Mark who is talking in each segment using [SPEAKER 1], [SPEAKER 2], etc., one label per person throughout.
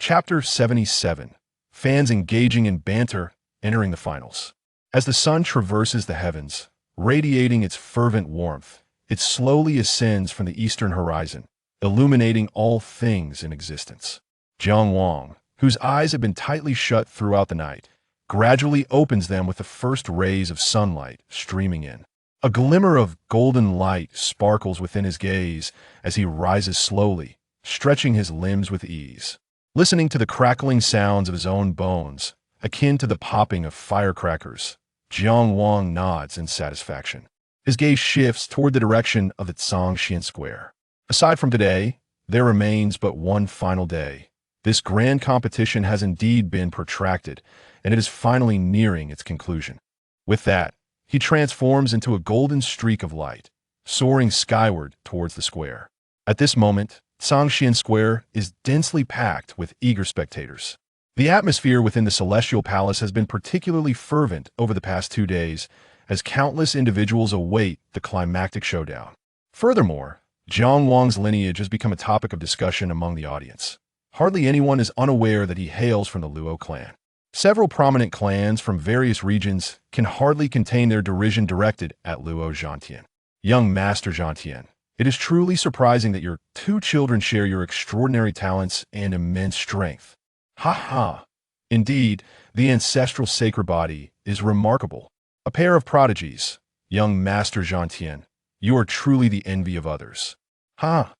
[SPEAKER 1] Chapter 77. Fans engaging in banter, entering the finals. As the sun traverses the heavens, radiating its fervent warmth, it slowly ascends from the eastern horizon, illuminating all things in existence. Jiang Wang, whose eyes have been tightly shut throughout the night, gradually opens them with the first rays of sunlight streaming in. A glimmer of golden light sparkles within his gaze as he rises slowly, stretching his limbs with ease. Listening to the crackling sounds of his own bones, akin to the popping of firecrackers, Jiang Wang nods in satisfaction. His gaze shifts toward the direction of the Xianxian Square. Aside from today, there remains but one final day. This grand competition has indeed been protracted, and it is finally nearing its conclusion. With that, he transforms into a golden streak of light, soaring skyward towards the square. At this moment, Xianxian Square is densely packed with eager spectators. The atmosphere within the Celestial Palace has been particularly fervent over the past 2 days, as countless individuals await the climactic showdown. Furthermore, Jiang Wang's lineage has become a topic of discussion among the audience. Hardly anyone is unaware that he hails from the Luo clan. Several prominent clans from various regions can hardly contain their derision directed at Luo Zhantian. Young Master Zhantian, it is truly surprising that your 2 children share your extraordinary talents and immense strength. Ha ha! Indeed, the ancestral sacred body is remarkable. A pair of prodigies, young Master Zhantian. You are truly the envy of others. Ha!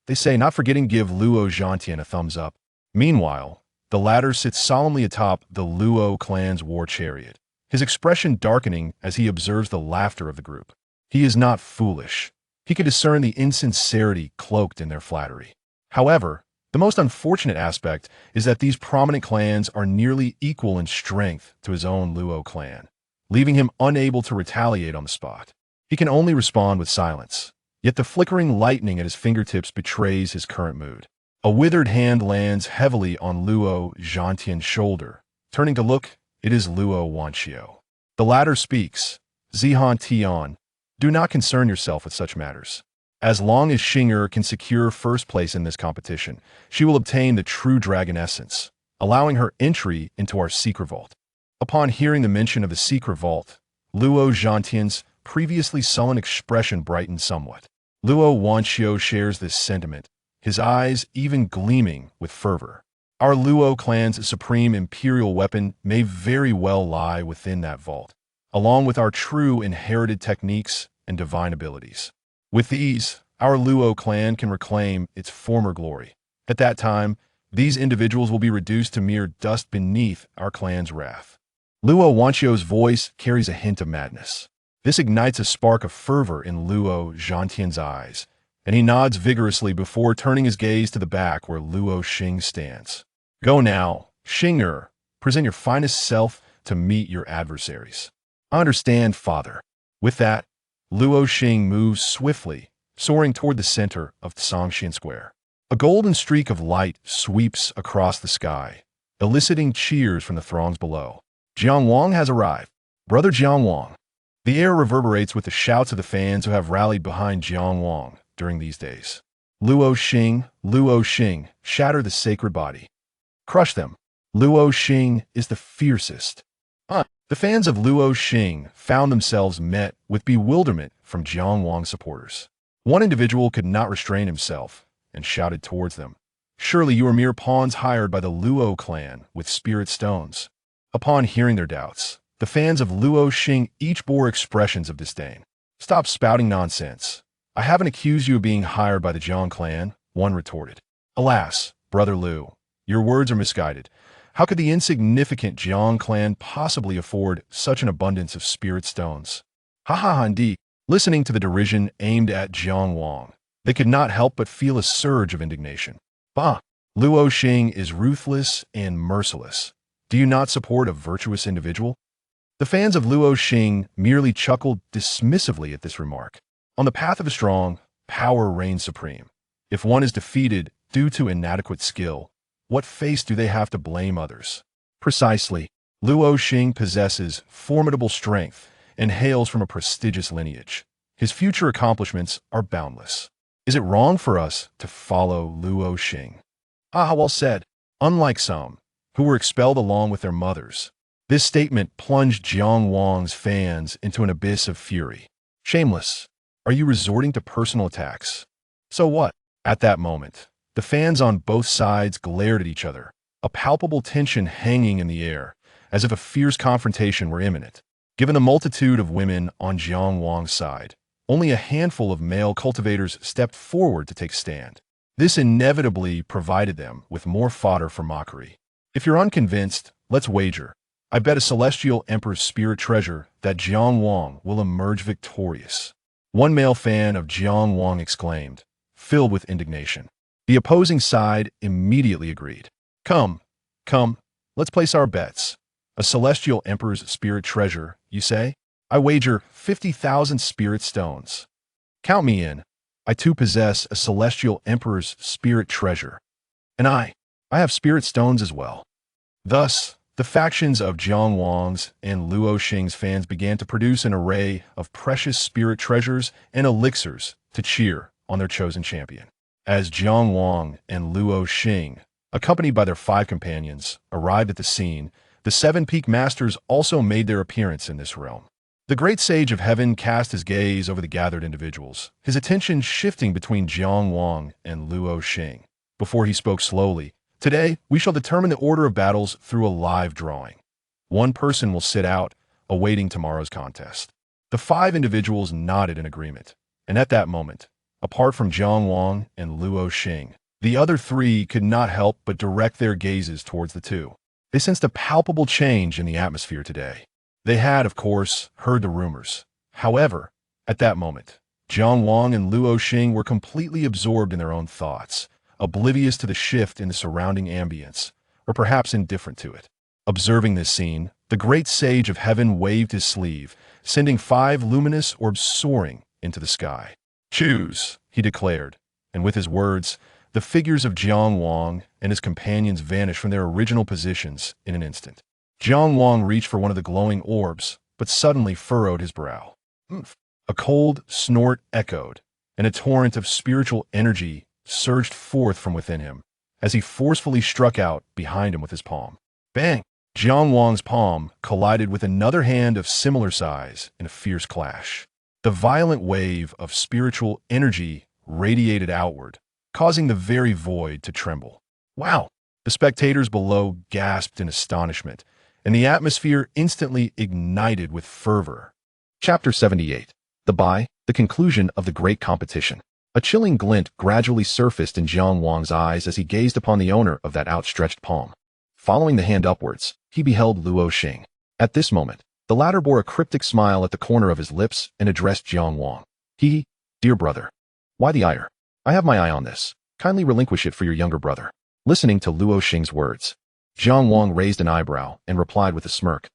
[SPEAKER 1] They say not forgetting give Luo Zhantian a thumbs up. Meanwhile, the latter sits solemnly atop the Luo clan's war chariot, his expression darkening as he observes the laughter of the group. He is not foolish. He can discern the insincerity cloaked in their flattery. However, the most unfortunate aspect is that these prominent clans are nearly equal in strength to his own Luo clan, leaving him unable to retaliate on the spot. He can only respond with silence, yet the flickering lightning at his fingertips betrays his current mood. A withered hand lands heavily on Luo Zhantian's shoulder. Turning to look, it is Luo Wanxiao. The latter speaks. Zihan Tian, do not concern yourself with such matters. As long as Xing'er can secure first place in this competition, she will obtain the true dragon essence, allowing her entry into our secret vault. Upon hearing the mention of the secret vault, Luo Zhantian's previously sullen expression brightened somewhat. Luo Wanxiao shares this sentiment, his eyes even gleaming with fervor. Our Luo clan's supreme imperial weapon may very well lie within that vault, along with our true inherited techniques and divine abilities. With these, our Luo clan can reclaim its former glory. At that time, these individuals will be reduced to mere dust beneath our clan's wrath. Luo Wanxiao's voice carries a hint of madness. This ignites a spark of fervor in Luo Zhantian's eyes, and he nods vigorously before turning his gaze to the back where Luo Xing stands. Go now, Xing'er, present your finest self to meet your adversaries. I understand, father. With that, Luo Xing moves swiftly, soaring toward the center of Xianxian Square. A golden streak of light sweeps across the sky, eliciting cheers from the throngs below. Jiang Wang has arrived. Brother Jiang Wang. The air reverberates with the shouts of the fans who have rallied behind Jiang Wang during these days. Luo Xing, shatter the sacred body. Crush them. Luo Xing is the fiercest. The fans of Luo Xing found themselves met with bewilderment from Jiang Wang's supporters. One individual could not restrain himself and shouted towards them, "Surely you are mere pawns hired by the Luo clan with spirit stones." Upon hearing their doubts, the fans of Luo Xing each bore expressions of disdain. "Stop spouting nonsense. I haven't accused you of being hired by the Jiang clan," one retorted. "Alas, Brother Lu, your words are misguided. How could the insignificant Jiang clan possibly afford such an abundance of spirit stones?" Ha ha indeed. Listening to the derision aimed at Jiang Wang, they could not help but feel a surge of indignation. Bah! Luo Xing is ruthless and merciless. Do you not support a virtuous individual? The fans of Luo Xing merely chuckled dismissively at this remark. On the path of a strong, power reigns supreme. If one is defeated due to inadequate skill, what face do they have to blame others? Precisely. Luo Xing possesses formidable strength and hails from a prestigious lineage. His future accomplishments are boundless. Is it wrong for us to follow Luo Xing? Ah, well said. unlike some, who were expelled along with their mothers. This statement plunged Jiang Wang's fans into an abyss of fury. Shameless. Are you resorting to personal attacks? So what? At that moment, the fans on both sides glared at each other, a palpable tension hanging in the air, as if a fierce confrontation were imminent. Given the multitude of women on Jiang Wang's side, only a handful of male cultivators stepped forward to take stand. This inevitably provided them with more fodder for mockery. If you're unconvinced, let's wager. I bet a celestial emperor's spirit treasure that Jiang Wang will emerge victorious. One male fan of Jiang Wang exclaimed, filled with indignation. The opposing side immediately agreed. Come, let's place our bets. A celestial emperor's spirit treasure, you say? I wager 50,000 spirit stones. Count me in. I too possess a celestial emperor's spirit treasure. And I have spirit stones as well. Thus, the factions of Jiang Wang's and Luo Xing's fans began to produce an array of precious spirit treasures and elixirs to cheer on their chosen champion. As Jiang Wang and Luo Xing, accompanied by their 5 companions, arrived at the scene, the 7 peak masters also made their appearance in this realm. The great sage of heaven cast his gaze over the gathered individuals, his attention shifting between Jiang Wang and Luo Xing. Before he spoke slowly, today we shall determine the order of battles through a live drawing. One person will sit out, awaiting tomorrow's contest. The 5 individuals nodded in agreement, and at that moment, apart from Jiang Wang and Luo Xing, the other 3 could not help but direct their gazes towards the 2. They sensed a palpable change in the atmosphere today. They had, of course, heard the rumors. However, at that moment, Jiang Wang and Luo Xing were completely absorbed in their own thoughts, oblivious to the shift in the surrounding ambience, or perhaps indifferent to it. Observing this scene, the great sage of heaven waved his sleeve, sending 5 luminous orbs soaring into the sky. Choose, he declared, and with his words, the figures of Jiang Wang and his companions vanished from their original positions in an instant. Jiang Wang reached for one of the glowing orbs, but suddenly furrowed his brow. A cold snort echoed, and a torrent of spiritual energy surged forth from within him as he forcefully struck out behind him with his palm. Bang! Jiang Wang's palm collided with another hand of similar size in a fierce clash. The violent wave of spiritual energy radiated outward, causing the very void to tremble. Wow! The spectators below gasped in astonishment, and the atmosphere instantly ignited with fervor. Chapter 78. The conclusion of the great competition. A chilling glint gradually surfaced in Jiang Wang's eyes as he gazed upon the owner of that outstretched palm. Following the hand upwards, he beheld Luo Xing. At this moment, the latter bore a cryptic smile at the corner of his lips and addressed Jiang Wang. Dear brother. Why the ire? I have my eye on this. Kindly relinquish it for your younger brother. Listening to Luo Xing's words, Jiang Wang raised an eyebrow and replied with a smirk.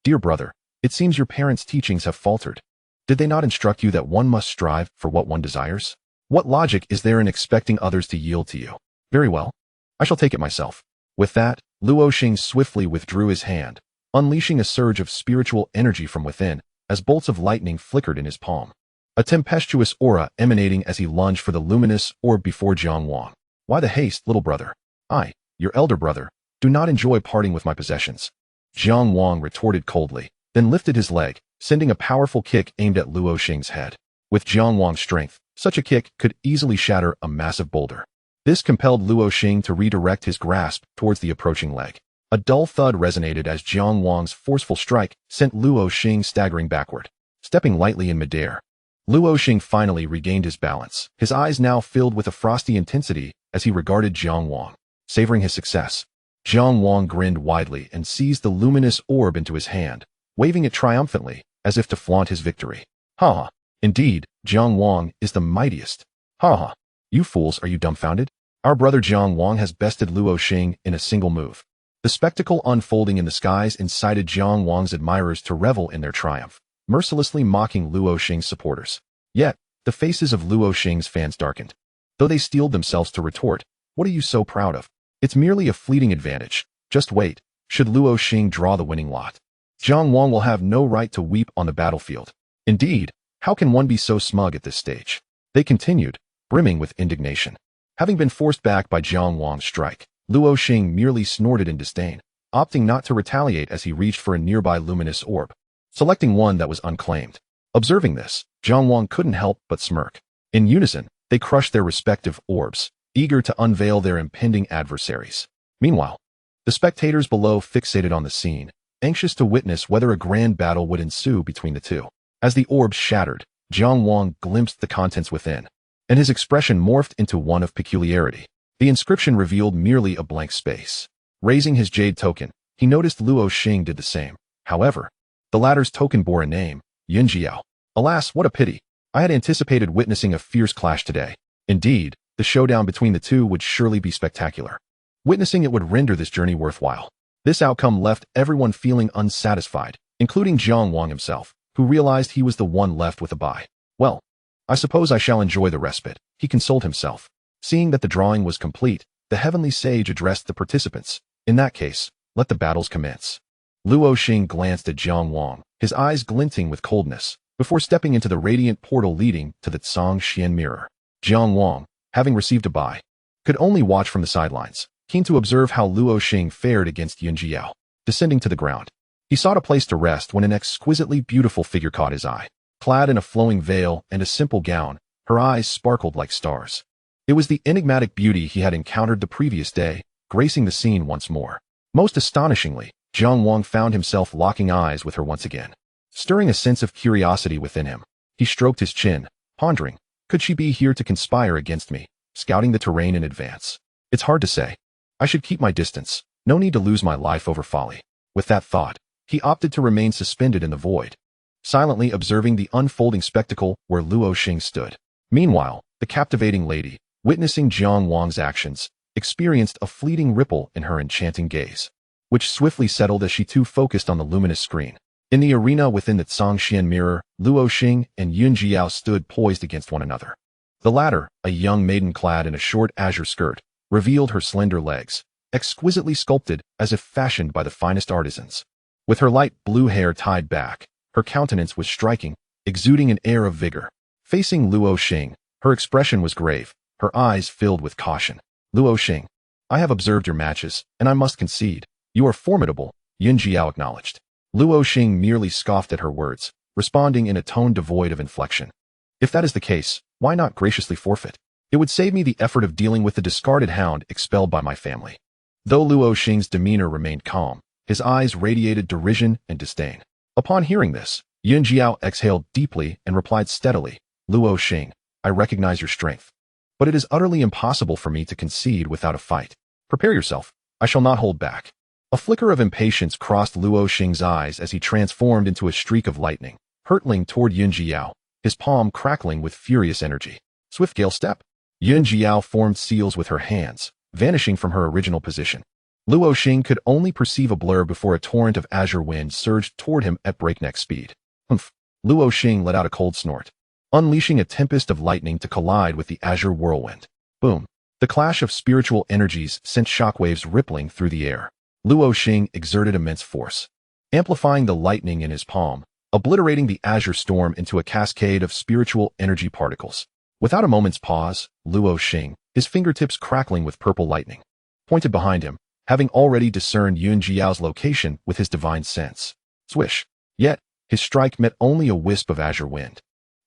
[SPEAKER 1] Dear brother, it seems your parents' teachings have faltered. Did they not instruct you that one must strive for what one desires? What logic is there in expecting others to yield to you? Very well. I shall take it myself. With that, Luo Xing swiftly withdrew his hand, unleashing a surge of spiritual energy from within, as bolts of lightning flickered in his palm. A tempestuous aura emanating as he lunged for the luminous orb before Jiang Wang. Why the haste, little brother? I, your elder brother, do not enjoy parting with my possessions. Jiang Wang retorted coldly, then lifted his leg, sending a powerful kick aimed at Luo Xing's head. With Jiang Wang's strength, such a kick could easily shatter a massive boulder. This compelled Luo Xing to redirect his grasp towards the approaching leg. A dull thud resonated as Jiang Wang's forceful strike sent Luo Xing staggering backward. Stepping lightly in midair, Luo Xing finally regained his balance, his eyes now filled with a frosty intensity as he regarded Jiang Wang. Savoring his success, Jiang Wang grinned widely and seized the luminous orb into his hand, waving it triumphantly, as if to flaunt his victory. Ha! Indeed, Jiang Wang is the mightiest. Ha! You fools, are you dumbfounded? Our brother Jiang Wang has bested Luo Xing in a single move. The spectacle unfolding in the skies incited Jiang Wang's admirers to revel in their triumph, mercilessly mocking Luo Xing's supporters. Yet, the faces of Luo Xing's fans darkened. Though they steeled themselves to retort, what are you so proud of? It's merely a fleeting advantage. Just wait, should Luo Xing draw the winning lot. Jiang Wang will have no right to weep on the battlefield. Indeed, how can one be so smug at this stage? They continued, brimming with indignation. Having been forced back by Jiang Wang's strike, Luo Xing merely snorted in disdain, opting not to retaliate as he reached for a nearby luminous orb, selecting one that was unclaimed. Observing this, Jiang Wang couldn't help but smirk. In unison, they crushed their respective orbs, eager to unveil their impending adversaries. Meanwhile, the spectators below fixated on the scene, anxious to witness whether a grand battle would ensue between the two. As the orbs shattered, Jiang Wang glimpsed the contents within, and his expression morphed into one of peculiarity. The inscription revealed merely a blank space. Raising his jade token, he noticed Luo Xing did the same. However, the latter's token bore a name, Yunjiao. Alas, what a pity. I had anticipated witnessing a fierce clash today. Indeed, the showdown between the two would surely be spectacular. Witnessing it would render this journey worthwhile. This outcome left everyone feeling unsatisfied, including Jiang Wang himself, who realized he was the one left with a bye. Well, I suppose I shall enjoy the respite, he consoled himself. Seeing that the drawing was complete, the heavenly sage addressed the participants. In that case, let the battles commence. Luo Xing glanced at Jiang Wang, his eyes glinting with coldness, before stepping into the radiant portal leading to the Xianxian mirror. Jiang Wang, having received a bye, could only watch from the sidelines, keen to observe how Luo Xing fared against Yunjiao. Descending to the ground, he sought a place to rest when an exquisitely beautiful figure caught his eye. Clad in a flowing veil and a simple gown, her eyes sparkled like stars. It was the enigmatic beauty he had encountered the previous day, gracing the scene once more. Most astonishingly, Jiang Wang found himself locking eyes with her once again. Stirring a sense of curiosity within him, he stroked his chin, pondering, could she be here to conspire against me, scouting the terrain in advance? It's hard to say. I should keep my distance, no need to lose my life over folly. With that thought, he opted to remain suspended in the void, silently observing the unfolding spectacle where Luo Xing stood. Meanwhile, the captivating lady, witnessing Jiang Wang's actions, experienced a fleeting ripple in her enchanting gaze, which swiftly settled as she too focused on the luminous screen. In the arena within the Xianxian mirror, Luo Xing and Yunjiao stood poised against one another. The latter, a young maiden clad in a short azure skirt, revealed her slender legs, exquisitely sculpted as if fashioned by the finest artisans. With her light blue hair tied back, her countenance was striking, exuding an air of vigor. Facing Luo Xing, her expression was grave, her eyes filled with caution. Luo Xing, I have observed your matches, and I must concede, you are formidable, Yunjiao acknowledged. Luo Xing merely scoffed at her words, responding in a tone devoid of inflection. If that is the case, why not graciously forfeit? It would save me the effort of dealing with the discarded hound expelled by my family. Though Luo Xing's demeanor remained calm, his eyes radiated derision and disdain. Upon hearing this, Yunjiao exhaled deeply and replied steadily, Luo Xing, I recognize your strength, but it is utterly impossible for me to concede without a fight. Prepare yourself, I shall not hold back. A flicker of impatience crossed Luo Xing's eyes as he transformed into a streak of lightning, hurtling toward Yunjiao, his palm crackling with furious energy. Swift gale step. Yunjiao formed seals with her hands, vanishing from her original position. Luo Xing could only perceive a blur before a torrent of azure wind surged toward him at breakneck speed. Humph! Luo Xing let out a cold snort, unleashing a tempest of lightning to collide with the azure whirlwind. Boom! The clash of spiritual energies sent shockwaves rippling through the air. Luo Xing exerted immense force, amplifying the lightning in his palm, obliterating the azure storm into a cascade of spiritual energy particles. Without a moment's pause, Luo Xing, his fingertips crackling with purple lightning, pointed behind him, having already discerned Yunjiao's location with his divine sense. Swish! Yet, his strike met only a wisp of azure wind,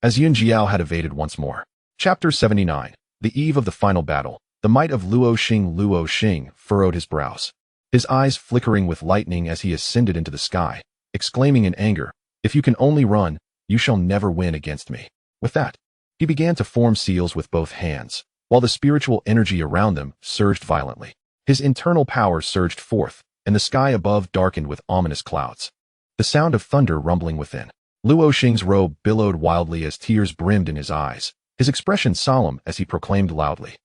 [SPEAKER 1] as Yunjiao had evaded once more. Chapter 79. The eve of the final battle. The might of Luo Xing furrowed his brows, his eyes flickering with lightning as he ascended into the sky, exclaiming in anger, if you can only run, you shall never win against me. With that, he began to form seals with both hands, while the spiritual energy around them surged violently. His internal power surged forth, and the sky above darkened with ominous clouds. The sound of thunder rumbling within. Luo Xing's robe billowed wildly as tears brimmed in his eyes, his expression solemn as he proclaimed loudly,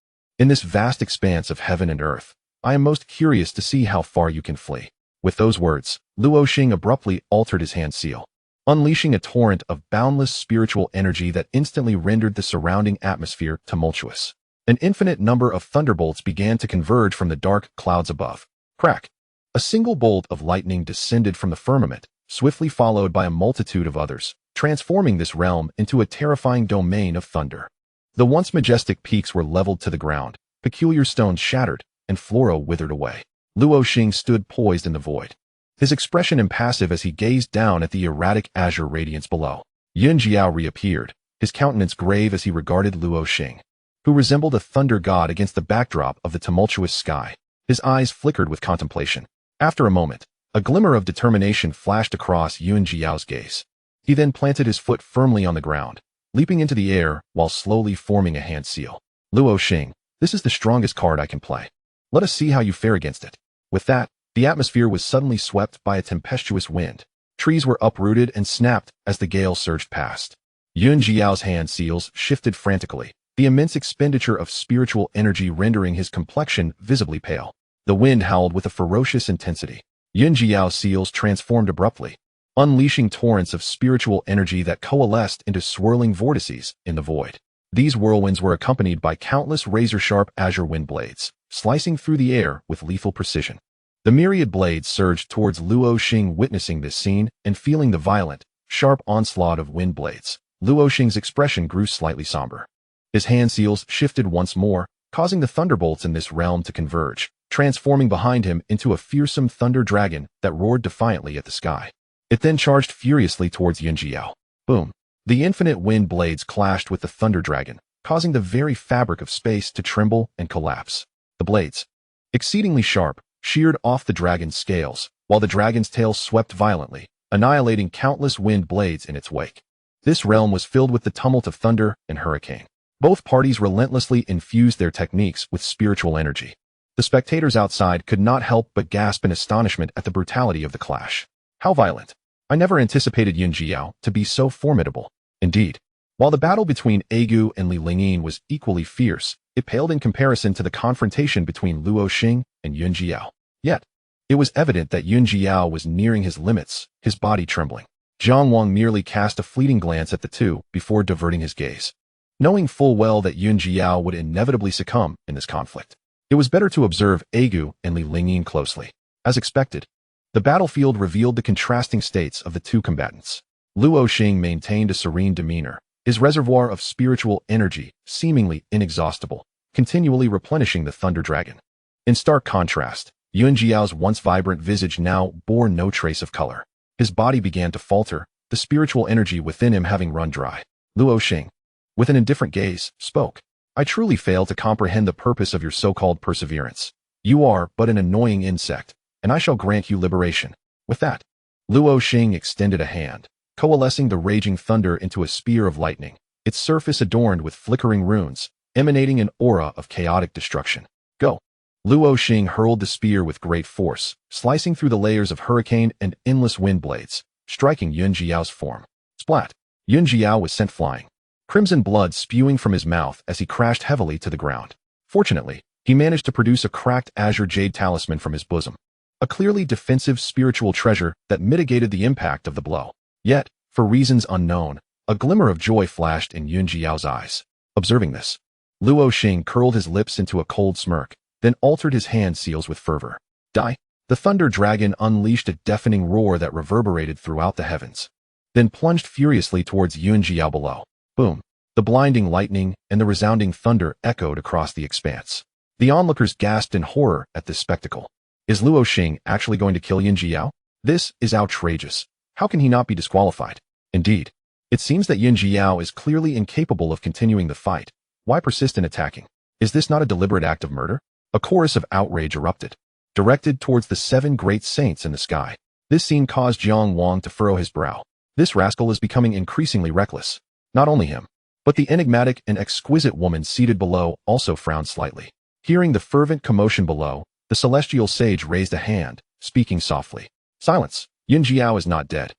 [SPEAKER 1] in this vast expanse of heaven and earth, I am most curious to see how far you can flee. With those words, Luo Xing abruptly altered his hand seal, unleashing a torrent of boundless spiritual energy that instantly rendered the surrounding atmosphere tumultuous. An infinite number of thunderbolts began to converge from the dark clouds above. Crack! A single bolt of lightning descended from the firmament, swiftly followed by a multitude of others, transforming this realm into a terrifying domain of thunder. The once majestic peaks were leveled to the ground, peculiar stones shattered, and flora withered away. Luo Xing stood poised in the void, his expression impassive as he gazed down at the erratic azure radiance below. Xianxiao reappeared, his countenance grave as he regarded Luo Xing, who resembled a thunder god against the backdrop of the tumultuous sky. His eyes flickered with contemplation. After a moment, a glimmer of determination flashed across Xiao's gaze. He then planted his foot firmly on the ground, leaping into the air while slowly forming a hand seal. Luo Xing, this is the strongest card I can play. Let us see how you fare against it. With that, the atmosphere was suddenly swept by a tempestuous wind. Trees were uprooted and snapped as the gale surged past. Xiao's hand seals shifted frantically, the immense expenditure of spiritual energy rendering his complexion visibly pale. The wind howled with a ferocious intensity. Xiao's seals transformed abruptly, unleashing torrents of spiritual energy that coalesced into swirling vortices in the void. These whirlwinds were accompanied by countless razor-sharp azure wind blades, slicing through the air with lethal precision. The myriad blades surged towards Luo Xing. Witnessing this scene and feeling the violent, sharp onslaught of wind blades, Luo Xing's expression grew slightly somber. His hand seals shifted once more, causing the thunderbolts in this realm to converge, transforming behind him into a fearsome thunder dragon that roared defiantly at the sky. It then charged furiously towards Xianxiao. Boom! The infinite wind blades clashed with the thunder dragon, causing the very fabric of space to tremble and collapse. The blades, exceedingly sharp, sheared off the dragon's scales, while the dragon's tail swept violently, annihilating countless wind blades in its wake. This realm was filled with the tumult of thunder and hurricane. Both parties relentlessly infused their techniques with spiritual energy. The spectators outside could not help but gasp in astonishment at the brutality of the clash. How violent! I never anticipated Xianxiao to be so formidable. Indeed, while the battle between Agu and Li Lingyin was equally fierce, it paled in comparison to the confrontation between Luo Xing and Xianxiao. Yet, it was evident that Xianxiao was nearing his limits, his body trembling. Jiang Wang merely cast a fleeting glance at the two before diverting his gaze. Knowing full well that Xianxiao would inevitably succumb in this conflict, it was better to observe Agu and Li Lingyin closely. As expected, the battlefield revealed the contrasting states of the two combatants. Luo Xing maintained a serene demeanor, his reservoir of spiritual energy seemingly inexhaustible, continually replenishing the thunder dragon. In stark contrast, Xiao's once vibrant visage now bore no trace of color. His body began to falter, the spiritual energy within him having run dry. Luo Xing, with an indifferent gaze, spoke. I truly fail to comprehend the purpose of your so-called perseverance. You are but an annoying insect, and I shall grant you liberation. With that, Luo Xing extended a hand, coalescing the raging thunder into a spear of lightning, its surface adorned with flickering runes, emanating an aura of chaotic destruction. Go! Luo Xing hurled the spear with great force, slicing through the layers of hurricane and endless wind blades, striking Xiao's form. Splat! Xiao was sent flying, crimson blood spewing from his mouth as he crashed heavily to the ground. Fortunately, he managed to produce a cracked azure jade talisman from his bosom, a clearly defensive spiritual treasure that mitigated the impact of the blow. Yet, for reasons unknown, a glimmer of joy flashed in Xiao's eyes. Observing this, Luo Xing curled his lips into a cold smirk, then altered his hand seals with fervor. Die! The thunder dragon unleashed a deafening roar that reverberated throughout the heavens, then plunged furiously towards Xiao below. Boom! The blinding lightning and the resounding thunder echoed across the expanse. The onlookers gasped in horror at this spectacle. Is Luo Xing actually going to kill Xiao? This is outrageous. How can he not be disqualified? Indeed, it seems that Xiao is clearly incapable of continuing the fight. Why persist in attacking? Is this not a deliberate act of murder? A chorus of outrage erupted, directed towards the 7 great saints in the sky. This scene caused Jiang Wang to furrow his brow. This rascal is becoming increasingly reckless. Not only him, but the enigmatic and exquisite woman seated below also frowned slightly. Hearing the fervent commotion below, the celestial sage raised a hand, speaking softly. Silence! Xiao is not dead.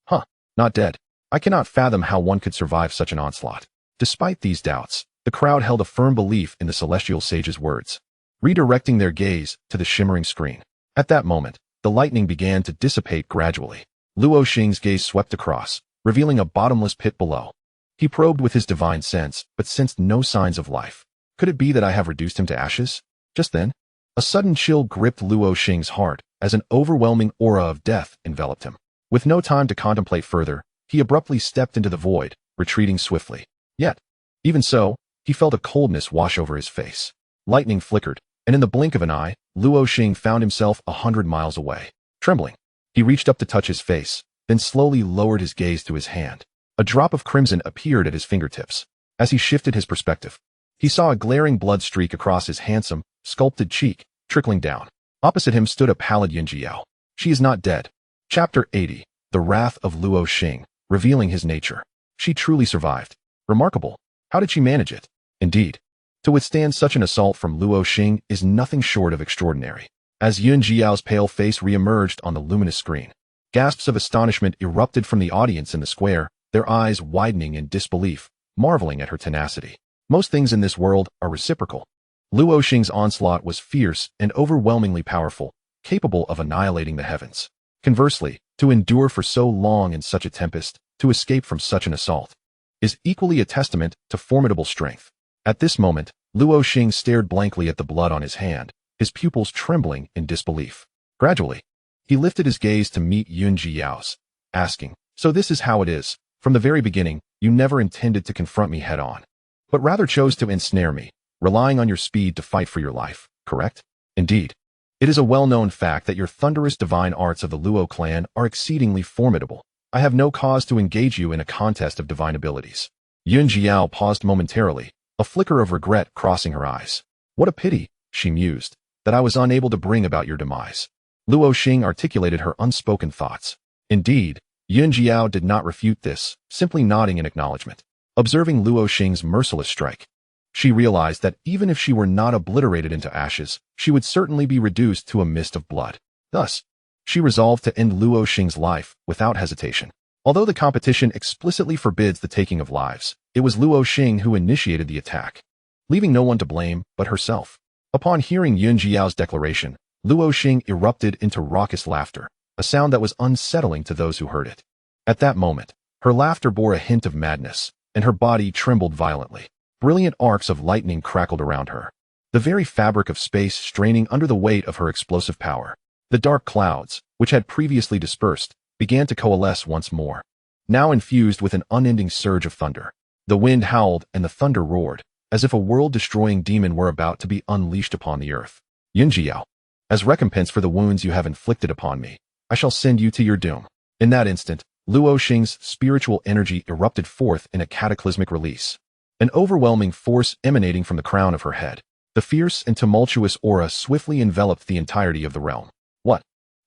[SPEAKER 1] Huh, not dead. I cannot fathom how one could survive such an onslaught. Despite these doubts, the crowd held a firm belief in the celestial sage's words, redirecting their gaze to the shimmering screen. At that moment, the lightning began to dissipate gradually. Luo Xing's gaze swept across, revealing a bottomless pit below. He probed with his divine sense, but sensed no signs of life. Could it be that I have reduced him to ashes? Just then, a sudden chill gripped Luo Xing's heart as an overwhelming aura of death enveloped him. With no time to contemplate further, he abruptly stepped into the void, retreating swiftly. Yet, even so, he felt a coldness wash over his face. Lightning flickered, and in the blink of an eye, Luo Xing found himself 100 miles away. Trembling, he reached up to touch his face, then slowly lowered his gaze to his hand. A drop of crimson appeared at his fingertips. As he shifted his perspective, he saw a glaring blood streak across his handsome, sculpted cheek, trickling down. Opposite him stood a pallid Xianxiao. She is not dead. Chapter 80. The Wrath of Luo Xing, revealing his nature. She truly survived. Remarkable. How did she manage it? Indeed, to withstand such an assault from Luo Xing is nothing short of extraordinary. As Xianxiao's pale face re-emerged on the luminous screen, gasps of astonishment erupted from the audience in the square, their eyes widening in disbelief, marveling at her tenacity. Most things in this world are reciprocal. Luo Xing's onslaught was fierce and overwhelmingly powerful, capable of annihilating the heavens. Conversely, to endure for so long in such a tempest, to escape from such an assault, is equally a testament to formidable strength. At this moment, Luo Xing stared blankly at the blood on his hand, his pupils trembling in disbelief. Gradually, he lifted his gaze to meet Xianxiao's, asking, "So this is how it is. From the very beginning, you never intended to confront me head-on, but rather chose to ensnare me, relying on your speed to fight for your life, correct?" "Indeed. It is a well-known fact that your thunderous divine arts of the Luo clan are exceedingly formidable. I have no cause to engage you in a contest of divine abilities." Xianxiao paused momentarily, a flicker of regret crossing her eyes. "What a pity," she mused, "that I was unable to bring about your demise." Luo Xing articulated her unspoken thoughts. Indeed, Xianxiao did not refute this, simply nodding in acknowledgement. Observing Luo Xing's merciless strike, she realized that even if she were not obliterated into ashes, she would certainly be reduced to a mist of blood. Thus, she resolved to end Luo Xing's life without hesitation. Although the competition explicitly forbids the taking of lives, it was Luo Xing who initiated the attack, leaving no one to blame but herself. Upon hearing Xianxiao's declaration, Luo Xing erupted into raucous laughter, a sound that was unsettling to those who heard it. At that moment, her laughter bore a hint of madness, and her body trembled violently. Brilliant arcs of lightning crackled around her, the very fabric of space straining under the weight of her explosive power. The dark clouds, which had previously dispersed, began to coalesce once more, now infused with an unending surge of thunder. The wind howled and the thunder roared, as if a world-destroying demon were about to be unleashed upon the earth. "Xianxiao, as recompense for the wounds you have inflicted upon me, I shall send you to your doom." In that instant, Luo Xing's spiritual energy erupted forth in a cataclysmic release, an overwhelming force emanating from the crown of her head. The fierce and tumultuous aura swiftly enveloped the entirety of the realm. "What?"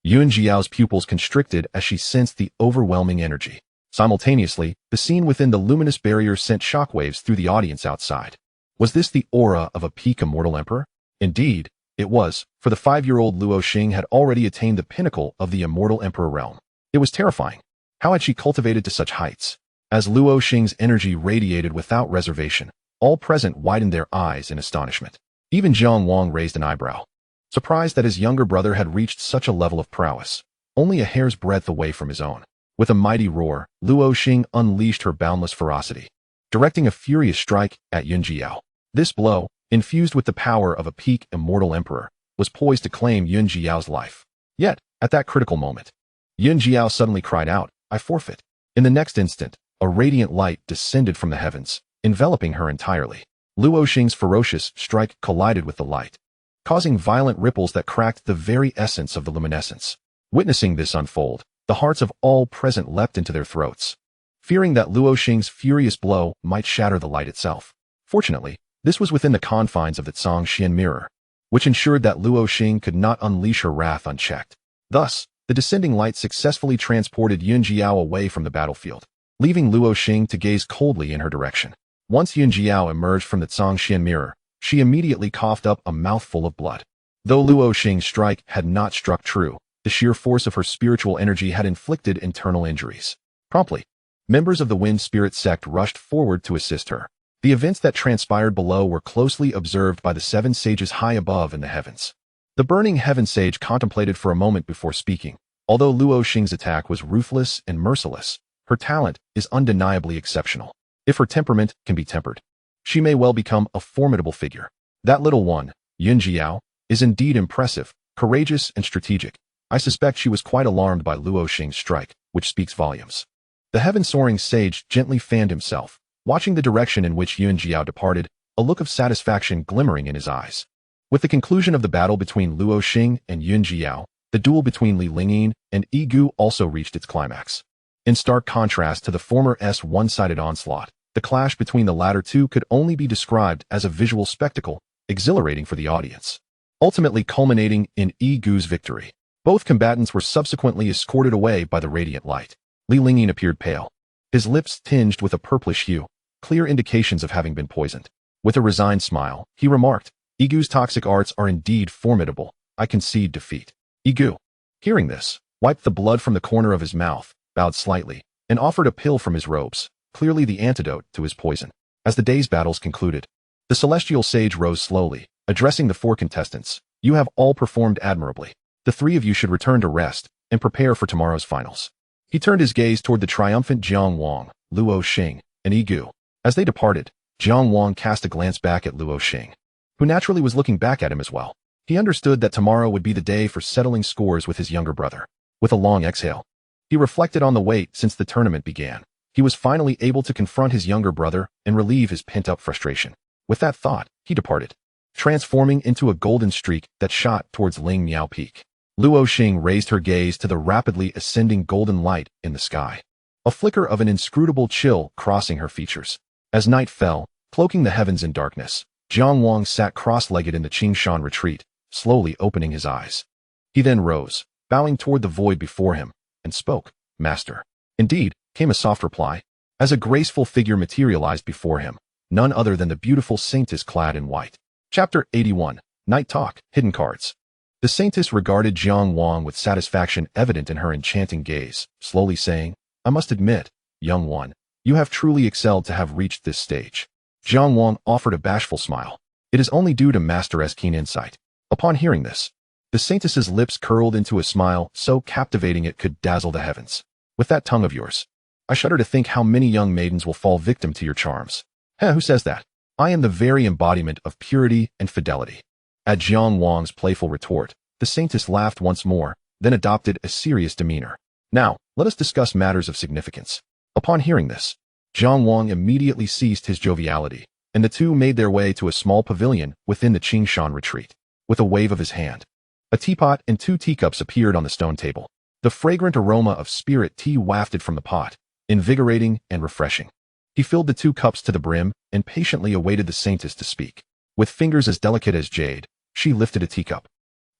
[SPEAKER 1] Xiao's pupils constricted as she sensed the overwhelming energy. Simultaneously, the scene within the luminous barrier sent shockwaves through the audience outside. Was this the aura of a peak immortal emperor? Indeed, it was, for the 5-year-old Luo Xing had already attained the pinnacle of the immortal emperor realm. It was terrifying. How had she cultivated to such heights? As Luo Xing's energy radiated without reservation, all present widened their eyes in astonishment. Even Jiang Wang raised an eyebrow, surprised that his younger brother had reached such a level of prowess, only a hair's breadth away from his own. With a mighty roar, Luo Xing unleashed her boundless ferocity, directing a furious strike at Xianxiao. This blow, infused with the power of a peak immortal emperor, was poised to claim Xianxiao's life. Yet, at that critical moment, Xianxiao suddenly cried out, "I forfeit." In the next instant, a radiant light descended from the heavens, enveloping her entirely. Luo Xing's ferocious strike collided with the light, causing violent ripples that cracked the very essence of the luminescence. Witnessing this unfold, the hearts of all present leapt into their throats, fearing that Luo Xing's furious blow might shatter the light itself. Fortunately, this was within the confines of the Xianxian mirror, which ensured that Luo Xing could not unleash her wrath unchecked. Thus, the descending light successfully transported Xianxiao away from the battlefield, leaving Luo Xing to gaze coldly in her direction. Once Xianxiao emerged from the Xianxian mirror, she immediately coughed up a mouthful of blood. Though Luo Xing's strike had not struck true, the sheer force of her spiritual energy had inflicted internal injuries. Promptly, members of the Wind Spirit sect rushed forward to assist her. The events that transpired below were closely observed by the 7 sages high above in the heavens. The Burning Heaven Sage contemplated for a moment before speaking. Although Luo Xing's attack was ruthless and merciless, her talent is undeniably exceptional. If her temperament can be tempered, she may well become a formidable figure. That little one, Xianxiao, is indeed impressive, courageous, and strategic. I suspect she was quite alarmed by Luo Xing's strike, which speaks volumes. The heaven-soaring sage gently fanned himself, watching the direction in which Xianxiao departed, a look of satisfaction glimmering in his eyes. With the conclusion of the battle between Luo Xing and Yun Jiao, the duel between Li Lingyin and Yi Gu also reached its climax. In stark contrast to the former's one-sided onslaught, the clash between the latter two could only be described as a visual spectacle, exhilarating for the audience, ultimately culminating in Yi Gu's victory. Both combatants were subsequently escorted away by the radiant light. Li Lingyin appeared pale, his lips tinged with a purplish hue, clear indications of having been poisoned. With a resigned smile, he remarked, "Yi Gu's toxic arts are indeed formidable. I concede defeat." Yi Gu, hearing this, wiped the blood from the corner of his mouth, bowed slightly, and offered a pill from his robes, clearly the antidote to his poison. As the day's battles concluded, the celestial sage rose slowly, addressing the four contestants. "You have all performed admirably. The three of you should return to rest and prepare for tomorrow's finals." He turned his gaze toward the triumphant Jiang Wang, Luo Xing, and Yi Gu. As they departed, Jiang Wang cast a glance back at Luo Xing, who naturally was looking back at him as well. He understood that tomorrow would be the day for settling scores with his younger brother. With a long exhale, he reflected on the wait since the tournament began. He was finally able to confront his younger brother and relieve his pent-up frustration. With that thought, he departed, transforming into a golden streak that shot towards Ling Miao Peak. Luo Xing raised her gaze to the rapidly ascending golden light in the sky, a flicker of an inscrutable chill crossing her features. As night fell, cloaking the heavens in darkness, Jiang Wang sat cross-legged in the Qingshan retreat, slowly opening his eyes. He then rose, bowing toward the void before him, and spoke, "Master." "Indeed," came a soft reply, as a graceful figure materialized before him, none other than the beautiful saintess clad in white. Chapter 81, Night Talk, Hidden Cards. The saintess regarded Jiang Wang with satisfaction evident in her enchanting gaze, slowly saying, "I must admit, young one, you have truly excelled to have reached this stage." Jiang Wang offered a bashful smile. "It is only due to Master's keen insight." Upon hearing this, the saintess's lips curled into a smile so captivating it could dazzle the heavens. "With that tongue of yours, I shudder to think how many young maidens will fall victim to your charms." "Who says that? I am the very embodiment of purity and fidelity." At Jiang Wang's playful retort, the saintess laughed once more, then adopted a serious demeanor. "Now, let us discuss matters of significance." Upon hearing this, Jiang Wang immediately ceased his joviality, and the two made their way to a small pavilion within the Qingshan retreat. With a wave of his hand, a teapot and 2 teacups appeared on the stone table. The fragrant aroma of spirit tea wafted from the pot, invigorating and refreshing. He filled the 2 cups to the brim and patiently awaited the saintess to speak. With fingers as delicate as jade, she lifted a teacup,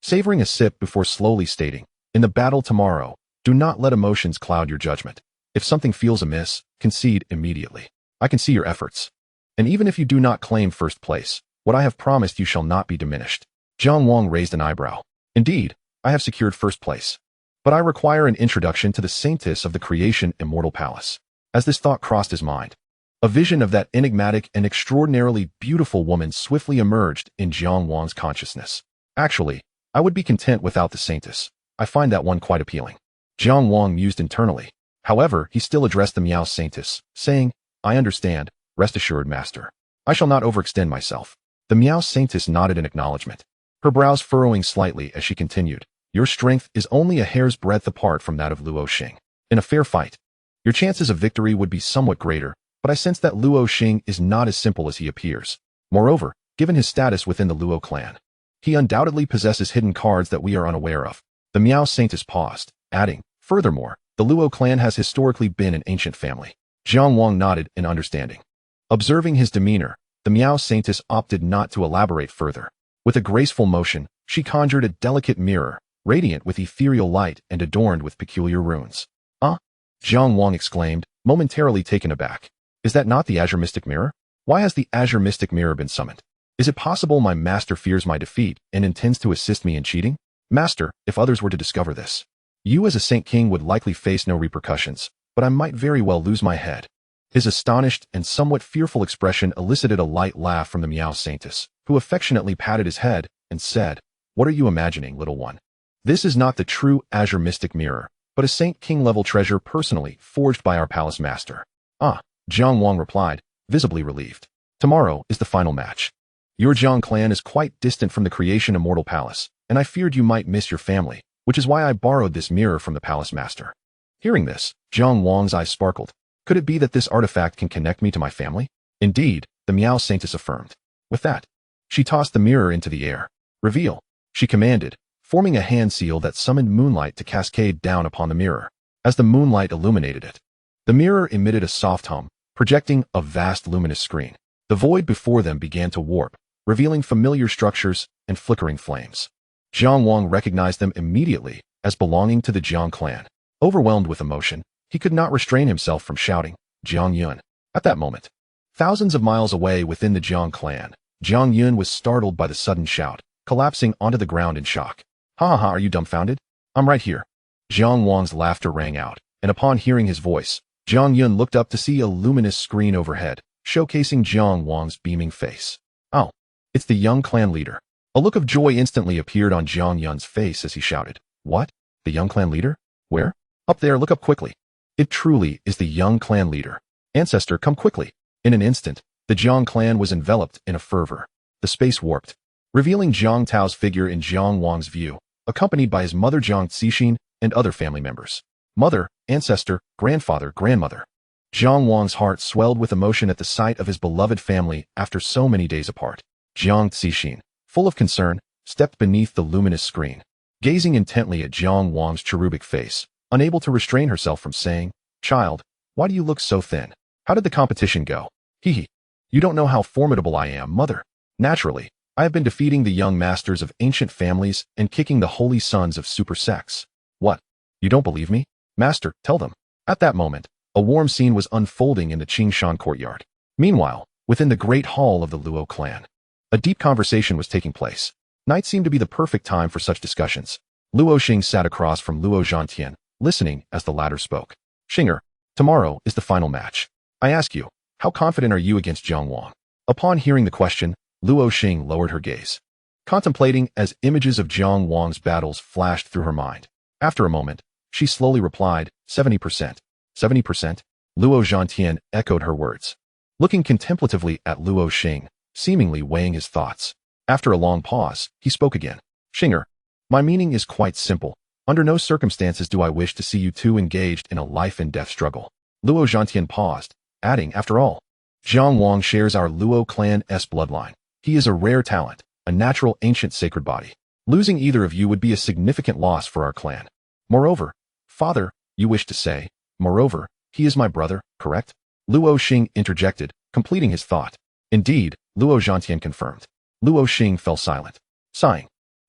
[SPEAKER 1] savoring a sip before slowly stating, "In the battle tomorrow, do not let emotions cloud your judgment. If something feels amiss, concede immediately. I can see your efforts. And even if you do not claim first place, what I have promised you shall not be diminished." Jiang Wang raised an eyebrow. "Indeed, I have secured first place. But I require an introduction to the saintess of the creation immortal palace." As this thought crossed his mind, a vision of that enigmatic and extraordinarily beautiful woman swiftly emerged in Jiang Wang's consciousness. "Actually, I would be content without the saintess. I find that one quite appealing." Jiang Wang mused internally. However, he still addressed the Miao saintess, saying, "I understand. Rest assured, master. I shall not overextend myself." The Miao saintess nodded in acknowledgement, her brows furrowing slightly as she continued, "Your strength is only a hair's breadth apart from that of Luo Xing. In a fair fight, your chances of victory would be somewhat greater, but I sense that Luo Xing is not as simple as he appears. Moreover, given his status within the Luo clan, he undoubtedly possesses hidden cards that we are unaware of." The Miao saintess paused, adding, "Furthermore, the Luo clan has historically been an ancient family." Jiang Wang nodded in understanding. Observing his demeanor, the Miao saintess opted not to elaborate further. With a graceful motion, she conjured a delicate mirror, radiant with ethereal light and adorned with peculiar runes. "Ah!" Jiang Wang exclaimed, momentarily taken aback. "Is that not the Azure Mystic Mirror? Why has the Azure Mystic Mirror been summoned? Is it possible my master fears my defeat and intends to assist me in cheating? Master, if others were to discover this, you as a Saint King would likely face no repercussions, but I might very well lose my head." His astonished and somewhat fearful expression elicited a light laugh from the Miao saintess, who affectionately patted his head and said, "What are you imagining, little one? This is not the true Azure Mystic Mirror, but a Saint King level treasure personally forged by our palace master." "Ah," Jiang Wang replied, visibly relieved. "Tomorrow is the final match. Your Jiang clan is quite distant from the creation immortal palace, and I feared you might miss your family, which is why I borrowed this mirror from the palace master." Hearing this, Jiang Wang's eyes sparkled. Could it be that this artifact can connect me to my family? Indeed, the Miao saintess affirmed. With that, she tossed the mirror into the air. Reveal, she commanded, forming a hand seal that summoned moonlight to cascade down upon the mirror. As the moonlight illuminated it, the mirror emitted a soft hum, projecting a vast luminous screen. The void before them began to warp, revealing familiar structures and flickering flames. Jiang Wang recognized them immediately as belonging to the Jiang clan. Overwhelmed with emotion, he could not restrain himself from shouting, "Jiang Yun!" At that moment, thousands of miles away within the Jiang clan, Jiang Yun was startled by the sudden shout, collapsing onto the ground in shock. "Ha ha ha, are you dumbfounded? I'm right here." Jiang Wang's laughter rang out, and upon hearing his voice, Jiang Yun looked up to see a luminous screen overhead, showcasing Jiang Wang's beaming face. "Oh, it's the young clan leader." A look of joy instantly appeared on Jiang Yun's face as he shouted, "What? The young clan leader? Where?" "Up there, look up quickly. It truly is the young clan leader. Ancestor, come quickly." In an instant, the Jiang clan was enveloped in a fervor. The space warped, revealing Jiang Tao's figure in Jiang Wang's view, accompanied by his mother Jiang Cixin and other family members. Mother, ancestor, grandfather, grandmother. Jiang Wang's heart swelled with emotion at the sight of his beloved family after so many days apart. Jiang Cixin, full of concern, stepped beneath the luminous screen, gazing intently at Jiang Wang's cherubic face, unable to restrain herself from saying, "Child, why do you look so thin? How did the competition go?" "Hee. You don't know how formidable I am, mother. Naturally, I have been defeating the young masters of ancient families and kicking the holy sons of super sects." "What? You don't believe me? Master, tell them." At that moment, a warm scene was unfolding in the Qingshan courtyard. Meanwhile, within the great hall of the Luo clan, a deep conversation was taking place. Night seemed to be the perfect time for such discussions. Luo Xing sat across from Luo Zhantian, listening as the latter spoke. "Xinger, tomorrow is the final match. I ask you, how confident are you against Jiang Wang?" Upon hearing the question, Luo Xing lowered her gaze, contemplating as images of Jiang Wang's battles flashed through her mind. After a moment, she slowly replied, 70%. 70%? Luo Zhantian echoed her words, looking contemplatively at Luo Xing, seemingly weighing his thoughts. After a long pause, he spoke again. "Xinger, my meaning is quite simple. Under no circumstances do I wish to see you two engaged in a life-and-death struggle." Luo Zhantian paused, adding, "After all, Jiang Wang shares our Luo clan's bloodline. He is a rare talent, a natural ancient sacred body. Losing either of you would be a significant loss for our clan. Moreover, father, you wish to say, moreover, he is my brother, correct?" Luo Xing interjected, completing his thought. "Indeed," Luo Zhantian confirmed. Luo Xing fell silent, sighing.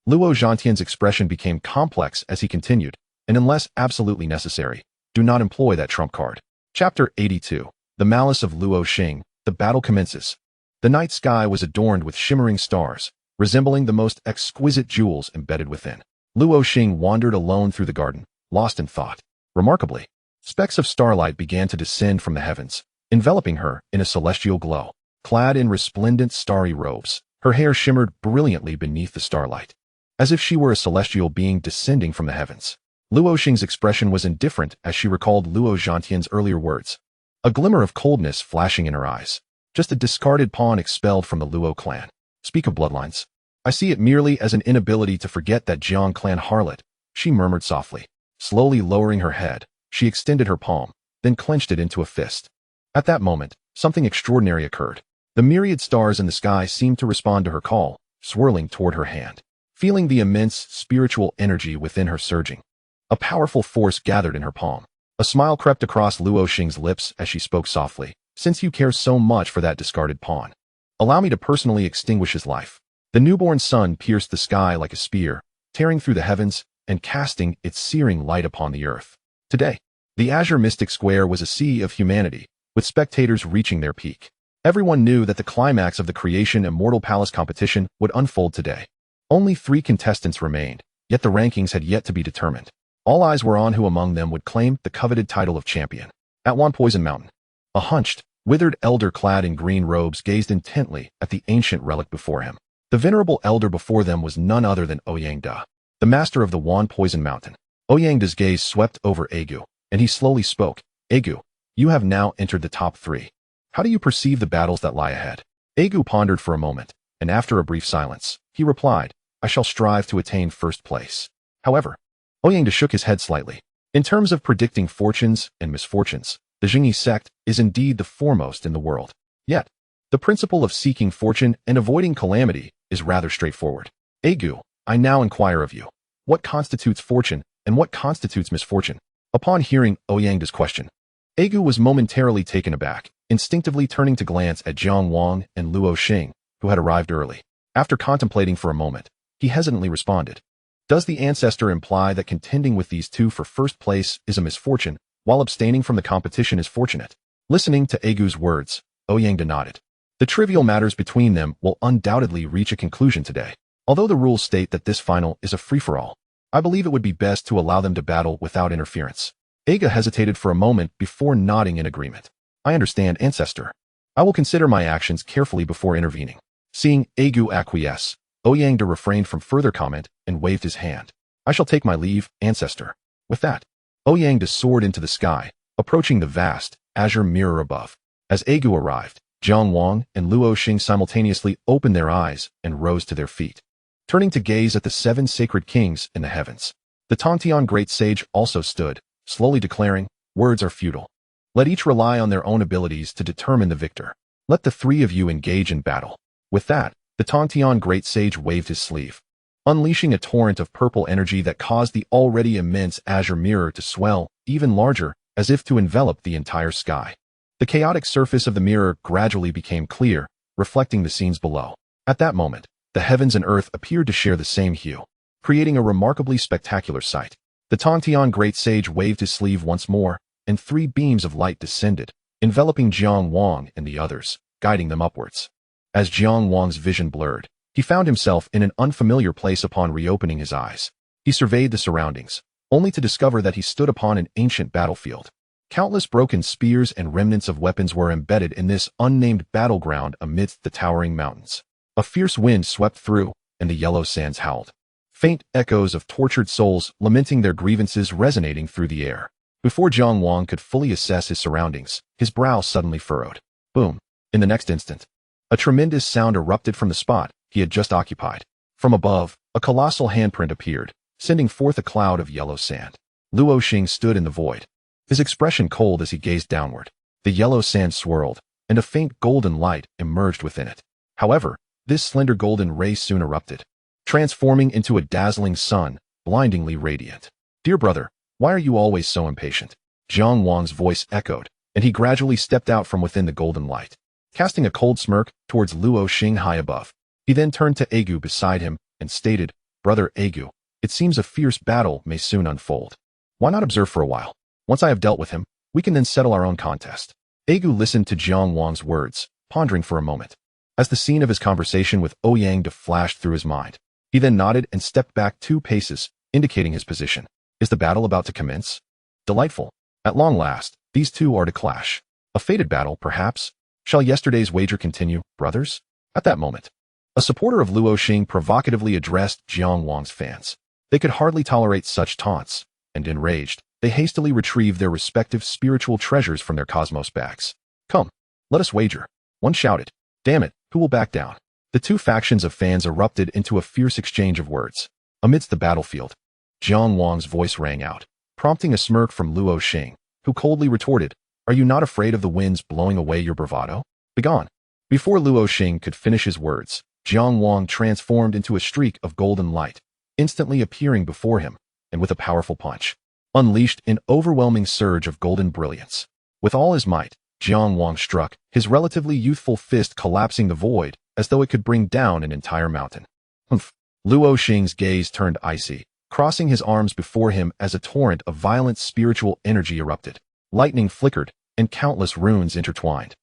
[SPEAKER 1] Luo Zhantian's expression became complex as he continued, "And unless absolutely necessary, do not employ that trump card." Chapter 82. The Malice of Luo Xing. The battle commences. The night sky was adorned with shimmering stars, resembling the most exquisite jewels embedded within. Luo Xing wandered alone through the garden, lost in thought. Remarkably, specks of starlight began to descend from the heavens, enveloping her in a celestial glow. Clad in resplendent starry robes, her hair shimmered brilliantly beneath the starlight, as if she were a celestial being descending from the heavens. Luo Xing's expression was indifferent as she recalled Luo Zhantian's earlier words, a glimmer of coldness flashing in her eyes. Just a discarded pawn expelled from the Luo clan. Speak of bloodlines. I see it merely as an inability to forget that Jiang clan harlot, she murmured softly. Slowly lowering her head, she extended her palm, then clenched it into a fist. At that moment, something extraordinary occurred. The myriad stars in the sky seemed to respond to her call, swirling toward her hand. Feeling the immense spiritual energy within her surging, a powerful force gathered in her palm. A smile crept across Luo Xing's lips as she spoke softly. "Since you care so much for that discarded pawn, allow me to personally extinguish his life." The newborn sun pierced the sky like a spear, tearing through the heavens and casting its searing light upon the earth. Today, the Azure Mystic Square was a sea of humanity, with spectators reaching their peak. Everyone knew that the climax of the Creation Immortal Palace competition would unfold today. Only 3 contestants remained, yet the rankings had yet to be determined. All eyes were on who among them would claim the coveted title of champion. At Wan Poison Mountain, a hunched, withered elder clad in green robes gazed intently at the ancient relic before him. The venerable elder before them was none other than Ouyang Da, the master of the Wan Poison Mountain. Ouyang Da's gaze swept over Agu, and he slowly spoke. "Agu, you have now entered the top 3. How do you perceive the battles that lie ahead?" Agu pondered for a moment, and after a brief silence, he replied, "I shall strive to attain first place." However, Ouyang Da shook his head slightly. In terms of predicting fortunes and misfortunes, the Jingyi sect is indeed the foremost in the world. Yet, the principle of seeking fortune and avoiding calamity is rather straightforward. Agu, I now inquire of you. What constitutes fortune and what constitutes misfortune? Upon hearing Ouyang's question, Agu was momentarily taken aback, instinctively turning to glance at Jiang Wang and Luo Xing, who had arrived early. After contemplating for a moment, he hesitantly responded, "Does the ancestor imply that contending with these two for first place is a misfortune, while abstaining from the competition is fortunate?" Listening to Agu's words, Ouyang nodded. The trivial matters between them will undoubtedly reach a conclusion today. Although the rules state that this final is a free-for-all, I believe it would be best to allow them to battle without interference. Aga hesitated for a moment before nodding in agreement. "I understand, ancestor. I will consider my actions carefully before intervening." Seeing Agu acquiesce, Ouyang refrained from further comment and waved his hand. "I shall take my leave, ancestor." With that, Ouyang soared into the sky, approaching the vast, azure mirror above. As Agu arrived, Jiang Wang and Luo Xing simultaneously opened their eyes and rose to their feet, turning to gaze at the 7 sacred kings in the heavens. The Tontian great sage also stood, slowly declaring, "Words are futile. Let each rely on their own abilities to determine the victor. Let the 3 of you engage in battle." With that, the Tontian great sage waved his sleeve, unleashing a torrent of purple energy that caused the already immense azure mirror to swell even larger, as if to envelop the entire sky. The chaotic surface of the mirror gradually became clear, reflecting the scenes below. At that moment, the heavens and earth appeared to share the same hue, creating a remarkably spectacular sight. The Tontian great sage waved his sleeve once more, and 3 beams of light descended, enveloping Jiang Wang and the others, guiding them upwards. As Jiang Wang's vision blurred, he found himself in an unfamiliar place upon reopening his eyes. He surveyed the surroundings, only to discover that he stood upon an ancient battlefield. Countless broken spears and remnants of weapons were embedded in this unnamed battleground amidst the towering mountains. A fierce wind swept through, and the yellow sands howled. Faint echoes of tortured souls lamenting their grievances resonating through the air. Before Jiang Wang could fully assess his surroundings, his brow suddenly furrowed. Boom! In the next instant, a tremendous sound erupted from the spot he had just occupied. From above, a colossal handprint appeared, sending forth a cloud of yellow sand. Luo Xing stood in the void, his expression cold as he gazed downward. The yellow sand swirled, and a faint golden light emerged within it. However, this slender golden ray soon erupted, transforming into a dazzling sun, blindingly radiant. "Dear brother, why are you always so impatient?" Jiang Wang's voice echoed, and he gradually stepped out from within the golden light, casting a cold smirk towards Luo Xing high above. He then turned to Agu beside him and stated, "Brother Agu, it seems a fierce battle may soon unfold. Why not observe for a while? Once I have dealt with him, we can then settle our own contest." Agu listened to Jiang Wang's words, pondering for a moment, as the scene of his conversation with Ouyang flashed through his mind. He then nodded and stepped back 2 paces, indicating his position. Is the battle about to commence? Delightful. At long last, these two are to clash. A fated battle, perhaps? Shall yesterday's wager continue, brothers? At that moment, a supporter of Luo Xing provocatively addressed Jiang Wang's fans. They could hardly tolerate such taunts, and enraged, they hastily retrieved their respective spiritual treasures from their cosmos bags. "Come, let us wager," one shouted. "Damn it, who will back down?" The 2 factions of fans erupted into a fierce exchange of words. Amidst the battlefield, Jiang Wang's voice rang out, prompting a smirk from Luo Xing, who coldly retorted, "Are you not afraid of the winds blowing away your bravado? Begone." Before Luo Xing could finish his words, Jiang Wang transformed into a streak of golden light, instantly appearing before him, and with a powerful punch, unleashed an overwhelming surge of golden brilliance. With all his might, Jiang Wang struck, his relatively youthful fist collapsing the void as though it could bring down an entire mountain. Humph! Luo Xing's gaze turned icy, crossing his arms before him as a torrent of violent spiritual energy erupted. Lightning flickered, and countless runes intertwined,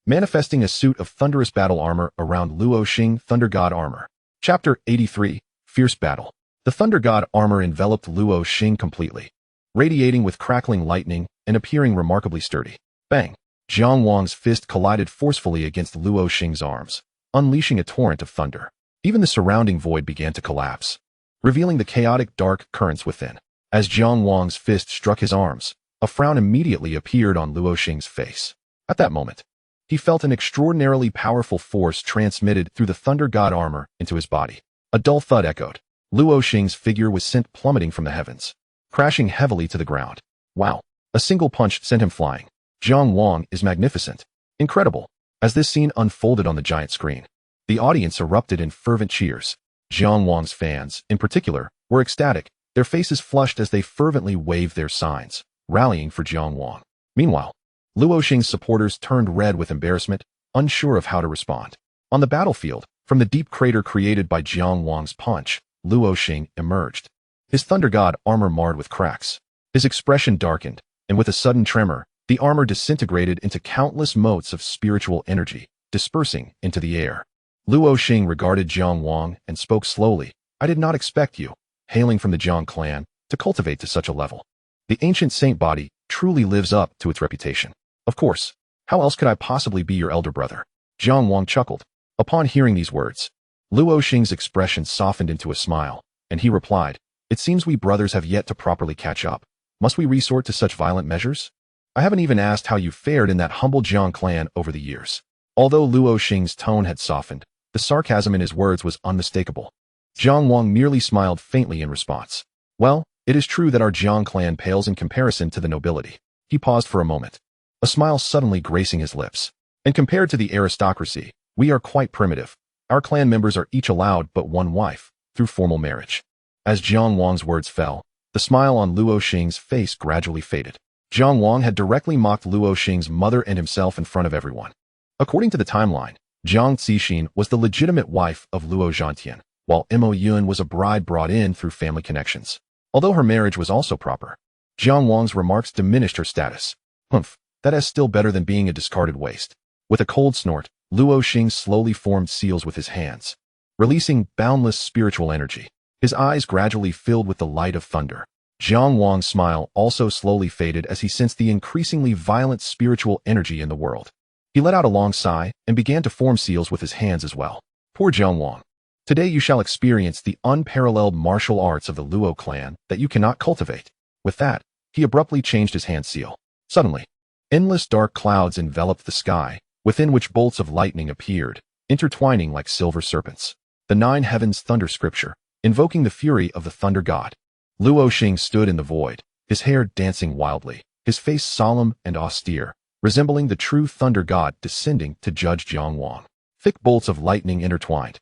[SPEAKER 1] manifesting a suit of thunderous battle armor around Luo Xing Thunder God armor. Chapter 83, Fierce Battle. The Thunder God armor enveloped Luo Xing completely, radiating with crackling lightning and appearing remarkably sturdy. Bang! Jiang Wang's fist collided forcefully against Luo Xing's arms, unleashing a torrent of thunder. Even the surrounding void began to collapse, revealing the chaotic dark currents within. As Jiang Wang's fist struck his arms, a frown immediately appeared on Luo Xing's face. At that moment, he felt an extraordinarily powerful force transmitted through the Thunder God armor into his body. A dull thud echoed. Luo Xing's figure was sent plummeting from the heavens, crashing heavily to the ground. Wow! A single punch sent him flying. Jiang Wang is magnificent. Incredible. As this scene unfolded on the giant screen, the audience erupted in fervent cheers. Jiang Wang's fans, in particular, were ecstatic, their faces flushed as they fervently waved their signs, rallying for Jiang Wang. Meanwhile, Luo Xing's supporters turned red with embarrassment, unsure of how to respond. On the battlefield, from the deep crater created by Jiang Wang's punch, Luo Xing emerged. His thunder god armor marred with cracks. His expression darkened, and with a sudden tremor, the armor disintegrated into countless motes of spiritual energy, dispersing into the air. Luo Xing regarded Jiang Wang and spoke slowly. I did not expect you, hailing from the Jiang clan, to cultivate to such a level. The ancient saint body truly lives up to its reputation. Of course, how else could I possibly be your elder brother? Jiang Wang chuckled. Upon hearing these words, Luo Xing's expression softened into a smile, and he replied, It seems we brothers have yet to properly catch up. Must we resort to such violent measures? I haven't even asked how you fared in that humble Jiang clan over the years. Although Luo Xing's tone had softened, the sarcasm in his words was unmistakable. Jiang Wang merely smiled faintly in response. Well, it is true that our Jiang clan pales in comparison to the nobility. He paused for a moment, a smile suddenly gracing his lips. And compared to the aristocracy, we are quite primitive. Our clan members are each allowed but one wife, through formal marriage. As Jiang Wang's words fell, the smile on Luo Xing's face gradually faded. Jiang Wang had directly mocked Luo Xing's mother and himself in front of everyone. According to the timeline, Jiang Zixin was the legitimate wife of Luo Zhantian, while Mo Yun was a bride brought in through family connections. Although her marriage was also proper, Jiang Wang's remarks diminished her status. Humph, that is still better than being a discarded waste. With a cold snort, Luo Xing slowly formed seals with his hands, releasing boundless spiritual energy. His eyes gradually filled with the light of thunder. Jiang Wang's smile also slowly faded as he sensed the increasingly violent spiritual energy in the world. He let out a long sigh and began to form seals with his hands as well. Poor Jiang Wang. Today you shall experience the unparalleled martial arts of the Luo clan that you cannot cultivate. With that, he abruptly changed his hand seal. Suddenly, endless dark clouds enveloped the sky, within which bolts of lightning appeared, intertwining like silver serpents. The 9 heavens thunder scripture, invoking the fury of the thunder god. Luo Xing stood in the void, his hair dancing wildly, his face solemn and austere, resembling the true thunder god descending to judge Jiang Wang. Thick bolts of lightning intertwined,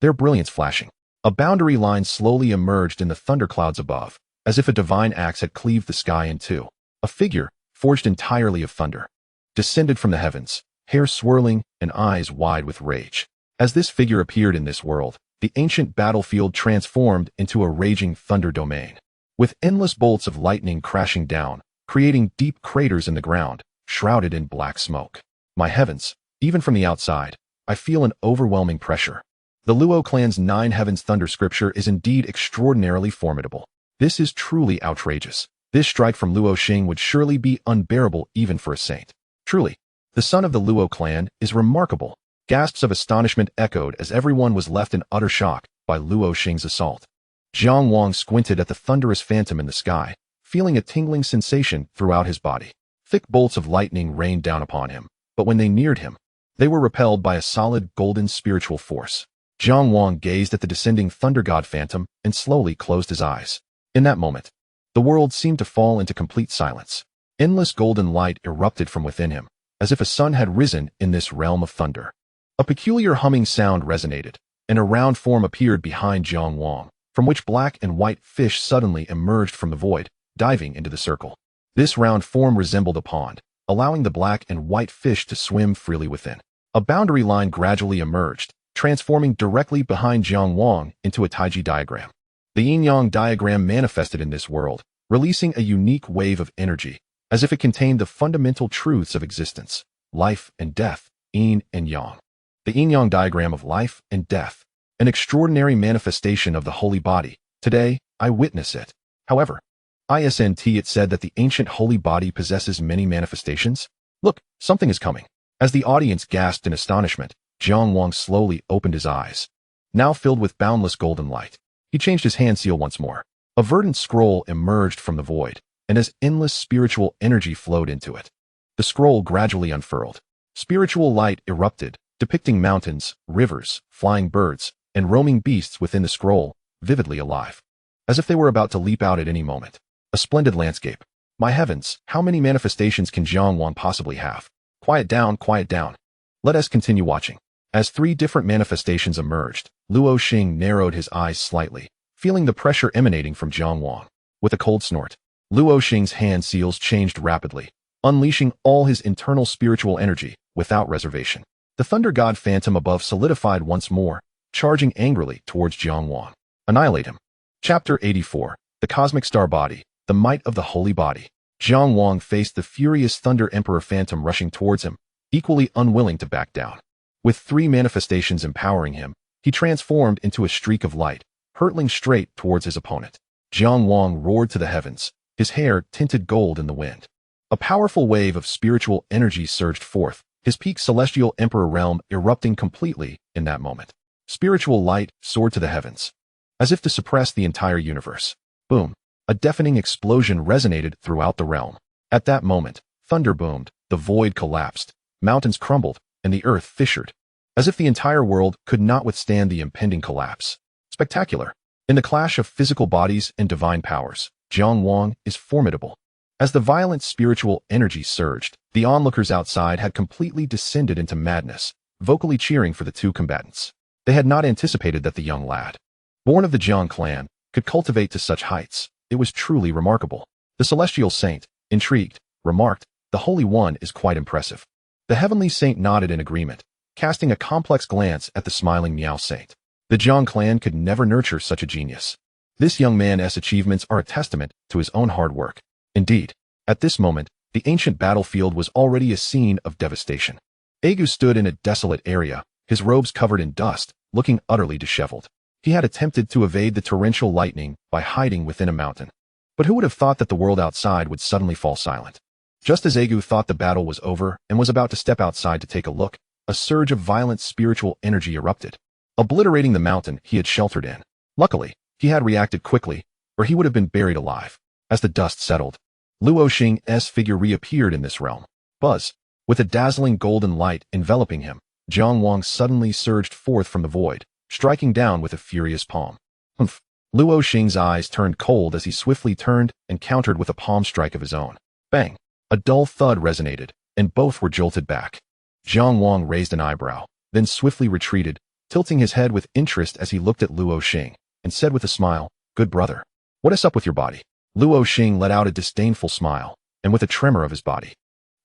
[SPEAKER 1] their brilliance flashing. A boundary line slowly emerged in the thunderclouds above, as if a divine axe had cleaved the sky in two. A figure, forged entirely of thunder, descended from the heavens, hair swirling and eyes wide with rage. As this figure appeared in this world, the ancient battlefield transformed into a raging thunder domain, with endless bolts of lightning crashing down, creating deep craters in the ground, shrouded in black smoke. My heavens, even from the outside, I feel an overwhelming pressure. The Luo clan's 9 heavens thunder scripture is indeed extraordinarily formidable. This is truly outrageous. This strike from Luo Xing would surely be unbearable even for a saint. Truly, the son of the Luo clan is remarkable. Gasps of astonishment echoed as everyone was left in utter shock by Luo Xing's assault. Jiang Wang squinted at the thunderous phantom in the sky, feeling a tingling sensation throughout his body. Thick bolts of lightning rained down upon him, but when they neared him, they were repelled by a solid golden spiritual force. Jiang Wang gazed at the descending thunder god phantom and slowly closed his eyes. In that moment, the world seemed to fall into complete silence. Endless golden light erupted from within him, as if a sun had risen in this realm of thunder. A peculiar humming sound resonated, and a round form appeared behind Jiang Wang, from which black and white fish suddenly emerged from the void, diving into the circle. This round form resembled a pond, allowing the black and white fish to swim freely within. A boundary line gradually emerged, transforming directly behind Jiang Wang into a Taiji diagram. The yin-yang diagram manifested in this world, releasing a unique wave of energy, as if it contained the fundamental truths of existence, life and death, yin and yang. The yin-yang diagram of life and death, an extraordinary manifestation of the holy body. Today, I witness it. However, it said that the ancient holy body possesses many manifestations. Look, something is coming. As the audience gasped in astonishment, Jiang Wang slowly opened his eyes, now filled with boundless golden light. He changed his hand seal once more. A verdant scroll emerged from the void, and as endless spiritual energy flowed into it, the scroll gradually unfurled. Spiritual light erupted, depicting mountains, rivers, flying birds, and roaming beasts within the scroll, vividly alive, as if they were about to leap out at any moment. A splendid landscape. My heavens, how many manifestations can Jiang Wang possibly have? Quiet down, quiet down. Let us continue watching. As three different manifestations emerged, Luo Xing narrowed his eyes slightly, feeling the pressure emanating from Jiang Wang. With a cold snort, Luo Xing's hand seals changed rapidly, unleashing all his internal spiritual energy without reservation. The thunder god phantom above solidified once more, charging angrily towards Jiang Wang. Annihilate him. Chapter 84. The Cosmic Star Body, the Might of the Holy Body. Jiang Wang faced the furious Thunder Emperor Phantom rushing towards him, equally unwilling to back down. With three manifestations empowering him, he transformed into a streak of light, hurtling straight towards his opponent. Jiang Wang roared to the heavens, his hair tinted gold in the wind. A powerful wave of spiritual energy surged forth, his peak celestial emperor realm erupting completely in that moment. Spiritual light soared to the heavens, as if to suppress the entire universe. Boom! A deafening explosion resonated throughout the realm. At that moment, thunder boomed, the void collapsed, mountains crumbled, and the earth fissured, as if the entire world could not withstand the impending collapse. Spectacular. In the clash of physical bodies and divine powers, Jiang Wang is formidable. As the violent spiritual energy surged, the onlookers outside had completely descended into madness, vocally cheering for the two combatants. They had not anticipated that the young lad, born of the Jiang clan, could cultivate to such heights. It was truly remarkable. The celestial saint, intrigued, remarked, "The Holy One is quite impressive." The heavenly saint nodded in agreement, casting a complex glance at the smiling Miao saint. The Jiang clan could never nurture such a genius. This young man's achievements are a testament to his own hard work. Indeed, at this moment, the ancient battlefield was already a scene of devastation. Agu stood in a desolate area, his robes covered in dust, looking utterly disheveled. He had attempted to evade the torrential lightning by hiding within a mountain. But who would have thought that the world outside would suddenly fall silent? Just as Agu thought the battle was over and was about to step outside to take a look, a surge of violent spiritual energy erupted, obliterating the mountain he had sheltered in. Luckily, he had reacted quickly, or he would have been buried alive. As the dust settled, Luo Xing's figure reappeared in this realm. Buzz! With a dazzling golden light enveloping him, Jiang Wang suddenly surged forth from the void, striking down with a furious palm. Humph! Luo Xing's eyes turned cold as he swiftly turned and countered with a palm strike of his own. Bang! A dull thud resonated, and both were jolted back. Jiang Wang raised an eyebrow, then swiftly retreated, tilting his head with interest as he looked at Luo Xing, and said with a smile, "Good brother. What is up with your body?" Luo Xing let out a disdainful smile, and with a tremor of his body,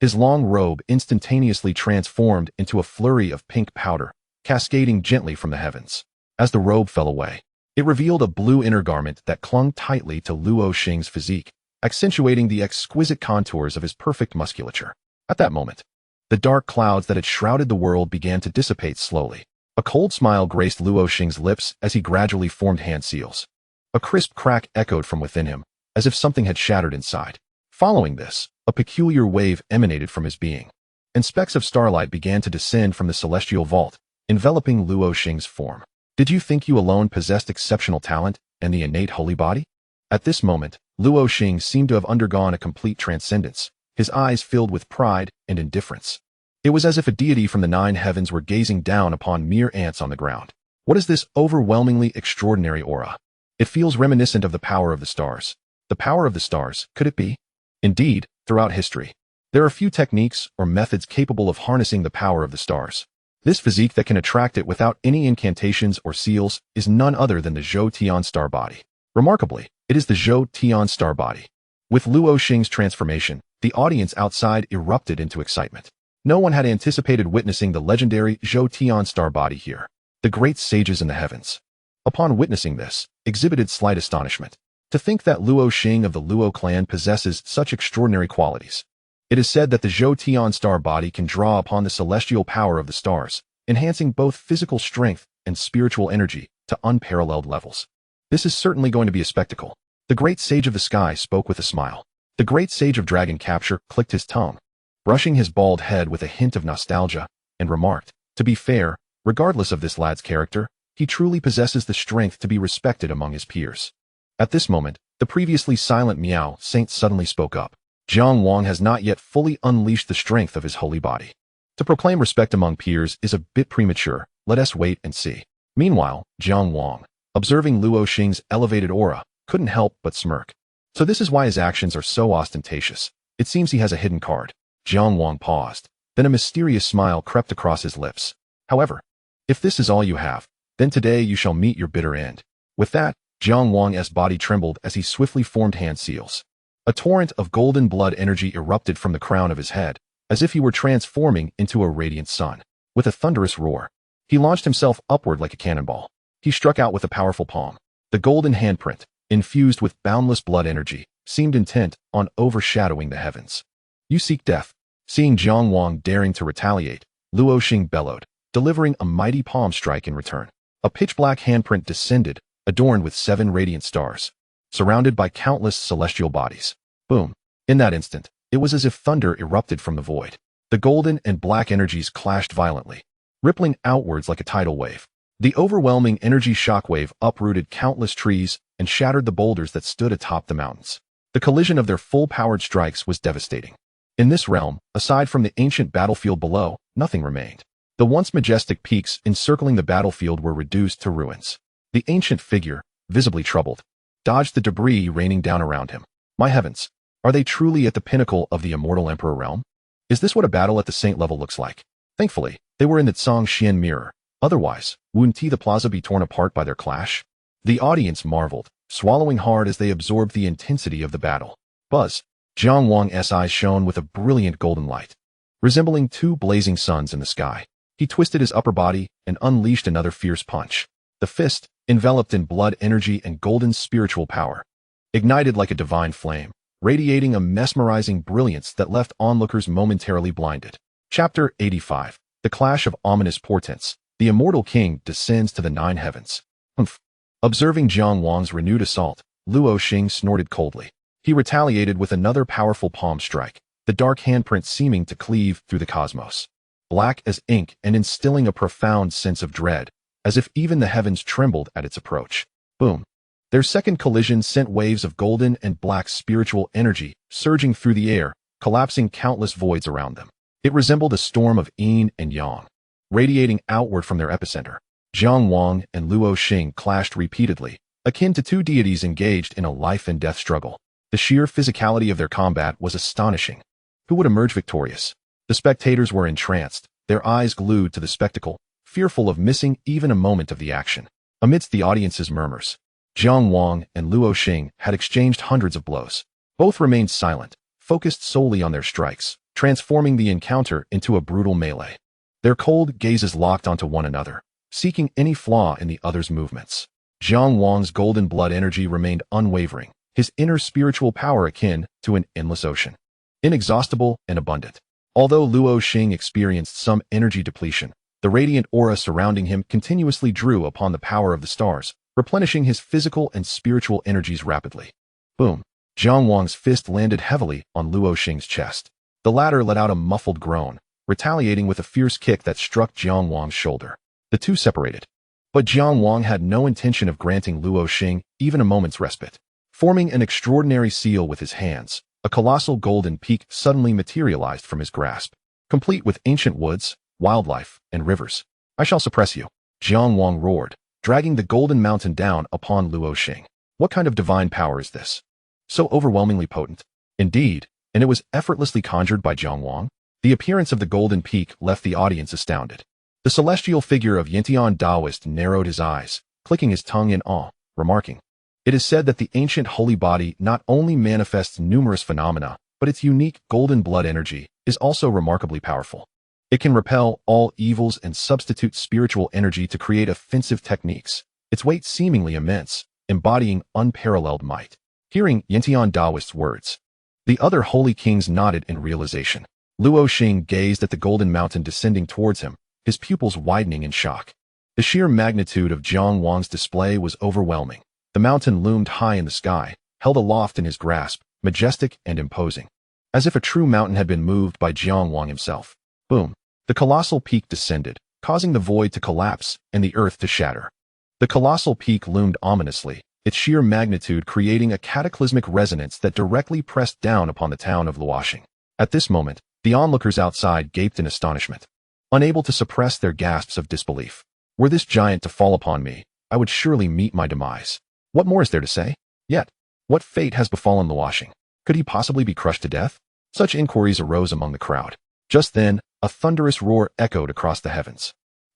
[SPEAKER 1] his long robe instantaneously transformed into a flurry of pink powder, cascading gently from the heavens. As the robe fell away, it revealed a blue inner garment that clung tightly to Luo Xing's physique, accentuating the exquisite contours of his perfect musculature. At that moment, the dark clouds that had shrouded the world began to dissipate slowly. A cold smile graced Luo Xing's lips as he gradually formed hand seals. A crisp crack echoed from within him, as if something had shattered inside. Following this, a peculiar wave emanated from his being, and specks of starlight began to descend from the celestial vault, enveloping Luo Xing's form. Did you think you alone possessed exceptional talent and the innate holy body? At this moment, Luo Xing seemed to have undergone a complete transcendence, his eyes filled with pride and indifference. It was as if a deity from the nine heavens were gazing down upon mere ants on the ground. What is this overwhelmingly extraordinary aura? It feels reminiscent of the power of the stars. The power of the stars, could it be? Indeed, throughout history, there are few techniques or methods capable of harnessing the power of the stars. This physique that can attract it without any incantations or seals is none other than the Zhou Tian star body. Remarkably, it is the Zhou Tian star body. With Luo Xing's transformation, the audience outside erupted into excitement. No one had anticipated witnessing the legendary Zhou Tian star body here. The great sages in the heavens, upon witnessing this, exhibited slight astonishment. To think that Luo Xing of the Luo clan possesses such extraordinary qualities. It is said that the Zhou Tian star body can draw upon the celestial power of the stars, enhancing both physical strength and spiritual energy to unparalleled levels. This is certainly going to be a spectacle. The great sage of the sky spoke with a smile. The great sage of dragon capture clicked his tongue, brushing his bald head with a hint of nostalgia, and remarked, "To be fair, regardless of this lad's character, he truly possesses the strength to be respected among his peers." At this moment, the previously silent Miao Saint suddenly spoke up. Jiang Wang has not yet fully unleashed the strength of his holy body. To proclaim respect among peers is a bit premature. Let us wait and see. Meanwhile, Jiang Wang, observing Luo Xing's elevated aura, couldn't help but smirk. So this is why his actions are so ostentatious. It seems he has a hidden card. Jiang Wang paused. Then a mysterious smile crept across his lips. However, If this is all you have, then today you shall meet your bitter end. With that, Jiang Wang's body trembled as he swiftly formed hand seals. A torrent of golden blood energy erupted from the crown of his head, as if he were transforming into a radiant sun. With a thunderous roar, he launched himself upward like a cannonball. He struck out with a powerful palm. The golden handprint, infused with boundless blood energy, seemed intent on overshadowing the heavens. You seek death. Seeing Jiang Wang daring to retaliate, Luo Xing bellowed, delivering a mighty palm strike in return. A pitch-black handprint descended, adorned with 7 radiant stars, surrounded by countless celestial bodies. Boom! In that instant, it was as if thunder erupted from the void. The golden and black energies clashed violently, rippling outwards like a tidal wave. The overwhelming energy shockwave uprooted countless trees and shattered the boulders that stood atop the mountains. The collision of their full-powered strikes was devastating. In this realm, aside from the ancient battlefield below, nothing remained. The once majestic peaks encircling the battlefield were reduced to ruins. The ancient figure, visibly troubled, dodged the debris raining down around him. My heavens, are they truly at the pinnacle of the immortal emperor realm? Is this what a battle at the saint level looks like? Thankfully, they were in the Xian mirror. Otherwise, wouldn't the plaza be torn apart by their clash? The audience marveled, swallowing hard as they absorbed the intensity of the battle. Buzz! Jiang Wang's eyes shone with a brilliant golden light, resembling 2 blazing suns in the sky. He twisted his upper body and unleashed another fierce punch. The fist, enveloped in blood energy and golden spiritual power, ignited like a divine flame, radiating a mesmerizing brilliance that left onlookers momentarily blinded. Chapter 85. The Clash of Ominous Portents. The immortal king descends to the 9 heavens. Humph. Observing Jiang Wang's renewed assault, Luo Xing snorted coldly. He retaliated with another powerful palm strike, the dark handprint seeming to cleave through the cosmos, black as ink and instilling a profound sense of dread, as if even the heavens trembled at its approach. Boom! Their second collision sent waves of golden and black spiritual energy surging through the air, collapsing countless voids around them. It resembled a storm of yin and yang, radiating outward from their epicenter. Jiang Wang and Luo Xing clashed repeatedly, akin to 2 deities engaged in a life-and-death struggle. The sheer physicality of their combat was astonishing. Who would emerge victorious? The spectators were entranced, their eyes glued to the spectacle, fearful of missing even a moment of the action. Amidst the audience's murmurs, Jiang Wang and Luo Xing had exchanged hundreds of blows. Both remained silent, focused solely on their strikes, transforming the encounter into a brutal melee. Their cold gazes locked onto one another, seeking any flaw in the other's movements. Jiang Wang's golden blood energy remained unwavering, his inner spiritual power akin to an endless ocean, inexhaustible and abundant. Although Luo Xing experienced some energy depletion, the radiant aura surrounding him continuously drew upon the power of the stars, replenishing his physical and spiritual energies rapidly. Boom! Jiang Wang's fist landed heavily on Luo Xing's chest. The latter let out a muffled groan, retaliating with a fierce kick that struck Jiang Wang's shoulder. The two separated. But Jiang Wang had no intention of granting Luo Xing even a moment's respite. Forming an extraordinary seal with his hands, a colossal golden peak suddenly materialized from his grasp, complete with ancient woods, wildlife, and rivers. I shall suppress you, Jiang Wang roared, dragging the golden mountain down upon Luo Xing. What kind of divine power is this? So overwhelmingly potent. Indeed, and it was effortlessly conjured by Jiang Wang. The appearance of the golden peak left the audience astounded. The celestial figure of Yintian Taoist narrowed his eyes, clicking his tongue in awe, remarking, "It is said that the ancient holy body not only manifests numerous phenomena, but its unique golden blood energy is also remarkably powerful. It can repel all evils and substitute spiritual energy to create offensive techniques, its weight seemingly immense, embodying unparalleled might." Hearing Yintian Taoist's words, the other holy kings nodded in realization. Luo Xing gazed at the golden mountain descending towards him, his pupils widening in shock. The sheer magnitude of Jiang Wang's display was overwhelming. The mountain loomed high in the sky, held aloft in his grasp, majestic and imposing, as if a true mountain had been moved by Jiang Wang himself. Boom! The colossal peak descended, causing the void to collapse and the earth to shatter. The colossal peak loomed ominously, its sheer magnitude creating a cataclysmic resonance that directly pressed down upon the town of Luoxing. At this moment, the onlookers outside gaped in astonishment, unable to suppress their gasps of disbelief. Were this giant to fall upon me, I would surely meet my demise. What more is there to say? Yet, what fate has befallen Luoxing? Could he possibly be crushed to death? Such inquiries arose among the crowd. Just then, a thunderous roar echoed across the heavens.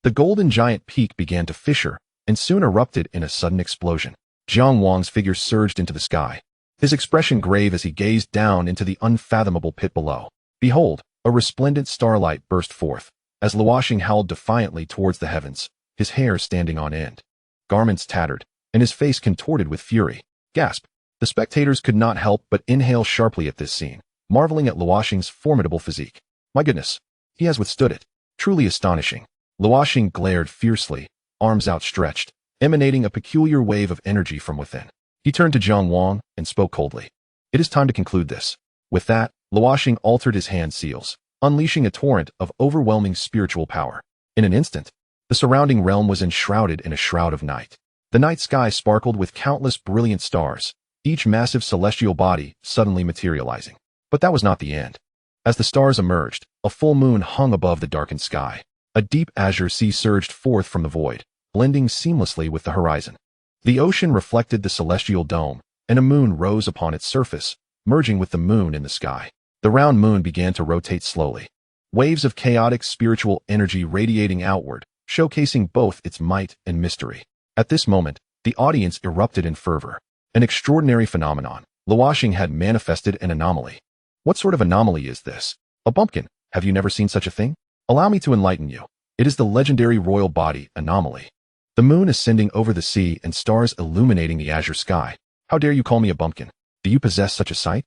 [SPEAKER 1] The golden giant peak began to fissure and soon erupted in a sudden explosion. Jiang Wang's figure surged into the sky, his expression grave as he gazed down into the unfathomable pit below. Behold, a resplendent starlight burst forth, as Luoxing howled defiantly towards the heavens, his hair standing on end, garments tattered, and his face contorted with fury. Gasp! The spectators could not help but inhale sharply at this scene, marveling at Luoxing's formidable physique. My goodness, he has withstood it. Truly astonishing. Luoxing glared fiercely, arms outstretched, emanating a peculiar wave of energy from within. He turned to Jiang Wang and spoke coldly. It is time to conclude this. With that, Luoxing altered his hand seals, unleashing a torrent of overwhelming spiritual power. In an instant, the surrounding realm was enshrouded in a shroud of night. The night sky sparkled with countless brilliant stars, each massive celestial body suddenly materializing. But that was not the end. As the stars emerged, a full moon hung above the darkened sky. A deep azure sea surged forth from the void, blending seamlessly with the horizon. The ocean reflected the celestial dome, and a moon rose upon its surface, merging with the moon in the sky. The round moon began to rotate slowly, waves of chaotic spiritual energy radiating outward, showcasing both its might and mystery. At this moment, the audience erupted in fervor. An extraordinary phenomenon. Luoxing had manifested an anomaly. What sort of anomaly is this? A bumpkin. Have you never seen such a thing? Allow me to enlighten you. It is the legendary royal body anomaly. The moon ascending over the sea and stars illuminating the azure sky. How dare you call me a bumpkin? Do you possess such a sight?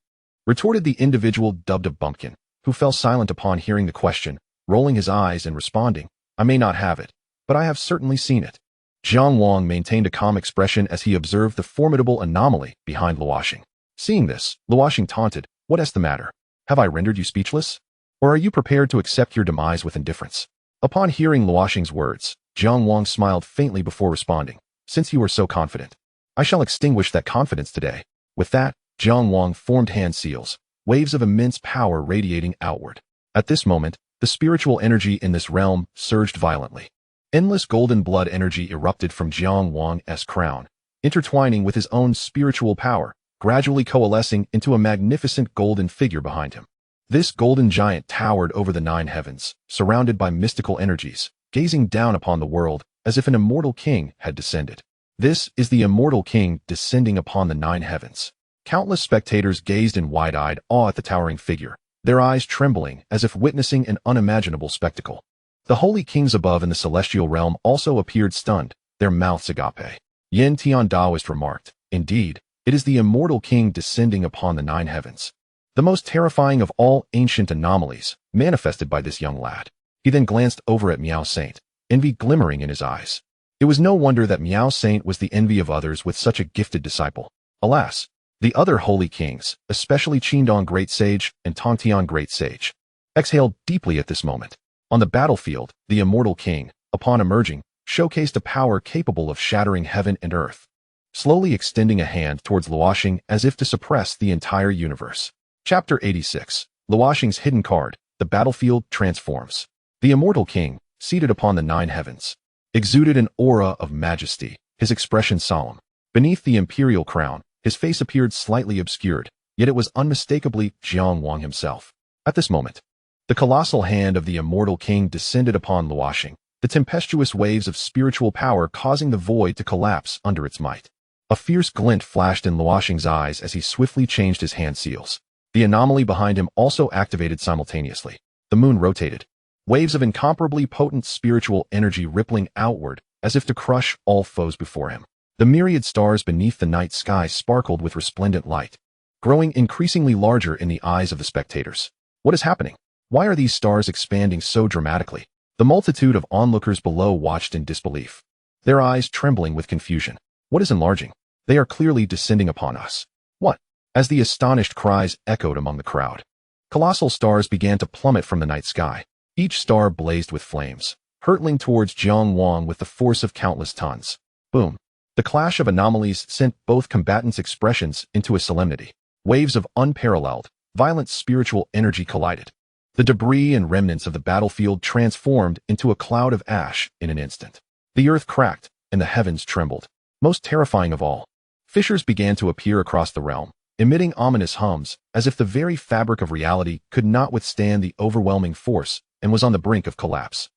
[SPEAKER 1] Retorted the individual dubbed a bumpkin, who fell silent upon hearing the question, rolling his eyes and responding, I may not have it, but I have certainly seen it. Jiang Wang maintained a calm expression as he observed the formidable anomaly behind Luoxing. Seeing this, Luoxing taunted, What is the matter? Have I rendered you speechless? Or are you prepared to accept your demise with indifference? Upon hearing Luoxing's words, Jiang Wang smiled faintly before responding, Since you are so confident, I shall extinguish that confidence today. With that, Jiang Wang formed hand seals, waves of immense power radiating outward. At this moment, the spiritual energy in this realm surged violently. Endless golden blood energy erupted from Jiang Wang's crown, intertwining with his own spiritual power, gradually coalescing into a magnificent golden figure behind him. This golden giant towered over the 9 heavens, surrounded by mystical energies, gazing down upon the world as if an immortal king had descended. This is the immortal king descending upon the 9 heavens. Countless spectators gazed in wide-eyed awe at the towering figure, their eyes trembling as if witnessing an unimaginable spectacle. The holy kings above in the celestial realm also appeared stunned, their mouths agape. Yin Tian Daoist remarked, Indeed, it is the immortal king descending upon the 9 heavens. The most terrifying of all ancient anomalies, manifested by this young lad. He then glanced over at Miao Saint, envy glimmering in his eyes. It was no wonder that Miao Saint was the envy of others with such a gifted disciple. Alas, the other holy kings, especially Qindong Great Sage and Tongtian Great Sage, exhaled deeply at this moment. On the battlefield, the immortal king, upon emerging, showcased a power capable of shattering heaven and earth, slowly extending a hand towards Luoxing as if to suppress the entire universe. Chapter 86. Luoxing's hidden card, the battlefield transforms. The immortal king, seated upon the 9 heavens, exuded an aura of majesty, his expression solemn. Beneath the imperial crown, his face appeared slightly obscured, yet it was unmistakably Jiang Wang himself. At this moment, the colossal hand of the immortal king descended upon Luoxing, the tempestuous waves of spiritual power causing the void to collapse under its might. A fierce glint flashed in Luoxing's eyes as he swiftly changed his hand seals. The anomaly behind him also activated simultaneously. The moon rotated, waves of incomparably potent spiritual energy rippling outward as if to crush all foes before him. The myriad stars beneath the night sky sparkled with resplendent light, growing increasingly larger in the eyes of the spectators. What is happening? Why are these stars expanding so dramatically? The multitude of onlookers below watched in disbelief, their eyes trembling with confusion. What is enlarging? They are clearly descending upon us. What? As the astonished cries echoed among the crowd, colossal stars began to plummet from the night sky. Each star blazed with flames, hurtling towards Jiang Wang with the force of countless tons. Boom! The clash of anomalies sent both combatants' expressions into a solemnity. Waves of unparalleled, violent spiritual energy collided. The debris and remnants of the battlefield transformed into a cloud of ash in an instant. The earth cracked, and the heavens trembled. Most terrifying of all, fissures began to appear across the realm, emitting ominous hums, as if the very fabric of reality could not withstand the overwhelming force and was on the brink of collapse.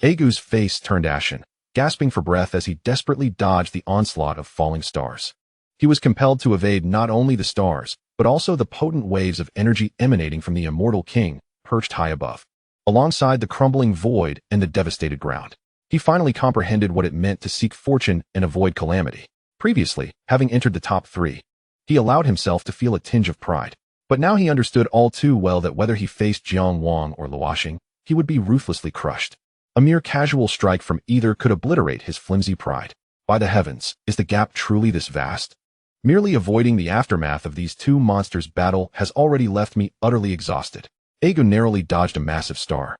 [SPEAKER 1] Agu's face turned ashen, gasping for breath as he desperately dodged the onslaught of falling stars. He was compelled to evade not only the stars, but also the potent waves of energy emanating from the immortal king, perched high above. Alongside the crumbling void and the devastated ground, he finally comprehended what it meant to seek fortune and avoid calamity. Previously, having entered the top 3, he allowed himself to feel a tinge of pride. But now he understood all too well that whether he faced Jiang Wang or Luoxing, he would be ruthlessly crushed. A mere casual strike from either could obliterate his flimsy pride. By the heavens, is the gap truly this vast? Merely avoiding the aftermath of these two monsters' battle has already left me utterly exhausted. Agu narrowly dodged a massive star,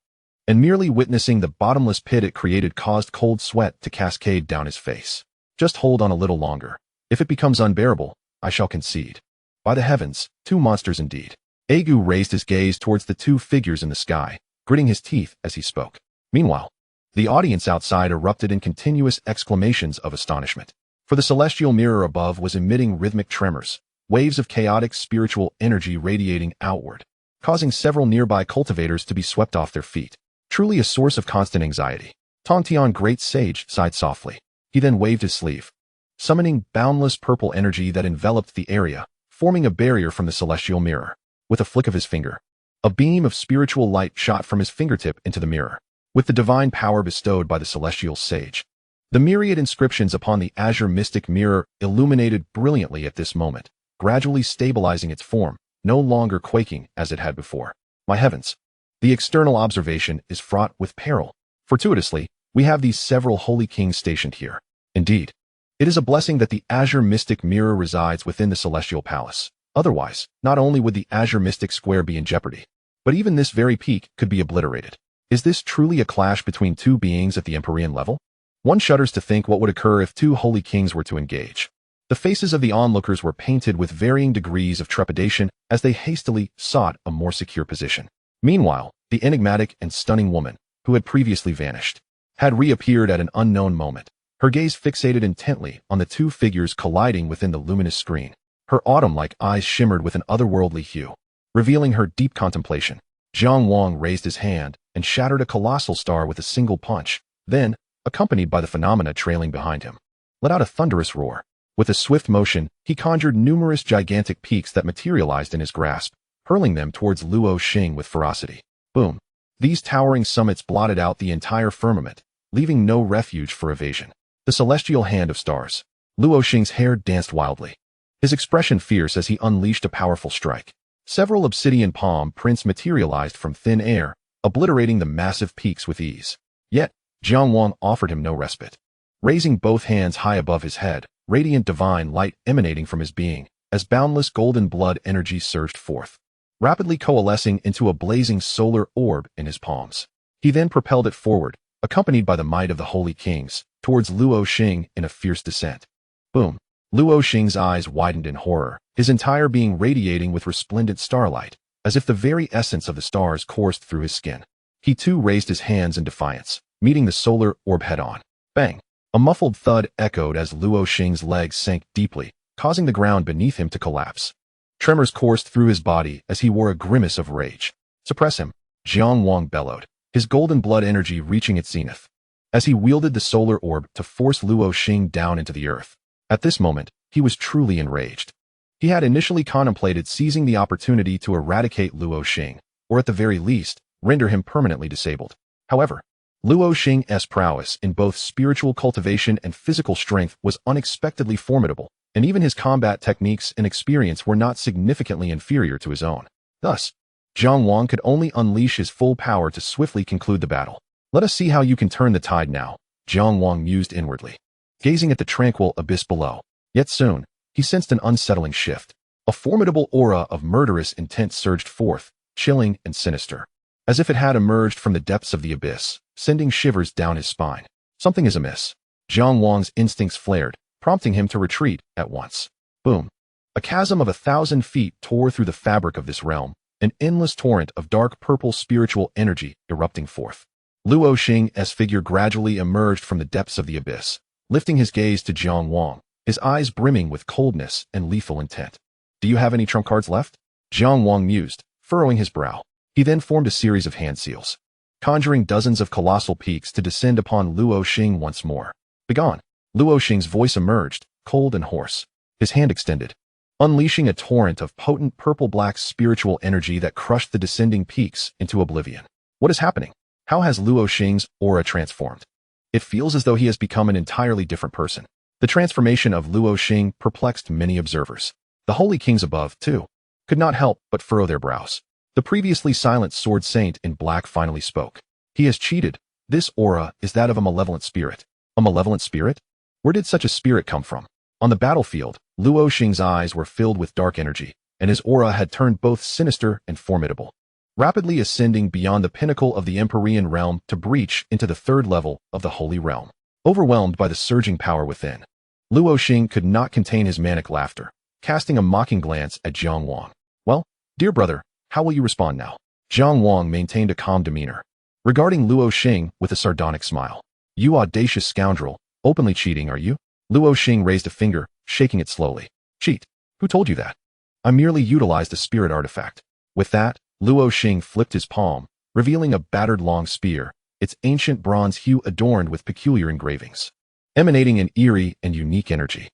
[SPEAKER 1] and merely witnessing the bottomless pit it created caused cold sweat to cascade down his face. Just hold on a little longer. If it becomes unbearable, I shall concede. By the heavens, two monsters indeed. Agu raised his gaze towards the two figures in the sky, gritting his teeth as he spoke. Meanwhile, the audience outside erupted in continuous exclamations of astonishment. For the celestial mirror above was emitting rhythmic tremors, waves of chaotic spiritual energy radiating outward, causing several nearby cultivators to be swept off their feet. Truly a source of constant anxiety. Tongtian Great Sage sighed softly. He then waved his sleeve, summoning boundless purple energy that enveloped the area, forming a barrier from the celestial mirror. With a flick of his finger, a beam of spiritual light shot from his fingertip into the mirror. With the divine power bestowed by the celestial sage, the myriad inscriptions upon the azure mystic mirror illuminated brilliantly at this moment, gradually stabilizing its form, no longer quaking as it had before. My heavens! The external observation is fraught with peril. Fortuitously, we have these several holy kings stationed here. Indeed, it is a blessing that the azure mystic mirror resides within the celestial palace. Otherwise, not only would the azure mystic square be in jeopardy, but even this very peak could be obliterated. Is this truly a clash between two beings at the Empyrean level? One shudders to think what would occur if two holy kings were to engage. The faces of the onlookers were painted with varying degrees of trepidation as they hastily sought a more secure position. Meanwhile, the enigmatic and stunning woman, who had previously vanished, had reappeared at an unknown moment, her gaze fixated intently on the two figures colliding within the luminous screen. Her autumn-like eyes shimmered with an otherworldly hue, revealing her deep contemplation. Jiang Wang raised his hand and shattered a colossal star with a single punch, then, accompanied by the phenomena trailing behind him, let out a thunderous roar. With a swift motion, he conjured numerous gigantic peaks that materialized in his grasp, hurling them towards Luoxing with ferocity. Boom! These towering summits blotted out the entire firmament, leaving no refuge for evasion. The celestial hand of stars. Luoxing's hair danced wildly, his expression fierce as he unleashed a powerful strike. Several obsidian palm prints materialized from thin air, obliterating the massive peaks with ease. Yet, Jiang Wang offered him no respite. Raising both hands high above his head, radiant divine light emanating from his being, as boundless golden blood energy surged forth, rapidly coalescing into a blazing solar orb in his palms. He then propelled it forward, accompanied by the might of the holy kings, towards Luoxing in a fierce descent. Boom! Luoxing's eyes widened in horror, his entire being radiating with resplendent starlight, as if the very essence of the stars coursed through his skin. He too raised his hands in defiance, meeting the solar orb head-on. Bang! A muffled thud echoed as Luoxing's legs sank deeply, causing the ground beneath him to collapse. Tremors coursed through his body as he wore a grimace of rage. Suppress him! Jiang Wang bellowed, his golden blood energy reaching its zenith, as he wielded the solar orb to force Luoxing down into the earth. At this moment, he was truly enraged. He had initially contemplated seizing the opportunity to eradicate Luoxing, or at the very least, render him permanently disabled. However, Luoxing's prowess in both spiritual cultivation and physical strength was unexpectedly formidable, and even his combat techniques and experience were not significantly inferior to his own. Thus, Jiang Wang could only unleash his full power to swiftly conclude the battle. Let us see how you can turn the tide now, Jiang Wang mused inwardly, gazing at the tranquil abyss below. Yet soon, he sensed an unsettling shift. A formidable aura of murderous intent surged forth, chilling and sinister, as if it had emerged from the depths of the abyss, sending shivers down his spine. Something is amiss. Jiang Wang's instincts flared, prompting him to retreat at once. Boom! A chasm of 1,000 feet tore through the fabric of this realm, an endless torrent of dark purple spiritual energy erupting forth. Luoxing's figure gradually emerged from the depths of the abyss, lifting his gaze to Jiang Wang, his eyes brimming with coldness and lethal intent. Do you have any trump cards left? Jiang Wang mused, furrowing his brow. He then formed a series of hand seals, conjuring dozens of colossal peaks to descend upon Luo Xing once more. Begone! Luo Xing's voice emerged, cold and hoarse. His hand extended, unleashing a torrent of potent purple-black spiritual energy that crushed the descending peaks into oblivion. What is happening? How has Luo Xing's aura transformed? It feels as though he has become an entirely different person. The transformation of Luo Xing perplexed many observers. The holy kings above, too, could not help but furrow their brows. The previously silent sword saint in black finally spoke. He has cheated. This aura is that of a malevolent spirit. A malevolent spirit? Where did such a spirit come from? On the battlefield, Luo Xing's eyes were filled with dark energy, and his aura had turned both sinister and formidable, rapidly ascending beyond the pinnacle of the Empyrean realm to breach into the third level of the Holy Realm. Overwhelmed by the surging power within, Luo Xing could not contain his manic laughter, casting a mocking glance at Jiang Wang. Well, dear brother, how will you respond now? Jiang Wang maintained a calm demeanor, regarding Luo Xing with a sardonic smile. You audacious scoundrel, openly cheating, are you? Luo Xing raised a finger, shaking it slowly. Cheat? Who told you that? I merely utilized a spirit artifact. With that, Luo Xing flipped his palm, revealing a battered long spear, its ancient bronze hue adorned with peculiar engravings, emanating an eerie and unique energy.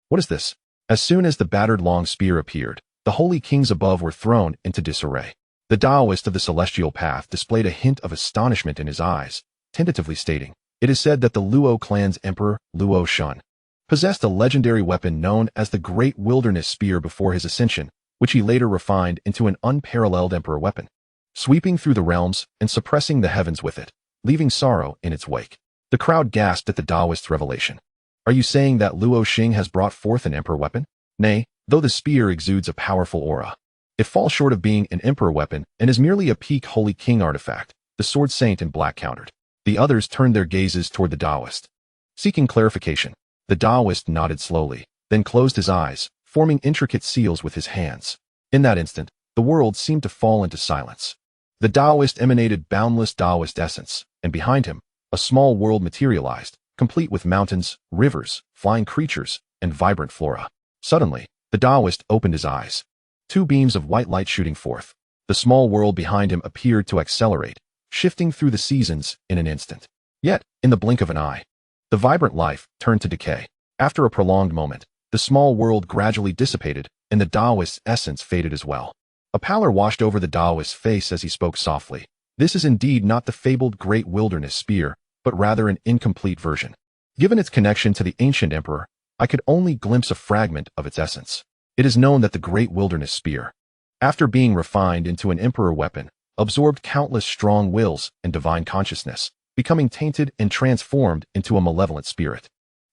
[SPEAKER 1] What is this? As soon as the battered long spear appeared, the holy kings above were thrown into disarray. The Taoist of the celestial path displayed a hint of astonishment in his eyes, tentatively stating, "It is said that the Luo clan's emperor, Luo Shun, possessed a legendary weapon known as the Great Wilderness Spear before his ascension, which he later refined into an unparalleled emperor weapon, sweeping through the realms and suppressing the heavens with it, leaving sorrow in its wake." The crowd gasped at the Taoist's revelation. Are you saying that Luo Xing has brought forth an emperor weapon? Nay, though the spear exudes a powerful aura, it falls short of being an emperor weapon and is merely a peak holy king artifact, the sword saint in black countered. The others turned their gazes toward the Taoist, seeking clarification. The Taoist nodded slowly, then closed his eyes, forming intricate seals with his hands. In that instant, the world seemed to fall into silence. The Taoist emanated boundless Taoist essence, and behind him, a small world materialized, complete with mountains, rivers, flying creatures, and vibrant flora. Suddenly, the Taoist opened his eyes. Two beams of white light shooting forth. The small world behind him appeared to accelerate, shifting through the seasons in an instant. Yet, in the blink of an eye, the vibrant life turned to decay. After a prolonged moment, the small world gradually dissipated, and the Taoist's essence faded as well. A pallor washed over the Taoist's face as he spoke softly. This is indeed not the fabled Great Wilderness Spear, but rather an incomplete version. Given its connection to the ancient emperor, I could only glimpse a fragment of its essence. It is known that the Great Wilderness Spear, after being refined into an emperor weapon, absorbed countless strong wills and divine consciousness, becoming tainted and transformed into a malevolent spirit.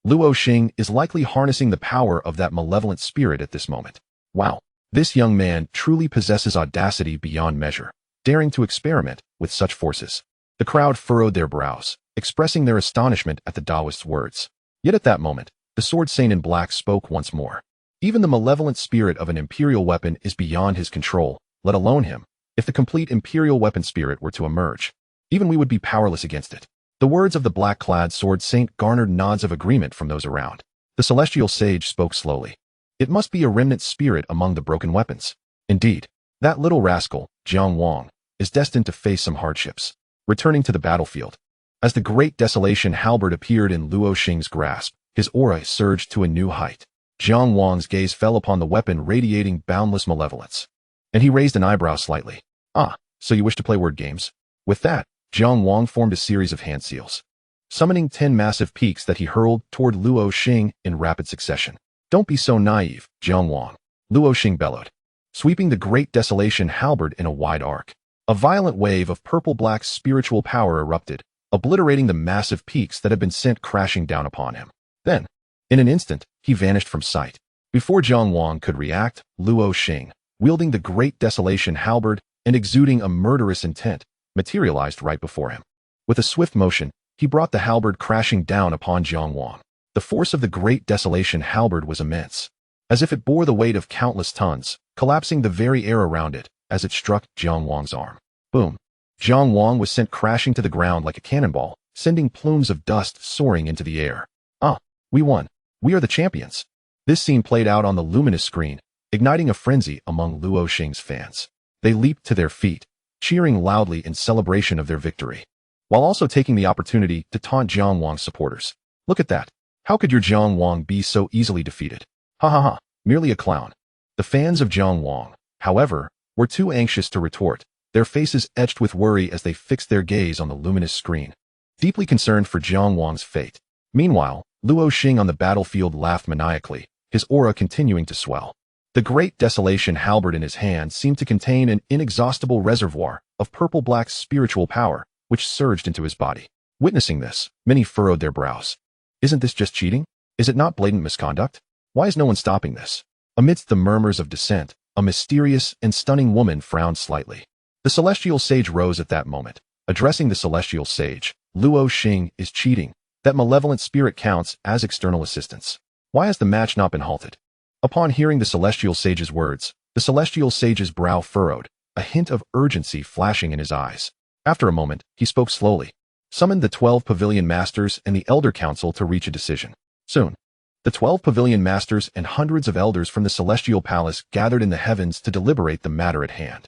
[SPEAKER 1] Luo Xing is likely harnessing the power of that malevolent spirit at this moment. Wow, this young man truly possesses audacity beyond measure, daring to experiment with such forces. The crowd furrowed their brows, expressing their astonishment at the Taoist's words. Yet at that moment, the sword saint in black spoke once more. Even the malevolent spirit of an imperial weapon is beyond his control, let alone him. If the complete imperial weapon spirit were to emerge, even we would be powerless against it. The words of the black-clad sword saint garnered nods of agreement from those around. The celestial sage spoke slowly. It must be a remnant spirit among the broken weapons. Indeed, that little rascal, Jiang Wang, is destined to face some hardships. Returning to the battlefield, as the great desolation halberd appeared in Luo Xing's grasp, his aura surged to a new height. Jiang Wang's gaze fell upon the weapon radiating boundless malevolence, and he raised an eyebrow slightly. Ah, so you wish to play word games? With that, Jiang Wang formed a series of hand seals, summoning 10 massive peaks that he hurled toward Luo Xing in rapid succession. Don't be so naive, Jiang Wang, Luo Xing bellowed, sweeping the great desolation halberd in a wide arc. A violent wave of purple-black spiritual power erupted, obliterating the massive peaks that had been sent crashing down upon him. Then, in an instant, he vanished from sight. Before Jiang Wang could react, Luo Xing, wielding the great desolation halberd and exuding a murderous intent, materialized right before him. With a swift motion, he brought the halberd crashing down upon Jiang Wang. The force of the great desolation halberd was immense, as if it bore the weight of countless tons, collapsing the very air around it as it struck Jiang Wang's arm. Boom! Jiang Wang was sent crashing to the ground like a cannonball, sending plumes of dust soaring into the air. Ah, we won. We are the champions. This scene played out on the luminous screen, igniting a frenzy among Luo Xing's fans. They leaped to their feet, cheering loudly in celebration of their victory, while also taking the opportunity to taunt Jiang Wang's supporters. Look at that. How could your Jiang Wang be so easily defeated? Ha ha ha, merely a clown. The fans of Jiang Wang, however, were too anxious to retort, their faces etched with worry as they fixed their gaze on the luminous screen, deeply concerned for Jiang Wang's fate. Meanwhile, Luo Xing on the battlefield laughed maniacally, his aura continuing to swell. The great desolation halberd in his hand seemed to contain an inexhaustible reservoir of purple-black spiritual power, which surged into his body. Witnessing this, many furrowed their brows. Isn't this just cheating? Is it not blatant misconduct? Why is no one stopping this? Amidst the murmurs of dissent, a mysterious and stunning woman frowned slightly. The celestial sage rose at that moment. Addressing the celestial sage, Luo Xing is cheating. That malevolent spirit counts as external assistance. Why has the match not been halted? Upon hearing the celestial sage's words, the celestial sage's brow furrowed, a hint of urgency flashing in his eyes. After a moment, he spoke slowly. Summoned the 12 pavilion masters and the elder council to reach a decision. Soon, the 12 pavilion masters and hundreds of elders from the celestial palace gathered in the heavens to deliberate the matter at hand.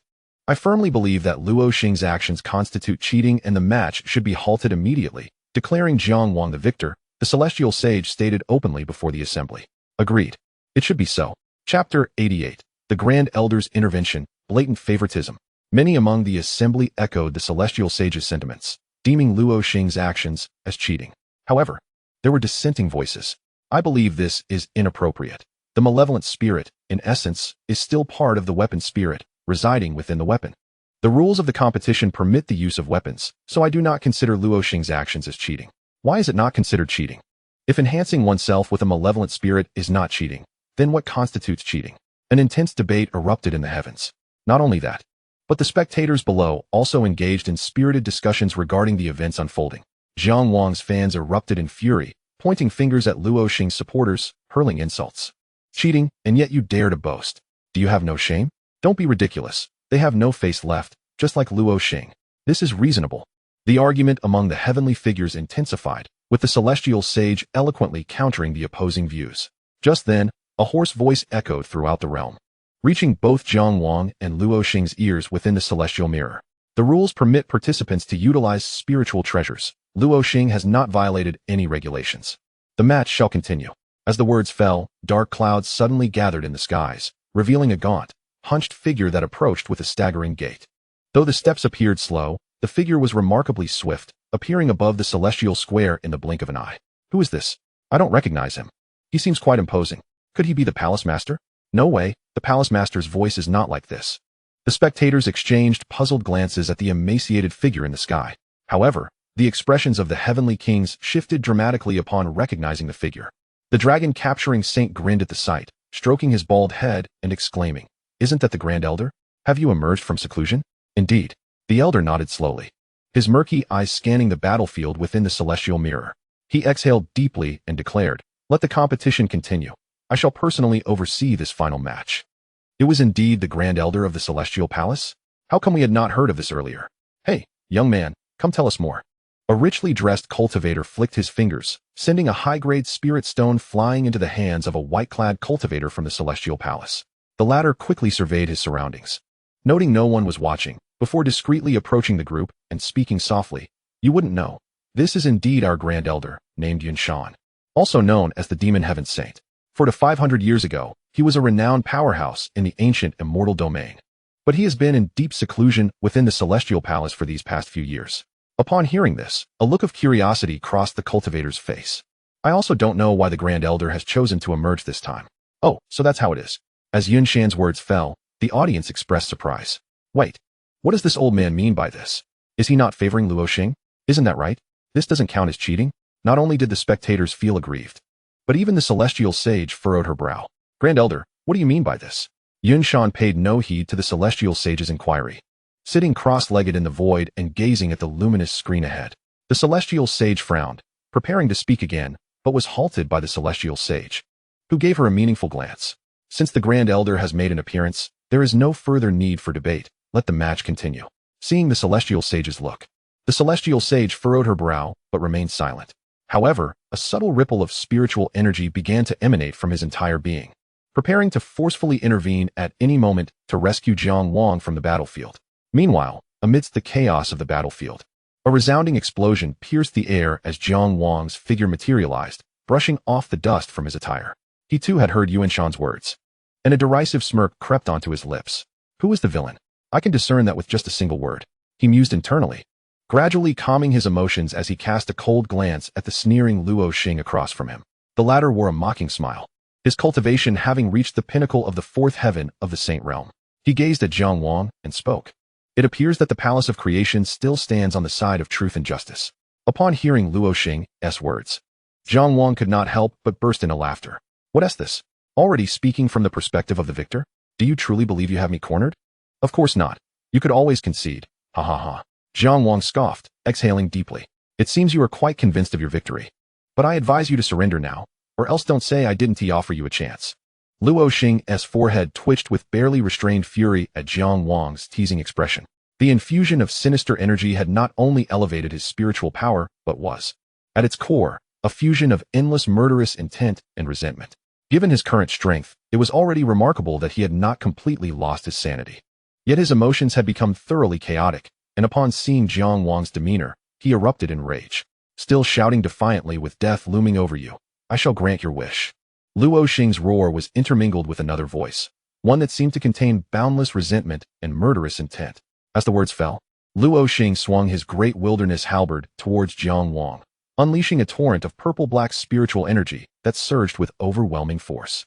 [SPEAKER 1] I firmly believe that Luo Xing's actions constitute cheating and the match should be halted immediately. Declaring Jiang Wang the victor, the celestial sage stated openly before the assembly. Agreed. It should be so. Chapter 88. The Grand Elder's Intervention, Blatant Favoritism. Many among the assembly echoed the celestial sage's sentiments, deeming Luo Xing's actions as cheating. However, there were dissenting voices. I believe this is inappropriate. The malevolent spirit, in essence, is still part of the weapon spirit, residing within the weapon. The rules of the competition permit the use of weapons, so I do not consider Luo Xing's actions as cheating. Why is it not considered cheating? If enhancing oneself with a malevolent spirit is not cheating, then what constitutes cheating? An intense debate erupted in the heavens. Not only that, but the spectators below also engaged in spirited discussions regarding the events unfolding. Jiang Wang's fans erupted in fury, pointing fingers at Luo Xing's supporters, hurling insults. Cheating, and yet you dare to boast. Do you have no shame? Don't be ridiculous. They have no face left, just like Luo Xing. This is reasonable. The argument among the heavenly figures intensified, with the celestial sage eloquently countering the opposing views. Just then, a hoarse voice echoed throughout the realm, reaching both Jiang Wang and Luo Xing's ears within the celestial mirror. The rules permit participants to utilize spiritual treasures. Luo Xing has not violated any regulations. The match shall continue. As the words fell, dark clouds suddenly gathered in the skies, revealing a gaunt, hunched figure that approached with a staggering gait. Though the steps appeared slow, the figure was remarkably swift, appearing above the celestial square in the blink of an eye. Who is this? I don't recognize him. He seems quite imposing. Could he be the palace master? No way, the palace master's voice is not like this. The spectators exchanged puzzled glances at the emaciated figure in the sky. However, the expressions of the heavenly kings shifted dramatically upon recognizing the figure. The dragon capturing saint grinned at the sight, stroking his bald head and exclaiming, "Isn't that the Grand Elder? Have you emerged from seclusion?" Indeed. The elder nodded slowly, his murky eyes scanning the battlefield within the celestial mirror. He exhaled deeply and declared, "Let the competition continue. I shall personally oversee this final match." It was indeed the Grand Elder of the Celestial Palace? How come we had not heard of this earlier? Hey, young man, come tell us more. A richly dressed cultivator flicked his fingers, sending a high-grade spirit stone flying into the hands of a white-clad cultivator from the Celestial Palace. The latter quickly surveyed his surroundings, noting no one was watching, before discreetly approaching the group and speaking softly. "You wouldn't know. This is indeed our Grand Elder, named Yunshan, also known as the Demon Heaven Saint. 4 to 500 years ago, he was a renowned powerhouse in the ancient immortal domain. But he has been in deep seclusion within the Celestial Palace for these past few years." Upon hearing this, a look of curiosity crossed the cultivator's face. "I also don't know why the Grand Elder has chosen to emerge this time." "Oh, so that's how it is." As Yunshan's words fell, the audience expressed surprise. "Wait, what does this old man mean by this? Is he not favoring Luo Xing? Isn't that right? This doesn't count as cheating?" Not only did the spectators feel aggrieved, but even the celestial sage furrowed her brow. "Grand Elder, what do you mean by this?" Yunshan paid no heed to the celestial sage's inquiry, sitting cross-legged in the void and gazing at the luminous screen ahead. The celestial sage frowned, preparing to speak again, but was halted by the celestial sage, who gave her a meaningful glance. "Since the Grand Elder has made an appearance, there is no further need for debate. Let the match continue." Seeing the celestial sage's look, the celestial sage furrowed her brow, but remained silent. However, a subtle ripple of spiritual energy began to emanate from his entire being, preparing to forcefully intervene at any moment to rescue Jiang Wang from the battlefield. Meanwhile, amidst the chaos of the battlefield. A resounding explosion pierced the air as Jiang Wang's figure materialized, brushing off the dust from his attire. He too had heard Yuan Shan's words, and a derisive smirk crept onto his lips. Who is the villain? I can discern that with just a single word, he mused internally, gradually calming his emotions as he cast a cold glance at the sneering Luo Xing across from him. The latter wore a mocking smile, his cultivation having reached the pinnacle of the fourth heaven of the Saint Realm. He gazed at Jiang Wang and spoke. It appears that the Palace of Creation still stands on the side of truth and justice. Upon hearing Luo Xing's words, Jiang Wang could not help but burst into laughter. What is this? Already speaking from the perspective of the victor? Do you truly believe you have me cornered? Of course not. You could always concede. Ha ha ha. Jiang Wang scoffed, exhaling deeply. It seems you are quite convinced of your victory. But I advise you to surrender now, or else don't say I didn't offer you a chance. Luo Xing's forehead twitched with barely restrained fury at Jiang Wang's teasing expression. The infusion of sinister energy had not only elevated his spiritual power, but was, at its core, a fusion of endless murderous intent and resentment. Given his current strength, it was already remarkable that he had not completely lost his sanity. Yet his emotions had become thoroughly chaotic, and upon seeing Jiang Wang's demeanor, he erupted in rage. Still shouting defiantly with death looming over you, I shall grant your wish. Luo Xing's roar was intermingled with another voice, one that seemed to contain boundless resentment and murderous intent. As the words fell, Luo Xing swung his great wilderness halberd towards Jiang Wang, unleashing a torrent of purple-black spiritual energy that surged with overwhelming force.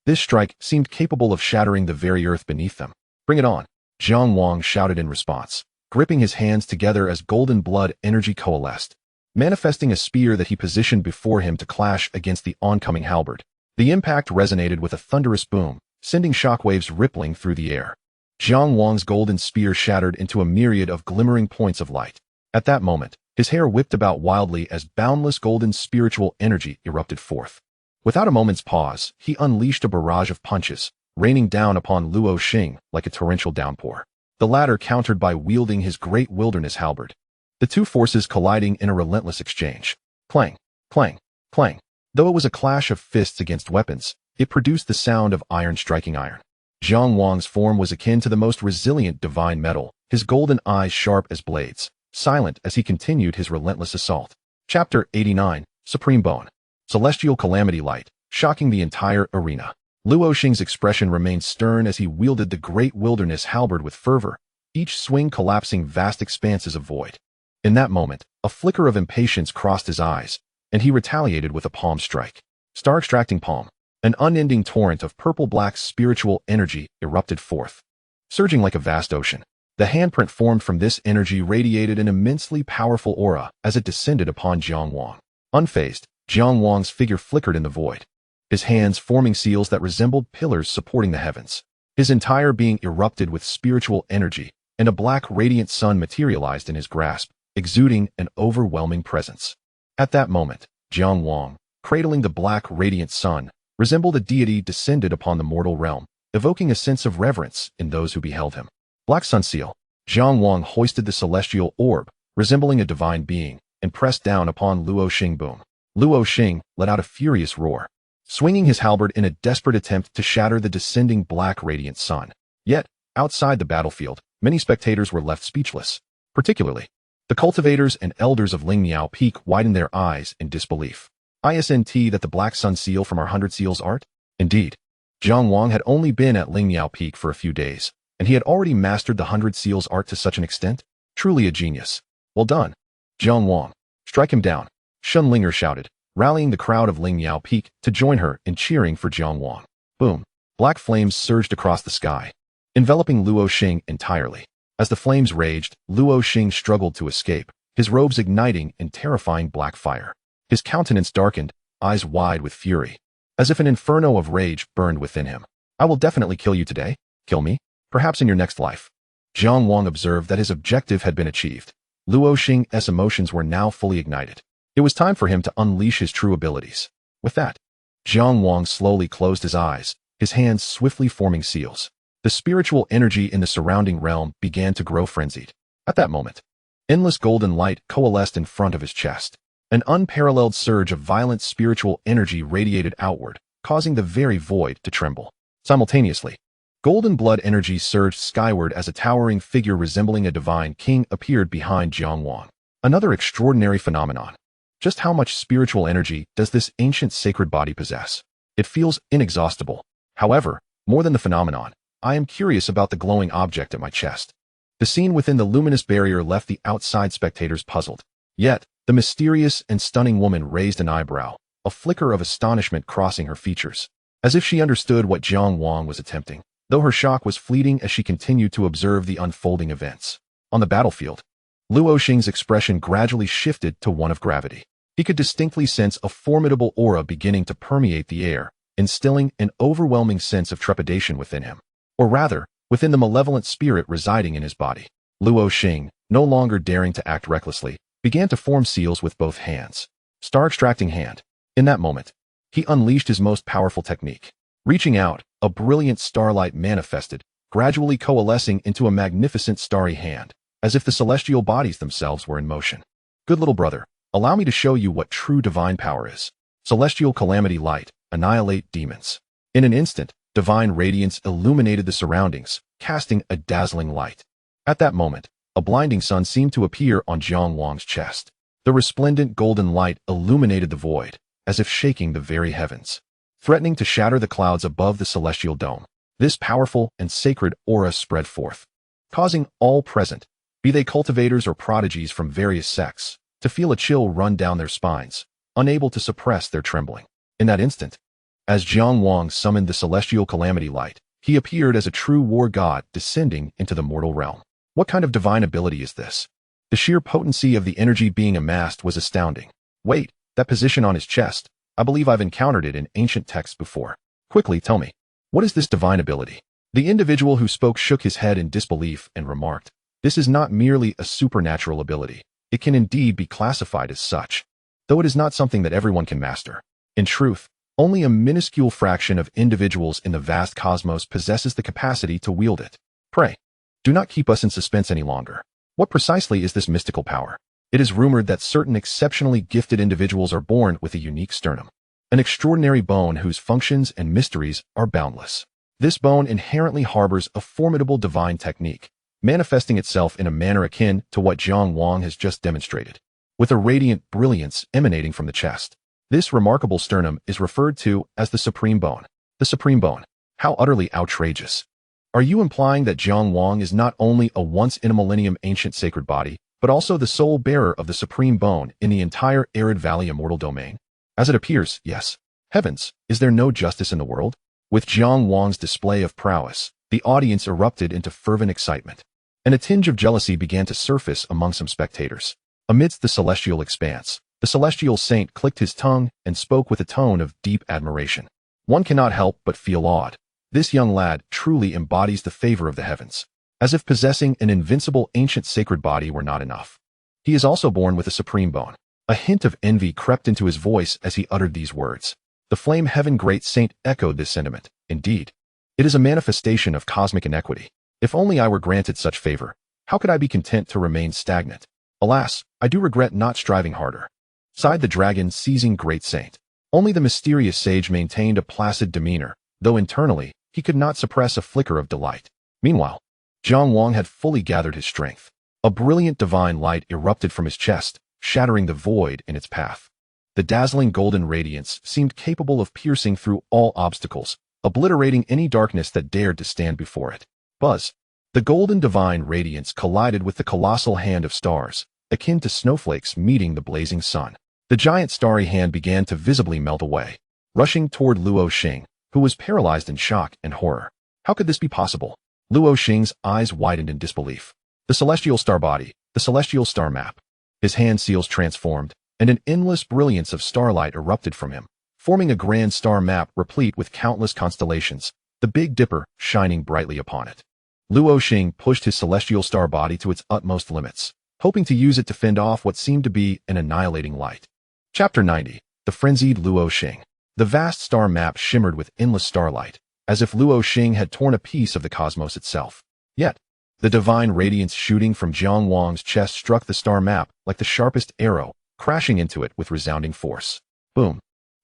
[SPEAKER 1] This strike seemed capable of shattering the very earth beneath them. Bring it on, Jiang Wang shouted in response, gripping his hands together as golden blood energy coalesced, manifesting a spear that he positioned before him to clash against the oncoming halberd. The impact resonated with a thunderous boom, sending shockwaves rippling through the air. Jiang Wang's golden spear shattered into a myriad of glimmering points of light. At that moment, his hair whipped about wildly as boundless golden spiritual energy erupted forth. Without a moment's pause, he unleashed a barrage of punches, raining down upon Luo Xing like a torrential downpour. The latter countered by wielding his great wilderness halberd. The two forces colliding in a relentless exchange. Clang, clang, clang. Though it was a clash of fists against weapons, it produced the sound of iron striking iron. Jiang Wang's form was akin to the most resilient divine metal, his golden eyes sharp as blades, silent as he continued his relentless assault. Chapter 89, Supreme Bone. Celestial Calamity Light, shocking the entire arena. Luo Xing's expression remained stern as he wielded the great wilderness halberd with fervor, each swing collapsing vast expanses of void. In that moment, a flicker of impatience crossed his eyes, and he retaliated with a palm strike. Star-extracting palm. An unending torrent of purple-black spiritual energy erupted forth. Surging like a vast ocean, the handprint formed from this energy radiated an immensely powerful aura as it descended upon Jiang Wang. Unfazed, Jiang Wang's figure flickered in the void, his hands forming seals that resembled pillars supporting the heavens. His entire being erupted with spiritual energy, and a black radiant sun materialized in his grasp, exuding an overwhelming presence. At that moment, Jiang Wang, cradling the black radiant sun, resembled a deity descended upon the mortal realm, evoking a sense of reverence in those who beheld him. Black Sun Seal. Jiang Wang hoisted the celestial orb, resembling a divine being, and pressed down upon Luo Xing. Boom. Luo Xing let out a furious roar, swinging his halberd in a desperate attempt to shatter the descending black radiant sun. Yet, outside the battlefield, many spectators were left speechless. Particularly, the cultivators and elders of Lingniao Peak widened their eyes in disbelief. Isn't that the Black Sun Seal from our 100 Seals art? Indeed, Jiang Wang had only been at Lingniao Peak for a few days, and he had already mastered the 100 Seals art to such an extent. Truly a genius. Well done, Jiang Wang. Strike him down, Shun Linger shouted, rallying the crowd of Lingniao Peak to join her in cheering for Jiang Wang. Boom. Black flames surged across the sky, enveloping Luo Xing entirely. As the flames raged, Luo Xing struggled to escape, his robes igniting in terrifying black fire. His countenance darkened, eyes wide with fury, as if an inferno of rage burned within him. I will definitely kill you today. Kill me? Perhaps in your next life. Jiang Wang observed that his objective had been achieved. Luo Xing's emotions were now fully ignited. It was time for him to unleash his true abilities. With that, Jiang Wang slowly closed his eyes, his hands swiftly forming seals. The spiritual energy in the surrounding realm began to grow frenzied. At that moment, endless golden light coalesced in front of his chest. An unparalleled surge of violent spiritual energy radiated outward, causing the very void to tremble. Simultaneously, Golden blood energy surged skyward as a towering figure resembling a divine king appeared behind Jiang Wang. Another extraordinary phenomenon. Just how much spiritual energy does this ancient sacred body possess? It feels inexhaustible. However, more than the phenomenon, I am curious about the glowing object at my chest. The scene within the luminous barrier left the outside spectators puzzled. Yet, the mysterious and stunning woman raised an eyebrow, a flicker of astonishment crossing her features, as if she understood what Jiang Wang was attempting, though her shock was fleeting as she continued to observe the unfolding events. On the battlefield, Luo Xing's expression gradually shifted to one of gravity. He could distinctly sense a formidable aura beginning to permeate the air, instilling an overwhelming sense of trepidation within him. Or rather, within the malevolent spirit residing in his body. Luo Xing, no longer daring to act recklessly, began to form seals with both hands. Star extracting hand. In that moment, he unleashed his most powerful technique. Reaching out, a brilliant starlight manifested, gradually coalescing into a magnificent starry hand, as if the celestial bodies themselves were in motion. Good little brother, allow me to show you what true divine power is. Celestial calamity light, annihilate demons. In an instant, divine radiance illuminated the surroundings, casting a dazzling light. At that moment, a blinding sun seemed to appear on Jiang Wang's chest. The resplendent golden light illuminated the void, as if shaking the very heavens, threatening to shatter the clouds above the celestial dome. This powerful and sacred aura spread forth, causing all present, be they cultivators or prodigies from various sects, to feel a chill run down their spines, unable to suppress their trembling. In that instant, as Jiang Wang summoned the celestial calamity light, he appeared as a true war god descending into the mortal realm. What kind of divine ability is this? The sheer potency of the energy being amassed was astounding. Wait, that position on his chest, I believe I've encountered it in ancient texts before. Quickly tell me, what is this divine ability? The individual who spoke shook his head in disbelief and remarked, this is not merely a supernatural ability. It can indeed be classified as such, though it is not something that everyone can master. In truth, only a minuscule fraction of individuals in the vast cosmos possesses the capacity to wield it. Pray, do not keep us in suspense any longer. What precisely is this mystical power? It is rumored that certain exceptionally gifted individuals are born with a unique sternum, an extraordinary bone whose functions and mysteries are boundless. This bone inherently harbors a formidable divine technique, manifesting itself in a manner akin to what Jiang Wang has just demonstrated, with a radiant brilliance emanating from the chest. This remarkable sternum is referred to as the supreme bone. The supreme bone. How utterly outrageous. Are you implying that Jiang Wang is not only a once-in-a-millennium ancient sacred body, but also the sole bearer of the supreme bone in the entire arid valley immortal domain? As it appears, yes. Heavens, is there no justice in the world? With Jiang Wang's display of prowess, the audience erupted into fervent excitement, and a tinge of jealousy began to surface among some spectators. Amidst the celestial expanse, the celestial saint clicked his tongue and spoke with a tone of deep admiration. One cannot help but feel awed. This young lad truly embodies the favor of the heavens, as if possessing an invincible ancient sacred body were not enough. He is also born with a supreme bone. A hint of envy crept into his voice as he uttered these words. The flame heaven great saint echoed this sentiment. Indeed, it is a manifestation of cosmic inequity. If only I were granted such favor, how could I be content to remain stagnant? Alas, I do regret not striving harder. Sighed the dragon, seizing great saint. Only the mysterious sage maintained a placid demeanor, though internally, he could not suppress a flicker of delight. Meanwhile, Jiang Wang had fully gathered his strength. A brilliant divine light erupted from his chest, shattering the void in its path. The dazzling golden radiance seemed capable of piercing through all obstacles, obliterating any darkness that dared to stand before it. Buzz. The golden divine radiance collided with the colossal hand of stars, akin to snowflakes meeting the blazing sun. The giant starry hand began to visibly melt away, rushing toward Luo Xing, who was paralyzed in shock and horror. How could this be possible? Luo Xing's eyes widened in disbelief. The celestial star body, the celestial star map. His hand seals transformed, and an endless brilliance of starlight erupted from him, forming a grand star map replete with countless constellations, the Big Dipper shining brightly upon it. Luo Xing pushed his celestial star body to its utmost limits, hoping to use it to fend off what seemed to be an annihilating light. Chapter 90. The Frenzied Luo Xing. The vast star map shimmered with endless starlight, as if Luo Xing had torn a piece of the cosmos itself. Yet, the divine radiance shooting from Jiang Wang's chest struck the star map like the sharpest arrow, crashing into it with resounding force. Boom.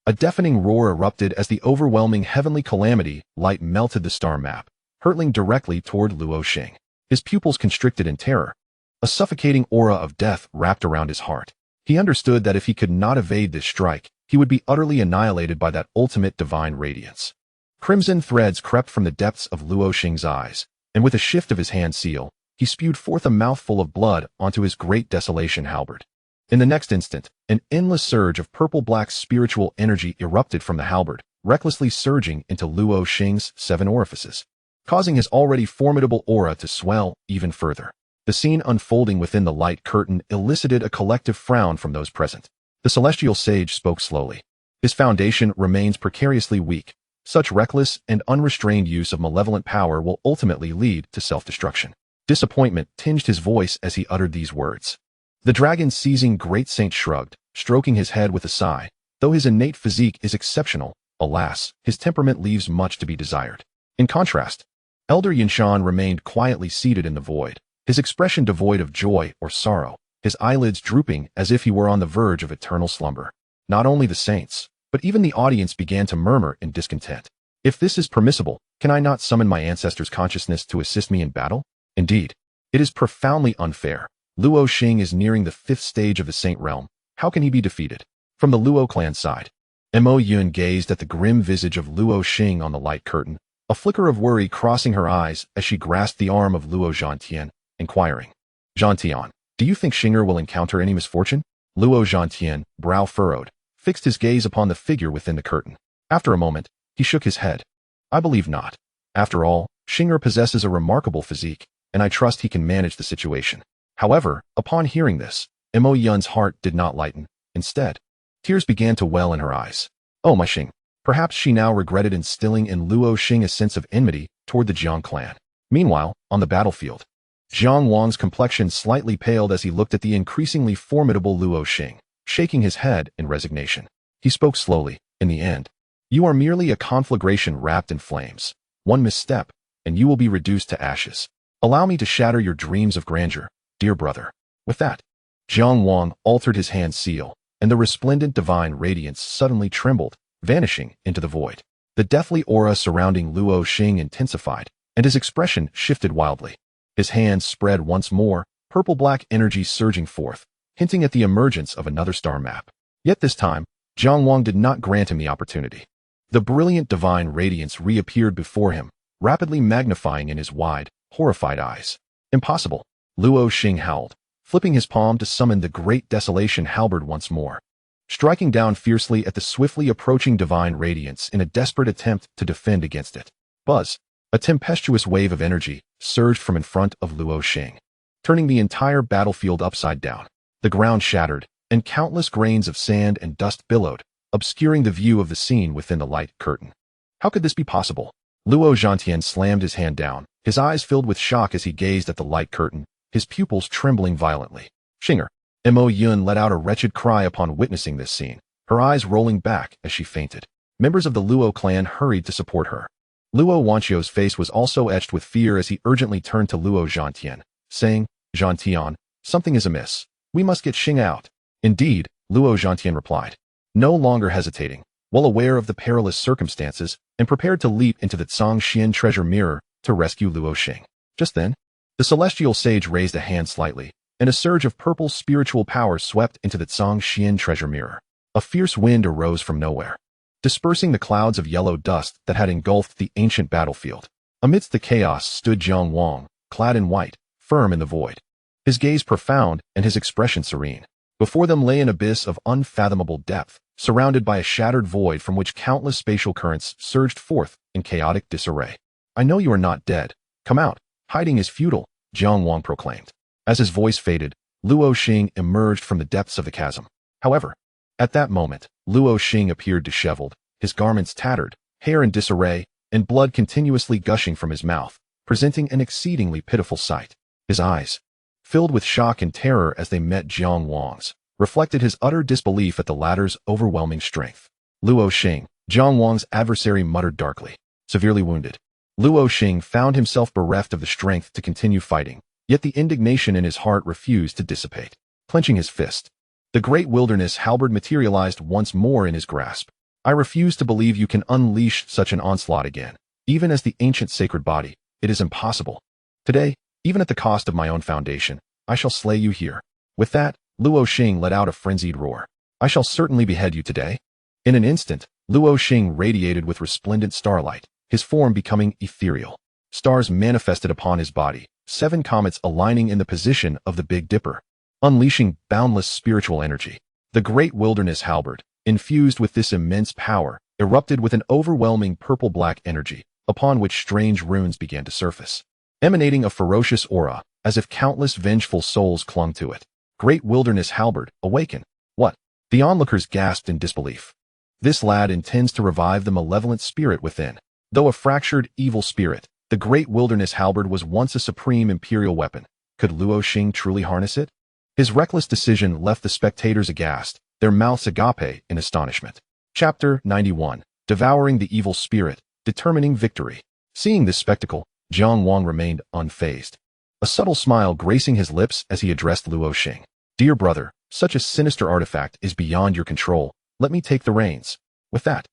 [SPEAKER 1] A deafening roar erupted as the overwhelming heavenly calamity light melted the star map, hurtling directly toward Luo Xing. His pupils constricted in terror. A suffocating aura of death wrapped around his heart. He understood that if he could not evade this strike, he would be utterly annihilated by that ultimate divine radiance. Crimson threads crept from the depths of Luo Xing's eyes, and with a shift of his hand seal, he spewed forth a mouthful of blood onto his great desolation halberd. In the next instant, an endless surge of purple-black spiritual energy erupted from the halberd, recklessly surging into Luo Xing's 7 orifices, causing his already formidable aura to swell even further. The scene unfolding within the light curtain elicited a collective frown from those present. The celestial sage spoke slowly. His foundation remains precariously weak. Such reckless and unrestrained use of malevolent power will ultimately lead to self-destruction. Disappointment tinged his voice as he uttered these words. The dragon seizing great saint shrugged, stroking his head with a sigh. Though his innate physique is exceptional, alas, his temperament leaves much to be desired. In contrast, Elder Yinshan remained quietly seated in the void, his expression devoid of joy or sorrow, his eyelids drooping as if he were on the verge of eternal slumber. Not only the saints, but even the audience began to murmur in discontent. If this is permissible, can I not summon my ancestors' consciousness to assist me in battle? Indeed, it is profoundly unfair. Luo Xing is nearing the 5th stage of the saint realm. How can he be defeated? From the Luo clan side, Mo Yun gazed at the grim visage of Luo Xing on the light curtain, a flicker of worry crossing her eyes as she grasped the arm of Luo Zhantian, inquiring, "Zhantian, do you think Xinger will encounter any misfortune?" Luo Zhantian, brow furrowed, fixed his gaze upon the figure within the curtain. After a moment, he shook his head. "I believe not. After all, Xinger possesses a remarkable physique, and I trust he can manage the situation." However, upon hearing this, Mo Yun's heart did not lighten. Instead, tears began to well in her eyes. Oh my Xing. Perhaps she now regretted instilling in Luo Xing a sense of enmity toward the Jiang clan. Meanwhile, on the battlefield, Jiang Wang's complexion slightly paled as he looked at the increasingly formidable Luo Xing, shaking his head in resignation. He spoke slowly. "In the end, you are merely a conflagration wrapped in flames. One misstep, and you will be reduced to ashes. Allow me to shatter your dreams of grandeur, dear brother." With that, Jiang Wang altered his hand seal, and the resplendent divine radiance suddenly trembled, vanishing into the void. The deathly aura surrounding Luo Xing intensified, and his expression shifted wildly. His hands spread once more, purple-black energy surging forth, hinting at the emergence of another star map. Yet this time, Jiang Wang did not grant him the opportunity. The brilliant divine radiance reappeared before him, rapidly magnifying in his wide, horrified eyes. "Impossible!" Luo Xing howled, flipping his palm to summon the great desolation halberd once more, striking down fiercely at the swiftly approaching divine radiance in a desperate attempt to defend against it. Buzz! A tempestuous wave of energy surged from in front of Luo Xing, turning the entire battlefield upside down. The ground shattered, and countless grains of sand and dust billowed, obscuring the view of the scene within the light curtain. How could this be possible? Luo Zhantian slammed his hand down, his eyes filled with shock as he gazed at the light curtain, his pupils trembling violently. "Xinger!" Mo Yun let out a wretched cry upon witnessing this scene, her eyes rolling back as she fainted. Members of the Luo clan hurried to support her. Luo Wanchio's face was also etched with fear as he urgently turned to Luo Zhantian, saying, "Zhantian, something is amiss. We must get Xing out." "Indeed," Luo Zhantian replied, no longer hesitating, well aware of the perilous circumstances, and prepared to leap into the Xianxian treasure mirror to rescue Luo Xing. Just then, the celestial sage raised a hand slightly, and a surge of purple spiritual power swept into the Xianxian treasure mirror. A fierce wind arose from nowhere, dispersing the clouds of yellow dust that had engulfed the ancient battlefield. Amidst the chaos stood Jiang Wang, clad in white, firm in the void, his gaze profound and his expression serene. Before them lay an abyss of unfathomable depth, surrounded by a shattered void from which countless spatial currents surged forth in chaotic disarray. "I know you are not dead. Come out. Hiding is futile," Jiang Wang proclaimed. As his voice faded, Luo Xing emerged from the depths of the chasm. However, at that moment, Luo Xing appeared disheveled, his garments tattered, hair in disarray, and blood continuously gushing from his mouth, presenting an exceedingly pitiful sight. His eyes, filled with shock and terror as they met Jiang Wang's, reflected his utter disbelief at the latter's overwhelming strength. "Luo Xing," Jiang Wang's adversary muttered darkly. Severely wounded, Luo Xing found himself bereft of the strength to continue fighting, yet the indignation in his heart refused to dissipate. Clenching his fist, the great wilderness halberd materialized once more in his grasp. "I refuse to believe you can unleash such an onslaught again." Even as the ancient sacred body, It is impossible. Today, even at the cost of my own foundation, I shall slay you here. With that, Luo Xing let out a frenzied roar. I shall certainly behead you today. In an instant, Luo Xing radiated with resplendent starlight, his form becoming ethereal. Stars manifested upon his body, 7 comets aligning in the position of the Big Dipper, unleashing boundless spiritual energy. The great wilderness halberd, infused with this immense power, erupted with an overwhelming purple-black energy, upon which strange runes began to surface, emanating a ferocious aura, as if countless vengeful souls clung to it. Great wilderness halberd, awaken. What? The onlookers gasped in disbelief. This lad intends to revive the malevolent spirit within. Though a fractured, evil spirit, the great wilderness halberd was once a supreme imperial weapon. Could Luo Xing truly harness it? His reckless decision left the spectators aghast, their mouths agape in astonishment. Chapter 91. Devouring the Evil Spirit, Determining Victory. Seeing this spectacle, Jiang Wang remained unfazed. A subtle smile gracing his lips as he addressed Luo Xing. Dear brother, such a sinister artifact is beyond your control. Let me take the reins. With that,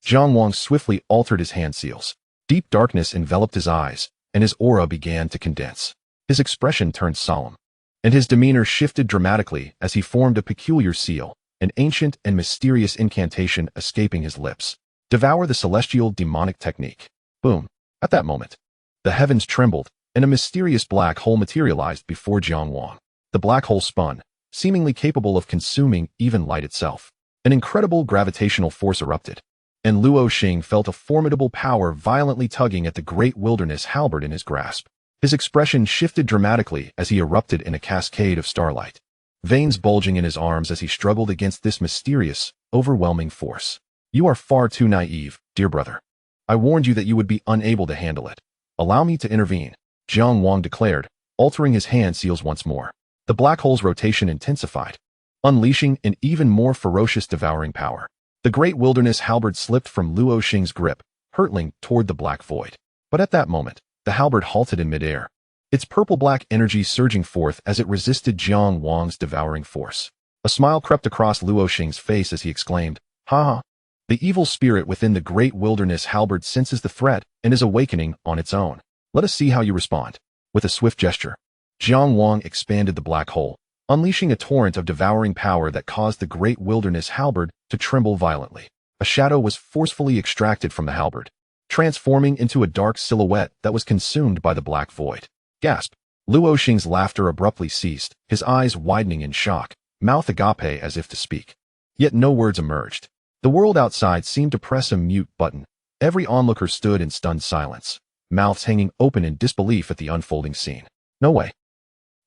[SPEAKER 1] Jiang Wang swiftly altered his hand seals. Deep darkness enveloped his eyes, and his aura began to condense. His expression turned solemn, and his demeanor shifted dramatically as he formed a peculiar seal, an ancient and mysterious incantation escaping his lips. Devour the celestial demonic technique. Boom. At that moment, the heavens trembled, and a mysterious black hole materialized before Jiang Wang. The black hole spun, seemingly capable of consuming even light itself. An incredible gravitational force erupted, and Luo Xing felt a formidable power violently tugging at the great wilderness halberd in his grasp. His expression shifted dramatically as he erupted in a cascade of starlight, veins bulging in his arms as he struggled against this mysterious, overwhelming force. You are far too naive, dear brother. I warned you that you would be unable to handle it. Allow me to intervene, Jiang Wang declared, altering his hand seals once more. The black hole's rotation intensified, unleashing an even more ferocious devouring power. The great wilderness halberd slipped from Luo Xing's grip, hurtling toward the black void. But at that moment, the halberd halted in midair, its purple-black energy surging forth as it resisted Jiang Wang's devouring force. A smile crept across Luo Xing's face as he exclaimed, "Ha ha! The evil spirit within the great wilderness halberd senses the threat and is awakening on its own. Let us see how you respond." With a swift gesture, Jiang Wang expanded the black hole, unleashing a torrent of devouring power that caused the great wilderness halberd to tremble violently. A shadow was forcefully extracted from the halberd, transforming into a dark silhouette that was consumed by the black void. Gasp! Luo Xing's laughter abruptly ceased, his eyes widening in shock, mouth agape as if to speak. Yet no words emerged. The world outside seemed to press a mute button. Every onlooker stood in stunned silence, mouths hanging open in disbelief at the unfolding scene. No way.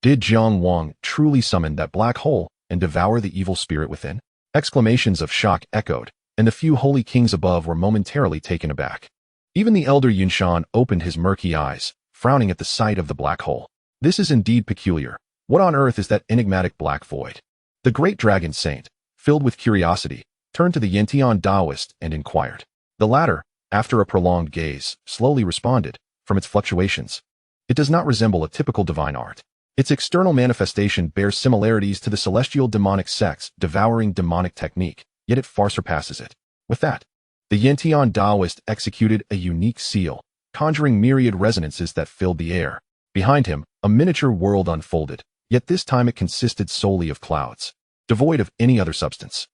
[SPEAKER 1] Did Jiang Wang truly summon that black hole and devour the evil spirit within? Exclamations of shock echoed, and the few holy kings above were momentarily taken aback. Even the elder Yunshan opened his murky eyes, frowning at the sight of the black hole. This is indeed peculiar. What on earth is that enigmatic black void? The great dragon saint, filled with curiosity, turned to the Yantian Taoist and inquired. The latter, after a prolonged gaze, slowly responded, from its fluctuations. It does not resemble a typical divine art. Its external manifestation bears similarities to the celestial demonic sect's devouring demonic technique, yet it far surpasses it. With that, the Yantian Taoist executed a unique seal, conjuring myriad resonances that filled the air. Behind him, a miniature world unfolded, yet this time it consisted solely of clouds, devoid of any other substance.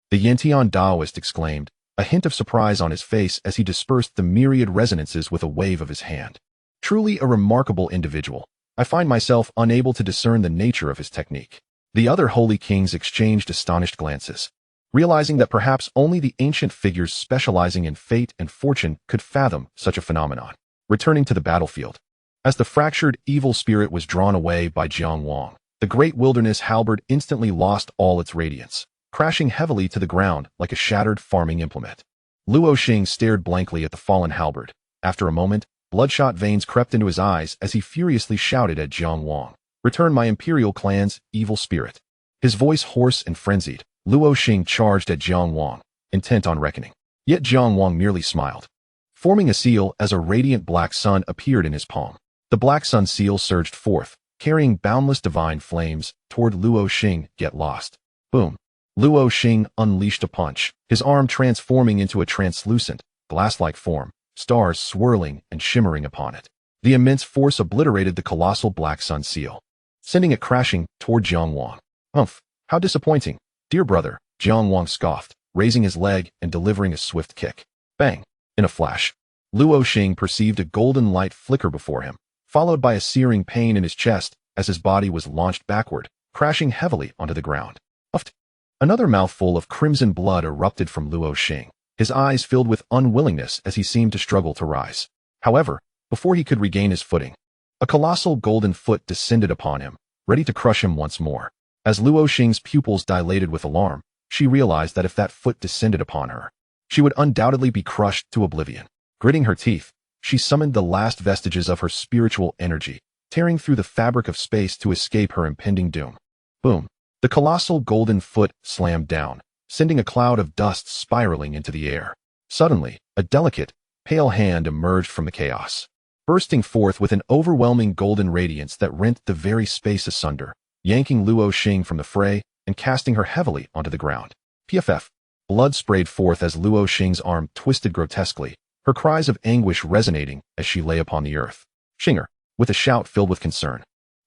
[SPEAKER 1] The Yantian Taoist exclaimed, a hint of surprise on his face as he dispersed the myriad resonances with a wave of his hand. Truly a remarkable individual. I find myself unable to discern the nature of his technique. The other holy kings exchanged astonished glances, realizing that perhaps only the ancient figures specializing in fate and fortune could fathom such a phenomenon. Returning to the battlefield, as the fractured evil spirit was drawn away by Jiang Wang, the great wilderness halberd instantly lost all its radiance, crashing heavily to the ground like a shattered farming implement. Luo Xing stared blankly at the fallen halberd. After a moment, bloodshot veins crept into his eyes as he furiously shouted at Jiang Wang, "Return my imperial clan's evil spirit." His voice hoarse and frenzied, Luo Xing charged at Jiang Wang, intent on reckoning. Yet Jiang Wang merely smiled, forming a seal as a radiant black sun appeared in his palm. The black sun seal surged forth, carrying boundless divine flames toward Luo Xing, yet lost. Boom! Luo Xing unleashed a punch, his arm transforming into a translucent, glass-like form, stars swirling and shimmering upon it. The immense force obliterated the colossal black sun seal, sending it crashing toward Jiang Wang. Humph, how disappointing, dear brother, Jiang Wang scoffed, raising his leg and delivering a swift kick. Bang! In a flash, Luo Xing perceived a golden light flicker before him, followed by a searing pain in his chest as his body was launched backward, crashing heavily onto the ground. Uft! Another mouthful of crimson blood erupted from Luo Xing, his eyes filled with unwillingness as he seemed to struggle to rise. However, before he could regain his footing, a colossal golden foot descended upon him, ready to crush him once more. As Luo Xing's pupils dilated with alarm, she realized that if that foot descended upon her, she would undoubtedly be crushed to oblivion. Gritting her teeth, she summoned the last vestiges of her spiritual energy, tearing through the fabric of space to escape her impending doom. Boom! The colossal golden foot slammed down, sending a cloud of dust spiraling into the air. Suddenly, a delicate, pale hand emerged from the chaos, bursting forth with an overwhelming golden radiance that rent the very space asunder, yanking Luo Xing from the fray and casting her heavily onto the ground. PFF. Blood sprayed forth as Luo Xing's arm twisted grotesquely, her cries of anguish resonating as she lay upon the earth. Xinger, with a shout filled with concern.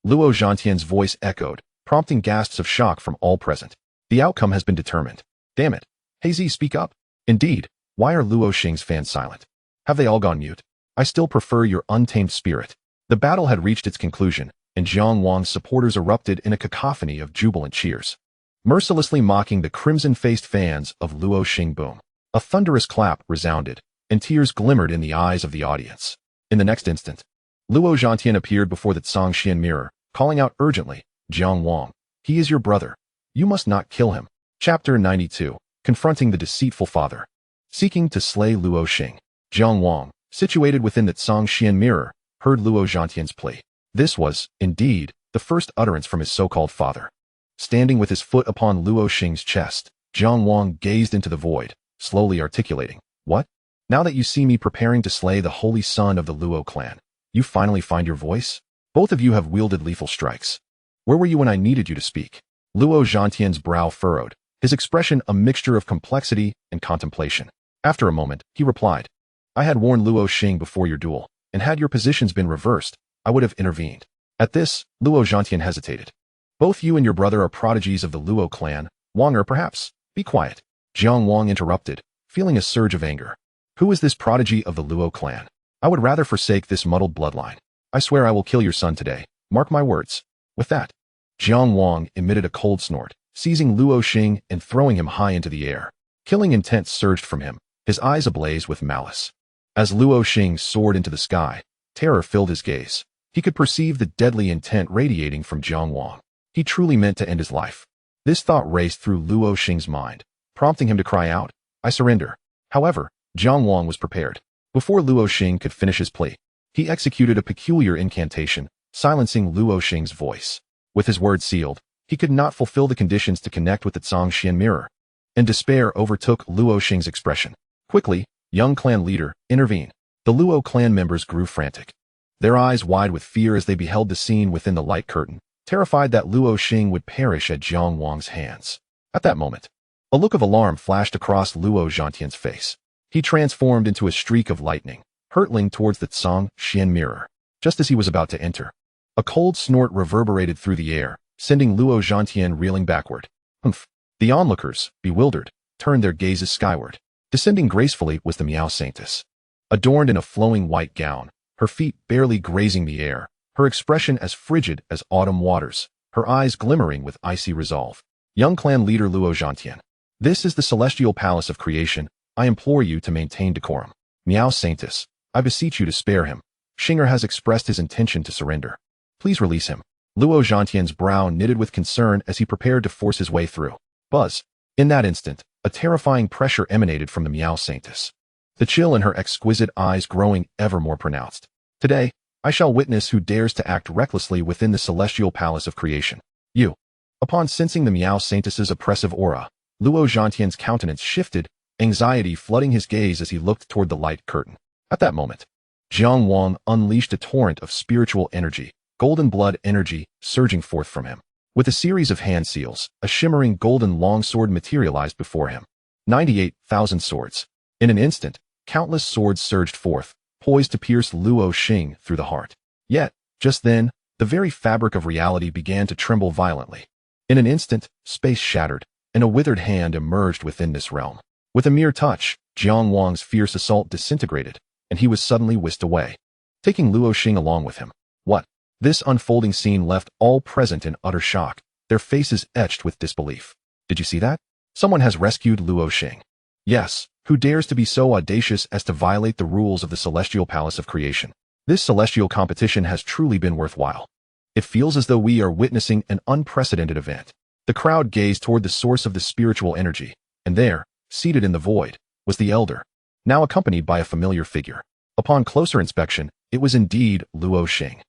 [SPEAKER 1] Luo Zhantian's voice echoed, prompting gasps of shock from all present. The outcome has been determined. Damn it. Hey Z, speak up. Indeed, why are Luo Xing's fans silent? Have they all gone mute? I still prefer your untamed spirit. The battle had reached its conclusion, and Jiang Wang's supporters erupted in a cacophony of jubilant cheers, mercilessly mocking the crimson-faced fans of Luo Xing. Boom! A thunderous clap resounded, and tears glimmered in the eyes of the audience. In the next instant, Luo Zhantian appeared before the Xianxian mirror, calling out urgently, Jiang Wang, he is your brother. You must not kill him. Chapter 92, Confronting the Deceitful Father. Seeking to slay Luo Xing, Jiang Wang, situated within the Xianxian mirror, heard Luo Zhantian's plea. This was, indeed, the first utterance from his so-called father. Standing with his foot upon Luo Xing's chest, Jiang Wang gazed into the void, slowly articulating, What? Now that you see me preparing to slay the holy son of the Luo clan, you finally find your voice? Both of you have wielded lethal strikes. Where were you when I needed you to speak? Luo Zhantian's brow furrowed, his expression a mixture of complexity and contemplation. After a moment, he replied, I had warned Luo Xing before your duel, and had your positions been reversed, I would have intervened. At this, Luo Zhantian hesitated. Both you and your brother are prodigies of the Luo clan, Wanger perhaps. Be quiet. Jiang Wang interrupted, feeling a surge of anger. Who is this prodigy of the Luo clan? I would rather forsake this muddled bloodline. I swear I will kill your son today. Mark my words. With that, Jiang Wang emitted a cold snort, seizing Luo Xing and throwing him high into the air. Killing intent surged from him, his eyes ablaze with malice. As Luo Xing soared into the sky, terror filled his gaze. He could perceive the deadly intent radiating from Jiang Wang. He truly meant to end his life. This thought raced through Luo Xing's mind, prompting him to cry out, I surrender. However, Jiang Wang was prepared. Before Luo Xing could finish his plea, he executed a peculiar incantation, silencing Luo Xing's voice. With his words sealed, he could not fulfill the conditions to connect with the Xianxian mirror, and despair overtook Luo Xing's expression. Quickly, young clan leader, intervene. The Luo clan members grew frantic, their eyes wide with fear as they beheld the scene within the light curtain, terrified that Luo Xing would perish at Jiang Wang's hands. At that moment, a look of alarm flashed across Luo Zhantian's face. He transformed into a streak of lightning, hurtling towards the Xianxian mirror. Just as he was about to enter, a cold snort reverberated through the air, sending Luo Zhantian reeling backward. Humph! The onlookers, bewildered, turned their gazes skyward. Descending gracefully was the Miao Saintess. Adorned in a flowing white gown, her feet barely grazing the air, her expression as frigid as autumn waters, her eyes glimmering with icy resolve. Young clan leader Luo Zhantian, this is the celestial palace of creation. I implore you to maintain decorum. Miao Saintess, I beseech you to spare him. Xinger has expressed his intention to surrender. Please release him. Luo Zhantian's brow knitted with concern as he prepared to force his way through. Buzz. In that instant, a terrifying pressure emanated from the Miao Saintess, the chill in her exquisite eyes growing ever more pronounced. Today, I shall witness who dares to act recklessly within the celestial palace of creation. You. Upon sensing the Miao Saintess's oppressive aura, Luo Zhantian's countenance shifted, anxiety flooding his gaze as he looked toward the light curtain. At that moment, Jiang Wang unleashed a torrent of spiritual energy, golden blood energy, surging forth from him. With a series of hand seals, a shimmering golden longsword materialized before him. 98,000 swords. In an instant, countless swords surged forth, poised to pierce Luo Xing through the heart. Yet, just then, the very fabric of reality began to tremble violently. In an instant, space shattered, and a withered hand emerged within this realm. With a mere touch, Jiang Wang's fierce assault disintegrated, and he was suddenly whisked away, taking Luo Xing along with him. What? This unfolding scene left all present in utter shock, their faces etched with disbelief. Did you see that? Someone has rescued Luo Xing. Yes, who dares to be so audacious as to violate the rules of the Celestial Palace of Creation? This celestial competition has truly been worthwhile. It feels as though we are witnessing an unprecedented event. The crowd gazed toward the source of the spiritual energy, and there, seated in the void, was the elder, now accompanied by a familiar figure. Upon closer inspection, it was indeed Luo Xing.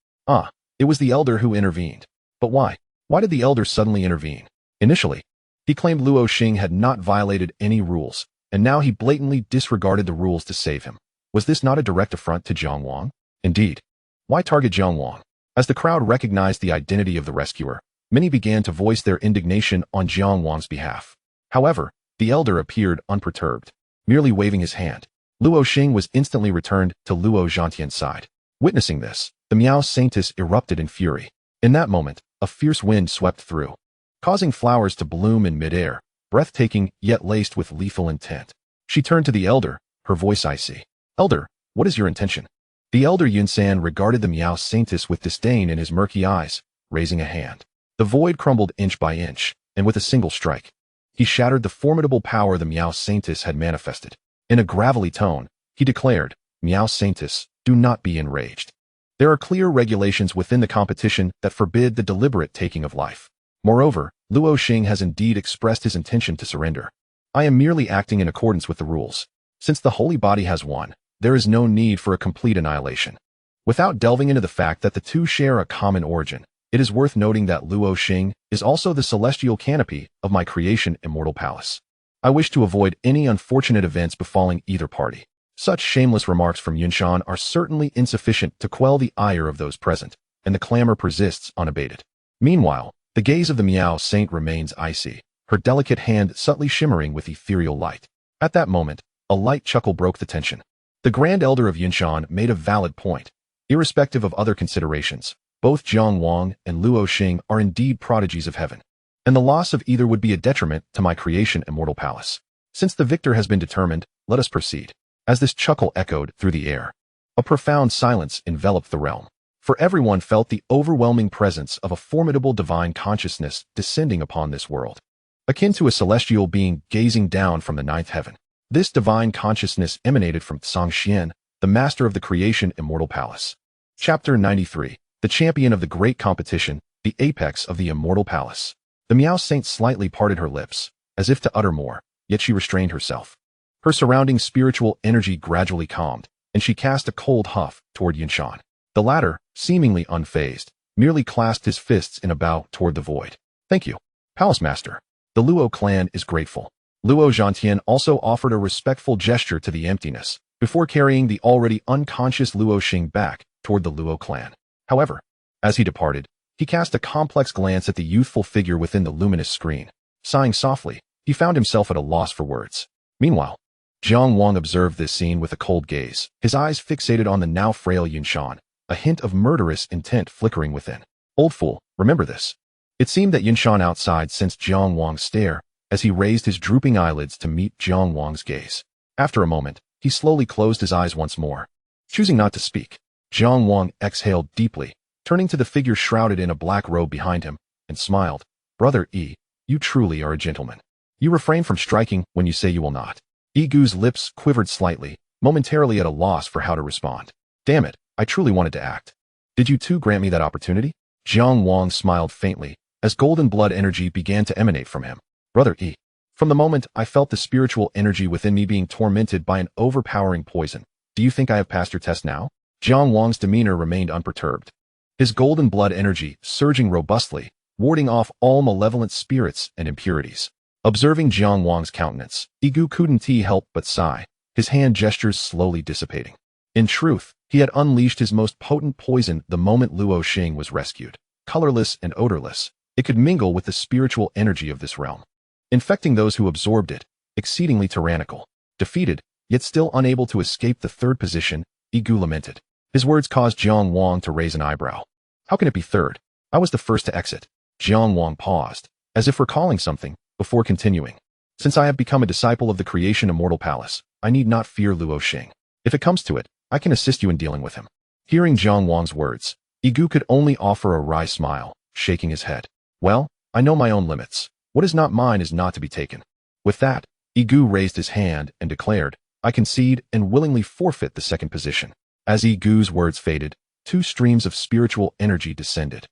[SPEAKER 1] It was the elder who intervened. But why? Why did the elder suddenly intervene? Initially, he claimed Luo Xing had not violated any rules, and now he blatantly disregarded the rules to save him. Was this not a direct affront to Jiang Wang? Indeed. Why target Jiang Wang? As the crowd recognized the identity of the rescuer, many began to voice their indignation on Jiang Wang's behalf. However, the elder appeared unperturbed, merely waving his hand. Luo Xing was instantly returned to Luo Zhantian's side. Witnessing this, the Miao Saintess erupted in fury. In that moment, a fierce wind swept through, causing flowers to bloom in midair, breathtaking yet laced with lethal intent. She turned to the elder, her voice icy. Elder, what is your intention? The elder Yunsan regarded the Miao Saintess with disdain in his murky eyes, raising a hand. The void crumbled inch by inch, and with a single strike, he shattered the formidable power the Miao Saintess had manifested. In a gravelly tone, he declared, Miao Saintess, do not be enraged. There are clear regulations within the competition that forbid the deliberate taking of life. Moreover, Luo Xing has indeed expressed his intention to surrender. I am merely acting in accordance with the rules. Since the holy body has won, there is no need for a complete annihilation. Without delving into the fact that the two share a common origin, it is worth noting that Luo Xing is also the celestial canopy of my creation immortal palace. I wish to avoid any unfortunate events befalling either party. Such shameless remarks from Yunshan are certainly insufficient to quell the ire of those present, and the clamor persists unabated. Meanwhile, the gaze of the Miao Saint remains icy, her delicate hand subtly shimmering with ethereal light. At that moment, a light chuckle broke the tension. The Grand Elder of Yunshan made a valid point. Irrespective of other considerations, both Jiang Wang and Luo Xing are indeed prodigies of heaven, and the loss of either would be a detriment to my creation immortal palace. Since the victor has been determined, let us proceed. As this chuckle echoed through the air, a profound silence enveloped the realm, for everyone felt the overwhelming presence of a formidable divine consciousness descending upon this world, akin to a celestial being gazing down from the ninth heaven. This divine consciousness emanated from Xianxian, the master of the creation immortal palace. Chapter 93, the champion of the great competition, the apex of the immortal palace. The Miao Saint slightly parted her lips, as if to utter more, yet she restrained herself. Her surrounding spiritual energy gradually calmed, and she cast a cold huff toward Yunshan. The latter, seemingly unfazed, merely clasped his fists in a bow toward the void. Thank you, Palace Master. The Luo clan is grateful. Luo Zhantian also offered a respectful gesture to the emptiness, before carrying the already unconscious Luo Xing back toward the Luo clan. However, as he departed, he cast a complex glance at the youthful figure within the luminous screen. Sighing softly, he found himself at a loss for words. Meanwhile, Jiang Wang observed this scene with a cold gaze, his eyes fixated on the now frail Yunshan, a hint of murderous intent flickering within. Old fool, remember this. It seemed that Yunshan outside sensed Jiang Wang's stare, as he raised his drooping eyelids to meet Jiang Wang's gaze. After a moment, he slowly closed his eyes once more. Choosing not to speak, Jiang Wang exhaled deeply, turning to the figure shrouded in a black robe behind him, and smiled. Brother Yi, you truly are a gentleman. You refrain from striking when you say you will not. Yi Gu's lips quivered slightly, momentarily at a loss for how to respond. Damn it, I truly wanted to act. Did you too grant me that opportunity? Jiang Wang smiled faintly, as golden blood energy began to emanate from him. Brother Yi, from the moment I felt the spiritual energy within me being tormented by an overpowering poison, do you think I have passed your test now? Jiang Wang's demeanor remained unperturbed, his golden blood energy surging robustly, warding off all malevolent spirits and impurities. Observing Jiang Wang's countenance, Yi Gu couldn't help but sigh, his hand gestures slowly dissipating. In truth, he had unleashed his most potent poison the moment Luo Xing was rescued. Colorless and odorless, it could mingle with the spiritual energy of this realm, infecting those who absorbed it. Exceedingly tyrannical. Defeated, yet still unable to escape the third position, Egu lamented. His words caused Jiang Wang to raise an eyebrow. How can it be third? I was the first to exit. Jiang Wang paused, as if recalling something, before continuing. Since I have become a disciple of the creation immortal palace, I need not fear Luo Xing. If it comes to it, I can assist you in dealing with him. Hearing Jiang Wang's words, Egu could only offer a wry smile, shaking his head. Well, I know my own limits. What is not mine is not to be taken. With that, Egu raised his hand and declared, I concede and willingly forfeit the second position. As Egu's words faded, two streams of spiritual energy descended,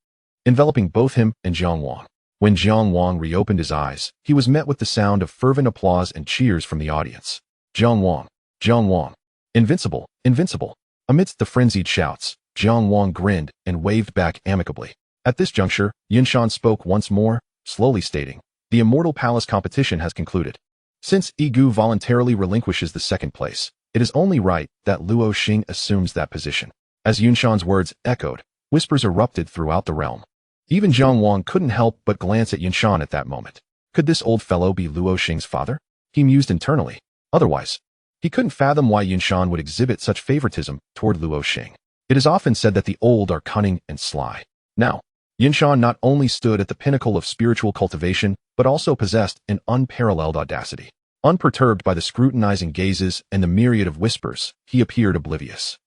[SPEAKER 1] enveloping both him and Jiang Wang. When Jiang Wang reopened his eyes, he was met with the sound of fervent applause and cheers from the audience. Jiang Wang, Invincible, Invincible. Amidst the frenzied shouts, Jiang Wang grinned and waved back amicably. At this juncture, Yinshan spoke once more, slowly stating, the Immortal Palace competition has concluded. Since Egu voluntarily relinquishes the second place, it is only right that Luo Xing assumes that position. As Yinshan's words echoed, whispers erupted throughout the realm. Even Jiang Wang couldn't help but glance at Yinshan at that moment. Could this old fellow be Luo Xing's father? He mused internally. Otherwise, he couldn't fathom why Yinshan would exhibit such favoritism toward Luo Xing. It is often said that the old are cunning and sly. Now, Yinshan not only stood at the pinnacle of spiritual cultivation, but also possessed an unparalleled audacity. Unperturbed by the scrutinizing gazes and the myriad of whispers, he appeared oblivious,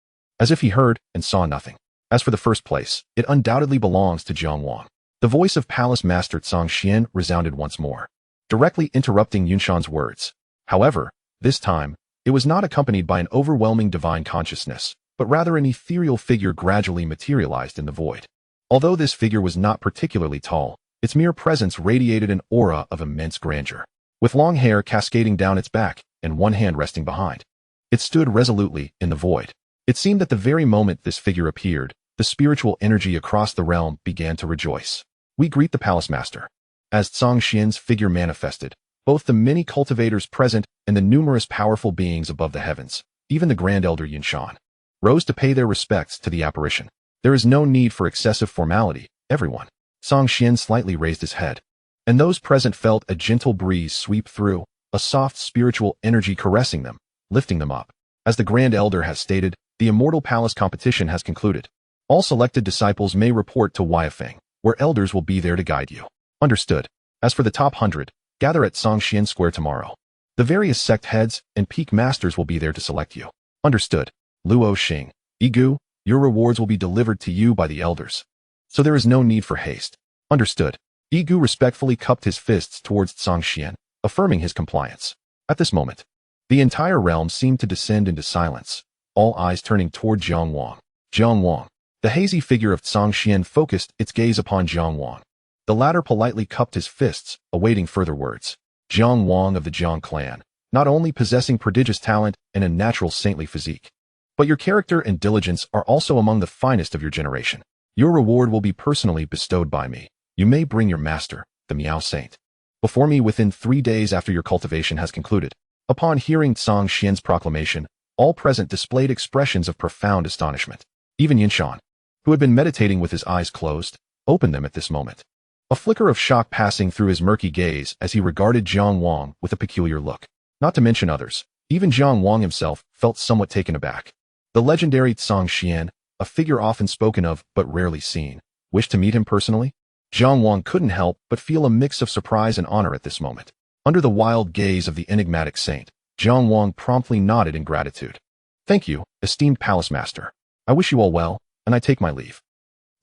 [SPEAKER 1] as if he heard and saw nothing. As for the first place, it undoubtedly belongs to Jiang Wang. The voice of Palace Master Xianxian resounded once more, directly interrupting Yinshan's words. However, this time, it was not accompanied by an overwhelming divine consciousness, but rather an ethereal figure gradually materialized in the void. Although this figure was not particularly tall, its mere presence radiated an aura of immense grandeur. With long hair cascading down its back and one hand resting behind, it stood resolutely in the void. It seemed that the very moment this figure appeared, the spiritual energy across the realm began to rejoice. We greet the Palace Master. As Xianxian's figure manifested, both the many cultivators present and the numerous powerful beings above the heavens, even the Grand Elder Yinshan, rose to pay their respects to the apparition. There is no need for excessive formality, everyone. Xianxian slightly raised his head, and those present felt a gentle breeze sweep through, a soft spiritual energy caressing them, lifting them up. As the Grand Elder has stated, the Immortal Palace competition has concluded. All selected disciples may report to Weifeng, where elders will be there to guide you. Understood. As for the top 100, gather at Songxian Square tomorrow. The various sect heads and peak masters will be there to select you. Understood. Luo Xing, Egu, your rewards will be delivered to you by the elders, so there is no need for haste. Understood. Egu respectfully cupped his fists towards Xianxian, affirming his compliance. At this moment, the entire realm seemed to descend into silence, all eyes turning toward Jiang Wang. Jiang Wang. The hazy figure of Xianxian focused its gaze upon Jiang Wang. The latter politely cupped his fists, awaiting further words. Jiang Wang of the Jiang clan, not only possessing prodigious talent and a natural saintly physique, but your character and diligence are also among the finest of your generation. Your reward will be personally bestowed by me. You may bring your master, the Miao Saint, before me within 3 days after your cultivation has concluded. Upon hearing Xianxian's proclamation, all present displayed expressions of profound astonishment. Even Yinshan, who had been meditating with his eyes closed, opened them at this moment, a flicker of shock passing through his murky gaze as he regarded Jiang Wang with a peculiar look. Not to mention others, even Jiang Wang himself felt somewhat taken aback. The legendary Xianxian, a figure often spoken of but rarely seen, wished to meet him personally. Jiang Wang couldn't help but feel a mix of surprise and honor at this moment. Under the wild gaze of the enigmatic saint, Jiang Wang promptly nodded in gratitude. Thank you, esteemed Palace Master. I wish you all well, and I take my leave.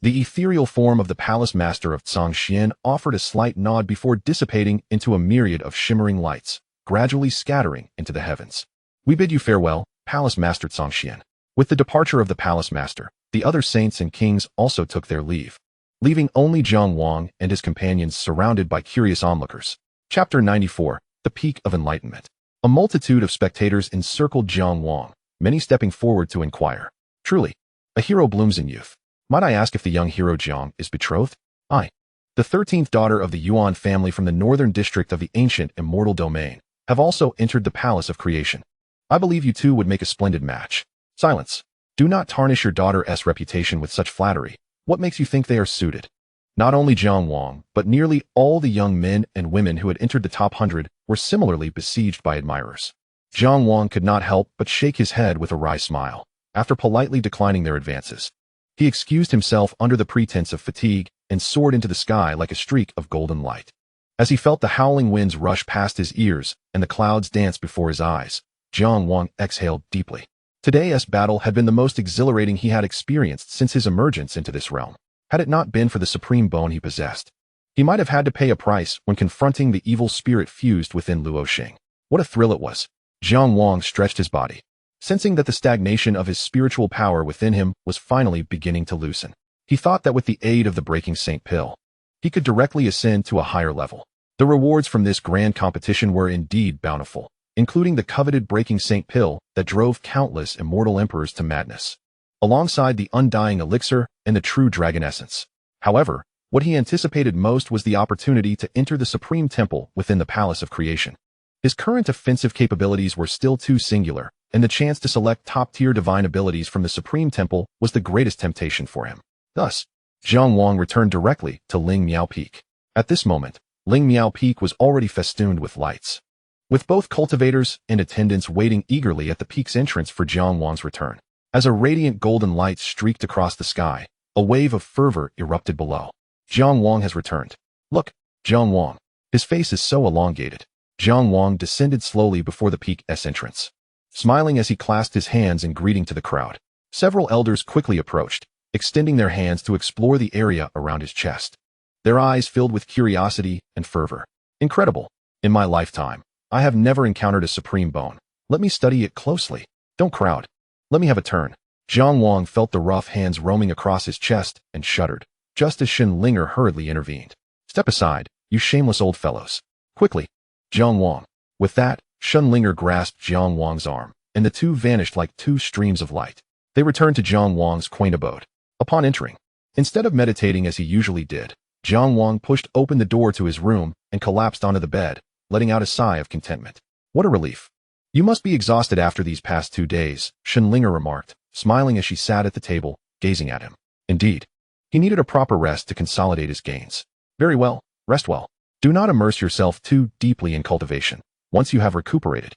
[SPEAKER 1] The ethereal form of the Palace Master of Xianxian offered a slight nod before dissipating into a myriad of shimmering lights, gradually scattering into the heavens. We bid you farewell, Palace Master Xianxian. With the departure of the Palace Master, the other saints and kings also took their leave, leaving only Jiang Wang and his companions surrounded by curious onlookers. Chapter 94, The Peak of Enlightenment. A multitude of spectators encircled Jiang Wang, many stepping forward to inquire. Truly, a hero blooms in youth. Might I ask if the young hero Jiang is betrothed? I, the 13th daughter of the Yuan family from the northern district of the ancient immortal domain, have also entered the Palace of Creation. I believe you two would make a splendid match. Silence. Do not tarnish your daughter's reputation with such flattery. What makes you think they are suited? Not only Jiang Wang, but nearly all the young men and women who had entered the top 100 were similarly besieged by admirers. Jiang Wang could not help but shake his head with a wry smile. After politely declining their advances, he excused himself under the pretense of fatigue and soared into the sky like a streak of golden light. As he felt the howling winds rush past his ears and the clouds dance before his eyes, Jiang Wang exhaled deeply. Today's battle had been the most exhilarating he had experienced since his emergence into this realm. Had it not been for the supreme bone he possessed, he might have had to pay a price when confronting the evil spirit fused within Luoxing. What a thrill it was! Jiang Wang stretched his body, sensing that the stagnation of his spiritual power within him was finally beginning to loosen. He thought that with the aid of the Breaking Saint Pill, he could directly ascend to a higher level. The rewards from this grand competition were indeed bountiful, including the coveted Breaking Saint Pill that drove countless immortal emperors to madness, alongside the undying elixir and the true dragon essence. However, what he anticipated most was the opportunity to enter the supreme temple within the Palace of Creation. His current offensive capabilities were still too singular, and the chance to select top-tier divine abilities from the Supreme Temple was the greatest temptation for him. Thus, Jiang Wang returned directly to Ling Miao Peak. At this moment, Ling Miao Peak was already festooned with lights, with both cultivators and attendants waiting eagerly at the peak's entrance for Jiang Wang's return. As a radiant golden light streaked across the sky, a wave of fervor erupted below. Jiang Wang has returned. Look, Jiang Wang. His face is so elongated. Jiang Wang descended slowly before the peak's entrance, smiling as he clasped his hands in greeting to the crowd. Several elders quickly approached, extending their hands to explore the area around his chest, their eyes filled with curiosity and fervor. Incredible! In my lifetime, I have never encountered a supreme bone. Let me study it closely. Don't crowd. Let me have a turn. Jiang Wang felt the rough hands roaming across his chest and shuddered, just as Shen Linger hurriedly intervened. Step aside, you shameless old fellows. Quickly, Jiang Wang. With that, Shen Linger grasped Jiang Wang's arm, and the two vanished like two streams of light. They returned to Jiang Wang's quaint abode. Upon entering, instead of meditating as he usually did, Jiang Wang pushed open the door to his room and collapsed onto the bed, letting out a sigh of contentment. What a relief. You must be exhausted after these past 2 days, Shen Linger remarked, smiling as she sat at the table, gazing at him. Indeed, he needed a proper rest to consolidate his gains. Very well, rest well. Do not immerse yourself too deeply in cultivation. Once you have recuperated,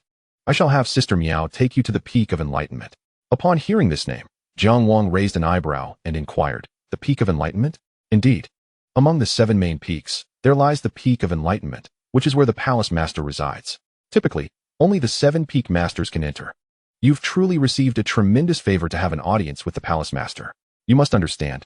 [SPEAKER 1] I shall have Sister Miao take you to the peak of enlightenment. Upon hearing this name, Jiang Wang raised an eyebrow and inquired, the peak of enlightenment? Indeed. Among the 7 main peaks, there lies the peak of enlightenment, which is where the palace master resides. Typically, only the 7 peak masters can enter. You've truly received a tremendous favor to have an audience with the palace master. You must understand,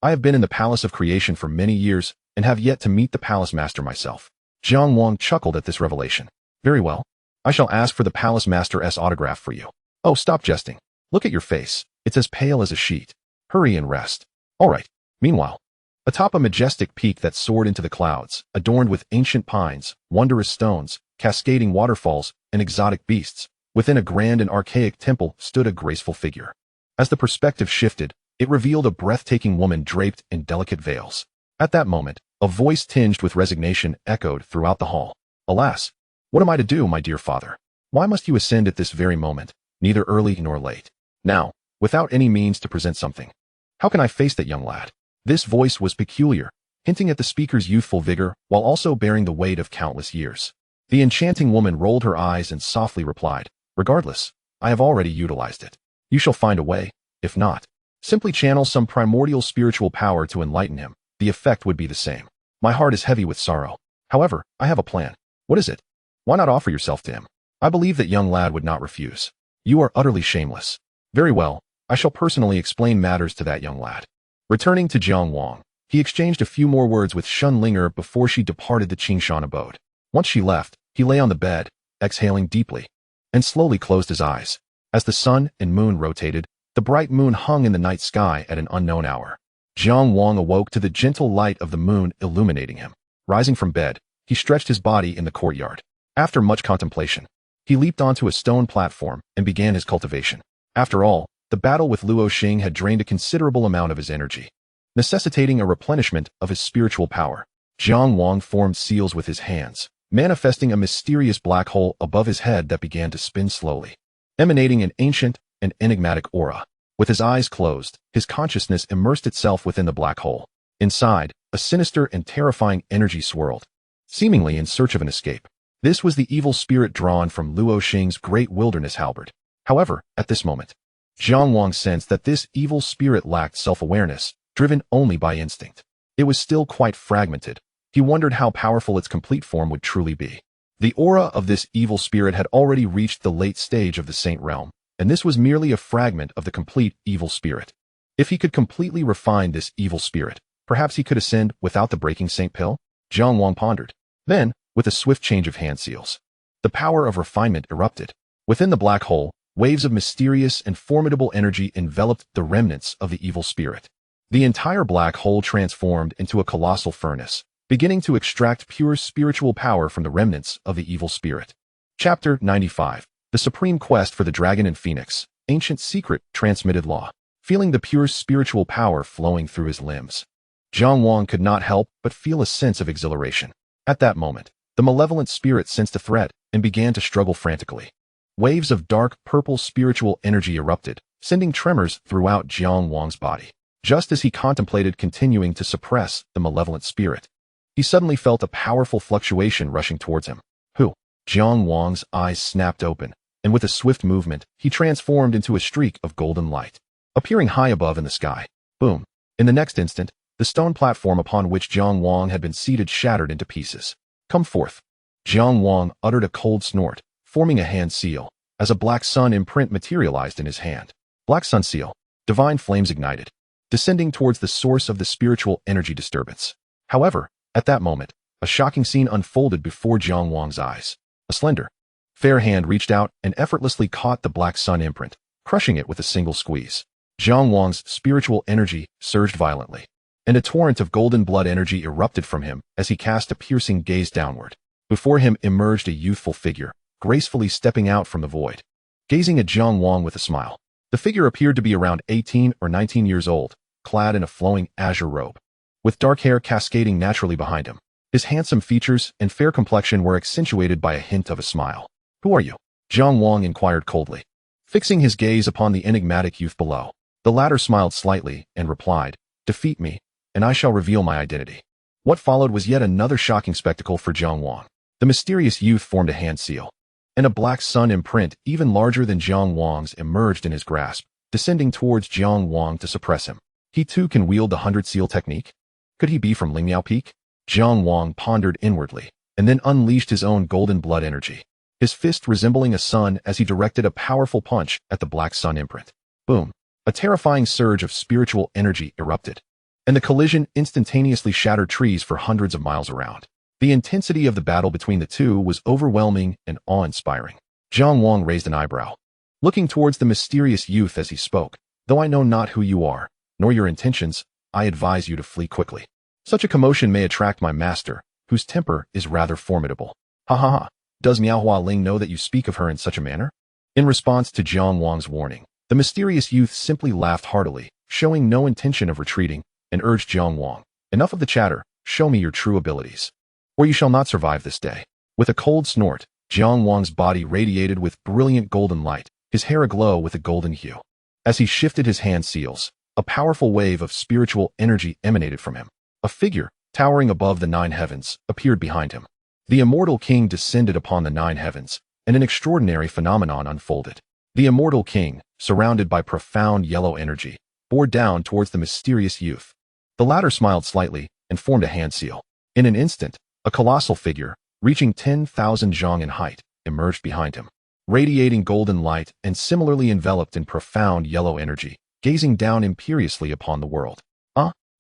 [SPEAKER 1] I have been in the Palace of Creation for many years and have yet to meet the palace master myself. Jiang Wang chuckled at this revelation. Very well. I shall ask for the palace master's autograph for you. Oh, stop jesting. Look at your face. It's as pale as a sheet. Hurry and rest. All right. Meanwhile, atop a majestic peak that soared into the clouds, adorned with ancient pines, wondrous stones, cascading waterfalls, and exotic beasts, within a grand and archaic temple stood a graceful figure. As the perspective shifted, it revealed a breathtaking woman draped in delicate veils. At that moment, a voice tinged with resignation echoed throughout the hall. Alas! What am I to do, my dear father? Why must you ascend at this very moment, neither early nor late? Now, without any means to present something. How can I face that young lad? This voice was peculiar, hinting at the speaker's youthful vigor while also bearing the weight of countless years. The enchanting woman rolled her eyes and softly replied, regardless, I have already utilized it. You shall find a way. If not, simply channel some primordial spiritual power to enlighten him. The effect would be the same. My heart is heavy with sorrow. However, I have a plan. What is it? Why not offer yourself to him? I believe that young lad would not refuse. You are utterly shameless. Very well, I shall personally explain matters to that young lad. Returning to Jiang Wang, he exchanged a few more words with Shen Linger before she departed the Qingshan abode. Once she left, he lay on the bed, exhaling deeply, and slowly closed his eyes. As the sun and moon rotated, the bright moon hung in the night sky at an unknown hour. Jiang Wang awoke to the gentle light of the moon illuminating him. Rising from bed, he stretched his body in the courtyard. After much contemplation, he leaped onto a stone platform and began his cultivation. After all, the battle with Luoxing had drained a considerable amount of his energy, necessitating a replenishment of his spiritual power. Jiang Wang formed seals with his hands, manifesting a mysterious black hole above his head that began to spin slowly, emanating an ancient and enigmatic aura. With his eyes closed, his consciousness immersed itself within the black hole. Inside, a sinister and terrifying energy swirled, seemingly in search of an escape. This was the evil spirit drawn from Luoxing's great wilderness halberd. However, at this moment, Jiang Wang sensed that this evil spirit lacked self-awareness, driven only by instinct. It was still quite fragmented. He wondered how powerful its complete form would truly be. The aura of this evil spirit had already reached the late stage of the saint realm, and this was merely a fragment of the complete evil spirit. If he could completely refine this evil spirit, perhaps he could ascend without the breaking saint pill? Jiang Wang pondered. Then, with a swift change of hand seals, the power of refinement erupted. Within the black hole, waves of mysterious and formidable energy enveloped the remnants of the evil spirit. The entire black hole transformed into a colossal furnace, beginning to extract pure spiritual power from the remnants of the evil spirit. Chapter 95. The Supreme Quest for the Dragon and Phoenix, Ancient Secret, Transmitted Law. Feeling the pure spiritual power flowing through his limbs, Jiang Wang could not help but feel a sense of exhilaration. At that moment, the malevolent spirit sensed a threat and began to struggle frantically. Waves of dark purple spiritual energy erupted, sending tremors throughout Jiang Wang's body. Just as he contemplated continuing to suppress the malevolent spirit, he suddenly felt a powerful fluctuation rushing towards him. Who? Jiang Wang's eyes snapped open, and with a swift movement, he transformed into a streak of golden light, appearing high above in the sky. Boom. In the next instant, the stone platform upon which Jiang Wang had been seated shattered into pieces. Come forth. Jiang Wang uttered a cold snort, forming a hand seal, as a black sun imprint materialized in his hand. Black sun seal. Divine flames ignited, descending towards the source of the spiritual energy disturbance. However, at that moment, a shocking scene unfolded before Jiang Wang's eyes. A slender, fair hand reached out and effortlessly caught the black sun imprint, crushing it with a single squeeze. Jiang Wang's spiritual energy surged violently, and a torrent of golden blood energy erupted from him as he cast a piercing gaze downward. Before him emerged a youthful figure, gracefully stepping out from the void. Gazing at Jiang Wang with a smile, the figure appeared to be around 18 or 19 years old, clad in a flowing azure robe, with dark hair cascading naturally behind him. His handsome features and fair complexion were accentuated by a hint of a smile. Who are you? Jiang Wang inquired coldly, fixing his gaze upon the enigmatic youth below. The latter smiled slightly and replied, Defeat me, and I shall reveal my identity. What followed was yet another shocking spectacle for Jiang Wang. The mysterious youth formed a hand seal, and a black sun imprint even larger than Jiang Wang's emerged in his grasp, descending towards Jiang Wang to suppress him. He too can wield the 100 seal technique? Could he be from Lingmiao Peak? Jiang Wang pondered inwardly, and then unleashed his own golden blood energy, his fist resembling a sun as he directed a powerful punch at the black sun imprint. Boom. A terrifying surge of spiritual energy erupted, and the collision instantaneously shattered trees for hundreds of miles around. The intensity of the battle between the two was overwhelming and awe-inspiring. Jiang Wang raised an eyebrow, looking towards the mysterious youth as he spoke. Though I know not who you are, nor your intentions, I advise you to flee quickly. Such a commotion may attract my master, whose temper is rather formidable. Ha ha ha. Does Miao Hualing know that you speak of her in such a manner? In response to Jiang Wang's warning, the mysterious youth simply laughed heartily, showing no intention of retreating, and urged Jiang Wang, Enough of the chatter, show me your true abilities, or you shall not survive this day. With a cold snort, Jiang Wang's body radiated with brilliant golden light, his hair aglow with a golden hue. As he shifted his hand seals, a powerful wave of spiritual energy emanated from him. A figure, towering above the 9 heavens, appeared behind him. The immortal king descended upon the 9 heavens, and an extraordinary phenomenon unfolded. The immortal king, surrounded by profound yellow energy, bore down towards the mysterious youth. The latter smiled slightly and formed a hand seal. In an instant, a colossal figure, reaching 10,000 zhang in height, emerged behind him, radiating golden light and similarly enveloped in profound yellow energy, gazing down imperiously upon the world.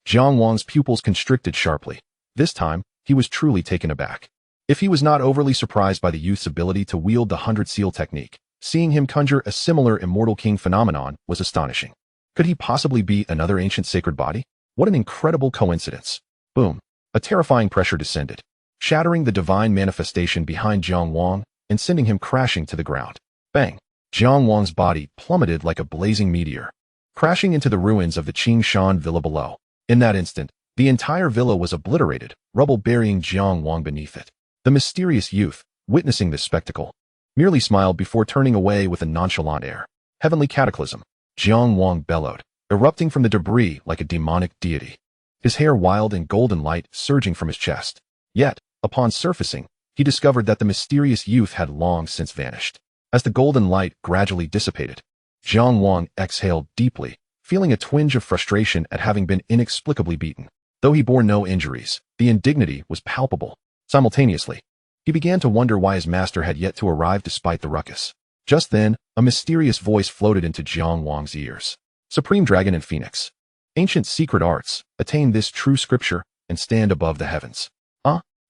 [SPEAKER 1] Jiang Wang's pupils constricted sharply. This time, he was truly taken aback. If he was not overly surprised by the youth's ability to wield the 100 seal technique, seeing him conjure a similar immortal king phenomenon was astonishing. Could he possibly be another ancient sacred body? What an incredible coincidence. Boom. A terrifying pressure descended, shattering the divine manifestation behind Jiang Wang and sending him crashing to the ground. Bang. Jiang Wang's body plummeted like a blazing meteor, crashing into the ruins of the Qingshan villa below. In that instant, the entire villa was obliterated, rubble burying Jiang Wang beneath it. The mysterious youth, witnessing this spectacle, merely smiled before turning away with a nonchalant air. Heavenly cataclysm. Jiang Wang bellowed, erupting from the debris like a demonic deity, his hair wild and golden light surging from his chest. Yet, upon surfacing, he discovered that the mysterious youth had long since vanished. As the golden light gradually dissipated, Jiang Wang exhaled deeply, feeling a twinge of frustration at having been inexplicably beaten. Though he bore no injuries, the indignity was palpable. Simultaneously, he began to wonder why his master had yet to arrive despite the ruckus. Just then, a mysterious voice floated into Jiang Wang's ears. Supreme Dragon and Phoenix. Ancient secret arts, attain this true scripture, and stand above the heavens.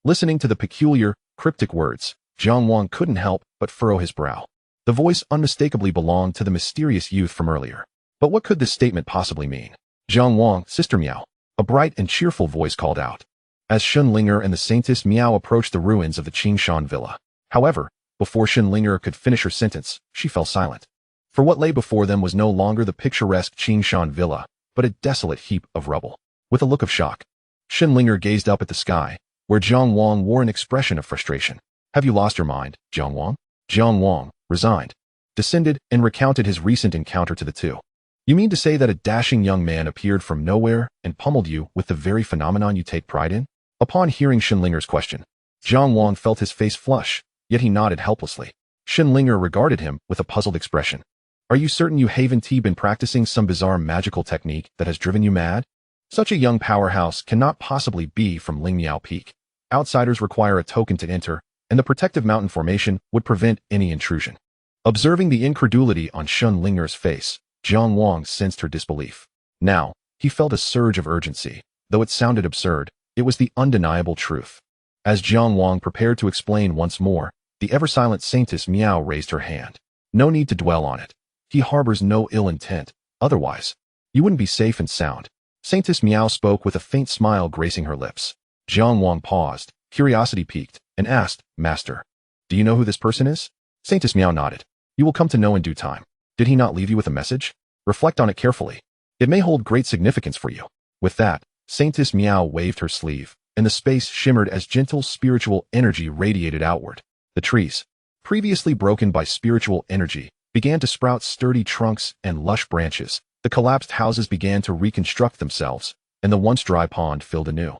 [SPEAKER 1] Listening to the peculiar, cryptic words, Jiang Wang couldn't help but furrow his brow. The voice unmistakably belonged to the mysterious youth from earlier. But what could this statement possibly mean? Jiang Wang, Sister Miao. A bright and cheerful voice called out, as Xunlinger and the Saintess Miao approached the ruins of the Qingshan villa. However, before Xunlinger could finish her sentence, she fell silent. For what lay before them was no longer the picturesque Qingshan villa, but a desolate heap of rubble. With a look of shock, Xunlinger gazed up at the sky, where Jiang Wang wore an expression of frustration. Have you lost your mind, Jiang Wang? Jiang Wang, resigned, descended and recounted his recent encounter to the two. You mean to say that a dashing young man appeared from nowhere and pummeled you with the very phenomenon you take pride in? Upon hearing Xunlinger's question, Jiang Wang felt his face flush, yet he nodded helplessly. Xunlinger regarded him with a puzzled expression. Are you certain you haven't been practicing some bizarre magical technique that has driven you mad? Such a young powerhouse cannot possibly be from Lingmiao Peak. Outsiders require a token to enter, and the protective mountain formation would prevent any intrusion. Observing the incredulity on Xunlinger's face, Jiang Wang sensed her disbelief. Now, he felt a surge of urgency. Though it sounded absurd, it was the undeniable truth. As Jiang Wang prepared to explain once more, the ever-silent Saintess Miao raised her hand. No need to dwell on it. He harbors no ill intent. Otherwise, you wouldn't be safe and sound. Saintess Miao spoke with a faint smile gracing her lips. Jiang Wang paused, curiosity piqued, and asked, Master, do you know who this person is? Saintess Miao nodded. You will come to know in due time. Did he not leave you with a message? Reflect on it carefully. It may hold great significance for you. With that, Saintess Miao waved her sleeve, and the space shimmered as gentle spiritual energy radiated outward. The trees, previously broken by spiritual energy, began to sprout sturdy trunks and lush branches. The collapsed houses began to reconstruct themselves, and the once dry pond filled anew,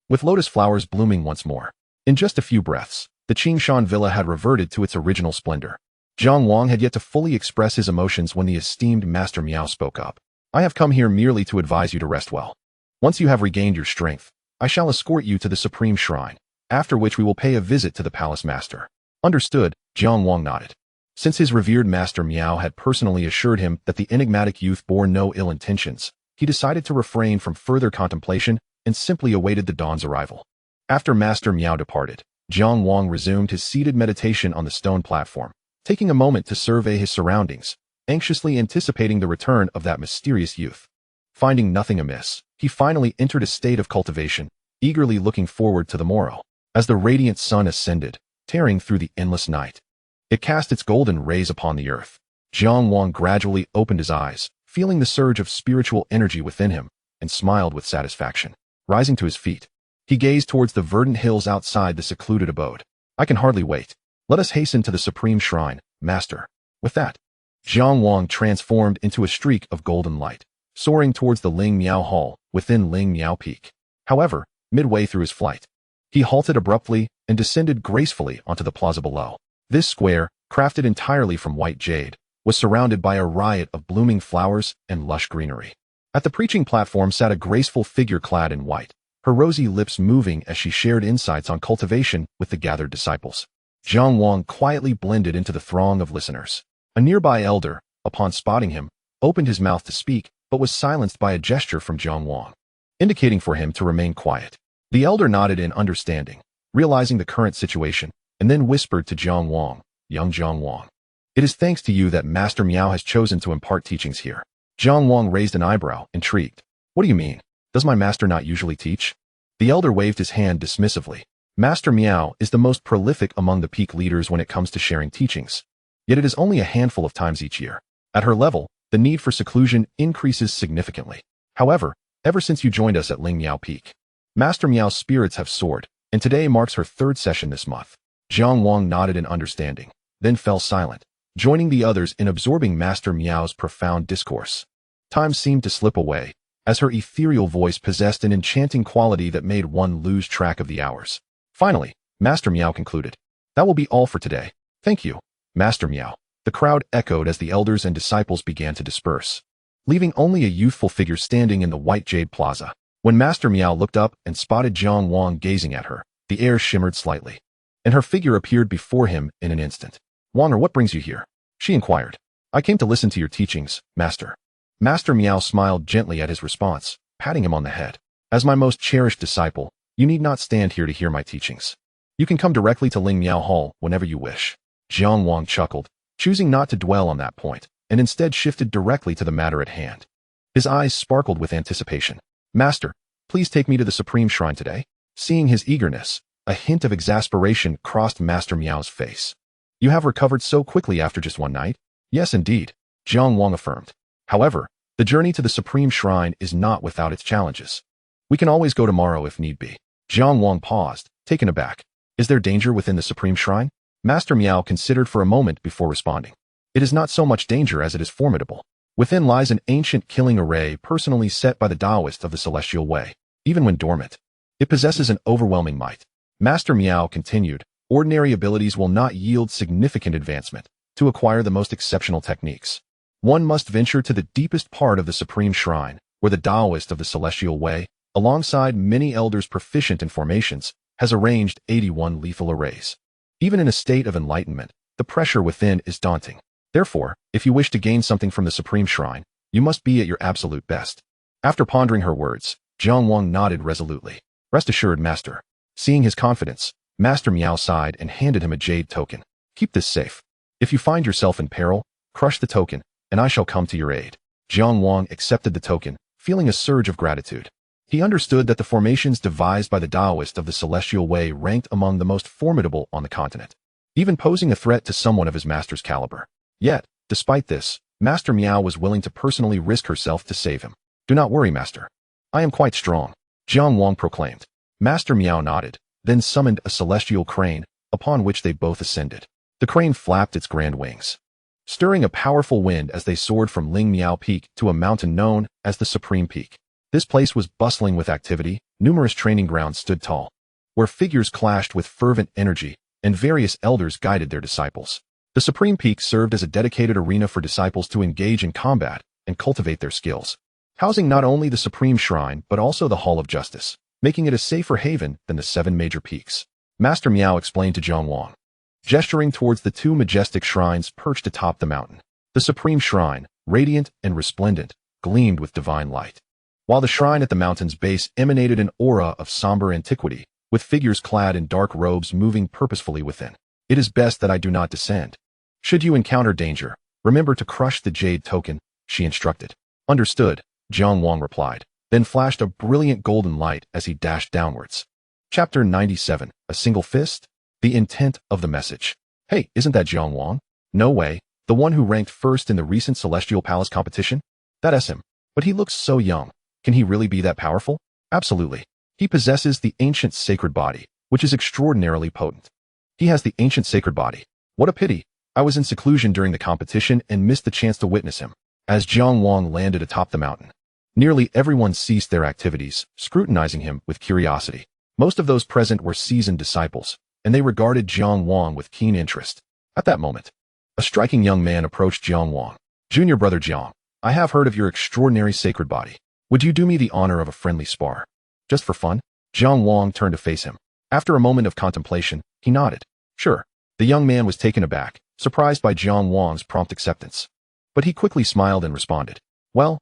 [SPEAKER 1] with lotus flowers blooming once more. In just a few breaths, the Qingshan villa had reverted to its original splendor. Jiang Wang had yet to fully express his emotions when the esteemed Master Miao spoke up. I have come here merely to advise you to rest well. Once you have regained your strength, I shall escort you to the Supreme Shrine, after which we will pay a visit to the Palace Master. Understood, Jiang Wang nodded. Since his revered Master Miao had personally assured him that the enigmatic youth bore no ill intentions, he decided to refrain from further contemplation and simply awaited the dawn's arrival. After Master Miao departed, Jiang Wang resumed his seated meditation on the stone platform, taking a moment to survey his surroundings, anxiously anticipating the return of that mysterious youth. Finding nothing amiss, he finally entered a state of cultivation, eagerly looking forward to the morrow. As the radiant sun ascended, tearing through the endless night, it cast its golden rays upon the earth. Jiang Wang gradually opened his eyes, feeling the surge of spiritual energy within him, and smiled with satisfaction. Rising to his feet, he gazed towards the verdant hills outside the secluded abode. I can hardly wait. Let us hasten to the Supreme Shrine, Master. With that, Jiang Wang transformed into a streak of golden light, soaring towards the Ling Miao Hall within Ling Miao Peak. However, midway through his flight, he halted abruptly and descended gracefully onto the plaza below. This square, crafted entirely from white jade, was surrounded by a riot of blooming flowers and lush greenery. At the preaching platform sat a graceful figure clad in white, her rosy lips moving as she shared insights on cultivation with the gathered disciples. Jiang Wang quietly blended into the throng of listeners. A nearby elder, upon spotting him, opened his mouth to speak, but was silenced by a gesture from Jiang Wang, indicating for him to remain quiet. The elder nodded in understanding, realizing the current situation, and then whispered to Jiang Wang, Young Jiang Wang, it is thanks to you that Master Miao has chosen to impart teachings here. Jiang Wang raised an eyebrow, intrigued. What do you mean? Does my master not usually teach? The elder waved his hand dismissively. Master Miao is the most prolific among the peak leaders when it comes to sharing teachings. Yet it is only a handful of times each year. At her level, the need for seclusion increases significantly. However, ever since you joined us at Ling Miao Peak, Master Miao's spirits have soared, and today marks her third session this month. Jiang Wang nodded in understanding, then fell silent, joining the others in absorbing Master Miao's profound discourse. Time seemed to slip away, as her ethereal voice possessed an enchanting quality that made one lose track of the hours. Finally, Master Miao concluded. That will be all for today. Thank you, Master Miao. The crowd echoed as the elders and disciples began to disperse, leaving only a youthful figure standing in the white jade plaza. When Master Miao looked up and spotted Jiang Wang gazing at her, the air shimmered slightly, and her figure appeared before him in an instant. "Wanger, what brings you here?" she inquired. "I came to listen to your teachings, Master." Master Miao smiled gently at his response, patting him on the head. "As my most cherished disciple, you need not stand here to hear my teachings. You can come directly to Ling Miao Hall whenever you wish." Jiang Wang chuckled, choosing not to dwell on that point, and instead shifted directly to the matter at hand. His eyes sparkled with anticipation. "Master, please take me to the Supreme Shrine today." Seeing his eagerness, a hint of exasperation crossed Master Miao's face. "You have recovered so quickly after just one night?" "Yes, indeed," Jiang Wang affirmed. "However, the journey to the Supreme Shrine is not without its challenges. We can always go tomorrow if need be." Jiang Wang paused, taken aback. "Is there danger within the Supreme Shrine?" Master Miao considered for a moment before responding. "It is not so much danger as it is formidable. Within lies an ancient killing array personally set by the Taoist of the Celestial Way. Even when dormant, it possesses an overwhelming might." Master Miao continued, "Ordinary abilities will not yield significant advancement. To acquire the most exceptional techniques, one must venture to the deepest part of the Supreme Shrine, where the Taoist of the Celestial Way, alongside many elders proficient in formations, has arranged 81 lethal arrays. Even in a state of enlightenment, the pressure within is daunting. Therefore, if you wish to gain something from the Supreme Shrine, you must be at your absolute best." After pondering her words, Jiang Wang nodded resolutely. "Rest assured, Master." Seeing his confidence, Master Miao sighed and handed him a jade token. "Keep this safe. If you find yourself in peril, crush the token, and I shall come to your aid." Jiang Wang accepted the token, feeling a surge of gratitude. He understood that the formations devised by the Taoist of the Celestial Way ranked among the most formidable on the continent, even posing a threat to someone of his master's caliber. Yet, despite this, Master Miao was willing to personally risk herself to save him. "Do not worry, Master. I am quite strong," Jiang Wang proclaimed. Master Miao nodded, then summoned a celestial crane, upon which they both ascended. The crane flapped its grand wings, stirring a powerful wind as they soared from Ling Miao Peak to a mountain known as the Supreme Peak. This place was bustling with activity. Numerous training grounds stood tall, where figures clashed with fervent energy, and various elders guided their disciples. The Supreme Peak served as a dedicated arena for disciples to engage in combat and cultivate their skills, housing not only the Supreme Shrine but also the Hall of Justice, making it a safer haven than the 7 major peaks. Master Miao explained to Jiang Wang, gesturing towards the 2 majestic shrines perched atop the mountain. The Supreme Shrine, radiant and resplendent, gleamed with divine light, while the shrine at the mountain's base emanated an aura of somber antiquity, with figures clad in dark robes moving purposefully within. "It is best that I do not descend. Should you encounter danger, remember to crush the jade token," she instructed. "Understood," Jiang Wang replied, then flashed a brilliant golden light as he dashed downwards. Chapter 97, A Single Fist? The intent of the message. "Hey, isn't that Jiang Wang?" "No way. The one who ranked first in the recent Celestial Palace competition?" "That's him. But he looks so young. Can he really be that powerful?" "Absolutely. He possesses the ancient sacred body, which is extraordinarily potent." "He has the ancient sacred body. What a pity. I was in seclusion during the competition and missed the chance to witness him." As Jiang Wang landed atop the mountain, nearly everyone ceased their activities, scrutinizing him with curiosity. Most of those present were seasoned disciples, and they regarded Jiang Wang with keen interest. At that moment, a striking young man approached Jiang Wang. "Junior brother Jiang, I have heard of your extraordinary sacred body. Would you do me the honor of a friendly spar? Just for fun?" Jiang Wang turned to face him. After a moment of contemplation, he nodded. "Sure." The young man was taken aback, surprised by Jiang Wang's prompt acceptance. But he quickly smiled and responded, Well,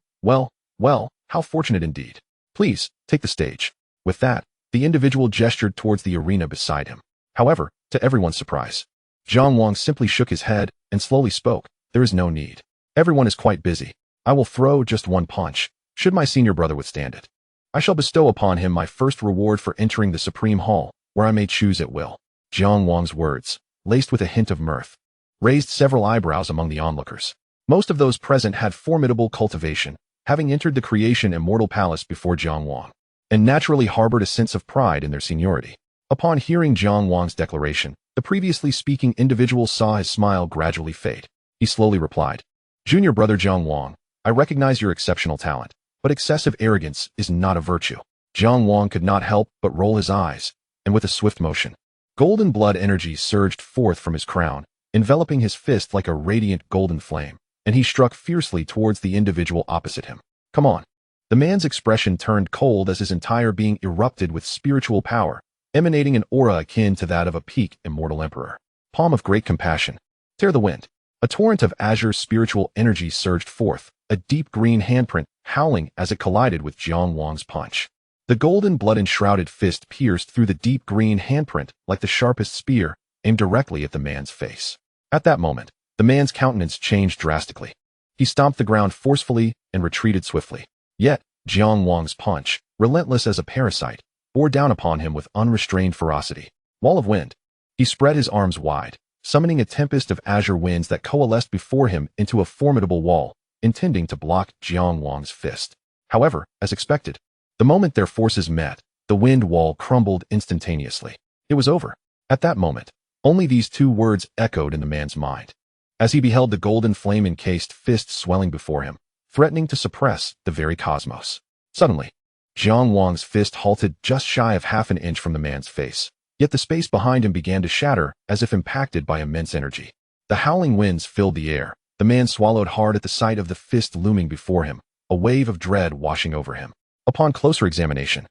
[SPEAKER 1] how fortunate indeed. Please, take the stage." With that, the individual gestured towards the arena beside him. However, to everyone's surprise, Jiang Wang simply shook his head and slowly spoke. "There is no need. Everyone is quite busy. I will throw just one punch, should my senior brother withstand it. I shall bestow upon him my first reward for entering the Supreme Hall, where I may choose at will." Jiang Wang's words, laced with a hint of mirth, raised several eyebrows among the onlookers. Most of those present had formidable cultivation, having entered the creation immortal palace before Jiang Wang, and naturally harbored a sense of pride in their seniority. Upon hearing Jiang Wang's declaration, the previously speaking individual saw his smile gradually fade. He slowly replied, "Junior brother Jiang Wang, I recognize your exceptional talent, but excessive arrogance is not a virtue." Jiang Wang could not help but roll his eyes, and with a swift motion, golden blood energy surged forth from his crown, enveloping his fist like a radiant golden flame, and he struck fiercely towards the individual opposite him. Come on. The man's expression turned cold as his entire being erupted with spiritual power, emanating an aura akin to that of a peak immortal emperor. Palm of great compassion. Tear the wind. A torrent of azure spiritual energy surged forth, a deep green handprint howling as it collided with Jiang Wang's punch. The golden blood-enshrouded fist pierced through the deep green handprint like the sharpest spear, aimed directly at the man's face. At that moment, the man's countenance changed drastically. He stomped the ground forcefully and retreated swiftly. Yet, Jiang Wang's punch, relentless as a parasite, bore down upon him with unrestrained ferocity. Wall of wind. He spread his arms wide, summoning a tempest of azure winds that coalesced before him into a formidable wall, intending to block Jiang Wang's fist. However, as expected, the moment their forces met, the wind wall crumbled instantaneously. It was over. At that moment, only these two words echoed in the man's mind. As he beheld the golden flame-encased fist swelling before him, threatening to suppress the very cosmos. Suddenly, Jiang Wang's fist halted just shy of half an inch from the man's face, yet the space behind him began to shatter as if impacted by immense energy. The howling winds filled the air. The man swallowed hard at the sight of the fist looming before him, a wave of dread washing over him. Upon closer examination,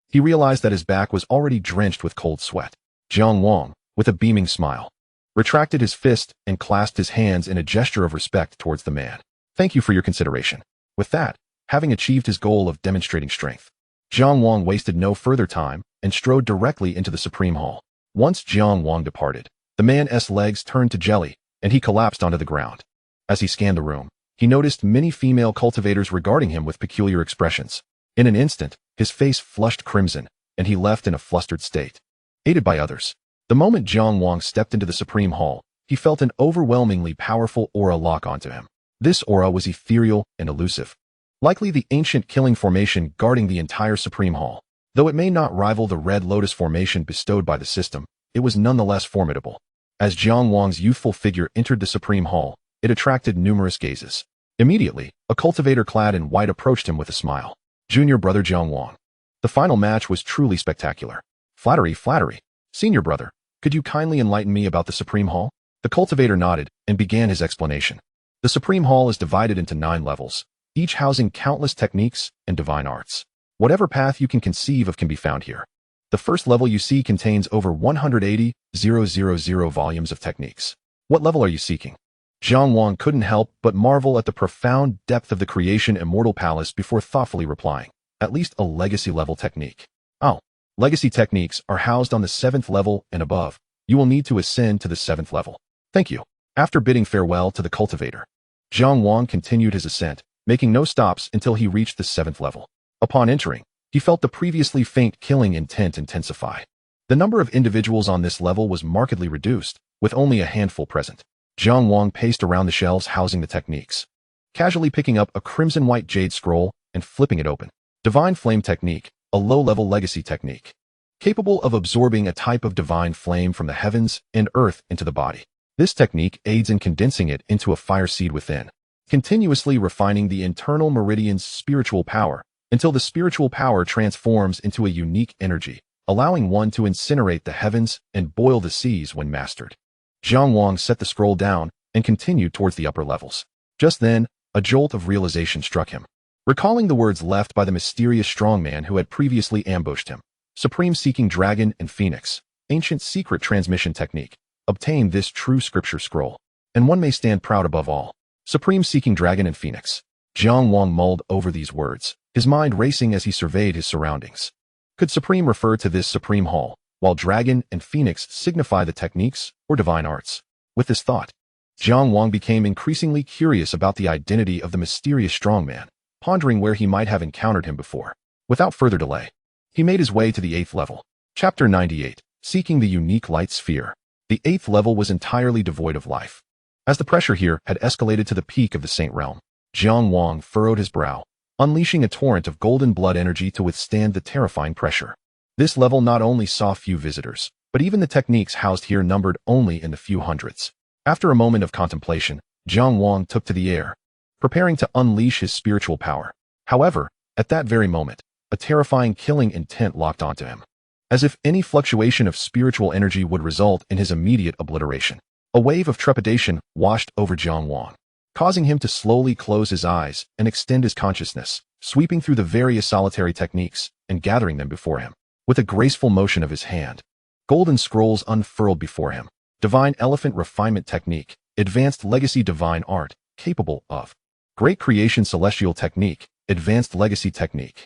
[SPEAKER 1] he realized that his back was already drenched with cold sweat. Jiang Wang, with a beaming smile, retracted his fist and clasped his hands in a gesture of respect towards the man. Thank you for your consideration. With that, having achieved his goal of demonstrating strength, Jiang Wang wasted no further time and strode directly into the Supreme Hall. Once Jiang Wang departed, the man's legs turned to jelly, and he collapsed onto the ground. As he scanned the room, he noticed many female cultivators regarding him with peculiar expressions. In an instant, his face flushed crimson, and he left in a flustered state. Aided by others, the moment Jiang Wang stepped into the Supreme Hall, he felt an overwhelmingly powerful aura lock onto him. This aura was ethereal and elusive, likely the ancient killing formation guarding the entire Supreme Hall. Though it may not rival the Red Lotus formation bestowed by the system, it was nonetheless formidable. As Jiang Wang's youthful figure entered the Supreme Hall, it attracted numerous gazes. Immediately, a cultivator clad in white approached him with a smile. Junior brother Jiang Wang. The final match was truly spectacular. Flattery, flattery. Senior brother, could you kindly enlighten me about the Supreme Hall? The cultivator nodded and began his explanation. The Supreme Hall is divided into 9 levels, each housing countless techniques and divine arts. Whatever path you can conceive of can be found here. The first level you see contains over 180,000 volumes of techniques. What level are you seeking? Jiang Wang couldn't help but marvel at the profound depth of the creation immortal palace before thoughtfully replying. At least a legacy-level technique. Oh, legacy techniques are housed on the 7th level and above. You will need to ascend to the 7th level. Thank you. After bidding farewell to the cultivator, Jiang Wang continued his ascent, making no stops until he reached the 7th level. Upon entering, he felt the previously faint killing intent intensify. The number of individuals on this level was markedly reduced, with only a handful present. Jiang Wang paced around the shelves housing the techniques, casually picking up a crimson-white jade scroll and flipping it open. Divine Flame Technique, a low-level legacy technique, capable of absorbing a type of divine flame from the heavens and earth into the body. This technique aids in condensing it into a fire seed within, continuously refining the internal meridian's spiritual power until the spiritual power transforms into a unique energy, allowing one to incinerate the heavens and boil the seas when mastered. Jiang Wang set the scroll down and continued towards the upper levels. Just then, a jolt of realization struck him. Recalling the words left by the mysterious strongman who had previously ambushed him, Supreme Seeking Dragon and Phoenix, ancient secret transmission technique, obtain this true scripture scroll, and one may stand proud above all. Supreme Seeking Dragon and Phoenix. Jiang Wang mulled over these words, his mind racing as he surveyed his surroundings. Could Supreme refer to this Supreme Hall, while Dragon and Phoenix signify the techniques or divine arts? With this thought, Jiang Wang became increasingly curious about the identity of the mysterious strongman, pondering where he might have encountered him before. Without further delay, he made his way to the 8th level. Chapter 98, Seeking the Unique Light Sphere. The 8th level was entirely devoid of life. As the pressure here had escalated to the peak of the Saint Realm, Jiang Wang furrowed his brow, unleashing a torrent of golden blood energy to withstand the terrifying pressure. This level not only saw few visitors, but even the techniques housed here numbered only in the few hundreds. After a moment of contemplation, Jiang Wang took to the air, preparing to unleash his spiritual power. However, at that very moment, a terrifying killing intent locked onto him. As if any fluctuation of spiritual energy would result in his immediate obliteration, A wave of trepidation washed over Jiang Wang, causing him to slowly close his eyes and extend his consciousness, sweeping through the various solitary techniques and gathering them before him. With a graceful motion of his hand, golden scrolls unfurled before him. Divine Elephant Refinement Technique, Advanced Legacy Divine Art, capable of Great Creation Celestial Technique, Advanced Legacy Technique.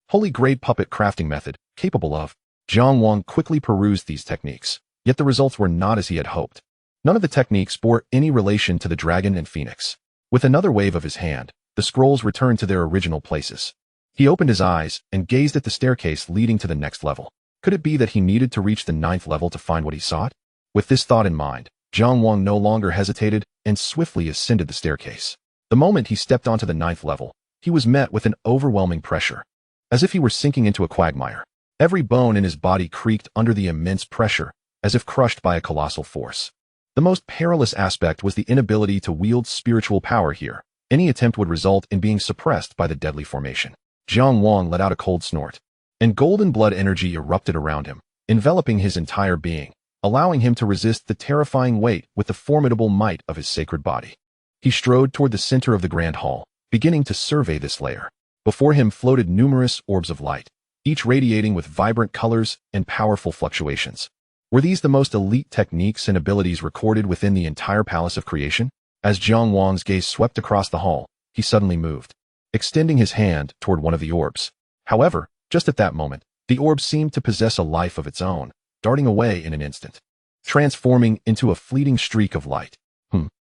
[SPEAKER 1] Holy Grade Puppet Crafting Method, capable of. Jiang Wang quickly perused these techniques, yet the results were not as he had hoped. None of the techniques bore any relation to the dragon and phoenix. With another wave of his hand, the scrolls returned to their original places. He opened his eyes and gazed at the staircase leading to the next level. Could it be that he needed to reach the 9th level to find what he sought? With this thought in mind, Jiang Wang no longer hesitated and swiftly ascended the staircase. The moment he stepped onto the 9th level, he was met with an overwhelming pressure, as if he were sinking into a quagmire. Every bone in his body creaked under the immense pressure, as if crushed by a colossal force. The most perilous aspect was the inability to wield spiritual power here. Any attempt would result in being suppressed by the deadly formation. Jiang Wang let out a cold snort, and golden blood energy erupted around him, enveloping his entire being, allowing him to resist the terrifying weight with the formidable might of his sacred body. He strode toward the center of the grand hall, beginning to survey this layer. Before him floated numerous orbs of light, each radiating with vibrant colors and powerful fluctuations. Were these the most elite techniques and abilities recorded within the entire Palace of Creation? As Jiang Wang's gaze swept across the hall, he suddenly moved, extending his hand toward one of the orbs. However, just at that moment, the orb seemed to possess a life of its own, darting away in an instant, transforming into a fleeting streak of light.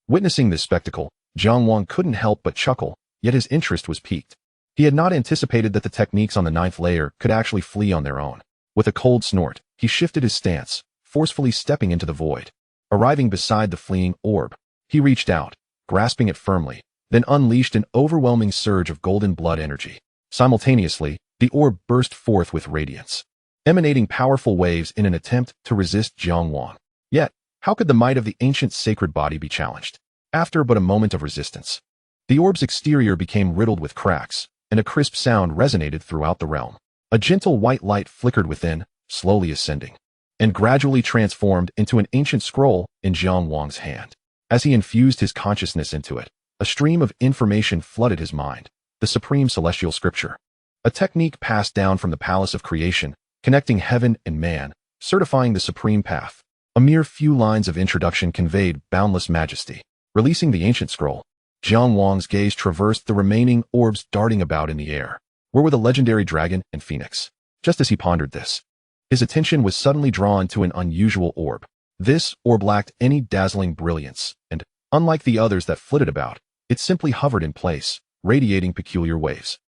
[SPEAKER 1] Witnessing this spectacle, Jiang Wang couldn't help but chuckle, yet his interest was piqued. He had not anticipated that the techniques on the 9th layer could actually flee on their own. With a cold snort, he shifted his stance, forcefully stepping into the void. Arriving beside the fleeing orb, he reached out, grasping it firmly, then unleashed an overwhelming surge of golden blood energy. Simultaneously, the orb burst forth with radiance, emanating powerful waves in an attempt to resist Jiang Wang. Yet, how could the might of the ancient sacred body be challenged? After but a moment of resistance, the orb's exterior became riddled with cracks, and a crisp sound resonated throughout the realm. A gentle white light flickered within, slowly ascending, and gradually transformed into an ancient scroll in Jiang Wang's hand. As he infused his consciousness into it, a stream of information flooded his mind. The Supreme Celestial Scripture, a technique passed down from the Palace of Creation, connecting heaven and man, certifying the supreme path. A mere few lines of introduction conveyed boundless majesty. Releasing the ancient scroll, Jiang Wang's gaze traversed the remaining orbs darting about in the air. Where were the legendary dragon and phoenix? Just as he pondered this, his attention was suddenly drawn to an unusual orb. This orb lacked any dazzling brilliance, and, unlike the others that flitted about, it simply hovered in place, radiating peculiar waves.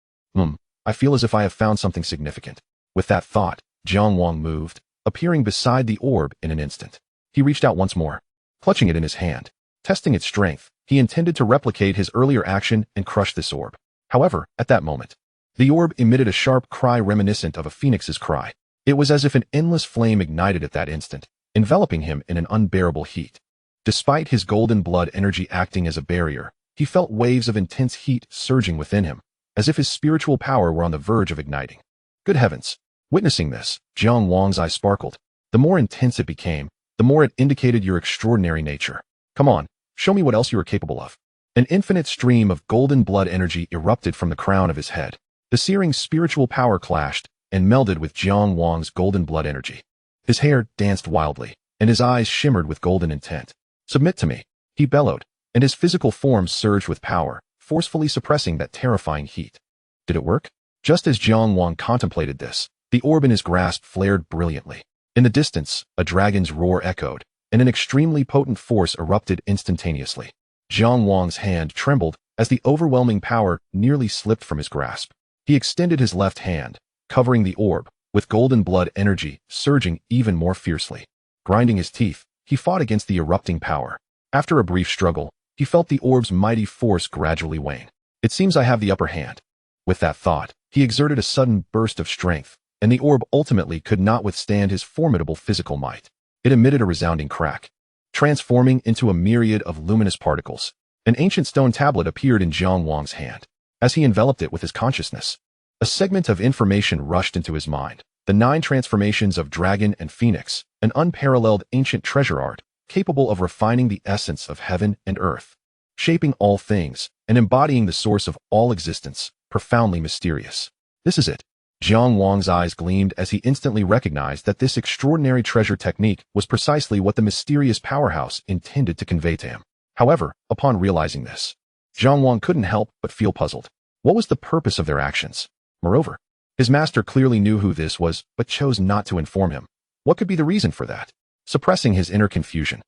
[SPEAKER 1] I feel as if I have found something significant. With that thought, Jiang Wang moved, appearing beside the orb in an instant. He reached out once more, clutching it in his hand. Testing its strength, he intended to replicate his earlier action and crush this orb. However, at that moment, the orb emitted a sharp cry reminiscent of a phoenix's cry. It was as if an endless flame ignited at that instant, enveloping him in an unbearable heat. Despite his golden blood energy acting as a barrier, he felt waves of intense heat surging within him, as if his spiritual power were on the verge of igniting. Good heavens! Witnessing this, Jiang Wang's eyes sparkled. The more intense it became, the more it indicated your extraordinary nature. Come on, show me what else you are capable of. An infinite stream of golden blood energy erupted from the crown of his head. The searing spiritual power clashed and melded with Jiang Wang's golden blood energy. His hair danced wildly, and his eyes shimmered with golden intent. Submit to me, he bellowed, and his physical form surged with power, forcefully suppressing that terrifying heat. Did it work? Just as Jiang Wang contemplated this, the orb in his grasp flared brilliantly. In the distance, a dragon's roar echoed, and an extremely potent force erupted instantaneously. Jiang Wang's hand trembled as the overwhelming power nearly slipped from his grasp. He extended his left hand, covering the orb, with golden blood energy surging even more fiercely. Grinding his teeth, he fought against the erupting power. After a brief struggle, he felt the orb's mighty force gradually wane. It seems I have the upper hand. With that thought, he exerted a sudden burst of strength, and the orb ultimately could not withstand his formidable physical might. It emitted a resounding crack, transforming into a myriad of luminous particles. An ancient stone tablet appeared in Jiang Wang's hand. As he enveloped it with his consciousness, a segment of information rushed into his mind. The 9 transformations of dragon and phoenix, an unparalleled ancient treasure art, capable of refining the essence of heaven and earth, shaping all things, and embodying the source of all existence, profoundly mysterious. This is it. Jiang Wang's eyes gleamed as he instantly recognized that this extraordinary treasure technique was precisely what the mysterious powerhouse intended to convey to him. However, upon realizing this, Jiang Wang couldn't help but feel puzzled. What was the purpose of their actions? Moreover, his master clearly knew who this was, but chose not to inform him. What could be the reason for that? Suppressing his inner confusion,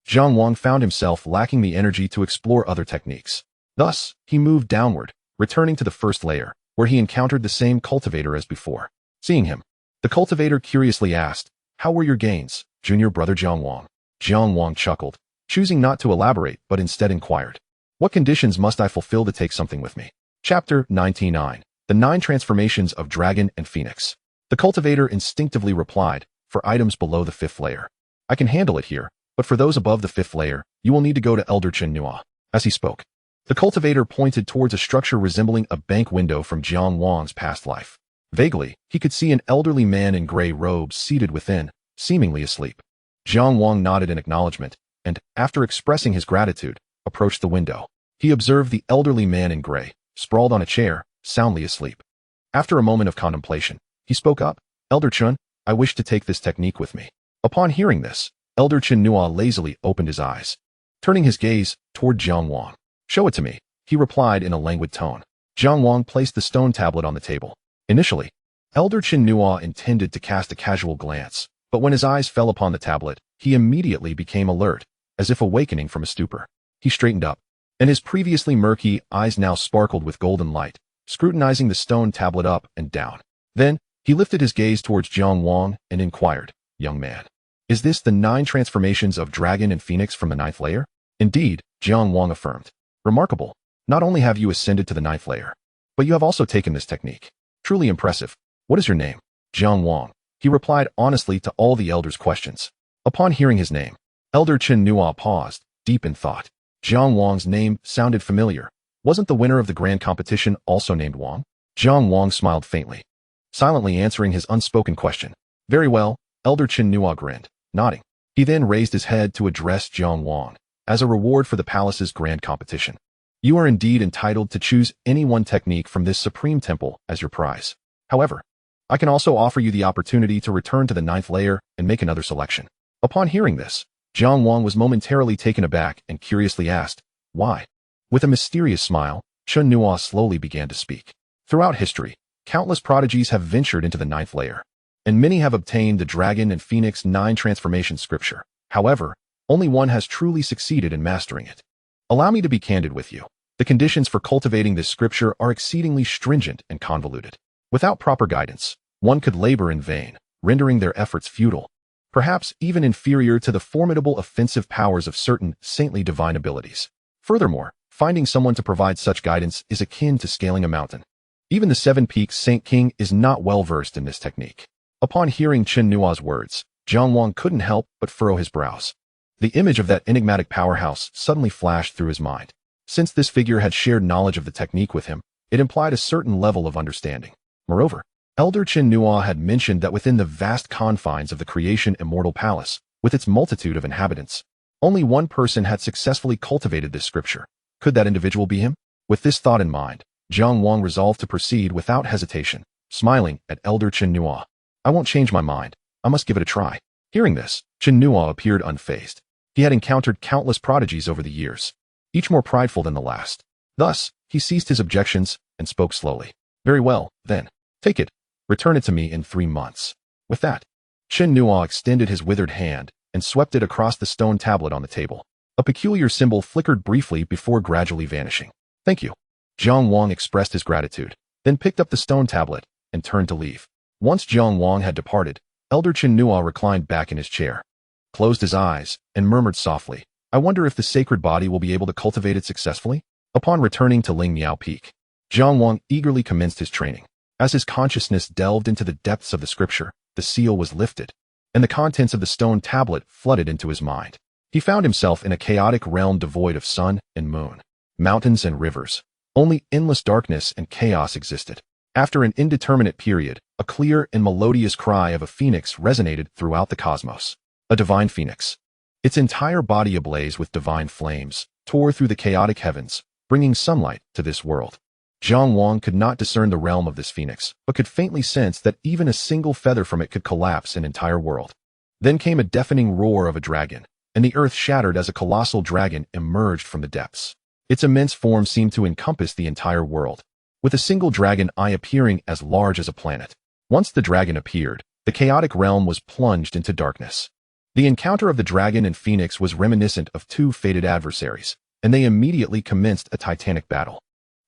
[SPEAKER 1] Jiang Wang found himself lacking the energy to explore other techniques. Thus, he moved downward, returning to the first layer, where he encountered the same cultivator as before. Seeing him, the cultivator curiously asked, "How were your gains, junior brother Jiang Wang?" Jiang Wang chuckled, choosing not to elaborate but instead inquired, "What conditions must I fulfill to take something with me?" Chapter 99. The 9 Transformations of Dragon and Phoenix. The cultivator instinctively replied, "For items below the 5th layer, I can handle it here, but for those above the 5th layer, you will need to go to Elder Qiannua." As he spoke, the cultivator pointed towards a structure resembling a bank window from Jiang Wang's past life. Vaguely, he could see an elderly man in gray robes seated within, seemingly asleep. Jiang Wang nodded in acknowledgement, and, after expressing his gratitude, approached the window. He observed the elderly man in gray, sprawled on a chair, soundly asleep. After a moment of contemplation, he spoke up, "Elder Chun, I wish to take this technique with me." Upon hearing this, Elder Qiannua lazily opened his eyes, turning his gaze toward Jiang Wang. "Show it to me," he replied in a languid tone. Jiang Wang placed the stone tablet on the table. Initially, Elder Qiannua intended to cast a casual glance, but when his eyes fell upon the tablet, he immediately became alert, as if awakening from a stupor. He straightened up, and his previously murky eyes now sparkled with golden light, scrutinizing the stone tablet up and down. Then, he lifted his gaze towards Jiang Wang and inquired, "Young man, is this the 9 transformations of dragon and phoenix from the 9th layer?" "Indeed," Jiang Wang affirmed. "Remarkable. Not only have you ascended to the 9th layer, but you have also taken this technique. Truly impressive. What is your name?" "Jiang Wang." He replied honestly to all the elder's questions. Upon hearing his name, Elder Qiannua paused, deep in thought. Jiang Wang's name sounded familiar. Wasn't the winner of the grand competition also named Wang? Jiang Wang smiled faintly, silently answering his unspoken question. "Very well," Elder Qiannua grinned, nodding. He then raised his head to address Jiang Wang. "As a reward for the palace's grand competition, you are indeed entitled to choose any one technique from this supreme temple as your prize. However, I can also offer you the opportunity to return to the 9th layer and make another selection." Upon hearing this, Jiang Wang was momentarily taken aback and curiously asked, "Why?" With a mysterious smile, Qiannua slowly began to speak. Throughout history, countless prodigies have ventured into the 9th layer, and many have obtained the Dragon and Phoenix 9 transformation scripture. However, only one has truly succeeded in mastering it. Allow me to be candid with you. The conditions for cultivating this scripture are exceedingly stringent and convoluted. Without proper guidance, one could labor in vain, rendering their efforts futile, perhaps even inferior to the formidable offensive powers of certain saintly divine abilities. Furthermore, finding someone to provide such guidance is akin to scaling a mountain. Even the 7 Peaks Saint King is not well versed in this technique. Upon hearing Qiannua's words, Jiang Wang couldn't help but furrow his brows. The image of that enigmatic powerhouse suddenly flashed through his mind. Since this figure had shared knowledge of the technique with him, it implied a certain level of understanding. Moreover, Elder Qiannua had mentioned that within the vast confines of the creation immortal palace, with its multitude of inhabitants, only one person had successfully cultivated this scripture. Could that individual be him? With this thought in mind, Jiang Wang resolved to proceed without hesitation, smiling at Elder Qiannua. "I won't change my mind. I must give it a try." Hearing this, Qiannua appeared unfazed. He had encountered countless prodigies over the years, each more prideful than the last. Thus, he ceased his objections and spoke slowly. "Very well, then. Take it. Return it to me in 3 months." With that, Qiannua extended his withered hand and swept it across the stone tablet on the table. A peculiar symbol flickered briefly before gradually vanishing. "Thank you." Jiang Wang expressed his gratitude, then picked up the stone tablet and turned to leave. Once Jiang Wang had departed, Elder Qiannua reclined back in his chair, closed his eyes, and murmured softly, "I wonder if the sacred body will be able to cultivate it successfully?" Upon returning to Ling Miao Peak, Jiang Wang eagerly commenced his training. As his consciousness delved into the depths of the scripture, the seal was lifted, and the contents of the stone tablet flooded into his mind. He found himself in a chaotic realm devoid of sun and moon, mountains and rivers. Only endless darkness and chaos existed. After an indeterminate period, a clear and melodious cry of a phoenix resonated throughout the cosmos. A divine phoenix. its entire body ablaze with divine flames, tore through the chaotic heavens, bringing sunlight to this world. Jiang Wang could not discern the realm of this phoenix, but could faintly sense that even a single feather from it could collapse an entire world. Then came a deafening roar of a dragon, and the earth shattered as a colossal dragon emerged from the depths. Its immense form seemed to encompass the entire world, with a single dragon eye appearing as large as a planet. Once the dragon appeared, the chaotic realm was plunged into darkness. The encounter of the dragon and phoenix was reminiscent of two fated adversaries, and they immediately commenced a titanic battle.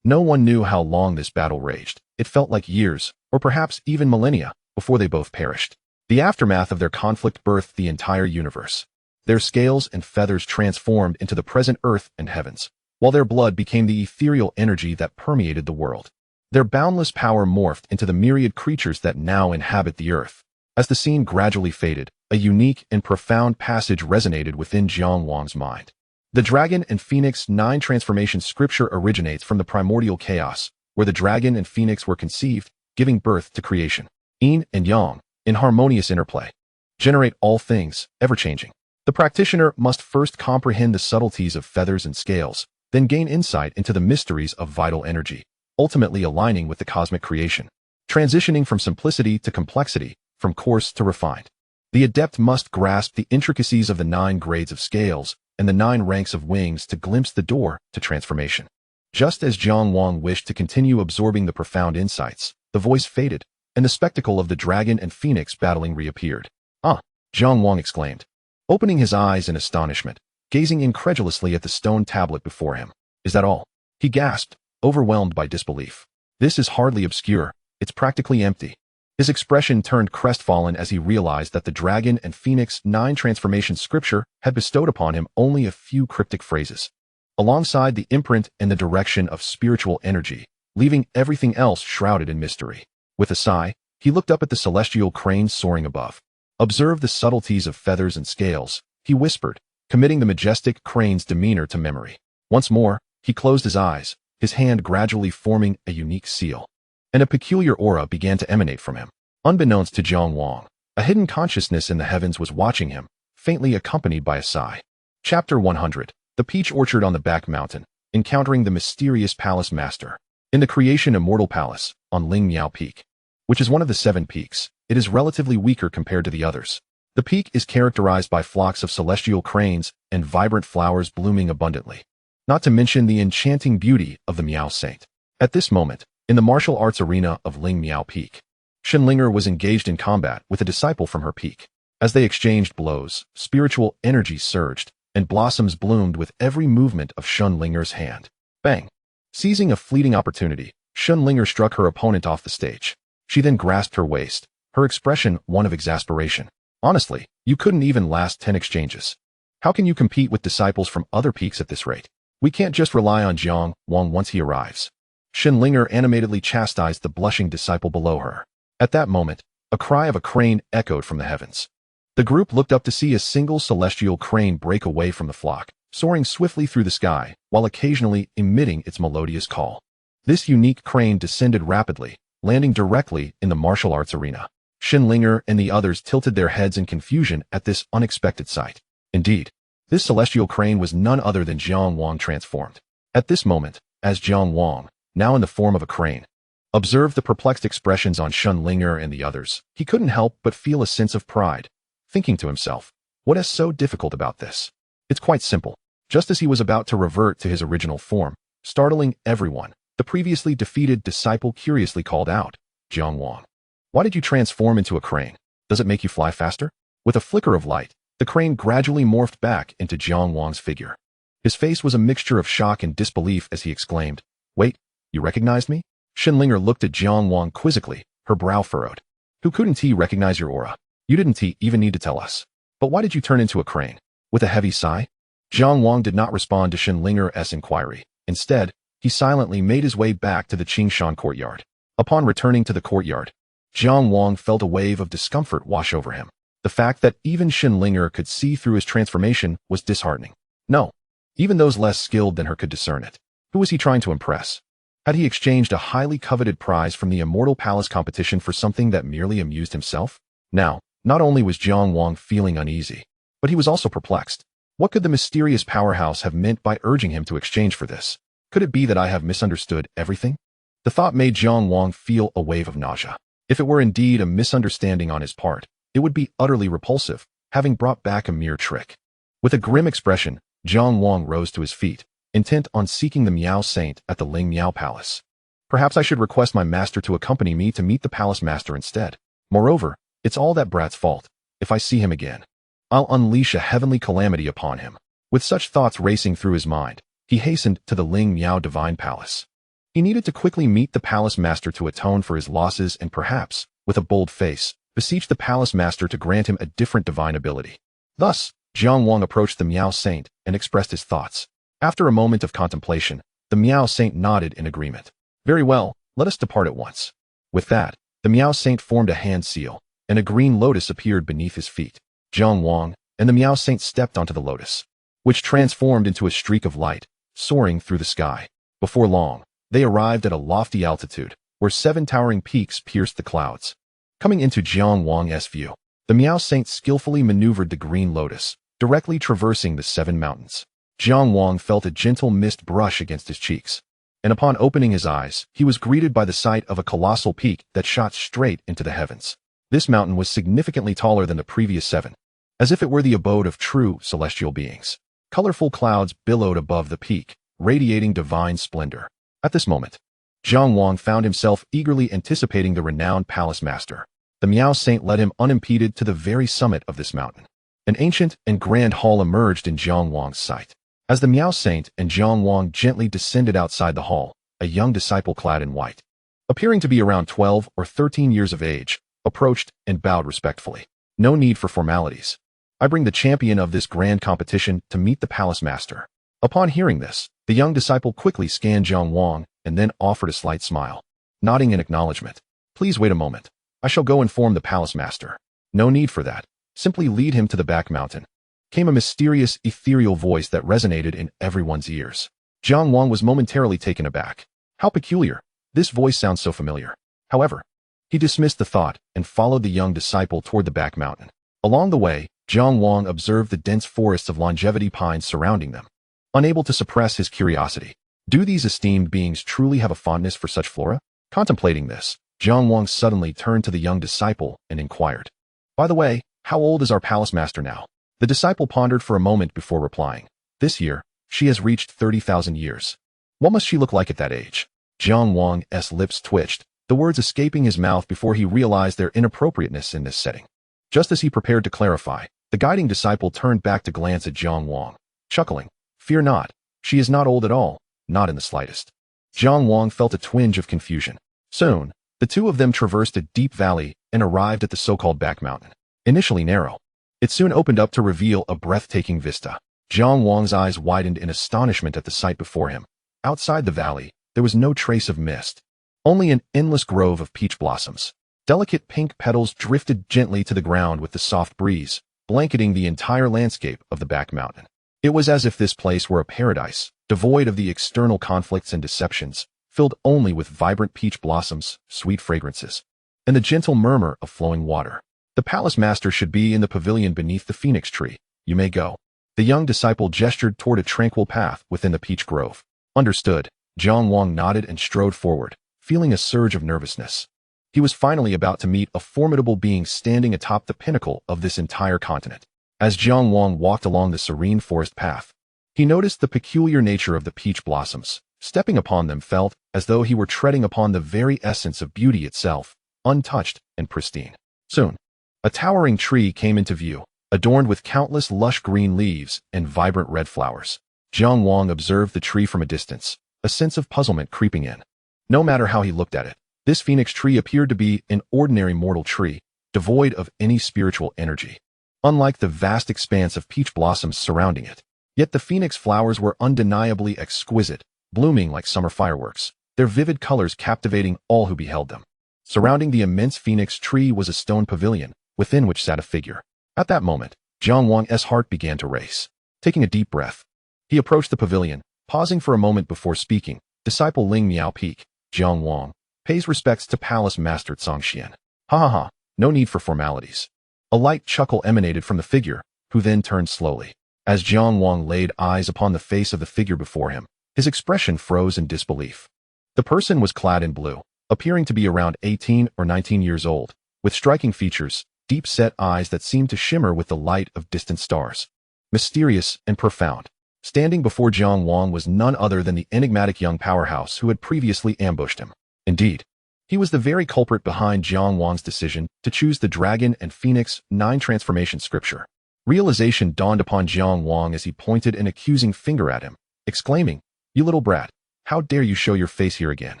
[SPEAKER 1] No one knew how long this battle raged. It felt like years, or perhaps even millennia, before they both perished. The aftermath of their conflict birthed the entire universe. Their scales and feathers transformed into the present earth and heavens, while their blood became the ethereal energy that permeated the world. Their boundless power morphed into the myriad creatures that now inhabit the earth. As the scene gradually faded, a unique and profound passage resonated within Jiang Wang's mind. The Dragon and Phoenix 9 transformation scripture originates from the primordial chaos, where the dragon and phoenix were conceived, giving birth to creation. Yin and yang, in harmonious interplay, generate all things, ever-changing. The practitioner must first comprehend the subtleties of feathers and scales, then gain insight into the mysteries of vital energy, ultimately aligning with the cosmic creation. Transitioning from simplicity to complexity, from coarse to refined. The adept must grasp the intricacies of the 9 grades of scales and the 9 ranks of wings to glimpse the door to transformation. Just as Jiang Wang wished to continue absorbing the profound insights, the voice faded, and the spectacle of the dragon and phoenix battling reappeared. "Ah!" Jiang Wang exclaimed, opening his eyes in astonishment, gazing incredulously at the stone tablet before him. "Is that all?" he gasped, overwhelmed by disbelief. "This is hardly obscure, it's practically empty." His expression turned crestfallen as he realized that the Dragon and Phoenix 9 transformation scripture had bestowed upon him only a few cryptic phrases, alongside the imprint and the direction of spiritual energy, leaving everything else shrouded in mystery. With a sigh, he looked up at the celestial crane soaring above. "Observe the subtleties of feathers and scales," he whispered, committing the majestic crane's demeanor to memory. Once more, he closed his eyes, his hand gradually forming a unique seal. And a peculiar aura began to emanate from him. Unbeknownst to Jiang Wang, a hidden consciousness in the heavens was watching him, faintly accompanied by a sigh. Chapter 100. The Peach Orchard on the Back Mountain, encountering the mysterious palace master. In the Creation Immortal Palace, on Ling Miao Peak, which is one of the 7 peaks, it is relatively weaker compared to the others. The peak is characterized by flocks of celestial cranes and vibrant flowers blooming abundantly, not to mention the enchanting beauty of the Miao Saint. At this moment, in the martial arts arena of Ling Miao Peak, Shenlinger was engaged in combat with a disciple from her peak. As they exchanged blows, spiritual energy surged, and blossoms bloomed with every movement of Shenlinger's hand. Bang! Seizing a fleeting opportunity, Shenlinger struck her opponent off the stage. She then grasped her waist, her expression one of exasperation. "Honestly, you couldn't even last 10 exchanges. How can you compete with disciples from other peaks at this rate? We can't just rely on Jiang Wang once he arrives." Shenlinger animatedly chastised the blushing disciple below her. At that moment, a cry of a crane echoed from the heavens. The group looked up to see a single celestial crane break away from the flock, soaring swiftly through the sky, while occasionally emitting its melodious call. This unique crane descended rapidly, landing directly in the martial arts arena. Shenlinger and the others tilted their heads in confusion at this unexpected sight. Indeed, this celestial crane was none other than Jiang Wang transformed. At this moment, as Jiang Wang, now in the form of a crane, observed the perplexed expressions on Shenlinger and the others, he couldn't help but feel a sense of pride, thinking to himself, what is so difficult about this? It's quite simple. Just as he was about to revert to his original form, startling everyone, the previously defeated disciple curiously called out, "Jiang Wang, why did you transform into a crane? Does it make you fly faster?" With a flicker of light, the crane gradually morphed back into Jiang Wang's figure. His face was a mixture of shock and disbelief as he exclaimed, "Wait, you recognized me?" Shenlinger looked at Jiang Wang quizzically, her brow furrowed. "Who couldn't he recognize your aura? You didn't even need to tell us. But why did you turn into a crane?" With a heavy sigh, Jiang Wang did not respond to Shenlinger's inquiry. Instead, he silently made his way back to the Qingshan courtyard. Upon returning to the courtyard, Jiang Wang felt a wave of discomfort wash over him. The fact that even Shenlinger could see through his transformation was disheartening. No, even those less skilled than her could discern it. Who was he trying to impress? Had he exchanged a highly coveted prize from the Immortal Palace competition for something that merely amused himself? Now, not only was Jiang Wang feeling uneasy, but he was also perplexed. What could the mysterious powerhouse have meant by urging him to exchange for this? Could it be that I have misunderstood everything? The thought made Jiang Wang feel a wave of nausea. If it were indeed a misunderstanding on his part, it would be utterly repulsive, having brought back a mere trick. With a grim expression, Jiang Wang rose to his feet, intent on seeking the Miao Saint at the Ling Miao Palace. Perhaps I should request my master to accompany me to meet the palace master instead. Moreover, it's all that brat's fault. If I see him again, I'll unleash a heavenly calamity upon him. With such thoughts racing through his mind, he hastened to the Ling Miao Divine Palace. He needed to quickly meet the palace master to atone for his losses and perhaps, with a bold face, beseech the palace master to grant him a different divine ability. Thus, Jiang Wang approached the Miao Saint and expressed his thoughts. After a moment of contemplation, the Miao Saint nodded in agreement. Very well, let us depart at once. With that, the Miao Saint formed a hand seal, and a green lotus appeared beneath his feet. Jiang Wang and the Miao Saint stepped onto the lotus, which transformed into a streak of light, soaring through the sky. Before long, they arrived at a lofty altitude, where 7 towering peaks pierced the clouds. Coming into Jiang Wang's view, the Miao Saint skillfully maneuvered the green lotus, directly traversing the 7 mountains. Jiang Wang felt a gentle mist brush against his cheeks, and upon opening his eyes, he was greeted by the sight of a colossal peak that shot straight into the heavens. This mountain was significantly taller than the previous 7, as if it were the abode of true celestial beings. Colorful clouds billowed above the peak, radiating divine splendor. At this moment, Jiang Wang found himself eagerly anticipating the renowned palace master. The Miao Saint led him unimpeded to the very summit of this mountain. An ancient and grand hall emerged in Jiang Wang's sight. As the Miao Saint and Jiang Wang gently descended outside the hall, a young disciple clad in white, appearing to be around 12 or 13 years of age, approached and bowed respectfully. No need for formalities. I bring the champion of this grand competition to meet the palace master. Upon hearing this, the young disciple quickly scanned Jiang Wang and then offered a slight smile, nodding in acknowledgement. Please wait a moment. I shall go inform the palace master. No need for that. Simply lead him to the back mountain. Came a mysterious, ethereal voice that resonated in everyone's ears. Jiang Wang was momentarily taken aback. How peculiar. This voice sounds so familiar. However, he dismissed the thought and followed the young disciple toward the back mountain. Along the way, Jiang Wang observed the dense forests of longevity pines surrounding them. Unable to suppress his curiosity, do these esteemed beings truly have a fondness for such flora? Contemplating this, Jiang Wang suddenly turned to the young disciple and inquired, "By the way, how old is our palace master now?" The disciple pondered for a moment before replying, "This year, she has reached 30,000 years. What must she look like at that age?" Jiang Wang's lips twitched, the words escaping his mouth before he realized their inappropriateness in this setting. Just as he prepared to clarify, the guiding disciple turned back to glance at Jiang Wang, chuckling, "Fear not, she is not old at all, not in the slightest." Jiang Wang felt a twinge of confusion. Soon, the two of them traversed a deep valley and arrived at the so-called back mountain. Initially narrow, it soon opened up to reveal a breathtaking vista. Jiang Wang's eyes widened in astonishment at the sight before him. Outside the valley, there was no trace of mist, only an endless grove of peach blossoms. Delicate pink petals drifted gently to the ground with the soft breeze, blanketing the entire landscape of the back mountain. It was as if this place were a paradise, devoid of the external conflicts and deceptions, filled only with vibrant peach blossoms, sweet fragrances, and the gentle murmur of flowing water. The palace master should be in the pavilion beneath the phoenix tree. You may go. The young disciple gestured toward a tranquil path within the peach grove. Understood. Jiang Wang nodded and strode forward, feeling a surge of nervousness. He was finally about to meet a formidable being standing atop the pinnacle of this entire continent. As Jiang Wang walked along the serene forest path, he noticed the peculiar nature of the peach blossoms. Stepping upon them felt as though he were treading upon the very essence of beauty itself, untouched and pristine. Soon, a towering tree came into view, adorned with countless lush green leaves and vibrant red flowers. Jiang Wang observed the tree from a distance, a sense of puzzlement creeping in. No matter how he looked at it, this phoenix tree appeared to be an ordinary mortal tree, devoid of any spiritual energy. Unlike the vast expanse of peach blossoms surrounding it, yet the phoenix flowers were undeniably exquisite, blooming like summer fireworks, their vivid colors captivating all who beheld them. Surrounding the immense phoenix tree was a stone pavilion, within which sat a figure. At that moment, Jiang Wang's heart began to race. Taking a deep breath, he approached the pavilion, pausing for a moment before speaking. Disciple Ling Miao Peak, Jiang Wang, pays respects to Palace Master Xianxian. Ha ha ha, no need for formalities. A light chuckle emanated from the figure, who then turned slowly. As Jiang Wang laid eyes upon the face of the figure before him, his expression froze in disbelief. The person was clad in blue, appearing to be around 18 or 19 years old, with striking features, deep-set eyes that seemed to shimmer with the light of distant stars. Mysterious and profound. Standing before Jiang Wang was none other than the enigmatic young powerhouse who had previously ambushed him. Indeed, he was the very culprit behind Jiang Wang's decision to choose the Dragon and Phoenix 9 transformation scripture. Realization dawned upon Jiang Wang as he pointed an accusing finger at him, exclaiming, "You little brat, how dare you show your face here again?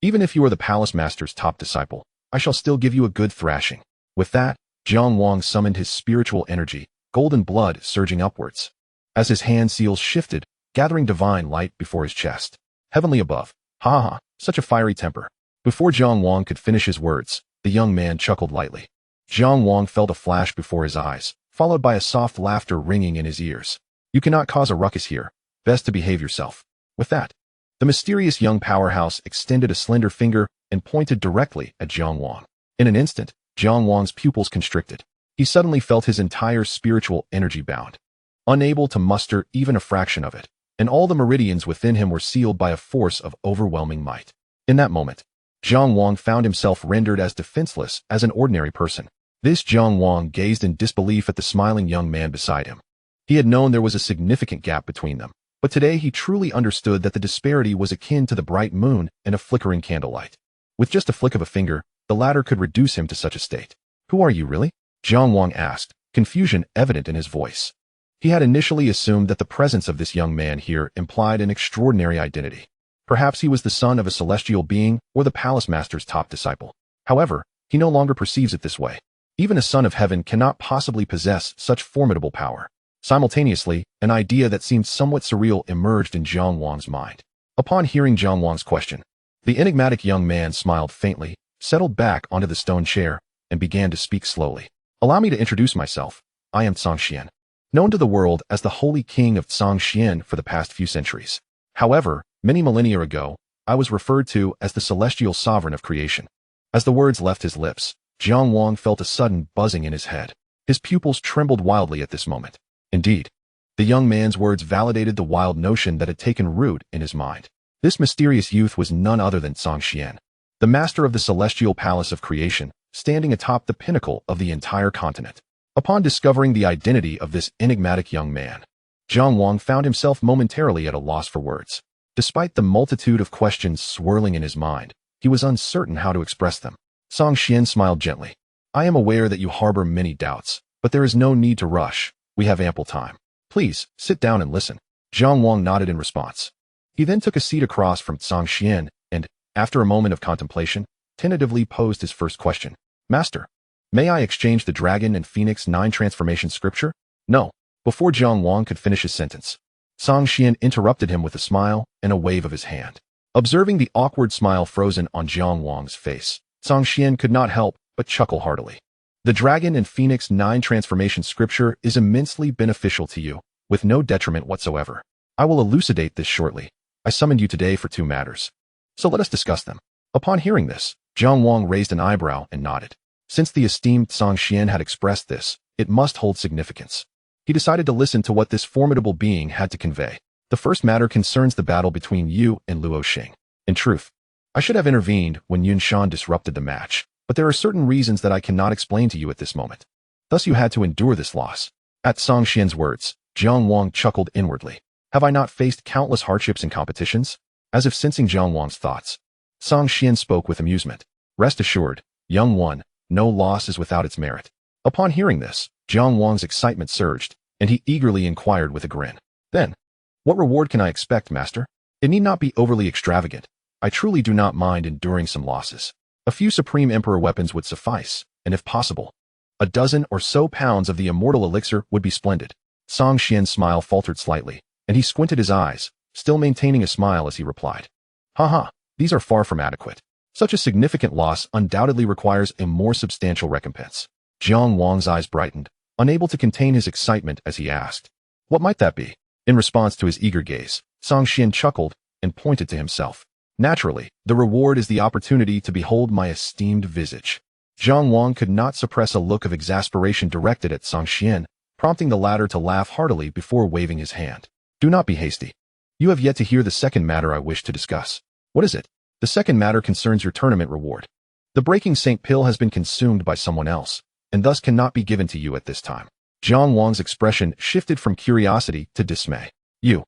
[SPEAKER 1] Even if you are the palace master's top disciple, I shall still give you a good thrashing." With that, Jiang Wang summoned his spiritual energy, golden blood surging upwards. As his hand seals shifted, gathering divine light before his chest. Heavenly above. Ha ha, such a fiery temper. Before Jiang Wang could finish his words, the young man chuckled lightly. Jiang Wang felt a flash before his eyes, followed by a soft laughter ringing in his ears. "You cannot cause a ruckus here. Best to behave yourself." With that, the mysterious young powerhouse extended a slender finger and pointed directly at Jiang Wang. In an instant, Jiang Wang's pupils constricted. He suddenly felt his entire spiritual energy bound, unable to muster even a fraction of it, and all the meridians within him were sealed by a force of overwhelming might. In that moment, Jiang Wang found himself rendered as defenseless as an ordinary person. This Jiang Wang gazed in disbelief at the smiling young man beside him. He had known there was a significant gap between them, but today he truly understood that the disparity was akin to the bright moon and a flickering candlelight. With just a flick of a finger, the latter could reduce him to such a state. "Who are you really?" Jiang Wang asked, confusion evident in his voice. He had initially assumed that the presence of this young man here implied an extraordinary identity. Perhaps he was the son of a celestial being or the palace master's top disciple. However, he no longer perceives it this way. Even a son of heaven cannot possibly possess such formidable power. Simultaneously, an idea that seemed somewhat surreal emerged in Jiang Wang's mind. Upon hearing Jiang Wang's question, the enigmatic young man smiled faintly, settled back onto the stone chair, and began to speak slowly. "Allow me to introduce myself. I am Xianxian, known to the world as the Holy King of Xianxian for the past few centuries. However, many millennia ago, I was referred to as the celestial sovereign of creation." As the words left his lips, Jiang Wang felt a sudden buzzing in his head. His pupils trembled wildly at this moment. Indeed, the young man's words validated the wild notion that had taken root in his mind. This mysterious youth was none other than Xianxian, the master of the celestial palace of creation, standing atop the pinnacle of the entire continent. Upon discovering the identity of this enigmatic young man, Jiang Wang found himself momentarily at a loss for words. Despite the multitude of questions swirling in his mind, he was uncertain how to express them. Xianxian smiled gently. "I am aware that you harbor many doubts, but there is no need to rush. We have ample time. Please, sit down and listen." Jiang Wang nodded in response. He then took a seat across from Xianxian and, after a moment of contemplation, tentatively posed his first question. "Master, may I exchange the Dragon and Phoenix 9 transformation scripture?" "No." Before Jiang Wang could finish his sentence, Xianxian interrupted him with a smile and a wave of his hand. Observing the awkward smile frozen on Jiang Wang's face, Xianxian could not help but chuckle heartily. "The Dragon and Phoenix 9 transformation scripture is immensely beneficial to you, with no detriment whatsoever. I will elucidate this shortly. I summoned you today for 2 matters, so let us discuss them." Upon hearing this, Jiang Wang raised an eyebrow and nodded. Since the esteemed Xianxian had expressed this, it must hold significance. He decided to listen to what this formidable being had to convey. "The first matter concerns the battle between you and Luo Xing. In truth, I should have intervened when Yun Shan disrupted the match, but there are certain reasons that I cannot explain to you at this moment. Thus you had to endure this loss." At Xianxian's words, Jiang Wang chuckled inwardly. "Have I not faced countless hardships and competitions?" As if sensing Jiang Wang's thoughts, Xianxian spoke with amusement. "Rest assured, young one, no loss is without its merit." Upon hearing this, Jiang Wang's excitement surged, and he eagerly inquired with a grin. "Then, what reward can I expect, master? It need not be overly extravagant. I truly do not mind enduring some losses. A few Supreme Emperor weapons would suffice, and if possible, a dozen or so pounds of the immortal elixir would be splendid." Xianxian's smile faltered slightly, and he squinted his eyes, still maintaining a smile as he replied. "Haha, these are far from adequate. Such a significant loss undoubtedly requires a more substantial recompense." Jiang Wang's eyes brightened, unable to contain his excitement as he asked, "What might that be?" In response to his eager gaze, Xianxian chuckled and pointed to himself. "Naturally, the reward is the opportunity to behold my esteemed visage." Jiang Wang could not suppress a look of exasperation directed at Xianxian, prompting the latter to laugh heartily before waving his hand. Do not be hasty. You have yet to hear the second matter I wish to discuss. What is it? The second matter concerns your tournament reward. The Breaking Saint pill has been consumed by someone else, and thus cannot be given to you at this time. Jiang Wang's expression shifted from curiosity to dismay. You.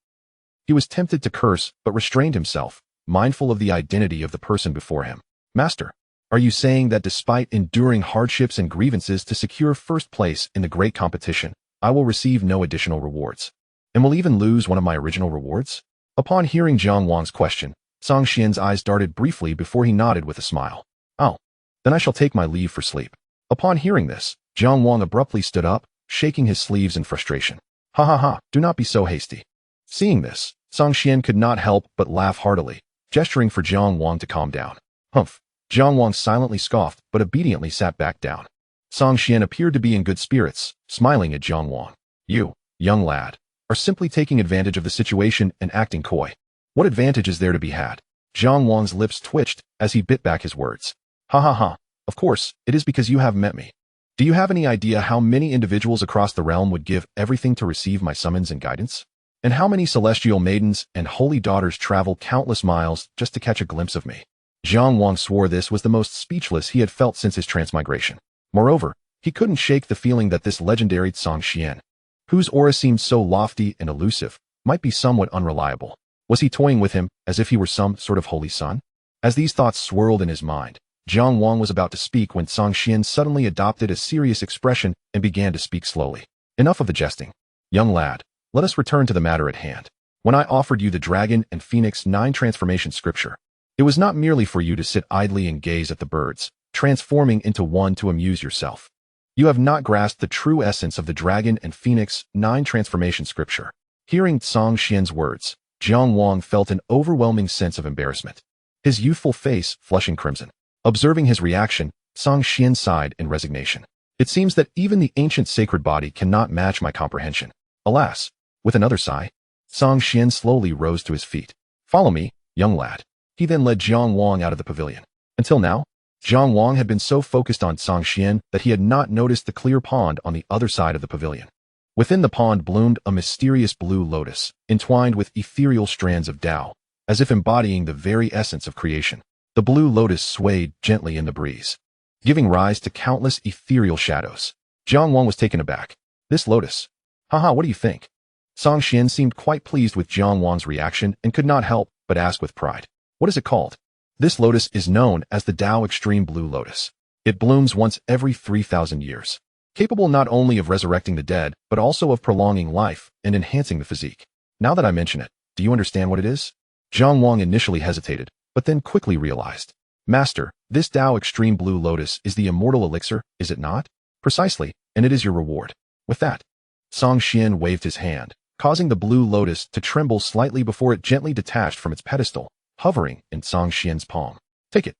[SPEAKER 1] He was tempted to curse, but restrained himself, mindful of the identity of the person before him. Master, are you saying that despite enduring hardships and grievances to secure first place in the great competition, I will receive no additional rewards, and will even lose one of my original rewards? Upon hearing Jiang Wang's question, Song Xian's eyes darted briefly before he nodded with a smile. Oh, then I shall take my leave for sleep. Upon hearing this, Jiang Wang abruptly stood up, shaking his sleeves in frustration. Ha ha ha, do not be so hasty. Seeing this, Song Xian could not help but laugh heartily, gesturing for Jiang Wang to calm down. Humph. Jiang Wang silently scoffed, but obediently sat back down. Song Xian appeared to be in good spirits, smiling at Jiang Wang. You, young lad, are simply taking advantage of the situation and acting coy. What advantage is there to be had? Jiang Wang's lips twitched as he bit back his words. Ha ha ha, of course, it is because you have met me. Do you have any idea how many individuals across the realm would give everything to receive my summons and guidance? And how many celestial maidens and holy daughters travel countless miles just to catch a glimpse of me? Jiang Wang swore this was the most speechless he had felt since his transmigration. Moreover, he couldn't shake the feeling that this legendary Song Xian, whose aura seemed so lofty and elusive, might be somewhat unreliable. Was he toying with him as if he were some sort of holy son? As these thoughts swirled in his mind, Jiang Wang was about to speak when Song Xian suddenly adopted a serious expression and began to speak slowly. Enough of the jesting. Young lad, let us return to the matter at hand. When I offered you the Dragon and Phoenix 9 transformation scripture, it was not merely for you to sit idly and gaze at the birds, transforming into one to amuse yourself. You have not grasped the true essence of the Dragon and Phoenix 9 transformation scripture. Hearing Song Xian's words, Jiang Wang felt an overwhelming sense of embarrassment, his youthful face flushing crimson. Observing his reaction, Song Xian sighed in resignation. It seems that even the ancient sacred body cannot match my comprehension. Alas. With another sigh, Song Xian slowly rose to his feet. Follow me, young lad. He then led Jiang Wang out of the pavilion. Until now, Jiang Wang had been so focused on Song Xian that he had not noticed the clear pond on the other side of the pavilion. Within the pond bloomed a mysterious blue lotus, entwined with ethereal strands of Tao, as if embodying the very essence of creation. The blue lotus swayed gently in the breeze, giving rise to countless ethereal shadows. Jiang Wang was taken aback. This lotus? Haha, what do you think? Song Xian seemed quite pleased with Jiang Wang's reaction and could not help but ask with pride. What is it called? This lotus is known as the Tao Extreme Blue Lotus. It blooms once every 3,000 years, capable not only of resurrecting the dead, but also of prolonging life and enhancing the physique. Now that I mention it, do you understand what it is? Jiang Wang initially hesitated, but then quickly realized. Master, this Tao Extreme Blue Lotus is the immortal elixir, is it not? Precisely, and it is your reward. With that, Song Xian waved his hand, causing the blue lotus to tremble slightly before it gently detached from its pedestal, hovering in Song Xian's palm. Take it.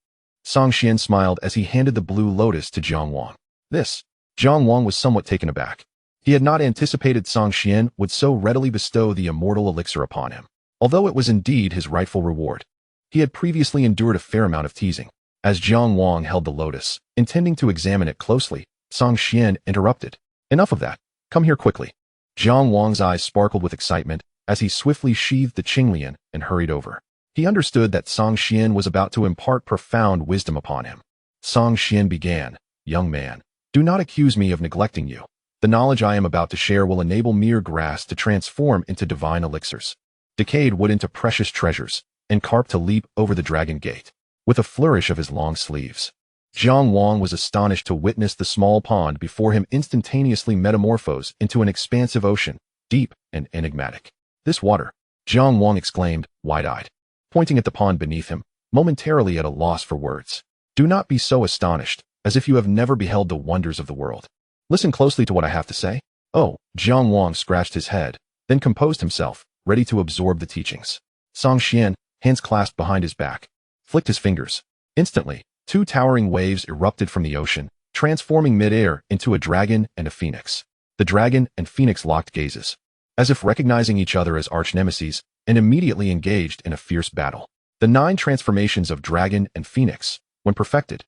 [SPEAKER 1] Song Xian smiled as he handed the blue lotus to Jiang Wang. This. Jiang Wang was somewhat taken aback. He had not anticipated Song Xian would so readily bestow the immortal elixir upon him, although it was indeed his rightful reward. He had previously endured a fair amount of teasing. As Jiang Wang held the lotus, intending to examine it closely, Song Xian interrupted. Enough of that. Come here quickly. Jiang Wang's eyes sparkled with excitement as he swiftly sheathed the Qinglian and hurried over. He understood that Song Xian was about to impart profound wisdom upon him. Song Xian began, Young man, do not accuse me of neglecting you. The knowledge I am about to share will enable mere grass to transform into divine elixirs, decayed wood into precious treasures, and carp to leap over the dragon gate. With a flourish of his long sleeves, Jiang Wang was astonished to witness the small pond before him instantaneously metamorphose into an expansive ocean, deep and enigmatic. This water, Jiang Wang exclaimed, wide-eyed, pointing at the pond beneath him, momentarily at a loss for words. Do not be so astonished, as if you have never beheld the wonders of the world. Listen closely to what I have to say. Oh, Jiang Wang scratched his head, then composed himself, ready to absorb the teachings. Song Xian, hands clasped behind his back, flicked his fingers. Instantly, 2 towering waves erupted from the ocean, transforming midair into a dragon and a phoenix. The dragon and phoenix locked gazes, as if recognizing each other as arch-nemeses, and immediately engaged in a fierce battle. The 9 transformations of dragon and phoenix, when perfected,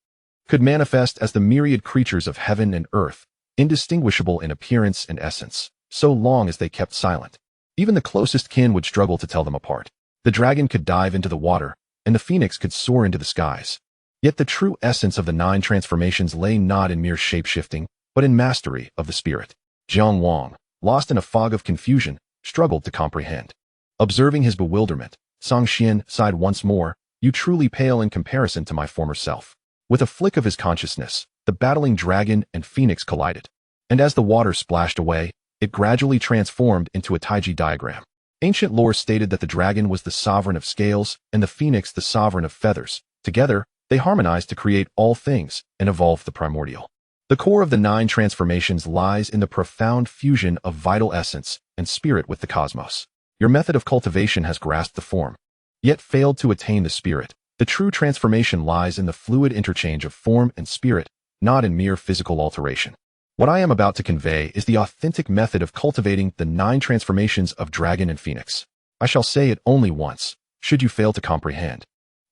[SPEAKER 1] could manifest as the myriad creatures of heaven and earth, indistinguishable in appearance and essence, so long as they kept silent. Even the closest kin would struggle to tell them apart. The dragon could dive into the water, and the phoenix could soar into the skies. Yet the true essence of the 9 transformations lay not in mere shape-shifting, but in mastery of the spirit. Jiang Wang, lost in a fog of confusion, struggled to comprehend. Observing his bewilderment, Song Xian sighed once more, "You truly pale in comparison to my former self." With a flick of his consciousness, the battling dragon and phoenix collided. And as the water splashed away, it gradually transformed into a Taiji diagram. Ancient lore stated that the dragon was the sovereign of scales and the phoenix the sovereign of feathers. Together, they harmonized to create all things and evolve the primordial. The core of the 9 transformations lies in the profound fusion of vital essence and spirit with the cosmos. Your method of cultivation has grasped the form, yet failed to attain the spirit. The true transformation lies in the fluid interchange of form and spirit, not in mere physical alteration. What I am about to convey is the authentic method of cultivating the 9 transformations of dragon and phoenix. I shall say it only once. Should you fail to comprehend,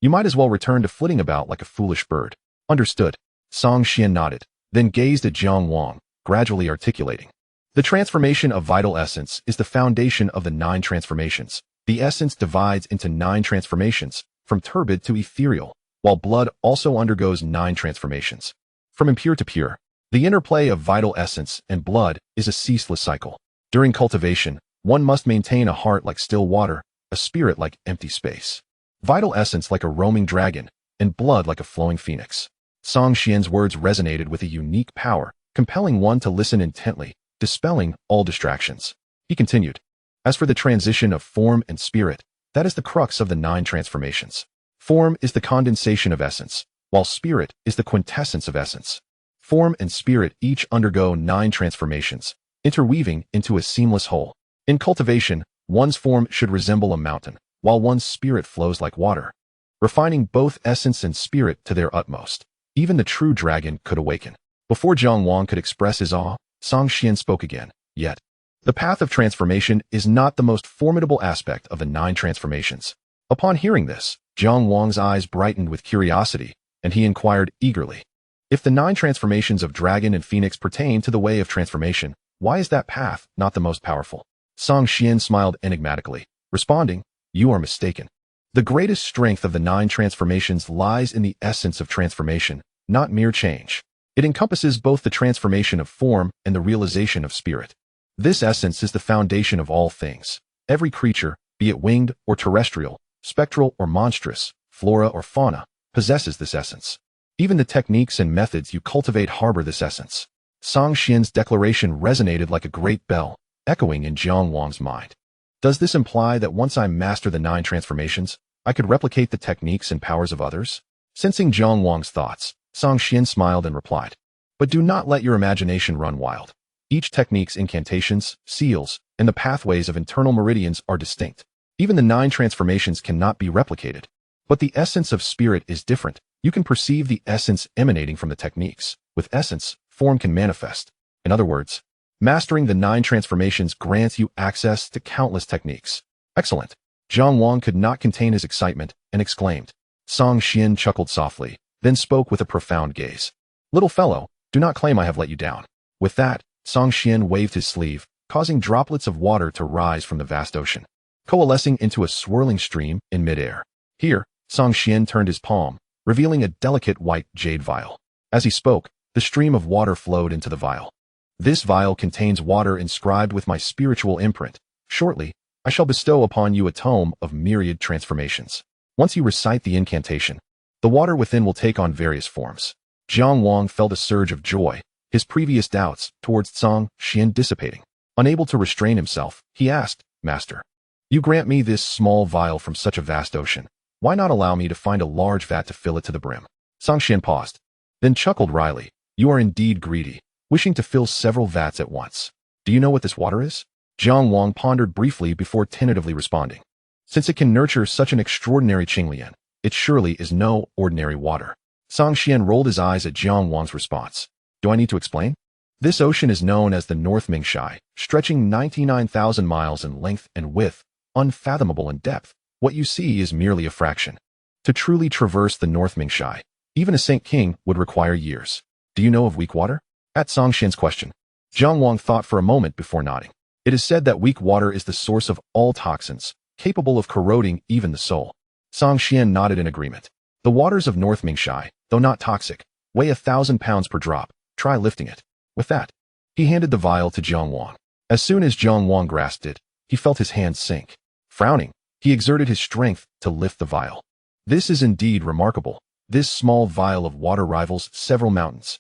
[SPEAKER 1] you might as well return to flitting about like a foolish bird. Understood. Song Xian nodded, then gazed at Jiang Wang, gradually articulating. The transformation of vital essence is the foundation of the 9 transformations. The essence divides into 9 transformations, from turbid to ethereal, while blood also undergoes 9 transformations. From impure to pure, the interplay of vital essence and blood is a ceaseless cycle. During cultivation, one must maintain a heart like still water, a spirit like empty space, vital essence like a roaming dragon, and blood like a flowing phoenix. Song Xian's words resonated with a unique power, compelling one to listen intently, dispelling all distractions. He continued, "As for the transition of form and spirit, that is the crux of the 9 transformations. Form is the condensation of essence, while spirit is the quintessence of essence. Form and spirit each undergo 9 transformations, interweaving into a seamless whole. In cultivation, one's form should resemble a mountain, while one's spirit flows like water, refining both essence and spirit to their utmost. Even the true dragon could awaken." Before Jiang Wang could express his awe, Song Xian spoke again. "Yet, the path of transformation is not the most formidable aspect of the 9 transformations." Upon hearing this, Jiang Wang's eyes brightened with curiosity, and he inquired eagerly, "If the 9 transformations of dragon and phoenix pertain to the way of transformation, why is that path not the most powerful?" Song Xian smiled enigmatically, responding, "You are mistaken. The greatest strength of the 9 transformations lies in the essence of transformation, not mere change. It encompasses both the transformation of form and the realization of spirit. This essence is the foundation of all things. Every creature, be it winged or terrestrial, spectral or monstrous, flora or fauna, possesses this essence. Even the techniques and methods you cultivate harbor this essence." Song Xian's declaration resonated like a great bell, echoing in Jiang Wang's mind. Does this imply that once I master the 9 transformations, I could replicate the techniques and powers of others? Sensing Jiang Wang's thoughts, Song Xian smiled and replied, "But do not let your imagination run wild. Each technique's incantations, seals, and the pathways of internal meridians are distinct. Even the 9 transformations cannot be replicated. But the essence of spirit is different. You can perceive the essence emanating from the techniques. With essence, form can manifest. In other words, mastering the 9 transformations grants you access to countless techniques." "Excellent." Jiang Wang could not contain his excitement and exclaimed. Song Xian chuckled softly, then spoke with a profound gaze. "Little fellow, do not claim I have let you down." With that, Song Xian waved his sleeve, causing droplets of water to rise from the vast ocean, coalescing into a swirling stream in midair. Here, Song Xian turned his palm, revealing a delicate white jade vial. As he spoke, the stream of water flowed into the vial. "This vial contains water inscribed with my spiritual imprint. Shortly, I shall bestow upon you a tome of myriad transformations. Once you recite the incantation, the water within will take on various forms." Jiang Wang felt a surge of joy, his previous doubts towards Song Xian dissipating. Unable to restrain himself, he asked, "Master, you grant me this small vial from such a vast ocean. Why not allow me to find a large vat to fill it to the brim?" Song Xian paused, then chuckled wryly. "You are indeed greedy, wishing to fill several vats at once. Do you know what this water is?" Jiang Wang pondered briefly before tentatively responding. "Since it can nurture such an extraordinary Qinglian, it surely is no ordinary water." Song Xian rolled his eyes at Jiang Wang's response. "Do I need to explain? This ocean is known as the North Mingxi, stretching 99,000 miles in length and width, unfathomable in depth. What you see is merely a fraction. To truly traverse the North Mingxi, even a Saint King would require years. Do you know of weak water?" At Song Xian's question, Jiang Wang thought for a moment before nodding. It is said that weak water is the source of all toxins, capable of corroding even the soul. Song Xian nodded in agreement. The waters of North Mingxi, though not toxic, weigh 1,000 pounds per drop. Try lifting it. With that, he handed the vial to Jiang Wang. As soon as Jiang Wang grasped it, he felt his hands sink. Frowning, he exerted his strength to lift the vial. This is indeed remarkable. This small vial of water rivals several mountains.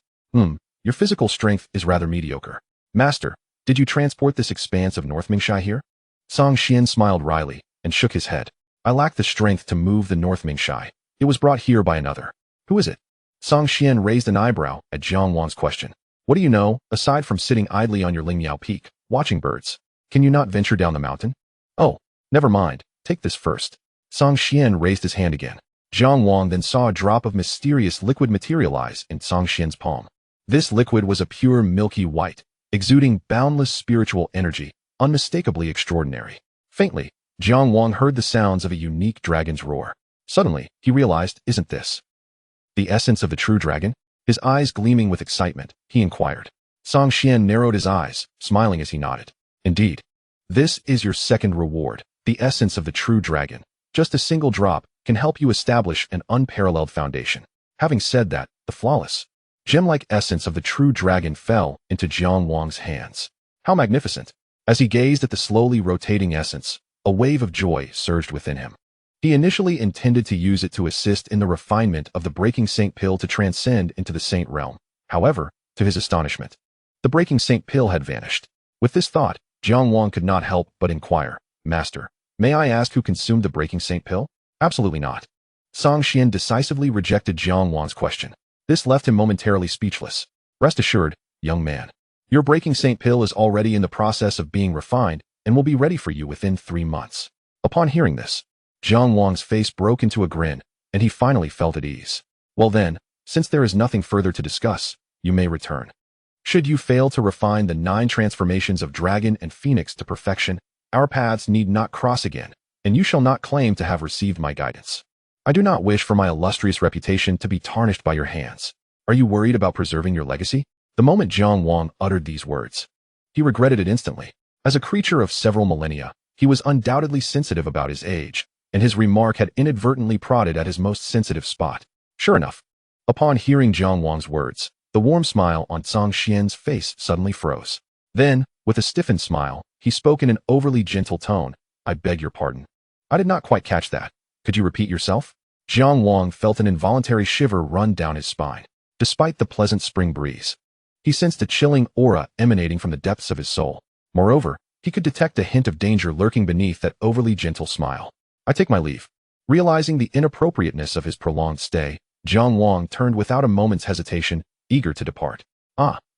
[SPEAKER 1] Your physical strength is rather mediocre. Master, did you transport this expanse of North Mingxi here? Song Xian smiled wryly and shook his head. I lack the strength to move the North Mingxi. It was brought here by another. Who is it? Song Xian raised an eyebrow at Jiang Wang's question. What do you know, aside from sitting idly on your Lingmiao peak, watching birds? Can you not venture down the mountain? Oh, never mind. Take this first. Song Xian raised his hand again. Jiang Wang then saw a drop of mysterious liquid materialize in Song Xian's palm. This liquid was a pure milky white, exuding boundless spiritual energy, unmistakably extraordinary. Faintly, Jiang Wang heard the sounds of a unique dragon's roar. Suddenly, he realized, isn't this the essence of the true dragon? His eyes gleaming with excitement, he inquired. Song Xian narrowed his eyes, smiling as he nodded. Indeed. This is your second reward, the essence of the true dragon. Just a single drop can help you establish an unparalleled foundation. Having said that, the flawless, gem-like essence of the true dragon fell into Jiang Wang's hands. How magnificent! As he gazed at the slowly rotating essence, a wave of joy surged within him. He initially intended to use it to assist in the refinement of the Breaking Saint Pill to transcend into the Saint realm. However, to his astonishment, the Breaking Saint Pill had vanished. With this thought, Jiang Wang could not help but inquire, Master, may I ask who consumed the Breaking Saint Pill? Absolutely not. Song Xian decisively rejected Jiang Wang's question. This left him momentarily speechless. Rest assured, young man, your Breaking Saint Pill is already in the process of being refined and will be ready for you within 3 months. Upon hearing this, Jiang Wang's face broke into a grin, and he finally felt at ease. Well then, since there is nothing further to discuss, you may return. Should you fail to refine the 9 transformations of dragon and phoenix to perfection, our paths need not cross again, and you shall not claim to have received my guidance. I do not wish for my illustrious reputation to be tarnished by your hands. Are you worried about preserving your legacy? The moment Jiang Wang uttered these words, he regretted it instantly. As a creature of several millennia, he was undoubtedly sensitive about his age, and his remark had inadvertently prodded at his most sensitive spot. Sure enough, upon hearing Jiang Wang's words, the warm smile on Song Xian's face suddenly froze. Then, with a stiffened smile, he spoke in an overly gentle tone. I beg your pardon. I did not quite catch that. Could you repeat yourself? Jiang Wang felt an involuntary shiver run down his spine. Despite the pleasant spring breeze, he sensed a chilling aura emanating from the depths of his soul. Moreover, he could detect a hint of danger lurking beneath that overly gentle smile. I take my leave. Realizing the inappropriateness of his prolonged stay, Jiang Wang turned without a moment's hesitation, eager to depart.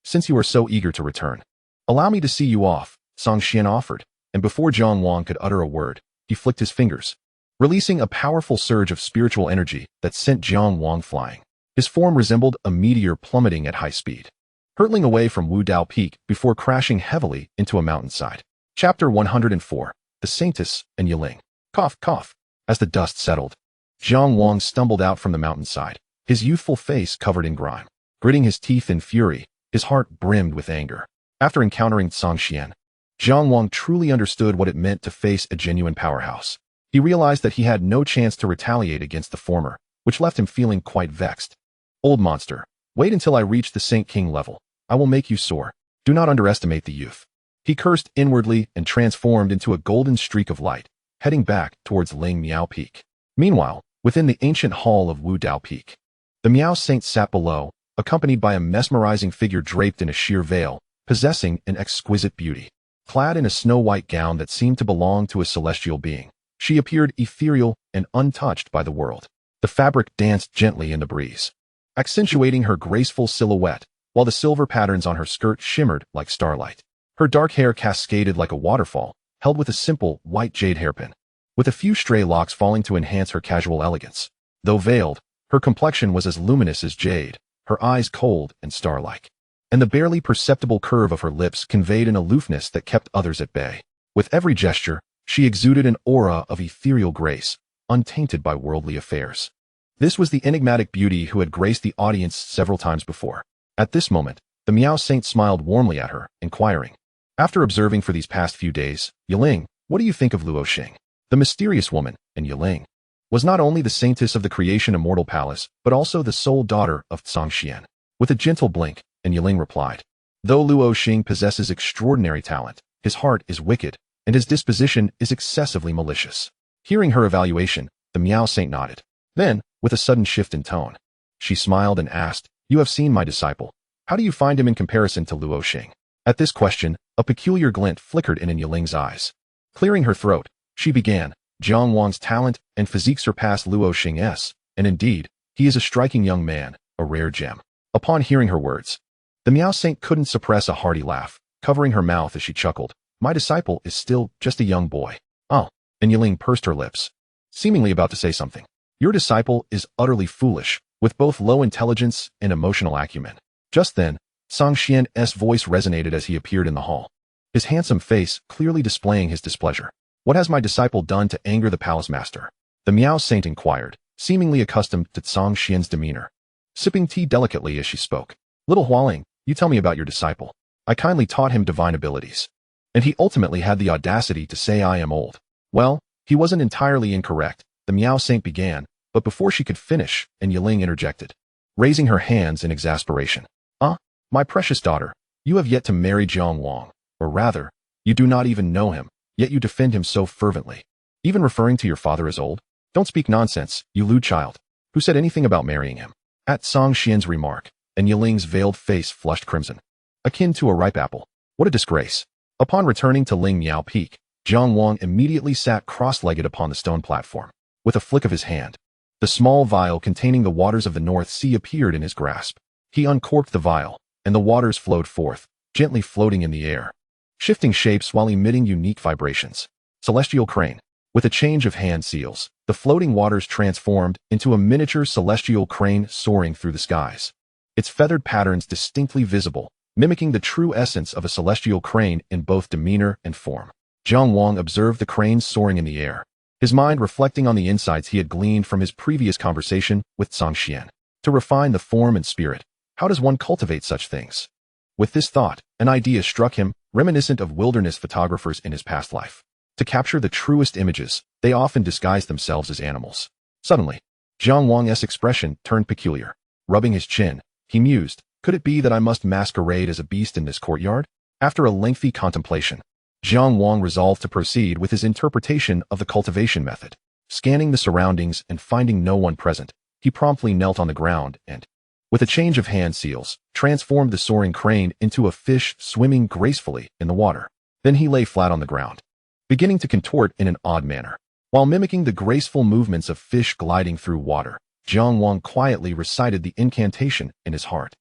[SPEAKER 1] Since you are so eager to return, allow me to see you off, Song Xian offered, and before Jiang Wang could utter a word, he flicked his fingers, releasing a powerful surge of spiritual energy that sent Jiang Wang flying. His form resembled a meteor plummeting at high speed, hurtling away from Wudao Peak before crashing heavily into a mountainside. Chapter 104, The Saintess and Yiling. Cough, cough. As the dust settled, Jiang Wang stumbled out from the mountainside, his youthful face covered in grime. Gritting his teeth in fury, his heart brimmed with anger. After encountering Song Xian, Jiang Wang truly understood what it meant to face a genuine powerhouse. He realized that he had no chance to retaliate against the former, which left him feeling quite vexed. Old monster, wait until I reach the Saint King level. I will make you soar. Do not underestimate the youth. He cursed inwardly and transformed into a golden streak of light, heading back towards Ling Miao Peak. Meanwhile, within the ancient hall of Wudao Peak, the Miao Saint sat below, accompanied by a mesmerizing figure draped in a sheer veil, possessing an exquisite beauty. Clad in a snow-white gown that seemed to belong to a celestial being, she appeared ethereal and untouched by the world. The fabric danced gently in the breeze, accentuating her graceful silhouette, while the silver patterns on her skirt shimmered like starlight. Her dark hair cascaded like a waterfall, held with a simple, white jade hairpin, with a few stray locks falling to enhance her casual elegance. Though veiled, her complexion was as luminous as jade, her eyes cold and star-like, and the barely perceptible curve of her lips conveyed an aloofness that kept others at bay. With every gesture, she exuded an aura of ethereal grace, untainted by worldly affairs. This was the enigmatic beauty who had graced the audience several times before. At this moment, The Miao Saint smiled warmly at her, inquiring, "After observing for these past few days, Yiling, what do you think of Luo Xing?" The mysterious woman, and Yiling, was not only the saintess of the creation immortal palace, but also the sole daughter of Xianxian. With a gentle blink, and Yiling replied, "Though Luo Xing possesses extraordinary talent, his heart is wicked, and his disposition is excessively malicious." Hearing her evaluation, the Miao Saint nodded. Then, with a sudden shift in tone, she smiled and asked, "You have seen my disciple. How do you find him in comparison to Luo Xing?" At this question, a peculiar glint flickered in Yiling's eyes. Clearing her throat, she began, "Jiang Wang's talent and physique surpass Luo Xing's, and indeed, he is a striking young man, a rare gem." Upon hearing her words, the Miao Saint couldn't suppress a hearty laugh, covering her mouth as she chuckled. "My disciple is still just a young boy." "Oh," and Yiling pursed her lips, seemingly about to say something. "Your disciple is utterly foolish, with both low intelligence and emotional acumen." Just then, Xianxian's voice resonated as he appeared in the hall, his handsome face clearly displaying his displeasure. "What has my disciple done to anger the palace master?" The Miao Saint inquired, seemingly accustomed to Xianxian's demeanor, sipping tea delicately as she spoke. "Little Hualing, you tell me about your disciple. I kindly taught him divine abilities, and he ultimately had the audacity to say I am old." "Well, he wasn't entirely incorrect," the Miao Saint began, but before she could finish, and Yiling interjected, raising her hands in exasperation. My precious daughter, you have yet to marry Jiang Wang, or rather, you do not even know him, yet you defend him so fervently. Even referring to your father as old? Don't speak nonsense, you lewd child. Who said anything about marrying him?" At Xianxian's remark, and Yiling's veiled face flushed crimson, akin to a ripe apple. What a disgrace. Upon returning to Ling Miao Peak, Jiang Wang immediately sat cross-legged upon the stone platform. With a flick of his hand, the small vial containing the waters of the North Sea appeared in his grasp. He uncorked the vial, and the waters flowed forth, gently floating in the air, shifting shapes while emitting unique vibrations. Celestial crane. With a change of hand seals, the floating waters transformed into a miniature celestial crane soaring through the skies, its feathered patterns distinctly visible, mimicking the true essence of a celestial crane in both demeanor and form. Jiang Wang observed the crane soaring in the air, his mind reflecting on the insights he had gleaned from his previous conversation with Xianxian. To refine the form and spirit, how does one cultivate such things? With this thought, an idea struck him, reminiscent of wilderness photographers in his past life. To capture the truest images, they often disguise themselves as animals. Suddenly, Jiang Wang's expression turned peculiar. Rubbing his chin, he mused, "Could it be that I must masquerade as a beast in this courtyard?" After a lengthy contemplation, Jiang Wang resolved to proceed with his interpretation of the cultivation method. Scanning the surroundings and finding no one present, he promptly knelt on the ground and, with a change of hand seals, transformed the soaring crane into a fish swimming gracefully in the water. Then he lay flat on the ground, beginning to contort in an odd manner. While mimicking the graceful movements of fish gliding through water, Jiang Wang quietly recited the incantation in his heart,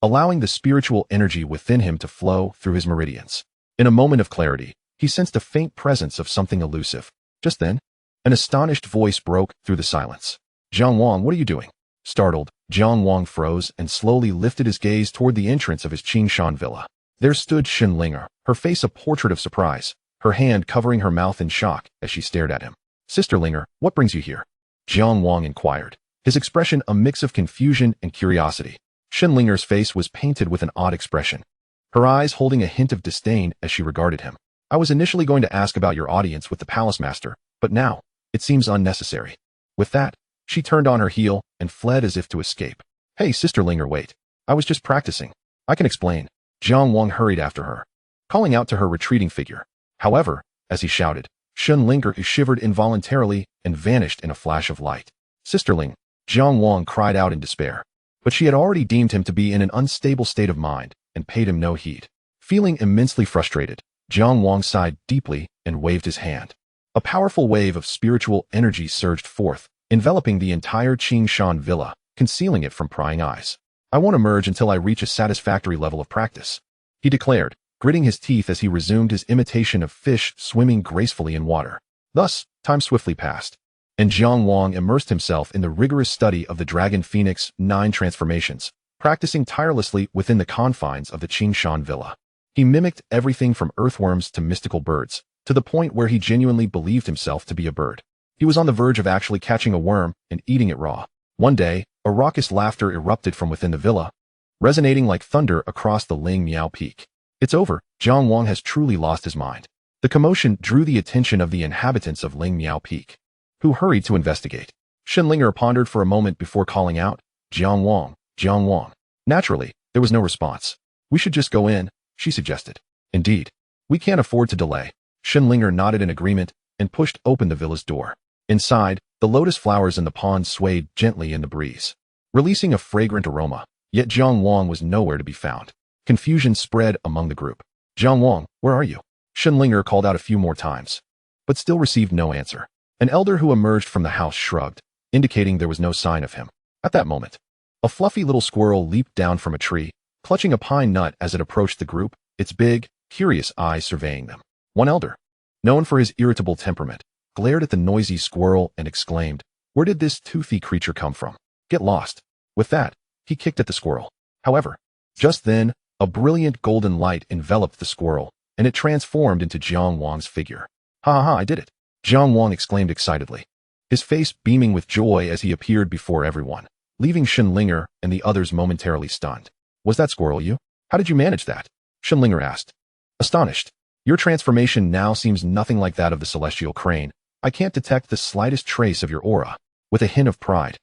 [SPEAKER 1] allowing the spiritual energy within him to flow through his meridians. In a moment of clarity, he sensed a faint presence of something elusive. Just then, an astonished voice broke through the silence. "Jiang Wang, what are you doing?" Startled, Jiang Wang froze and slowly lifted his gaze toward the entrance of his Qingshan villa. There stood Xinlinger, her face a portrait of surprise, her hand covering her mouth in shock as she stared at him. "Sister Linger, what brings you here?" Jiang Wang inquired, his expression a mix of confusion and curiosity. Xinlinger's face was painted with an odd expression, her eyes holding a hint of disdain as she regarded him. "I was initially going to ask about your audience with the palace master, but now, it seems unnecessary." With that, she turned on her heel and fled as if to escape. "Hey, Sister Linger, wait. I was just practicing. I can explain." Jiang Wang hurried after her, calling out to her retreating figure. However, as he shouted, Xinlinger shivered involuntarily and vanished in a flash of light. "Sisterling," Jiang Wang cried out in despair. But she had already deemed him to be in an unstable state of mind and paid him no heed. Feeling immensely frustrated, Jiang Wang sighed deeply and waved his hand. A powerful wave of spiritual energy surged forth, enveloping the entire Qingshan villa, concealing it from prying eyes. "I won't emerge until I reach a satisfactory level of practice," he declared, gritting his teeth as he resumed his imitation of fish swimming gracefully in water. Thus, time swiftly passed, and Jiang Wang immersed himself in the rigorous study of the Dragon Phoenix 9 transformations, practicing tirelessly within the confines of the Qingshan villa. He mimicked everything from earthworms to mystical birds, to the point where he genuinely believed himself to be a bird. He was on the verge of actually catching a worm and eating it raw. One day, a raucous laughter erupted from within the villa, resonating like thunder across the Ling Miao Peak. It's over. Jiang Wang has truly lost his mind. The commotion drew the attention of the inhabitants of Ling Miao Peak, who hurried to investigate. Shenlinger pondered for a moment before calling out, Jiang Wang, Jiang Wang. Naturally, there was no response. We should just go in, she suggested. Indeed. We can't afford to delay. Shenlinger nodded in agreement and pushed open the villa's door. Inside, the lotus flowers in the pond swayed gently in the breeze, releasing a fragrant aroma, yet Jiang Wang was nowhere to be found. Confusion spread among the group. Jiang Wang, where are you? Shenlinger called out a few more times, but still received no answer. An elder who emerged from the house shrugged, indicating there was no sign of him. At that moment, a fluffy little squirrel leaped down from a tree, clutching a pine nut as it approached the group, its big, curious eyes surveying them. One elder, known for his irritable temperament, glared at the noisy squirrel and exclaimed, "Where did this toothy creature come from? Get lost." With that, he kicked at the squirrel. However, just then, a brilliant golden light enveloped the squirrel, and it transformed into Jiang Wang's figure. "Ha ha ha, I did it!" Jiang Wang exclaimed excitedly, his face beaming with joy as he appeared before everyone, leaving Shenlinger and the others momentarily stunned. "Was that squirrel you? How did you manage that?" Shenlinger asked, astonished. "Your transformation now seems nothing like that of the celestial crane. I can't detect the slightest trace of your aura." With a hint of pride,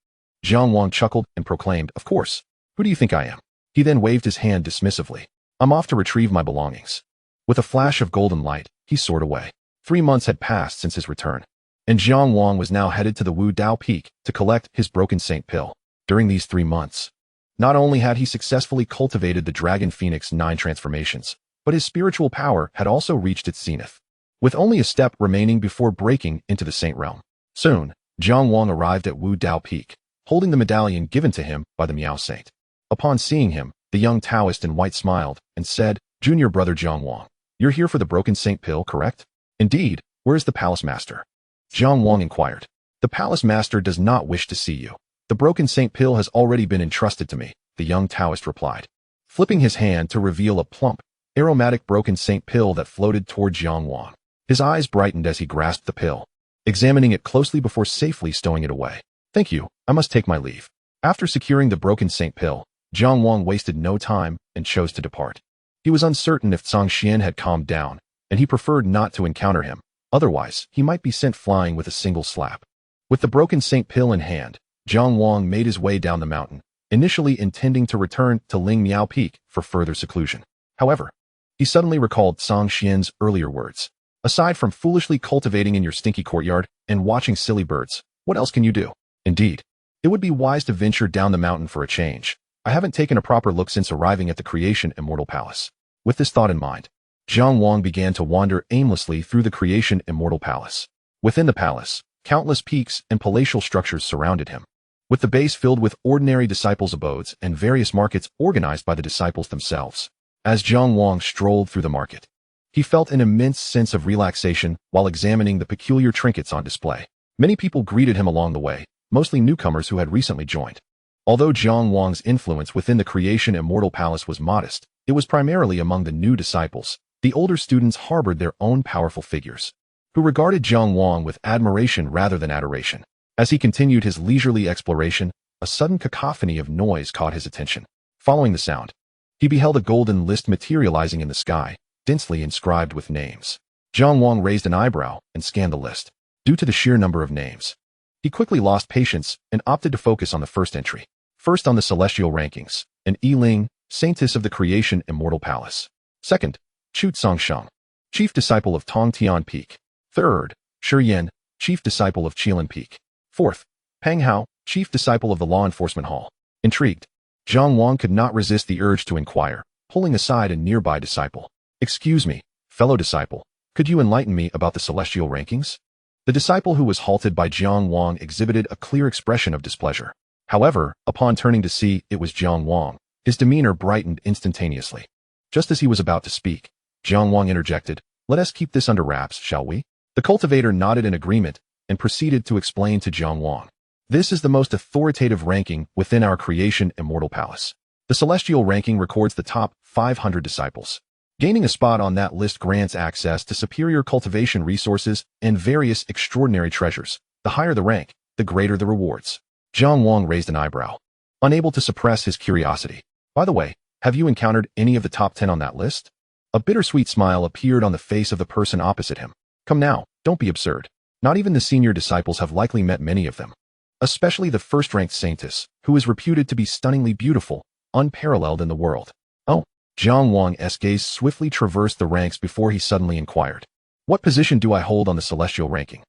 [SPEAKER 1] Jiang Wang chuckled and proclaimed, "Of course. Who do you think I am?" He then waved his hand dismissively. "I'm off to retrieve my belongings." With a flash of golden light, he soared away. 3 months had passed since his return, and Jiang Wang was now headed to the Wu Dao Peak to collect his broken saint pill. During these 3 months, not only had he successfully cultivated the Dragon Phoenix 9 transformations, but his spiritual power had also reached its zenith, with only a step remaining before breaking into the saint realm. Soon, Jiang Wang arrived at Wu Dao Peak, holding the medallion given to him by the Miao Saint. Upon seeing him, the young Taoist in white smiled and said, "Junior brother Jiang Wang, you're here for the broken saint pill, correct?" "Indeed. Where is the palace master?" Jiang Wang inquired. "The palace master does not wish to see you. The broken saint pill has already been entrusted to me," the young Taoist replied, flipping his hand to reveal a plump, aromatic broken saint pill that floated toward Jiang Wang. His eyes brightened as he grasped the pill, examining it closely before safely stowing it away. "Thank you, I must take my leave." After securing the broken saint pill, Jiang Wang wasted no time and chose to depart. He was uncertain if Xianxian had calmed down, and he preferred not to encounter him. Otherwise, he might be sent flying with a single slap. With the broken saint pill in hand, Jiang Wang made his way down the mountain, initially intending to return to Ling Miao Peak for further seclusion. However, he suddenly recalled Xianxian's earlier words. "Aside from foolishly cultivating in your stinky courtyard and watching silly birds, what else can you do?" Indeed, it would be wise to venture down the mountain for a change. I haven't taken a proper look since arriving at the Creation Immortal Palace. With this thought in mind, Jiang Wang began to wander aimlessly through the Creation Immortal Palace. Within the palace, countless peaks and palatial structures surrounded him, with the base filled with ordinary disciples' abodes and various markets organized by the disciples themselves. As Jiang Wang strolled through the market, he felt an immense sense of relaxation while examining the peculiar trinkets on display. Many people greeted him along the way, mostly newcomers who had recently joined. Although Jiang Wang's influence within the Creation Immortal Palace was modest, it was primarily among the new disciples. The older students harbored their own powerful figures, who regarded Jiang Wang with admiration rather than adoration. As he continued his leisurely exploration, a sudden cacophony of noise caught his attention. Following the sound, he beheld a golden list materializing in the sky, densely inscribed with names. Jiang Wang raised an eyebrow and scanned the list. Due to the sheer number of names, he quickly lost patience and opted to focus on the first entry. First on the celestial rankings, an Yiling, Saintess of the Creation Immortal Palace. Second, Chu Tsongsheng, Chief Disciple of Tongtian Peak. Third, Shi Yan, Chief Disciple of Qilin Peak. Fourth, Pang Hao, Chief Disciple of the Law Enforcement Hall. Intrigued, Jiang Wang could not resist the urge to inquire, pulling aside a nearby disciple. "Excuse me, fellow disciple, could you enlighten me about the celestial rankings?" The disciple who was halted by Jiang Wang exhibited a clear expression of displeasure. However, upon turning to see it was Jiang Wang, his demeanor brightened instantaneously. Just as he was about to speak, Jiang Wang interjected, "Let us keep this under wraps, shall we?" The cultivator nodded in agreement and proceeded to explain to Jiang Wang. "This is the most authoritative ranking within our Creation Immortal Palace. The celestial ranking records the top 500 disciples. Gaining a spot on that list grants access to superior cultivation resources and various extraordinary treasures. The higher the rank, the greater the rewards." Jiang Wang raised an eyebrow, unable to suppress his curiosity. By the way, have you encountered any of the top 10 on that list? A bittersweet smile appeared on the face of the person opposite him. Come now, don't be absurd. Not even the senior disciples have likely met many of them. Especially the first-ranked saintess, who is reputed to be stunningly beautiful, unparalleled in the world. Oh, Jiang Wang's gaze swiftly traversed the ranks before he suddenly inquired. What position do I hold on the celestial ranking?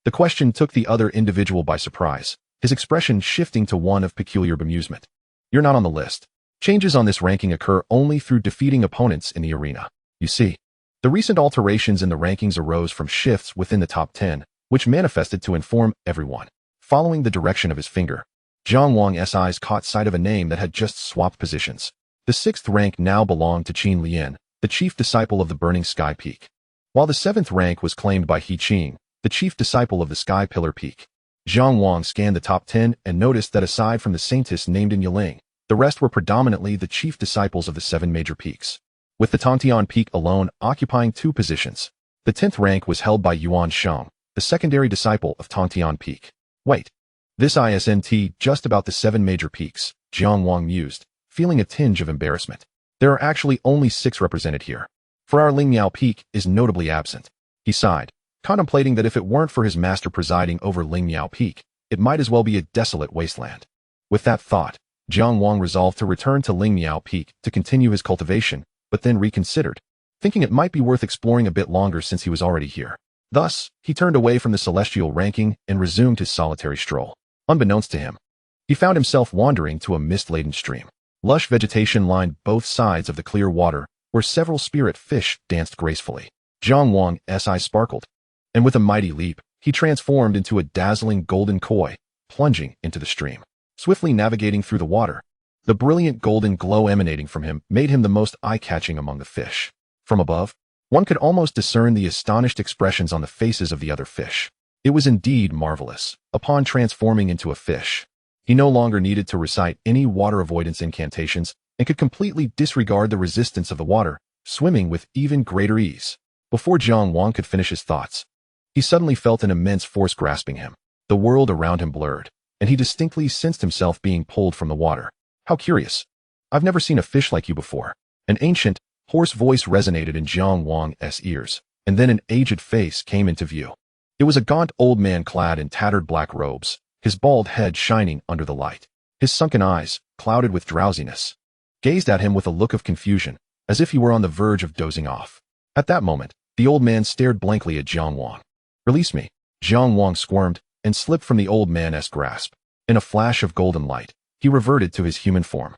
[SPEAKER 1] The question took the other individual by surprise, his expression shifting to one of peculiar bemusement. You're not on the list. Changes on this ranking occur only through defeating opponents in the arena. You see, the recent alterations in the rankings arose from shifts within the top 10, which manifested to inform everyone. Following the direction of his finger, Jiang Wang's eyes caught sight of a name that had just swapped positions. The 6th rank now belonged to Qin Lian, the chief disciple of the Burning Sky Peak, while the 7th rank was claimed by He Qing, the chief disciple of the Sky Pillar Peak. Jiang Wang scanned the top 10 and noticed that aside from the saintess named in Yiling, the rest were predominantly the chief disciples of the 7 major peaks, with the Tongtian Peak alone occupying 2 positions. The 10th rank was held by Yuan Shang, the secondary disciple of Tongtian Peak. Wait, this isn't just about the 7 major peaks, Jiang Wang mused, feeling a tinge of embarrassment. There are actually only 6 represented here, for our Lingmiao Peak is notably absent. He sighed, contemplating that if it weren't for his master presiding over Lingmiao Peak, it might as well be a desolate wasteland. With that thought, Jiang Wang resolved to return to Lingmiao Peak to continue his cultivation, but then reconsidered, thinking it might be worth exploring a bit longer since he was already here. Thus, he turned away from the celestial ranking and resumed his solitary stroll. Unbeknownst to him, he found himself wandering to a mist-laden stream. Lush vegetation lined both sides of the clear water, where several spirit fish danced gracefully. Jiang Wang's eyes sparkled, and with a mighty leap, he transformed into a dazzling golden koi, plunging into the stream. Swiftly navigating through the water, the brilliant golden glow emanating from him made him the most eye-catching among the fish. From above, one could almost discern the astonished expressions on the faces of the other fish. It was indeed marvelous. Upon transforming into a fish, he no longer needed to recite any water avoidance incantations and could completely disregard the resistance of the water, swimming with even greater ease. Before Jiang Wang could finish his thoughts, he suddenly felt an immense force grasping him. The world around him blurred, and he distinctly sensed himself being pulled from the water. How curious. I've never seen a fish like you before. An ancient, hoarse voice resonated in Jiang Wang's ears, and then an aged face came into view. It was a gaunt old man clad in tattered black robes, his bald head shining under the light. His sunken eyes, clouded with drowsiness, gazed at him with a look of confusion, as if he were on the verge of dozing off. At that moment, the old man stared blankly at Jiang Wang. Release me. Jiang Wang squirmed and slipped from the old man's grasp. In a flash of golden light, he reverted to his human form.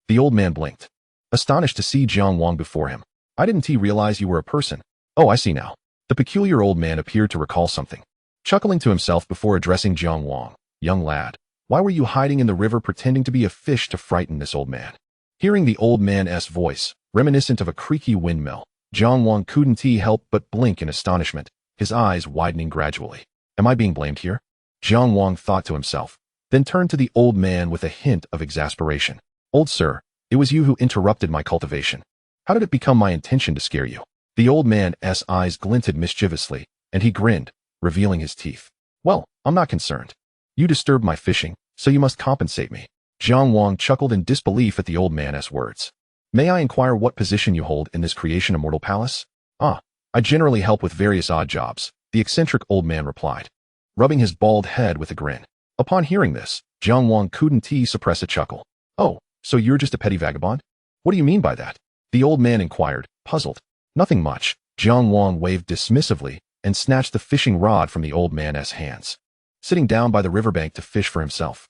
[SPEAKER 1] The old man blinked, astonished to see Jiang Wang before him. I didn't realize you were a person. Oh, I see now. The peculiar old man appeared to recall something, chuckling to himself before addressing Jiang Wang. Young lad, why were you hiding in the river pretending to be a fish to frighten this old man? Hearing the old man's voice, reminiscent of a creaky windmill, Jiang Wang couldn't help but blink in astonishment, his eyes widening gradually. Am I being blamed here? Jiang Wang thought to himself, then turned to the old man with a hint of exasperation. Old sir, it was you who interrupted my cultivation. How did it become my intention to scare you? The old man's eyes glinted mischievously, and he grinned, revealing his teeth. Well, I'm not concerned. You disturbed my fishing, so you must compensate me. Jiang Wang chuckled in disbelief at the old man's words. May I inquire what position you hold in this creation immortal palace? I generally help with various odd jobs, the eccentric old man replied, rubbing his bald head with a grin. Upon hearing this, Jiang Wang couldn't suppress a chuckle. Oh, so you're just a petty vagabond? What do you mean by that? The old man inquired, puzzled. Nothing much. Jiang Wang waved dismissively and snatched the fishing rod from the old man's hands, sitting down by the riverbank to fish for himself.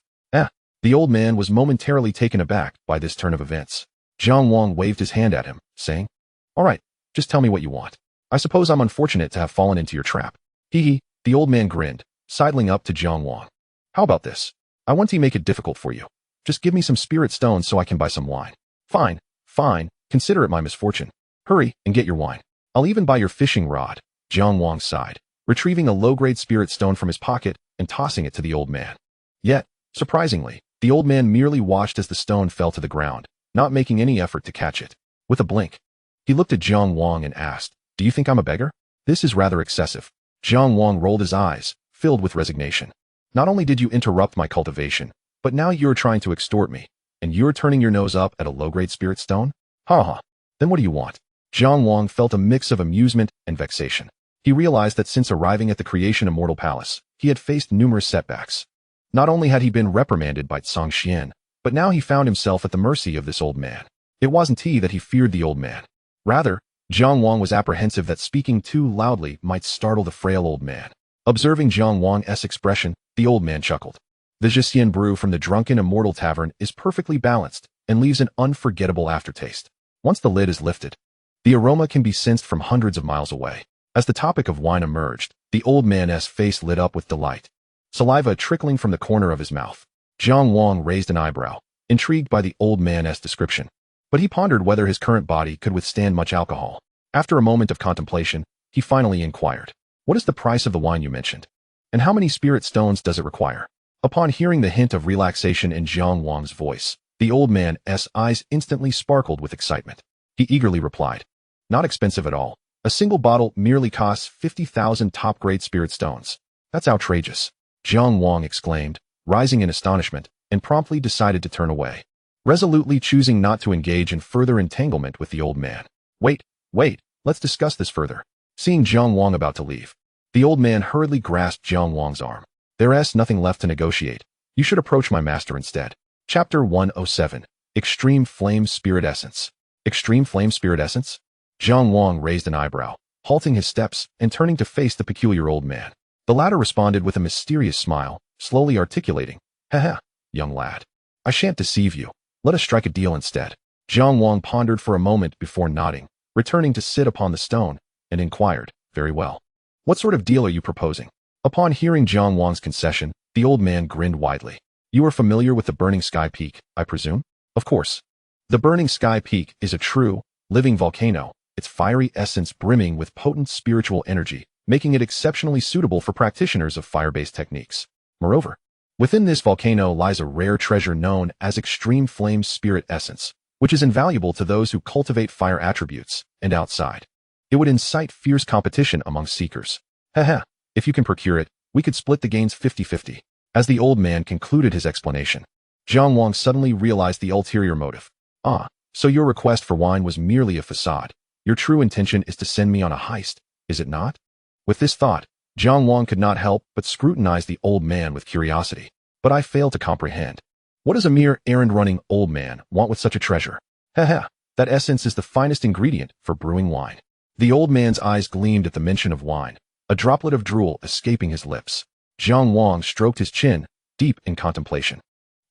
[SPEAKER 1] The old man was momentarily taken aback by this turn of events. Jiang Wang waved his hand at him, saying, All right, just tell me what you want. I suppose I'm unfortunate to have fallen into your trap. Hee. The old man grinned, sidling up to Jiang Wang. How about this? I want to make it difficult for you. Just give me some spirit stones so I can buy some wine. Fine. Consider it my misfortune. Hurry and get your wine. I'll even buy your fishing rod. Jiang Wang sighed, retrieving a low-grade spirit stone from his pocket and tossing it to the old man. Yet, surprisingly, the old man merely watched as the stone fell to the ground, not making any effort to catch it. With a blink, he looked at Jiang Wang and asked, Do you think I'm a beggar? This is rather excessive. Jiang Wang rolled his eyes, filled with resignation. Not only did you interrupt my cultivation, but now you're trying to extort me. And you're turning your nose up at a low-grade spirit stone? Ha ha. Then what do you want? Jiang Wang felt a mix of amusement and vexation. He realized that since arriving at the Creation Immortal Palace, he had faced numerous setbacks. Not only had he been reprimanded by Zhang Xian, but now he found himself at the mercy of this old man. It wasn't he that he feared the old man. Rather, Jiang Wang was apprehensive that speaking too loudly might startle the frail old man. Observing Jiang Wang's expression, the old man chuckled. The Xian brew from the Drunken Immortal Tavern is perfectly balanced and leaves an unforgettable aftertaste. Once the lid is lifted, the aroma can be sensed from hundreds of miles away. As the topic of wine emerged, the old man's face lit up with delight. Saliva trickling from the corner of his mouth. Jiang Wang raised an eyebrow, intrigued by the old man's description. But he pondered whether his current body could withstand much alcohol. After a moment of contemplation, he finally inquired, "What is the price of the wine you mentioned? And how many spirit stones does it require?" Upon hearing the hint of relaxation in Jiang Wang's voice, the old man's eyes instantly sparkled with excitement. He eagerly replied, "Not expensive at all. A single bottle merely costs 50,000 top-grade spirit stones. That's outrageous," Jiang Wang exclaimed, rising in astonishment, and promptly decided to turn away, resolutely choosing not to engage in further entanglement with the old man. Wait, let's discuss this further." Seeing Jiang Wang about to leave, the old man hurriedly grasped Jiang Wang's arm. "There's nothing left to negotiate. You should approach my master instead." Chapter 107. Extreme Flame Spirit Essence. Extreme Flame Spirit Essence? Jiang Wang raised an eyebrow, halting his steps and turning to face the peculiar old man. The latter responded with a mysterious smile, slowly articulating, "Haha, young lad. I shan't deceive you. Let us strike a deal instead." Jiang Wang pondered for a moment before nodding, returning to sit upon the stone, and inquired, "Very well. What sort of deal are you proposing?" Upon hearing Jiang Wang's concession, the old man grinned widely. "You are familiar with the Burning Sky Peak, I presume?" "Of course. The Burning Sky Peak is a true, living volcano, its fiery essence brimming with potent spiritual energy, making it exceptionally suitable for practitioners of fire-based techniques. Moreover, within this volcano lies a rare treasure known as Extreme Flame Spirit Essence, which is invaluable to those who cultivate fire attributes, and outside. It would incite fierce competition among seekers. Haha. If you can procure it, we could split the gains 50-50. As the old man concluded his explanation, Jiang Wang suddenly realized the ulterior motive. "Ah, so your request for wine was merely a facade. Your true intention is to send me on a heist, is it not?" With this thought, Jiang Wang could not help but scrutinize the old man with curiosity. "But I fail to comprehend. What does a mere errand-running old man want with such a treasure?" "Haha, that essence is the finest ingredient for brewing wine." The old man's eyes gleamed at the mention of wine, a droplet of drool escaping his lips. Jiang Wang stroked his chin, deep in contemplation.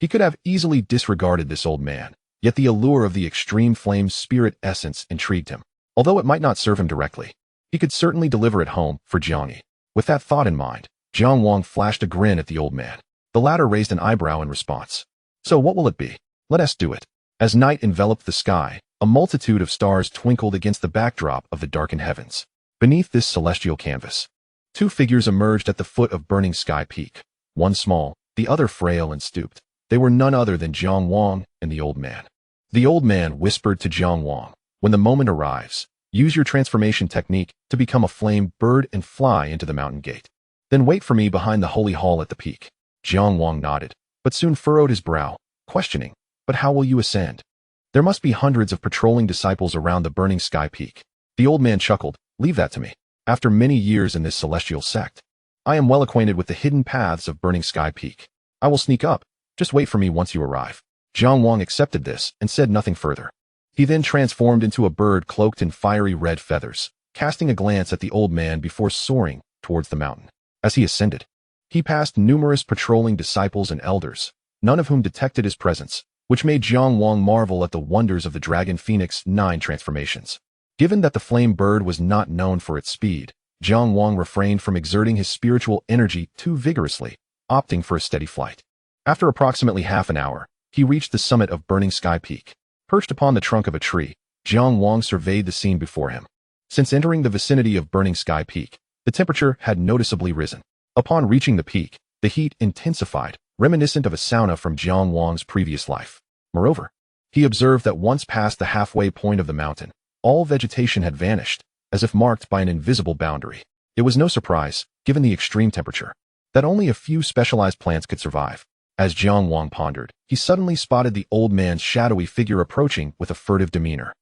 [SPEAKER 1] He could have easily disregarded this old man, yet the allure of the Extreme Flame Spirit Essence intrigued him. Although it might not serve him directly, he could certainly deliver it home for Jiangyi. With that thought in mind, Jiang Wang flashed a grin at the old man. The latter raised an eyebrow in response. "So what will it be? Let us do it." As night enveloped the sky, a multitude of stars twinkled against the backdrop of the darkened heavens. Beneath this celestial canvas, two figures emerged at the foot of Burning Sky Peak. One small, the other frail and stooped. They were none other than Jiang Wang and the old man. The old man whispered to Jiang Wang, "When the moment arrives, use your transformation technique to become a flame bird and fly into the mountain gate. Then wait for me behind the holy hall at the peak." Jiang Wang nodded, but soon furrowed his brow, questioning, "But how will you ascend? There must be hundreds of patrolling disciples around the Burning Sky Peak." The old man chuckled, "Leave that to me. After many years in this celestial sect, I am well acquainted with the hidden paths of Burning Sky Peak. I will sneak up. Just wait for me once you arrive." Jiang Wang accepted this and said nothing further. He then transformed into a bird cloaked in fiery red feathers, casting a glance at the old man before soaring towards the mountain. As he ascended, he passed numerous patrolling disciples and elders, none of whom detected his presence, which made Jiang Wang marvel at the wonders of the Dragon Phoenix 9 transformations. Given that the flame bird was not known for its speed, Jiang Wang refrained from exerting his spiritual energy too vigorously, opting for a steady flight. After approximately half an hour, he reached the summit of Burning Sky Peak. Perched upon the trunk of a tree, Jiang Wang surveyed the scene before him. Since entering the vicinity of Burning Sky Peak, the temperature had noticeably risen. Upon reaching the peak, the heat intensified, reminiscent of a sauna from Jiang Wang's previous life. Moreover, he observed that once past the halfway point of the mountain, all vegetation had vanished, as if marked by an invisible boundary. It was no surprise, given the extreme temperature, that only a few specialized plants could survive. As Jiang Wang pondered, he suddenly spotted the old man's shadowy figure approaching with a furtive demeanor.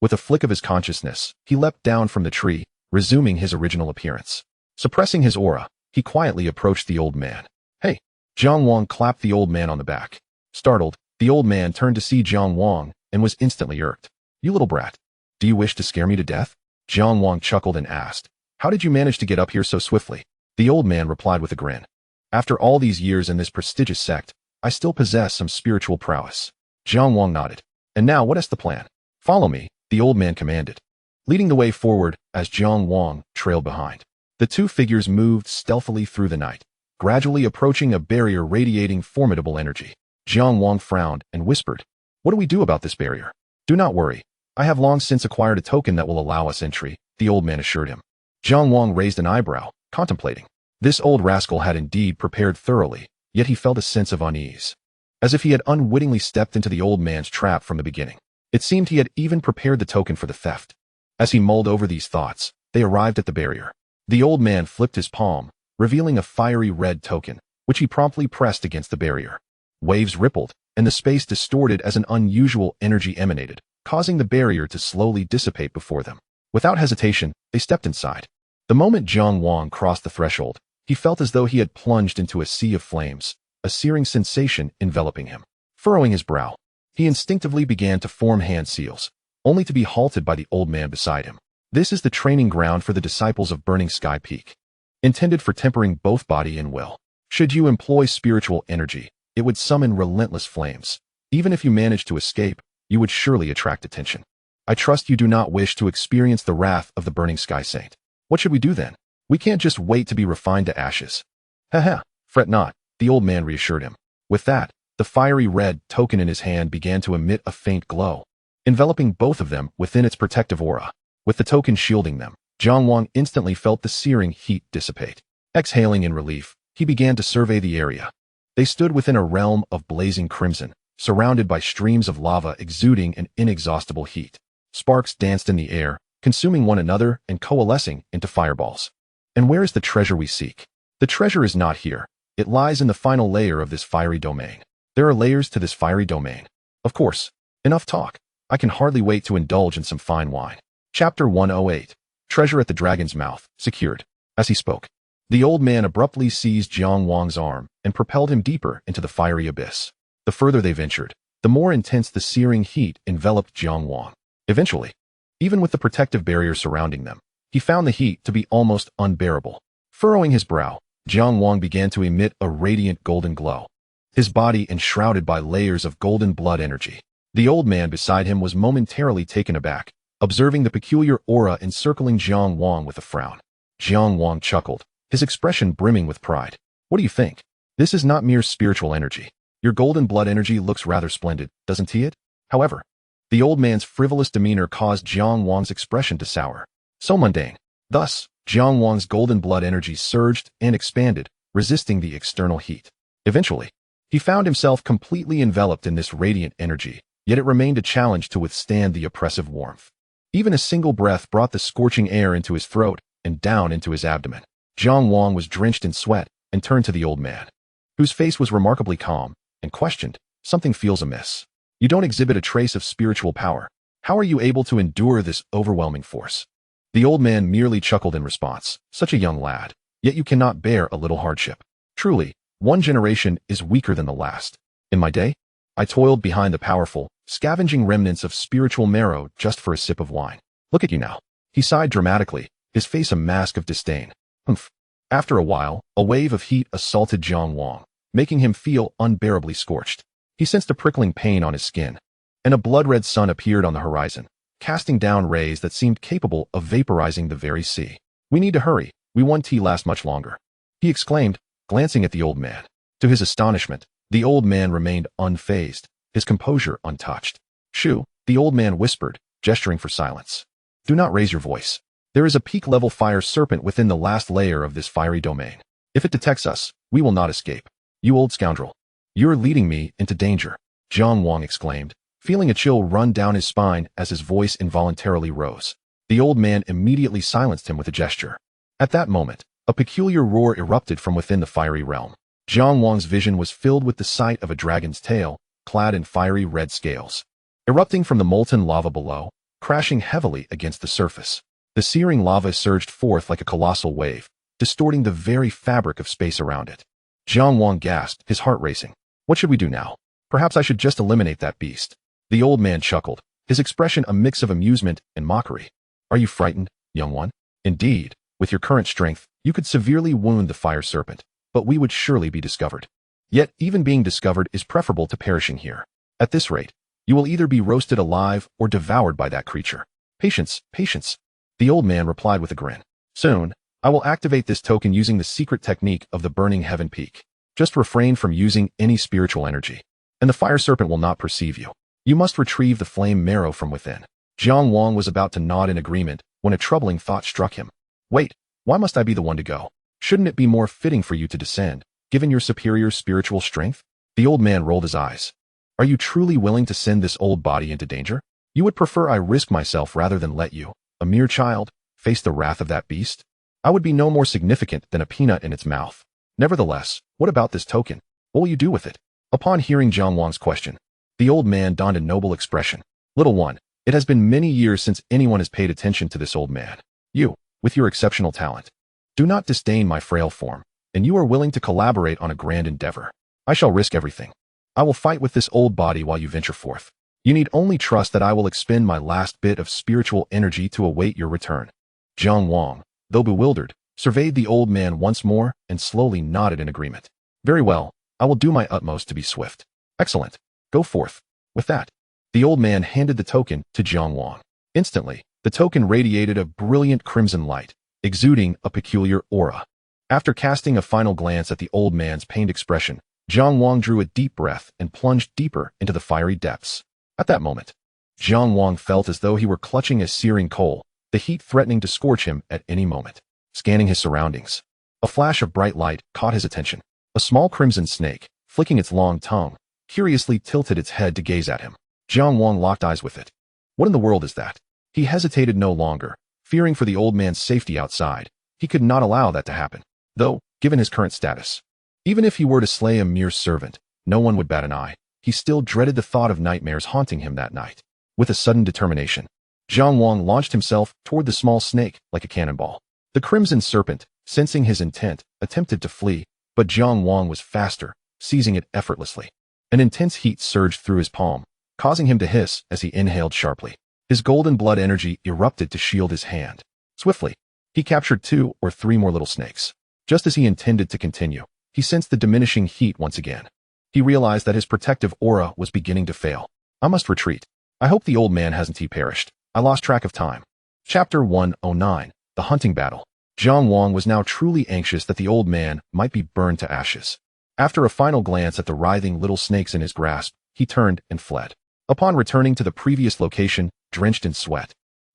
[SPEAKER 1] With a flick of his consciousness, he leapt down from the tree, resuming his original appearance. Suppressing his aura, he quietly approached the old man. "Hey!" Jiang Wang clapped the old man on the back. Startled, the old man turned to see Jiang Wang and was instantly irked. "You little brat. Do you wish to scare me to death?" Jiang Wang chuckled and asked, "How did you manage to get up here so swiftly?" The old man replied with a grin. "After all these years in this prestigious sect, I still possess some spiritual prowess." Jiang Wang nodded. "And now what is the plan?" "Follow me," the old man commanded, leading the way forward as Jiang Wang trailed behind. The two figures moved stealthily through the night, gradually approaching a barrier radiating formidable energy. Jiang Wang frowned and whispered, "What do we do about this barrier?" "Do not worry. I have long since acquired a token that will allow us entry," the old man assured him. Jiang Wang raised an eyebrow, contemplating. This old rascal had indeed prepared thoroughly, yet he felt a sense of unease, as if he had unwittingly stepped into the old man's trap from the beginning. It seemed he had even prepared the token for the theft. As he mulled over these thoughts, they arrived at the barrier. The old man flipped his palm, revealing a fiery red token, which he promptly pressed against the barrier. Waves rippled, and the space distorted as an unusual energy emanated, causing the barrier to slowly dissipate before them. Without hesitation, they stepped inside. The moment Jiang Wang crossed the threshold, he felt as though he had plunged into a sea of flames, a searing sensation enveloping him. Furrowing his brow, he instinctively began to form hand seals, only to be halted by the old man beside him. "This is the training ground for the disciples of Burning Sky Peak, intended for tempering both body and will. Should you employ spiritual energy, it would summon relentless flames. Even if you managed to escape, you would surely attract attention. I trust you do not wish to experience the wrath of the Burning Sky Saint. What should we do then? We can't just wait to be refined to ashes." "Haha, fret not," the old man reassured him. With that, the fiery red token in his hand began to emit a faint glow, enveloping both of them within its protective aura. With the token shielding them, Jiang Wang instantly felt the searing heat dissipate. Exhaling in relief, he began to survey the area. They stood within a realm of blazing crimson, surrounded by streams of lava exuding an inexhaustible heat. Sparks danced in the air, consuming one another and coalescing into fireballs. "And where is the treasure we seek?" "The treasure is not here. It lies in the final layer of this fiery domain." "There are layers to this fiery domain." "Of course. Enough talk. I can hardly wait to indulge in some fine wine." Chapter 108. Treasure at the Dragon's Mouth, secured. As he spoke, the old man abruptly seized Jiang Wang's arm and propelled him deeper into the fiery abyss. The further they ventured, the more intense the searing heat enveloped Jiang Wang. Eventually, even with the protective barrier surrounding them, he found the heat to be almost unbearable. Furrowing his brow, Jiang Wang began to emit a radiant golden glow, his body enshrouded by layers of golden blood energy. The old man beside him was momentarily taken aback, observing the peculiar aura encircling Jiang Wang with a frown. Jiang Wang chuckled, his expression brimming with pride. "What do you think? This is not mere spiritual energy. Your golden blood energy looks rather splendid, doesn't it?" However, the old man's frivolous demeanor caused Jiang Wang's expression to sour. So mundane. Thus, Jiang Wang's golden blood energy surged and expanded, resisting the external heat. Eventually, he found himself completely enveloped in this radiant energy, yet it remained a challenge to withstand the oppressive warmth. Even a single breath brought the scorching air into his throat and down into his abdomen. Jiang Wang was drenched in sweat and turned to the old man, whose face was remarkably calm, and questioned, "Something feels amiss. You don't exhibit a trace of spiritual power. How are you able to endure this overwhelming force?" The old man merely chuckled in response. "Such a young lad, yet you cannot bear a little hardship. Truly, one generation is weaker than the last. In my day, I toiled behind the powerful, scavenging remnants of spiritual marrow just for a sip of wine. Look at you now." He sighed dramatically, his face a mask of disdain. "Humph." After a while, a wave of heat assaulted Jiang Wang, making him feel unbearably scorched. He sensed a prickling pain on his skin, and a blood-red sun appeared on the horizon, casting down rays that seemed capable of vaporizing the very sea. "We need to hurry. We won't last much longer," he exclaimed, glancing at the old man. To his astonishment, the old man remained unfazed, his composure untouched. "Shoo," the old man whispered, gesturing for silence. "Do not raise your voice. There is a peak-level fire serpent within the last layer of this fiery domain. If it detects us, we will not escape. You old scoundrel. You're leading me into danger," Jiang Wang exclaimed, feeling a chill run down his spine as his voice involuntarily rose. The old man immediately silenced him with a gesture. At that moment, a peculiar roar erupted from within the fiery realm. Jiang Wang's vision was filled with the sight of a dragon's tail, clad in fiery red scales, erupting from the molten lava below, crashing heavily against the surface. The searing lava surged forth like a colossal wave, distorting the very fabric of space around it. Jiang Wang gasped, his heart racing. What should we do now? Perhaps I should just eliminate that beast. The old man chuckled, his expression a mix of amusement and mockery. Are you frightened, young one? Indeed, with your current strength, you could severely wound the fire serpent, but we would surely be discovered. Yet, even being discovered is preferable to perishing here. At this rate, you will either be roasted alive or devoured by that creature. Patience, patience. The old man replied with a grin. Soon, I will activate this token using the secret technique of the burning heaven peak. Just refrain from using any spiritual energy, and the fire serpent will not perceive you. You must retrieve the flame marrow from within. Jiang Wang was about to nod in agreement when a troubling thought struck him. Wait, why must I be the one to go? Shouldn't it be more fitting for you to descend, given your superior spiritual strength? The old man rolled his eyes. Are you truly willing to send this old body into danger? You would prefer I risk myself rather than let you, a mere child, face the wrath of that beast? I would be no more significant than a peanut in its mouth. Nevertheless, what about this token? What will you do with it? Upon hearing Jiang Wang's question, the old man donned a noble expression. Little one, it has been many years since anyone has paid attention to this old man. You, with your exceptional talent, do not disdain my frail form, and you are willing to collaborate on a grand endeavor. I shall risk everything. I will fight with this old body while you venture forth. You need only trust that I will expend my last bit of spiritual energy to await your return. Jiang Wang, though bewildered, surveyed the old man once more and slowly nodded in agreement. Very well, I will do my utmost to be swift. Excellent. Go forth. With that, the old man handed the token to Jiang Wang. Instantly, the token radiated a brilliant crimson light, exuding a peculiar aura. After casting a final glance at the old man's pained expression, Jiang Wang drew a deep breath and plunged deeper into the fiery depths. At that moment, Jiang Wang felt as though he were clutching a searing coal, the heat threatening to scorch him at any moment. Scanning his surroundings, a flash of bright light caught his attention. A small crimson snake, flicking its long tongue, curiously tilted its head to gaze at him. Jiang Wang locked eyes with it. What in the world is that? He hesitated no longer, fearing for the old man's safety outside. He could not allow that to happen, though, given his current status. Even if he were to slay a mere servant, no one would bat an eye. He still dreaded the thought of nightmares haunting him that night. With a sudden determination, Jiang Wang launched himself toward the small snake like a cannonball. The crimson serpent, sensing his intent, attempted to flee, but Jiang Wang was faster, seizing it effortlessly. An intense heat surged through his palm, causing him to hiss as he inhaled sharply. His golden blood energy erupted to shield his hand. Swiftly, he captured 2 or 3 more little snakes. Just as he intended to continue, he sensed the diminishing heat once again. He realized that his protective aura was beginning to fail. I must retreat. I hope the old man hasn't perished. I lost track of time. Chapter 109, The Hunting Battle. Jiang Wang was now truly anxious that the old man might be burned to ashes. After a final glance at the writhing little snakes in his grasp, he turned and fled. Upon returning to the previous location, drenched in sweat,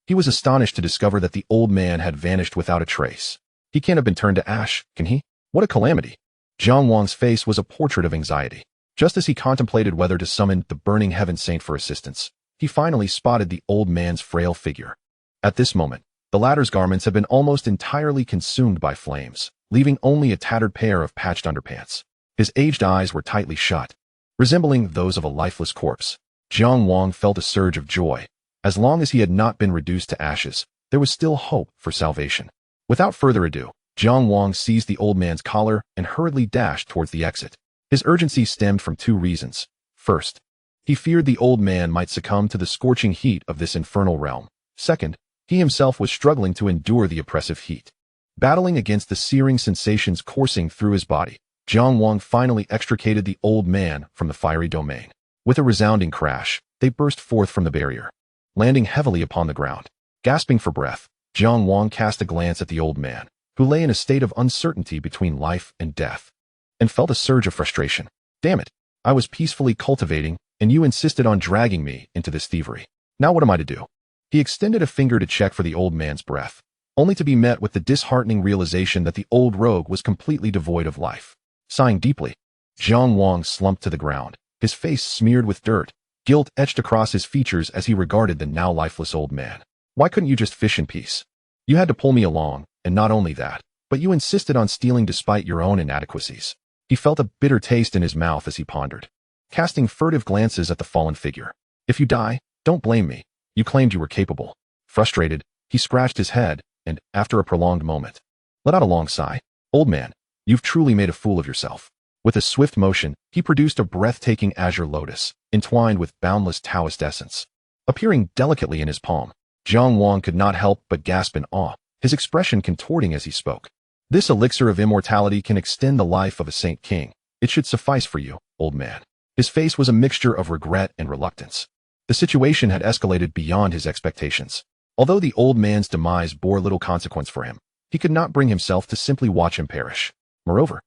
[SPEAKER 1] he was astonished to discover that the old man had vanished without a trace. He can't have been turned to ash, can he? What a calamity. Jiang Wang's face was a portrait of anxiety. Just as he contemplated whether to summon the burning heaven saint for assistance, he finally spotted the old man's frail figure. At this moment, the latter's garments had been almost entirely consumed by flames, leaving only a tattered pair of patched underpants. His aged eyes were tightly shut, resembling those of a lifeless corpse. Jiang Wang felt a surge of joy. As long as he had not been reduced to ashes, there was still hope for salvation. Without further ado, Jiang Wang seized the old man's collar and hurriedly dashed towards the exit. His urgency stemmed from 2 reasons. First, he feared the old man might succumb to the scorching heat of this infernal realm. Second, he himself was struggling to endure the oppressive heat. Battling against the searing sensations coursing through his body, Jiang Wang finally extricated the old man from the fiery domain. With a resounding crash, they burst forth from the barrier, landing heavily upon the ground. Gasping for breath, Jiang Wang cast a glance at the old man, who lay in a state of uncertainty between life and death, and felt a surge of frustration. Damn it, I was peacefully cultivating, and you insisted on dragging me into this thievery. Now what am I to do? He extended a finger to check for the old man's breath, only to be met with the disheartening realization that the old rogue was completely devoid of life. Sighing deeply, Jiang Wang slumped to the ground, his face smeared with dirt, guilt etched across his features as he regarded the now lifeless old man. Why couldn't you just fish in peace? You had to pull me along, and not only that, but you insisted on stealing despite your own inadequacies. He felt a bitter taste in his mouth as he pondered, casting furtive glances at the fallen figure. If you die, don't blame me. You claimed you were capable. Frustrated, he scratched his head, and, after a prolonged moment, let out a long sigh. Old man, you've truly made a fool of yourself. With a swift motion, he produced a breathtaking azure lotus, entwined with boundless Taoist essence. Appearing delicately in his palm, Jiang Wang could not help but gasp in awe, his expression contorting as he spoke. This elixir of immortality can extend the life of a saint king. It should suffice for you, old man. His face was a mixture of regret and reluctance. The situation had escalated beyond his expectations. Although the old man's demise bore little consequence for him, he could not bring himself to simply watch him perish. Moreover,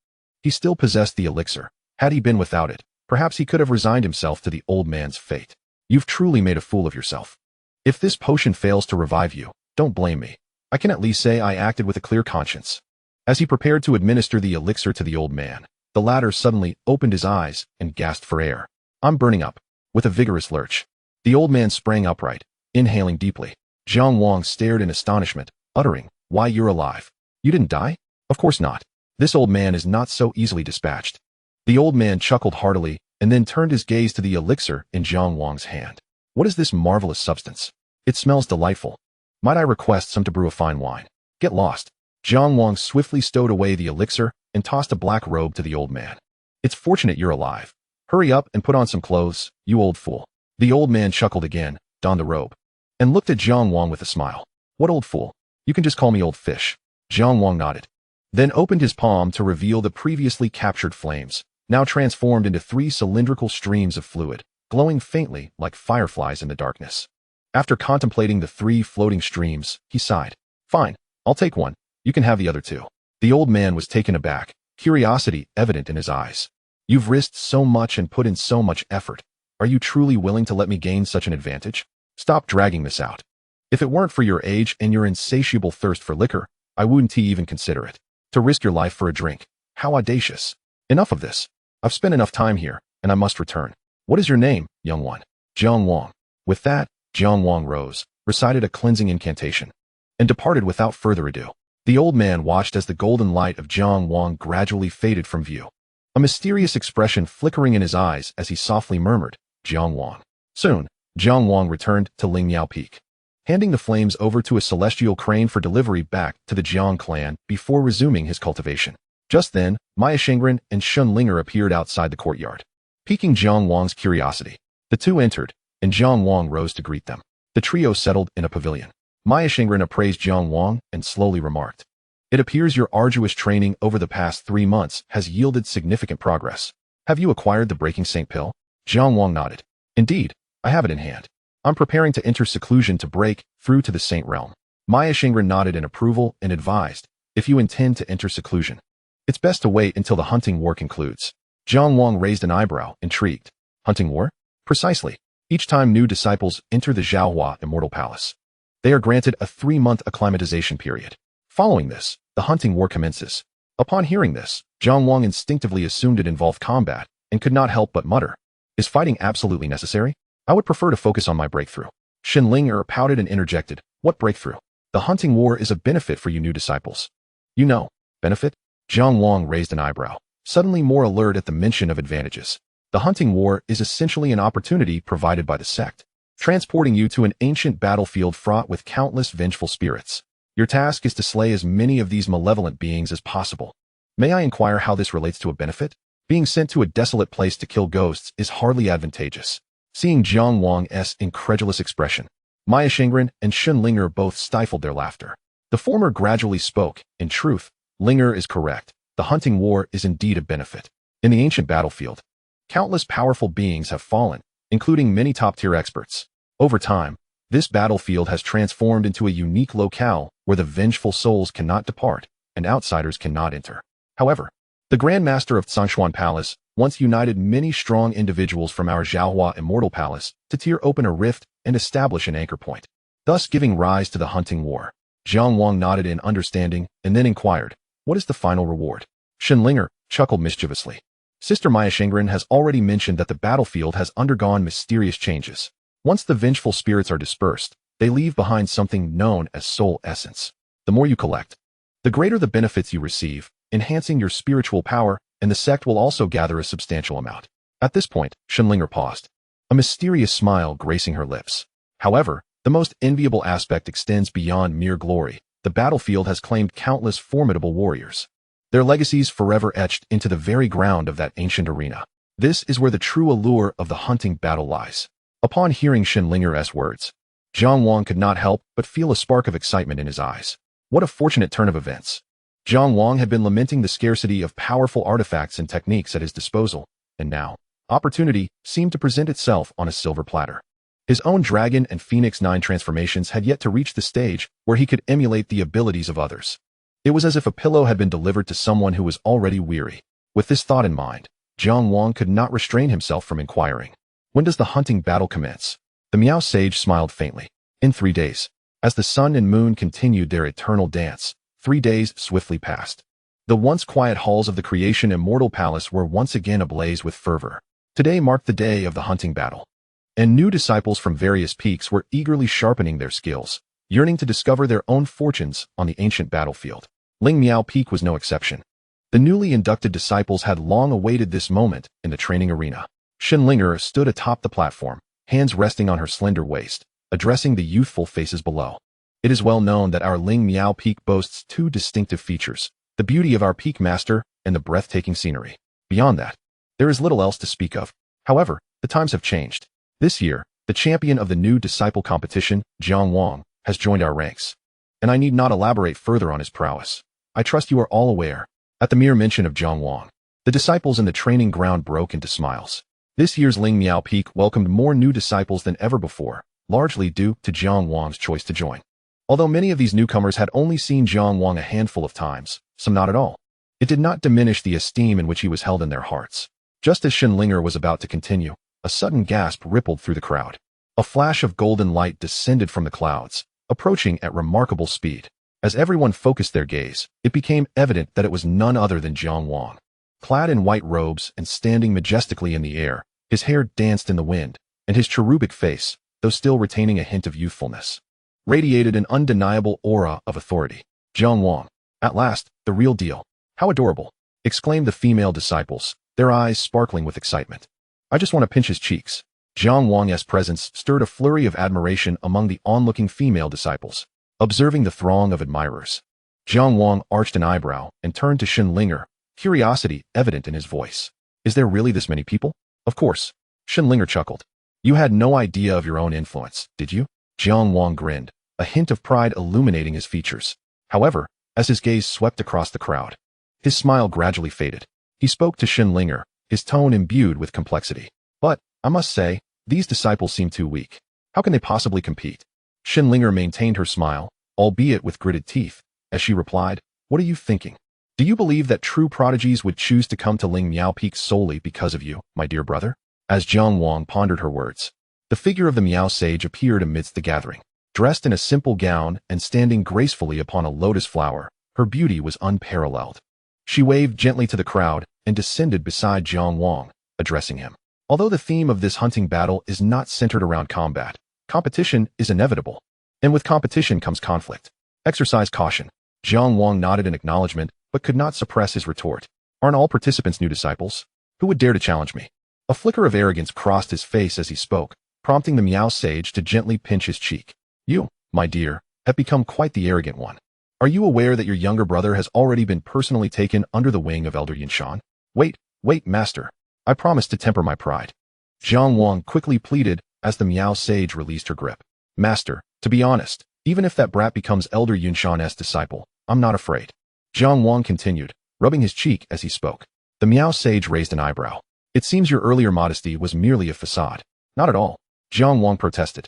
[SPEAKER 1] he still possessed the elixir. Had he been without it, perhaps he could have resigned himself to the old man's fate. You've truly made a fool of yourself. If this potion fails to revive you, don't blame me. I can at least say I acted with a clear conscience. As he prepared to administer the elixir to the old man, the latter suddenly opened his eyes and gasped for air. I'm burning up. With a vigorous lurch, the old man sprang upright, inhaling deeply. Jiang Wang stared in astonishment, uttering, "Why, you're alive. You didn't die? Of course not. This old man is not so easily dispatched." The old man chuckled heartily and then turned his gaze to the elixir in Jiang Wang's hand. What is this marvelous substance? It smells delightful. Might I request some to brew a fine wine? Get lost. Jiang Wang swiftly stowed away the elixir and tossed a black robe to the old man. It's fortunate you're alive. Hurry up and put on some clothes, you old fool. The old man chuckled again, donned the robe, and looked at Jiang Wang with a smile. What old fool? You can just call me old fish. Jiang Wang nodded, then opened his palm to reveal the previously captured flames, now transformed into 3 cylindrical streams of fluid, glowing faintly like fireflies in the darkness. After contemplating the 3 floating streams, he sighed. Fine, I'll take one. You can have the other 2. The old man was taken aback, curiosity evident in his eyes. You've risked so much and put in so much effort. Are you truly willing to let me gain such an advantage? Stop dragging this out. If it weren't for your age and your insatiable thirst for liquor, I wouldn't even consider it. To risk your life for a drink. How audacious. Enough of this. I've spent enough time here, and I must return. What is your name, young one? Jiang Wang. With that, Jiang Wang rose, recited a cleansing incantation, and departed without further ado. The old man watched as the golden light of Jiang Wang gradually faded from view, a mysterious expression flickering in his eyes as he softly murmured, Jiang Wang. Soon, Jiang Wang returned to Lingyao Peak, handing the flames over to a celestial crane for delivery back to the Jiang clan before resuming his cultivation. Just then, Maya Shengren and Shun Linger appeared outside the courtyard, piquing Jiang Wang's curiosity. The 2 entered, and Jiang Wang rose to greet them. The trio settled in a pavilion. Maya Shengren appraised Jiang Wang and slowly remarked, It appears your arduous training over the past 3 months has yielded significant progress. Have you acquired the Breaking Saint pill? Jiang Wang nodded. Indeed, I have it in hand. I'm preparing to enter seclusion to break through to the Saint realm. Maya Shengren nodded in approval and advised, if you intend to enter seclusion, it's best to wait until the hunting war concludes. Jiang Wang raised an eyebrow, intrigued. Hunting war? Precisely. Each time new disciples enter the Xiaohua Immortal Palace, they are granted a 3-month acclimatization period. Following this, the hunting war commences. Upon hearing this, Jiang Wang instinctively assumed it involved combat and could not help but mutter, Is fighting absolutely necessary? I would prefer to focus on my breakthrough. Shin Linger pouted and interjected, What breakthrough? The hunting war is a benefit for you new disciples. You know, benefit? Jiang Wang raised an eyebrow, suddenly more alert at the mention of advantages. The hunting war is essentially an opportunity provided by the sect, transporting you to an ancient battlefield fraught with countless vengeful spirits. Your task is to slay as many of these malevolent beings as possible. May I inquire how this relates to a benefit? Being sent to a desolate place to kill ghosts is hardly advantageous. Seeing Jiang Wang's incredulous expression, Maya Shengren and Shun Linger both stifled their laughter. The former gradually spoke, In truth, Linger is correct. The hunting war is indeed a benefit. In the ancient battlefield, countless powerful beings have fallen, including many top-tier experts. Over time, this battlefield has transformed into a unique locale where the vengeful souls cannot depart and outsiders cannot enter. However, the Grand Master of Tsangshuan Palace once united many strong individuals from our Xiaohua Immortal Palace to tear open a rift and establish an anchor point, thus giving rise to the hunting war. Jiang Wang nodded in understanding and then inquired, What is the final reward? Shin Linger chuckled mischievously. Sister Maya Shengren has already mentioned that the battlefield has undergone mysterious changes. Once the vengeful spirits are dispersed, they leave behind something known as soul essence. The more you collect, the greater the benefits you receive, enhancing your spiritual power and the sect will also gather a substantial amount. At this point, Xianxiaaudiobooks paused, a mysterious smile gracing her lips. However, the most enviable aspect extends beyond mere glory. The battlefield has claimed countless formidable warriors, their legacies forever etched into the very ground of that ancient arena. This is where the true allure of the hunting battle lies. Upon hearing Xianxiaaudiobooks' words, Jiang Wang could not help but feel a spark of excitement in his eyes. What a fortunate turn of events. Jiang Wang had been lamenting the scarcity of powerful artifacts and techniques at his disposal, and now, opportunity seemed to present itself on a silver platter. His own Dragon and Phoenix 9 transformations had yet to reach the stage where he could emulate the abilities of others. It was as if a pillow had been delivered to someone who was already weary. With this thought in mind, Jiang Wang could not restrain himself from inquiring, "When does the hunting battle commence?" The Miao sage smiled faintly. "In 3 days." As the sun and moon continued their eternal dance, 3 days swiftly passed. The once quiet halls of the Creation Immortal Palace were once again ablaze with fervor. Today marked the day of the hunting battle, and new disciples from various peaks were eagerly sharpening their skills, yearning to discover their own fortunes on the ancient battlefield. Ling Miao Peak was no exception. The newly inducted disciples had long awaited this moment in the training arena. Xianxiaaudiobooks stood atop the platform, hands resting on her slender waist, addressing the youthful faces below. It is well known that our Ling Miao Peak boasts 2 distinctive features: the beauty of our peak master and the breathtaking scenery. Beyond that, there is little else to speak of. However, the times have changed. This year, the champion of the new disciple competition, Jiang Wang, has joined our ranks. And I need not elaborate further on his prowess. I trust you are all aware. At the mere mention of Jiang Wang, the disciples in the training ground broke into smiles. This year's Ling Miao Peak welcomed more new disciples than ever before, largely due to Jiang Wang's choice to join. Although many of these newcomers had only seen Jiang Wang a handful of times, some not at all, it did not diminish the esteem in which he was held in their hearts. Just as Xianxiaaudiobooks was about to continue, a sudden gasp rippled through the crowd. A flash of golden light descended from the clouds, approaching at remarkable speed. As everyone focused their gaze, it became evident that it was none other than Jiang Wang. Clad in white robes and standing majestically in the air, his hair danced in the wind, and his cherubic face, though still retaining a hint of youthfulness, radiated an undeniable aura of authority. Jiang Wang, at last, the real deal. How adorable, exclaimed the female disciples, their eyes sparkling with excitement. I just want to pinch his cheeks. Jiang Wang's presence stirred a flurry of admiration among the onlooking female disciples. Observing the throng of admirers, Jiang Wang arched an eyebrow and turned to Xianxiaaudiobooks, curiosity evident in his voice. Is there really this many people? Of course. Xianxiaaudiobooks chuckled. You had no idea of your own influence, did you? Jiang Wang grinned, a hint of pride illuminating his features. However, as his gaze swept across the crowd, his smile gradually faded. He spoke to Xianxiaaudiobooks, his tone imbued with complexity. But, I must say, these disciples seem too weak. How can they possibly compete? Xianxiaaudiobooks maintained her smile, albeit with gritted teeth, as she replied, What are you thinking? Do you believe that true prodigies would choose to come to Ling Miao Peak solely because of you, my dear brother? As Jiang Wang pondered her words, the figure of the Miao sage appeared amidst the gathering. Dressed in a simple gown and standing gracefully upon a lotus flower, her beauty was unparalleled. She waved gently to the crowd and descended beside Jiang Wang, addressing him. Although the theme of this hunting battle is not centered around combat, competition is inevitable. And with competition comes conflict. Exercise caution. Jiang Wang nodded in acknowledgement, but could not suppress his retort. Aren't all participants new disciples? Who would dare to challenge me? A flicker of arrogance crossed his face as he spoke, prompting the Miao sage to gently pinch his cheek. You, my dear, have become quite the arrogant one. Are you aware that your younger brother has already been personally taken under the wing of Elder Yinshan? Wait, master. I promise to temper my pride. Jiang Wang quickly pleaded as the Miao sage released her grip. Master, to be honest, even if that brat becomes Elder Yinshan's disciple, I'm not afraid. Jiang Wang continued, rubbing his cheek as he spoke. The Miao sage raised an eyebrow. It seems your earlier modesty was merely a facade. Not at all. Jiang Wang protested.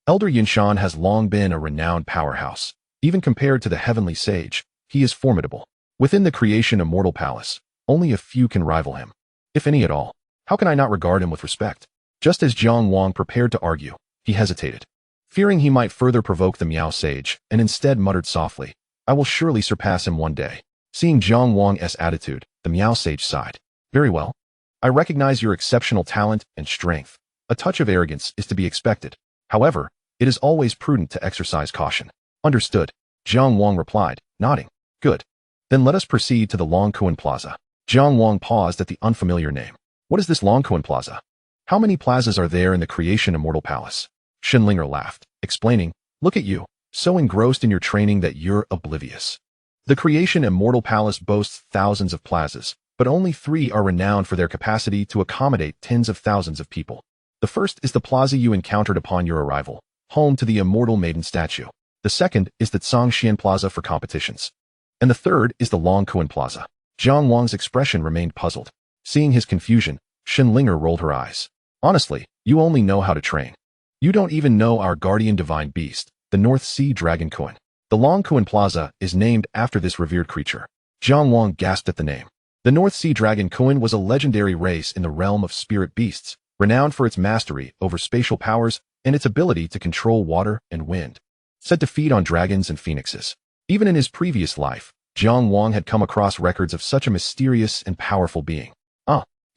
[SPEAKER 1] Elder Yinshan has long been a renowned powerhouse. Even compared to the heavenly sage, he is formidable. Within the Creation Immortal Palace, only a few can rival him. If any at all. How can I not regard him with respect? Just as Jiang Wang prepared to argue, he hesitated, fearing he might further provoke the Miao sage, and instead muttered softly, I will surely surpass him one day. Seeing Jiang Wang's attitude, the Miao sage sighed. Very well. I recognize your exceptional talent and strength. A touch of arrogance is to be expected. However, it is always prudent to exercise caution. Understood, Jiang Wang replied, nodding. Good. Then let us proceed to the Long Kuan Plaza. Jiang Wang paused at the unfamiliar name. What is this Longkoan Plaza? How many plazas are there in the Creation Immortal Palace? Shinlinger laughed, explaining, look at you, so engrossed in your training that you're oblivious. The Creation Immortal Palace boasts thousands of plazas, but only 3 are renowned for their capacity to accommodate tens of thousands of people. The first is the plaza you encountered upon your arrival, home to the Immortal Maiden statue. The second is the Xianxian Plaza for competitions. And the third is the Longkoan Plaza. Jiang Wang's expression remained puzzled. Seeing his confusion, Shinlinger rolled her eyes. Honestly, you only know how to train. You don't even know our guardian divine beast, the North Sea Dragon Kuan. The Longkoan Plaza is named after this revered creature. Jiang Wang gasped at the name. The North Sea Dragon Kuan was a legendary race in the realm of spirit beasts, renowned for its mastery over spatial powers and its ability to control water and wind. Said to feed on dragons and phoenixes. Even in his previous life, Jiang Wang had come across records of such a mysterious and powerful being.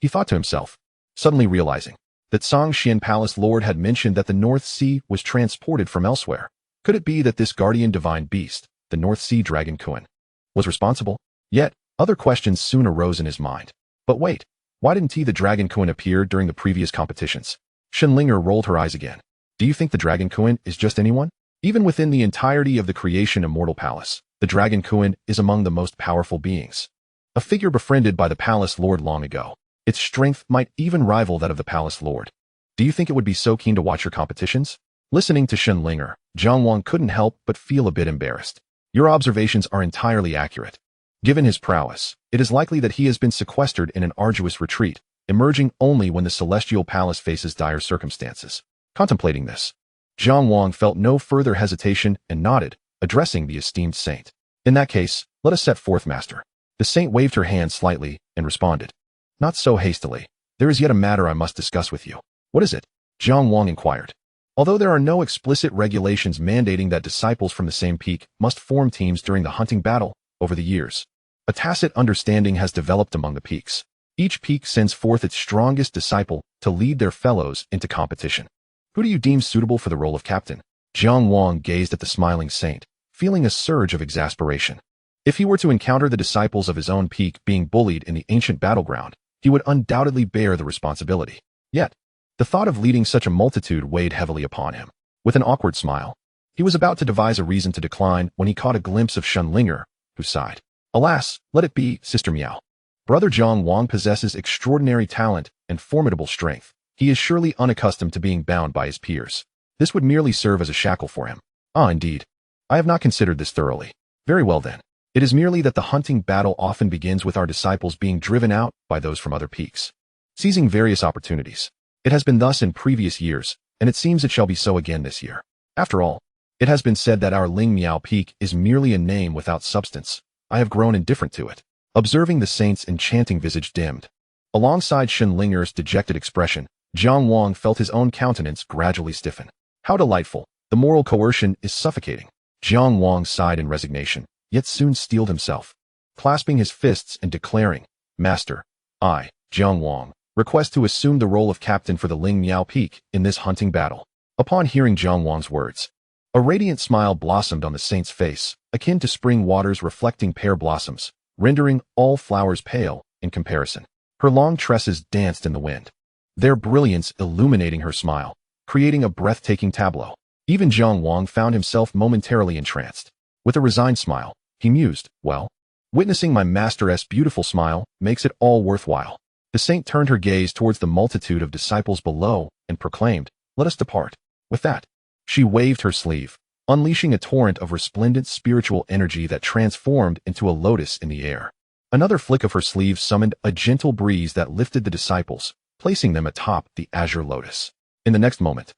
[SPEAKER 1] He thought to himself, suddenly realizing that Xianxian Palace Lord had mentioned that the North Sea was transported from elsewhere. Could it be that this guardian divine beast, the North Sea Dragon Kuan, was responsible? Yet, other questions soon arose in his mind. But wait, why didn't the Dragon Kuan appear during the previous competitions? Shinlinger rolled her eyes again. Do you think the Dragon Kuan is just anyone? Even within the entirety of the Creation Immortal Palace, the Dragon Kuan is among the most powerful beings. A figure befriended by the Palace Lord long ago. Its strength might even rival that of the Palace Lord. Do you think it would be so keen to watch your competitions? Listening to Shinlinger, Jiang Wang couldn't help but feel a bit embarrassed. Your observations are entirely accurate. Given his prowess, it is likely that he has been sequestered in an arduous retreat, emerging only when the Celestial Palace faces dire circumstances. Contemplating this, Jiang Wang felt no further hesitation and nodded, addressing the esteemed saint. In that case, let us set forth, master. The saint waved her hand slightly and responded. Not so hastily. There is yet a matter I must discuss with you. What is it? Jiang Wang inquired. Although there are no explicit regulations mandating that disciples from the same peak must form teams during the hunting battle, over the years, a tacit understanding has developed among the peaks. Each peak sends forth its strongest disciple to lead their fellows into competition. Who do you deem suitable for the role of captain? Jiang Wang gazed at the smiling saint, feeling a surge of exasperation. If he were to encounter the disciples of his own peak being bullied in the ancient battleground, he would undoubtedly bear the responsibility. Yet, the thought of leading such a multitude weighed heavily upon him. With an awkward smile, he was about to devise a reason to decline when he caught a glimpse of Shinlinger, who sighed. Alas, let it be, Sister Miao. Brother Jiang Wang possesses extraordinary talent and formidable strength. He is surely unaccustomed to being bound by his peers. This would merely serve as a shackle for him. Indeed. I have not considered this thoroughly. Very well then. It is merely that the hunting battle often begins with our disciples being driven out by those from other peaks, seizing various opportunities. It has been thus in previous years, and it seems it shall be so again this year. After all, it has been said that our Ling Miao Peak is merely a name without substance. I have grown indifferent to it. Observing the saint's enchanting visage dimmed, alongside Shinlinger's dejected expression, Jiang Wang felt his own countenance gradually stiffen. How delightful! The moral coercion is suffocating. Jiang Wang sighed in resignation, yet soon steeled himself, clasping his fists and declaring, Master, I, Jiang Wang, request to assume the role of captain for the Ling Miao Peak in this hunting battle. Upon hearing Jiang Wang's words, a radiant smile blossomed on the saint's face, akin to spring waters reflecting pear blossoms, rendering all flowers pale in comparison. Her long tresses danced in the wind, their brilliance illuminating her smile, creating a breathtaking tableau. Even Jiang Wang found himself momentarily entranced. With a resigned smile, he mused, well, witnessing my master's beautiful smile makes it all worthwhile. The saint turned her gaze towards the multitude of disciples below and proclaimed, let us depart. With that, she waved her sleeve, unleashing a torrent of resplendent spiritual energy that transformed into a lotus in the air. Another flick of her sleeve summoned a gentle breeze that lifted the disciples, placing them atop the azure lotus. In the next moment,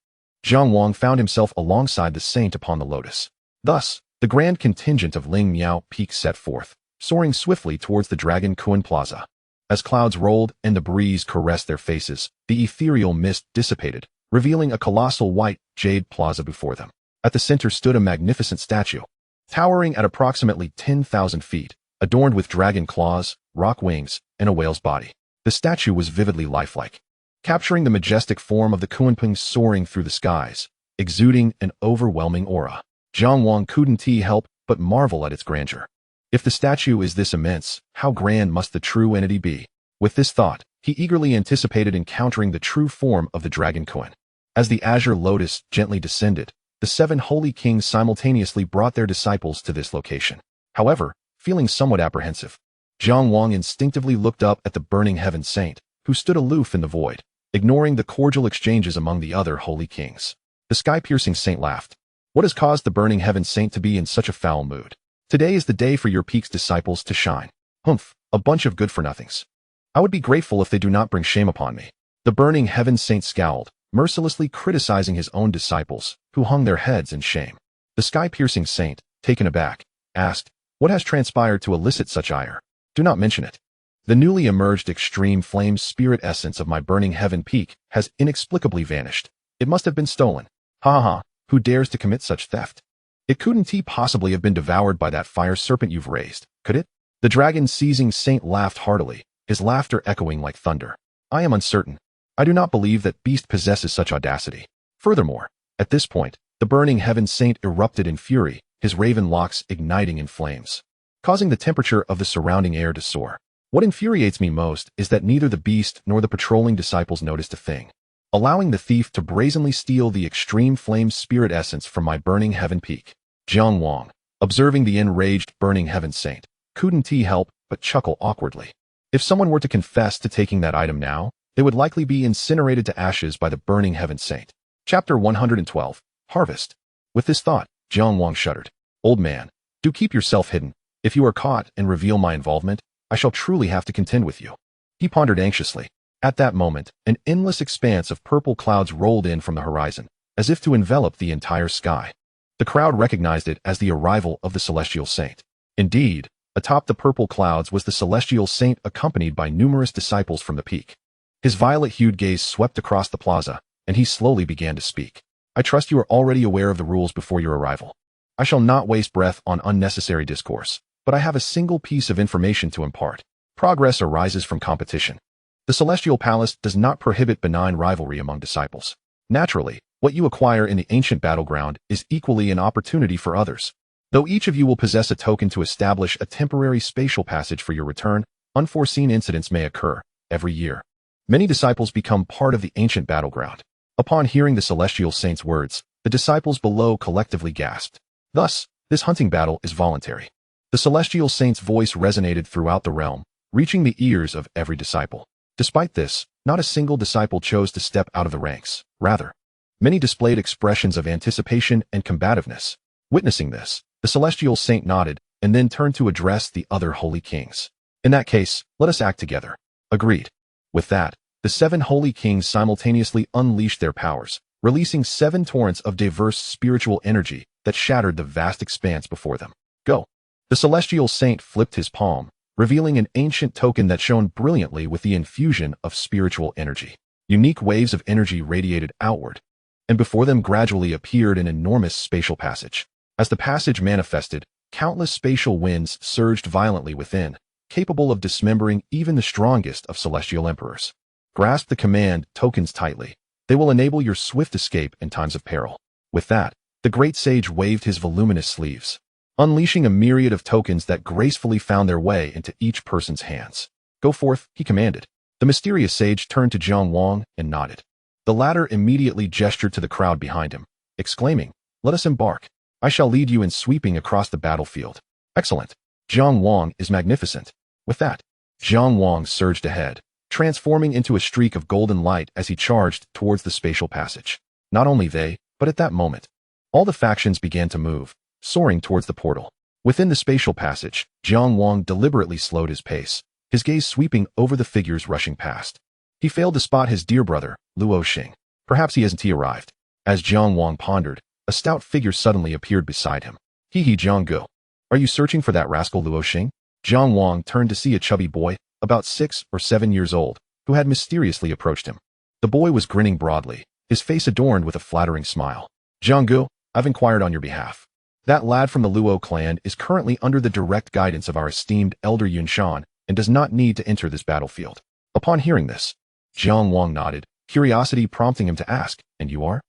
[SPEAKER 1] Jiang Wang found himself alongside the saint upon the lotus. Thus, the grand contingent of Ling Miao Peak set forth, soaring swiftly towards the Dragon Kuan Plaza. As clouds rolled and the breeze caressed their faces, the ethereal mist dissipated, revealing a colossal white jade plaza before them. At the center stood a magnificent statue, towering at approximately 10,000 feet, adorned with dragon claws, rock wings, and a whale's body. The statue was vividly lifelike, capturing the majestic form of the Kuanping soaring through the skies, exuding an overwhelming aura. Jiang Wang couldn't help but marvel at its grandeur. If the statue is this immense, how grand must the true entity be? With this thought, he eagerly anticipated encountering the true form of the dragon koan. As the azure lotus gently descended, the 7 holy kings simultaneously brought their disciples to this location. However, feeling somewhat apprehensive, Jiang Wang instinctively looked up at the burning heaven saint, who stood aloof in the void, ignoring the cordial exchanges among the other holy kings. The sky-piercing saint laughed. What has caused the burning heaven saint to be in such a foul mood? Today is the day for your peak's disciples to shine. Humph, a bunch of good-for-nothings. I would be grateful if they do not bring shame upon me. The burning heaven saint scowled, mercilessly criticizing his own disciples, who hung their heads in shame. The sky-piercing saint, taken aback, asked, what has transpired to elicit such ire? Do not mention it. The newly emerged extreme flame spirit essence of my burning heaven peak has inexplicably vanished. It must have been stolen. Ha ha ha, who dares to commit such theft? It couldn't possibly have been devoured by that fire serpent you've raised, could it? The dragon-seizing saint laughed heartily, his laughter echoing like thunder. I am uncertain. I do not believe that beast possesses such audacity. Furthermore, at this point, the burning heaven saint erupted in fury, his raven locks igniting in flames, causing the temperature of the surrounding air to soar. What infuriates me most is that neither the beast nor the patrolling disciples noticed a thing, allowing the thief to brazenly steal the extreme flame spirit essence from my burning heaven peak. Jiang Wang, observing the enraged burning heaven saint, couldn't help but chuckle awkwardly. If someone were to confess to taking that item now, they would likely be incinerated to ashes by the burning heaven saint. Chapter 112, Harvest. With this thought, Jiang Wang shuddered. Old man, do keep yourself hidden. If you are caught and reveal my involvement, I shall truly have to contend with you. He pondered anxiously. At that moment, an endless expanse of purple clouds rolled in from the horizon, as if to envelop the entire sky. The crowd recognized it as the arrival of the celestial saint. Indeed, atop the purple clouds was the celestial saint accompanied by numerous disciples from the peak. His violet-hued gaze swept across the plaza, and he slowly began to speak. I trust you are already aware of the rules before your arrival. I shall not waste breath on unnecessary discourse, but I have a single piece of information to impart. Progress arises from competition. The Celestial Palace does not prohibit benign rivalry among disciples. Naturally, what you acquire in the ancient battleground is equally an opportunity for others. Though each of you will possess a token to establish a temporary spatial passage for your return, unforeseen incidents may occur every year. Many disciples become part of the ancient battleground. Upon hearing the celestial saint's words, the disciples below collectively gasped. Thus, this hunting battle is voluntary. The celestial saint's voice resonated throughout the realm, reaching the ears of every disciple. Despite this, not a single disciple chose to step out of the ranks. Rather, many displayed expressions of anticipation and combativeness. Witnessing this, the celestial saint nodded and then turned to address the other holy kings. In that case, let us act together. Agreed. With that, the 7 holy kings simultaneously unleashed their powers, releasing 7 torrents of diverse spiritual energy that shattered the vast expanse before them. Go. The celestial saint flipped his palm, revealing an ancient token that shone brilliantly with the infusion of spiritual energy. Unique waves of energy radiated outward, and before them gradually appeared an enormous spatial passage. As the passage manifested, countless spatial winds surged violently within, capable of dismembering even the strongest of celestial emperors. Grasp the command tokens tightly. They will enable your swift escape in times of peril. With that, the great sage waved his voluminous sleeves, unleashing a myriad of tokens that gracefully found their way into each person's hands. Go forth, he commanded. The mysterious sage turned to Jiang Wang and nodded. The latter immediately gestured to the crowd behind him, exclaiming, let us embark. I shall lead you in sweeping across the battlefield. Excellent. Jiang Wang is magnificent. With that, Jiang Wang surged ahead, transforming into a streak of golden light as he charged towards the spatial passage. Not only they, but at that moment, all the factions began to move, soaring towards the portal. Within the spatial passage, Jiang Wang deliberately slowed his pace, his gaze sweeping over the figures rushing past. He failed to spot his dear brother, Luo Xing. Perhaps he hasn't arrived. As Jiang Wang pondered, a stout figure suddenly appeared beside him. He Jiang Gu. Are you searching for that rascal Luo Xing? Jiang Wang turned to see a chubby boy, about 6 or 7 years old, who had mysteriously approached him. The boy was grinning broadly, his face adorned with a flattering smile. Jiang Gu, I've inquired on your behalf. That lad from the Luo clan is currently under the direct guidance of our esteemed elder Yun Shan and does not need to enter this battlefield. Upon hearing this, Jiang Wang nodded, curiosity prompting him to ask, and you are?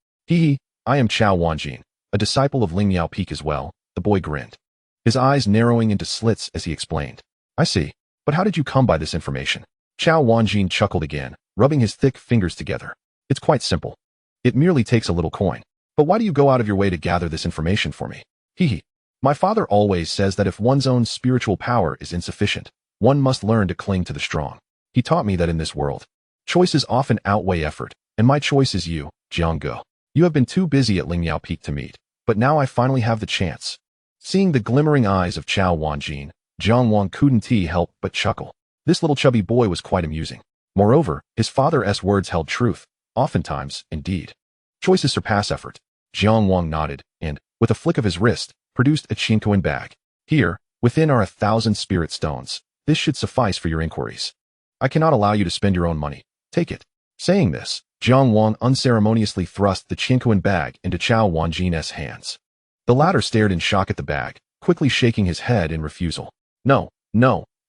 [SPEAKER 1] I am Chao Wanjin, a disciple of Ling Yao Peak as well, the boy grinned. his eyes narrowing into slits as he explained. I see. But how did you come by this information? Xiao Wanjin chuckled again, rubbing his thick fingers together. It's quite simple. It merely takes a little coin. But why do you go out of your way to gather this information for me? Hee. My father always says that if one's own spiritual power is insufficient, one must learn to cling to the strong. He taught me that in this world, choices often outweigh effort, and my choice is you, Jiang Go. You have been too busy at Lingyao Peak to meet, but now I finally have the chance. Seeing the glimmering eyes of Xiao Wanjin, Jiang Wang couldn't help but chuckle. This little chubby boy was quite amusing. Moreover, his father's words held truth, oftentimes, indeed. Choices surpass effort. Jiang Wang nodded, and, with a flick of his wrist, produced a Qinkuan bag. Here, within are 1,000 spirit stones. This should suffice for your inquiries. I cannot allow you to spend your own money. Take it. Saying this, Jiang Wang unceremoniously thrust the Qinkuan bag into Xiao Wanjin's hands. The latter stared in shock at the bag, quickly shaking his head in refusal. No,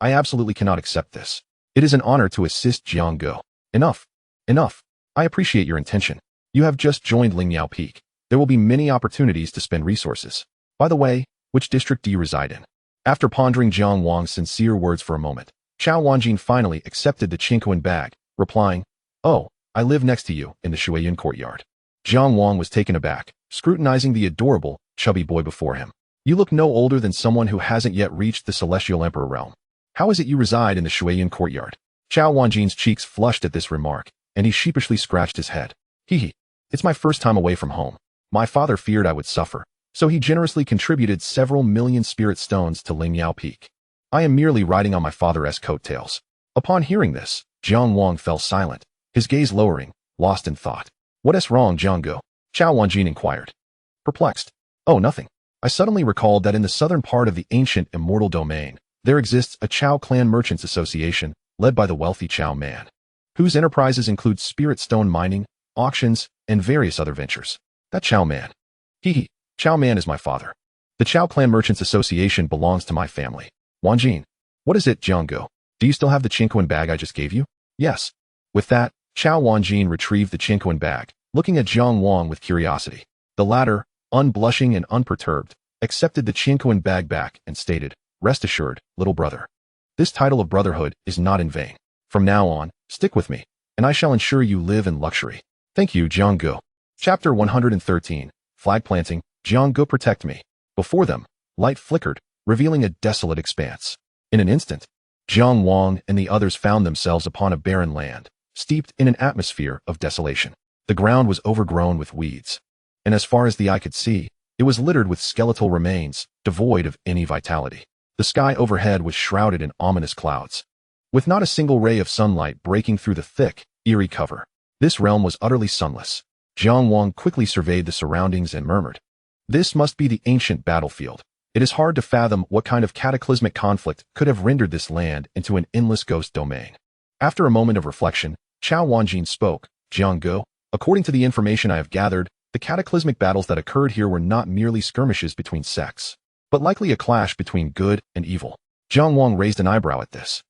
[SPEAKER 1] I absolutely cannot accept this. It is an honor to assist Jiang Go. Enough. I appreciate your intention. You have just joined Lingyao Peak. There will be many opportunities to spend resources. By the way, which district do you reside in? After pondering Jiang Wang's sincere words for a moment, Xiao Wanjin finally accepted the Qinkuan bag, replying, Oh, I live next to you in the Shuiyun courtyard. Jiang Wang was taken aback, scrutinizing the adorable, chubby boy before him. You look no older than someone who hasn't yet reached the Celestial Emperor realm. How is it you reside in the Shuiyun courtyard? Xiao Wanjin's cheeks flushed at this remark, and he sheepishly scratched his head. It's my first time away from home. My father feared I would suffer, so he generously contributed several million spirit stones to Lingyao Peak. I am merely riding on my father's coattails. Upon hearing this, Jiang Wang fell silent, his gaze lowering, lost in thought. What's wrong, Jiang Go? Xiao Wanjin inquired. Perplexed. Oh, nothing. I suddenly recalled that in the southern part of the ancient immortal domain, there exists a Chao clan merchants association led by the wealthy Chao man, whose enterprises include spirit stone mining, auctions, and various other ventures. That Chao man. Chao man is my father. The Chao clan merchants association belongs to my family. Wanjin. What is it, Jiang Go? Do you still have the Qinkuan bag I just gave you? Yes. With that, Xiao Wanjin retrieved the Qinkuan bag, looking at Jiang Wang with curiosity. The latter, unblushing and unperturbed, accepted the Qinkuan bag back and stated, Rest assured, little brother. This title of brotherhood is not in vain. From now on, stick with me, and I shall ensure you live in luxury. Thank you, Jiang Go. Chapter 113, Flag Planting, Jiang Go protect me. Before them, light flickered, revealing a desolate expanse. In an instant, Jiang Wang and the others found themselves upon a barren land, steeped in an atmosphere of desolation. The ground was overgrown with weeds, and as far as the eye could see, it was littered with skeletal remains, devoid of any vitality. The sky overhead was shrouded in ominous clouds, with not a single ray of sunlight breaking through the thick, eerie cover. This realm was utterly sunless. Jiang Wang quickly surveyed the surroundings and murmured, This must be the ancient battlefield. It is hard to fathom what kind of cataclysmic conflict could have rendered this land into an endless ghost domain. After a moment of reflection, Xiao Wanjin spoke, Jiang Go, according to the information I have gathered, the cataclysmic battles that occurred here were not merely skirmishes between sects, but likely a clash between good and evil. Jiang Wang raised an eyebrow at this.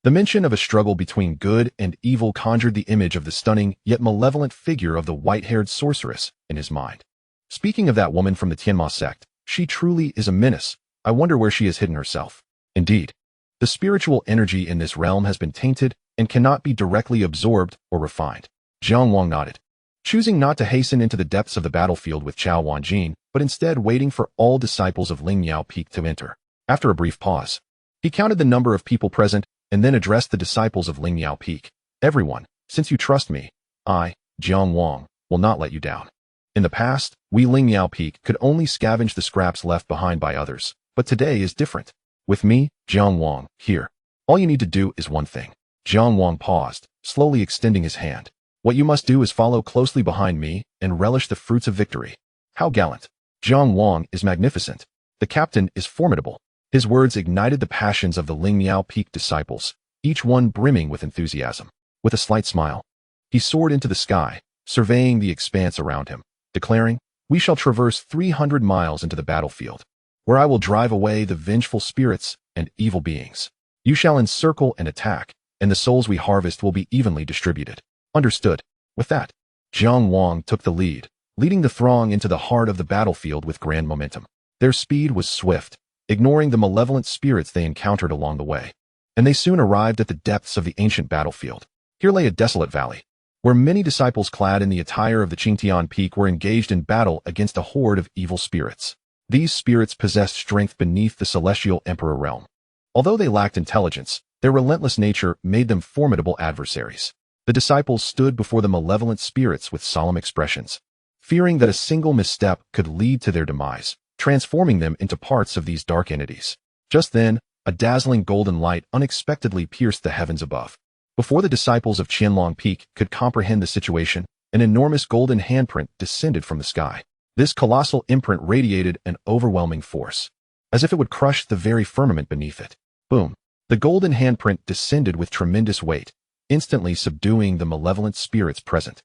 [SPEAKER 1] The mention of a struggle between good and evil conjured the image of the stunning yet malevolent figure of the white-haired sorceress in his mind. Speaking of that woman from the Tianma sect, she truly is a menace. I wonder where she has hidden herself. Indeed, the spiritual energy in this realm has been tainted and cannot be directly absorbed or refined. Jiang Wang nodded, choosing not to hasten into the depths of the battlefield with Xiao Wanjin, but instead waiting for all disciples of Lingyao Peak to enter. After a brief pause, he counted the number of people present and then addressed the disciples of Lingyao Peak. Everyone, since you trust me, I, Jiang Wang, will not let you down. In the past, we Lingyao Peak could only scavenge the scraps left behind by others, but today is different. With me, Jiang Wang, here. All you need to do is one thing. Jiang Wang paused, slowly extending his hand. What you must do is follow closely behind me and relish the fruits of victory. How gallant. Jiang Wang is magnificent. The captain is formidable. His words ignited the passions of the Lingyao Peak disciples, each one brimming with enthusiasm. With a slight smile, he soared into the sky, surveying the expanse around him, declaring, We shall traverse 300 miles into the battlefield, where I will drive away the vengeful spirits and evil beings. You shall encircle and attack, and the souls we harvest will be evenly distributed. Understood. With that, Jiang Wang took the lead, leading the throng into the heart of the battlefield with grand momentum. Their speed was swift, ignoring the malevolent spirits they encountered along the way. And they soon arrived at the depths of the ancient battlefield. Here lay a desolate valley, where many disciples clad in the attire of the Qingtian peak were engaged in battle against a horde of evil spirits. These spirits possessed strength beneath the celestial emperor realm. Although they lacked intelligence, their relentless nature made them formidable adversaries. The disciples stood before the malevolent spirits with solemn expressions, fearing that a single misstep could lead to their demise, transforming them into parts of these dark entities. Just then, a dazzling golden light unexpectedly pierced the heavens above. Before the disciples of Qianlong Peak could comprehend the situation, an enormous golden handprint descended from the sky. This colossal imprint radiated an overwhelming force, as if it would crush the very firmament beneath it. Boom! The golden handprint descended with tremendous weight, instantly subduing the malevolent spirits present,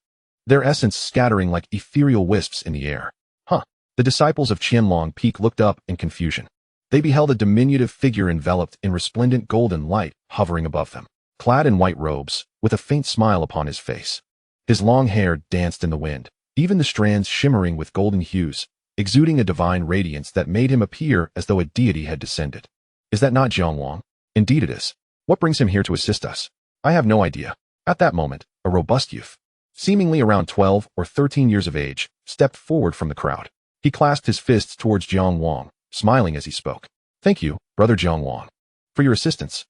[SPEAKER 1] their essence scattering like ethereal wisps in the air. The disciples of Qianlong Peak looked up in confusion. They beheld a diminutive figure enveloped in resplendent golden light hovering above them, clad in white robes, with a faint smile upon his face. His long hair danced in the wind, even the strands shimmering with golden hues, exuding a divine radiance that made him appear as though a deity had descended. Is that not Jiang Wang? Indeed it is. What brings him here to assist us? I have no idea. At that moment, a robust youth, seemingly around 12 or 13 years of age, stepped forward from the crowd. He clasped his fists towards Jiang Wang, smiling as he spoke. Thank you, Brother Jiang Wang, for your assistance.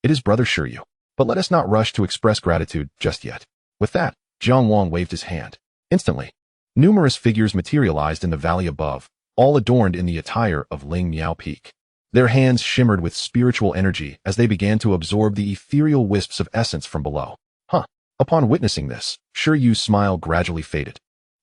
[SPEAKER 1] It is Brother Shiryu. But let us not rush to express gratitude just yet. With that, Jiang Wang waved his hand. Instantly, numerous figures materialized in the valley above, all adorned in the attire of Ling Miao Peak. Their hands shimmered with spiritual energy as they began to absorb the ethereal wisps of essence from below. Upon witnessing this, Shiryu's smile gradually faded,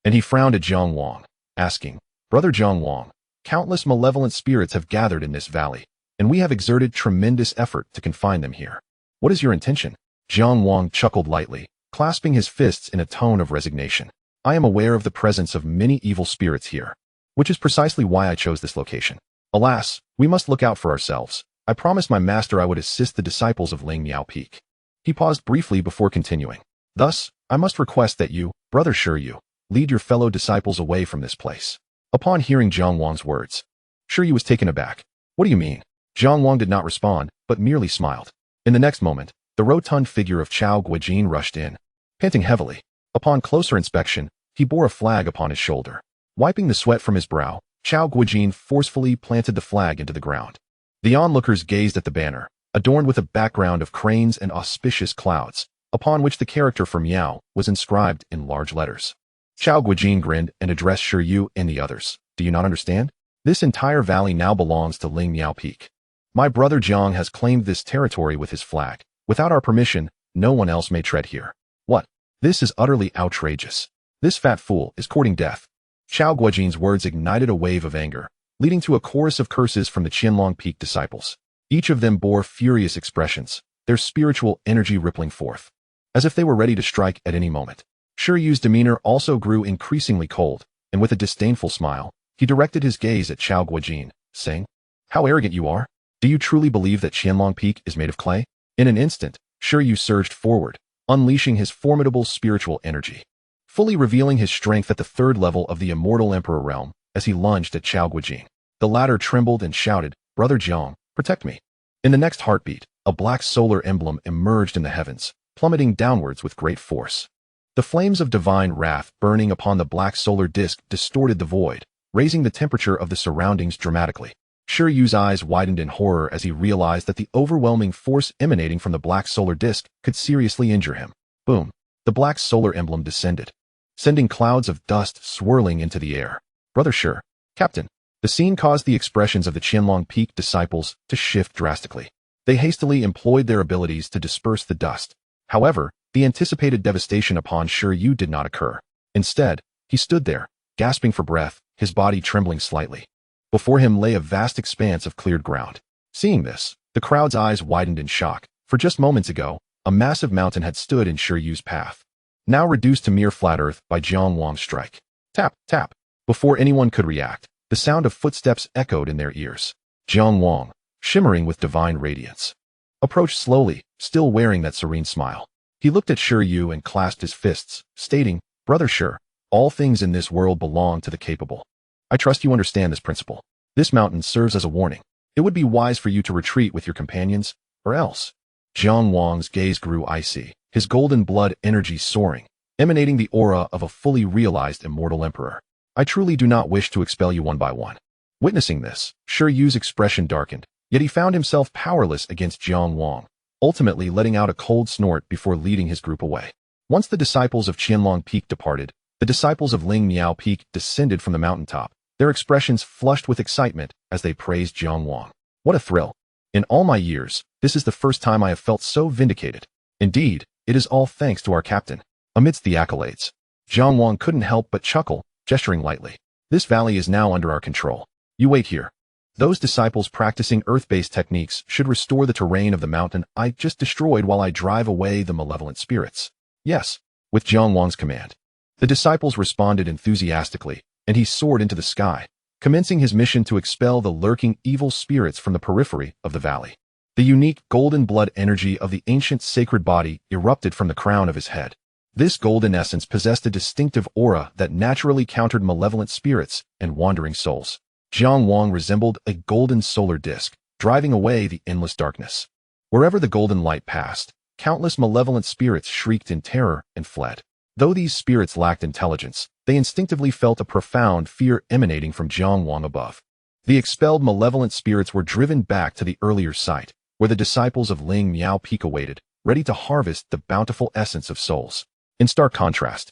[SPEAKER 1] and he frowned at Jiang Wang, asking, Brother Jiang Wang, countless malevolent spirits have gathered in this valley, and we have exerted tremendous effort to confine them here. What is your intention? Jiang Wang chuckled lightly, clasping his fists in a tone of resignation. I am aware of the presence of many evil spirits here, which is precisely why I chose this location. Alas, we must look out for ourselves. I promised my master I would assist the disciples of Ling Miao Peak. He paused briefly before continuing. Thus, I must request that you, Brother Shiryu, lead your fellow disciples away from this place. Upon hearing Jiang Wang's words, Shiryu was taken aback. What do you mean? Jiang Wang did not respond, but merely smiled. In the next moment, the rotund figure of Chao Guijin rushed in, panting heavily. Upon closer inspection, he bore a flag upon his shoulder. Wiping the sweat from his brow, Chao Guijin forcefully planted the flag into the ground. The onlookers gazed at the banner, adorned with a background of cranes and auspicious clouds, upon which the character for Miao was inscribed in large letters. Chao Guijin grinned and addressed Shiryu and the others. Do you not understand? This entire valley now belongs to Ling Miao Peak. My brother Jiang has claimed this territory with his flag. Without our permission, no one else may tread here. What? This is utterly outrageous. This fat fool is courting death. Chao Guijin's words ignited a wave of anger, leading to a chorus of curses from the Qianlong Peak disciples. Each of them bore furious expressions, their spiritual energy rippling forth, as if they were ready to strike at any moment. Shiryu's demeanor also grew increasingly cold, and with a disdainful smile, he directed his gaze at Chao Guijin, saying, How arrogant you are! Do you truly believe that Qianlong Peak is made of clay? In an instant, Shiryu surged forward, unleashing his formidable spiritual energy, fully revealing his strength at the third level of the immortal emperor realm as he lunged at Chao Guijin. The latter trembled and shouted, Brother Jiang, protect me. In the next heartbeat, a black solar emblem emerged in the heavens, plummeting downwards with great force. The flames of divine wrath burning upon the black solar disk distorted the void, raising the temperature of the surroundings dramatically. Shiryu's eyes widened in horror as he realized that the overwhelming force emanating from the black solar disk could seriously injure him. Boom! The black solar emblem descended, sending clouds of dust swirling into the air. Brother Shir, Captain. The scene caused the expressions of the Qianlong Peak disciples to shift drastically. They hastily employed their abilities to disperse the dust. However, the anticipated devastation upon Shiryu did not occur. Instead, he stood there, gasping for breath, his body trembling slightly. Before him lay a vast expanse of cleared ground. Seeing this, the crowd's eyes widened in shock, for just moments ago, a massive mountain had stood in Shiryu's path, now reduced to mere flat earth by Jiang Wang's strike. Tap, tap. Before anyone could react, the sound of footsteps echoed in their ears. Jiang Wang, shimmering with divine radiance, approached slowly, still wearing that serene smile. He looked at Shiryu and clasped his fists, stating, Brother Shir, all things in this world belong to the capable. I trust you understand this principle. This mountain serves as a warning. It would be wise for you to retreat with your companions, or else. Jiang Wang's gaze grew icy, his golden blood energy soaring, emanating the aura of a fully realized immortal emperor. I truly do not wish to expel you one by one. Witnessing this, Shi Yu's expression darkened, yet he found himself powerless against Jiang Wang, ultimately letting out a cold snort before leading his group away. Once the disciples of Qianlong Peak departed, the disciples of Ling Miao Peak descended from the mountaintop, their expressions flushed with excitement as they praised Jiang Wang. What a thrill! In all my years, this is the first time I have felt so vindicated. Indeed, it is all thanks to our captain. Amidst the accolades, Jiang Wang couldn't help but chuckle, gesturing lightly. This valley is now under our control. You wait here. Those disciples practicing earth-based techniques should restore the terrain of the mountain I just destroyed while I drive away the malevolent spirits. Yes, with Jiang Wang's command. The disciples responded enthusiastically, and he soared into the sky, commencing his mission to expel the lurking evil spirits from the periphery of the valley. The unique golden blood energy of the ancient sacred body erupted from the crown of his head. This golden essence possessed a distinctive aura that naturally countered malevolent spirits and wandering souls. Jiang Wang resembled a golden solar disk, driving away the endless darkness. Wherever the golden light passed, countless malevolent spirits shrieked in terror and fled. Though these spirits lacked intelligence, they instinctively felt a profound fear emanating from Jiang Wang above. The expelled malevolent spirits were driven back to the earlier site, where the disciples of Ling Miao Peak awaited, ready to harvest the bountiful essence of souls. In stark contrast,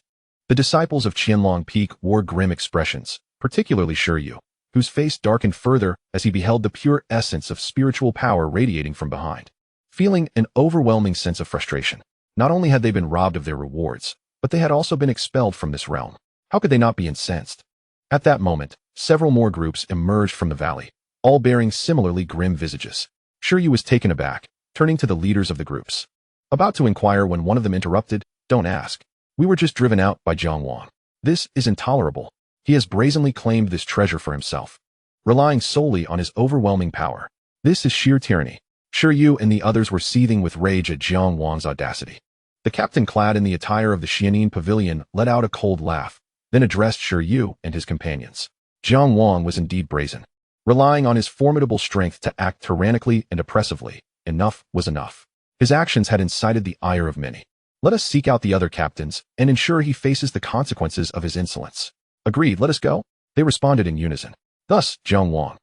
[SPEAKER 1] the disciples of Qianlong Peak wore grim expressions, particularly Shi Yu, whose face darkened further as he beheld the pure essence of spiritual power radiating from behind. Feeling an overwhelming sense of frustration, not only had they been robbed of their rewards, but they had also been expelled from this realm. How could they not be incensed? At that moment, several more groups emerged from the valley, all bearing similarly grim visages. Shi Yu was taken aback, turning to the leaders of the groups. About to inquire when one of them interrupted, "Don't ask. We were just driven out by Jiang Wang. This is intolerable. He has brazenly claimed this treasure for himself, relying solely on his overwhelming power. This is sheer tyranny." Shi Yu and the others were seething with rage at Jiang Wang's audacity. The captain, clad in the attire of the Xianin pavilion, let out a cold laugh, then addressed Shi Yu and his companions. Jiang Wang was indeed brazen, relying on his formidable strength to act tyrannically and oppressively. Enough was enough. His actions had incited the ire of many. Let us seek out the other captains and ensure he faces the consequences of his insolence. Agreed, let us go. They responded in unison. Thus, Jiang Wang,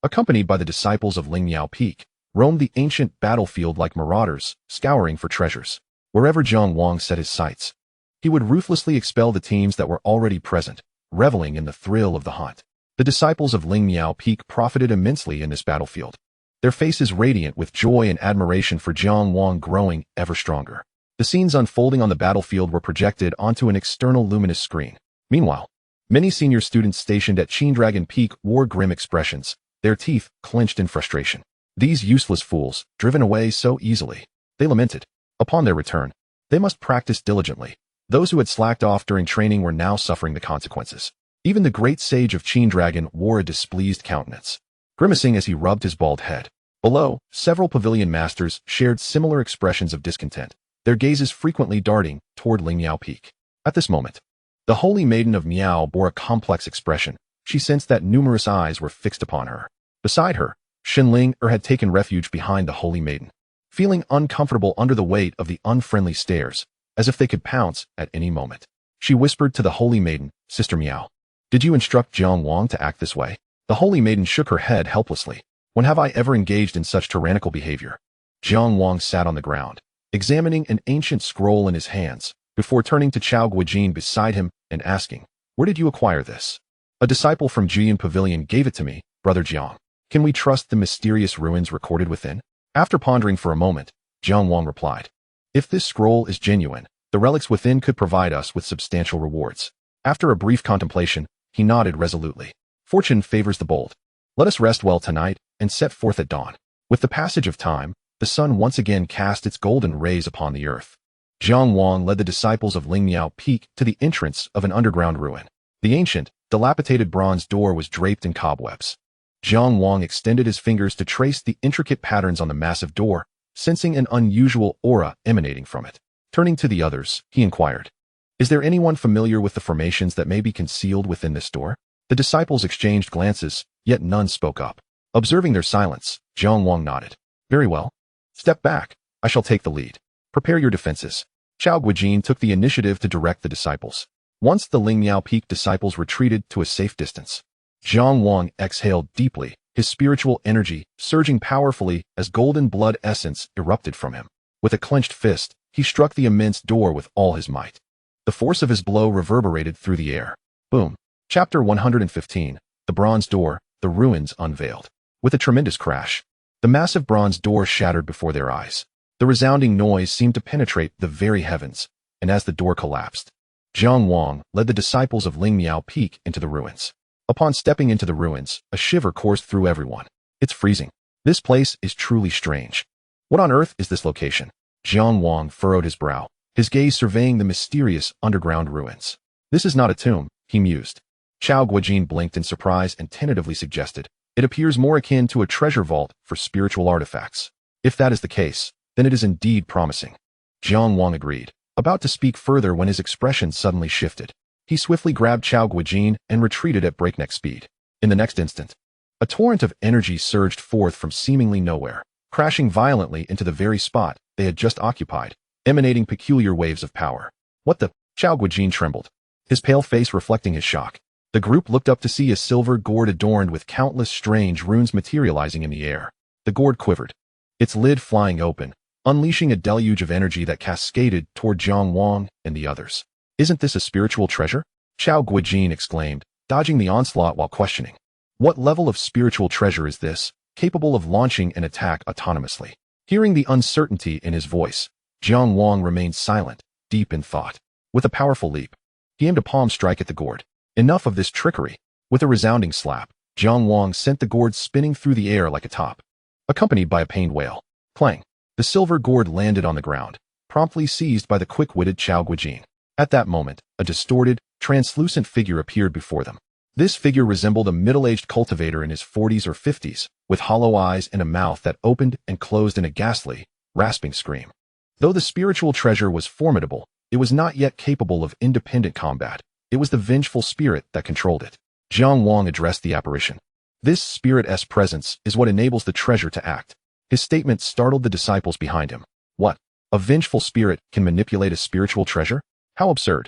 [SPEAKER 1] accompanied by the disciples of Ling Miao Peak, roamed the ancient battlefield like marauders, scouring for treasures. Wherever Jiang Wang set his sights, he would ruthlessly expel the teams that were already present, reveling in the thrill of the hunt. The disciples of Ling Miao Peak profited immensely in this battlefield, their faces radiant with joy and admiration for Jiang Wang growing ever stronger. The scenes unfolding on the battlefield were projected onto an external luminous screen. Meanwhile, many senior students stationed at Qindragon Peak wore grim expressions, their teeth clenched in frustration. These useless fools, driven away so easily, they lamented. Upon their return, they must practice diligently. Those who had slacked off during training were now suffering the consequences. Even the great sage of Qindragon wore a displeased countenance, grimacing as he rubbed his bald head. Below, several pavilion masters shared similar expressions of discontent, their gazes frequently darting toward Ling Miao Peak. At this moment, the holy maiden of Miao bore a complex expression. She sensed that numerous eyes were fixed upon her. Beside her, Shenling had taken refuge behind the holy maiden, feeling uncomfortable under the weight of the unfriendly stares, as if they could pounce at any moment. She whispered to the holy maiden, "Sister Miao, did you instruct Jiang Wang to act this way?" The holy maiden shook her head helplessly. "When have I ever engaged in such tyrannical behavior?" Jiang Wang sat on the ground, examining an ancient scroll in his hands, before turning to Chao Guijin beside him and asking, "Where did you acquire this?" "A disciple from Jian Pavilion gave it to me, Brother Jiang. Can we trust the mysterious ruins recorded within?" After pondering for a moment, Jiang Wang replied, "If this scroll is genuine, the relics within could provide us with substantial rewards." After a brief contemplation, he nodded resolutely. "Fortune favors the bold. Let us rest well tonight and set forth at dawn." With the passage of time, the sun once again cast its golden rays upon the earth. Jiang Wang led the disciples of Ling Miao Peak to the entrance of an underground ruin. The ancient, dilapidated bronze door was draped in cobwebs. Jiang Wang extended his fingers to trace the intricate patterns on the massive door, sensing an unusual aura emanating from it. Turning to the others, he inquired, "Is there anyone familiar with the formations that may be concealed within this door?" The disciples exchanged glances, yet none spoke up. Observing their silence, Jiang Wang nodded. Very well. Step back. I shall take the lead. Prepare your defenses. Xiao Guijin took the initiative to direct the disciples. Once the Lingmiao Peak disciples retreated to a safe distance, Jiang Wang exhaled deeply, his spiritual energy surging powerfully as golden blood essence erupted from him. With a clenched fist, he struck the immense door with all his might. The force of his blow reverberated through the air. Boom. Chapter 115. The Bronze Door, the Ruins Unveiled. With a tremendous crash, the massive bronze door shattered before their eyes. The resounding noise seemed to penetrate the very heavens, and as the door collapsed, Jiang Wang led the disciples of Lingmiao Peak into the ruins. Upon stepping into the ruins, a shiver coursed through everyone. It's freezing. This place is truly strange. What on earth is this location? Jiang Wang furrowed his brow, his gaze surveying the mysterious underground ruins. This is not a tomb, he mused. Xiao Guijin blinked in surprise and tentatively suggested, it appears more akin to a treasure vault for spiritual artifacts. If that is the case, then it is indeed promising. Jiang Wang agreed, about to speak further when his expression suddenly shifted. He swiftly grabbed Xiao Guijin and retreated at breakneck speed. In the next instant, a torrent of energy surged forth from seemingly nowhere, crashing violently into the very spot they had just occupied, emanating peculiar waves of power. What the? Xiao Guijin trembled, his pale face reflecting his shock. The group looked up to see a silver gourd adorned with countless strange runes materializing in the air. The gourd quivered, its lid flying open, unleashing a deluge of energy that cascaded toward Jiang Wang and the others. Isn't this a spiritual treasure? Xiao Guijin exclaimed, dodging the onslaught while questioning. What level of spiritual treasure is this, capable of launching an attack autonomously? Hearing the uncertainty in his voice, Jiang Wang remained silent, deep in thought. With a powerful leap, he aimed a palm strike at the gourd. Enough of this trickery. With a resounding slap, Jiang Wang sent the gourd spinning through the air like a top, accompanied by a pained wail. Clang! The silver gourd landed on the ground, promptly seized by the quick-witted Xiao Guijin. At that moment, a distorted, translucent figure appeared before them. This figure resembled a middle-aged cultivator in his 40s or 50s, with hollow eyes and a mouth that opened and closed in a ghastly, rasping scream. Though the spiritual treasure was formidable, it was not yet capable of independent combat. It was the vengeful spirit that controlled it. Jiang Wang addressed the apparition. This spirit's presence is what enables the treasure to act. His statement startled the disciples behind him. What? A vengeful spirit can manipulate a spiritual treasure? How absurd!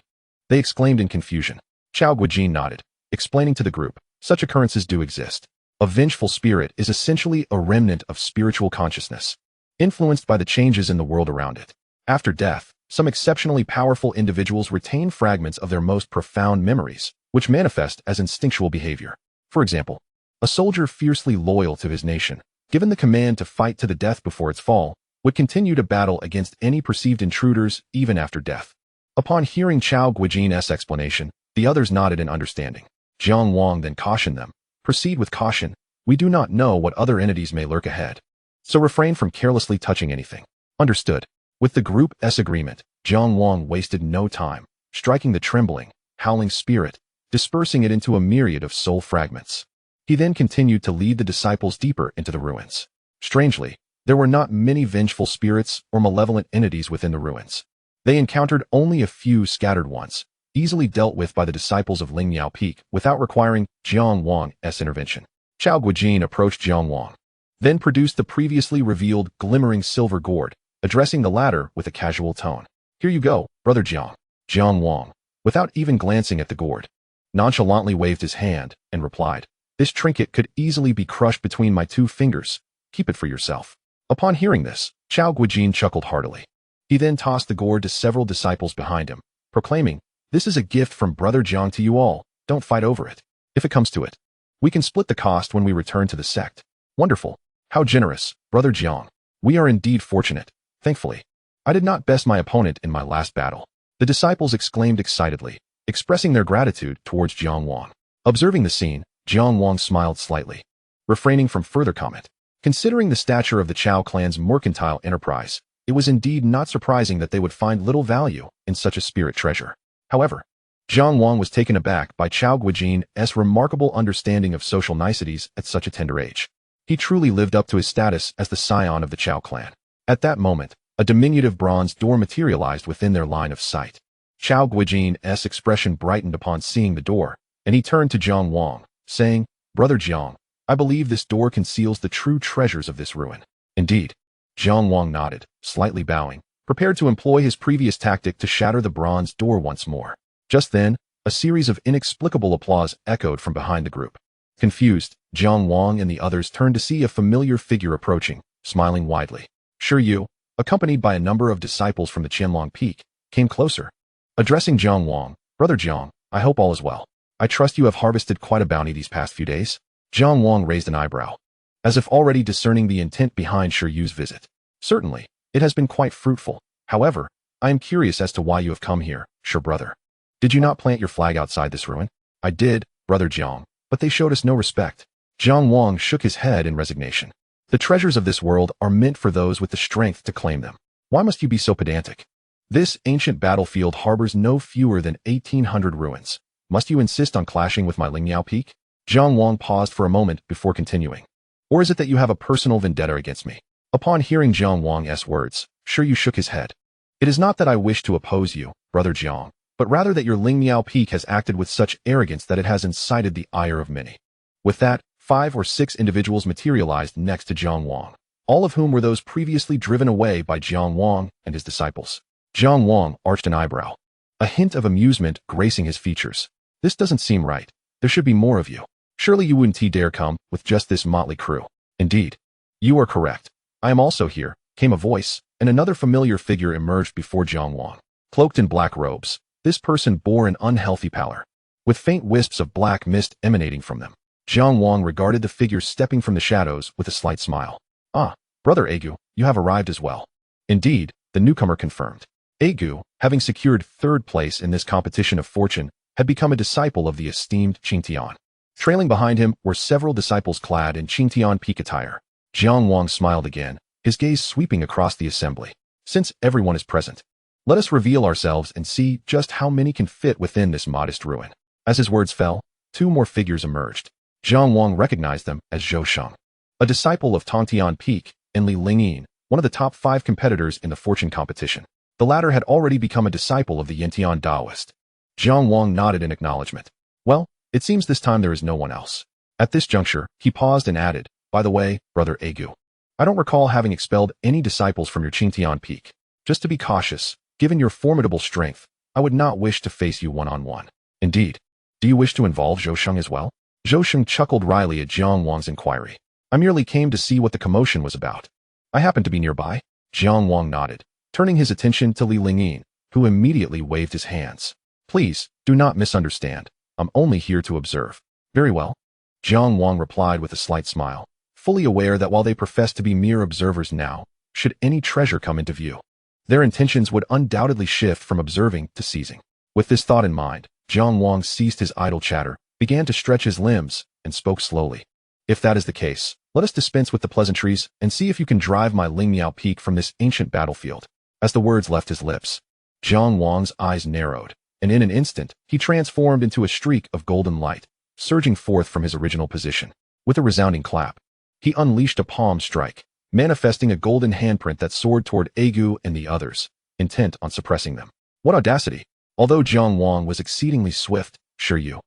[SPEAKER 1] They exclaimed in confusion. Xiao Guijin nodded, explaining to the group, such occurrences do exist. A vengeful spirit is essentially a remnant of spiritual consciousness, influenced by the changes in the world around it. After death, some exceptionally powerful individuals retain fragments of their most profound memories, which manifest as instinctual behavior. For example, a soldier fiercely loyal to his nation, given the command to fight to the death before its fall, would continue to battle against any perceived intruders even after death. Upon hearing Xiao Guijin's explanation, the others nodded in understanding. Jiang Wang then cautioned them, proceed with caution. We do not know what other entities may lurk ahead, so refrain from carelessly touching anything. Understood. With the group's agreement, Jiang Wang wasted no time, striking the trembling, howling spirit, dispersing it into a myriad of soul fragments. He then continued to lead the disciples deeper into the ruins. Strangely, there were not many vengeful spirits or malevolent entities within the ruins. They encountered only a few scattered ones, easily dealt with by the disciples of Lingmiao Peak without requiring Jiang Wang's intervention. Xiao Guijin approached Jiang Wang, then produced the previously revealed glimmering silver gourd, addressing the latter with a casual tone. Here you go, Brother Jiang. Jiang Wang, without even glancing at the gourd, nonchalantly waved his hand and replied, this trinket could easily be crushed between my 2 fingers. Keep it for yourself. Upon hearing this, Xiao Guijin chuckled heartily. He then tossed the gourd to several disciples behind him, proclaiming, this is a gift from Brother Jiang to you all. Don't fight over it. If it comes to it, we can split the cost when we return to the sect. Wonderful. How generous, Brother Jiang. We are indeed fortunate. Thankfully, I did not best my opponent in my last battle. The disciples exclaimed excitedly, expressing their gratitude towards Jiang Wang. Observing the scene, Jiang Wang smiled slightly, refraining from further comment. Considering the stature of the Chao clan's mercantile enterprise, it was indeed not surprising that they would find little value in such a spirit treasure. However, Jiang Wang was taken aback by Xiao Guijin's remarkable understanding of social niceties at such a tender age. He truly lived up to his status as the scion of the Chao clan. At that moment, a diminutive bronze door materialized within their line of sight. Xiao Guijin's expression brightened upon seeing the door, and he turned to Jiang Wang, saying, Brother Jiang, I believe this door conceals the true treasures of this ruin. Indeed. Jiang Wang nodded, slightly bowing, prepared to employ his previous tactic to shatter the bronze door once more. Just then, a series of inexplicable applause echoed from behind the group. Confused, Jiang Wang and the others turned to see a familiar figure approaching, smiling widely. Yu, accompanied by a number of disciples from the Qianlong Peak, came closer. Addressing Jiang Wang, "Brother Jiang, I hope all is well. I trust you have harvested quite a bounty these past few days?" Jiang Wang raised an eyebrow, as if already discerning the intent behind Yu's visit. "Certainly, it has been quite fruitful. However, I am curious as to why you have come here, brother. Did you not plant your flag outside this ruin?" "I did, Brother Jiang, but they showed us no respect." Jiang Wang shook his head in resignation. "The treasures of this world are meant for those with the strength to claim them. Why must you be so pedantic? This ancient battlefield harbors no fewer than 1,800 ruins. Must you insist on clashing with my Lingmiao Peak?" Jiang Wang paused for a moment before continuing. "Or is it that you have a personal vendetta against me?" Upon hearing Jiang Wang's words, Yu shook his head. "It is not that I wish to oppose you, Brother Jiang, but rather that your Lingmiao Peak has acted with such arrogance that it has incited the ire of many." With that, 5 or 6 individuals materialized next to Jiang Wang, all of whom were those previously driven away by Jiang Wang and his disciples. Jiang Wang arched an eyebrow, a hint of amusement gracing his features. "This doesn't seem right. There should be more of you. Surely you wouldn't dare come with just this motley crew." "Indeed. You are correct. I am also here," came a voice, and another familiar figure emerged before Jiang Wang. Cloaked in black robes, this person bore an unhealthy pallor, with faint wisps of black mist emanating from them. Jiang Wang regarded the figure stepping from the shadows with a slight smile. "Ah, Brother Agu, you have arrived as well." Indeed, the newcomer confirmed. Agu, having secured 3rd place in this competition of fortune, had become a disciple of the esteemed Qingtian. Trailing behind him were several disciples clad in Qingtian Peak attire. Jiang Wang smiled again, his gaze sweeping across the assembly. "Since everyone is present, let us reveal ourselves and see just how many can fit within this modest ruin." As his words fell, 2 more figures emerged. Jiang Wang recognized them as Zhou Sheng, a disciple of Tongtian Peak, and Li Lingyin, one of the top 5 competitors in the fortune competition. The latter had already become a disciple of the Yintian Taoist. Jiang Wang nodded in acknowledgement. "Well, it seems this time there is no one else." At this juncture, he paused and added, "By the way, Brother Agu, I don't recall having expelled any disciples from your Qingtian Peak. Just to be cautious, given your formidable strength, I would not wish to face you one-on-one." "Indeed. Do you wish to involve Zhou Sheng as well?" Zhou Sheng chuckled wryly at Jiang Wang's inquiry. "I merely came to see what the commotion was about. I happen to be nearby." Jiang Wang nodded, turning his attention to Li Lingyin, who immediately waved his hands. "Please, do not misunderstand. I'm only here to observe." "Very well." Jiang Wang replied with a slight smile, fully aware that while they professed to be mere observers now, should any treasure come into view, their intentions would undoubtedly shift from observing to seizing. With this thought in mind, Jiang Wang ceased his idle chatter, began to stretch his limbs, and spoke slowly. "If that is the case, let us dispense with the pleasantries and see if you can drive my Lingmiao Peak from this ancient battlefield." As the words left his lips, Jiang Wang's eyes narrowed, and in an instant, he transformed into a streak of golden light, surging forth from his original position. With a resounding clap, he unleashed a palm strike, manifesting a golden handprint that soared toward Agu and the others, intent on suppressing them. What audacity! Although Jiang Wang was exceedingly swift, Yu,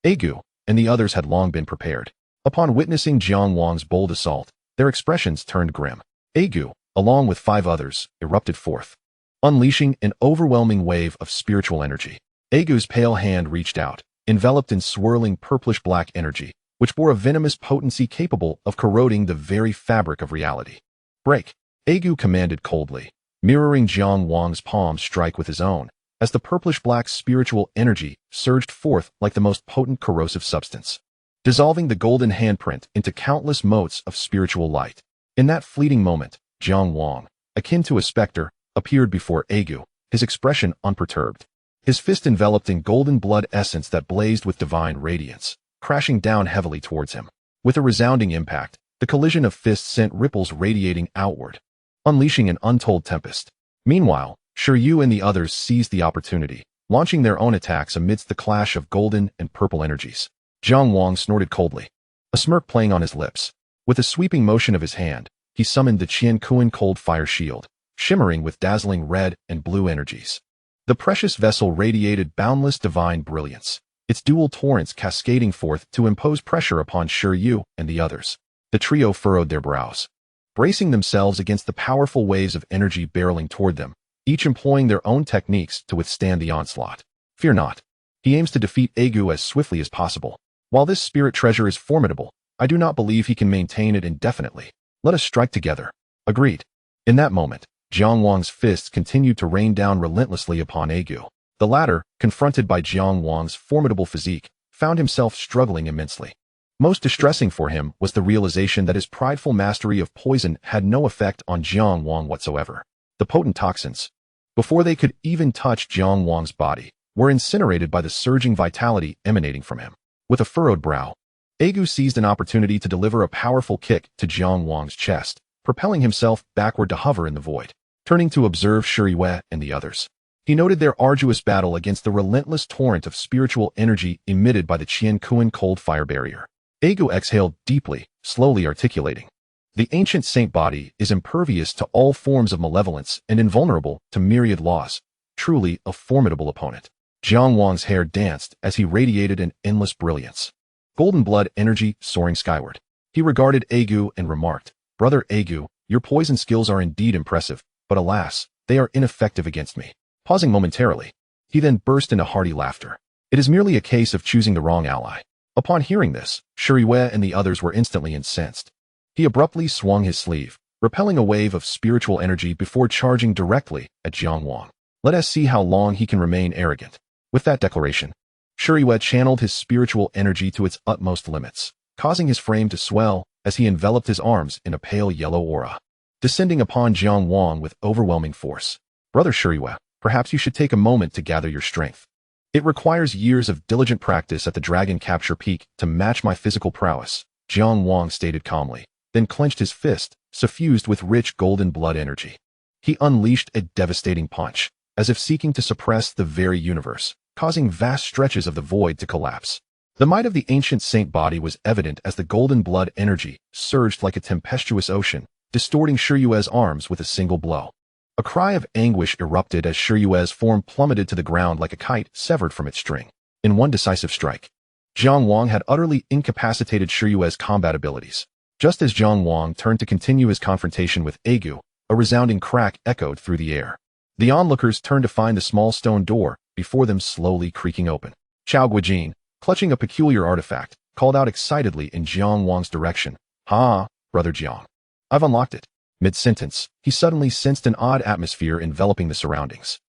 [SPEAKER 1] Agu, and the others had long been prepared. Upon witnessing Jiang Wang's bold assault, their expressions turned grim. Agu, along with 5 others, erupted forth, unleashing an overwhelming wave of spiritual energy. Agu's pale hand reached out, enveloped in swirling purplish-black energy, which bore a venomous potency capable of corroding the very fabric of reality. "Break!" Agu commanded coldly, mirroring Jiang Wang's palm strike with his own, as the purplish-black spiritual energy surged forth like the most potent corrosive substance, dissolving the golden handprint into countless motes of spiritual light. In that fleeting moment, Jiang Wang, akin to a specter, appeared before Agu, his expression unperturbed, his fist enveloped in golden blood essence that blazed with divine radiance, crashing down heavily towards him. With a resounding impact, the collision of fists sent ripples radiating outward, unleashing an untold tempest. Meanwhile, Yu and the others seized the opportunity, launching their own attacks amidst the clash of golden and purple energies. Jiang Wang snorted coldly, a smirk playing on his lips. With a sweeping motion of his hand, he summoned the Qian Kuan Cold Fire Shield, shimmering with dazzling red and blue energies. The precious vessel radiated boundless divine brilliance, its dual torrents cascading forth to impose pressure upon Shiryu and the others. The trio furrowed their brows, bracing themselves against the powerful waves of energy barreling toward them, each employing their own techniques to withstand the onslaught. Fear not. He aims to defeat Egu as swiftly as possible. While this spirit treasure is formidable, I do not believe he can maintain it indefinitely. Let us strike together. Agreed. In that moment, Jiang Wang's fists continued to rain down relentlessly upon Egu. The latter, confronted by Jiang Wang's formidable physique, found himself struggling immensely. Most distressing for him was the realization that his prideful mastery of poison had no effect on Jiang Wang whatsoever. The potent toxins, before they could even touch Jiang Wang's body, were incinerated by the surging vitality emanating from him. With a furrowed brow, Egu seized an opportunity to deliver a powerful kick to Jiang Wang's chest, propelling himself backward to hover in the void. Turning to observe Shiryu and the others, he noted their arduous battle against the relentless torrent of spiritual energy emitted by the Qiankuan cold fire barrier. Egu exhaled deeply, slowly articulating. The ancient saint body is impervious to all forms of malevolence and invulnerable to myriad laws. Truly a formidable opponent. Jiang Wang's hair danced as he radiated an endless brilliance. Golden blood energy soaring skyward. He regarded Egu and remarked, "Brother Egu, your poison skills are indeed impressive, but alas, they are ineffective against me." Pausing momentarily, he then burst into hearty laughter. It is merely a case of choosing the wrong ally. Upon hearing this, Shiryu and the others were instantly incensed. He abruptly swung his sleeve, repelling a wave of spiritual energy before charging directly at Jiang Wang. Let us see how long he can remain arrogant. With that declaration, Shiryu channeled his spiritual energy to its utmost limits, causing his frame to swell as he enveloped his arms in a pale yellow aura, descending upon Jiang Wang with overwhelming force. Brother Shiryu, perhaps you should take a moment to gather your strength. It requires years of diligent practice at the Dragon Capture Peak to match my physical prowess, Jiang Wang stated calmly, then clenched his fist, suffused with rich golden blood energy. He unleashed a devastating punch, as if seeking to suppress the very universe, causing vast stretches of the void to collapse. The might of the ancient saint body was evident as the golden blood energy surged like a tempestuous ocean, distorting Shiryu's arms with a single blow. A cry of anguish erupted as Shiryu's form plummeted to the ground like a kite severed from its string. In one decisive strike, Jiang Wang had utterly incapacitated Shiryu's combat abilities. Just as Jiang Wang turned to continue his confrontation with Egu, a resounding crack echoed through the air. The onlookers turned to find a small stone door before them slowly creaking open. Chao Guijin, clutching a peculiar artifact, called out excitedly in Jiang Wang's direction, "Ha, brother Jiang. I've unlocked it." Mid-sentence, he suddenly sensed an odd atmosphere enveloping the surroundings.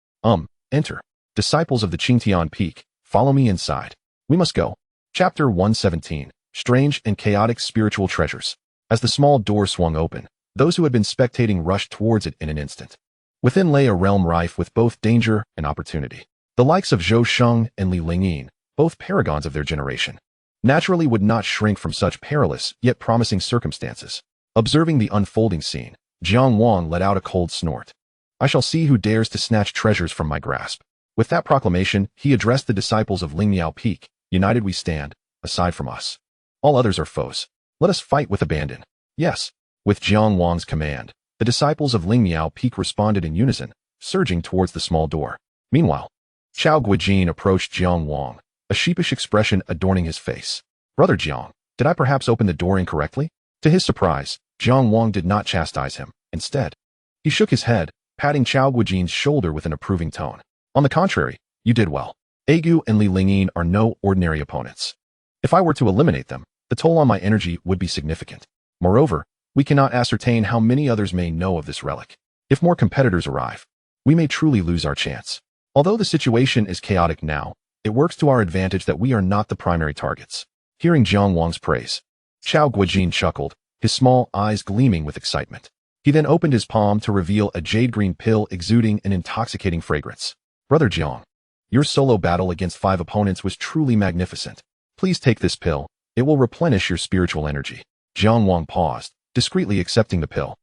[SPEAKER 1] Enter. Disciples of the Qingtian Peak, follow me inside. We must go. Chapter 117, Strange and Chaotic Spiritual Treasures. As the small door swung open, those who had been spectating rushed towards it in an instant. Within lay a realm rife with both danger and opportunity. The likes of Zhou Sheng and Li Lingyin, both paragons of their generation, naturally would not shrink from such perilous yet promising circumstances. Observing the unfolding scene, Jiang Wang let out a cold snort. "I shall see who dares to snatch treasures from my grasp." With that proclamation, he addressed the disciples of Lingmiao Peak. "United we stand, aside from us. All others are foes. Let us fight with abandon." "Yes." With Jiang Wang's command, the disciples of Lingmiao Peak responded in unison, surging towards the small door. Meanwhile, Chao Guijin approached Jiang Wang, a sheepish expression adorning his face. "Brother Jiang, did I perhaps open the door incorrectly?" To his surprise, Jiang Wang did not chastise him. Instead, he shook his head, patting Chao Guijin's shoulder with an approving tone. "On the contrary, you did well. Egu and Li Lingyin are no ordinary opponents. If I were to eliminate them, the toll on my energy would be significant. Moreover, we cannot ascertain how many others may know of this relic. If more competitors arrive, we may truly lose our chance. Although the situation is chaotic now, it works to our advantage that we are not the primary targets." Hearing Jiang Wang's praise, Chao Guijin chuckled, his small eyes gleaming with excitement. He then opened his palm to reveal a jade-green pill exuding an intoxicating fragrance. "Brother Jiang, your solo battle against 5 opponents was truly magnificent. Please take this pill. It will replenish your spiritual energy." Jiang Wang paused, discreetly accepting the pill.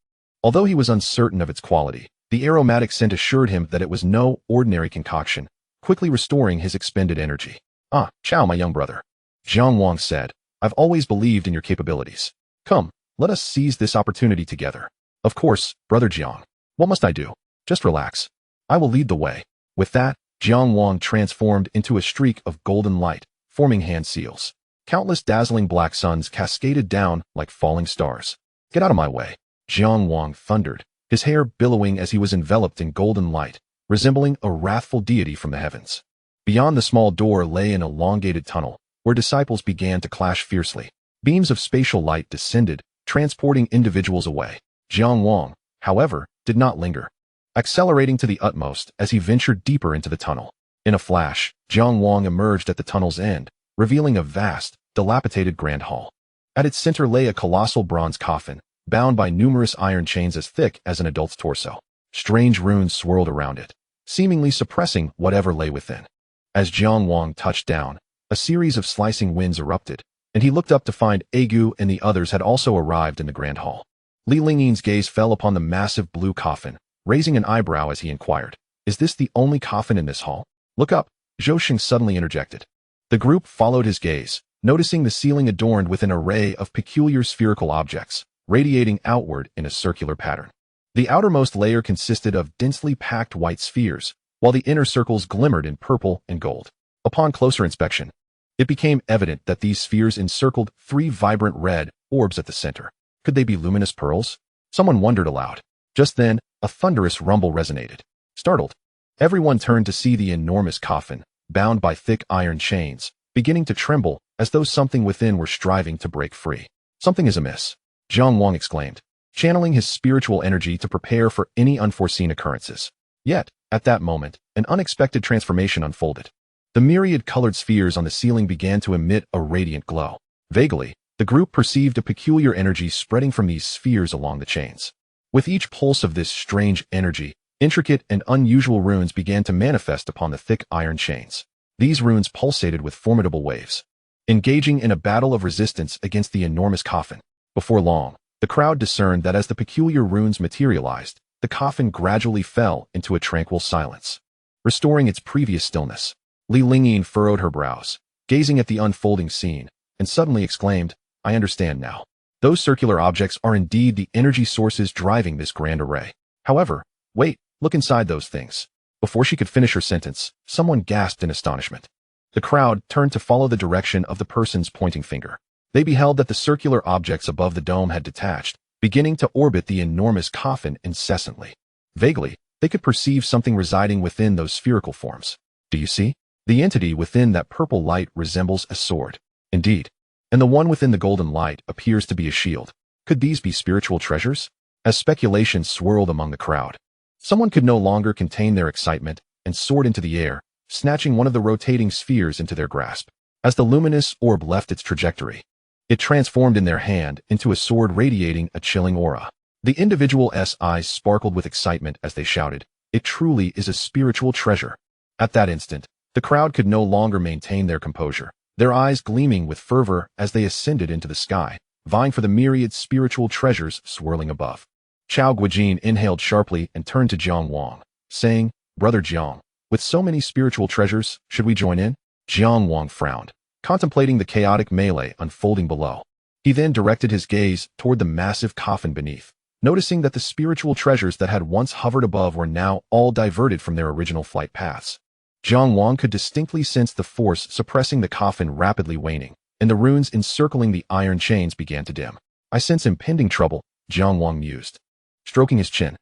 [SPEAKER 1] Although he was uncertain of its quality, the aromatic scent assured him that it was no ordinary concoction, quickly restoring his expended energy. "Ah, Chao, my young brother," Jiang Wang said, "I've always believed in your capabilities. Come, let us seize this opportunity together." "Of course, brother Jiang. What must I do?" "Just relax. I will lead the way." With that, Jiang Wang transformed into a streak of golden light, forming hand seals. Countless dazzling black suns cascaded down like falling stars. "Get out of my way," Jiang Wang thundered, his hair billowing as he was enveloped in golden light, resembling a wrathful deity from the heavens. Beyond the small door lay an elongated tunnel, where disciples began to clash fiercely. Beams of spatial light descended, transporting individuals away. Jiang Wang, however, did not linger, accelerating to the utmost as he ventured deeper into the tunnel. In a flash, Jiang Wang emerged at the tunnel's end, revealing a vast, dilapidated grand hall. At its center lay a colossal bronze coffin, bound by numerous iron chains as thick as an adult's torso. Strange runes swirled around it, seemingly suppressing whatever lay within. As Jiang Wang touched down, a series of slicing winds erupted, and he looked up to find Agu and the others had also arrived in the grand hall. Li Lingyi's gaze fell upon the massive blue coffin, raising an eyebrow as he inquired, "Is this the only coffin in this hall?" "Look up," Zhou Xing suddenly interjected. The group followed his gaze, noticing the ceiling adorned with an array of peculiar spherical objects, radiating outward in a circular pattern. The outermost layer consisted of densely packed white spheres, while the inner circles glimmered in purple and gold. Upon closer inspection, it became evident that these spheres encircled 3 vibrant red orbs at the center. Could they be luminous pearls? Someone wondered aloud. Just then, a thunderous rumble resonated. Startled, everyone turned to see the enormous coffin, bound by thick iron chains, beginning to tremble as though something within were striving to break free. "Something is amiss," Jiang Wang exclaimed, channeling his spiritual energy to prepare for any unforeseen occurrences. Yet, at that moment, an unexpected transformation unfolded. The myriad-colored spheres on the ceiling began to emit a radiant glow. Vaguely, the group perceived a peculiar energy spreading from these spheres along the chains. With each pulse of this strange energy, intricate and unusual runes began to manifest upon the thick iron chains. These runes pulsated with formidable waves, engaging in a battle of resistance against the enormous coffin. Before long, the crowd discerned that as the peculiar runes materialized, the coffin gradually fell into a tranquil silence, restoring its previous stillness. Li Lingyin furrowed her brows, gazing at the unfolding scene, and suddenly exclaimed, "I understand now. Those circular objects are indeed the energy sources driving this grand array. However, wait, look inside those things." Before she could finish her sentence, someone gasped in astonishment. The crowd turned to follow the direction of the person's pointing finger. They beheld that the circular objects above the dome had detached, beginning to orbit the enormous coffin incessantly. Vaguely, they could perceive something residing within those spherical forms. "Do you see? The entity within that purple light resembles a sword." "Indeed. And the one within the golden light appears to be a shield. Could these be spiritual treasures?" As speculation swirled among the crowd, someone could no longer contain their excitement and soared into the air, snatching one of the rotating spheres into their grasp. As the luminous orb left its trajectory, it transformed in their hand into a sword radiating a chilling aura. The individual's eyes sparkled with excitement as they shouted, "It truly is a spiritual treasure." At that instant, the crowd could no longer maintain their composure, their eyes gleaming with fervor as they ascended into the sky, vying for the myriad spiritual treasures swirling above. Chao Guijin inhaled sharply and turned to Jiang Wang, saying, "Brother Jiang, with so many spiritual treasures, should we join in?" Jiang Wang frowned, contemplating the chaotic melee unfolding below. He then directed his gaze toward the massive coffin beneath, noticing that the spiritual treasures that had once hovered above were now all diverted from their original flight paths. Jiang Wang could distinctly sense the force suppressing the coffin rapidly waning, and the runes encircling the iron chains began to dim. "I sense impending trouble," Jiang Wang mused, stroking his chin.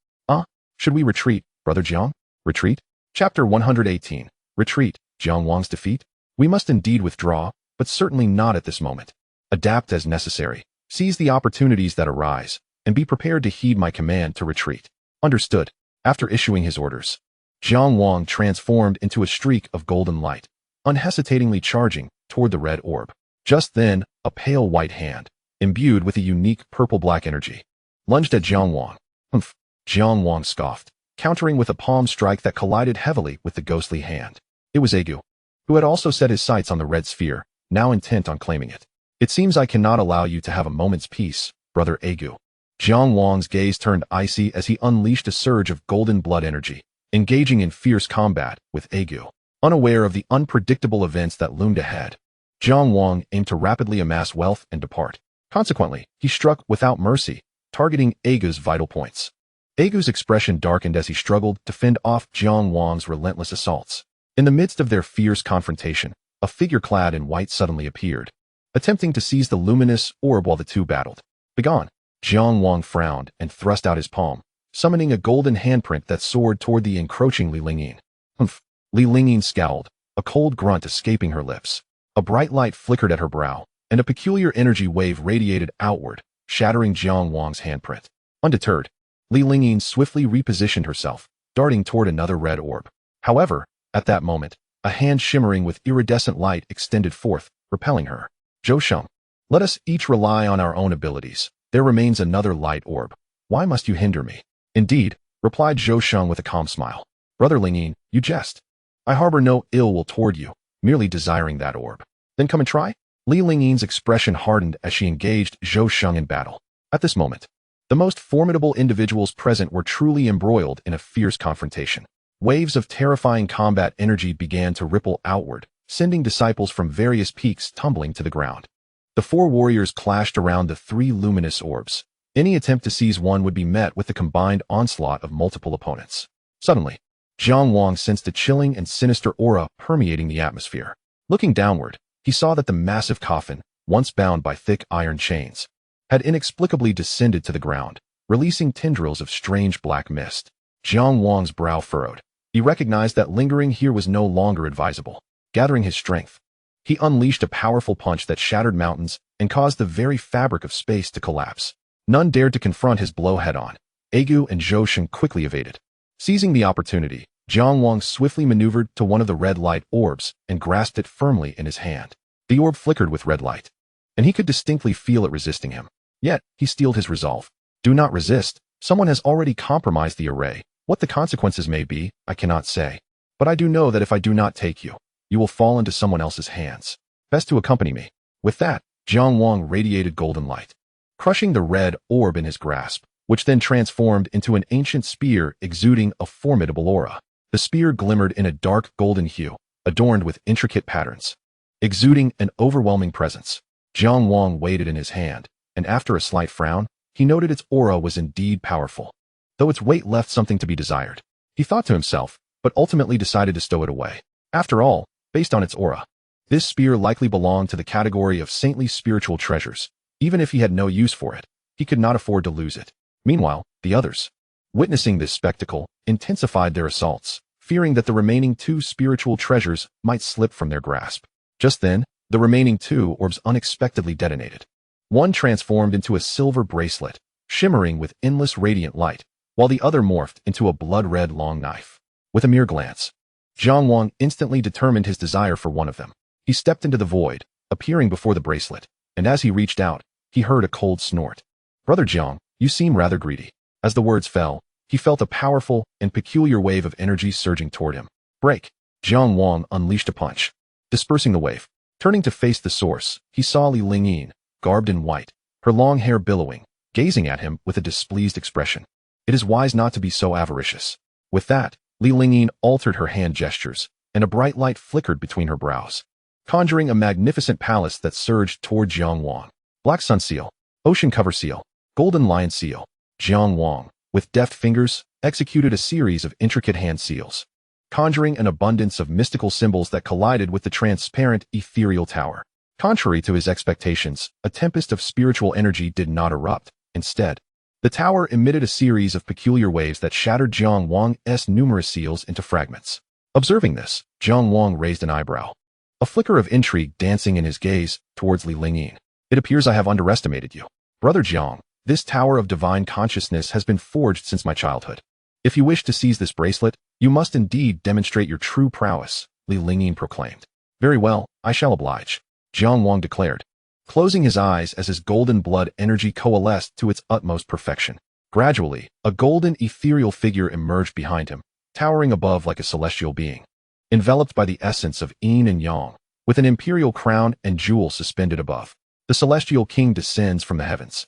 [SPEAKER 1] Should we retreat, Brother Jiang?" "Retreat?" Chapter 118. Retreat, Jiang Wang's defeat? "We must indeed withdraw, but certainly not at this moment. Adapt as necessary, seize the opportunities that arise, and be prepared to heed my command to retreat." "Understood." After issuing his orders, Jiang Wang transformed into a streak of golden light, unhesitatingly charging toward the red orb. Just then, a pale white hand, imbued with a unique purple-black energy, lunged at Jiang Wang. "Humph," Jiang Wang scoffed, countering with a palm strike that collided heavily with the ghostly hand. It was Agu, who had also set his sights on the red sphere, now intent on claiming it. "It seems I cannot allow you to have a moment's peace, Brother Agu." Jiang Wang's gaze turned icy as he unleashed a surge of golden blood energy, engaging in fierce combat with Agu. Unaware of the unpredictable events that loomed ahead, Jiang Wang aimed to rapidly amass wealth and depart. Consequently, he struck without mercy, targeting Agu's vital points. Agu's expression darkened as he struggled to fend off Jiang Wang's relentless assaults. In the midst of their fierce confrontation, a figure clad in white suddenly appeared, attempting to seize the luminous orb while the two battled. Begone! Jiang Wang frowned and thrust out his palm, summoning a golden handprint that soared toward the encroaching Li Lingyin. Humph! Li Lingyin scowled, a cold grunt escaping her lips. A bright light flickered at her brow, and a peculiar energy wave radiated outward, shattering Jiang Wang's handprint. Undeterred, Li Lingyin swiftly repositioned herself, darting toward another red orb. However, at that moment, a hand shimmering with iridescent light extended forth, repelling her. Zhou Sheng, let us each rely on our own abilities. There remains another light orb. Why must you hinder me? Indeed, replied Zhou Sheng with a calm smile. Brother Lingyin, you jest. I harbor no ill will toward you, merely desiring that orb. Then come and try? Li Lingyin's expression hardened as she engaged Zhou Sheng in battle. At this moment, the most formidable individuals present were truly embroiled in a fierce confrontation. Waves of terrifying combat energy began to ripple outward, sending disciples from various peaks tumbling to the ground. The four warriors clashed around the three luminous orbs. Any attempt to seize one would be met with the combined onslaught of multiple opponents. Suddenly, Jiang Wang sensed a chilling and sinister aura permeating the atmosphere. Looking downward, he saw that the massive coffin, once bound by thick iron chains, had inexplicably descended to the ground, releasing tendrils of strange black mist. Jiang Wang's brow furrowed. He recognized that lingering here was no longer advisable. Gathering his strength, he unleashed a powerful punch that shattered mountains and caused the very fabric of space to collapse. None dared to confront his blow head-on. Agu and Zhou Sheng quickly evaded. Seizing the opportunity, Jiang Wang swiftly maneuvered to one of the red light orbs and grasped it firmly in his hand. The orb flickered with red light, and he could distinctly feel it resisting him. Yet, he steeled his resolve. Do not resist. Someone has already compromised the array. What the consequences may be, I cannot say. But I do know that if I do not take you, you will fall into someone else's hands. Best to accompany me. With that, Jiang Wang radiated golden light, crushing the red orb in his grasp, which then transformed into an ancient spear exuding a formidable aura. The spear glimmered in a dark golden hue, adorned with intricate patterns, exuding an overwhelming presence. Jiang Wang weighed it in his hand, and after a slight frown, he noted its aura was indeed powerful, though its weight left something to be desired. He thought to himself, but ultimately decided to stow it away. After all, based on its aura, this spear likely belonged to the category of saintly spiritual treasures. Even if he had no use for it, he could not afford to lose it. Meanwhile, the others, witnessing this spectacle, intensified their assaults, fearing that the remaining two spiritual treasures might slip from their grasp. Just then, the remaining two orbs unexpectedly detonated. One transformed into a silver bracelet, shimmering with endless radiant light, while the other morphed into a blood-red long knife. With a mere glance, Jiang Wang instantly determined his desire for one of them. He stepped into the void, appearing before the bracelet, and as he reached out, he heard a cold snort. Brother Jiang, you seem rather greedy. As the words fell, he felt a powerful and peculiar wave of energy surging toward him. Break! Jiang Wang unleashed a punch, dispersing the wave. Turning to face the source, he saw Li Lingyin, garbed in white, her long hair billowing, gazing at him with a displeased expression. It is wise not to be so avaricious. With that, Li Lingyin altered her hand gestures, and a bright light flickered between her brows, conjuring a magnificent palace that surged toward Jiang Wang. Black Sun Seal, Ocean Cover Seal, Golden Lion Seal. Jiang Wang, with deft fingers, executed a series of intricate hand seals, conjuring an abundance of mystical symbols that collided with the transparent, ethereal tower. Contrary to his expectations, a tempest of spiritual energy did not erupt. Instead, the tower emitted a series of peculiar waves that shattered Jiang Wang's numerous seals into fragments. Observing this, Jiang Wang raised an eyebrow, a flicker of intrigue dancing in his gaze towards Li Lingyin. It appears I have underestimated you. Brother Jiang, this tower of divine consciousness has been forged since my childhood. If you wish to seize this bracelet, you must indeed demonstrate your true prowess, Li Lingyin proclaimed. Very well, I shall oblige, Jiang Wang declared, closing his eyes as his golden blood energy coalesced to its utmost perfection. Gradually, a golden ethereal figure emerged behind him, towering above like a celestial being, enveloped by the essence of yin and yang, with an imperial crown and jewels suspended above. The celestial king descends from the heavens.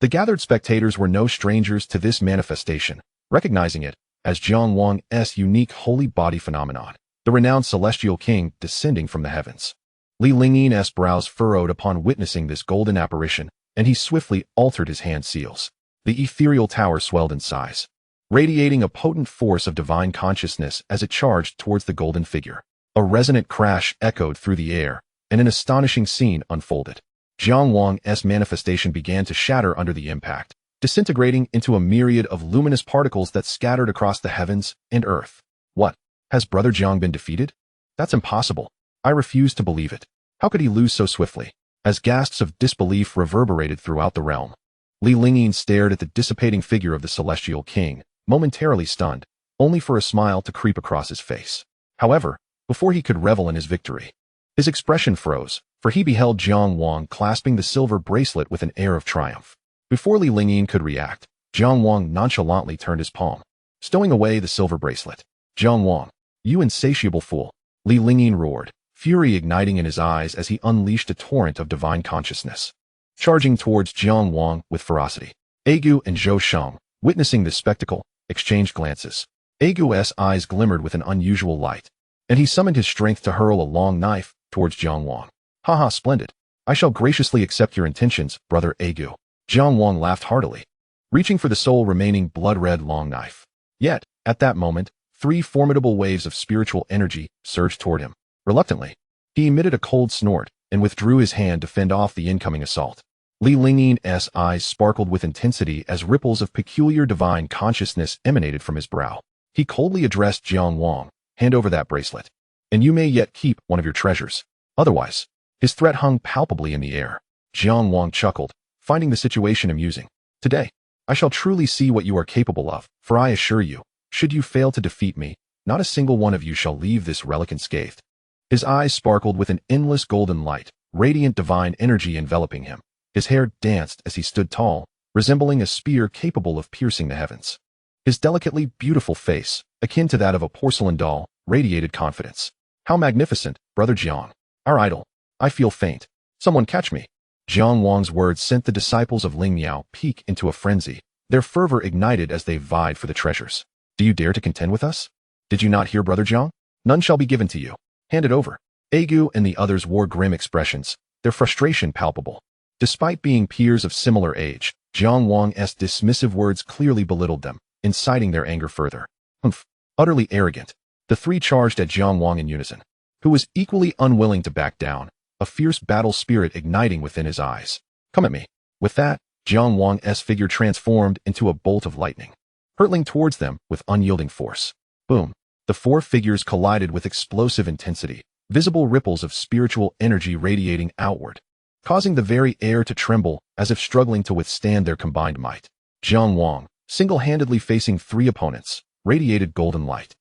[SPEAKER 1] The gathered spectators were no strangers to this manifestation, recognizing it as Jiang Wang's unique holy body phenomenon, the renowned celestial king descending from the heavens. Li Lingyin's brows furrowed upon witnessing this golden apparition, and he swiftly altered his hand seals. The ethereal tower swelled in size, radiating a potent force of divine consciousness as it charged towards the golden figure. A resonant crash echoed through the air, and an astonishing scene unfolded. Jiang Wang's manifestation began to shatter under the impact, disintegrating into a myriad of luminous particles that scattered across the heavens and earth. What? Has Brother Jiang been defeated? That's impossible. I refuse to believe it. How could he lose so swiftly? As gasps of disbelief reverberated throughout the realm, Li Lingyin stared at the dissipating figure of the celestial king, momentarily stunned, only for a smile to creep across his face. However, before he could revel in his victory, his expression froze, for he beheld Jiang Wang clasping the silver bracelet with an air of triumph. Before Li Lingyin could react, Jiang Wang nonchalantly turned his palm, stowing away the silver bracelet. Jiang Wang, you insatiable fool! Li Lingyin roared, fury igniting in his eyes as he unleashed a torrent of divine consciousness, charging towards Jiang Wang with ferocity. Agu and Zhou Sheng, witnessing this spectacle, exchanged glances. Agu's eyes glimmered with an unusual light, and he summoned his strength to hurl a long knife towards Jiang Wang. Haha, splendid. I shall graciously accept your intentions, brother Agu. Jiang Wang laughed heartily, reaching for the sole remaining blood-red long knife. Yet, at that moment, 3 formidable waves of spiritual energy surged toward him. Reluctantly, he emitted a cold snort and withdrew his hand to fend off the incoming assault. Li Lingyin's eyes sparkled with intensity as ripples of peculiar divine consciousness emanated from his brow. He coldly addressed Jiang Wang, hand over that bracelet, and you may yet keep one of your treasures. Otherwise, his threat hung palpably in the air. Jiang Wang chuckled, finding the situation amusing. Today, I shall truly see what you are capable of, for I assure you, should you fail to defeat me, not a single one of you shall leave this relic unscathed. His eyes sparkled with an endless golden light, radiant divine energy enveloping him. His hair danced as he stood tall, resembling a spear capable of piercing the heavens. His delicately beautiful face, akin to that of a porcelain doll, radiated confidence. How magnificent, Brother Jiang! Our idol! I feel faint. Someone catch me. Jiang Wang's words sent the disciples of Ling Miao Peak into a frenzy, their fervor ignited as they vied for the treasures. Do you dare to contend with us? Did you not hear, Brother Jiang? None shall be given to you. Hand it over. Agu and the others wore grim expressions, their frustration palpable. Despite being peers of similar age, Jiang Wang's dismissive words clearly belittled them, inciting their anger further. Humph! Utterly arrogant. The 3 charged at Jiang Wang in unison, who was equally unwilling to back down, a fierce battle spirit igniting within his eyes. Come at me. With that, Jiang Wang's figure transformed into a bolt of lightning, hurtling towards them with unyielding force. Boom! The 4 figures collided with explosive intensity, visible ripples of spiritual energy radiating outward, causing the very air to tremble as if struggling to withstand their combined might. Jiang Wang, single-handedly facing 3 opponents, radiated golden light,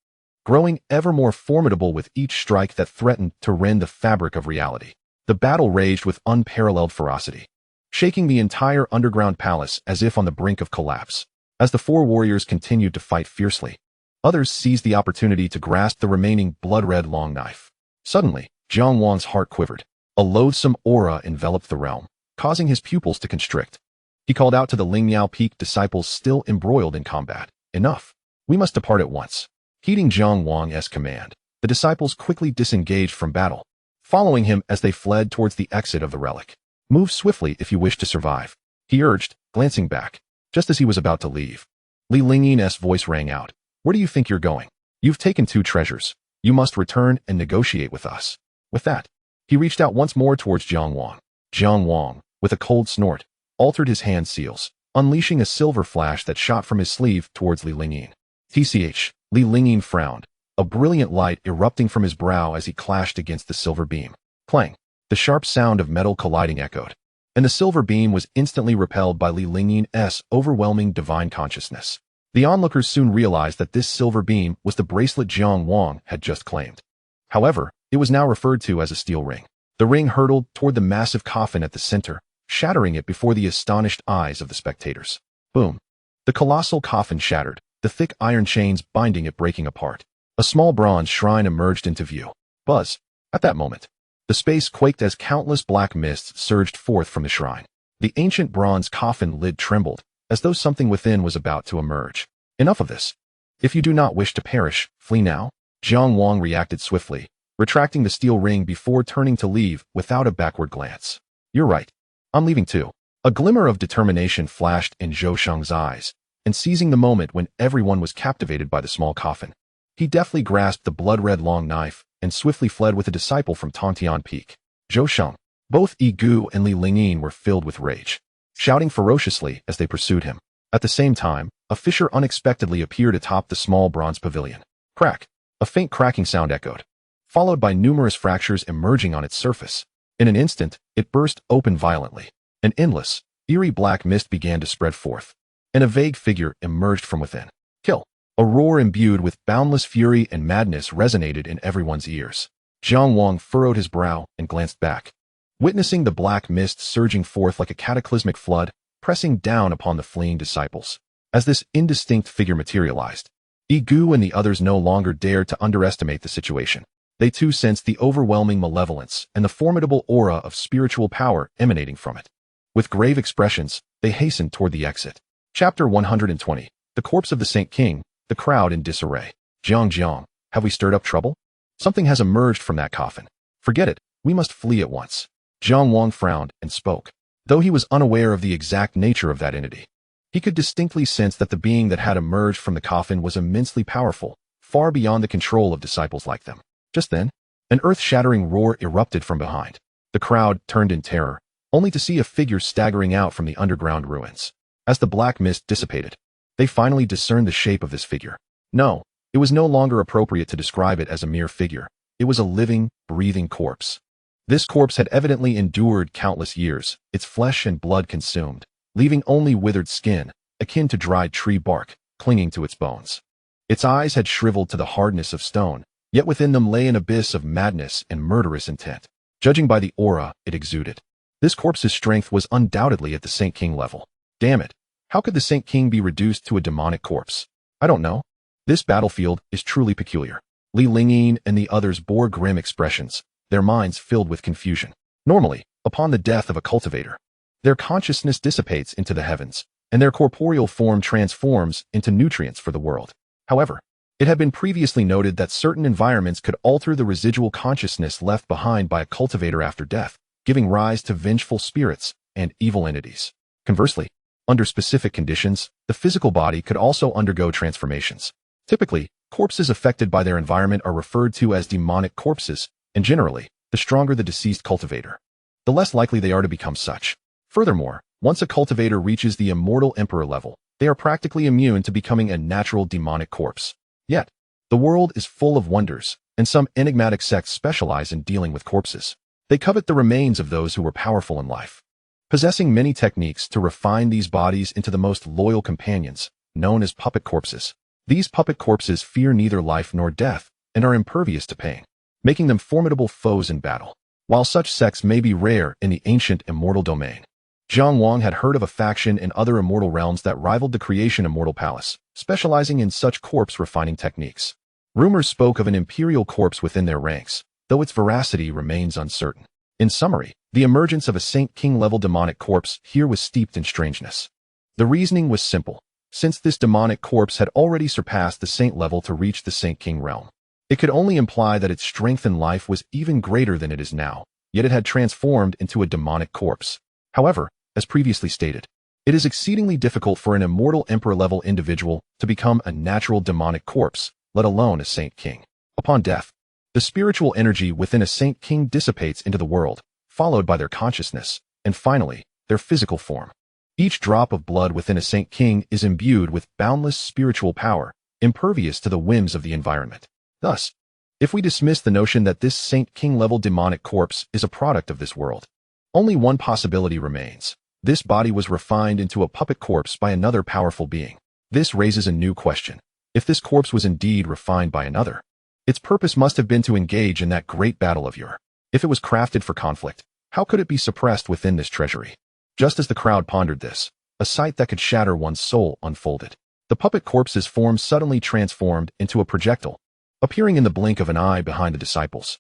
[SPEAKER 1] growing ever more formidable with each strike that threatened to rend the fabric of reality. The battle raged with unparalleled ferocity, shaking the entire underground palace as if on the brink of collapse. As the 4 warriors continued to fight fiercely, others seized the opportunity to grasp the remaining blood-red long knife. Suddenly, Jiang Wang's heart quivered. A loathsome aura enveloped the realm, causing his pupils to constrict. He called out to the Ling Miao Peak disciples still embroiled in combat. Enough. We must depart at once. Heeding Jiang Wang's command, the disciples quickly disengaged from battle, following him as they fled towards the exit of the relic. Move swiftly if you wish to survive, he urged, glancing back, just as he was about to leave. Li Lingyin's voice rang out. Where do you think you're going? You've taken 2 treasures. You must return and negotiate with us. With that, he reached out once more towards Jiang Wang. Jiang Wang, with a cold snort, altered his hand seals, unleashing a silver flash that shot from his sleeve towards Li Lingyin. TCH, Li Lingyin frowned, a brilliant light erupting from his brow as he clashed against the silver beam. Clang! The sharp sound of metal colliding echoed, and the silver beam was instantly repelled by Li Lingyin's overwhelming divine consciousness. The onlookers soon realized that this silver beam was the bracelet Jiang Wang had just claimed. However, it was now referred to as a steel ring. The ring hurtled toward the massive coffin at the center, shattering it before the astonished eyes of the spectators. Boom! The colossal coffin shattered, the thick iron chains binding it breaking apart. A small bronze shrine emerged into view. Buzz! At that moment, the space quaked as countless black mists surged forth from the shrine. The ancient bronze coffin lid trembled, as though something within was about to emerge. Enough of this. If you do not wish to perish, flee now. Jiang Wang reacted swiftly, retracting the steel ring before turning to leave without a backward glance. You're right. I'm leaving too. A glimmer of determination flashed in Zhou Sheng's eyes, and seizing the moment when everyone was captivated by the small coffin, he deftly grasped the blood-red long knife and and swiftly fled with a disciple from Tongtian Peak. Zhou Sheng. Both Yi Gu and Li Lingyin were filled with rage, shouting ferociously as they pursued him. At the same time, a fissure unexpectedly appeared atop the small bronze pavilion. Crack! A faint cracking sound echoed, followed by numerous fractures emerging on its surface. In an instant, it burst open violently. An endless, eerie black mist began to spread forth, and a vague figure emerged from within. Kill! A roar imbued with boundless fury and madness resonated in everyone's ears. Jiang Wang furrowed his brow and glanced back, witnessing the black mist surging forth like a cataclysmic flood, pressing down upon the fleeing disciples. As this indistinct figure materialized, Yi Gu and the others no longer dared to underestimate the situation. They too sensed the overwhelming malevolence and the formidable aura of spiritual power emanating from it. With grave expressions, they hastened toward the exit. Chapter 120. The Corpse of the Saint King, the crowd in disarray. Jiang, have we stirred up trouble? Something has emerged from that coffin. Forget it, we must flee at once. Jiang Wang frowned and spoke, though he was unaware of the exact nature of that entity. He could distinctly sense that the being that had emerged from the coffin was immensely powerful, far beyond the control of disciples like them. Just then, an earth-shattering roar erupted from behind. The crowd turned in terror, only to see a figure staggering out from the underground ruins. As the black mist dissipated, they finally discerned the shape of this figure. No, it was no longer appropriate to describe it as a mere figure. It was a living, breathing corpse. This corpse had evidently endured countless years, its flesh and blood consumed, leaving only withered skin, akin to dried tree bark, clinging to its bones. Its eyes had shriveled to the hardness of stone, yet within them lay an abyss of madness and murderous intent. Judging by the aura it exuded, this corpse's strength was undoubtedly at the Saint King level. Damn it, how could the Saint King be reduced to a demonic corpse? I don't know. This battlefield is truly peculiar. Li Lingyin and the others bore grim expressions, their minds filled with confusion. Normally, upon the death of a cultivator, their consciousness dissipates into the heavens, and their corporeal form transforms into nutrients for the world. However, it had been previously noted that certain environments could alter the residual consciousness left behind by a cultivator after death, giving rise to vengeful spirits and evil entities. Conversely, under specific conditions, the physical body could also undergo transformations. Typically, corpses affected by their environment are referred to as demonic corpses, and generally, the stronger the deceased cultivator, the less likely they are to become such. Furthermore, once a cultivator reaches the immortal emperor level, they are practically immune to becoming a natural demonic corpse. Yet, the world is full of wonders, and some enigmatic sects specialize in dealing with corpses. They covet the remains of those who were powerful in life, possessing many techniques to refine these bodies into the most loyal companions, known as puppet corpses. These puppet corpses fear neither life nor death, and are impervious to pain, making them formidable foes in battle. While such sects may be rare in the ancient immortal domain, Jiang Wang had heard of a faction in other immortal realms that rivaled the Creation Immortal Palace, specializing in such corpse refining techniques. Rumors spoke of an imperial corpse within their ranks, though its veracity remains uncertain. In summary, the emergence of a Saint King-level demonic corpse here was steeped in strangeness. The reasoning was simple. Since this demonic corpse had already surpassed the saint level to reach the Saint King realm, it could only imply that its strength in life was even greater than it is now, yet it had transformed into a demonic corpse. However, as previously stated, it is exceedingly difficult for an immortal emperor-level individual to become a natural demonic corpse, let alone a Saint King. Upon death, the spiritual energy within a Saint King dissipates into the world, followed by their consciousness, and finally, their physical form. Each drop of blood within a Saint King is imbued with boundless spiritual power, impervious to the whims of the environment. Thus, if we dismiss the notion that this Saint King-level demonic corpse is a product of this world, only one possibility remains. This body was refined into a puppet corpse by another powerful being. This raises a new question. If this corpse was indeed refined by another, its purpose must have been to engage in that great battle of yore. If it was crafted for conflict, how could it be suppressed within this treasury? Just as the crowd pondered this, a sight that could shatter one's soul unfolded. The puppet corpse's form suddenly transformed into a projectile, appearing in the blink of an eye behind the disciples.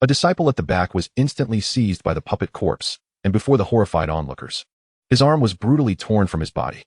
[SPEAKER 1] A disciple at the back was instantly seized by the puppet corpse, and before the horrified onlookers, his arm was brutally torn from his body.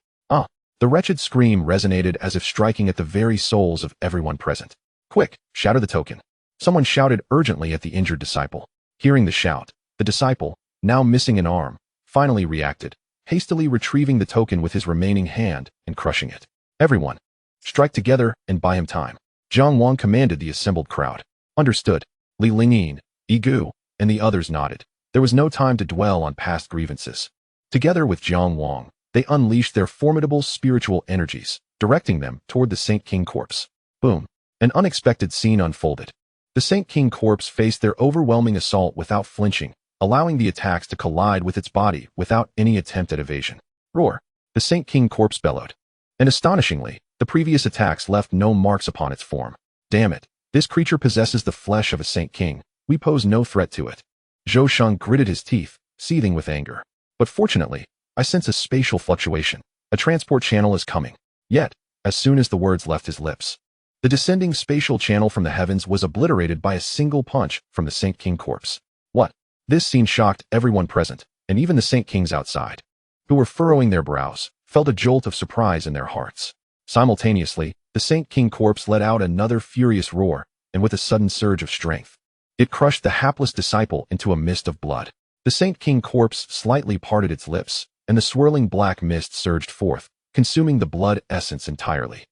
[SPEAKER 1] The wretched scream resonated as if striking at the very souls of everyone present. Quick, shatter the token. Someone shouted urgently at the injured disciple. Hearing the shout, the disciple, now missing an arm, finally reacted, hastily retrieving the token with his remaining hand and crushing it. Everyone, strike together and buy him time. Jiang Wang commanded the assembled crowd. Understood. Li Lingyin, Yigu, and the others nodded. There was no time to dwell on past grievances. Together with Jiang Wang, they unleashed their formidable spiritual energies, directing them toward the Saint King corpse. Boom. An unexpected scene unfolded. The Saint King corpse faced their overwhelming assault without flinching, allowing the attacks to collide with its body without any attempt at evasion. Roar! The Saint King corpse bellowed. And astonishingly, the previous attacks left no marks upon its form. Damn it! This creature possesses the flesh of a Saint King. We pose no threat to it. Zhou Sheng gritted his teeth, seething with anger. But fortunately, I sense a spatial fluctuation. A transport channel is coming. Yet, as soon as the words left his lips, the descending spatial channel from the heavens was obliterated by a single punch from the Saint King corpse. What? This scene shocked everyone present, and even the Saint Kings outside, who were furrowing their brows, felt a jolt of surprise in their hearts. Simultaneously, the Saint King corpse let out another furious roar, and with a sudden surge of strength, it crushed the hapless disciple into a mist of blood. The Saint King corpse slightly parted its lips, and the swirling black mist surged forth, consuming the blood essence entirely.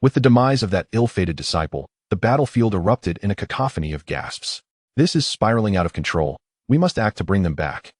[SPEAKER 1] With the demise of that ill-fated disciple, the battlefield erupted in a cacophony of gasps. This is spiraling out of control. We must act to bring them back.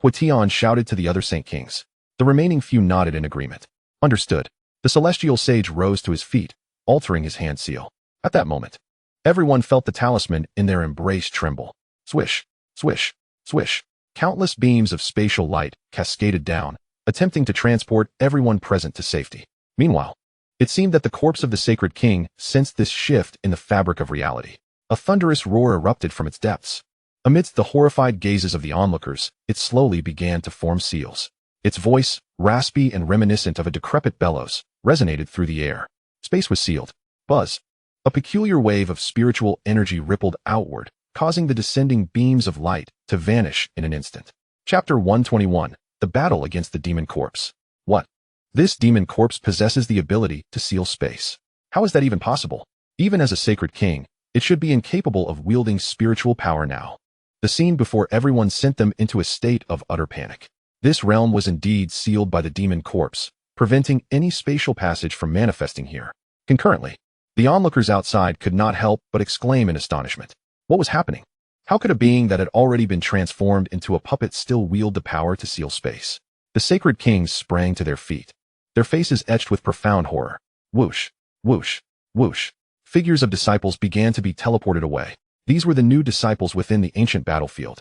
[SPEAKER 1] Huitian shouted to the other Saint Kings. The remaining few nodded in agreement. Understood. The celestial sage rose to his feet, altering his hand seal. At that moment, everyone felt the talisman in their embrace tremble. Swish, swish, swish. Countless beams of spatial light cascaded down, attempting to transport everyone present to safety. Meanwhile, it seemed that the corpse of the sacred king sensed this shift in the fabric of reality. A thunderous roar erupted from its depths. Amidst the horrified gazes of the onlookers, it slowly began to form seals. Its voice, raspy and reminiscent of a decrepit bellows, resonated through the air. Space was sealed. Buzz. A peculiar wave of spiritual energy rippled outward, causing the descending beams of light to vanish in an instant. Chapter 121. The Battle Against the Demon Corpse. What? This demon corpse possesses the ability to seal space. How is that even possible? Even as a sacred king, it should be incapable of wielding spiritual power now. The scene before everyone sent them into a state of utter panic. This realm was indeed sealed by the demon corpse, preventing any spatial passage from manifesting here. Concurrently, the onlookers outside could not help but exclaim in astonishment. What was happening? How could a being that had already been transformed into a puppet still wield the power to seal space? The sacred kings sprang to their feet, their faces etched with profound horror. Whoosh, whoosh, whoosh. Figures of disciples began to be teleported away. These were the new disciples within the ancient battlefield,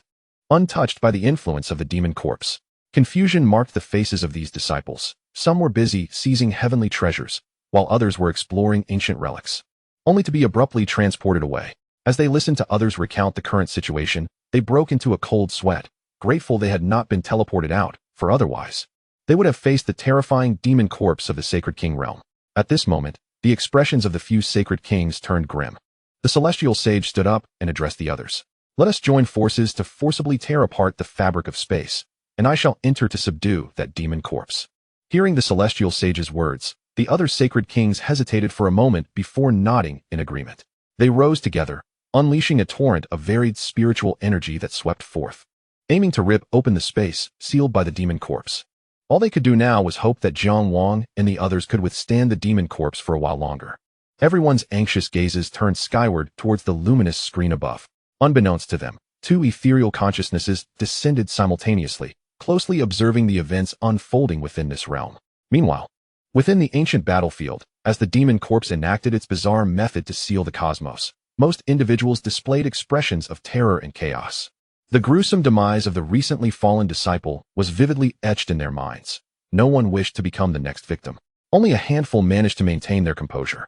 [SPEAKER 1] untouched by the influence of the demon corpse. Confusion marked the faces of these disciples. Some were busy seizing heavenly treasures, while others were exploring ancient relics, only to be abruptly transported away. As they listened to others recount the current situation, they broke into a cold sweat, grateful they had not been teleported out, for otherwise they would have faced the terrifying demon corpse of the Sacred King realm. At this moment, the expressions of the few Sacred Kings turned grim. The celestial sage stood up and addressed the others. Let us join forces to forcibly tear apart the fabric of space, and I shall enter to subdue that demon corpse. Hearing the celestial sage's words, the other Sacred Kings hesitated for a moment before nodding in agreement. They rose together, unleashing a torrent of varied spiritual energy that swept forth, aiming to rip open the space sealed by the demon corpse. All they could do now was hope that Jiang Wang and the others could withstand the demon corpse for a while longer. Everyone's anxious gazes turned skyward towards the luminous screen above. Unbeknownst to them, two ethereal consciousnesses descended simultaneously, closely observing the events unfolding within this realm. Meanwhile, within the ancient battlefield, as the demon corpse enacted its bizarre method to seal the cosmos, most individuals displayed expressions of terror and chaos. The gruesome demise of the recently fallen disciple was vividly etched in their minds. No one wished to become the next victim. Only a handful managed to maintain their composure.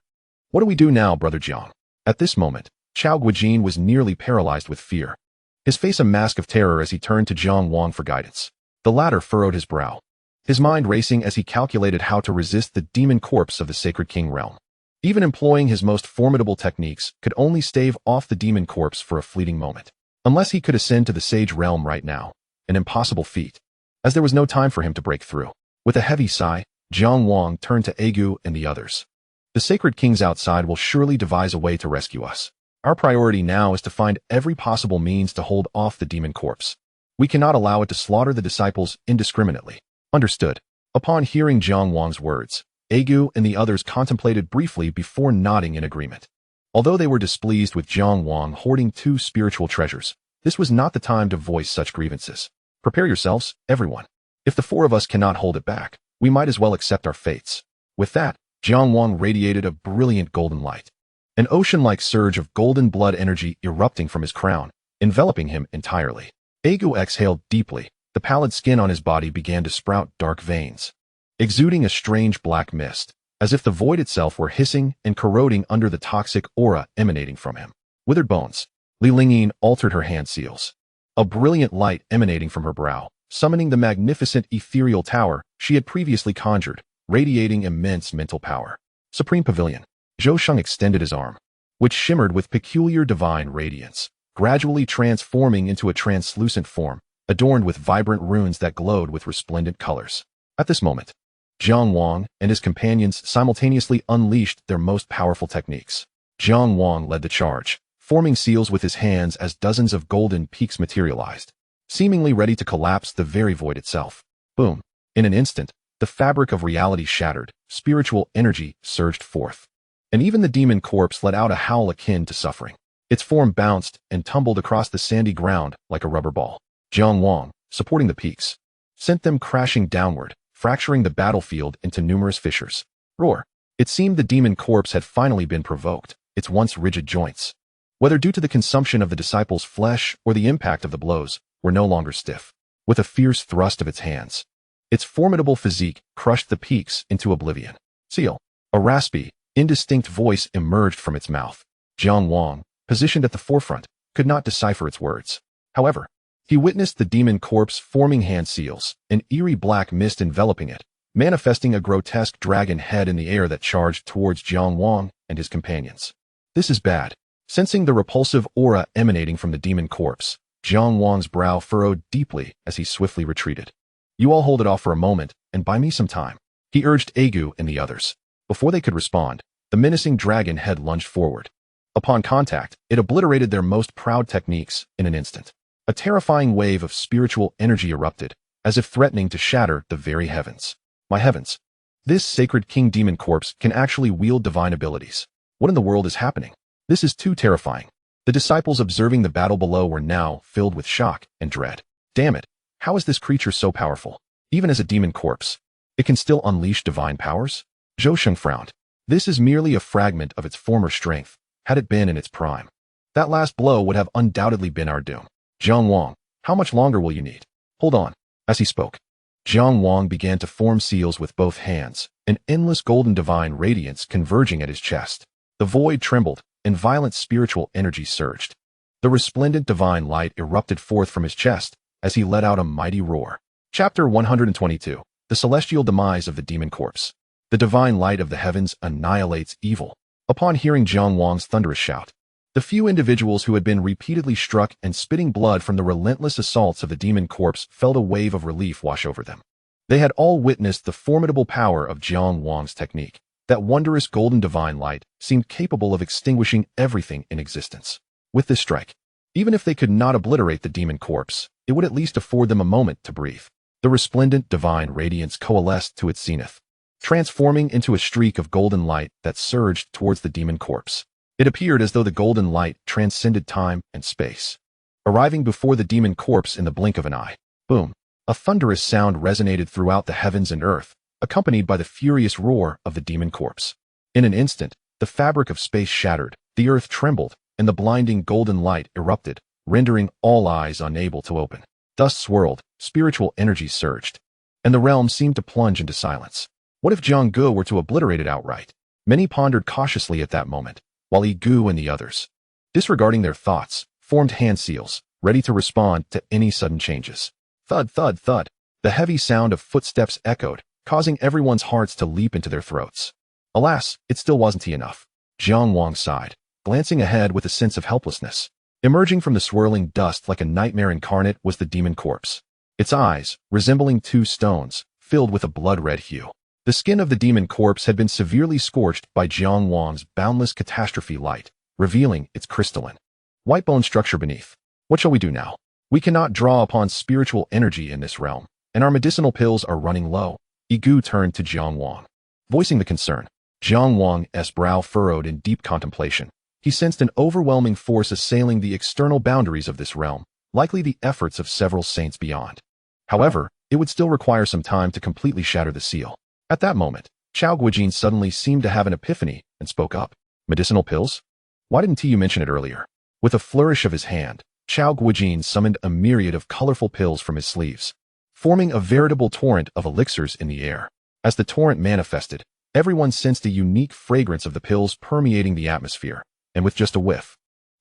[SPEAKER 1] What do we do now, Brother Jiang? At this moment, Chao Guijin was nearly paralyzed with fear, his face a mask of terror as he turned to Jiang Wang for guidance. The latter furrowed his brow, his mind racing as he calculated how to resist the demon corpse of the Sacred King realm. Even employing his most formidable techniques could only stave off the demon corpse for a fleeting moment. Unless he could ascend to the sage realm right now, an impossible feat, as there was no time for him to break through. With a heavy sigh, Jiang Wang turned to Agu and the others. The Sacred Kings outside will surely devise a way to rescue us. Our priority now is to find every possible means to hold off the demon corpse. We cannot allow it to slaughter the disciples indiscriminately. Understood. Upon hearing Jiang Wang's words, Agu and the others contemplated briefly before nodding in agreement. Although they were displeased with Jiang Wang hoarding 2 spiritual treasures, this was not the time to voice such grievances. Prepare yourselves, everyone. If the 4 of us cannot hold it back, we might as well accept our fates. With that, Jiang Wang radiated a brilliant golden light. An ocean-like surge of golden blood energy erupting from his crown, enveloping him entirely. Egu exhaled deeply. The pallid skin on his body began to sprout dark veins, exuding a strange black mist, as if the void itself were hissing and corroding under the toxic aura emanating from him. Withered bones. Li Lingyin altered her hand seals. A brilliant light emanating from her brow, summoning the magnificent ethereal tower she had previously conjured, radiating immense mental power. Supreme Pavilion. Zhou Sheng extended his arm, which shimmered with peculiar divine radiance, gradually transforming into a translucent form, adorned with vibrant runes that glowed with resplendent colors. At this moment, Jiang Wang and his companions simultaneously unleashed their most powerful techniques. Jiang Wang led the charge, forming seals with his hands as dozens of golden peaks materialized, seemingly ready to collapse the very void itself. Boom! In an instant, the fabric of reality shattered, spiritual energy surged forth. And even the demon corpse let out a howl akin to suffering. Its form bounced and tumbled across the sandy ground like a rubber ball. Jiang Wang, supporting the peaks, sent them crashing downward, fracturing the battlefield into numerous fissures. Roar! It seemed the demon corpse had finally been provoked, its once rigid joints, whether due to the consumption of the disciples' flesh or the impact of the blows, were no longer stiff. With a fierce thrust of its hands, its formidable physique crushed the peaks into oblivion. Seal! A raspy, indistinct voice emerged from its mouth. Jiang Wang, positioned at the forefront, could not decipher its words. However, he witnessed the demon corpse forming hand seals, an eerie black mist enveloping it, manifesting a grotesque dragon head in the air that charged towards Jiang Wang and his companions. This is bad. Sensing the repulsive aura emanating from the demon corpse, Jiang Wang's brow furrowed deeply as he swiftly retreated. You all hold it off for a moment and buy me some time, he urged Egu and the others. Before they could respond, the menacing dragon head lunged forward. Upon contact, it obliterated their most proud techniques in an instant. A terrifying wave of spiritual energy erupted, as if threatening to shatter the very heavens. My heavens! This sacred king demon corpse can actually wield divine abilities. What in the world is happening? This is too terrifying. The disciples observing the battle below were now filled with shock and dread. Damn it! How is this creature so powerful? Even as a demon corpse, it can still unleash divine powers? Zhou Sheng frowned. This is merely a fragment of its former strength, had it been in its prime. That last blow would have undoubtedly been our doom. Jiang Wang, how much longer will you need? Hold on. As he spoke, Jiang Wang began to form seals with both hands, an endless golden divine radiance converging at his chest. The void trembled, and violent spiritual energy surged. The resplendent divine light erupted forth from his chest as he let out a mighty roar. Chapter 122. The Celestial Demise of the Demon Corpse. The divine light of the heavens annihilates evil. Upon hearing Jiang Wang's thunderous shout, the few individuals who had been repeatedly struck and spitting blood from the relentless assaults of the demon corpse felt a wave of relief wash over them. They had all witnessed the formidable power of Jiang Wang's technique. That wondrous golden divine light seemed capable of extinguishing everything in existence. With this strike, even if they could not obliterate the demon corpse, it would at least afford them a moment to breathe. The resplendent divine radiance coalesced to its zenith, transforming into a streak of golden light that surged towards the demon corpse. It appeared as though the golden light transcended time and space, arriving before the demon corpse in the blink of an eye. Boom! A thunderous sound resonated throughout the heavens and earth, accompanied by the furious roar of the demon corpse. In an instant, the fabric of space shattered, the earth trembled, and the blinding golden light erupted, rendering all eyes unable to open. Dust swirled, spiritual energy surged, and the realm seemed to plunge into silence. What if Jiang Gu were to obliterate it outright? Many pondered cautiously at that moment, while Yi Gu and the others, disregarding their thoughts, formed hand seals, ready to respond to any sudden changes. Thud, thud, thud. The heavy sound of footsteps echoed, causing everyone's hearts to leap into their throats. Alas, it still wasn't enough. Jiang Wang sighed, glancing ahead with a sense of helplessness. Emerging from the swirling dust like a nightmare incarnate was the demon corpse. Its eyes, resembling two stones, filled with a blood-red hue. The skin of the demon corpse had been severely scorched by Jiang Wang's boundless catastrophe light, revealing its crystalline, white bone structure beneath. What shall we do now? We cannot draw upon spiritual energy in this realm, and our medicinal pills are running low. Yi Gu turned to Jiang Wang, voicing the concern. Jiang Wang's brow furrowed in deep contemplation, He sensed an overwhelming force assailing the external boundaries of this realm, likely the efforts of several saints beyond. However, it would still require some time to completely shatter the seal. At that moment, Chao Guijin suddenly seemed to have an epiphany and spoke up. Medicinal pills? Why didn't you mention it earlier? With a flourish of his hand, Chao Guijin summoned a myriad of colorful pills from his sleeves, forming a veritable torrent of elixirs in the air. As the torrent manifested, everyone sensed a unique fragrance of the pills permeating the atmosphere, and with just a whiff,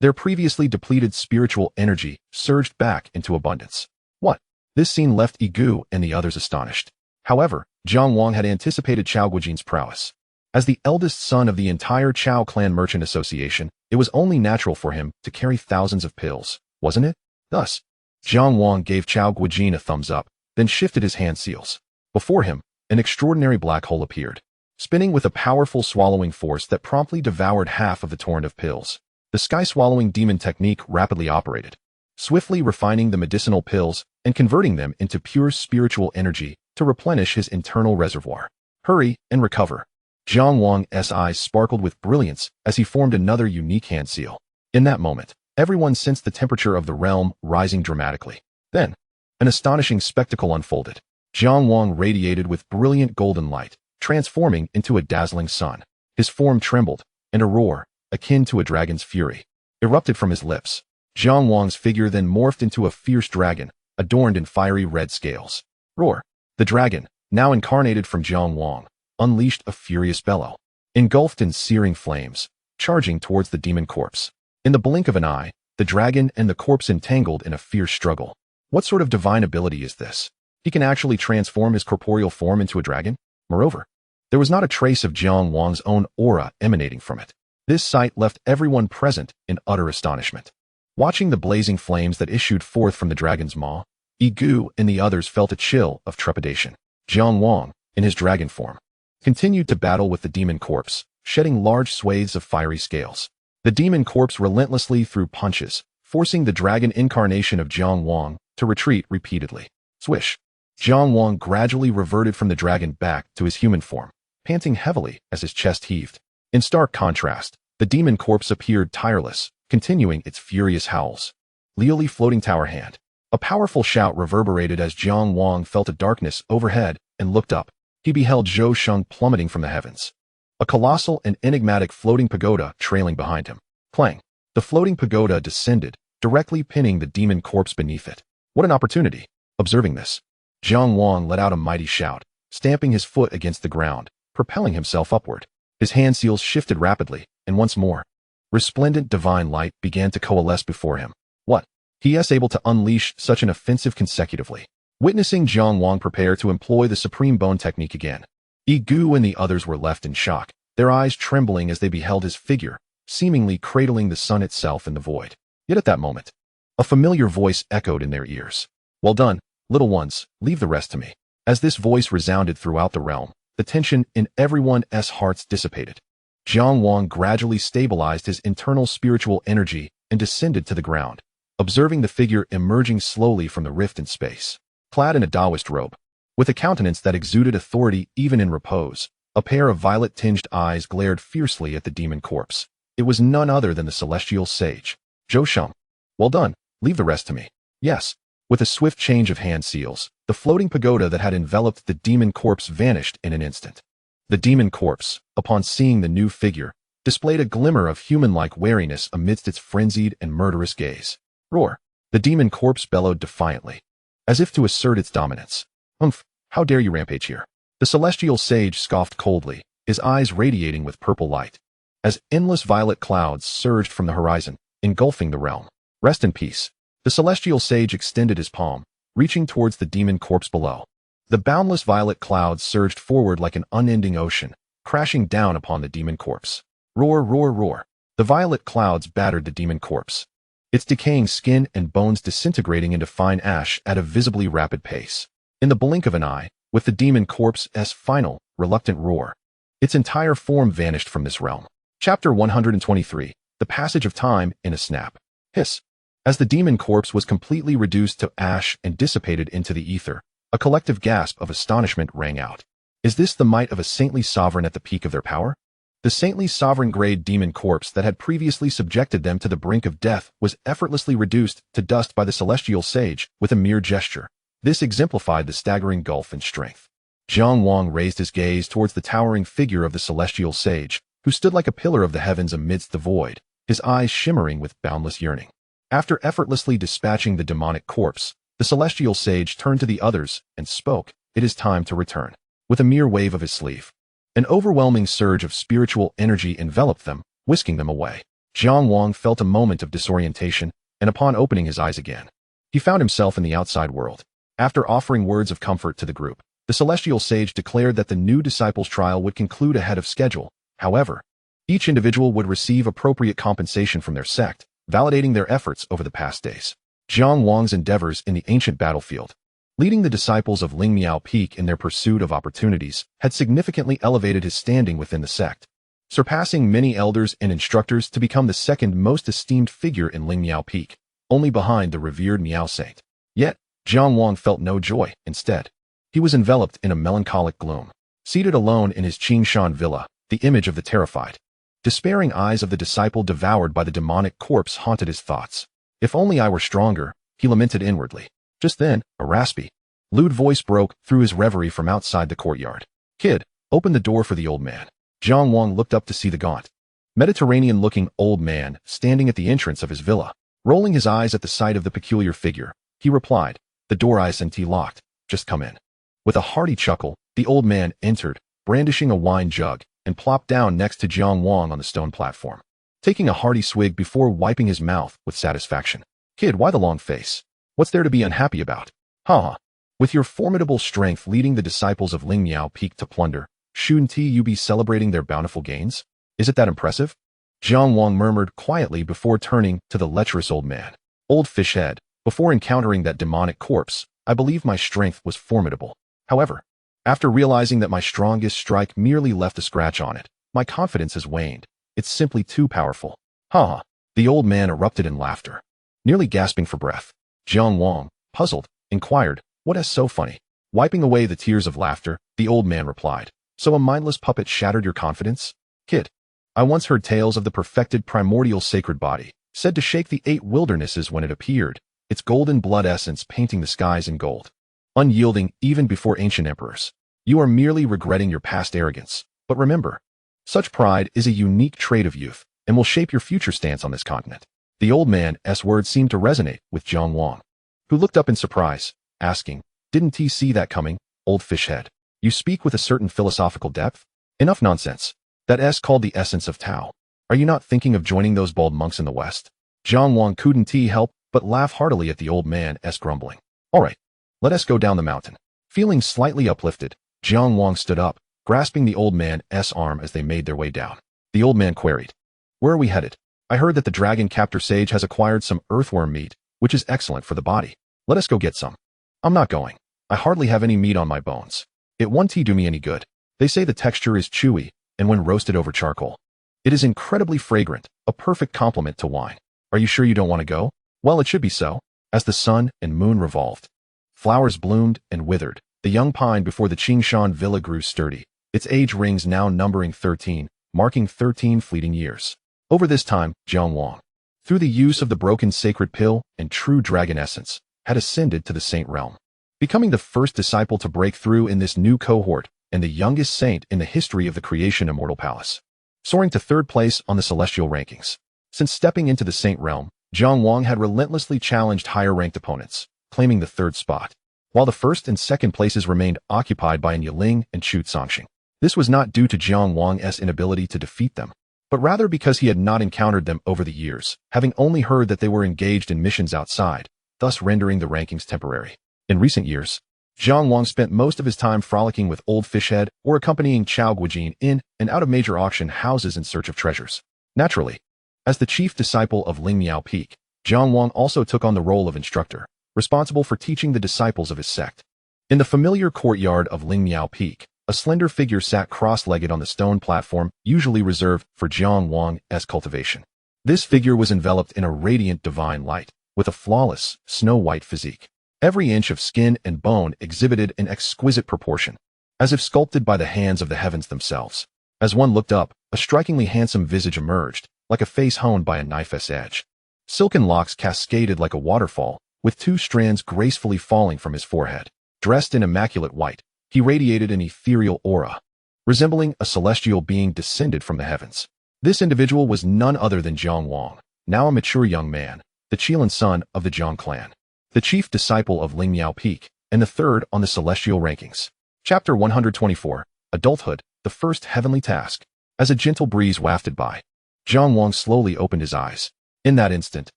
[SPEAKER 1] their previously depleted spiritual energy surged back into abundance. What? This scene left Igu and the others astonished. However, Jiang Wang had anticipated Chao Guijin's prowess. As the eldest son of the entire Chao Clan Merchant Association, it was only natural for him to carry thousands of pills, wasn't it? Thus, Jiang Wang gave Chao Guijin a thumbs up, then shifted his hand seals. Before him, an extraordinary black hole appeared, spinning with a powerful swallowing force that promptly devoured half of the torrent of pills. The sky-swallowing demon technique rapidly operated, swiftly refining the medicinal pills and converting them into pure spiritual energy to replenish his internal reservoir. Hurry and recover. Jiang Wang's eyes sparkled with brilliance as he formed another unique hand seal. In that moment, everyone sensed the temperature of the realm rising dramatically. Then, an astonishing spectacle unfolded. Jiang Wang radiated with brilliant golden light, transforming into a dazzling sun. His form trembled, and a roar, akin to a dragon's fury, erupted from his lips. Jiang Wang's figure then morphed into a fierce dragon, adorned in fiery red scales. Roar! The dragon, now incarnated from Jiang Wang, unleashed a furious bellow, engulfed in searing flames, charging towards the demon corpse. In the blink of an eye, the dragon and the corpse entangled in a fierce struggle. What sort of divine ability is this? He can actually transform his corporeal form into a dragon? Moreover, there was not a trace of Jiang Wang's own aura emanating from it. This sight left everyone present in utter astonishment. Watching the blazing flames that issued forth from the dragon's maw, Igu and the others felt a chill of trepidation. Jiang Wang, in his dragon form, continued to battle with the demon corpse, shedding large swathes of fiery scales. The demon corpse relentlessly threw punches, forcing the dragon incarnation of Jiang Wang to retreat repeatedly. Swish! Jiang Wang gradually reverted from the dragon back to his human form, panting heavily as his chest heaved. In stark contrast, the demon corpse appeared tireless, continuing its furious howls. Liuli Floating Tower Hand. A powerful shout reverberated as Jiang Wang felt a darkness overhead and looked up. He beheld Zhou Sheng plummeting from the heavens, a colossal and enigmatic floating pagoda trailing behind him. Clang! The floating pagoda descended, directly pinning the demon corpse beneath it. What an opportunity! Observing this, Jiang Wang let out a mighty shout, stamping his foot against the ground, propelling himself upward. His hand seals shifted rapidly, and once more, resplendent divine light began to coalesce before him. What? He is able to unleash such an offensive consecutively. Witnessing Jiang Wang prepare to employ the supreme bone technique again, Igu and the others were left in shock, their eyes trembling as they beheld his figure, seemingly cradling the sun itself in the void. Yet at that moment, a familiar voice echoed in their ears. Well done, little ones, leave the rest to me. As this voice resounded throughout the realm, the tension in everyone's hearts dissipated. Jiang Wang gradually stabilized his internal spiritual energy and descended to the ground, observing the figure emerging slowly from the rift in space. Clad in a Taoist robe, with a countenance that exuded authority even in repose, a pair of violet-tinged eyes glared fiercely at the demon corpse. It was none other than the celestial sage, Zhou Sheng. Well done, leave the rest to me. Yes. With a swift change of hand seals, the floating pagoda that had enveloped the demon corpse vanished in an instant. The demon corpse, upon seeing the new figure, displayed a glimmer of human-like wariness amidst its frenzied and murderous gaze. Roar! The demon corpse bellowed defiantly, as if to assert its dominance. Umph! How dare you rampage here? The celestial sage scoffed coldly, his eyes radiating with purple light, as endless violet clouds surged from the horizon, engulfing the realm. Rest in peace. The celestial sage extended his palm, reaching towards the demon corpse below. The boundless violet clouds surged forward like an unending ocean, crashing down upon the demon corpse. Roar, roar, roar. The violet clouds battered the demon corpse, its decaying skin and bones disintegrating into fine ash at a visibly rapid pace. In the blink of an eye, with the demon corpse's final, reluctant roar, its entire form vanished from this realm. Chapter 123. The Passage of Time in a Snap. Hiss. As the demon corpse was completely reduced to ash and dissipated into the ether, a collective gasp of astonishment rang out. Is this the might of a saintly sovereign at the peak of their power? The saintly sovereign-grade demon corpse that had previously subjected them to the brink of death was effortlessly reduced to dust by the celestial sage with a mere gesture. This exemplified the staggering gulf in strength. Jiang Wang raised his gaze towards the towering figure of the celestial sage, who stood like a pillar of the heavens amidst the void, his eyes shimmering with boundless yearning. After effortlessly dispatching the demonic corpse, the celestial sage turned to the others and spoke, "It is time to return." With a mere wave of his sleeve, an overwhelming surge of spiritual energy enveloped them, whisking them away. Jiang Wang felt a moment of disorientation, and upon opening his eyes again, he found himself in the outside world. After offering words of comfort to the group, the celestial sage declared that the new disciples' trial would conclude ahead of schedule. However, each individual would receive appropriate compensation from their sect, validating their efforts over the past days. Jiang Wang's endeavors in the ancient battlefield, leading the disciples of Lingmiao Peak in their pursuit of opportunities, had significantly elevated his standing within the sect, surpassing many elders and instructors to become the second most esteemed figure in Lingmiao Peak, only behind the revered Miao Saint. Yet, Jiang Wang felt no joy. Instead, he was enveloped in a melancholic gloom. Seated alone in his Qingshan villa, the image of the terrified, despairing eyes of the disciple devoured by the demonic corpse haunted his thoughts. "If only I were stronger," he lamented inwardly. Just then, a raspy, lewd voice broke through his reverie from outside the courtyard. "Kid, open the door for the old man." Jiang Wang looked up to see the gaunt, Mediterranean-looking old man standing at the entrance of his villa. Rolling his eyes at the sight of the peculiar figure, he replied, "The door isn't locked, just come in." With a hearty chuckle, the old man entered, brandishing a wine jug, and plopped down next to Jiang Wang on the stone platform, taking a hearty swig before wiping his mouth with satisfaction. "Kid, why the long face? What's there to be unhappy about? Ha! With your formidable strength leading the disciples of Lingmiao Peak to plunder, shouldn't you be celebrating their bountiful gains? Is it that impressive?" Jiang Wang murmured quietly before turning to the lecherous old man. "Old fishhead, before encountering that demonic corpse, I believe my strength was formidable. However, after realizing that my strongest strike merely left a scratch on it, my confidence has waned. It's simply too powerful." "Ha!" The old man erupted in laughter, nearly gasping for breath. Jiang Wang, puzzled, inquired, "What is so funny?" Wiping away the tears of laughter, the old man replied, "So a mindless puppet shattered your confidence? Kid, I once heard tales of the perfected primordial sacred body, said to shake the 8 wildernesses when it appeared, its golden blood essence painting the skies in gold. Unyielding even before ancient emperors. You are merely regretting your past arrogance. But remember, such pride is a unique trait of youth, and will shape your future stance on this continent." The old man's words seemed to resonate with Jiang Wang, who looked up in surprise, asking, "Didn't he see that coming, old fishhead? You speak with a certain philosophical depth. Enough nonsense. That's called the essence of Tao. Are you not thinking of joining those bald monks in the West?" Jiang Wang couldn't help but laugh heartily at the old man's grumbling. "All right, let us go down the mountain." Feeling slightly uplifted, Jiang Wang stood up, grasping the old man's arm as they made their way down. The old man queried, "Where are we headed? I heard that the dragon captor sage has acquired some earthworm meat, which is excellent for the body. Let us go get some." "I'm not going. I hardly have any meat on my bones. It won't do me any good. They say the texture is chewy, and when roasted over charcoal, it is incredibly fragrant, a perfect complement to wine. Are you sure you don't want to go?" "Well, it should be so." As the sun and moon revolved, flowers bloomed and withered. The young pine before the Qingshan villa grew sturdy, its age rings now numbering 13, marking 13 fleeting years. Over this time, Jiang Wang, through the use of the broken sacred pill and true dragon essence, had ascended to the saint realm, becoming the first disciple to break through in this new cohort and the youngest saint in the history of the creation immortal palace, soaring to 3rd place on the celestial rankings. Since stepping into the saint realm, Jiang Wang had relentlessly challenged higher-ranked opponents, claiming the 3rd spot, while the 1st and 2nd places remained occupied by Yiling and Chu Zongxing. This was not due to Jiang Wang's inability to defeat them, but rather because he had not encountered them over the years, having only heard that they were engaged in missions outside, thus rendering the rankings temporary. In recent years, Jiang Wang spent most of his time frolicking with old fishhead or accompanying Chao Guijin in and out of major auction houses in search of treasures. Naturally, as the chief disciple of Lingmiao Peak, Jiang Wang also took on the role of instructor, responsible for teaching the disciples of his sect. In the familiar courtyard of Lingmiao Peak, a slender figure sat cross-legged on the stone platform usually reserved for Jiang Wang's cultivation. This figure was enveloped in a radiant divine light, with a flawless, snow-white physique. Every inch of skin and bone exhibited an exquisite proportion, as if sculpted by the hands of the heavens themselves. As one looked up, a strikingly handsome visage emerged, like a face honed by a knife's edge. Silken locks cascaded like a waterfall, with 2 strands gracefully falling from his forehead. Dressed in immaculate white, he radiated an ethereal aura, resembling a celestial being descended from the heavens. This individual was none other than Jiang Wang, now a mature young man, the Qilin son of the Jiang clan, the chief disciple of Lingmiao Peak, and the third on the celestial rankings. Chapter 124, Adulthood, the first heavenly task. As a gentle breeze wafted by, Jiang Wang slowly opened his eyes. In that instant,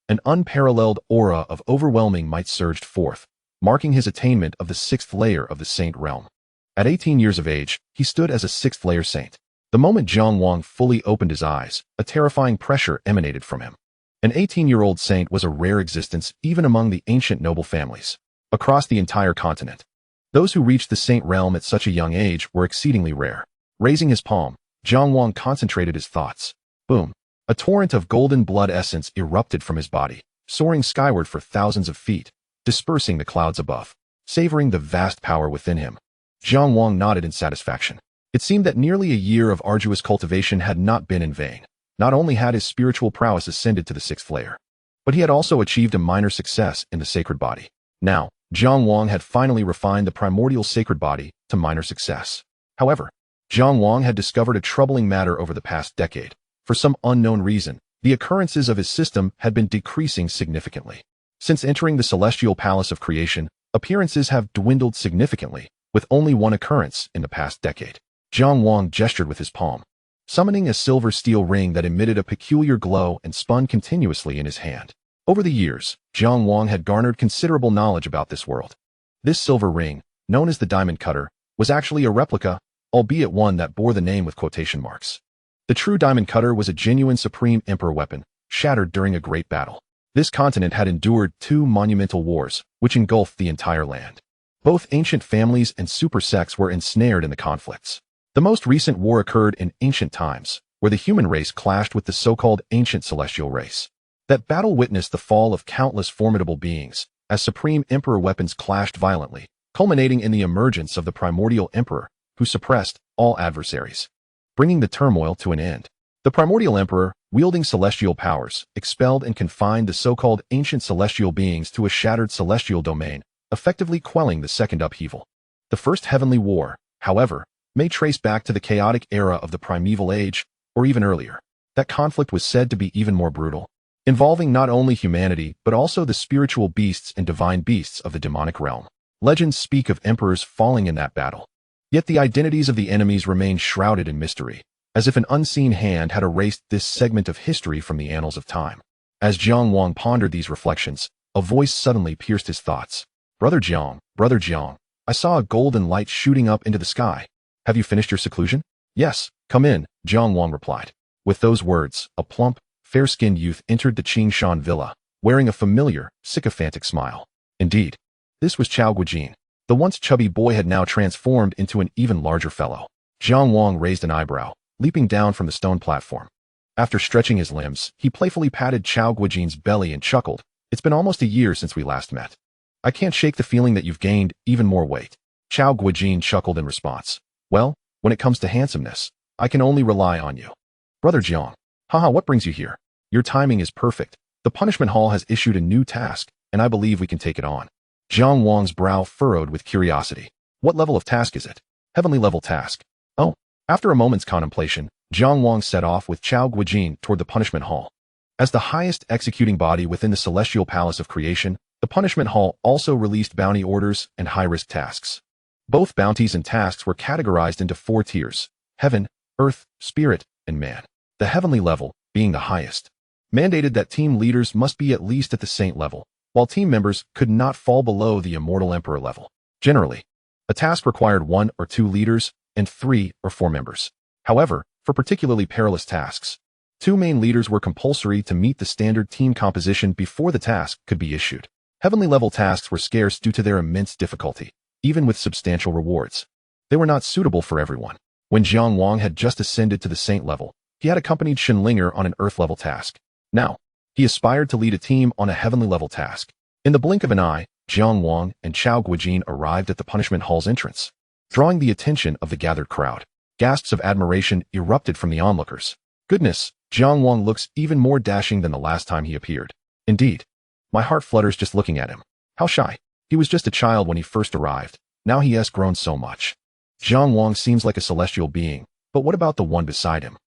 [SPEAKER 1] an unparalleled aura of overwhelming might surged forth, marking his attainment of the 6th layer of the saint realm. At 18 years of age, he stood as a 6th layer saint. The moment Jiang Wang fully opened his eyes, a terrifying pressure emanated from him. An 18-year-old saint was a rare existence even among the ancient noble families. Across the entire continent, those who reached the saint realm at such a young age were exceedingly rare. Raising his palm, Jiang Wang concentrated his thoughts. Boom! A torrent of golden blood essence erupted from his body, soaring skyward for thousands of feet, dispersing the clouds above. Savoring the vast power within him, Jiang Wang nodded in satisfaction. It seemed that nearly a year of arduous cultivation had not been in vain. Not only had his spiritual prowess ascended to the 6th layer, but he had also achieved a minor success in the sacred body. Now, Jiang Wang had finally refined the primordial sacred body to minor success. However, Jiang Wang had discovered a troubling matter over the past decade. For some unknown reason, the occurrences of his system had been decreasing significantly. Since entering the celestial palace of creation, appearances have dwindled significantly, with only one occurrence in the past decade. Jiang Wang gestured with his palm, summoning a silver steel ring that emitted a peculiar glow and spun continuously in his hand. Over the years, Jiang Wang had garnered considerable knowledge about this world. This silver ring, known as the Diamond Cutter, was actually a replica, albeit one that bore the name with quotation marks. The true Diamond Cutter was a genuine supreme emperor weapon, shattered during a great battle. This continent had endured 2 monumental wars, which engulfed the entire land. Both ancient families and super sects were ensnared in the conflicts. The most recent war occurred in ancient times, where the human race clashed with the so-called ancient celestial race. That battle witnessed the fall of countless formidable beings, as supreme emperor weapons clashed violently, culminating in the emergence of the primordial emperor, who suppressed all adversaries, bringing the turmoil to an end. The primordial emperor, wielding celestial powers, expelled and confined the so-called ancient celestial beings to a shattered celestial domain, effectively quelling the second upheaval. The first heavenly war, however, may trace back to the chaotic era of the primeval age, or even earlier. That conflict was said to be even more brutal, involving not only humanity but also the spiritual beasts and divine beasts of the demonic realm. Legends speak of emperors falling in that battle. Yet the identities of the enemies remain shrouded in mystery, as if an unseen hand had erased this segment of history from the annals of time. As Jiang Wang pondered these reflections, a voice suddenly pierced his thoughts. Brother Jiang, I saw a golden light shooting up into the sky. Have you finished your seclusion? Yes, come in, Jiang Wang replied. With those words, a plump, fair-skinned youth entered the Qingshan villa, wearing a familiar, sycophantic smile. Indeed, this was Chao Guijin. The once chubby boy had now transformed into an even larger fellow. Jiang Wang raised an eyebrow, leaping down from the stone platform. After stretching his limbs, he playfully patted Chao Guijin's belly and chuckled. It's been almost a year since we last met. I can't shake the feeling that you've gained even more weight. Chao Guijin chuckled in response. Well, when it comes to handsomeness, I can only rely on you. Brother Jiang, haha, what brings you here? Your timing is perfect. The punishment hall has issued a new task, and I believe we can take it on. Jiang Wang's brow furrowed with curiosity. What level of task is it? Heavenly level task. Oh. After a moment's contemplation, Jiang Wang set off with Chao Guijin toward the punishment hall. As the highest executing body within the celestial palace of creation, the punishment hall also released bounty orders and high-risk tasks. Both bounties and tasks were categorized into 4 tiers: heaven, earth, spirit, and man. The heavenly level, being the highest, mandated that team leaders must be at least at the saint level, while team members could not fall below the immortal emperor level. Generally, a task required 1 or 2 leaders and 3 or 4 members. However, for particularly perilous tasks, 2 main leaders were compulsory to meet the standard team composition before the task could be issued. Heavenly level tasks were scarce due to their immense difficulty, even with substantial rewards. They were not suitable for everyone. When Jiang Wang had just ascended to the saint level, he had accompanied Shenlinger on an earth-level task. Now, he aspired to lead a team on a heavenly level task. In the blink of an eye, Jiang Wang and Chao Guijin arrived at the punishment hall's entrance, drawing the attention of the gathered crowd. Gasps of admiration erupted from the onlookers. Goodness, Jiang Wang looks even more dashing than the last time he appeared. Indeed. My heart flutters just looking at him. How shy. He was just a child when he first arrived. Now he has grown so much. Jiang Wang seems like a celestial being, but what about the one beside him?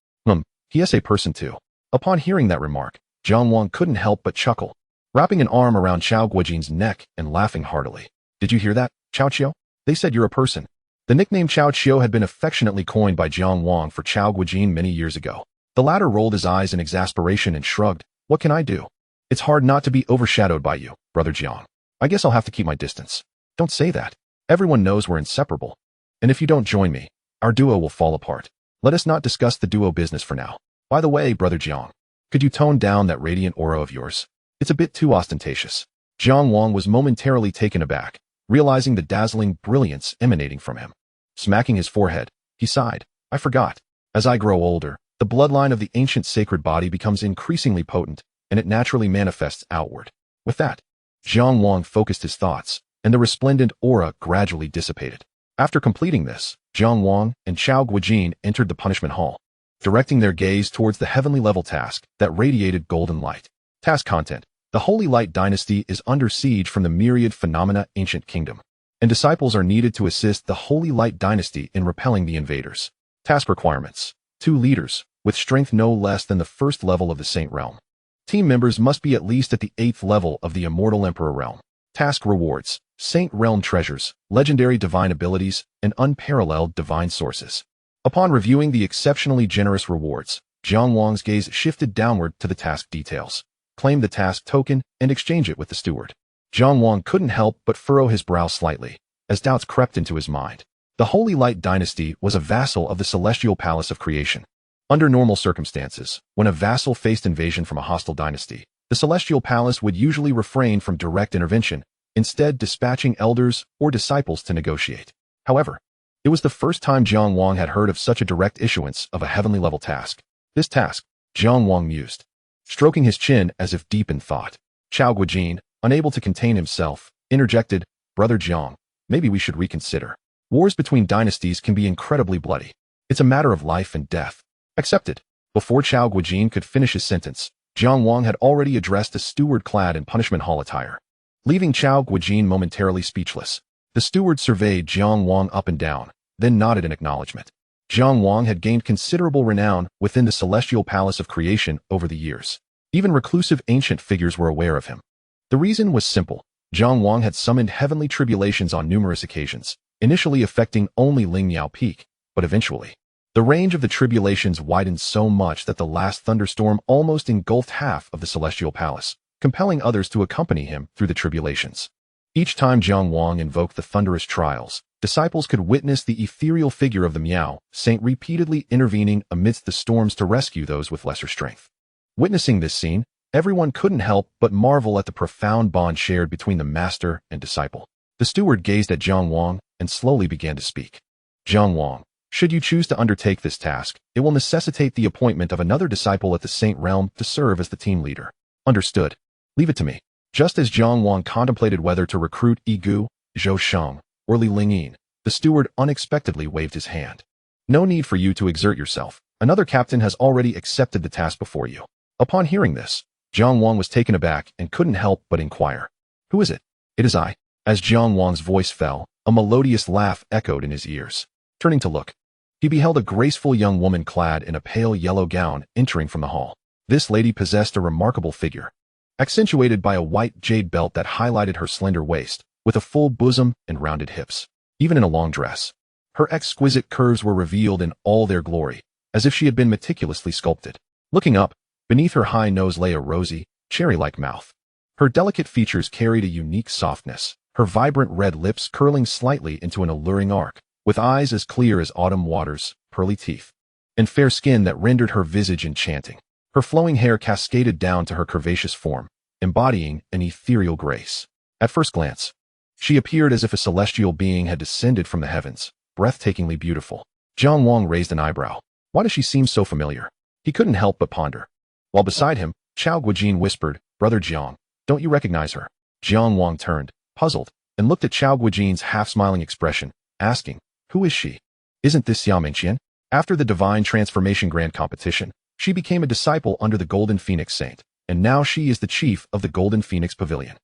[SPEAKER 1] He is a person too. Upon hearing that remark, Jiang Wang couldn't help but chuckle, wrapping an arm around Chao Guojin's neck and laughing heartily. Did you hear that, Chao Qiu? They said you're a person. The nickname Chao Qiu had been affectionately coined by Jiang Wang for Chao Guojin many years ago. The latter rolled his eyes in exasperation and shrugged. What can I do? It's hard not to be overshadowed by you, Brother Jiang. I guess I'll have to keep my distance. Don't say that. Everyone knows we're inseparable. And if you don't join me, our duo will fall apart. Let us not discuss the duo business for now. By the way, Brother Jiang, could you tone down that radiant aura of yours? It's a bit too ostentatious. Jiang Wang was momentarily taken aback, realizing the dazzling brilliance emanating from him. Smacking his forehead, he sighed. I forgot. As I grow older, the bloodline of the ancient sacred body becomes increasingly potent, and it naturally manifests outward. With that, Jiang Wang focused his thoughts, and the resplendent aura gradually dissipated. After completing this, Jiang Wang and Chao Guojin entered the punishment hall, directing their gaze towards the heavenly level task that radiated golden light. Task content: the Holy Light Dynasty is under siege from the myriad phenomena ancient kingdom, and disciples are needed to assist the Holy Light Dynasty in repelling the invaders. Task requirements: 2 leaders, with strength no less than the 1st level of the Saint Realm. Team members must be at least at the 8th level of the Immortal Emperor Realm. Task rewards: Saint Realm treasures, legendary divine abilities, and unparalleled divine sources. Upon reviewing the exceptionally generous rewards, Jiang Wang's gaze shifted downward to the task details. Claim the task token and exchange it with the steward. Jiang Wang couldn't help but furrow his brow slightly, as doubts crept into his mind. The Holy Light Dynasty was a vassal of the Celestial Palace of Creation. Under normal circumstances, when a vassal faced invasion from a hostile dynasty, the Celestial Palace would usually refrain from direct intervention, instead dispatching elders or disciples to negotiate. However, it was the first time Jiang Wang had heard of such a direct issuance of a heavenly level task. This task, Jiang Wang mused, stroking his chin as if deep in thought. Chao Guojin, unable to contain himself, interjected, Brother Jiang, maybe we should reconsider. Wars between dynasties can be incredibly bloody. It's a matter of life and death. Accepted. Before Chao Guojin could finish his sentence, Jiang Wang had already addressed a steward clad in punishment hall attire. Leaving Chao Guojin momentarily speechless, the steward surveyed Jiang Wang up and down, then nodded in acknowledgement. Jiang Wang had gained considerable renown within the Celestial Palace of Creation over the years. Even reclusive ancient figures were aware of him. The reason was simple. Jiang Wang had summoned heavenly tribulations on numerous occasions, initially affecting only Lingmiao Peak, but eventually, the range of the tribulations widened so much that the last thunderstorm almost engulfed half of the Celestial Palace, compelling others to accompany him through the tribulations. Each time Jiang Wang invoked the thunderous trials, disciples could witness the ethereal figure of the Miao Saint repeatedly intervening amidst the storms to rescue those with lesser strength. Witnessing this scene, everyone couldn't help but marvel at the profound bond shared between the master and disciple. The steward gazed at Jiang Wang and slowly began to speak. Jiang Wang, should you choose to undertake this task, it will necessitate the appointment of another disciple at the Saint Realm to serve as the team leader. Understood. Leave it to me. Just as Jiang Wang contemplated whether to recruit Yigu, Zhou Sheng, or Li Lingyin, the steward unexpectedly waved his hand. No need for you to exert yourself. Another captain has already accepted the task before you. Upon hearing this, Jiang Wang was taken aback and couldn't help but inquire. Who is it? It is I. As Jiang Wang's voice fell, a melodious laugh echoed in his ears. Turning to look, he beheld a graceful young woman clad in a pale yellow gown entering from the hall. This lady possessed a remarkable figure, accentuated by a white jade belt that highlighted her slender waist, with a full bosom and rounded hips. Even in a long dress, her exquisite curves were revealed in all their glory, as if she had been meticulously sculpted. Looking up, beneath her high nose lay a rosy, cherry-like mouth. Her delicate features carried a unique softness, her vibrant red lips curling slightly into an alluring arc, with eyes as clear as autumn waters, pearly teeth, and fair skin that rendered her visage enchanting. Her flowing hair cascaded down to her curvaceous form, embodying an ethereal grace. At first glance, she appeared as if a celestial being had descended from the heavens, breathtakingly beautiful. Jiang Wang raised an eyebrow. Why does she seem so familiar? He couldn't help but ponder. While beside him, Chao Guojin whispered, Brother Jiang, don't you recognize her? Jiang Wang turned, puzzled, and looked at Chao Guojin's half-smiling expression, asking, Who is she? Isn't this Xiao Mengqian? After the Divine Transformation Grand Competition, she became a disciple under the Golden Phoenix Saint, and now she is the chief of the Golden Phoenix Pavilion.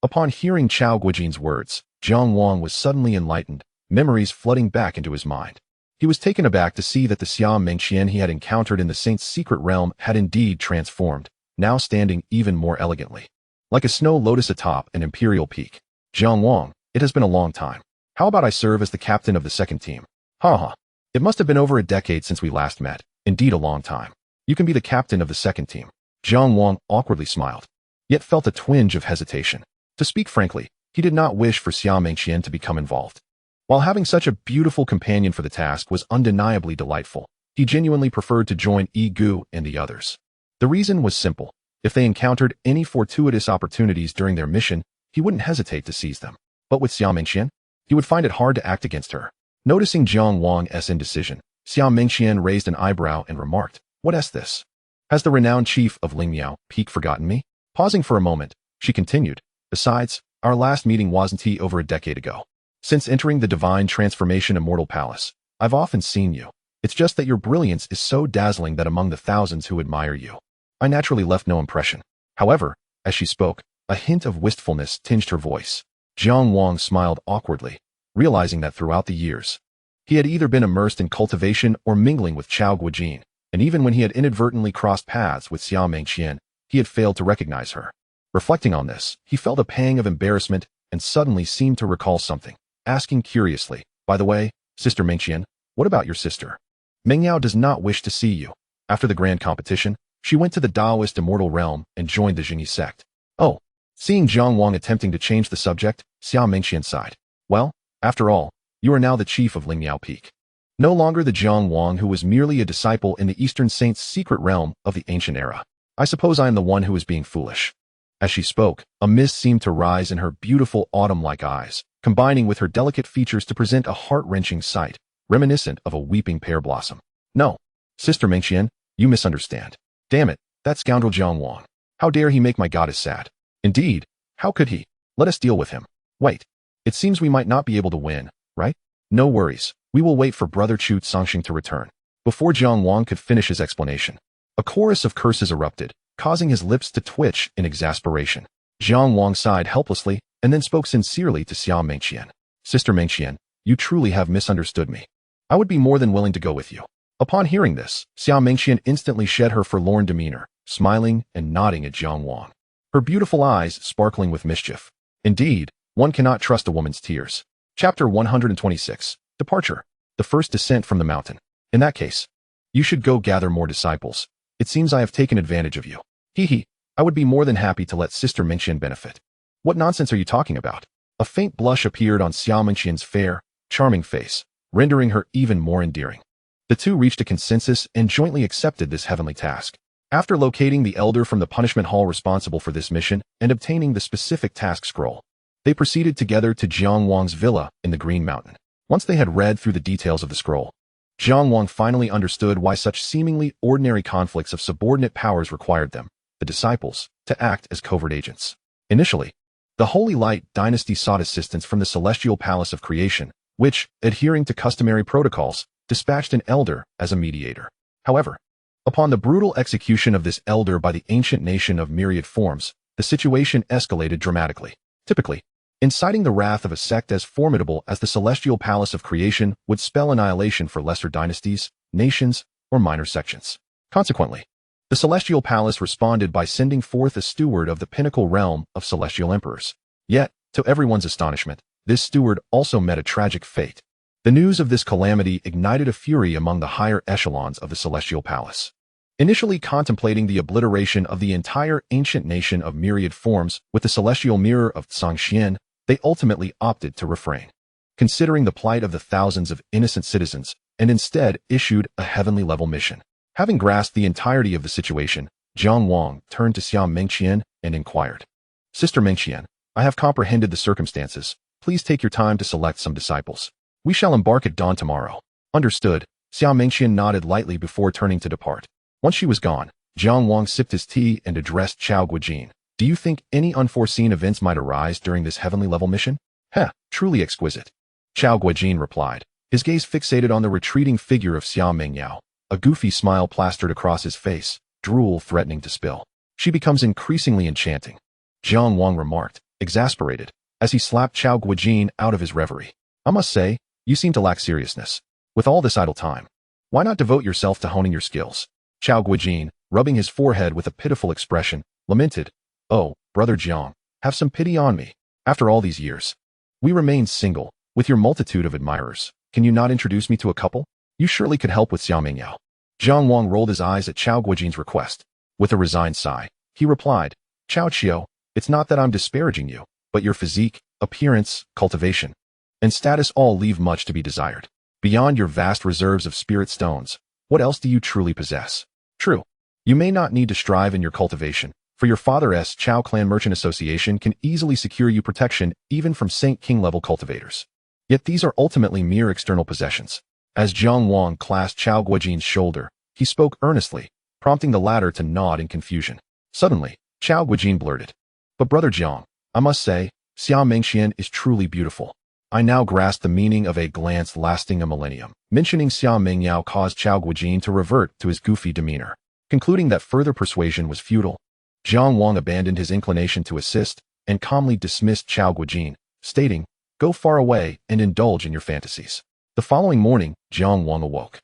[SPEAKER 1] Upon hearing Chao Guojin's words, Jiang Wang was suddenly enlightened, memories flooding back into his mind. He was taken aback to see that the Xianxiaaudiobooks he had encountered in the Saint's secret realm had indeed transformed, now standing even more elegantly. Like a snow lotus atop an imperial peak. Jiang Wang, it has been a long time. How about I serve as the captain of the second team? Ha. It must have been over a decade since we last met. Indeed a long time. You can be the captain of the second team. Jiang Wang awkwardly smiled, yet felt a twinge of hesitation. To speak frankly, he did not wish for Xianxian to become involved. While having such a beautiful companion for the task was undeniably delightful, he genuinely preferred to join Yi Gu and the others. The reason was simple. If they encountered any fortuitous opportunities during their mission, he wouldn't hesitate to seize them. But with Xianxian, he would find it hard to act against her. Noticing Jiang Wang's indecision, Xianxian raised an eyebrow and remarked, "What's this? Has the renowned chief of Lingmiao Peak forgotten me?" Pausing for a moment, she continued, "Besides, our last meeting wasn't over a decade ago. Since entering the Divine Transformation Immortal Palace, I've often seen you. It's just that your brilliance is so dazzling that among the thousands who admire you, I naturally left no impression." However, as she spoke, a hint of wistfulness tinged her voice. Jiang Wang smiled awkwardly, realizing that throughout the years, he had either been immersed in cultivation or mingling with Chao Guojin, and even when he had inadvertently crossed paths with Xianxian, he had failed to recognize her. Reflecting on this, he felt a pang of embarrassment and suddenly seemed to recall something, asking curiously, "By the way, Sister Mengxian, what about your sister? Mengyao does not wish to see you." After the grand competition, she went to the Taoist immortal realm and joined the Jingyi sect. Oh. Seeing Jiang Wang attempting to change the subject, Xianxian sighed. "Well, after all, you are now the chief of Lingmiao Peak. No longer the Jiang Wang who was merely a disciple in the Eastern Saint's secret realm of the ancient era. I suppose I am the one who is being foolish." As she spoke, a mist seemed to rise in her beautiful autumn-like eyes, combining with her delicate features to present a heart-wrenching sight, reminiscent of a weeping pear blossom. "No, Sister Mengxian, you misunderstand. Damn it, that scoundrel Jiang Wang. How dare he make my goddess sad? Indeed, how could he? Let us deal with him. Wait, it seems we might not be able to win, right? No worries, we will wait for Brother Chu Songxing to return." Before Jiang Wang could finish his explanation, a chorus of curses erupted, causing his lips to twitch in exasperation. Jiang Wang sighed helplessly and then spoke sincerely to Xianxian. "Sister Mengxian, you truly have misunderstood me. I would be more than willing to go with you." Upon hearing this, Xianxian instantly shed her forlorn demeanor, smiling and nodding at Jiang Wang, her beautiful eyes sparkling with mischief. Indeed, one cannot trust a woman's tears. Chapter 126. Departure. The first descent from the mountain. In that case, you should go gather more disciples. It seems I have taken advantage of you. Hee. I would be more than happy to let Sister Mengxian benefit. What nonsense are you talking about? A faint blush appeared on Xianxian's fair, charming face, rendering her even more endearing. The two reached a consensus and jointly accepted this heavenly task. After locating the elder from the punishment hall responsible for this mission and obtaining the specific task scroll, they proceeded together to Jiang Wang's villa in the Green Mountain. Once they had read through the details of the scroll, Jiang Wang finally understood why such seemingly ordinary conflicts of subordinate powers required them, the disciples, to act as covert agents. Initially, the Holy Light dynasty sought assistance from the Celestial Palace of Creation, which, adhering to customary protocols, dispatched an elder as a mediator. However, upon the brutal execution of this elder by the ancient nation of myriad forms, the situation escalated dramatically. Typically, inciting the wrath of a sect as formidable as the Celestial Palace of Creation would spell annihilation for lesser dynasties, nations, or minor sections. Consequently, the Celestial Palace responded by sending forth a steward of the pinnacle realm of celestial emperors. Yet, to everyone's astonishment, this steward also met a tragic fate. The news of this calamity ignited a fury among the higher echelons of the Celestial Palace. Initially contemplating the obliteration of the entire ancient nation of myriad forms with the celestial mirror of Xianxian, they ultimately opted to refrain, considering the plight of the thousands of innocent citizens, and instead issued a heavenly-level mission. Having grasped the entirety of the situation, Jiang Wang turned to Xianxian and inquired, "Sister Mengxian, I have comprehended the circumstances. Please take your time to select some disciples. We shall embark at dawn tomorrow." "Understood." Xianxian nodded lightly before turning to depart. Once she was gone, Jiang Wang sipped his tea and addressed Chao Guojin. "Do you think any unforeseen events might arise during this heavenly-level mission?" "Heh, truly exquisite." Chao Guojin replied, his gaze fixated on the retreating figure of Xia Mengyao. A goofy smile plastered across his face, drool threatening to spill. She becomes increasingly enchanting, Jiang Wang remarked, exasperated, as he slapped Chao Guijin out of his reverie. I must say, you seem to lack seriousness. With all this idle time, why not devote yourself to honing your skills? Chao Guijin, rubbing his forehead with a pitiful expression, lamented, Oh, brother Jiang, have some pity on me. After all these years, we remain single, with your multitude of admirers. Can you not introduce me to a couple? You surely could help with Xiao Mengyao. Jiang Wang rolled his eyes at Chao Guijin's request. With a resigned sigh, he replied, Chao Qiu, it's not that I'm disparaging you, but your physique, appearance, cultivation, and status all leave much to be desired. Beyond your vast reserves of spirit stones, what else do you truly possess? True, you may not need to strive in your cultivation, for your father's Chao Clan Merchant Association can easily secure you protection even from Saint King level cultivators. Yet these are ultimately mere external possessions. As Jiang Wang clasped Chao Guijin's shoulder, he spoke earnestly, prompting the latter to nod in confusion. Suddenly, Chao Guijin blurted, But brother Jiang, I must say, Xia Mengxian is truly beautiful. I now grasp the meaning of a glance lasting a millennium. Mentioning Xia Mengyao caused Chao Guijin to revert to his goofy demeanor. Concluding that further persuasion was futile, Jiang Wang abandoned his inclination to assist and calmly dismissed Chao Guijin, stating, Go far away and indulge in your fantasies. The following morning, Jiang Wang awoke,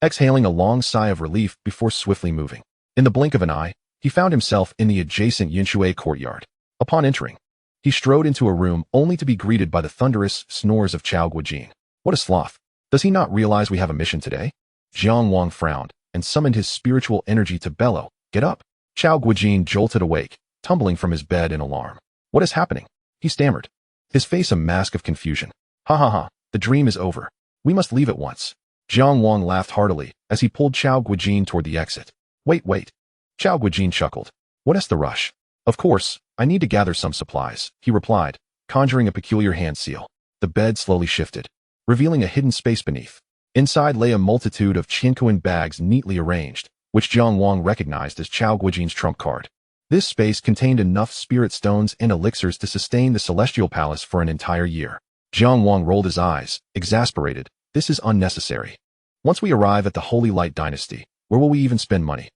[SPEAKER 1] exhaling a long sigh of relief before swiftly moving. In the blink of an eye, he found himself in the adjacent Yinshui courtyard. Upon entering, he strode into a room only to be greeted by the thunderous snores of Chao Guijin. What a sloth! Does he not realize we have a mission today? Jiang Wang frowned and summoned his spiritual energy to bellow, Get up! Chao Guijin jolted awake, tumbling from his bed in alarm. What is happening? He stammered, his face a mask of confusion. Ha ha ha, the dream is over. We must leave at once. Jiang Wang laughed heartily as he pulled Chao Guijin toward the exit. Wait. Chao Guijin chuckled. What is the rush? Of course, I need to gather some supplies, he replied, conjuring a peculiar hand seal. The bed slowly shifted, revealing a hidden space beneath. Inside lay a multitude of Qinkuan bags neatly arranged, which Jiang Wang recognized as Chao Guijin's trump card. This space contained enough spirit stones and elixirs to sustain the celestial palace for an entire year. Jiang Wang rolled his eyes, exasperated. This is unnecessary. Once we arrive at the Holy Light Dynasty, where will we even spend money?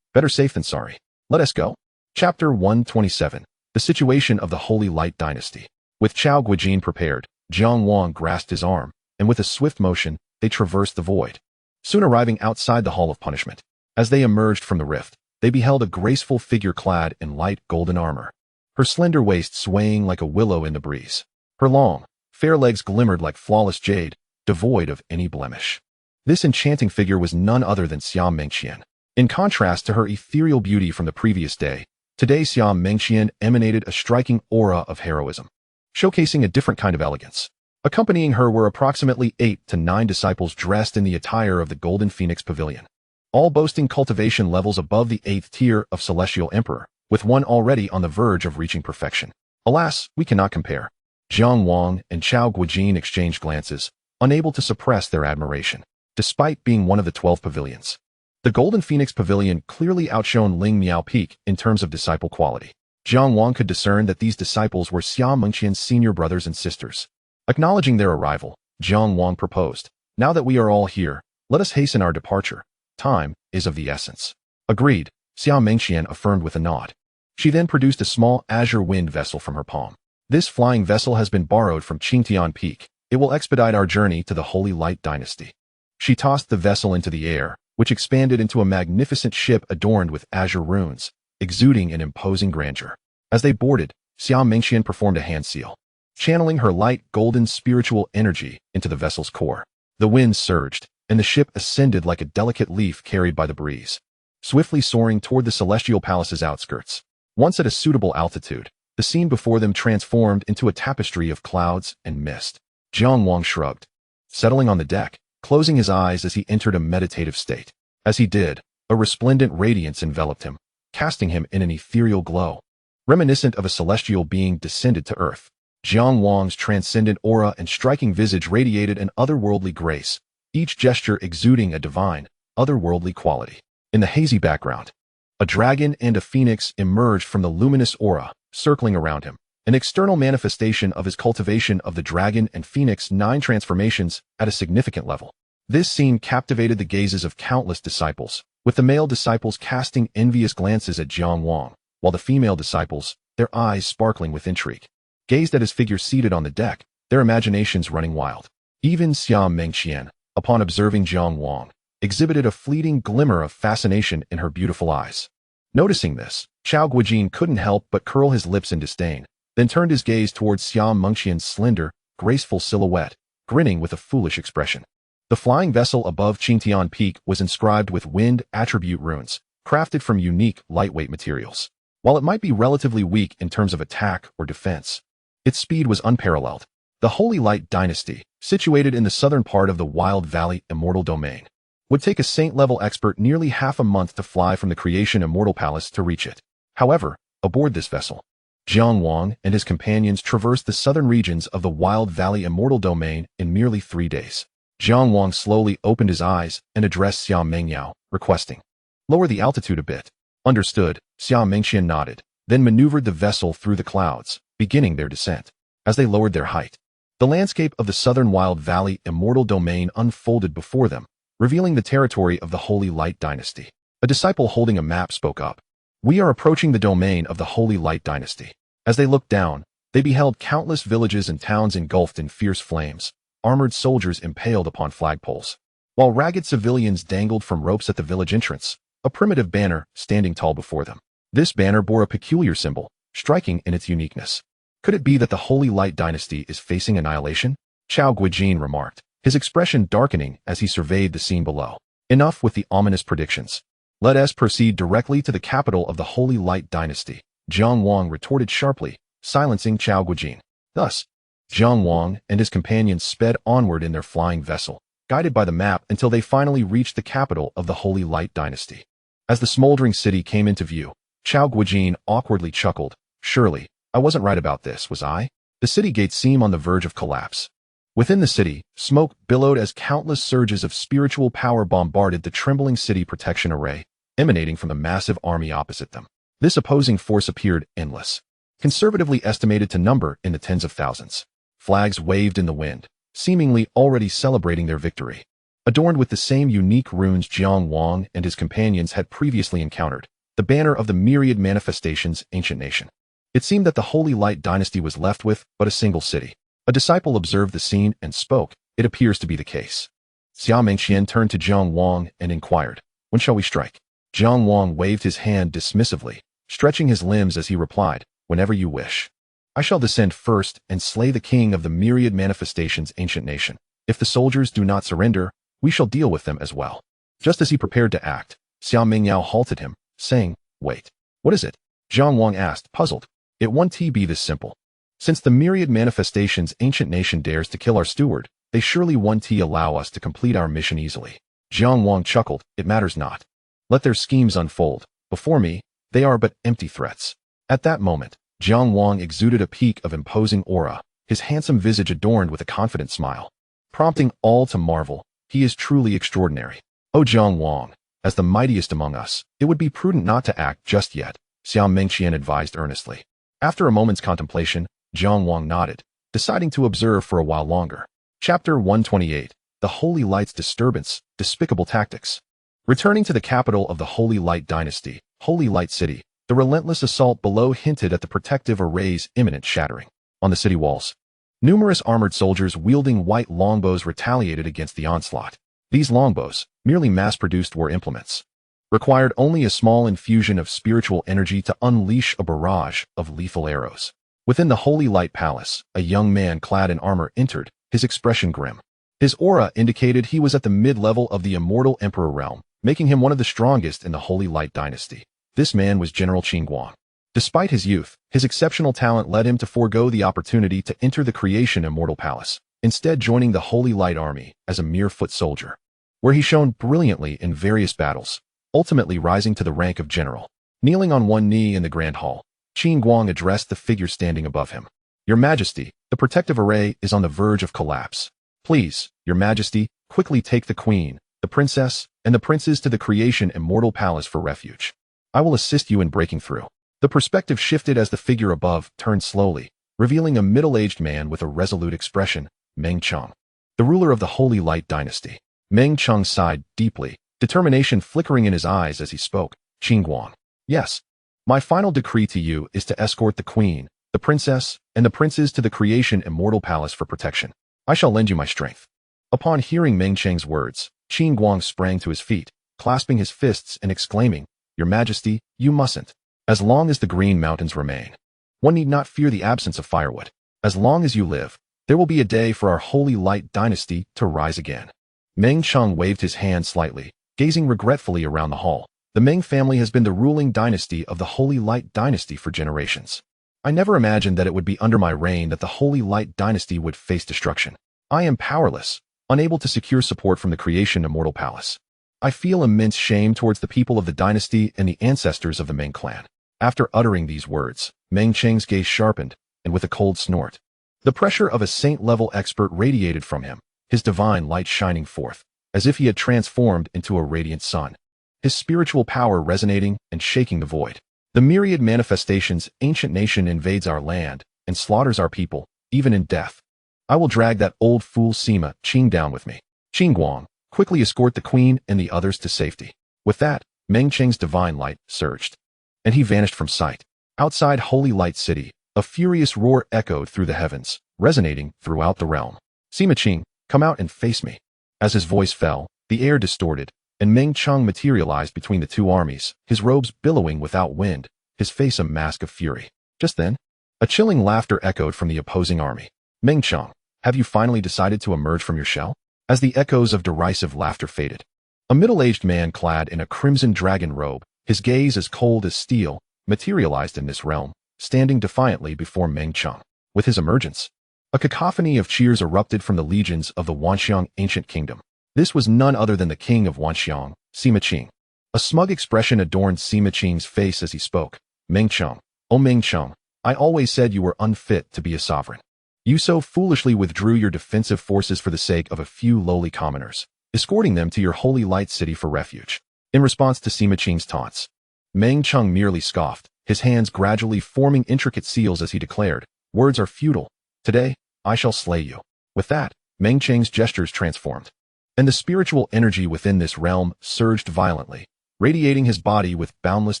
[SPEAKER 1] Better safe than sorry. Let us go. Chapter 127. The Situation of the Holy Light Dynasty. With Chao Guijin prepared, Jiang Wang grasped his arm, and with a swift motion, they traversed the void, soon arriving outside the Hall of Punishment. As they emerged from the rift, they beheld a graceful figure clad in light golden armor, her slender waist swaying like a willow in the breeze. Her long, fair legs glimmered like flawless jade, devoid of any blemish. This enchanting figure was none other than Xia Mengxian. In contrast to her ethereal beauty from the previous day, today Xia Mengxian emanated a striking aura of heroism, showcasing a different kind of elegance. Accompanying her were approximately 8 to 9 disciples dressed in the attire of the Golden Phoenix Pavilion, all boasting cultivation levels above the 8th tier of Celestial Emperor, with one already on the verge of reaching perfection. Alas, we cannot compare. Jiang Wang and Chao Guijin exchanged glances, unable to suppress their admiration, despite being one of the 12 pavilions. The Golden Phoenix Pavilion clearly outshone Ling Miao Peak in terms of disciple quality. Jiang Wang could discern that these disciples were Xia Mengxian's senior brothers and sisters. Acknowledging their arrival, Jiang Wang proposed, Now that we are all here, let us hasten our departure. Time is of the essence. Agreed, Xia Mengxian affirmed with a nod. She then produced a small azure wind vessel from her palm. This flying vessel has been borrowed from Qingtian Peak. It will expedite our journey to the Holy Light Dynasty. She tossed the vessel into the air, which expanded into a magnificent ship adorned with azure runes, exuding an imposing grandeur. As they boarded, Xia Mengxian performed a hand seal, channeling her light golden spiritual energy into the vessel's core. The wind surged, and the ship ascended like a delicate leaf carried by the breeze, swiftly soaring toward the Celestial Palace's outskirts. Once at a suitable altitude, the scene before them transformed into a tapestry of clouds and mist. Jiang Wang shrugged, settling on the deck, closing his eyes as he entered a meditative state. As he did, a resplendent radiance enveloped him, casting him in an ethereal glow, reminiscent of a celestial being descended to earth. Jiang Wang's transcendent aura and striking visage radiated an otherworldly grace, each gesture exuding a divine, otherworldly quality. In the hazy background, a dragon and a phoenix emerged from the luminous aura, circling around him, an external manifestation of his cultivation of the dragon and phoenix 9 transformations at a significant level. This scene captivated the gazes of countless disciples, with the male disciples casting envious glances at Jiang Wang, while the female disciples, their eyes sparkling with intrigue, gazed at his figure seated on the deck, their imaginations running wild. Even Xiao Mengqian, upon observing Jiang Wang, exhibited a fleeting glimmer of fascination in her beautiful eyes. Noticing this, Chao Guijin couldn't help but curl his lips in disdain, then turned his gaze towards Xiao Mengqian's slender, graceful silhouette, grinning with a foolish expression. The flying vessel above Qingtian Peak was inscribed with wind attribute runes, crafted from unique, lightweight materials. While it might be relatively weak in terms of attack or defense, its speed was unparalleled. The Holy Light Dynasty, situated in the southern part of the Wild Valley Immortal Domain, would take a saint-level expert nearly half a month to fly from the Creation Immortal Palace to reach it. However, aboard this vessel, Jiang Wang and his companions traversed the southern regions of the Wild Valley Immortal Domain in merely 3 days. Jiang Wang slowly opened his eyes and addressed Xiao Mengyao, requesting, "Lower the altitude a bit." Understood, Xiao Mengqian nodded, then maneuvered the vessel through the clouds, beginning their descent. As they lowered their height, the landscape of the southern Wild Valley Immortal Domain unfolded before them, revealing the territory of the Holy Light Dynasty. A disciple holding a map spoke up. "We are approaching the domain of the Holy Light Dynasty." As they looked down, they beheld countless villages and towns engulfed in fierce flames, armored soldiers impaled upon flagpoles, while ragged civilians dangled from ropes at the village entrance, a primitive banner standing tall before them. This banner bore a peculiar symbol, striking in its uniqueness. Could it be that the Holy Light Dynasty is facing annihilation? Chao Guijin remarked, his expression darkening as he surveyed the scene below. Enough with the ominous predictions. Let us proceed directly to the capital of the Holy Light Dynasty, Jiang Wang retorted sharply, silencing Chao Guijin. Thus, Jiang Wang and his companions sped onward in their flying vessel, guided by the map until they finally reached the capital of the Holy Light Dynasty. As the smoldering city came into view, Chao Guijin awkwardly chuckled. "Surely, I wasn't right about this, was I?" The city gates seemed on the verge of collapse. Within the city, smoke billowed as countless surges of spiritual power bombarded the trembling city protection array, emanating from the massive army opposite them. This opposing force appeared endless, conservatively estimated to number in the tens of thousands. Flags waved in the wind, seemingly already celebrating their victory. Adorned with the same unique runes Jiang Wang and his companions had previously encountered, the banner of the myriad manifestations ancient nation. It seemed that the Holy Light Dynasty was left with but a single city. A disciple observed the scene and spoke. "It appears to be the case." Xiao Mengqian turned to Jiang Wang and inquired, "When shall we strike?" Jiang Wang waved his hand dismissively, stretching his limbs as he replied, "Whenever you wish. I shall descend first and slay the king of the myriad manifestations ancient nation. If the soldiers do not surrender, we shall deal with them as well." Just as he prepared to act, Xiao Mengyao halted him, saying, "Wait. What is it?" Jiang Wang asked, puzzled. "It won't be this simple. Since the myriad manifestations ancient nation dares to kill our steward, they surely won't allow us to complete our mission easily." Jiang Wang chuckled, "It matters not. Let their schemes unfold. Before me, they are but empty threats." At that moment, Jiang Wang exuded a peak of imposing aura, his handsome visage adorned with a confident smile, prompting all to marvel. "He is truly extraordinary. O Jiang Wang, as the mightiest among us, it would be prudent not to act just yet," Xiao Mengqian advised earnestly. After a moment's contemplation, Jiang Wang nodded, deciding to observe for a while longer. Chapter 128, The Holy Light's Disturbance, Despicable Tactics. Returning to the capital of the Holy Light Dynasty, Holy Light City, the relentless assault below hinted at the protective array's imminent shattering. On the city walls, numerous armored soldiers wielding white longbows retaliated against the onslaught. These longbows, merely mass-produced war implements, required only a small infusion of spiritual energy to unleash a barrage of lethal arrows. Within the Holy Light Palace, a young man clad in armor entered, his expression grim. His aura indicated he was at the mid-level of the Immortal Emperor realm, making him one of the strongest in the Holy Light Dynasty. This man was General Qing Guang. Despite his youth, his exceptional talent led him to forego the opportunity to enter the Creation Immortal Palace, instead joining the Holy Light Army as a mere foot soldier, where he shone brilliantly in various battles, ultimately rising to the rank of general. Kneeling on one knee in the Grand Hall, Qing Guang addressed the figure standing above him. "Your Majesty, the protective array is on the verge of collapse. Please, Your Majesty, quickly take the Queen, the Princess, and the Princes to the Creation Immortal Palace for refuge. I will assist you in breaking through." The perspective shifted as the figure above turned slowly, revealing a middle-aged man with a resolute expression, Meng Cheng, the ruler of the Holy Light dynasty. Meng Cheng sighed deeply, determination flickering in his eyes as he spoke. Jiang Wang. Yes. My final decree to you is to escort the queen, the princess, and the princes to the creation immortal palace for protection. I shall lend you my strength. Upon hearing Meng Cheng's words, Jiang Wang sprang to his feet, clasping his fists and exclaiming, Your Majesty, you mustn't. As long as the Green Mountains remain, one need not fear the absence of firewood. As long as you live, there will be a day for our Holy Light dynasty to rise again. Meng Cheng waved his hand slightly, gazing regretfully around the hall. The Meng family has been the ruling dynasty of the Holy Light dynasty for generations. I never imagined that it would be under my reign that the Holy Light dynasty would face destruction. I am powerless, unable to secure support from the creation immortal palace. I feel immense shame towards the people of the dynasty and the ancestors of the Meng clan. After uttering these words, Meng Cheng's gaze sharpened, and with a cold snort, the pressure of a saint-level expert radiated from him, his divine light shining forth, as if he had transformed into a radiant sun, his spiritual power resonating and shaking the void. The myriad manifestations, ancient nation invades our land and slaughters our people, even in death. I will drag that old fool Sima Qing down with me. Jiang Wang, quickly escort the queen and the others to safety. With that, Meng Cheng's divine light surged, and he vanished from sight. Outside Holy Light City, a furious roar echoed through the heavens, resonating throughout the realm. Sima Qing, come out and face me. As his voice fell, the air distorted, and Meng Cheng materialized between the two armies, his robes billowing without wind, his face a mask of fury. Just then, a chilling laughter echoed from the opposing army. Meng Cheng, have you finally decided to emerge from your shell? As the echoes of derisive laughter faded, a middle-aged man clad in a crimson dragon robe, his gaze as cold as steel, materialized in this realm, standing defiantly before Meng Cheng. With his emergence, a cacophony of cheers erupted from the legions of the Wanxiang ancient kingdom. This was none other than the king of Wanxiang, Sima Qing. A smug expression adorned Sima Qing's face as he spoke. Meng Cheng, oh Meng Cheng, I always said you were unfit to be a sovereign. You so foolishly withdrew your defensive forces for the sake of a few lowly commoners, escorting them to your Holy Light City for refuge. In response to Sima Qing's taunts, Meng Cheng merely scoffed, his hands gradually forming intricate seals as he declared, Words are futile. Today, I shall slay you. With that, Meng Cheng's gestures transformed, and the spiritual energy within this realm surged violently, radiating his body with boundless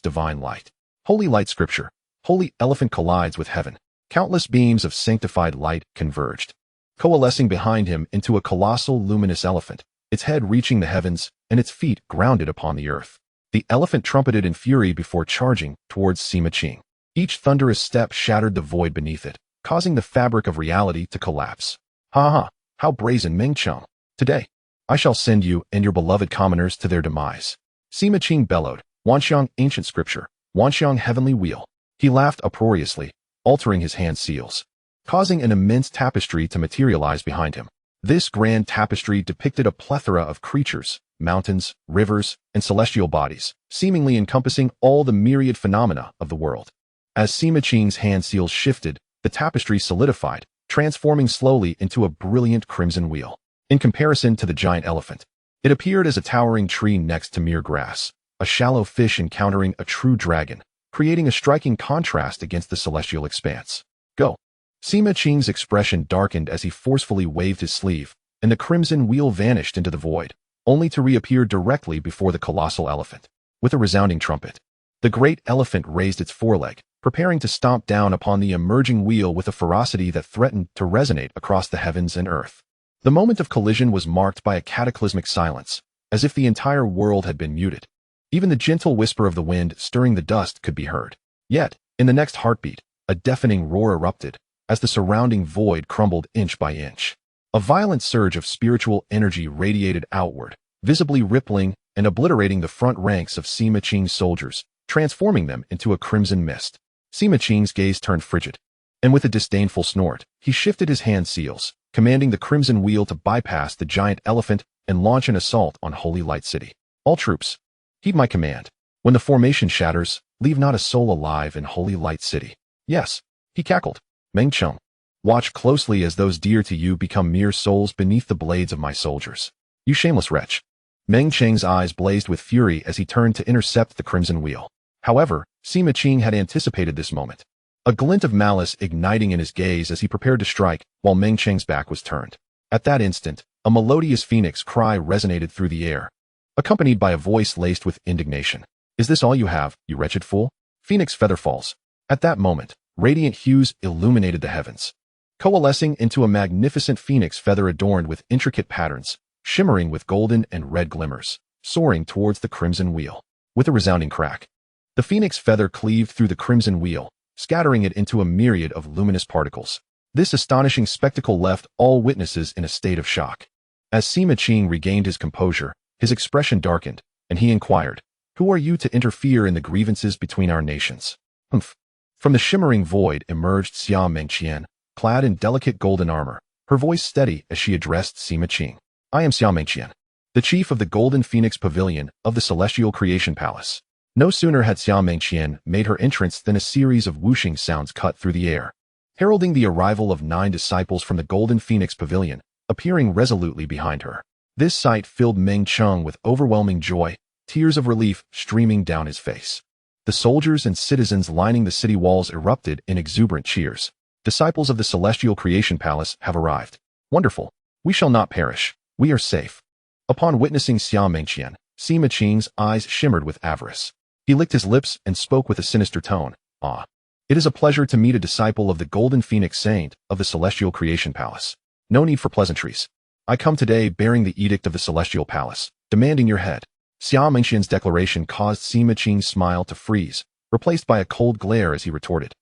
[SPEAKER 1] divine light. Holy light scripture, holy elephant collides with heaven. Countless beams of sanctified light converged, coalescing behind him into a colossal luminous elephant, its head reaching the heavens and its feet grounded upon the earth. The elephant trumpeted in fury before charging towards Sima Qing. Each thunderous step shattered the void beneath it, causing the fabric of reality to collapse. Ha ha, how brazen, Meng Cheng. Today, I shall send you and your beloved commoners to their demise. Sima Qing bellowed, Wanxiang ancient scripture, Wanxiang heavenly wheel. He laughed uproariously, altering his hand seals, causing an immense tapestry to materialize behind him. This grand tapestry depicted a plethora of creatures, mountains, rivers, and celestial bodies, seemingly encompassing all the myriad phenomena of the world. As Sima Qing's hand seals shifted, the tapestry solidified, transforming slowly into a brilliant crimson wheel. In comparison to the giant elephant, it appeared as a towering tree next to mere grass, a shallow fish encountering a true dragon, creating a striking contrast against the celestial expanse. Go. Sima Qing's expression darkened as he forcefully waved his sleeve, and the crimson wheel vanished into the void, only to reappear directly before the colossal elephant. With a resounding trumpet, the great elephant raised its foreleg, preparing to stomp down upon the emerging wheel with a ferocity that threatened to resonate across the heavens and earth. The moment of collision was marked by a cataclysmic silence, as if the entire world had been muted. Even the gentle whisper of the wind stirring the dust could be heard. Yet, in the next heartbeat, a deafening roar erupted, as the surrounding void crumbled inch by inch. A violent surge of spiritual energy radiated outward, visibly rippling and obliterating the front ranks of Sima Qing's soldiers, transforming them into a crimson mist. Sima Qing's gaze turned frigid, and with a disdainful snort, he shifted his hand seals, commanding the crimson wheel to bypass the giant elephant and launch an assault on Holy Light City. All troops, heed my command. When the formation shatters, leave not a soul alive in Holy Light City. Yes, he cackled. Meng Cheng, watch closely as those dear to you become mere souls beneath the blades of my soldiers. You shameless wretch. Meng Cheng's eyes blazed with fury as he turned to intercept the crimson wheel. However, Sima Qing had anticipated this moment. a glint of malice igniting in his gaze as he prepared to strike while Meng Cheng's back was turned. At that instant, a melodious phoenix cry resonated through the air, accompanied by a voice laced with indignation. "Is this all you have, you wretched fool?" Phoenix feather falls. At that moment, radiant hues illuminated the heavens, coalescing into a magnificent phoenix feather adorned with intricate patterns, shimmering with golden and red glimmers, soaring towards the crimson wheel. With a resounding crack, the phoenix feather cleaved through the crimson wheel, scattering it into a myriad of luminous particles. This astonishing spectacle left all witnesses in a state of shock. As Sima Qing regained his composure, his expression darkened, and he inquired, "Who are you to interfere in the grievances between our nations?" "Humph." From the shimmering void emerged Xia Mengqian, clad in delicate golden armor, her voice steady as she addressed Sima Qing. "I am Xia Mengqian, the chief of the Golden Phoenix Pavilion of the Celestial Creation Palace." No sooner had Xia Mengqian made her entrance than a series of whooshing sounds cut through the air, heralding the arrival of 9 disciples from the Golden Phoenix Pavilion, appearing resolutely behind her. This sight filled Meng Cheng with overwhelming joy, tears of relief streaming down his face. The soldiers and citizens lining the city walls erupted in exuberant cheers. "Disciples of the Celestial Creation Palace have arrived. Wonderful. We shall not perish. We are safe." Upon witnessing Xia Mengqian, Sima Qing's eyes shimmered with avarice. He licked his lips and spoke with a sinister tone. "Ah. It is a pleasure to meet a disciple of the Golden Phoenix Saint of the Celestial Creation Palace. No need for pleasantries. I come today bearing the edict of the Celestial Palace, demanding your head." Xia Mengqian's declaration caused Sima Qing's smile to freeze, replaced by a cold glare as he retorted.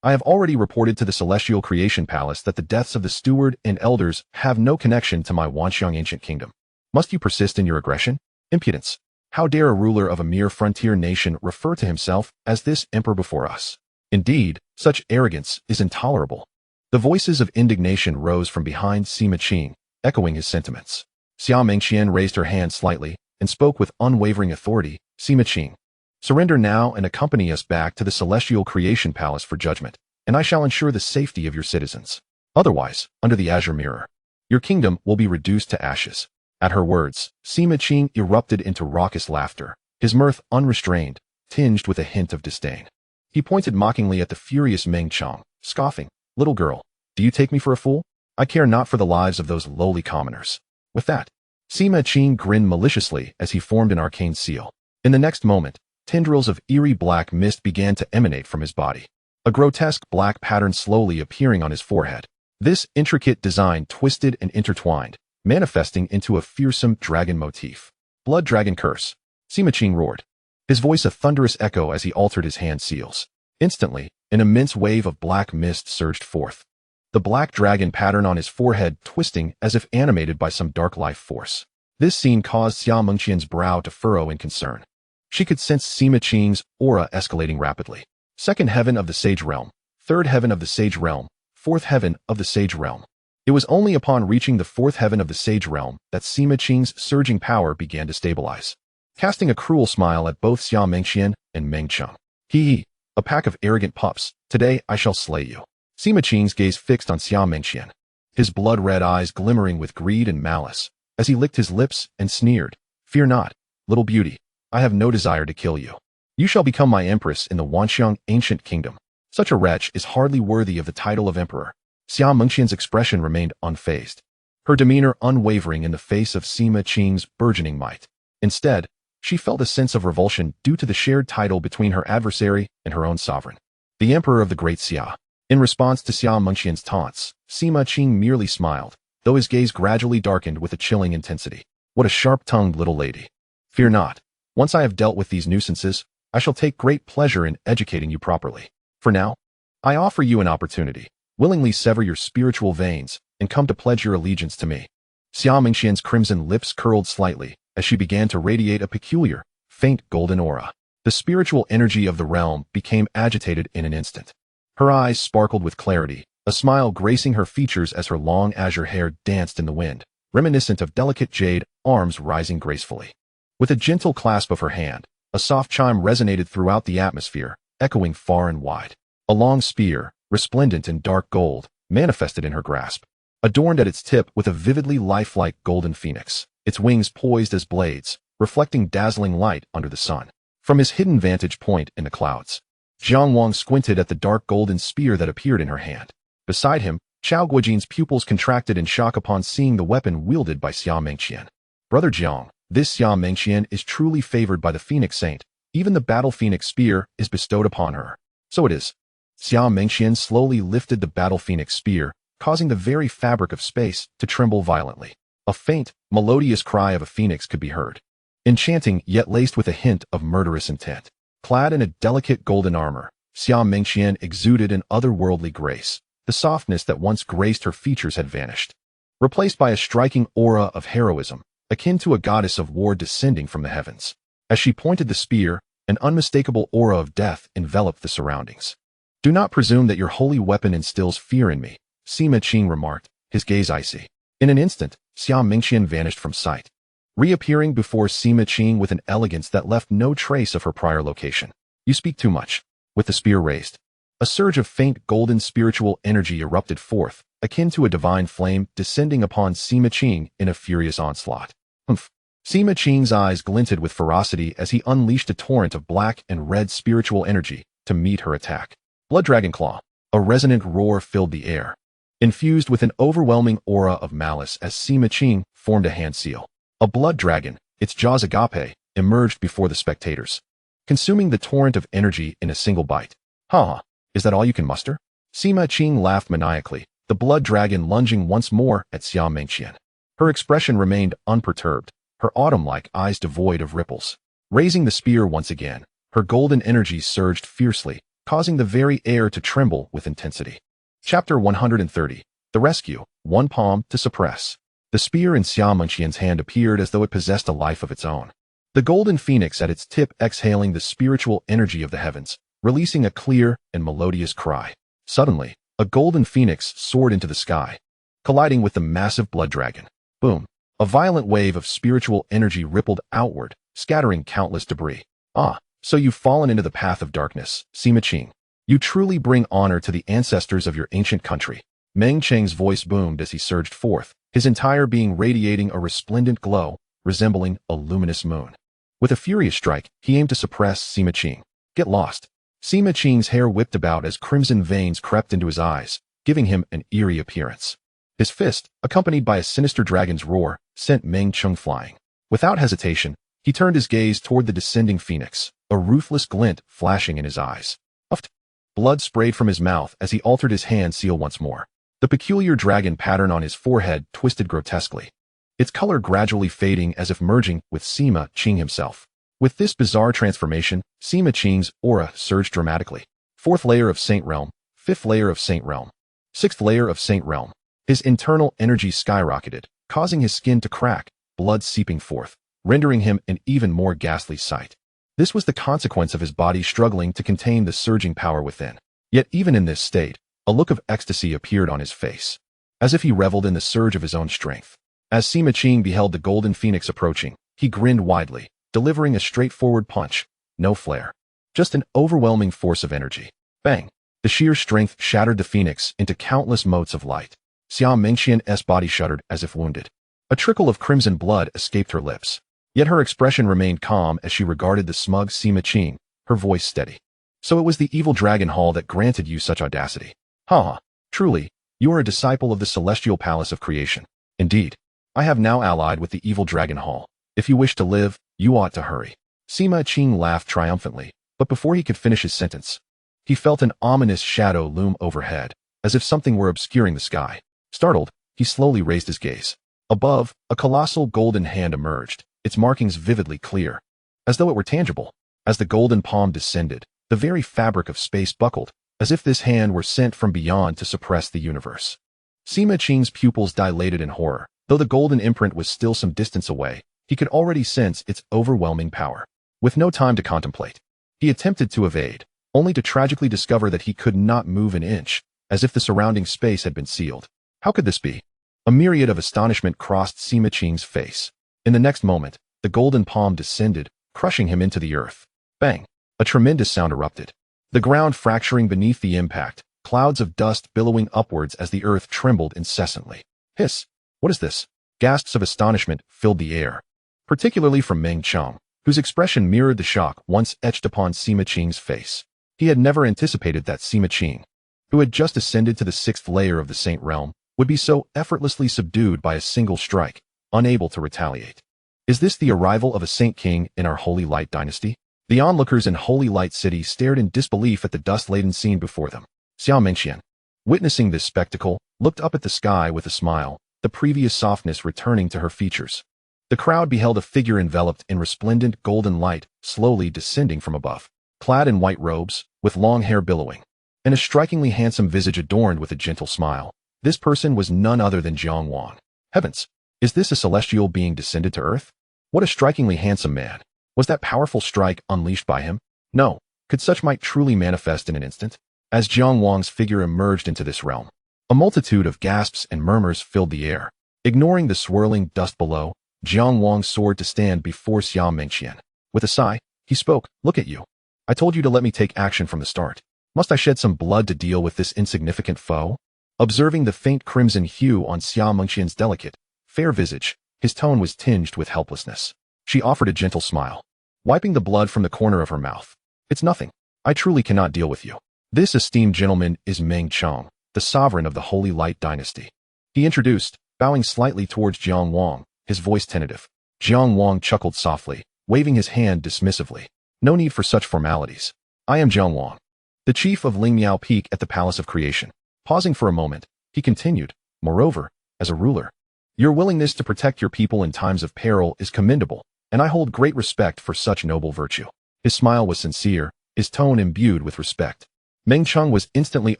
[SPEAKER 1] "I have already reported to the Celestial Creation Palace that the deaths of the steward and elders have no connection to my Wanxiang ancient kingdom. Must you persist in your aggression? Impudence! How dare a ruler of a mere frontier nation refer to himself as this emperor before us? Indeed, such arrogance is intolerable." The voices of indignation rose from behind Sima Qing, echoing his sentiments. Xia Mengqian raised her hand slightly and spoke with unwavering authority. "Sima Qing, surrender now and accompany us back to the Celestial Creation Palace for judgment, and I shall ensure the safety of your citizens. Otherwise, under the azure mirror, your kingdom will be reduced to ashes." At her words, Sima Qing erupted into raucous laughter, his mirth unrestrained, tinged with a hint of disdain. He pointed mockingly at the furious Meng Cheng, scoffing, "Little girl, do you take me for a fool? I care not for the lives of those lowly commoners." With that, Sima Qing grinned maliciously as he formed an arcane seal. In the next moment, tendrils of eerie black mist began to emanate from his body, a grotesque black pattern slowly appearing on his forehead. This intricate design twisted and intertwined, manifesting into a fearsome dragon motif. "Blood Dragon Curse!" Sima Qing roared, his voice a thunderous echo as he altered his hand seals. Instantly, an immense wave of black mist surged forth, the black dragon pattern on his forehead twisting as if animated by some dark life force. This scene caused Xia Mengqian's brow to furrow in concern. She could sense Sima Qing's aura escalating rapidly. Second heaven of the Sage Realm, third heaven of the Sage Realm, fourth heaven of the Sage Realm. It was only upon reaching the fourth heaven of the Sage Realm that Sima Qing's surging power began to stabilize, casting a cruel smile at both Xia Mengqian and Meng Cheng. "Hee, a pack of arrogant pups, today I shall slay you." Sima Qing's gaze fixed on Xia Mengqian, his blood-red eyes glimmering with greed and malice, as he licked his lips and sneered, "Fear not, little beauty, I have no desire to kill you. You shall become my empress in the Wanxiang ancient kingdom. Such a wretch is hardly worthy of the title of emperor." Xia Mengqian's expression remained unfazed, her demeanor unwavering in the face of Sima Qing's burgeoning might. Instead, she felt a sense of revulsion due to the shared title between her adversary and her own sovereign, the emperor of the great Xia. In response to Xia Mengqian's taunts, Sima Qing merely smiled, though his gaze gradually darkened with a chilling intensity. "What a sharp-tongued little lady. Fear not. Once I have dealt with these nuisances, I shall take great pleasure in educating you properly. For now, I offer you an opportunity. Willingly sever your spiritual veins and come to pledge your allegiance to me." Xia Mengqian's crimson lips curled slightly as she began to radiate a peculiar, faint golden aura. The spiritual energy of the realm became agitated in an instant. Her eyes sparkled with clarity, a smile gracing her features as her long azure hair danced in the wind, reminiscent of delicate jade arms rising gracefully. With a gentle clasp of her hand, a soft chime resonated throughout the atmosphere, echoing far and wide. A long spear, resplendent in dark gold, manifested in her grasp, adorned at its tip with a vividly lifelike golden phoenix, its wings poised as blades, reflecting dazzling light under the sun. From his hidden vantage point in the clouds, Jiang Wang squinted at the dark golden spear that appeared in her hand. Beside him, Chao Guojin's pupils contracted in shock upon seeing the weapon wielded by Xia Mengqian. Brother Jiang, this Xia Mengqian is truly favored by the Phoenix Saint. Even the battle Phoenix spear is bestowed upon her. So it is. Xia Mengqian slowly lifted the battle Phoenix spear, causing the very fabric of space to tremble violently. A faint, melodious cry of a phoenix could be heard. Enchanting, yet laced with a hint of murderous intent. Clad in a delicate golden armor, Xia Mengqian exuded an otherworldly grace. The softness that once graced her features had vanished, replaced by a striking aura of heroism, akin to a goddess of war descending from the heavens. As she pointed the spear, an unmistakable aura of death enveloped the surroundings. "Do not presume that your holy weapon instills fear in me," Sima Qing remarked, his gaze icy. In an instant, Xia Mengqian vanished from sight, reappearing before Sima Qing with an elegance that left no trace of her prior location. "You speak too much." With the spear raised, a surge of faint golden spiritual energy erupted forth, akin to a divine flame descending upon Sima Qing in a furious onslaught. Humph! Sima Qing's eyes glinted with ferocity as he unleashed a torrent of black and red spiritual energy to meet her attack. Blood Dragon Claw. A resonant roar filled the air, infused with an overwhelming aura of malice as Sima Qing formed a hand seal. A blood dragon, its jaws agape, emerged before the spectators, consuming the torrent of energy in a single bite. "Ha! Is that all you can muster?" Sima Qing laughed maniacally, the blood dragon lunging once more at Xia Mengqian. Her expression remained unperturbed, her autumn-like eyes devoid of ripples. Raising the spear once again, her golden energy surged fiercely, causing the very air to tremble with intensity. Chapter 130. The Rescue. One palm to suppress. The spear in Xia Mengqian's hand appeared as though it possessed a life of its own. The golden phoenix at its tip exhaling the spiritual energy of the heavens, releasing a clear and melodious cry. Suddenly, a golden phoenix soared into the sky, colliding with the massive blood dragon. Boom! A violent wave of spiritual energy rippled outward, scattering countless debris. "Ah, so you've fallen into the path of darkness, Sima Qing. You truly bring honor to the ancestors of your ancient country." Meng Cheng's voice boomed as he surged forth, his entire being radiating a resplendent glow, resembling a luminous moon. With a furious strike, he aimed to suppress Sima Qing. "Get lost." Sima Qing's hair whipped about as crimson veins crept into his eyes, giving him an eerie appearance. His fist, accompanied by a sinister dragon's roar, sent Meng Cheng flying. Without hesitation, he turned his gaze toward the descending phoenix, a ruthless glint flashing in his eyes. Uft! Blood sprayed from his mouth as he altered his hand seal once more. The peculiar dragon pattern on his forehead twisted grotesquely, its color gradually fading as if merging with Sima Qing himself. With this bizarre transformation, Sima Qing's aura surged dramatically. Fourth layer of Saint Realm, fifth layer of Saint Realm, sixth layer of Saint Realm. His internal energy skyrocketed, causing his skin to crack, blood seeping forth, rendering him an even more ghastly sight. This was the consequence of his body struggling to contain the surging power within. Yet even in this state, a look of ecstasy appeared on his face, as if he reveled in the surge of his own strength. As Sima Qing beheld the golden phoenix approaching, he grinned widely, delivering a straightforward punch. No flair, just an overwhelming force of energy. Bang! The sheer strength shattered the phoenix into countless motes of light. Xia Mengqian's body shuddered as if wounded. A trickle of crimson blood escaped her lips. Yet her expression remained calm as she regarded the smug Sima Qing, her voice steady. "So it was the evil dragon hall that granted you such audacity. Ha! Truly, you are a disciple of the celestial palace of creation. Indeed, I have now allied with the evil dragon hall. If you wish to live, you ought to hurry." Sima Qing laughed triumphantly, but before he could finish his sentence, he felt an ominous shadow loom overhead, as if something were obscuring the sky. Startled, he slowly raised his gaze. Above, a colossal golden hand emerged, its markings vividly clear, as though it were tangible. As the golden palm descended, the very fabric of space buckled, as if this hand were sent from beyond to suppress the universe. Sima Qing's pupils dilated in horror. Though the golden imprint was still some distance away, he could already sense its overwhelming power. With no time to contemplate, he attempted to evade, only to tragically discover that he could not move an inch, as if the surrounding space had been sealed. How could this be? A myriad of astonishment crossed Sima Qing's face. In the next moment, the golden palm descended, crushing him into the earth. Bang! A tremendous sound erupted, the ground fracturing beneath the impact, clouds of dust billowing upwards as the earth trembled incessantly. Hiss! What is this? Gasps of astonishment filled the air, particularly from Meng Cheng, whose expression mirrored the shock once etched upon Sima Qing's face. He had never anticipated that Sima Qing, who had just ascended to the 6th layer of the Saint Realm, would be so effortlessly subdued by a single strike, unable to retaliate. Is this the arrival of a Saint King in our Holy Light dynasty? The onlookers in Holy Light City stared in disbelief at the dust-laden scene before them. Xiao Mengxian, witnessing this spectacle, looked up at the sky with a smile, the previous softness returning to her features. The crowd beheld a figure enveloped in resplendent golden light, slowly descending from above, clad in white robes, with long hair billowing, and a strikingly handsome visage adorned with a gentle smile. This person was none other than Jiang Wang. Heavens! Is this a celestial being descended to earth? What a strikingly handsome man! Was that powerful strike unleashed by him? No. Could such might truly manifest in an instant? As Jiang Wang's figure emerged into this realm, a multitude of gasps and murmurs filled the air. Ignoring the swirling dust below, Jiang Wang soared to stand before Xiao Mengxian. With a sigh, he spoke. Look at you. I told you to let me take action from the start. Must I shed some blood to deal with this insignificant foe? Observing the faint crimson hue on Xiao Mengxian's delicate, fair visage, his tone was tinged with helplessness. She offered a gentle smile, wiping the blood from the corner of her mouth. It's nothing. I truly cannot deal with you. This esteemed gentleman is Meng Chong, the sovereign of the Holy Light dynasty. He introduced, bowing slightly towards Jiang Wang, his voice tentative. Jiang Wang chuckled softly, waving his hand dismissively. No need for such formalities. I am Jiang Wang, the chief of Lingmiao Peak at the Palace of Creation. Pausing for a moment, he continued, moreover, as a ruler, your willingness to protect your people in times of peril is commendable, and I hold great respect for such noble virtue. His smile was sincere, his tone imbued with respect. Meng Chong was instantly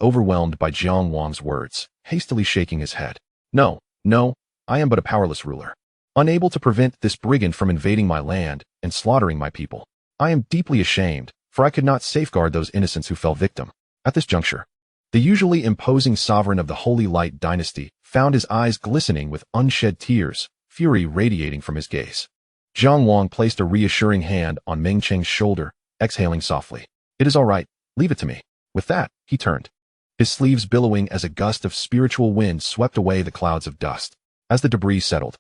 [SPEAKER 1] overwhelmed by Jiang Wang's words, hastily shaking his head. No, I am but a powerless ruler, unable to prevent this brigand from invading my land and slaughtering my people. I am deeply ashamed, for I could not safeguard those innocents who fell victim. At this juncture, the usually imposing sovereign of the Holy Light dynasty found his eyes glistening with unshed tears, fury radiating from his gaze. Jiang Wang placed a reassuring hand on Meng Cheng's shoulder, exhaling softly. It is all right, leave it to me. With that, he turned, his sleeves billowing as a gust of spiritual wind swept away the clouds of dust. As the debris settled,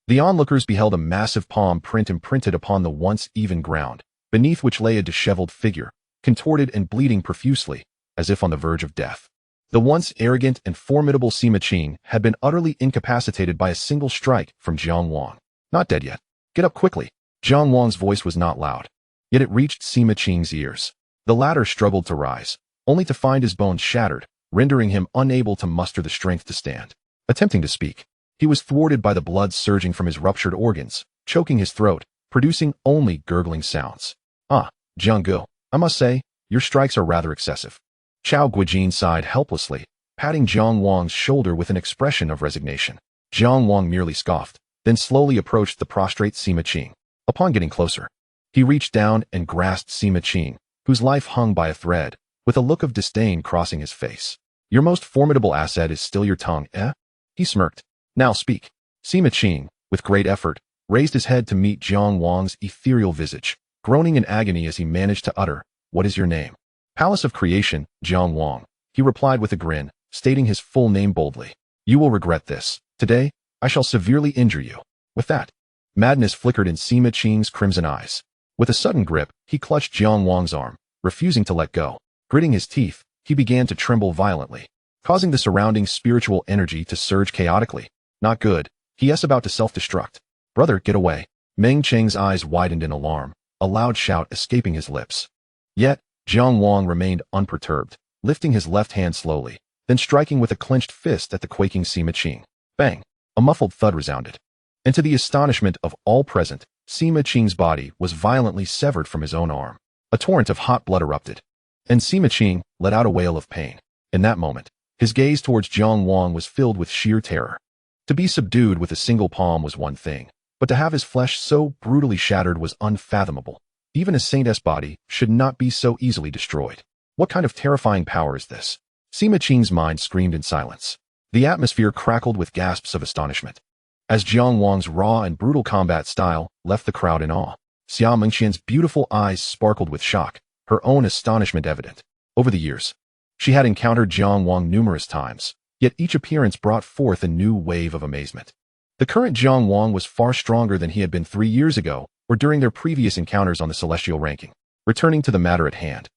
[SPEAKER 1] the onlookers beheld a massive palm print imprinted upon the once even ground, beneath which lay a disheveled figure, contorted and bleeding profusely, as if on the verge of death. The once arrogant and formidable Sima Qing had been utterly incapacitated by a single strike from Jiang Wang. Not dead yet. Get up quickly. Jiang Wang's voice was not loud, yet it reached Sima Qing's ears. The latter struggled to rise, only to find his bones shattered, rendering him unable to muster the strength to stand. Attempting to speak, he was thwarted by the blood surging from his ruptured organs, choking his throat, producing only gurgling sounds. Jiang Gu, I must say, your strikes are rather excessive. Chao Guijin sighed helplessly, patting Jiang Wang's shoulder with an expression of resignation. Jiang Wang merely scoffed, then slowly approached the prostrate Sima Qing. Upon getting closer, he reached down and grasped Sima Qing, whose life hung by a thread, with a look of disdain crossing his face. Your most formidable asset is still your tongue, eh? He smirked. Now speak. Sima Qing, with great effort, raised his head to meet Jiang Wang's ethereal visage, groaning in agony as he managed to utter, What is your name? Palace of Creation, Jiang Wang. He replied with a grin, stating his full name boldly. You will regret this. Today, I shall severely injure you. With that, madness flickered in Sima Qing's crimson eyes. With a sudden grip, he clutched Jiang Wang's arm, refusing to let go. Gritting his teeth, he began to tremble violently, causing the surrounding spiritual energy to surge chaotically. Not good. He is about to self-destruct. Brother, get away. Meng Cheng's eyes widened in alarm, a loud shout escaping his lips. Yet, Jiang Wang remained unperturbed, lifting his left hand slowly, then striking with a clenched fist at the quaking Sima Qing. Bang! A muffled thud resounded. And to the astonishment of all present, Sima Qing's body was violently severed from his own arm. A torrent of hot blood erupted, and Sima Qing let out a wail of pain. In that moment, his gaze towards Jiang Wang was filled with sheer terror. To be subdued with a single palm was one thing, but to have his flesh so brutally shattered was unfathomable. Even a saint's body should not be so easily destroyed. What kind of terrifying power is this? Sima Qing's mind screamed in silence. The atmosphere crackled with gasps of astonishment, as Jiang Wang's raw and brutal combat style left the crowd in awe. Xiao Mengxian's beautiful eyes sparkled with shock, her own astonishment evident. Over the years, she had encountered Jiang Wang numerous times, yet each appearance brought forth a new wave of amazement. The current Jiang Wang was far stronger than he had been 3 years ago or during their previous encounters on the celestial ranking. Returning to the matter at hand,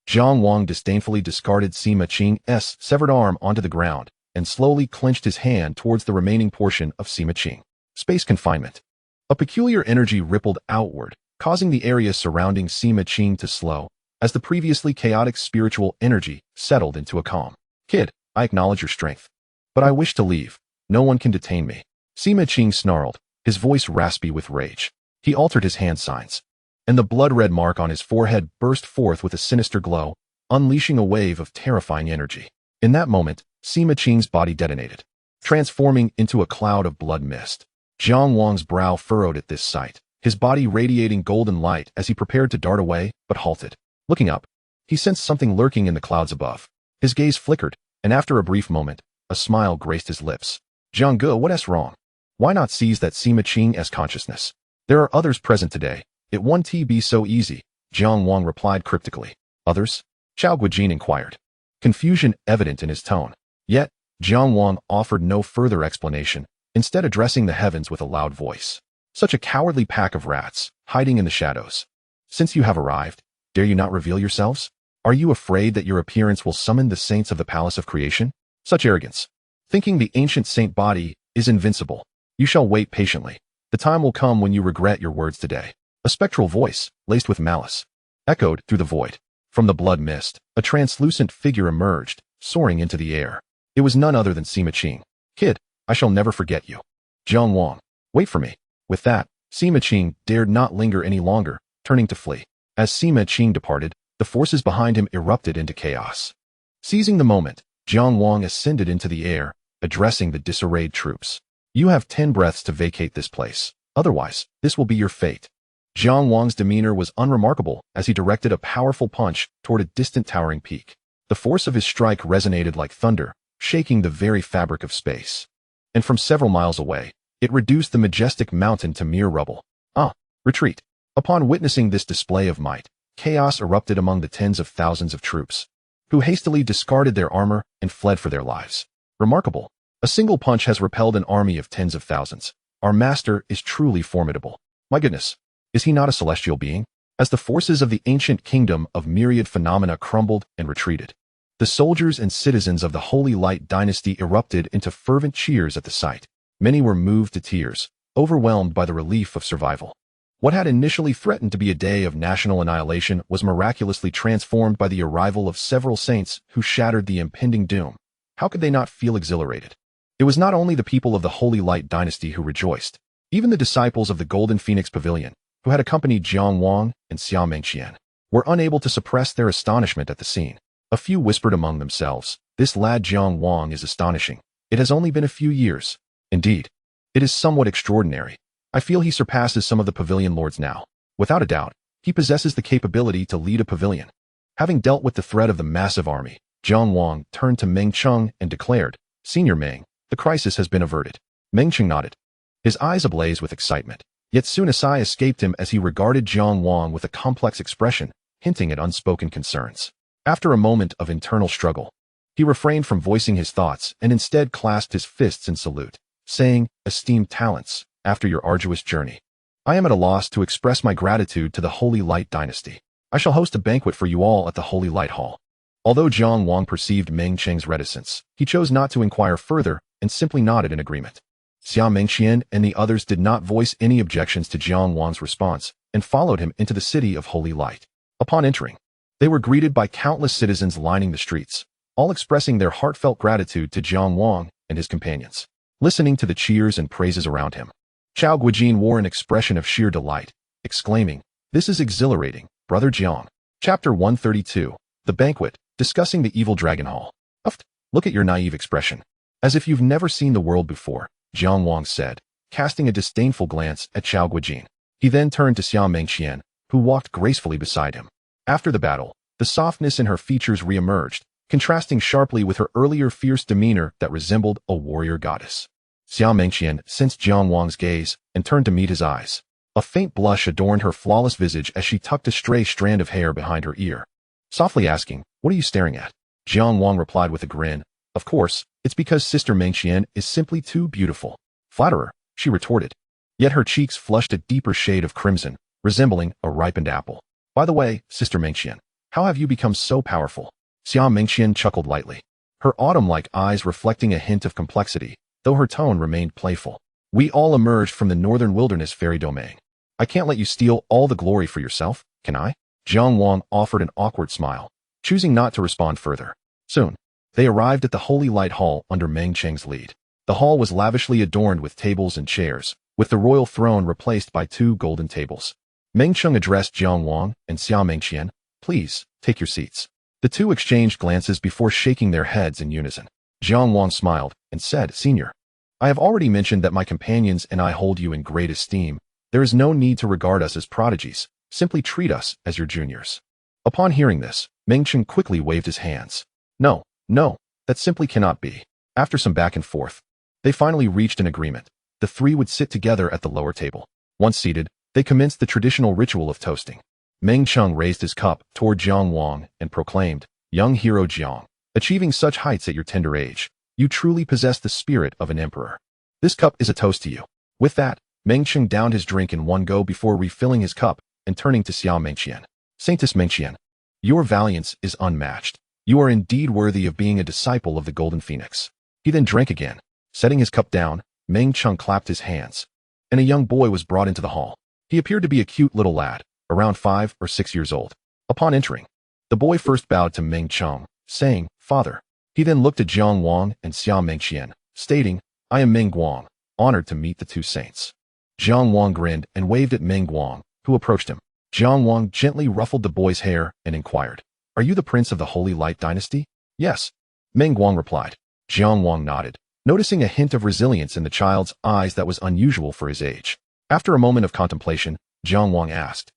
[SPEAKER 1] Jiang Wang disdainfully discarded Sima Qing's severed arm onto the ground and slowly clenched his hand towards the remaining portion of Sima Qing. Space confinement. A peculiar energy rippled outward, causing the area surrounding Sima Qing to slow, as the previously chaotic spiritual energy settled into a calm. Kid, I acknowledge your strength, but I wish to leave. No one can detain me. Sima Qing snarled, his voice raspy with rage. He altered his hand signs, and the blood-red mark on his forehead burst forth with a sinister glow, unleashing a wave of terrifying energy. In that moment, Sima Qing's body detonated, transforming into a cloud of blood mist. Jiang Wang's brow furrowed at this sight, his body radiating golden light as he prepared to dart away, but halted. Looking up, he sensed something lurking in the clouds above. His gaze flickered, and after a brief moment, a smile graced his lips. Jiang Ge, what's wrong? Why not seize that Sima Qing as consciousness? There are others present today. It won't be so easy, Jiang Wang replied cryptically. Others? Xiao Guijin inquired, confusion evident in his tone. Yet, Jiang Wang offered no further explanation, instead addressing the heavens with a loud voice. Such a cowardly pack of rats, hiding in the shadows. Since you have arrived, dare you not reveal yourselves? Are you afraid that your appearance will summon the saints of the palace of creation? Such arrogance. Thinking the ancient saint body is invincible. You shall wait patiently. The time will come when you regret your words today. A spectral voice, laced with malice, echoed through the void. From the blood mist, a translucent figure emerged, soaring into the air. It was none other than Sima Qing. Kid, I shall never forget you. Jiang Wang, wait for me. With that, Sima Qing dared not linger any longer, turning to flee. As Sima Qing departed, the forces behind him erupted into chaos. Seizing the moment, Jiang Wang ascended into the air, addressing the disarrayed troops. You have 10 breaths to vacate this place. Otherwise, this will be your fate. Jiang Wang's demeanor was unremarkable as he directed a powerful punch toward a distant towering peak. The force of his strike resonated like thunder, shaking the very fabric of space. And from several miles away, it reduced the majestic mountain to mere rubble. Retreat. Upon witnessing this display of might, chaos erupted among the tens of thousands of troops, who hastily discarded their armor and fled for their lives. Remarkable. A single punch has repelled an army of tens of thousands. Our master is truly formidable. My goodness, is he not a celestial being? As the forces of the ancient kingdom of myriad phenomena crumbled and retreated, the soldiers and citizens of the Holy Light dynasty erupted into fervent cheers at the sight. Many were moved to tears, overwhelmed by the relief of survival. What had initially threatened to be a day of national annihilation was miraculously transformed by the arrival of several saints who shattered the impending doom. How could they not feel exhilarated? It was not only the people of the Holy Light dynasty who rejoiced. Even the disciples of the Golden Phoenix Pavilion, who had accompanied Jiang Wang and Xianxiafanans, were unable to suppress their astonishment at the scene. A few whispered among themselves, "This lad Jiang Wang is astonishing. It has only been a few years. Indeed, it is somewhat extraordinary. I feel he surpasses some of the pavilion lords now. Without a doubt, he possesses the capability to lead a pavilion." Having dealt with the threat of the massive army, Jiang Wang turned to Meng Cheng and declared, "Senior Meng, the crisis has been averted." Meng Cheng nodded, his eyes ablaze with excitement. Yet soon a sigh escaped him as he regarded Jiang Wang with a complex expression, hinting at unspoken concerns. After a moment of internal struggle, he refrained from voicing his thoughts and instead clasped his fists in salute, saying, "Esteemed talents, after your arduous journey, I am at a loss to express my gratitude to the Holy Light dynasty. I shall host a banquet for you all at the Holy Light Hall." Although Jiang Wang perceived Meng Cheng's reticence, he chose not to inquire further and simply nodded in agreement. Xia Mengxian and the others did not voice any objections to Jiang Wang's response and followed him into the city of Holy Light. Upon entering, they were greeted by countless citizens lining the streets, all expressing their heartfelt gratitude to Jiang Wang and his companions. Listening to the cheers and praises around him, Xiao Guijin wore an expression of sheer delight, exclaiming, "This is exhilarating, Brother Jiang." Chapter 132, The Banquet, discussing the evil dragon hall. Look at your naive expression. As if you've never seen the world before, Jiang Wang said, casting a disdainful glance at Xiao Guijin. He then turned to Xia Mengxian, who walked gracefully beside him. After the battle, the softness in her features re-emerged, contrasting sharply with her earlier fierce demeanor that resembled a warrior goddess. Xia Mengxian sensed Jiang Wang's gaze and turned to meet his eyes. A faint blush adorned her flawless visage as she tucked a stray strand of hair behind her ear. Softly asking, "What are you staring at?" Jiang Wang replied with a grin, "Of course, it's because Sister Mengxian is simply too beautiful." "Flatterer," she retorted. Yet her cheeks flushed a deeper shade of crimson, resembling a ripened apple. "By the way, Sister Mengxian, How have you become so powerful? Xianxian chuckled lightly, her autumn-like eyes reflecting a hint of complexity, though her tone remained playful. We all emerged from the northern wilderness fairy domain. I can't let you steal all the glory for yourself, can I? Jiang Wang offered an awkward smile, choosing not to respond further. Soon, they arrived at the Holy Light Hall under Meng Cheng's lead. The hall was lavishly adorned with tables and chairs, with the royal throne replaced by 2 golden tables. Meng Cheng addressed Jiang Wang and Xianxian, "Please, take your seats." The two exchanged glances before shaking their heads in unison. Jiang Wang smiled and said, "Senior, I have already mentioned that my companions and I hold you in great esteem. There is no need to regard us as prodigies. Simply treat us as your juniors." Upon hearing this, Meng Cheng quickly waved his hands. No, that simply cannot be. After some back and forth, they finally reached an agreement. The 3 would sit together at the lower table. Once seated, they commenced the traditional ritual of toasting. Meng Cheng raised his cup toward Jiang Wang and proclaimed, "Young hero Jiang, achieving such heights at your tender age, you truly possess the spirit of an emperor. This cup is a toast to you." With that, Meng Cheng downed his drink in one go before refilling his cup and turning to Xianxian. "Saintess Mengqian, your valiance is unmatched. You are indeed worthy of being a disciple of the Golden Phoenix." He then drank again. Setting his cup down, Meng Cheng clapped his hands, and a young boy was brought into the hall. He appeared to be a cute little lad, around 5 or 6 years old. Upon entering, the boy first bowed to Meng Cheng, saying, "Father." He then looked at Jiang Wang and Xianxian, stating, "I am Meng Guang, honored to meet the 2 saints." Jiang Wang grinned and waved at Meng Guang, who approached him. Jiang Wang gently ruffled the boy's hair and inquired, "Are you the prince of the Holy Light Dynasty?" "Yes," Meng Guang replied. Jiang Wang nodded, noticing a hint of resilience in the child's eyes that was unusual for his age. After a moment of contemplation, Jiang Wang asked,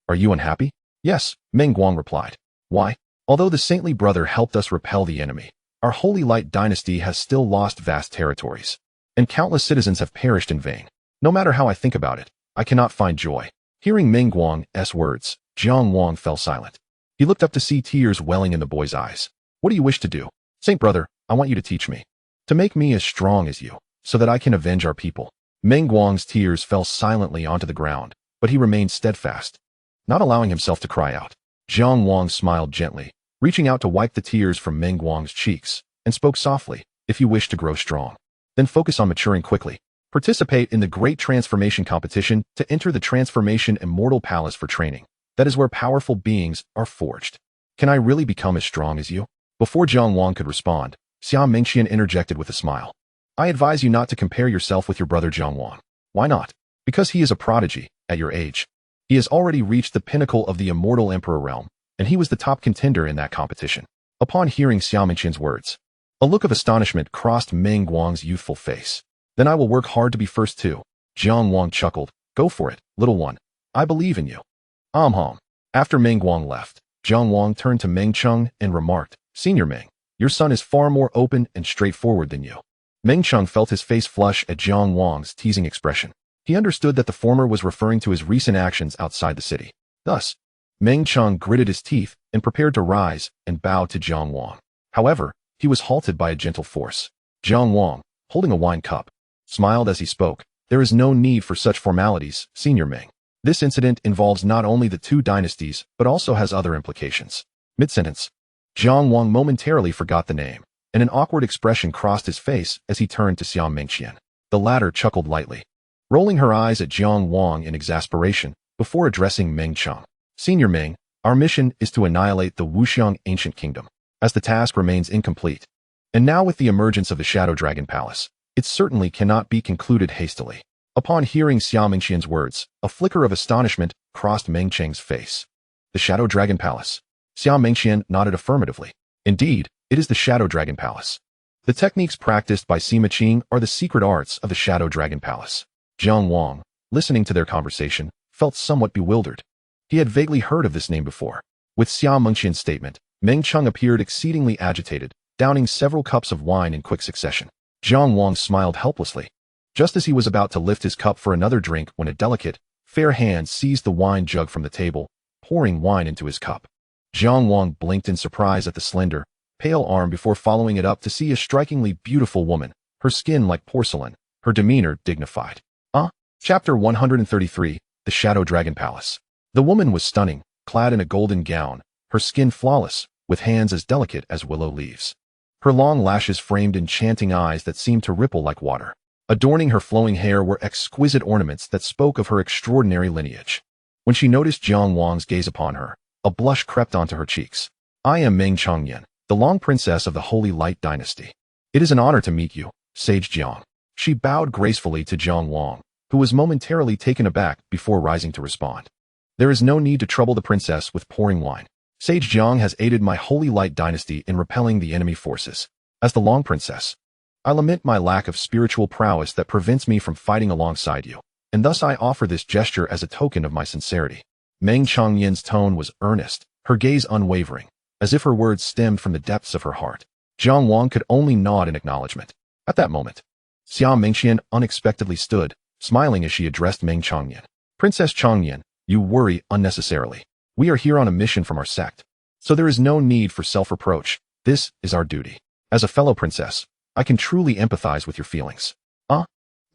[SPEAKER 1] "Are you unhappy?" "Yes," Meng Guang replied. "Why?" "Although the saintly brother helped us repel the enemy, our Holy Light Dynasty has still lost vast territories, and countless citizens have perished in vain. No matter how I think about it, I cannot find joy." Hearing Meng Guang's words, Jiang Wang fell silent. He looked up to see tears welling in the boy's eyes. "What do you wish to do?" "Saint brother, I want you to teach me. To make me as strong as you, so that I can avenge our people." Meng Guang's tears fell silently onto the ground, but he remained steadfast, not allowing himself to cry out. Jiang Wang smiled gently, reaching out to wipe the tears from Meng Guang's cheeks, and spoke softly, "If you wish to grow strong, then focus on maturing quickly. Participate in the Great Transformation Competition to enter the Transformation Immortal Palace for training. That is where powerful beings are forged. Can I really become as strong as you?" Before Jiang Wang could respond, Xianxian interjected with a smile. "I advise you not to compare yourself with your brother Jiang Wang." "Why not?" "Because he is a prodigy, at your age. He has already reached the pinnacle of the immortal emperor realm, and he was the top contender in that competition." Upon hearing Xianxian's words, a look of astonishment crossed Meng Guang's youthful face. "Then I will work hard to be first too." Jiang Wang chuckled. "Go for it, little one. I believe in you." After Meng Guang left, Jiang Wang turned to Meng Cheng and remarked, "Senior Meng, your son is far more open and straightforward than you." Meng Cheng felt his face flush at Jiang Wang's teasing expression. He understood that the former was referring to his recent actions outside the city. Thus, Meng Cheng gritted his teeth and prepared to rise and bow to Jiang Wang. However, he was halted by a gentle force. Jiang Wang, holding a wine cup, smiled as he spoke. "There is no need for such formalities, Senior Meng. This incident involves not only the 2 dynasties, but also has other implications." Mid-sentence, Jiang Wang momentarily forgot the name, and an awkward expression crossed his face as he turned to Xianxian. The latter chuckled lightly, rolling her eyes at Jiang Wang in exasperation before addressing Meng Cheng. "Senior Meng, our mission is to annihilate the Wuxiang ancient kingdom, as the task remains incomplete. And now with the emergence of the Shadow Dragon Palace, it certainly cannot be concluded hastily." Upon hearing Xianxian's words, a flicker of astonishment crossed Meng Cheng's face. "The Shadow Dragon Palace?" Xianxian nodded affirmatively. "Indeed, it is the Shadow Dragon Palace. The techniques practiced by Sima Qing are the secret arts of the Shadow Dragon Palace." Jiang Wang, listening to their conversation, felt somewhat bewildered. He had vaguely heard of this name before. With Xianxian's statement, Meng Cheng appeared exceedingly agitated, downing several cups of wine in quick succession. Jiang Wang smiled helplessly, just as he was about to lift his cup for another drink when a delicate, fair hand seized the wine jug from the table, pouring wine into his cup. Jiang Wang blinked in surprise at the slender, pale arm before following it up to see a strikingly beautiful woman, her skin like porcelain, her demeanor dignified. Chapter 133, The Shadow Dragon Palace. The woman was stunning, clad in a golden gown, her skin flawless, with hands as delicate as willow leaves. Her long lashes framed enchanting eyes that seemed to ripple like water. Adorning her flowing hair were exquisite ornaments that spoke of her extraordinary lineage. When she noticed Jiang Wang's gaze upon her, a blush crept onto her cheeks. "I am Meng Changyan, the Long Princess of the Holy Light Dynasty. It is an honor to meet you, Sage Jiang." She bowed gracefully to Jiang Wang, who was momentarily taken aback before rising to respond. "There is no need to trouble the princess with pouring wine. Sage Jiang has aided my Holy Light Dynasty in repelling the enemy forces. As the Long Princess, I lament my lack of spiritual prowess that prevents me from fighting alongside you, and thus I offer this gesture as a token of my sincerity." Meng Changyan's tone was earnest, her gaze unwavering, as if her words stemmed from the depths of her heart. Jiang Wang could only nod in acknowledgement. At that moment, Xia Mengxian unexpectedly stood, smiling as she addressed Meng Changyan. "Princess Changyan, you worry unnecessarily. We are here on a mission from our sect, so there is no need for self-reproach. This is our duty. As a fellow princess, I can truly empathize with your feelings."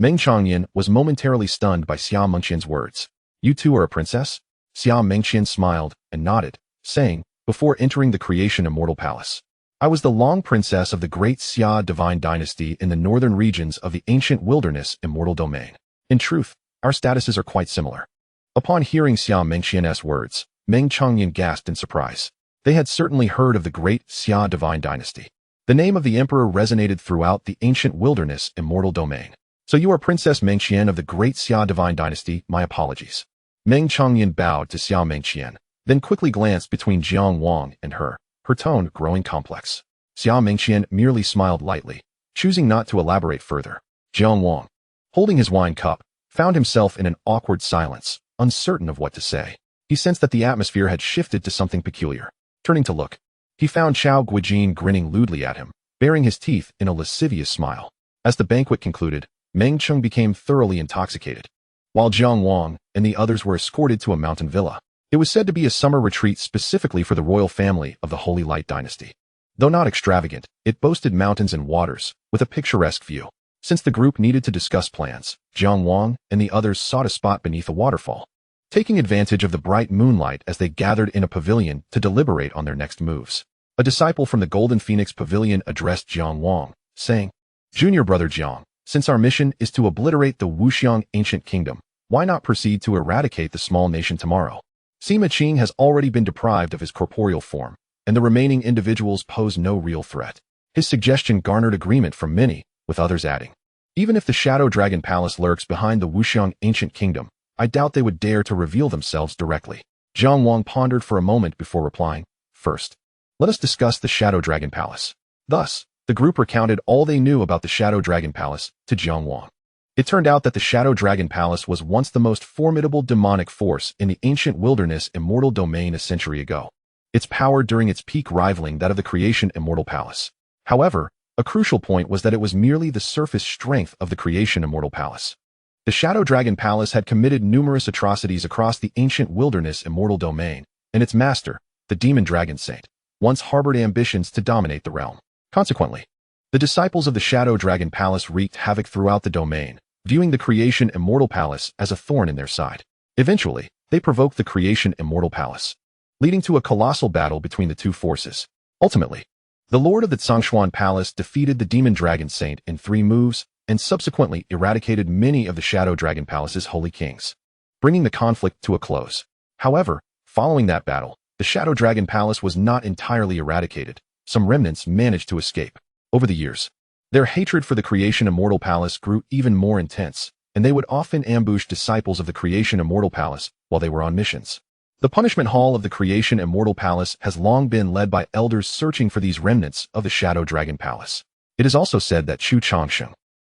[SPEAKER 1] Meng Changyan was momentarily stunned by Xia Mengxian's words. "You too are a princess?" Xia Mengxian smiled and nodded, saying, "Before entering the Creation Immortal Palace, I was the Long Princess of the Great Xia Divine Dynasty in the northern regions of the ancient wilderness Immortal Domain. In truth, our statuses are quite similar." Upon hearing Xia Mengxian's words, Meng Changyan gasped in surprise. They had certainly heard of the Great Xia Divine Dynasty. The name of the emperor resonated throughout the ancient wilderness Immortal Domain. "So you are Princess Mengxian of the Great Xia Divine Dynasty, my apologies." Meng Changyan bowed to Xia Mengxian, then quickly glanced between Jiang Wang and her tone growing complex. Xia Mengxian merely smiled lightly, choosing not to elaborate further. Jiang Wang, holding his wine cup, found himself in an awkward silence, uncertain of what to say. He sensed that the atmosphere had shifted to something peculiar. Turning to look, he found Chao Guijin grinning lewdly at him, baring his teeth in a lascivious smile. As the banquet concluded, Meng Cheng became thoroughly intoxicated, while Jiang Wang and the others were escorted to a mountain villa. It was said to be a summer retreat specifically for the royal family of the Holy Light Dynasty. Though not extravagant, it boasted mountains and waters, with a picturesque view. Since the group needed to discuss plans, Jiang Wang and the others sought a spot beneath a waterfall, taking advantage of the bright moonlight as they gathered in a pavilion to deliberate on their next moves. A disciple from the Golden Phoenix Pavilion addressed Jiang Wang, saying, "Junior brother Jiang, since our mission is to obliterate the Wuxiang ancient kingdom, why not proceed to eradicate the small nation tomorrow? Sima Qing has already been deprived of his corporeal form, and the remaining individuals pose no real threat." His suggestion garnered agreement from many, with others adding, "Even if the Shadow Dragon Palace lurks behind the Wuxiang ancient kingdom, I doubt they would dare to reveal themselves directly." Jiang Wang pondered for a moment before replying, "First, let us discuss the Shadow Dragon Palace." Thus, the group recounted all they knew about the Shadow Dragon Palace to Jiang Wang. It turned out that the Shadow Dragon Palace was once the most formidable demonic force in the ancient wilderness Immortal Domain a century ago, its power during its peak rivaling that of the Creation Immortal Palace. However, a crucial point was that it was merely the surface strength of the Creation Immortal Palace. The Shadow Dragon Palace had committed numerous atrocities across the ancient wilderness Immortal Domain, and its master, the Demon Dragon Saint, once harbored ambitions to dominate the realm. Consequently, the disciples of the Shadow Dragon Palace wreaked havoc throughout the domain, viewing the Creation Immortal Palace as a thorn in their side. Eventually, they provoked the Creation Immortal Palace, leading to a colossal battle between the two forces. Ultimately, the Lord of the Xianxian Palace defeated the Demon Dragon Saint in 3 moves and subsequently eradicated many of the Shadow Dragon Palace's holy kings, bringing the conflict to a close. However, following that battle, the Shadow Dragon Palace was not entirely eradicated. Some remnants managed to escape. Over the years, their hatred for the Creation Immortal Palace grew even more intense, and they would often ambush disciples of the Creation Immortal Palace while they were on missions. The punishment hall of the Creation Immortal Palace has long been led by elders searching for these remnants of the Shadow Dragon Palace. It is also said that Chu Changsheng,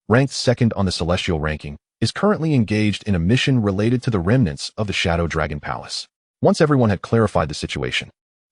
[SPEAKER 1] ranked second on the celestial ranking, is currently engaged in a mission related to the remnants of the Shadow Dragon Palace. Once everyone had clarified the situation,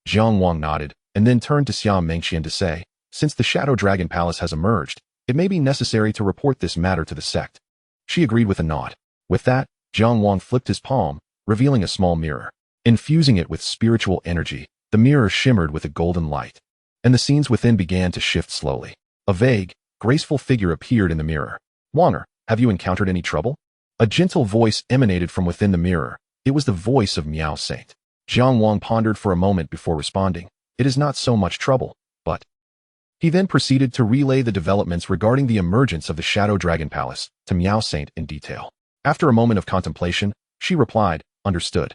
[SPEAKER 1] Jiang Wang nodded and then turned to Xia Mengxian to say, "Since the Shadow Dragon Palace has emerged, it may be necessary to report this matter to the sect." She agreed with a nod. With that, Jiang Wang flipped his palm, revealing a small mirror. Infusing it with spiritual energy, the mirror shimmered with a golden light, and the scenes within began to shift slowly. A vague, graceful figure appeared in the mirror. "Wanger, have you encountered any trouble?" A gentle voice emanated from within the mirror. It was the voice of Miao Saint. Jiang Wang pondered for a moment before responding. It is not so much trouble, but... He then proceeded to relay the developments regarding the emergence of the Shadow Dragon Palace to Miao Saint in detail. After a moment of contemplation, she replied, "Understood.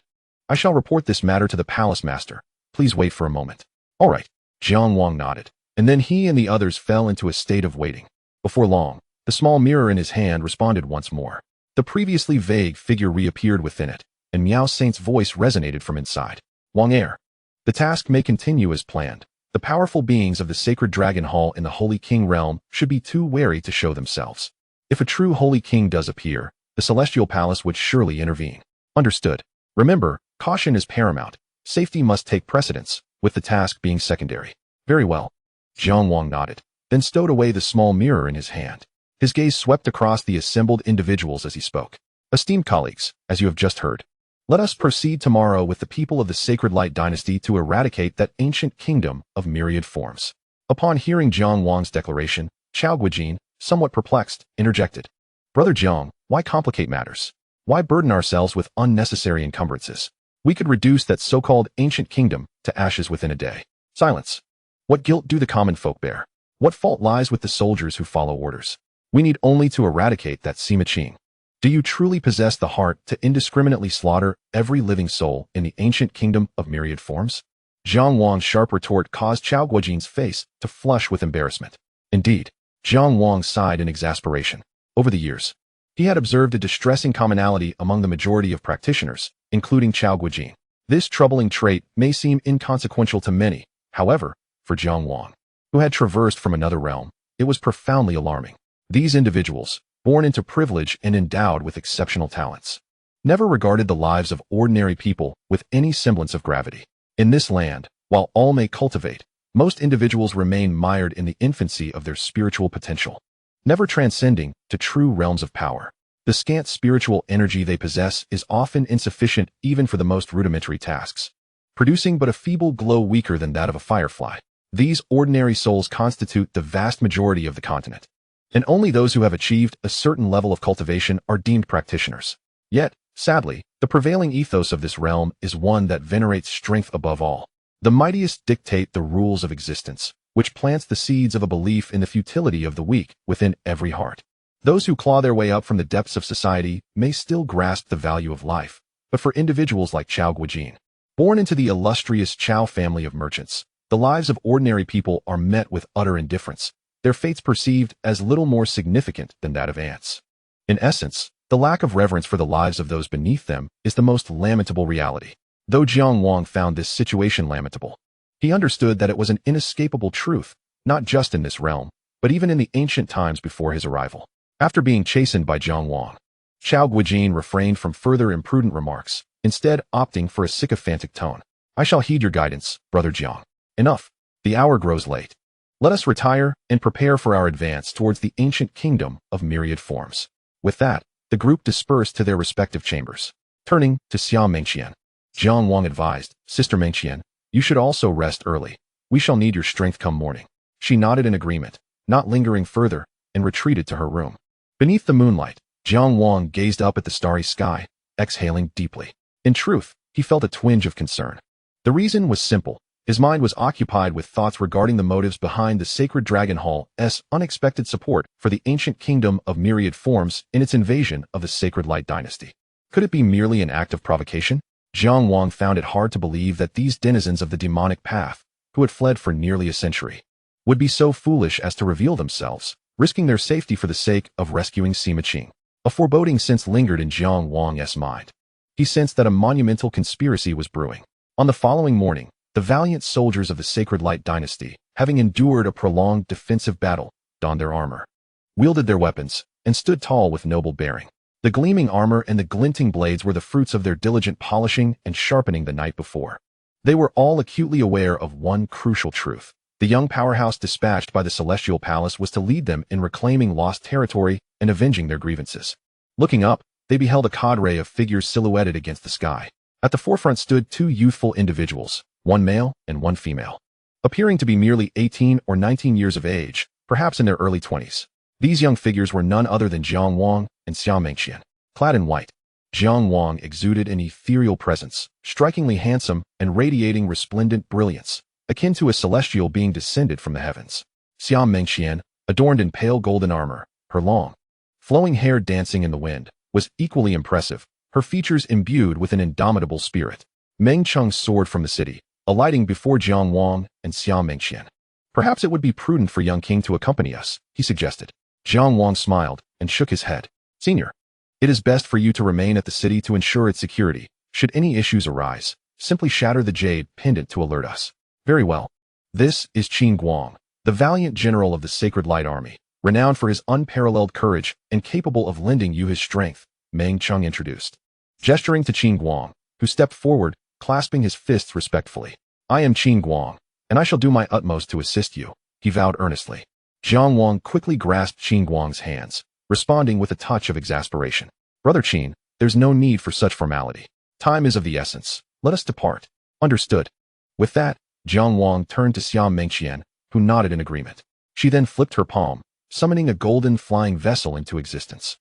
[SPEAKER 1] I shall report this matter to the palace master. Please wait for a moment." "All right." Jiang Wang nodded, and then he and the others fell into a state of waiting. Before long, the small mirror in his hand responded once more. The previously vague figure reappeared within it, and Miao Saint's voice resonated from inside. "Wang heir, the task may continue as planned. The powerful beings of the sacred dragon hall in the Holy King realm should be too wary to show themselves. If a true Holy King does appear, the Celestial Palace would surely intervene." "Understood. Remember, caution is paramount. Safety must take precedence, with the task being secondary." "Very well." Jiang Wang nodded, then stowed away the small mirror in his hand. His gaze swept across the assembled individuals as he spoke. "Esteemed colleagues, as you have just heard, let us proceed tomorrow with the people of the Sacred Light Dynasty to eradicate that ancient kingdom of myriad forms." Upon hearing Jiang Wang's declaration, Chao Guijin, somewhat perplexed, interjected. "Brother Jiang, why complicate matters? Why burden ourselves with unnecessary encumbrances? We could reduce that so-called ancient kingdom to ashes within a day." "Silence. What guilt do the common folk bear? What fault lies with the soldiers who follow orders? We need only to eradicate that Sima Qing. Do you truly possess the heart to indiscriminately slaughter every living soul in the ancient kingdom of myriad forms?" Jiang Wang's sharp retort caused Chao Guijin's face to flush with embarrassment. Indeed, Jiang Wang sighed in exasperation. Over the years, he had observed a distressing commonality among the majority of practitioners, including Chao Guijin. This troubling trait may seem inconsequential to many, however, for Jiang Wang, who had traversed from another realm, it was profoundly alarming. These individuals, born into privilege and endowed with exceptional talents, never regarded the lives of ordinary people with any semblance of gravity. In this land, while all may cultivate, most individuals remain mired in the infancy of their spiritual potential, never transcending to true realms of power. The scant spiritual energy they possess is often insufficient even for the most rudimentary tasks, producing but a feeble glow weaker than that of a firefly. These ordinary souls constitute the vast majority of the continent, and only those who have achieved a certain level of cultivation are deemed practitioners. Yet, sadly, the prevailing ethos of this realm is one that venerates strength above all. The mightiest dictate the rules of existence, which plants the seeds of a belief in the futility of the weak within every heart. Those who claw their way up from the depths of society may still grasp the value of life, but for individuals like Chao Guijin, born into the illustrious Chao family of merchants, the lives of ordinary people are met with utter indifference, their fates perceived as little more significant than that of ants. In essence, the lack of reverence for the lives of those beneath them is the most lamentable reality. Though Jiang Wang found this situation lamentable, he understood that it was an inescapable truth, not just in this realm, but even in the ancient times before his arrival. After being chastened by Jiang Wang, Chao Guijin refrained from further imprudent remarks, instead opting for a sycophantic tone. "I shall heed your guidance, Brother Jiang. Enough. The hour grows late. Let us retire and prepare for our advance towards the ancient kingdom of myriad forms." With that, the group dispersed to their respective chambers. Turning to Xian Mengqian, Jiang Wang advised, "Sister Mengqian, you should also rest early. We shall need your strength come morning." She nodded in agreement, not lingering further, and retreated to her room. Beneath the moonlight, Jiang Wang gazed up at the starry sky, exhaling deeply. In truth, he felt a twinge of concern. The reason was simple. His mind was occupied with thoughts regarding the motives behind the Sacred Dragon Hall's unexpected support for the ancient kingdom of myriad forms in its invasion of the Sacred Light Dynasty. Could it be merely an act of provocation? Jiang Wang found it hard to believe that these denizens of the demonic path, who had fled for nearly a century, would be so foolish as to reveal themselves, risking their safety for the sake of rescuing Sima Qing. A foreboding sense lingered in Jiang Wang's mind. He sensed that a monumental conspiracy was brewing. On the following morning, the valiant soldiers of the Sacred Light Dynasty, having endured a prolonged defensive battle, donned their armor, wielded their weapons, and stood tall with noble bearing. The gleaming armor and the glinting blades were the fruits of their diligent polishing and sharpening the night before. They were all acutely aware of one crucial truth. The young powerhouse dispatched by the Celestial Palace was to lead them in reclaiming lost territory and avenging their grievances. Looking up, they beheld a cadre of figures silhouetted against the sky. At the forefront stood two youthful individuals, one male and one female, appearing to be merely 18 or 19 years of age, perhaps in their early 20s. These young figures were none other than Jiang Wang and Xian Mengqian. Clad in white, Jiang Wang exuded an ethereal presence, strikingly handsome and radiating resplendent brilliance, akin to a celestial being descended from the heavens. Xianxian, adorned in pale golden armor, her long, flowing hair dancing in the wind, was equally impressive, her features imbued with an indomitable spirit. Meng Cheng soared from the city, alighting before Jiang Wang and Xianxian. Perhaps it would be prudent for young king to accompany us, he suggested. Jiang Wang smiled and shook his head. Senior, it is best for you to remain at the city to ensure its security. Should any issues arise, simply shatter the jade pendant to alert us. Very well. This is Qin Guang, the valiant general of the Sacred Light Army, renowned for his unparalleled courage and capable of lending you his strength, Meng Cheng introduced. Gesturing to Qin Guang, who stepped forward, clasping his fists respectfully. I am Qin Guang, and I shall do my utmost to assist you, he vowed earnestly. Jiang Wang quickly grasped Qin Guang's hands, responding with a touch of exasperation. Brother Qin, there's no need for such formality. Time is of the essence. Let us depart. Understood. With that, Jiang Wang turned to Xianxian, who nodded in agreement. She then flipped her palm, summoning a golden flying vessel into existence.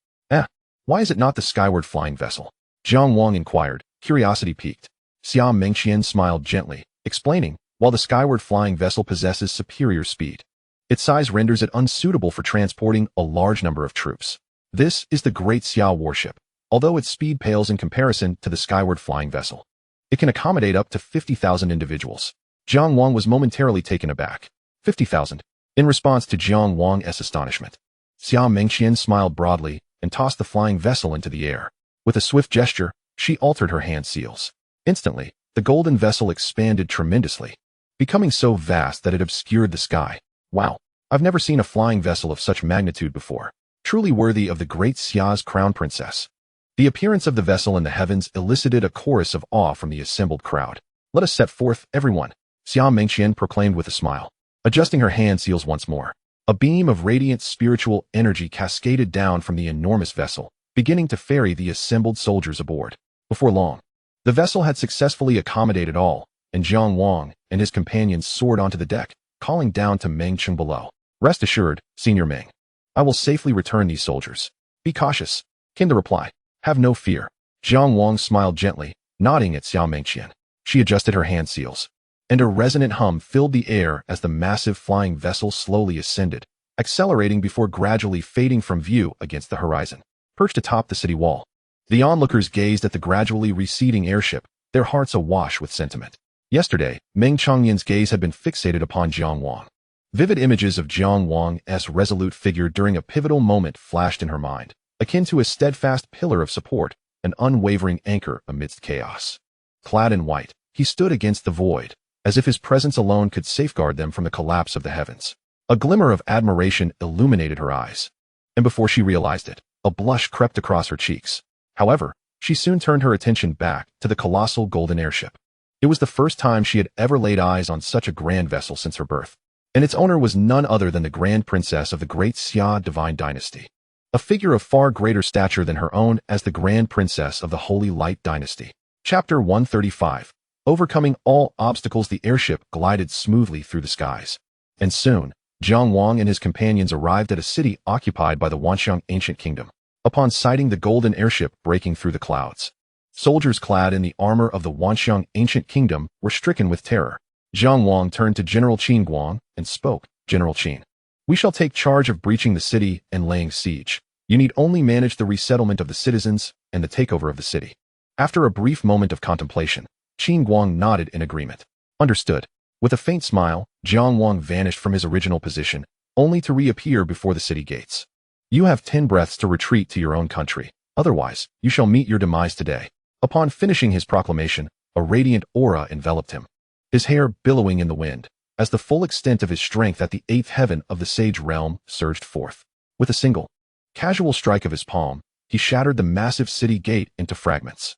[SPEAKER 1] Why is it not the skyward flying vessel? Jiang Wang inquired, curiosity piqued. Xianxian smiled gently, explaining, while the skyward flying vessel possesses superior speed, its size renders it unsuitable for transporting a large number of troops. This is the Great Xiao warship, although its speed pales in comparison to the skyward flying vessel. It can accommodate up to 50,000 individuals. Jiang Wang was momentarily taken aback. 50,000. In response to Jiang Wang's astonishment, Xianxian smiled broadly and tossed the flying vessel into the air. With a swift gesture, she altered her hand seals. Instantly, the golden vessel expanded tremendously, becoming so vast that it obscured the sky. Wow, I've never seen a flying vessel of such magnitude before. Truly worthy of the great Xia's crown princess. The appearance of the vessel in the heavens elicited a chorus of awe from the assembled crowd. Let us set forth, everyone, Xianxian proclaimed with a smile. Adjusting her hand seals once more, a beam of radiant spiritual energy cascaded down from the enormous vessel, beginning to ferry the assembled soldiers aboard. Before long, the vessel had successfully accommodated all, and Jiang Wang and his companions soared onto the deck, calling down to Meng Cheng below. Rest assured, Senior Meng, I will safely return these soldiers. Be cautious, came the reply. Have no fear. Jiang Wang smiled gently, nodding at Xianxian. She adjusted her hand seals, and a resonant hum filled the air as the massive flying vessel slowly ascended, accelerating before gradually fading from view against the horizon. Perched atop the city wall, the onlookers gazed at the gradually receding airship, their hearts awash with sentiment. Yesterday, Meng Chengyan's gaze had been fixated upon Jiang Wang. Vivid images of Jiang Wang's resolute figure during a pivotal moment flashed in her mind, akin to a steadfast pillar of support, an unwavering anchor amidst chaos. Clad in white, he stood against the void, as if his presence alone could safeguard them from the collapse of the heavens. A glimmer of admiration illuminated her eyes, and before she realized it, a blush crept across her cheeks. However, she soon turned her attention back to the colossal golden airship. It was the first time she had ever laid eyes on such a grand vessel since her birth, and its owner was none other than the Grand Princess of the Great Xia Divine Dynasty, a figure of far greater stature than her own as the Grand Princess of the Holy Light Dynasty. Chapter 135. Overcoming all obstacles, the airship glided smoothly through the skies. And soon, Jiang Wang and his companions arrived at a city occupied by the Wanxiang ancient kingdom. Upon sighting the golden airship breaking through the clouds, soldiers clad in the armor of the Wanxiang ancient kingdom were stricken with terror. Jiang Wang turned to General Qin Guang and spoke. General Qin, we shall take charge of breaching the city and laying siege. You need only manage the resettlement of the citizens and the takeover of the city. After a brief moment of contemplation, Qin Guang nodded in agreement. Understood. With a faint smile, Jiang Wang vanished from his original position, only to reappear before the city gates. You have 10 breaths to retreat to your own country. Otherwise, you shall meet your demise today. Upon finishing his proclamation, a radiant aura enveloped him, his hair billowing in the wind, as the full extent of his strength at the 8th heaven of the Sage realm surged forth. With a single, casual strike of his palm, he shattered the massive city gate into fragments.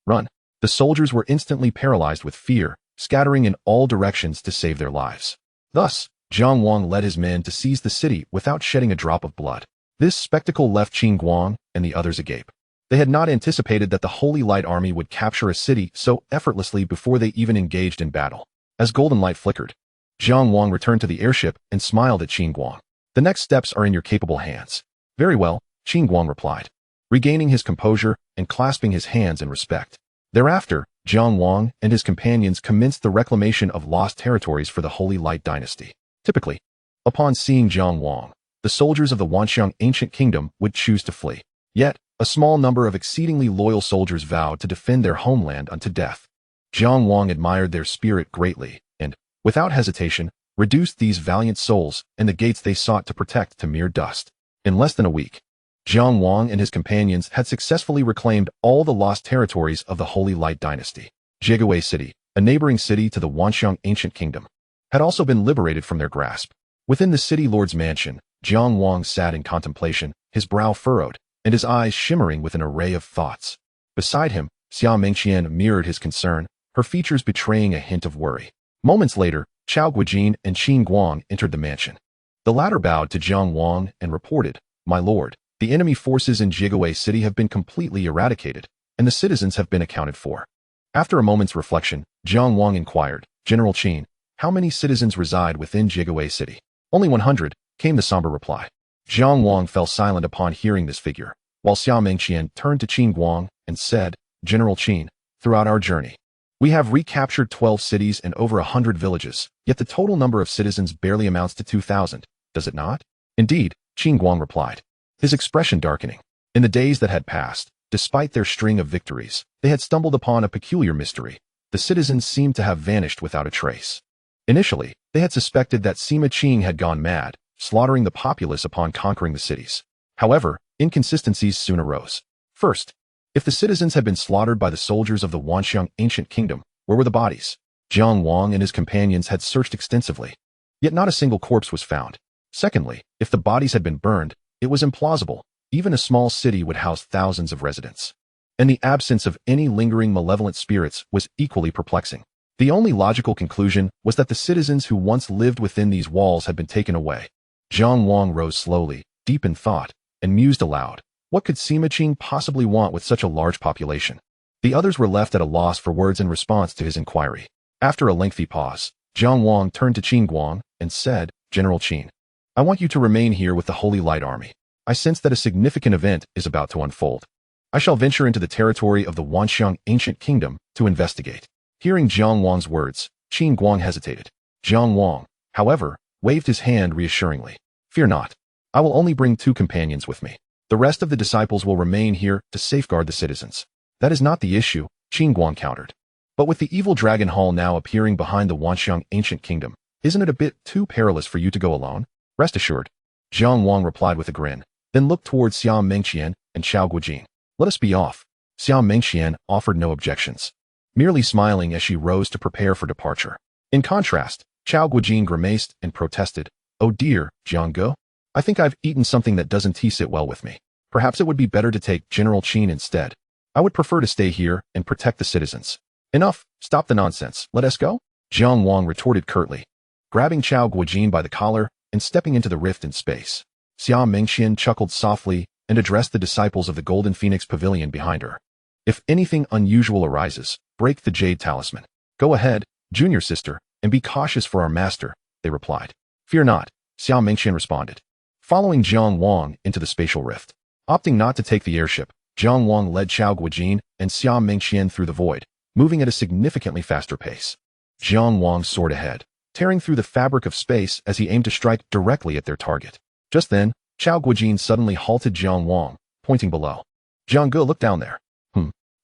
[SPEAKER 1] Run. The soldiers were instantly paralyzed with fear, scattering in all directions to save their lives. Thus, Jiang Wang led his men to seize the city without shedding a drop of blood. This spectacle left Qin Guang and the others agape. They had not anticipated that the Holy Light Army would capture a city so effortlessly before they even engaged in battle. As golden light flickered, Jiang Wang returned to the airship and smiled at Qin Guang. The next steps are in your capable hands. Very well, Qin Guang replied. regaining his composure and clasping his hands in respect. Thereafter, Jiang Wang and his companions commenced the reclamation of lost territories for the Holy Light dynasty. Typically, upon seeing Jiang Wang, the soldiers of the Wanxiang ancient kingdom would choose to flee. Yet, a small number of exceedingly loyal soldiers vowed to defend their homeland unto death. Jiang Wang admired their spirit greatly and, without hesitation, reduced these valiant souls and the gates they sought to protect to mere dust. In less than a week, Jiang Wang and his companions had successfully reclaimed all the lost territories of the Holy Light dynasty. Jigawei City, a neighboring city to the Wanxiang ancient kingdom, had also been liberated from their grasp. Within the city lord's mansion, Jiang Wang sat in contemplation, his brow furrowed, and his eyes shimmering with an array of thoughts. Beside him, Xia Mengqian mirrored his concern, her features betraying a hint of worry. Moments later, Chao Guijin and Qin Guang entered the mansion. The latter bowed to Jiang Wang and reported, "My lord, the enemy forces in Jigawei City have been completely eradicated, and the citizens have been accounted for." After a moment's reflection, Jiang Wang inquired, "General Qin, how many citizens reside within Jigawei City?" "Only 100, came the somber reply. Jiang Wang fell silent upon hearing this figure, while Xia Mengqian turned to Qin Guang and said, "General Qin, throughout our journey, we have recaptured 12 cities and over 100 villages, yet the total number of citizens barely amounts to 2,000, does it not?" "Indeed," Qin Guang replied, his expression darkening. In the days that had passed, despite their string of victories, they had stumbled upon a peculiar mystery. The citizens seemed to have vanished without a trace. Initially, they had suspected that Sima Qing had gone mad, slaughtering the populace upon conquering the cities. However, inconsistencies soon arose. First, if the citizens had been slaughtered by the soldiers of the Wanxiang ancient kingdom, where were the bodies? Jiang Wang and his companions had searched extensively, yet not a single corpse was found. Secondly, if the bodies had been burned, it was implausible. Even a small city would house thousands of residents. And the absence of any lingering malevolent spirits was equally perplexing. The only logical conclusion was that the citizens who once lived within these walls had been taken away. Jiang Wang rose slowly, deep in thought, and mused aloud. What could Sima Qing possibly want with such a large population? The others were left at a loss for words in response to his inquiry. After a lengthy pause, Jiang Wang turned to Qin Guang and said, "General Qin, I want you to remain here with the Holy Light Army. I sense that a significant event is about to unfold. I shall venture into the territory of the Wanxiang ancient kingdom to investigate." Hearing Jiang Wang's words, Qin Guang hesitated. Jiang Wang, however, waved his hand reassuringly. "Fear not. I will only bring 2 companions with me. The rest of the disciples will remain here to safeguard the citizens." "That is not the issue," Qin Guang countered. "But with the evil dragon hall now appearing behind the Wanxiang ancient kingdom, isn't it a bit too perilous for you to go alone?" "Rest assured," Jiang Wang replied with a grin, then looked towards Xia Mengqian and Chao Guijin. "Let us be off." Xia Mengqian offered no objections, merely smiling as she rose to prepare for departure. In contrast, Chao Guijin grimaced and protested, "Oh dear, Jiang, I think I've eaten something that doesn't sit well with me. Perhaps it would be better to take General Qin instead. I would prefer to stay here and protect the citizens." "Enough, stop the nonsense, let us go," Jiang Wang retorted curtly, grabbing Chao Guijin by the collar and stepping into the rift in space. Xia Mengqian chuckled softly and addressed the disciples of the Golden Phoenix Pavilion behind her. "If anything unusual arises, break the jade talisman. Go ahead, junior sister, and be cautious for our master," they replied. "Fear not," Xia Mengqian responded, following Jiang Wang into the spatial rift. Opting not to take the airship, Jiang Wang led Chao Guijin and Xia Mengqian through the void, moving at a significantly faster pace. Jiang Wang soared ahead, tearing through the fabric of space as he aimed to strike directly at their target. Just then, Chao Guijin suddenly halted Jiang Wang, pointing below. "Jiang, look down there."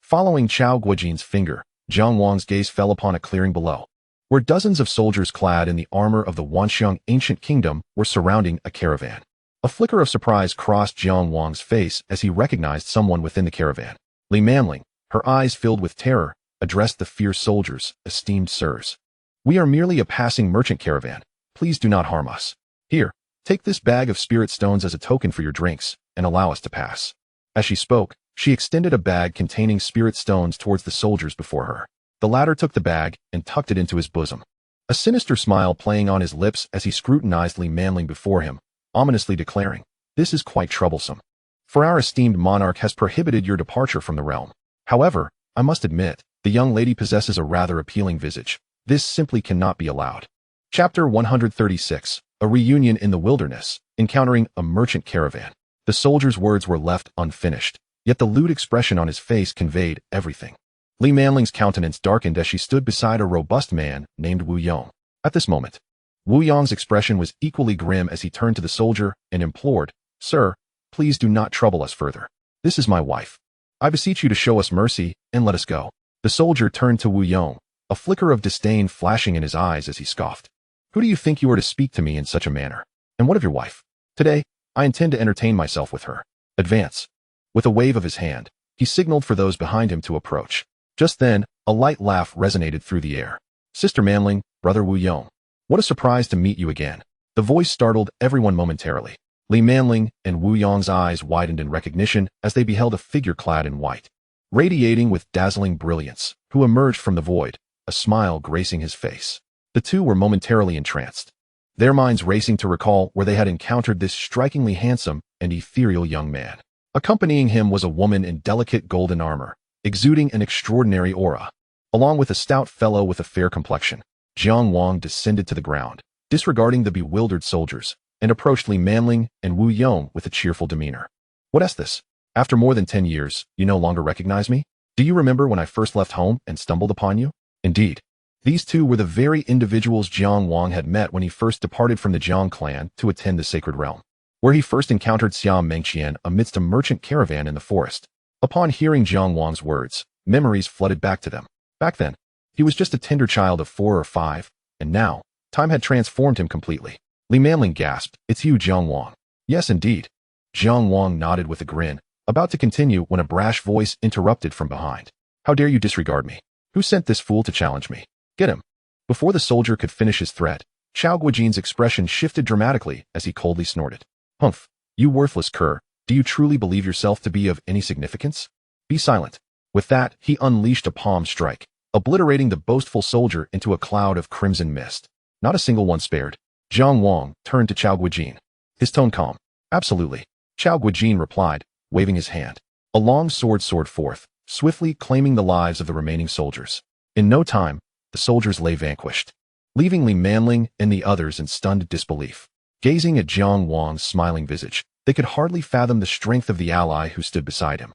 [SPEAKER 1] Following Chao Guijin's finger, Jiang Wang's gaze fell upon a clearing below, where dozens of soldiers clad in the armor of the Wanxiang ancient kingdom were surrounding a caravan. A flicker of surprise crossed Jiang Wang's face as he recognized someone within the caravan. Li Manling, her eyes filled with terror, addressed the fierce soldiers, "Esteemed sirs, we are merely a passing merchant caravan. Please do not harm us. Here, take this bag of spirit stones as a token for your drinks, and allow us to pass." As she spoke, she extended a bag containing spirit stones towards the soldiers before her. The latter took the bag and tucked it into his bosom, a sinister smile playing on his lips as he scrutinized Li Manling before him, ominously declaring, "This is quite troublesome. For our esteemed monarch has prohibited your departure from the realm. However, I must admit, the young lady possesses a rather appealing visage. This simply cannot be allowed." Chapter 136, A Reunion in the Wilderness, Encountering a Merchant Caravan. The soldier's words were left unfinished. Yet the lewd expression on his face conveyed everything. Li Manling's countenance darkened as she stood beside a robust man named Wu Yong. At this moment, Wu Yong's expression was equally grim as he turned to the soldier and implored, "Sir, please do not trouble us further. This is my wife. I beseech you to show us mercy and let us go." The soldier turned to Wu Yong, a flicker of disdain flashing in his eyes as he scoffed. "Who do you think you are to speak to me in such a manner? And what of your wife? Today, I intend to entertain myself with her. Advance." With a wave of his hand, he signaled for those behind him to approach. Just then, a light laugh resonated through the air. "Sister Manling, Brother Wu Yong. What a surprise to meet you again." The voice startled everyone momentarily. Li Manling and Wu Yong's eyes widened in recognition as they beheld a figure clad in white, radiating with dazzling brilliance, who emerged from the void, a smile gracing his face. The two were momentarily entranced, their minds racing to recall where they had encountered this strikingly handsome and ethereal young man. Accompanying him was a woman in delicate golden armor, exuding an extraordinary aura. Along with a stout fellow with a fair complexion, Jiang Wang descended to the ground, disregarding the bewildered soldiers, and approached Li Manling and Wu Yong with a cheerful demeanor. "What is this? After more than 10 years, you no longer recognize me? Do you remember when I first left home and stumbled upon you?" Indeed, these two were the very individuals Jiang Wang had met when he first departed from the Jiang clan to attend the sacred realm, where he first encountered Xiao Mengqian amidst a merchant caravan in the forest. Upon hearing Jiang Wang's words, memories flooded back to them. Back then, he was just a tender child of 4 or 5, and now, time had transformed him completely. Li Manling gasped, "It's you, Jiang Wang." "Yes, indeed." Jiang Wang nodded with a grin, about to continue when a brash voice interrupted from behind. "How dare you disregard me? Who sent this fool to challenge me? Get him." Before the soldier could finish his threat, Chao Guojin's expression shifted dramatically as he coldly snorted. "Humph, you worthless cur, do you truly believe yourself to be of any significance? Be silent." With that, he unleashed a palm strike, obliterating the boastful soldier into a cloud of crimson mist. Not a single one spared. Jiang Wang turned to Chao Guojin, his tone calm. "Absolutely," Chao Guojin replied, waving his hand. A long sword soared forth, swiftly claiming the lives of the remaining soldiers. In no time, the soldiers lay vanquished, leaving Li Manling and the others in stunned disbelief. Gazing at Jiang Wang's smiling visage, they could hardly fathom the strength of the ally who stood beside him.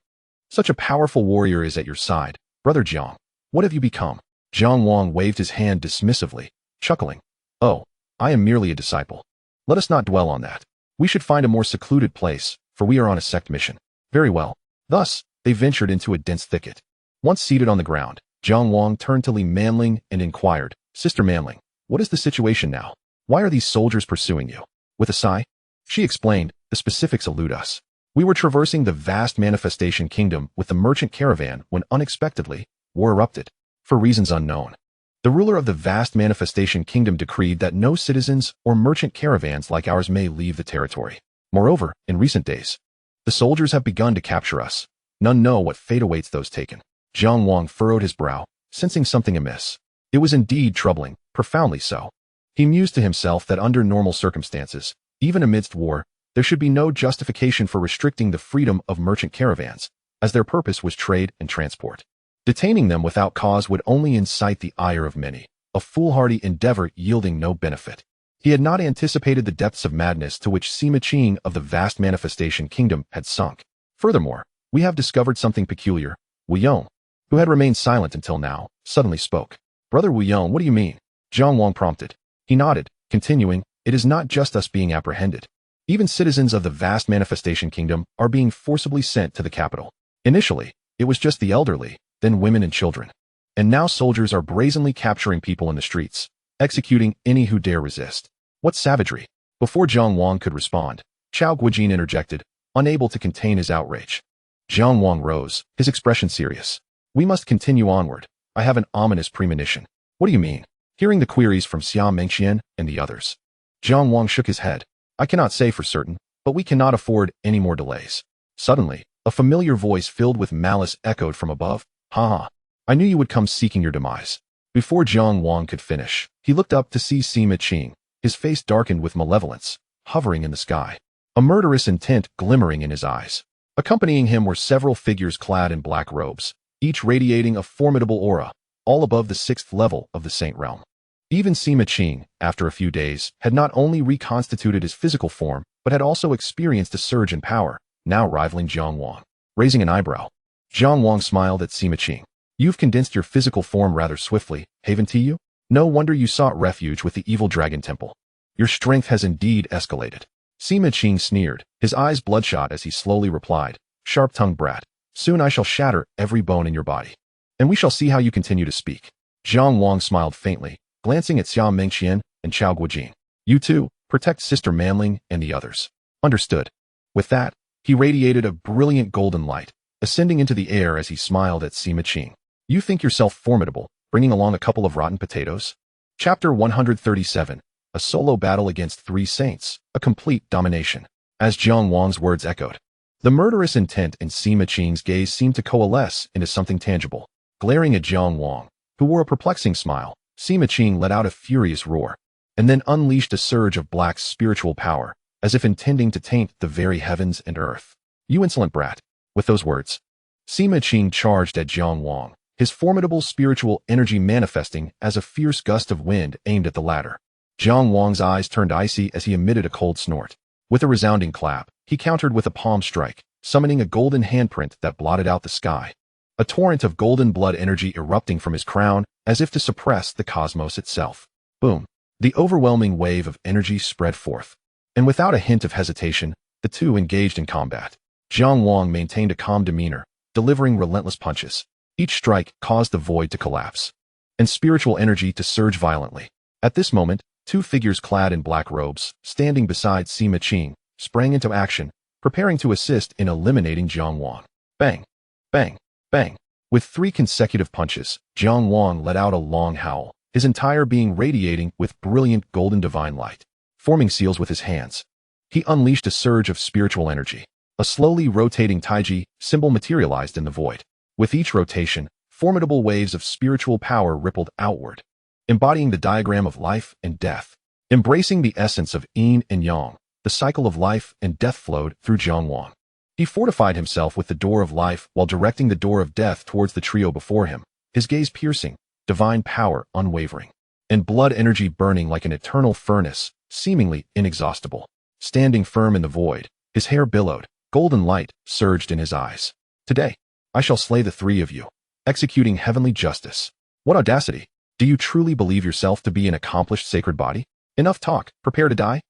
[SPEAKER 1] "Such a powerful warrior is at your side, Brother Jiang. What have you become?" Jiang Wang waved his hand dismissively, chuckling. "Oh, I am merely a disciple. Let us not dwell on that. We should find a more secluded place, for we are on a sect mission." "Very well." Thus, they ventured into a dense thicket. Once seated on the ground, Jiang Wang turned to Li Manling and inquired, "Sister Manling, what is the situation now? Why are these soldiers pursuing you?" With a sigh, she explained, "The specifics elude us. We were traversing the vast manifestation kingdom with the merchant caravan when unexpectedly, war erupted. For reasons unknown, the ruler of the vast manifestation kingdom decreed that no citizens or merchant caravans like ours may leave the territory. Moreover, in recent days, the soldiers have begun to capture us. None know what fate awaits those taken." Jiang Wang furrowed his brow, sensing something amiss. It was indeed troubling, profoundly so. He mused to himself that under normal circumstances, even amidst war, there should be no justification for restricting the freedom of merchant caravans, as their purpose was trade and transport. Detaining them without cause would only incite the ire of many, a foolhardy endeavor yielding no benefit. He had not anticipated the depths of madness to which Sima Qing of the vast manifestation kingdom had sunk. "Furthermore, we have discovered something peculiar." Wu Yong, who had remained silent until now, suddenly spoke. "Brother Wu Yong, what do you mean?" Jiang Wang prompted. He nodded, continuing, "It is not just us being apprehended. Even citizens of the vast manifestation kingdom are being forcibly sent to the capital. Initially, it was just the elderly, then women and children. And now soldiers are brazenly capturing people in the streets, executing any who dare resist. What savagery!" Before Jiang Wang could respond, Chao Guojin interjected, unable to contain his outrage. Jiang Wang rose, his expression serious. "We must continue onward. I have an ominous premonition." "What do you mean?" Hearing the queries from Xiao Mengqian and the others, Jiang Wang shook his head. "I cannot say for certain, but we cannot afford any more delays." Suddenly, a familiar voice filled with malice echoed from above. "Ha ha. I knew you would come seeking your demise." Before Jiang Wang could finish, he looked up to see Sima Qing, his face darkened with malevolence, hovering in the sky, a murderous intent glimmering in his eyes. Accompanying him were several figures clad in black robes, each radiating a formidable aura, all above the 6th level of the Saint Realm. Even Sima Qing, after a few days, had not only reconstituted his physical form, but had also experienced a surge in power, now rivaling Jiang Wang. Raising an eyebrow, Jiang Wang smiled at Sima Qing. You've condensed your physical form rather swiftly, haven't you? No wonder you sought refuge with the evil dragon temple. Your strength has indeed escalated. Sima Qing sneered, his eyes bloodshot as he slowly replied, Sharp-tongued brat, soon I shall shatter every bone in your body. And we shall see how you continue to speak. Jiang Wang smiled faintly, glancing at Xiao Mengqian and Chao Guojing. You too, protect Sister Manling and the others. Understood. With that, he radiated a brilliant golden light, ascending into the air as he smiled at Sima Qing. You think yourself formidable, bringing along a couple of rotten potatoes? Chapter 137, a solo battle against 3 saints, a complete domination. As Jiang Wang's words echoed, the murderous intent in Sima Qing's gaze seemed to coalesce into something tangible. Glaring at Jiang Wang, who wore a perplexing smile, Sima Qing let out a furious roar, and then unleashed a surge of black spiritual power, as if intending to taint the very heavens and earth. You insolent brat. With those words, Sima Qing charged at Jiang Wang, his formidable spiritual energy manifesting as a fierce gust of wind aimed at the latter. Jiang Wang's eyes turned icy as he emitted a cold snort. With a resounding clap, he countered with a palm strike, summoning a golden handprint that blotted out the sky. A torrent of golden blood energy erupting from his crown, as if to suppress the cosmos itself. Boom! The overwhelming wave of energy spread forth. And without a hint of hesitation, the two engaged in combat. Jiang Wang maintained a calm demeanor, delivering relentless punches. Each strike caused the void to collapse, and spiritual energy to surge violently. At this moment, 2 figures clad in black robes, standing beside Sima Qing, sprang into action, preparing to assist in eliminating Jiang Wang. Bang! Bang! Bang! With 3 consecutive punches, Jiang Wang let out a long howl, his entire being radiating with brilliant golden divine light. Forming seals with his hands, he unleashed a surge of spiritual energy. A slowly rotating taiji symbol materialized in the void. With each rotation, formidable waves of spiritual power rippled outward, embodying the diagram of life and death. Embracing the essence of yin and yang, the cycle of life and death flowed through Jiang Wang. He fortified himself with the door of life while directing the door of death towards the trio before him, his gaze piercing, divine power unwavering, and blood energy burning like an eternal furnace, seemingly inexhaustible. Standing firm in the void, his hair billowed, golden light surged in his eyes. Today, I shall slay the 3 of you, executing heavenly justice. What audacity! Do you truly believe yourself to be an accomplished sacred body? Enough talk, prepare to die?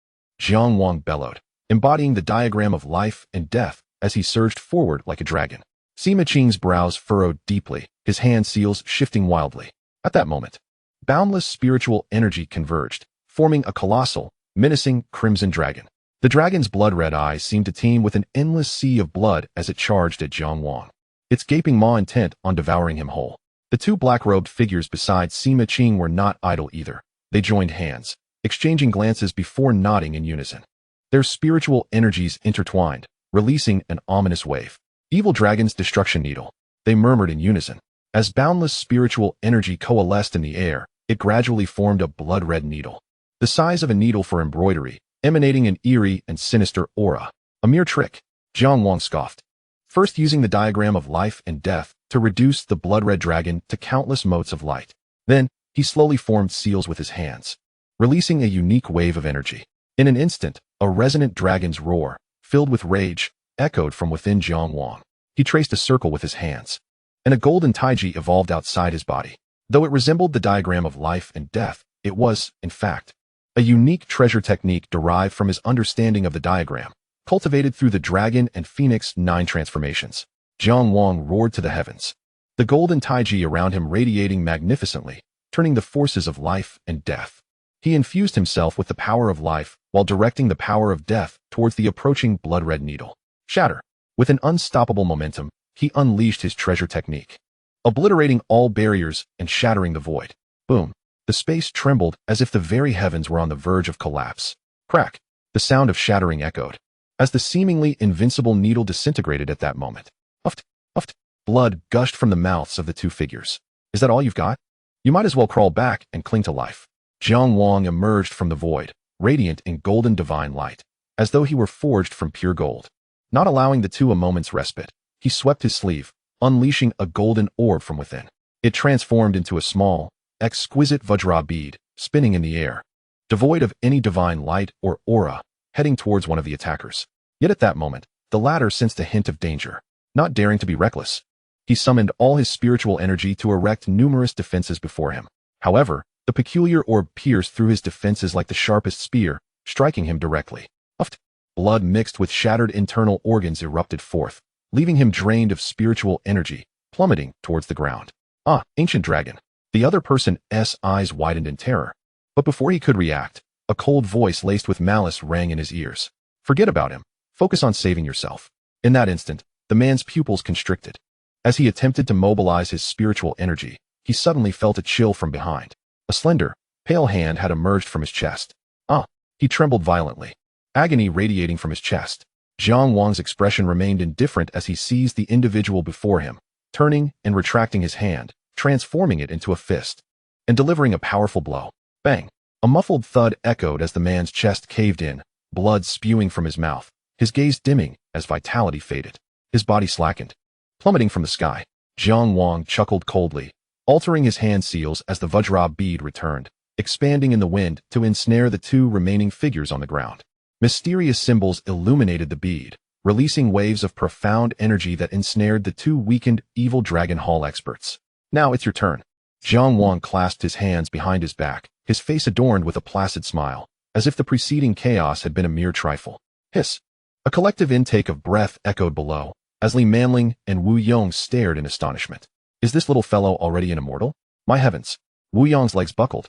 [SPEAKER 1] Jiang Wang bellowed, embodying the diagram of life and death as he surged forward like a dragon. Sima Qing's brows furrowed deeply, his hand seals shifting wildly. At that moment, boundless spiritual energy converged, forming a colossal, menacing crimson dragon. The dragon's blood-red eyes seemed to teem with an endless sea of blood as it charged at Jiang Wang, its gaping maw intent on devouring him whole. The 2 black-robed figures beside Sima Qing were not idle either. They joined hands, exchanging glances before nodding in unison. Their spiritual energies intertwined, releasing an ominous wave. Evil dragon's destruction needle. They murmured in unison. As boundless spiritual energy coalesced in the air, it gradually formed a blood-red needle, the size of a needle for embroidery, emanating an eerie and sinister aura. A mere trick, Jiang Wang scoffed. First using the diagram of life and death to reduce the blood-red dragon to countless motes of light. Then, he slowly formed seals with his hands, releasing a unique wave of energy. In an instant, a resonant dragon's roar, filled with rage, echoed from within Jiang Wang. He traced a circle with his hands, and a golden taiji evolved outside his body. Though it resembled the diagram of life and death, it was, in fact, a unique treasure technique derived from his understanding of the diagram, cultivated through the Dragon and Phoenix 9 transformations. Jiang Wang roared to the heavens, the golden taiji around him radiating magnificently, turning the forces of life and death. He infused himself with the power of life while directing the power of death towards the approaching blood-red needle. Shatter! With an unstoppable momentum, he unleashed his treasure technique, obliterating all barriers and shattering the void. Boom! The space trembled as if the very heavens were on the verge of collapse. Crack! The sound of shattering echoed, as the seemingly invincible needle disintegrated at that moment. Uft! Uft! Blood gushed from the mouths of the 2 figures. Is that all you've got? You might as well crawl back and cling to life. Jiang Wang emerged from the void, radiant in golden divine light, as though he were forged from pure gold. Not allowing the 2 a moment's respite, he swept his sleeve, unleashing a golden orb from within. It transformed into a small, exquisite Vajra bead, spinning in the air, devoid of any divine light or aura, heading towards one of the attackers. Yet at that moment, the latter sensed a hint of danger. not daring to be reckless. He summoned all his spiritual energy to erect numerous defenses before him. However, the peculiar orb pierced through his defenses like the sharpest spear, striking him directly. Puffed. Blood mixed with shattered internal organs erupted forth, leaving him drained of spiritual energy, plummeting towards the ground. Ah, ancient dragon. The other person's eyes widened in terror. But before he could react, a cold voice laced with malice rang in his ears. Forget about him. Focus on saving yourself. In that instant, the man's pupils constricted. As he attempted to mobilize his spiritual energy, he suddenly felt a chill from behind. A slender, pale hand had emerged from his chest. Ah! He trembled violently. Agony radiating from his chest. Jiang Wang's expression remained indifferent as he seized the individual before him, turning and retracting his hand, transforming it into a fist, and delivering a powerful blow. Bang! A muffled thud echoed as the man's chest caved in, blood spewing from his mouth, his gaze dimming as vitality faded. His body slackened, plummeting from the sky. Jiang Wang chuckled coldly, altering his hand seals as the Vajra bead returned, expanding in the wind to ensnare the two remaining figures on the ground. Mysterious symbols illuminated the bead, releasing waves of profound energy that ensnared the two weakened evil dragon hall experts. Now it's your turn. Jiang Wang clasped his hands behind his back, his face adorned with a placid smile, as if the preceding chaos had been a mere trifle. Hiss! A collective intake of breath echoed below, as Li Manling and Wu Yong stared in astonishment. Is this little fellow already an immortal? My heavens! Wu Yong's legs buckled,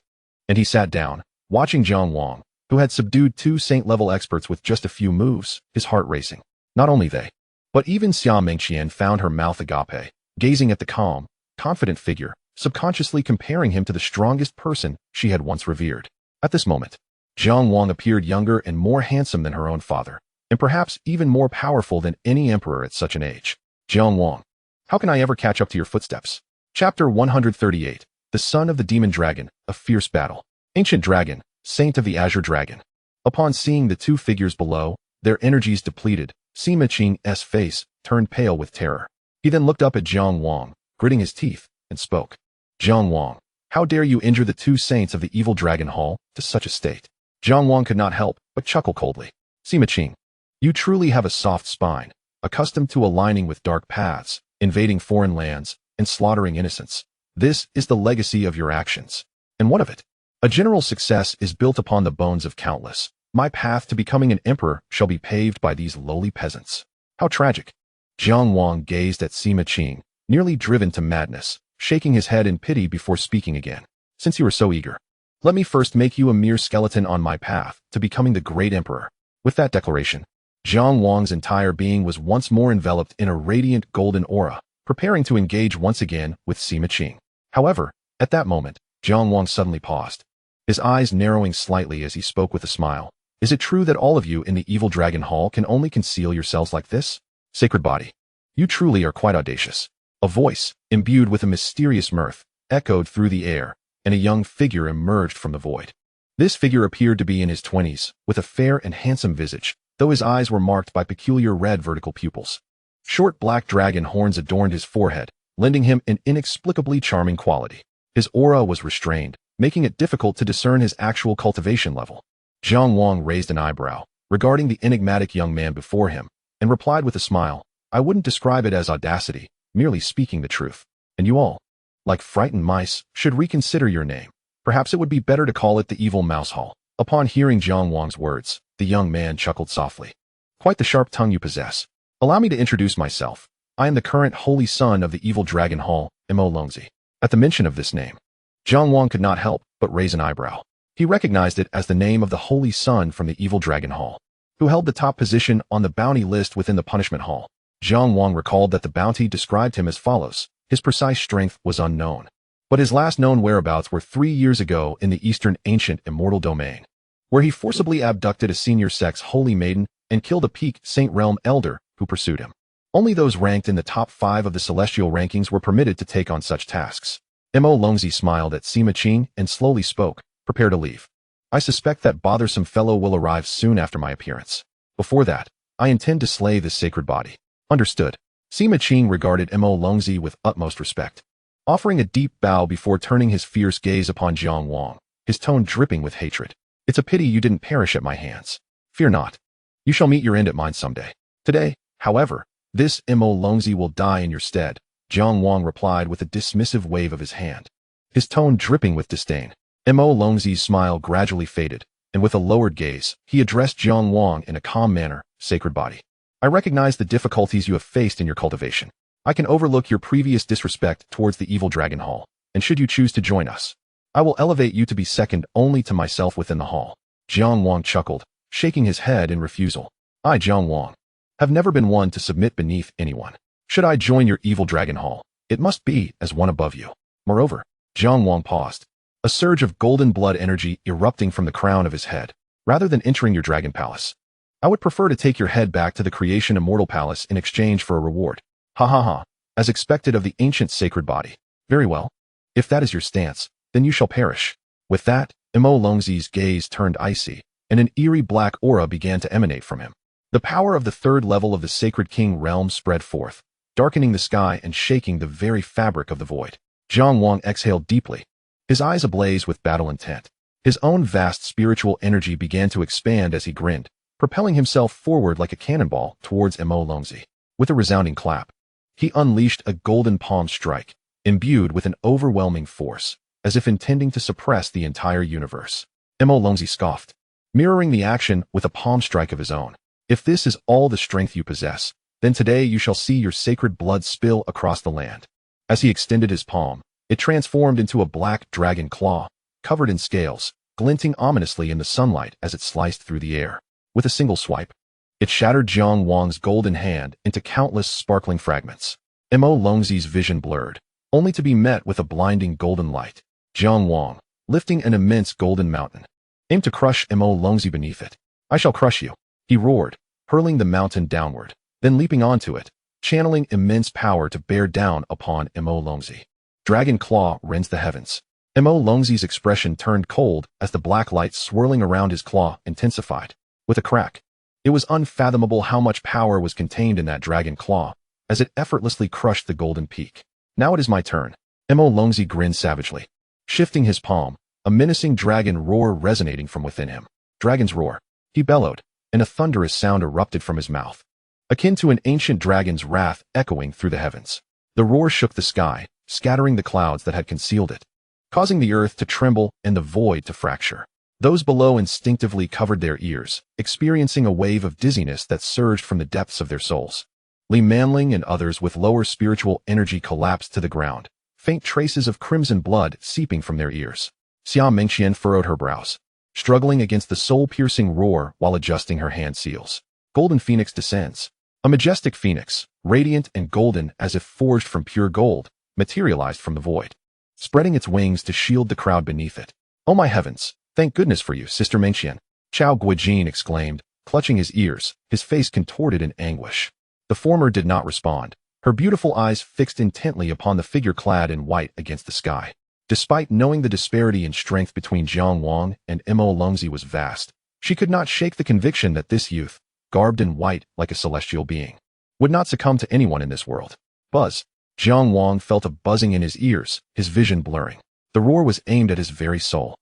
[SPEAKER 1] and he sat down, watching Jiang Wang, who had subdued two saint-level experts with just a few moves, his heart racing. Not only they, but even Xia Mengqian found her mouth agape, gazing at the calm, confident figure, subconsciously comparing him to the strongest person she had once revered. At this moment, Jiang Wang appeared younger and more handsome than her own father, and perhaps even more powerful than any emperor at such an age. Jiang Wang, how can I ever catch up to your footsteps? Chapter 138, The Son of the Demon Dragon, A Fierce Battle. Ancient Dragon, Saint of the Azure Dragon. Upon seeing the two figures below, their energies depleted, Sima Qing's face turned pale with terror. He then looked up at Jiang Wang, gritting his teeth, and spoke. Jiang Wang, how dare you injure the two saints of the evil dragon hall to such a state? Jiang Wang could not help but chuckle coldly. Sima Qing, you truly have a soft spine, accustomed to aligning with dark paths, invading foreign lands, and slaughtering innocents. This is the legacy of your actions. And what of it? A general success is built upon the bones of countless. My path to becoming an emperor shall be paved by these lowly peasants. How tragic. Jiang Wang gazed at Sima Qing, nearly driven to madness, shaking his head in pity before speaking again. Since you are so eager, let me first make you a mere skeleton on my path to becoming the great emperor. With that declaration, Jiang Wang's entire being was once more enveloped in a radiant golden aura, preparing to engage once again with Sima Qing. However, at that moment, Jiang Wang suddenly paused, his eyes narrowing slightly as he spoke with a smile. Is it true that all of you in the evil dragon hall can only conceal yourselves like this? Sacred body, you truly are quite audacious. A voice, imbued with a mysterious mirth, echoed through the air, and a young figure emerged from the void. This figure appeared to be in his 20s, with a fair and handsome visage, though his eyes were marked by peculiar red vertical pupils. Short black dragon horns adorned his forehead, lending him an inexplicably charming quality. His aura was restrained, making it difficult to discern his actual cultivation level. Jiang Wang raised an eyebrow, regarding the enigmatic young man before him, and replied with a smile, I wouldn't describe it as audacity, merely speaking the truth. And you all, like frightened mice, should reconsider your name. Perhaps it would be better to call it the Evil Mouse Hall. Upon hearing Jiang Wang's words, the young man chuckled softly. Quite the sharp tongue you possess. Allow me to introduce myself. I am the current holy son of the Evil Dragon Hall, Mo Longzi. At the mention of this name, Jiang Wang could not help but raise an eyebrow. He recognized it as the name of the holy son from the Evil Dragon Hall, who held the top position on the bounty list within the Punishment Hall. Jiang Wang recalled that the bounty described him as follows. His precise strength was unknown, but his last known whereabouts were 3 years ago in the Eastern Ancient Immortal Domain, where he forcibly abducted a senior sex holy maiden and killed a peak Saint Realm elder who pursued him. Only those ranked in the top 5 of the celestial rankings were permitted to take on such tasks. Mo Longzi smiled at Sima Qing and slowly spoke, prepare to leave. I suspect that bothersome fellow will arrive soon after my appearance. Before that, I intend to slay this sacred body. Understood. Sima Qing regarded Mo Longzi with utmost respect, offering a deep bow before turning his fierce gaze upon Jiang Wang, his tone dripping with hatred. It's a pity you didn't perish at my hands. Fear not. You shall meet your end at mine someday. Today, however, This Mo Longzi will die in your stead, Jiang Wang replied with a dismissive wave of his hand, his tone dripping with disdain. Mo Longzi's smile gradually faded, and with a lowered gaze, he addressed Jiang Wang in a calm manner. Sacred body, I recognize the difficulties you have faced in your cultivation. I can overlook your previous disrespect towards the evil dragon hall, and should you choose to join us, I will elevate you to be second only to myself within the hall. Jiang Wang chuckled, shaking his head in refusal. I, Jiang Wang, have never been one to submit beneath anyone. Should I join your evil dragon hall, it must be as one above you. Moreover, Jiang Wang paused, a surge of golden blood energy erupting from the crown of his head. Rather than entering your dragon palace, I would prefer to take your head back to the creation immortal palace in exchange for a reward. Ha ha ha, as expected of the ancient sacred body. Very well. If that is your stance, then you shall perish. With that, Mo Longzi's gaze turned icy, and an eerie black aura began to emanate from him. The power of the third level of the Sacred King realm spread forth, darkening the sky and shaking the very fabric of the void. Jiang Wang exhaled deeply, his eyes ablaze with battle intent. His own vast spiritual energy began to expand as he grinned, propelling himself forward like a cannonball towards Mo Longzi. With a resounding clap, he unleashed a golden palm strike, imbued with an overwhelming force, as if intending to suppress the entire universe. Mo Longzi scoffed, mirroring the action with a palm strike of his own. If this is all the strength you possess, then today you shall see your sacred blood spill across the land. As he extended his palm, it transformed into a black dragon claw, covered in scales, glinting ominously in the sunlight as it sliced through the air. With a single swipe, it shattered Jiang Wang's golden hand into countless sparkling fragments. Mo Longzi's vision blurred, only to be met with a blinding golden light. Jiang Wang, lifting an immense golden mountain, aimed to crush Mo Longzi beneath it. I shall crush you, he roared, hurling the mountain downward, then leaping onto it, channeling immense power to bear down upon Mo Longzi. Dragon claw rends the heavens. Mo Longzi's expression turned cold as the black light swirling around his claw intensified. With a crack, it was unfathomable how much power was contained in that dragon claw, as it effortlessly crushed the golden peak. Now it is my turn. Mo Longzi grinned savagely, shifting his palm, a menacing dragon roar resonating from within him. Dragon's roar, he bellowed, and a thunderous sound erupted from his mouth, akin to an ancient dragon's wrath echoing through the heavens. The roar shook the sky, scattering the clouds that had concealed it, causing the earth to tremble and the void to fracture. Those below instinctively covered their ears, experiencing a wave of dizziness that surged from the depths of their souls. Li Manling and others with lower spiritual energy collapsed to the ground, faint traces of crimson blood seeping from their ears. Xia Mengxian furrowed her brows, struggling against the soul-piercing roar while adjusting her hand seals. Golden Phoenix descends. A majestic phoenix, radiant and golden as if forged from pure gold, materialized from the void, spreading its wings to shield the crowd beneath it. Oh my heavens, thank goodness for you, Sister Mengxian, Chao Guijin exclaimed, clutching his ears, his face contorted in anguish. The former did not respond, her beautiful eyes fixed intently upon the figure clad in white against the sky. Despite knowing the disparity in strength between Jiang Wang and Mo Longzi was vast, she could not shake the conviction that this youth, garbed in white like a celestial being, would not succumb to anyone in this world. Buzz. Jiang Wang felt a buzzing in his ears, his vision blurring. The roar was aimed at his very soul.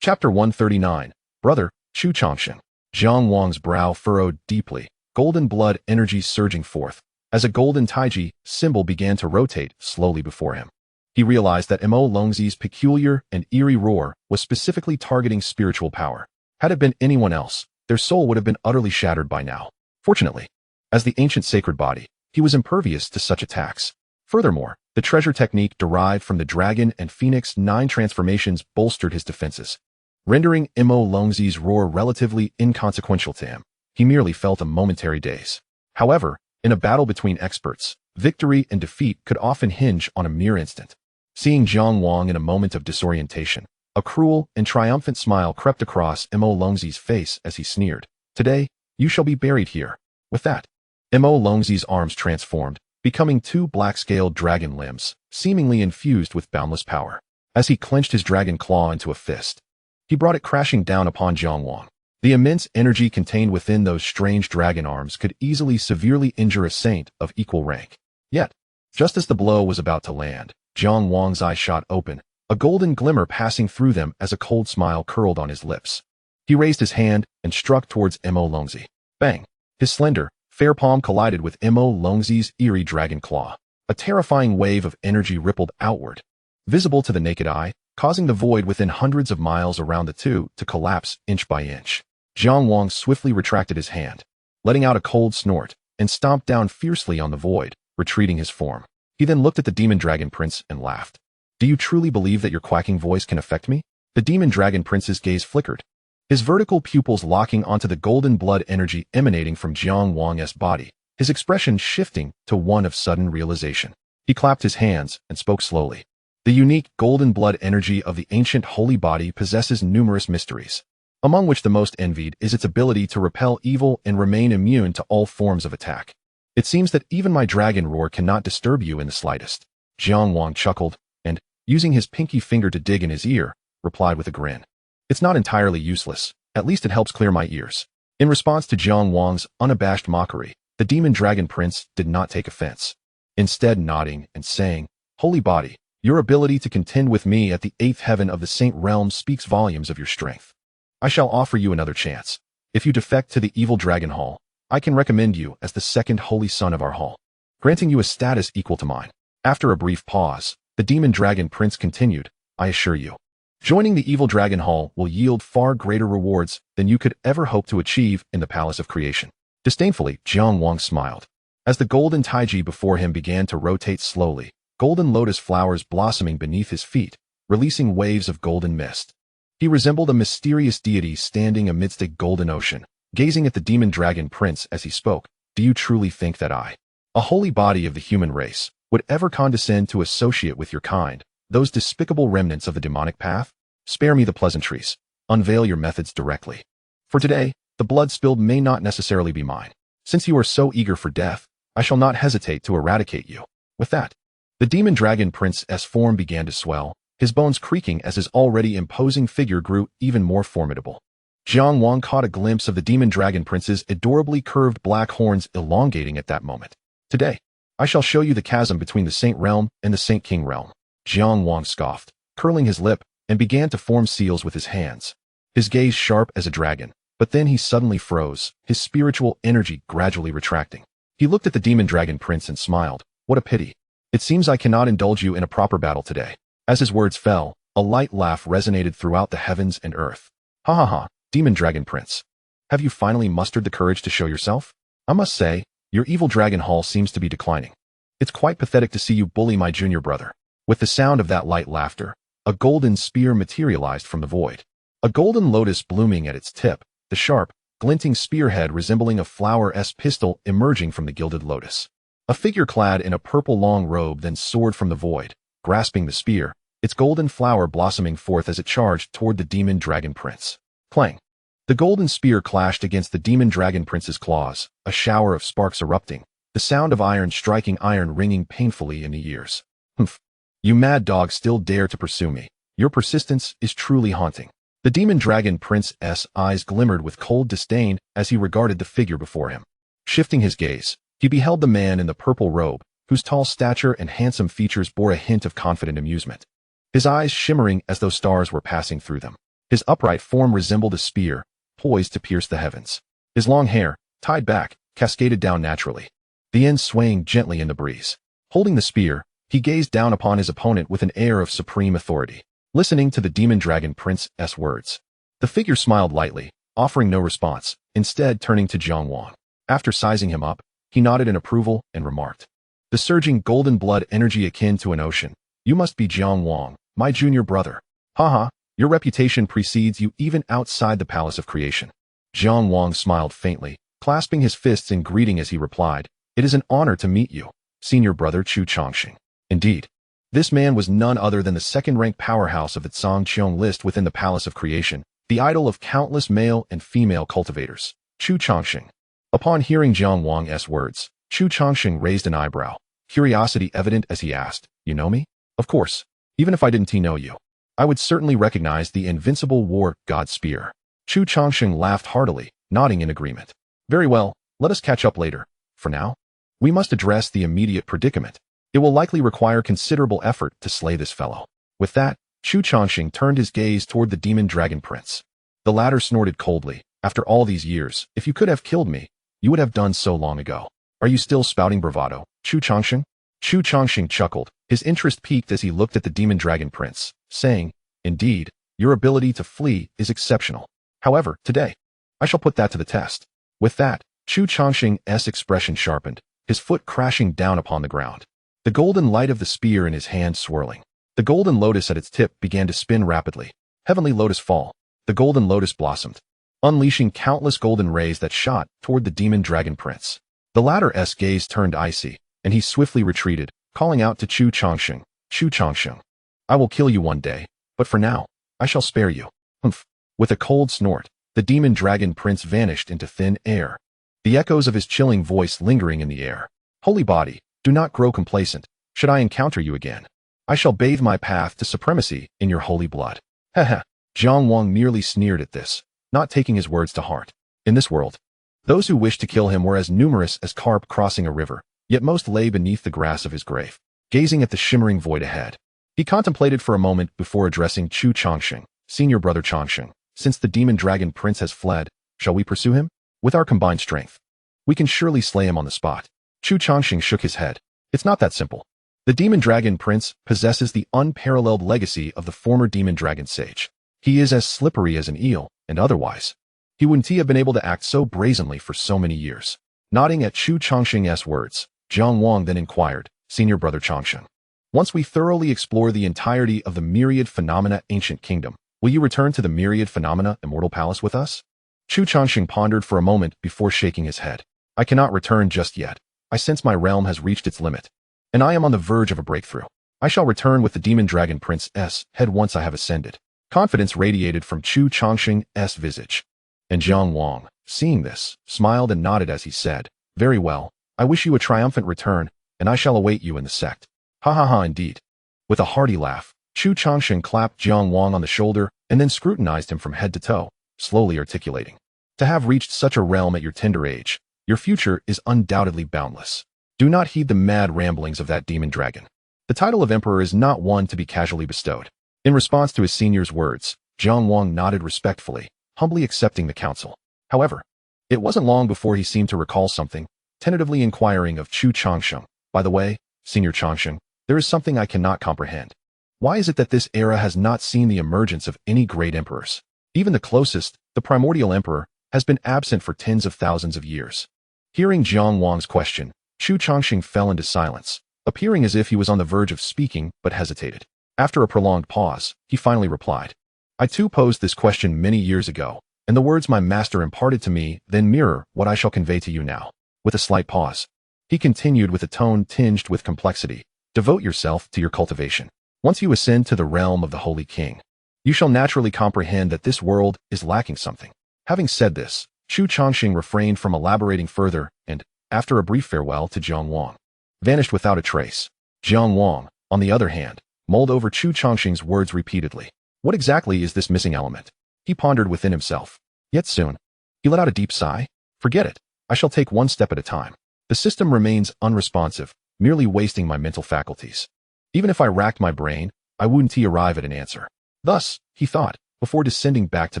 [SPEAKER 1] Chapter 139. Brother, Chu Chongsheng. Jiang Wang's brow furrowed deeply, golden blood energy surging forth, as a golden taiji symbol began to rotate slowly before him. He realized that Mo Longzi's peculiar and eerie roar was specifically targeting spiritual power. Had it been anyone else, their soul would have been utterly shattered by now. Fortunately, as the ancient sacred body, he was impervious to such attacks. Furthermore, the treasure technique derived from the Dragon and Phoenix 9 transformations bolstered his defenses, rendering Mo Longzi's roar relatively inconsequential to him. He merely felt a momentary daze. However, in a battle between experts, victory and defeat could often hinge on a mere instant. Seeing Jiang Wang in a moment of disorientation, a cruel and triumphant smile crept across Mo Longzi's face as he sneered. Today, you shall be buried here. With that, Mo Longzi's arms transformed, becoming 2 black-scaled dragon limbs, seemingly infused with boundless power. As he clenched his dragon claw into a fist, he brought it crashing down upon Jiang Wang. The immense energy contained within those strange dragon arms could easily severely injure a saint of equal rank. Yet, just as the blow was about to land, Jiang Wang's eyes shot open, a golden glimmer passing through them as a cold smile curled on his lips. He raised his hand and struck towards Mo Longzi. Bang! His slender, Fair palm collided with Mo Longzi's eerie dragon claw. A terrifying wave of energy rippled outward, visible to the naked eye, causing the void within hundreds of miles around the two to collapse inch by inch. Jiang Wang swiftly retracted his hand, letting out a cold snort, and stomped down fiercely on the void, retreating his form. He then looked at the demon dragon prince and laughed. Do you truly believe that your quacking voice can affect me? The demon dragon prince's gaze flickered, his vertical pupils locking onto the golden blood energy emanating from Jiang Wang's body, his expression shifting to one of sudden realization. He clapped his hands and spoke slowly. The unique golden blood energy of the ancient holy body possesses numerous mysteries, among which the most envied is its ability to repel evil and remain immune to all forms of attack. It seems that even my dragon roar cannot disturb you in the slightest. Jiang Wang chuckled and, using his pinky finger to dig in his ear, replied with a grin. It's not entirely useless, at least it helps clear my ears. In response to Jiang Wang's unabashed mockery, the demon dragon prince did not take offense. Instead nodding and saying, Holy body, your ability to contend with me at the 8th heaven of the Saint Realm speaks volumes of your strength. I shall offer you another chance. If you defect to the evil dragon hall, I can recommend you as the second holy son of our hall, granting you a status equal to mine. After a brief pause, the demon dragon prince continued, I assure you, joining the evil dragon hall will yield far greater rewards than you could ever hope to achieve in the palace of creation. Disdainfully, Jiang Wang smiled. As the golden taiji before him began to rotate slowly, golden lotus flowers blossoming beneath his feet, releasing waves of golden mist. He resembled a mysterious deity standing amidst a golden ocean, gazing at the demon dragon prince as he spoke. Do you truly think that I, a holy body of the human race, would ever condescend to associate with your kind, those despicable remnants of the demonic path? Spare me the pleasantries. Unveil your methods directly. For today, the blood spilled may not necessarily be mine. Since you are so eager for death, I shall not hesitate to eradicate you. With that, the demon dragon prince's form began to swell, his bones creaking as his already imposing figure grew even more formidable. Jiang Wang caught a glimpse of the demon dragon prince's adorably curved black horns elongating at that moment. Today, I shall show you the chasm between the Saint Realm and the Saint King Realm. Jiang Wang scoffed, curling his lip, and began to form seals with his hands, his gaze sharp as a dragon. But then he suddenly froze, his spiritual energy gradually retracting. He looked at the demon dragon prince and smiled. What a pity. It seems I cannot indulge you in a proper battle today. As his words fell, a light laugh resonated throughout the heavens and earth. Ha ha ha, demon dragon prince. Have you finally mustered the courage to show yourself? I must say, your evil dragon hall seems to be declining. It's quite pathetic to see you bully my junior brother. With the sound of that light laughter, a golden spear materialized from the void. A golden lotus blooming at its tip, the sharp, glinting spearhead resembling a flower-esque pistol emerging from the gilded lotus. A figure clad in a purple long robe then soared from the void, grasping the spear, its golden flower blossoming forth as it charged toward the demon dragon prince. Clang! The golden spear clashed against the demon dragon prince's claws, a shower of sparks erupting, the sound of iron striking iron ringing painfully in the ears. Humph! You mad dog still dare to pursue me. Your persistence is truly haunting. The demon dragon prince's eyes glimmered with cold disdain as he regarded the figure before him. Shifting his gaze, he beheld the man in the purple robe, whose tall stature and handsome features bore a hint of confident amusement. His eyes shimmering as though stars were passing through them. His upright form resembled a spear, poised to pierce the heavens. His long hair, tied back, cascaded down naturally, the ends swaying gently in the breeze. Holding the spear, he gazed down upon his opponent with an air of supreme authority. Listening to the demon dragon prince's words, the figure smiled lightly, offering no response, instead turning to Jiang Wang. After sizing him up, he nodded in approval and remarked, the surging golden blood energy akin to an ocean. You must be Jiang Wang, my junior brother. Haha, your reputation precedes you even outside the palace of creation. Jiang Wang smiled faintly, clasping his fists in greeting as he replied, it is an honor to meet you, senior brother Chu Chongqing. Indeed. This man was none other than the second-ranked powerhouse of the Zhangqiang list within the Palace of Creation, the idol of countless male and female cultivators, Chu Chongqing. Upon hearing Jiang Wang's words, Chu Chongqing raised an eyebrow, curiosity evident as he asked, you know me? Of course. Even if I didn't know you, I would certainly recognize the invincible war god spear. Chu Chongqing laughed heartily, nodding in agreement. Very well, let us catch up later. For now, we must address the immediate predicament. It will likely require considerable effort to slay this fellow. With that, Chu Chongqing turned his gaze toward the demon dragon prince. The latter snorted coldly. After all these years, if you could have killed me, you would have done so long ago. Are you still spouting bravado, Chu Changsheng? Chu Changsheng chuckled. His interest peaked as he looked at the demon dragon prince, saying, "Indeed, your ability to flee is exceptional. However, today, I shall put that to the test." With that, Chu Changsheng's expression sharpened, his foot crashing down upon the ground. The golden light of the spear in his hand swirling. The golden lotus at its tip began to spin rapidly. Heavenly lotus fall. The golden lotus blossomed, unleashing countless golden rays that shot toward the demon dragon prince. The latter's gaze turned icy, and he swiftly retreated, calling out to Chu Changsheng, "Chu Changsheng, I will kill you one day, but for now, I shall spare you." Humph. With a cold snort, the demon dragon prince vanished into thin air, the echoes of his chilling voice lingering in the air. "Holy body, do not grow complacent. Should I encounter you again, I shall bathe my path to supremacy in your holy blood." Heh. Jiang Wang merely sneered at this, not taking his words to heart. In this world, those who wished to kill him were as numerous as carp crossing a river, yet most lay beneath the grass of his grave, gazing at the shimmering void ahead. He contemplated for a moment before addressing Chu Changsheng, "Senior brother Changsheng, since the demon dragon prince has fled, shall we pursue him? With our combined strength, we can surely slay him on the spot." Chu Changsheng shook his head. "It's not that simple. The demon dragon prince possesses the unparalleled legacy of the former demon dragon sage. He is as slippery as an eel, and otherwise, he wouldn't have been able to act so brazenly for so many years." Nodding at Chu Changsheng's words, Jiang Wang then inquired, "Senior brother Changsheng, once we thoroughly explore the entirety of the myriad phenomena ancient kingdom, will you return to the myriad phenomena immortal palace with us?" Chu Changsheng pondered for a moment before shaking his head. "I cannot return just yet. I sense my realm has reached its limit, and I am on the verge of a breakthrough. I shall return with the demon dragon prince's head once I have ascended." Confidence radiated from Chu Changsheng's visage. And Jiang Wang, seeing this, smiled and nodded as he said, "Very well, I wish you a triumphant return, and I shall await you in the sect." "Ha ha ha, indeed." With a hearty laugh, Chu Changsheng clapped Jiang Wang on the shoulder and then scrutinized him from head to toe, slowly articulating, "To have reached such a realm at your tender age, your future is undoubtedly boundless. Do not heed the mad ramblings of that demon dragon. The title of emperor is not one to be casually bestowed." In response to his senior's words, Jiang Wang nodded respectfully, humbly accepting the counsel. However, it wasn't long before he seemed to recall something, tentatively inquiring of Chu Changsheng, "By the way, Senior Changsheng, there is something I cannot comprehend. Why is it that this era has not seen the emergence of any great emperors? Even the closest, the primordial emperor, has been absent for tens of thousands of years." Hearing Jiang Wang's question, Chu Changsheng fell into silence, appearing as if he was on the verge of speaking but hesitated. After a prolonged pause, he finally replied, "I too posed this question many years ago, and the words my master imparted to me then mirror what I shall convey to you now." With a slight pause, he continued with a tone tinged with complexity, "Devote yourself to your cultivation. Once you ascend to the realm of the Holy King, you shall naturally comprehend that this world is lacking something." Having said this, Chu Changsheng refrained from elaborating further and, after a brief farewell to Jiang Wang, vanished without a trace. Jiang Wang, on the other hand, mulled over Chu Changsheng's words repeatedly. What exactly is this missing element? He pondered within himself. Yet soon, he let out a deep sigh. "Forget it. I shall take one step at a time. The system remains unresponsive, merely wasting my mental faculties. Even if I racked my brain, I wouldn't arrive at an answer." Thus, he thought, before descending back to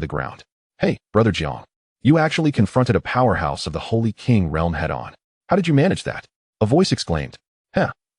[SPEAKER 1] the ground. "Hey, brother Jiang, you actually confronted a powerhouse of the Holy King realm head-on. How did you manage that?" A voice exclaimed.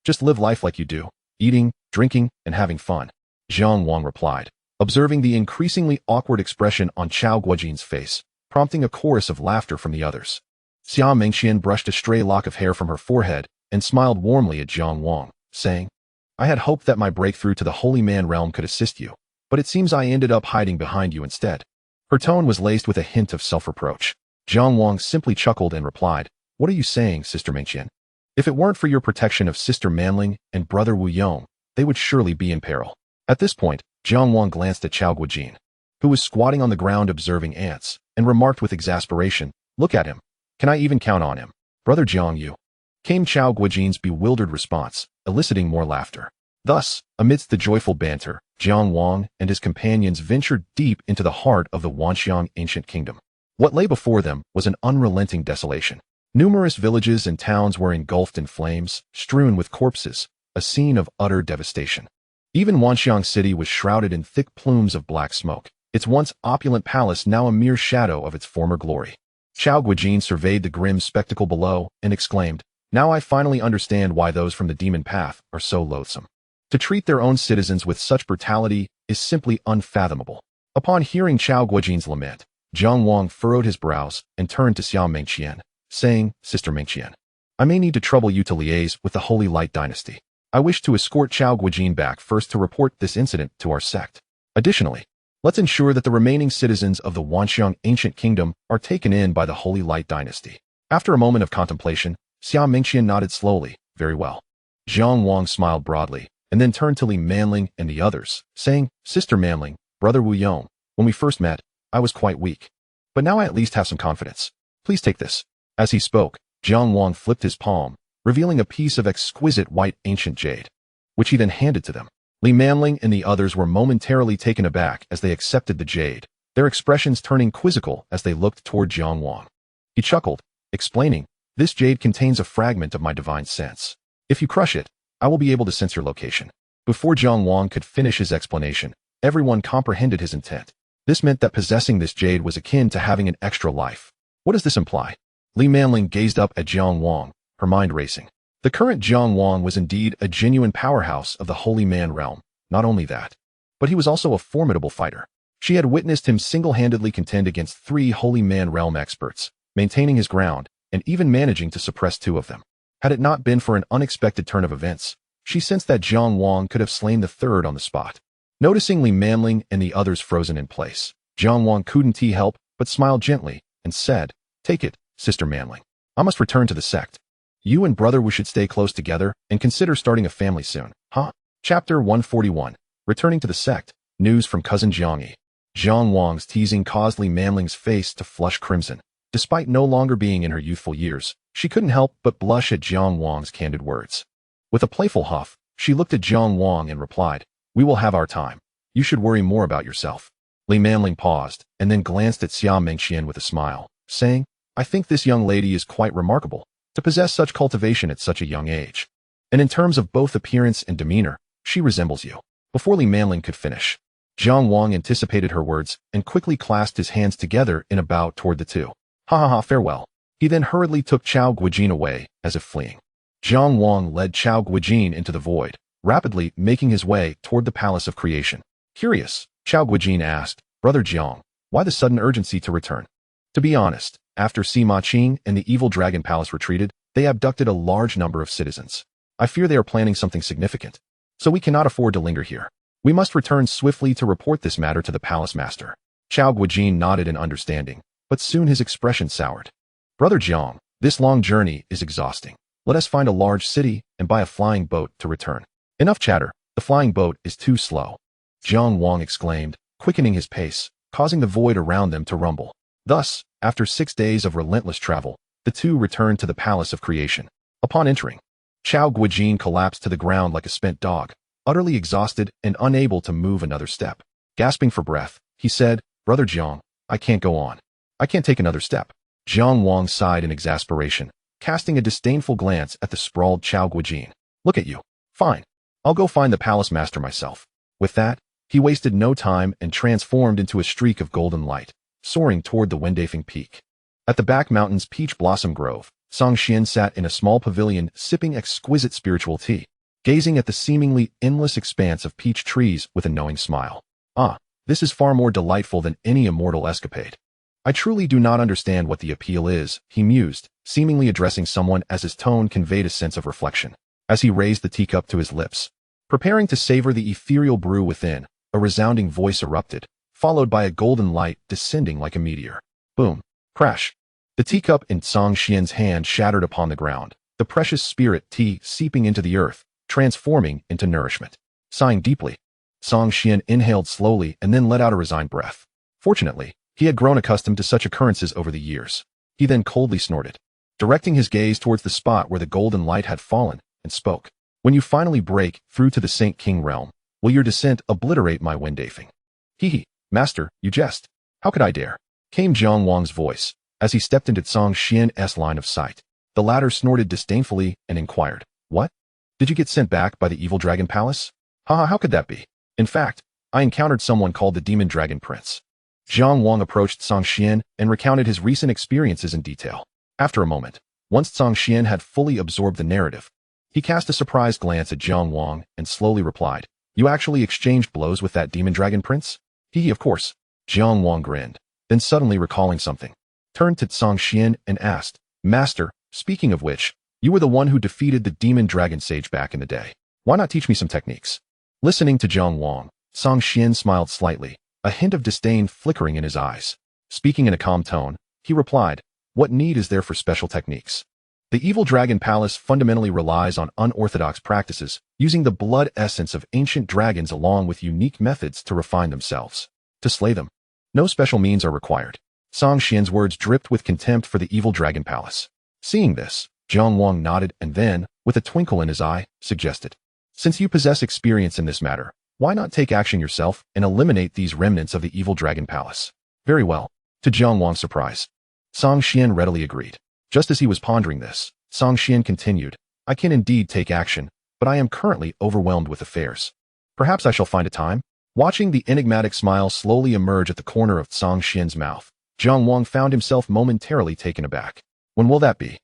[SPEAKER 1] Just live life like you do. Eating, drinking, and having fun," Jiang Wang replied, observing the increasingly awkward expression on Chao Guojin's face, prompting a chorus of laughter from the others. Xia Mengxian brushed a stray lock of hair from her forehead and smiled warmly at Jiang Wang, saying, "I had hoped that my breakthrough to the Holy Man realm could assist you, but it seems I ended up hiding behind you instead." Her tone was laced with a hint of self-reproach. Jiang Wang simply chuckled and replied, "What are you saying, Sister Mengxian? If it weren't for your protection of Sister Manling and Brother Wu Yong, they would surely be in peril." At this point, Jiang Wang glanced at Chao Guojin, who was squatting on the ground observing ants, and remarked with exasperation, "Look at him. Can I even count on him?" "Brother Jiang, you," came Chao Guojin's bewildered response, eliciting more laughter. Thus, amidst the joyful banter, Jiang Wang and his companions ventured deep into the heart of the Wanxiang ancient kingdom. What lay before them was an unrelenting desolation. Numerous villages and towns were engulfed in flames, strewn with corpses, a scene of utter devastation. Even Wanxiang City was shrouded in thick plumes of black smoke, its once opulent palace now a mere shadow of its former glory. Xiao Guijin surveyed the grim spectacle below and exclaimed, "Now I finally understand why those from the demon path are so loathsome. To treat their own citizens with such brutality is simply unfathomable." Upon hearing Xiao Guijin's lament, Jiang Wang furrowed his brows and turned to Xiao Mengqian, saying, "Sister Mengqian, I may need to trouble you to liaise with the Holy Light Dynasty. I wish to escort Xiao Guijin back first to report this incident to our sect. Additionally, let's ensure that the remaining citizens of the Wanxiang ancient kingdom are taken in by the Holy Light Dynasty." After a moment of contemplation, Xiao Mengqian nodded slowly, "Very well." Jiang Wang smiled broadly, and then turned to Li Manling and the others, saying, "Sister Manling, Brother Wu Yong, when we first met, I was quite weak. But now I at least have some confidence. Please take this." As he spoke, Jiang Wang flipped his palm, revealing a piece of exquisite white ancient jade, which he then handed to them. Li Manling and the others were momentarily taken aback as they accepted the jade, their expressions turning quizzical as they looked toward Jiang Wang. He chuckled, explaining, "This jade contains a fragment of my divine sense. If you crush it, I will be able to sense your location." Before Jiang Wang could finish his explanation, everyone comprehended his intent. This meant that possessing this jade was akin to having an extra life. What does this imply? Li Manling gazed up at Jiang Wang, her mind racing. The current Jiang Wang was indeed a genuine powerhouse of the Holy Man realm. Not only that, but he was also a formidable fighter. She had witnessed him single-handedly contend against 3 Holy Man realm experts, maintaining his ground and even managing to suppress 2 of them. Had it not been for an unexpected turn of events, she sensed that Jiang Wang could have slain the 3rd on the spot. Noticing Li Manling and the others frozen in place, Jiang Wang couldn't help but smiled gently and said, "Take it, Sister Manling. I must return to the sect. You and Brother Wu should stay close together and consider starting a family soon, huh?" Chapter 141. Returning to the sect. News from cousin Jiangyi. Jiang Wang's teasing caused Li Manling's face to flush crimson. Despite no longer being in her youthful years, she couldn't help but blush at Jiang Wang's candid words. With a playful huff, she looked at Jiang Wang and replied, "We will have our time. You should worry more about yourself." Li Manling paused and then glanced at Xiao Mengqian with a smile, saying, "I think this young lady is quite remarkable to possess such cultivation at such a young age. And in terms of both appearance and demeanor, she resembles you." Before Li Manling could finish, Jiang Wang anticipated her words and quickly clasped his hands together in a bow toward the two. "Ha ha ha, farewell." He then hurriedly took Xiao Guijin away, as if fleeing. Jiang Wang led Xiao Guijin into the void, rapidly making his way toward the Palace of Creation. Curious, Xiao Guijin asked, "Brother Jiang, why the sudden urgency to return?" To be honest, after Sima Qing and the evil dragon palace retreated, they abducted a large number of citizens. I fear they are planning something significant, so we cannot afford to linger here. We must return swiftly to report this matter to the palace master. Xiao Guijin nodded in understanding, but soon his expression soured. "Brother Jiang, this long journey is exhausting. Let us find a large city and buy a flying boat to return." "Enough chatter, the flying boat is too slow," Jiang Wang exclaimed, quickening his pace, causing the void around them to rumble. Thus, after 6 days of relentless travel, the two returned to the Palace of Creation. Upon entering, Xiao Guijin collapsed to the ground like a spent dog, utterly exhausted and unable to move another step. Gasping for breath, he said, "Brother Jiang, I can't go on. I can't take another step." Jiang Wang sighed in exasperation, casting a disdainful glance at the sprawled Xiao Guijin. "Look at you. Fine. I'll go find the palace master myself." With that, he wasted no time and transformed into a streak of golden light, soaring toward the Wendafeng Peak. At the back mountain's peach blossom grove, Song Xian sat in a small pavilion sipping exquisite spiritual tea, gazing at the seemingly endless expanse of peach trees with a knowing smile. "Ah, this is far more delightful than any immortal escapade. I truly do not understand what the appeal is," he mused, seemingly addressing someone as his tone conveyed a sense of reflection. As he raised the teacup to his lips, preparing to savor the ethereal brew within, a resounding voice erupted, followed by a golden light descending like a meteor. Boom. Crash. The teacup in Song Xian's hand shattered upon the ground, the precious spirit tea seeping into the earth, transforming into nourishment. Sighing deeply, Song Xian inhaled slowly and then let out a resigned breath. Fortunately, he had grown accustomed to such occurrences over the years. He then coldly snorted, directing his gaze towards the spot where the golden light had fallen, and spoke. "When you finally break through to the Saint King realm, will your descent obliterate my Wendafeng?" "Hee, master, you jest. How could I dare?" came Jiang Wang's voice, as he stepped into Song Xian's line of sight. The latter snorted disdainfully and inquired, "What? Did you get sent back by the evil dragon palace?" "Haha, how could that be? In fact, I encountered someone called the Demon Dragon Prince. Jiang Wang approached Xian and recounted his recent experiences in detail. After a moment, once Xian had fully absorbed the narrative, he cast a surprised glance at Jiang Wang and slowly replied, "You actually exchanged blows with that demon dragon prince?" He, of course. Jiang Wang grinned, then suddenly recalling something, turned to Xian and asked, "Master, speaking of which, you were the one who defeated the demon dragon sage back in the day. Why not teach me some techniques?" Listening to Jiang Wang, Xian smiled slightly, a hint of disdain flickering in his eyes. Speaking in a calm tone, he replied, "What need is there for special techniques? The evil dragon palace fundamentally relies on unorthodox practices, using the blood essence of ancient dragons along with unique methods to refine themselves. To slay them, no special means are required." Xian's words dripped with contempt for the evil dragon palace. Seeing this, Jiang Wang nodded and then, with a twinkle in his eye, suggested, "Since you possess experience in this matter, why not take action yourself and eliminate these remnants of the evil dragon palace?" "Very well." To Jiang Wang's surprise, Xian readily agreed. Just as he was pondering this, Xian continued, "I can indeed take action, but I am currently overwhelmed with affairs. Perhaps I shall find a time." Watching the enigmatic smile slowly emerge at the corner of Xian's mouth, Jiang Wang found himself momentarily taken aback. "When will that be?"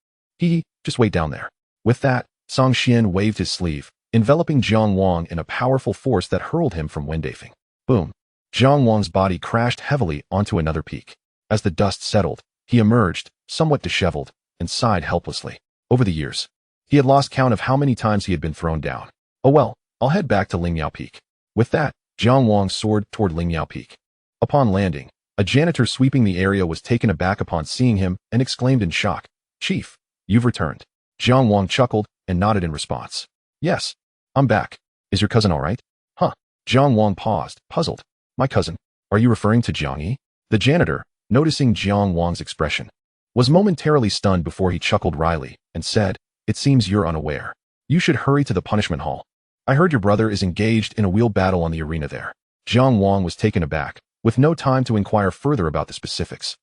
[SPEAKER 1] Just wait down there." With that, Xian waved his sleeve, enveloping Jiang Wang in a powerful force that hurled him from Wendafing. Boom! Jiang Wang's body crashed heavily onto another peak. As the dust settled, he emerged, somewhat disheveled, and sighed helplessly. Over the years, he had lost count of how many times he had been thrown down. "Oh well, I'll head back to Lingyao Peak." With that, Jiang Wang soared toward Lingyao Peak. Upon landing, a janitor sweeping the area was taken aback upon seeing him and exclaimed in shock, "Chief, you've returned." Jiang Wang chuckled and nodded in response. "Yes, I'm back. Is your cousin all right?" "Huh?" Jiang Wang paused, puzzled. "My cousin? Are you referring to Jiang Yi?" The janitor, noticing Jiang Wang's expression, was momentarily stunned before he chuckled wryly and said, "It seems you're unaware. You should hurry to the punishment hall. I heard your brother is engaged in a wheel battle on the arena there." Jiang Wang was taken aback, with no time to inquire further about the specifics.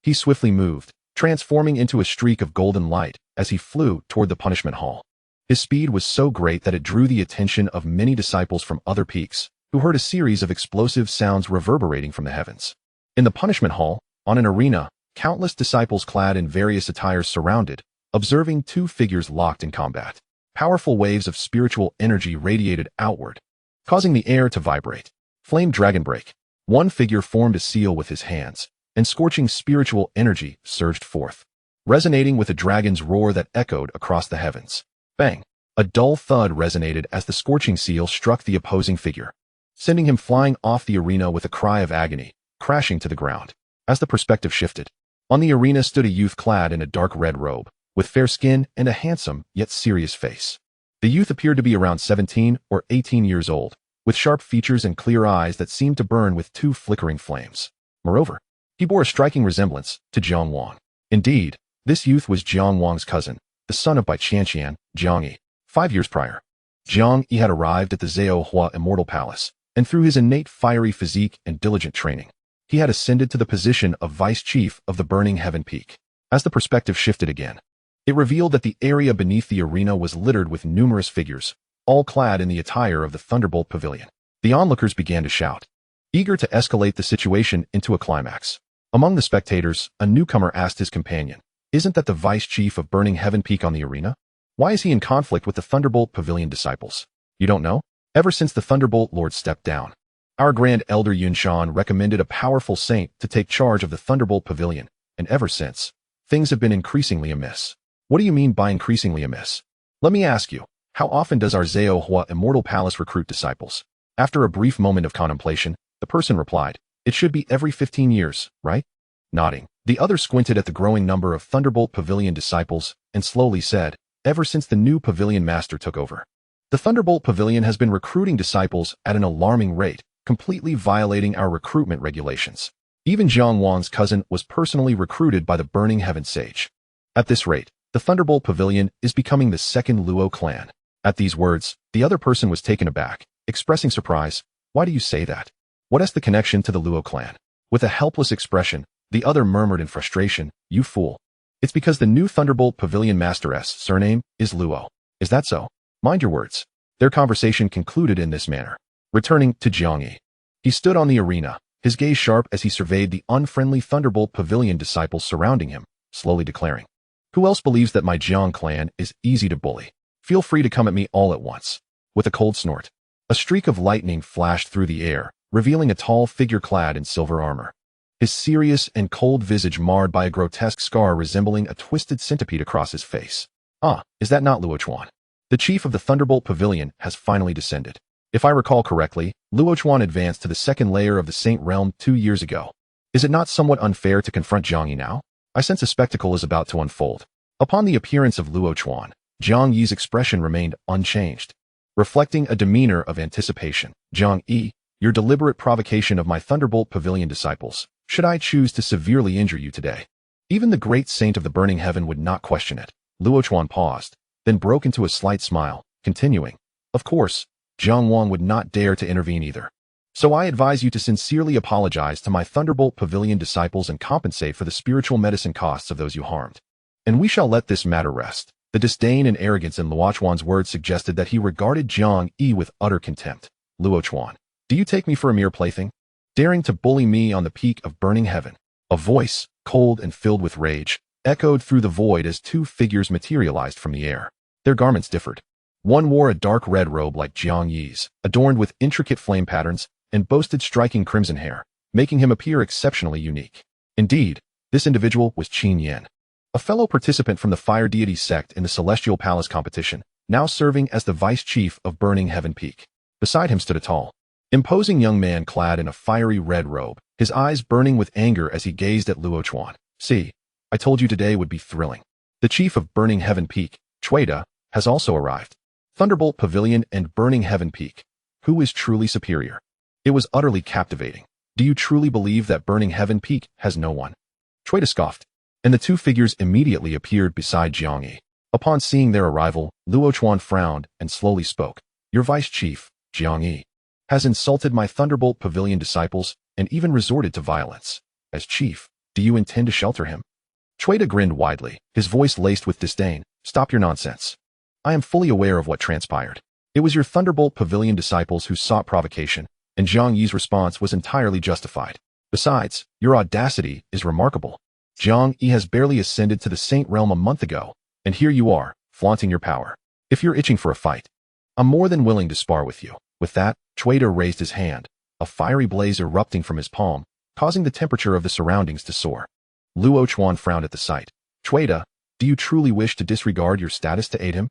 [SPEAKER 1] He swiftly moved, transforming into a streak of golden light as he flew toward the punishment hall. His speed was so great that it drew the attention of many disciples from other peaks, who heard a series of explosive sounds reverberating from the heavens. In the punishment hall, on an arena, countless disciples clad in various attires surrounded, observing two figures locked in combat. Powerful waves of spiritual energy radiated outward, causing the air to vibrate. Flame Dragon Break. One figure formed a seal with his hands, and scorching spiritual energy surged forth, resonating with a dragon's roar that echoed across the heavens. Bang! A dull thud resonated as the scorching seal struck the opposing figure, sending him flying off the arena with a cry of agony, crashing to the ground. As the perspective shifted, on the arena stood a youth clad in a dark red robe, with fair skin and a handsome yet serious face. The youth appeared to be around 17 or 18 years old, with sharp features and clear eyes that seemed to burn with two flickering flames. Moreover, he bore a striking resemblance to Jiang Wang. Indeed, this youth was Jiang Wang's cousin, the son of Bai Qianxian, Jiang Yi. 5 years prior, Jiang Yi had arrived at the Xiaohua Immortal Palace, and through his innate fiery physique and diligent training, he had ascended to the position of vice chief of the Burning Heaven Peak. As the perspective shifted again, it revealed that the area beneath the arena was littered with numerous figures, all clad in the attire of the Thunderbolt Pavilion. The onlookers began to shout, eager to escalate the situation into a climax. Among the spectators, a newcomer asked his companion, "Isn't that the vice chief of Burning Heaven Peak on the arena? Why is he in conflict with the Thunderbolt Pavilion disciples?" "You don't know? Ever since the Thunderbolt Lord stepped down, our Grand Elder Yunshan recommended a powerful saint to take charge of the Thunderbolt Pavilion, and ever since, things have been increasingly amiss." "What do you mean by increasingly amiss?" "Let me ask you, how often does our Xiaohua Immortal Palace recruit disciples?" After a brief moment of contemplation, the person replied, "It should be every 15 years, right?" Nodding, the other squinted at the growing number of Thunderbolt Pavilion disciples and slowly said, "Ever since the new pavilion master took over, the Thunderbolt Pavilion has been recruiting disciples at an alarming rate, completely violating our recruitment regulations. Even Jiang Wang's cousin was personally recruited by the Burning Heaven Sage. At this rate, the Thunderbolt Pavilion is becoming the second Luo clan." At these words, the other person was taken aback, expressing surprise. "Why do you say that? What is the connection to the Luo clan?" With a helpless expression, the other murmured in frustration, "You fool. It's because the new Thunderbolt Pavilion Master's surname is Luo." "Is that so?" "Mind your words." Their conversation concluded in this manner. Returning to Jiang Yi, he stood on the arena, his gaze sharp as he surveyed the unfriendly Thunderbolt Pavilion disciples surrounding him, slowly declaring, "Who else believes that my Jiang clan is easy to bully? Feel free to come at me all at once." With a cold snort, a streak of lightning flashed through the air, revealing a tall figure clad in silver armor. His serious and cold visage marred by a grotesque scar resembling a twisted centipede across his face. "Ah, is that not Luochuan? The chief of the Thunderbolt Pavilion has finally descended. If I recall correctly, Luochuan advanced to the second layer of the Saint Realm 2 years ago. Is it not somewhat unfair to confront Jiang Yi now? I sense a spectacle is about to unfold." Upon the appearance of Luochuan, Jiang Yi's expression remained unchanged, reflecting a demeanor of anticipation. "Jiang Yi, your deliberate provocation of my Thunderbolt Pavilion disciples, should I choose to severely injure you today? Even the great saint of the burning heaven would not question it." Luochuan paused, then broke into a slight smile, continuing, "Of course, Jiang Wang would not dare to intervene either. So I advise you to sincerely apologize to my Thunderbolt Pavilion disciples and compensate for the spiritual medicine costs of those you harmed. And we shall let this matter rest." The disdain and arrogance in Luochuan's words suggested that he regarded Jiang Yi with utter contempt. "Luochuan, do you take me for a mere plaything? Daring to bully me on the peak of burning heaven?" A voice, cold and filled with rage, echoed through the void as two figures materialized from the air. Their garments differed. One wore a dark red robe like Jiang Yi's, adorned with intricate flame patterns, and boasted striking crimson hair, making him appear exceptionally unique. Indeed, this individual was Qin Yan, a fellow participant from the Fire Deity sect in the Celestial Palace competition, now serving as the vice chief of Burning Heaven Peak. Beside him stood a tall, imposing young man clad in a fiery red robe, his eyes burning with anger as he gazed at Luochuan. "See, I told you today would be thrilling. The chief of Burning Heaven Peak, Chueda, has also arrived. Thunderbolt Pavilion and Burning Heaven Peak. Who is truly superior?" It was utterly captivating. "Do you truly believe that Burning Heaven Peak has no one?" Chueda scoffed, and the two figures immediately appeared beside Jiang Yi. Upon seeing their arrival, Luochuan frowned and slowly spoke. "Your vice chief, Jiang Yi, has insulted my Thunderbolt Pavilion disciples and even resorted to violence. As chief, do you intend to shelter him?" Chueda grinned widely, his voice laced with disdain. "Stop your nonsense. I am fully aware of what transpired. It was your Thunderbolt Pavilion disciples who sought provocation, and Jiang Yi's response was entirely justified. Besides, your audacity is remarkable. Jiang Yi has barely ascended to the Saint Realm a month ago, and here you are, flaunting your power. If you're itching for a fight, I'm more than willing to spar with you." With that, Chueda raised his hand, a fiery blaze erupting from his palm, causing the temperature of the surroundings to soar. Luochuan frowned at the sight. "Chueda, do you truly wish to disregard your status to aid him?"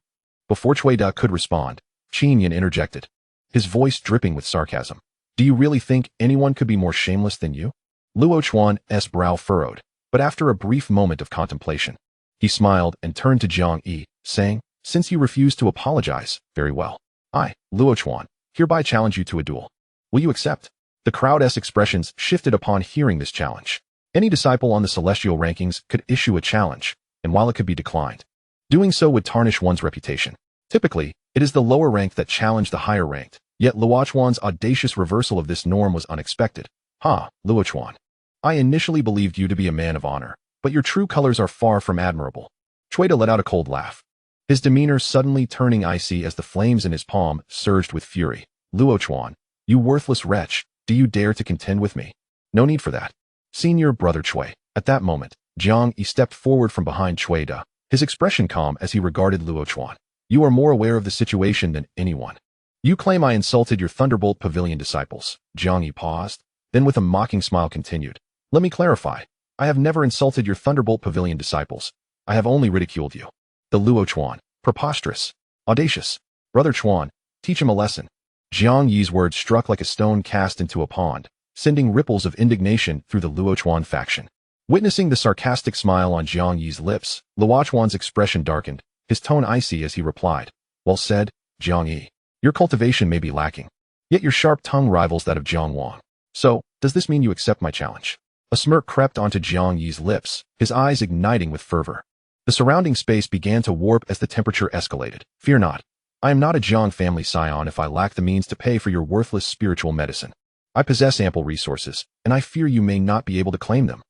[SPEAKER 1] Before Chueda could respond, Qin Yan interjected, his voice dripping with sarcasm. "Do you really think anyone could be more shameless than you?" Luochuan's brow furrowed, but after a brief moment of contemplation, he smiled and turned to Jiang Yi, saying, "Since you refuse to apologize, very well. I, Luochuan, hereby challenge you to a duel. Will you accept?" The crowd's expressions shifted upon hearing this challenge. Any disciple on the celestial rankings could issue a challenge, and while it could be declined, doing so would tarnish one's reputation. Typically, it is the lower rank that challenge the higher ranked, yet Luochuan's audacious reversal of this norm was unexpected. "Ha, Luochuan. I initially believed you to be a man of honor, but your true colors are far from admirable." Chueda let out a cold laugh, his demeanor suddenly turning icy as the flames in his palm surged with fury. "Luochuan, you worthless wretch, do you dare to contend with me? No need for that. Senior brother Chui." At that moment, Jiang Yi stepped forward from behind Chueda, his expression calm as he regarded Luochuan. "You are more aware of the situation than anyone. You claim I insulted your Thunderbolt Pavilion disciples." Jiang Yi paused, then with a mocking smile continued. "Let me clarify. I have never insulted your Thunderbolt Pavilion disciples. I have only ridiculed you." The Luochuan, preposterous, audacious. "Brother Chuan, teach him a lesson." Jiang Yi's words struck like a stone cast into a pond, sending ripples of indignation through the Luochuan faction. Witnessing the sarcastic smile on Jiang Yi's lips, Luochuan's expression darkened, his tone icy as he replied, "Well said, Jiang Yi. Your cultivation may be lacking, yet your sharp tongue rivals that of Jiang Wang. So, does this mean you accept my challenge?" A smirk crept onto Jiang Yi's lips, his eyes igniting with fervor. The surrounding space began to warp as the temperature escalated. "Fear not. I am not a Jiang family scion if I lack the means to pay for your worthless spiritual medicine. I possess ample resources, and I fear you may not be able to claim them."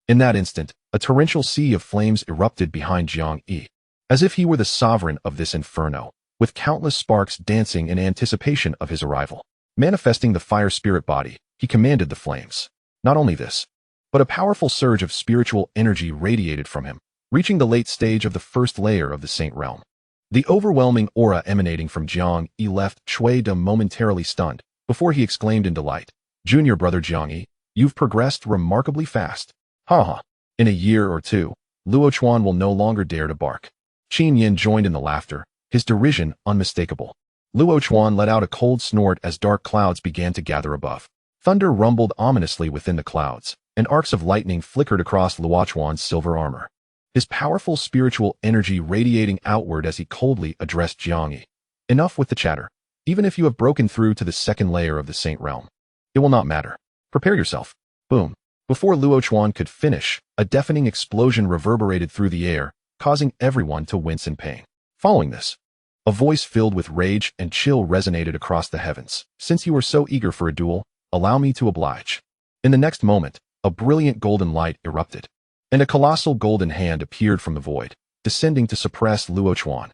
[SPEAKER 1] In that instant, a torrential sea of flames erupted behind Jiang Yi, as if he were the sovereign of this inferno, with countless sparks dancing in anticipation of his arrival. Manifesting the fire spirit body, he commanded the flames, Not only this, but a powerful surge of spiritual energy radiated from him, reaching the late stage of the first layer of the Saint Realm. The overwhelming aura emanating from Jiang Yi left Cui De momentarily stunned, before he exclaimed in delight, "Junior brother Jiang Yi, you've progressed remarkably fast. Ha. In a year or two, Luo Chuan will no longer dare to bark." Qin Yin joined in the laughter, his derision unmistakable. Luo Chuan let out a cold snort as dark clouds began to gather above. Thunder rumbled ominously within the clouds, and arcs of lightning flickered across Luo Chuan's silver armor, his powerful spiritual energy radiating outward as he coldly addressed Jiang Yi. "Enough with the chatter. Even if you have broken through to the second layer of the Saint Realm, it will not matter. Prepare yourself." Boom. Before Luo Chuan could finish, a deafening explosion reverberated through the air, causing everyone to wince in pain. Following this, a voice filled with rage and chill resonated across the heavens. "Since you are so eager for a duel, allow me to oblige." In the next moment, a brilliant golden light erupted, and a colossal golden hand appeared from the void, descending to suppress Luo Chuan.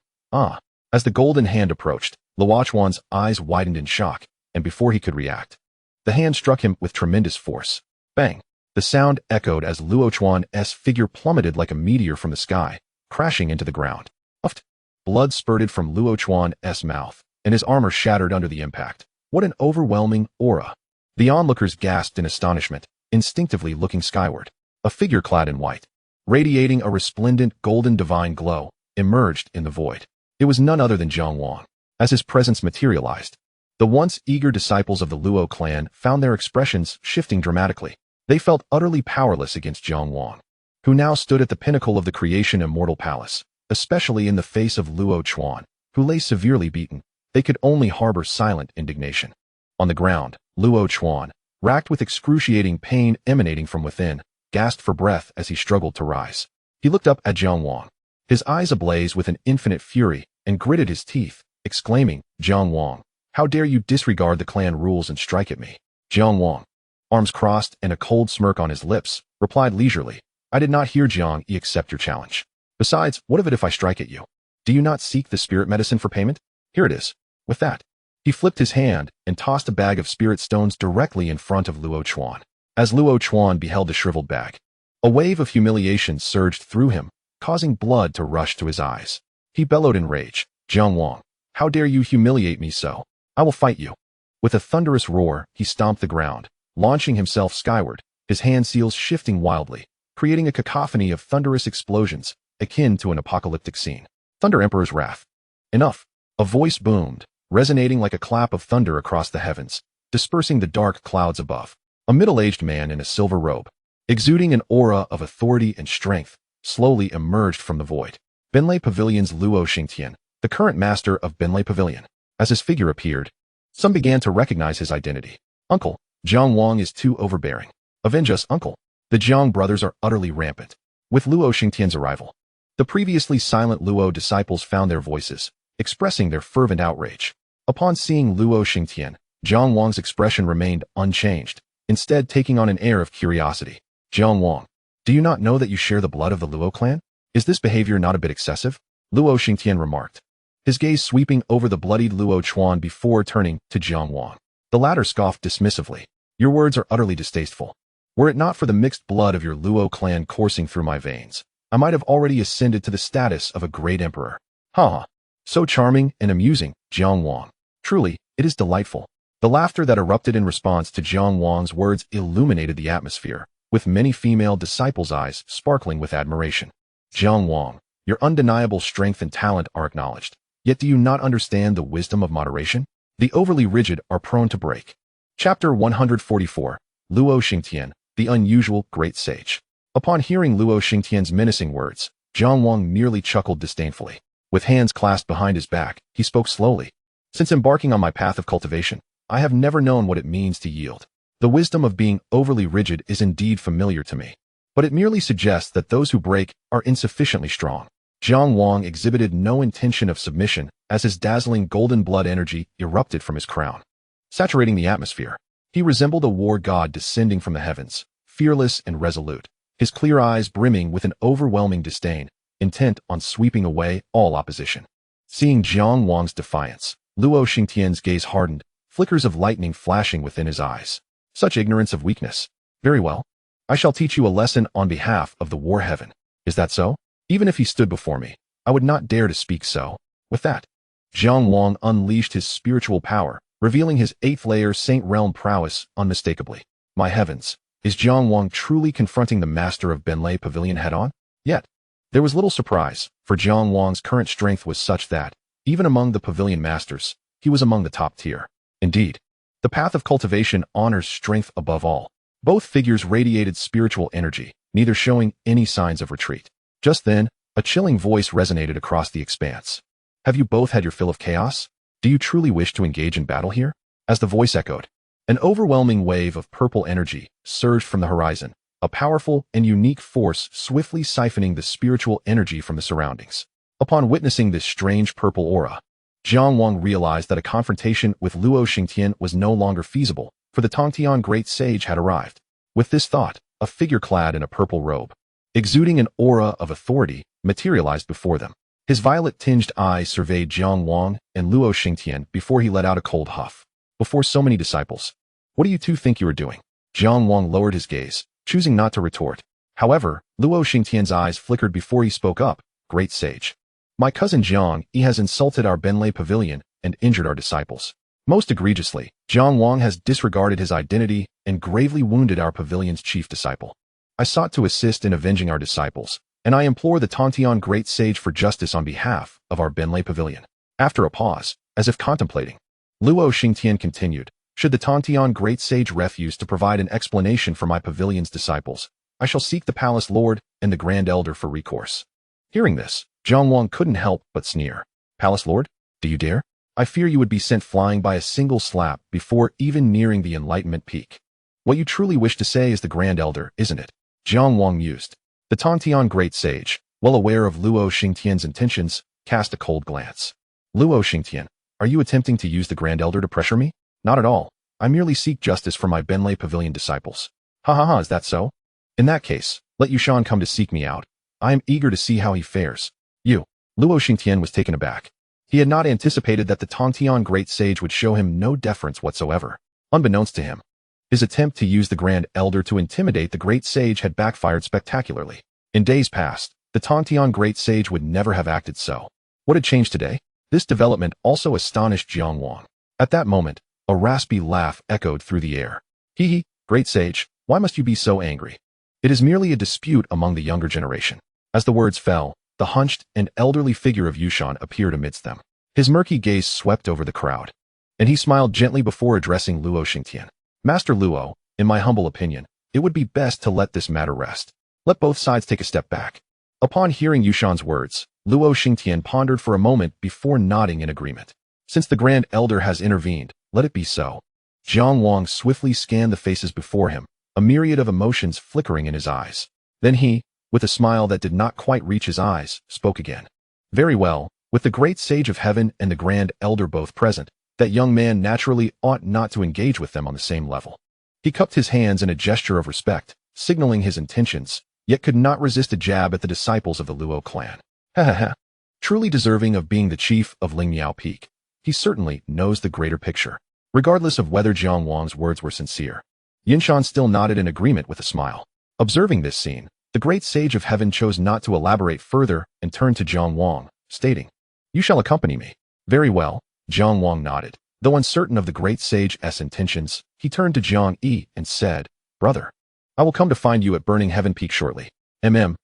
[SPEAKER 1] As the golden hand approached, Luo Chuan's eyes widened in shock, and before he could react, the hand struck him with tremendous force. Bang! The sound echoed as Luo Chuan's figure plummeted like a meteor from the sky, crashing into the ground. Uft! Blood spurted from Luo Chuan's mouth, and his armor shattered under the impact. What an overwhelming aura! The onlookers gasped in astonishment, instinctively looking skyward. A figure clad in white, radiating a resplendent golden divine glow, emerged in the void. It was none other than Jiang Wang. As his presence materialized, the once eager disciples of the Luo clan found their expressions shifting dramatically. They felt utterly powerless against Jiang Wang, who now stood at the pinnacle of the creation immortal palace, especially in the face of Luo Chuan, who lay severely beaten. They could only harbor silent indignation. On the ground, Luo Chuan, racked with excruciating pain emanating from within, gasped for breath as he struggled to rise. He looked up at Jiang Wang, his eyes ablaze with an infinite fury, and gritted his teeth, exclaiming, "Jiang Wang, how dare you disregard the clan rules and strike at me?" Jiang Wang, arms crossed and a cold smirk on his lips, replied leisurely, "I did not hear Jiang Yi accept your challenge. Besides, what of it if I strike at you? Do you not seek the spirit medicine for payment? Here it is." With that, he flipped his hand and tossed a bag of spirit stones directly in front of Luo Chuan. As Luo Chuan beheld the shriveled bag, a wave of humiliation surged through him, causing blood to rush to his eyes. He bellowed in rage, "Jiang Wang, how dare you humiliate me so? I will fight you." With a thunderous roar, he stomped the ground, launching himself skyward, his hand seals shifting wildly, creating a cacophony of thunderous explosions, akin to an apocalyptic scene. Thunder Emperor's wrath. Enough! A voice boomed, resonating like a clap of thunder across the heavens, dispersing the dark clouds above. A middle-aged man in a silver robe, exuding an aura of authority and strength, slowly emerged from the void. Benlei Pavilion's Luo Xingtian, the current master of Benlei Pavilion. As his figure appeared, some began to recognize his identity. "Uncle, Jiang Wang is too overbearing. Avenge us, uncle." The Jiang brothers are utterly rampant. With Luo Xingtian's arrival, the previously silent Luo disciples found their voices, expressing their fervent outrage. Upon seeing Luo Xingtian, Jiang Wang's expression remained unchanged, instead taking on an air of curiosity. "Jiang Wang, do you not know that you share the blood of the Luo clan? Is this behavior not a bit excessive?" Luo Xingtian remarked, his gaze sweeping over the bloodied Luo Chuan before turning to Jiang Wang. The latter scoffed dismissively. "Your words are utterly distasteful. Were it not for the mixed blood of your Luo clan coursing through my veins, I might have already ascended to the status of a great emperor." "Ha! So charming and amusing, Jiang Wang. Truly, it is delightful." The laughter that erupted in response to Jiang Wang's words illuminated the atmosphere, with many female disciples' eyes sparkling with admiration. "Jiang Wang, your undeniable strength and talent are acknowledged. Yet do you not understand the wisdom of moderation? The overly rigid are prone to break." Chapter 144, Luo Xingtian, the unusual great sage. Upon hearing Luo Xingtian's menacing words, Jiang Wang merely chuckled disdainfully. With hands clasped behind his back, he spoke slowly. "Since embarking on my path of cultivation, I have never known what it means to yield. The wisdom of being overly rigid is indeed familiar to me, but it merely suggests that those who break are insufficiently strong." Jiang Wang exhibited no intention of submission as his dazzling golden blood energy erupted from his crown, saturating the atmosphere. He resembled a war god descending from the heavens, fearless and resolute, his clear eyes brimming with an overwhelming disdain, intent on sweeping away all opposition. Seeing Jiang Wang's defiance, Luo Xingtian's gaze hardened, flickers of lightning flashing within his eyes. Such ignorance of weakness. Very well. I shall teach you a lesson on behalf of the war heaven. Is that so? Even if he stood before me, I would not dare to speak so. With that, Jiang Wang unleashed his spiritual power, revealing his 8th layer Saint Realm prowess unmistakably. My heavens, is Jiang Wang truly confronting the master of Benlei Pavilion head-on? Yet, there was little surprise, for Jiang Wang's current strength was such that, even among the pavilion masters, he was among the top tier. Indeed, the path of cultivation honors strength above all. Both figures radiated spiritual energy, neither showing any signs of retreat. Just then, a chilling voice resonated across the expanse. Have you both had your fill of chaos? Do you truly wish to engage in battle here? As the voice echoed, an overwhelming wave of purple energy surged from the horizon, a powerful and unique force swiftly siphoning the spiritual energy from the surroundings. Upon witnessing this strange purple aura, Jiang Wang realized that a confrontation with Luo Xingtian was no longer feasible, for the Tongtian Great Sage had arrived. With this thought, a figure clad in a purple robe, exuding an aura of authority, materialized before them. His violet-tinged eyes surveyed Jiang Wang and Luo Xingtian before he let out a cold huff. Before so many disciples, what do you two think you are doing? Jiang Wang lowered his gaze, choosing not to retort. However, Luo Xingtian's eyes flickered before he spoke up. Great Sage. My cousin Jiang, he has insulted our Benlei Pavilion and injured our disciples. Most egregiously, Jiang Wang has disregarded his identity and gravely wounded our pavilion's chief disciple. I sought to assist in avenging our disciples, and I implore the Tongtian Great Sage for justice on behalf of our Benlei Pavilion. After a pause, as if contemplating, Luo Xingtian continued, should the Tongtian Great Sage refuse to provide an explanation for my pavilion's disciples, I shall seek the Palace Lord and the Grand Elder for recourse. Hearing this, Jiang Wang couldn't help but sneer. Palace Lord? Do you dare? I fear you would be sent flying by a single slap before even nearing the Enlightenment peak. What you truly wish to say is the Grand Elder, isn't it? Jiang Wang mused. The Tongtian Great Sage, well aware of Luo Xingtian's intentions, cast a cold glance. Luo Xingtian, are you attempting to use the Grand Elder to pressure me? Not at all. I merely seek justice for my Benlei Pavilion disciples. Ha ha ha, is that so? In that case, let Yushan come to seek me out. I am eager to see how he fares. You. Luo Xingtian was taken aback. He had not anticipated that the Tongtian Great Sage would show him no deference whatsoever. Unbeknownst to him, his attempt to use the Grand Elder to intimidate the Great Sage had backfired spectacularly. In days past, the Tongtian Great Sage would never have acted so. What had changed today? This development also astonished Jiang Wang. At that moment, a raspy laugh echoed through the air. Hee hee, Great Sage, why must you be so angry? It is merely a dispute among the younger generation. As the words fell, the hunched and elderly figure of Yushan appeared amidst them. His murky gaze swept over the crowd, and he smiled gently before addressing Luo Xingtian. Master Luo, in my humble opinion, it would be best to let this matter rest. Let both sides take a step back. Upon hearing Yushan's words, Luo Xingtian pondered for a moment before nodding in agreement. Since the Grand Elder has intervened, let it be so. Jiang Wang swiftly scanned the faces before him, a myriad of emotions flickering in his eyes. Then he, with a smile that did not quite reach his eyes, spoke again. Very well, with the Great Sage of Heaven and the Grand Elder both present, that young man naturally ought not to engage with them on the same level. He cupped his hands in a gesture of respect, signaling his intentions, yet could not resist a jab at the disciples of the Luo clan. Ha ha ha. Truly deserving of being the chief of Lingmiao Peak, he certainly knows the greater picture. Regardless of whether Jiang Wang's words were sincere, Yinshan still nodded in agreement with a smile. Observing this scene, the Great Sage of Heaven chose not to elaborate further and turned to Jiang Wang, stating, You shall accompany me. Very well, Jiang Wang nodded. Though uncertain of the Great Sage's intentions, he turned to Jiang Yi and said, Brother, I will come to find you at Burning Heaven Peak shortly. Jiang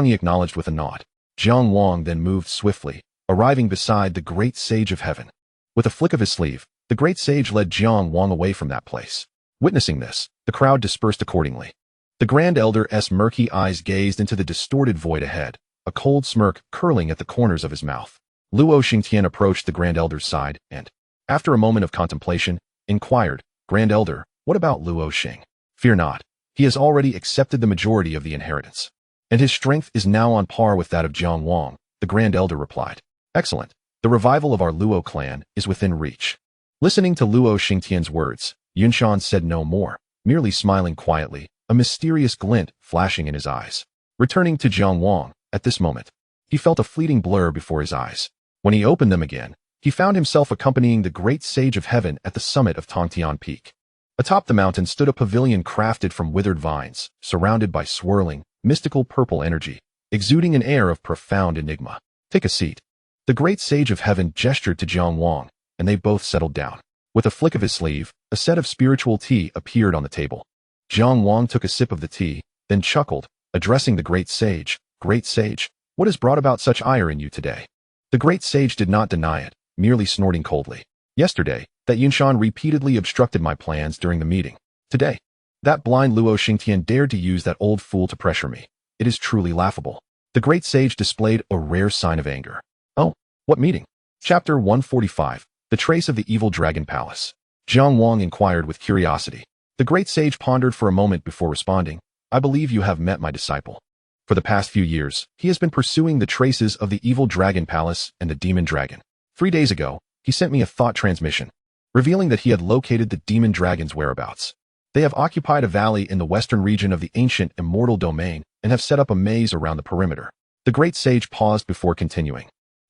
[SPEAKER 1] Yi acknowledged with a nod. Jiang Wang then moved swiftly, arriving beside the Great Sage of Heaven. With a flick of his sleeve, the Great Sage led Jiang Wang away from that place. Witnessing this, the crowd dispersed accordingly. The Grand Elder's murky eyes gazed into the distorted void ahead, a cold smirk curling at the corners of his mouth. Luo Xingtian approached the Grand Elder's side and, after a moment of contemplation, inquired, Grand Elder, what about Luo Xing? Fear not. He has already accepted the majority of the inheritance, and his strength is now on par with that of Jiang Wang, the Grand Elder replied. Excellent. The revival of our Luo clan is within reach. Listening to Luo Xingtian's words, Yunshan said no more, merely smiling quietly, a mysterious glint flashing in his eyes. Returning to Jiang Wang, at this moment, he felt a fleeting blur before his eyes. When he opened them again, he found himself accompanying the Great Sage of Heaven at the summit of Tongtian Peak. Atop the mountain stood a pavilion crafted from withered vines, surrounded by swirling, mystical purple energy, exuding an air of profound enigma. Take a seat. The great sage of heaven gestured to Jiang Wang, and they both settled down. With a flick of his sleeve, a set of spiritual tea appeared on the table. Jiang Wang took a sip of the tea, then chuckled, addressing the great sage. Great sage, what has brought about such ire in you today? The great sage did not deny it, merely snorting coldly. Yesterday, that Yunshan repeatedly obstructed my plans during the meeting. Today, that blind Luo Xingtian dared to use that old fool to pressure me. It is truly laughable. The great sage displayed a rare sign of anger. Oh, what meeting? Chapter 145, The Trace of the Evil Dragon Palace. Jiang Wang inquired with curiosity. The great sage pondered for a moment before responding. I believe you have met my disciple. For the past few years, he has been pursuing the traces of the evil dragon palace and the demon dragon. 3 days ago, he sent me a thought transmission, revealing that he had located the demon dragon's whereabouts. They have occupied a valley in the western region of the ancient immortal domain and have set up a maze around the perimeter. The great sage paused before continuing.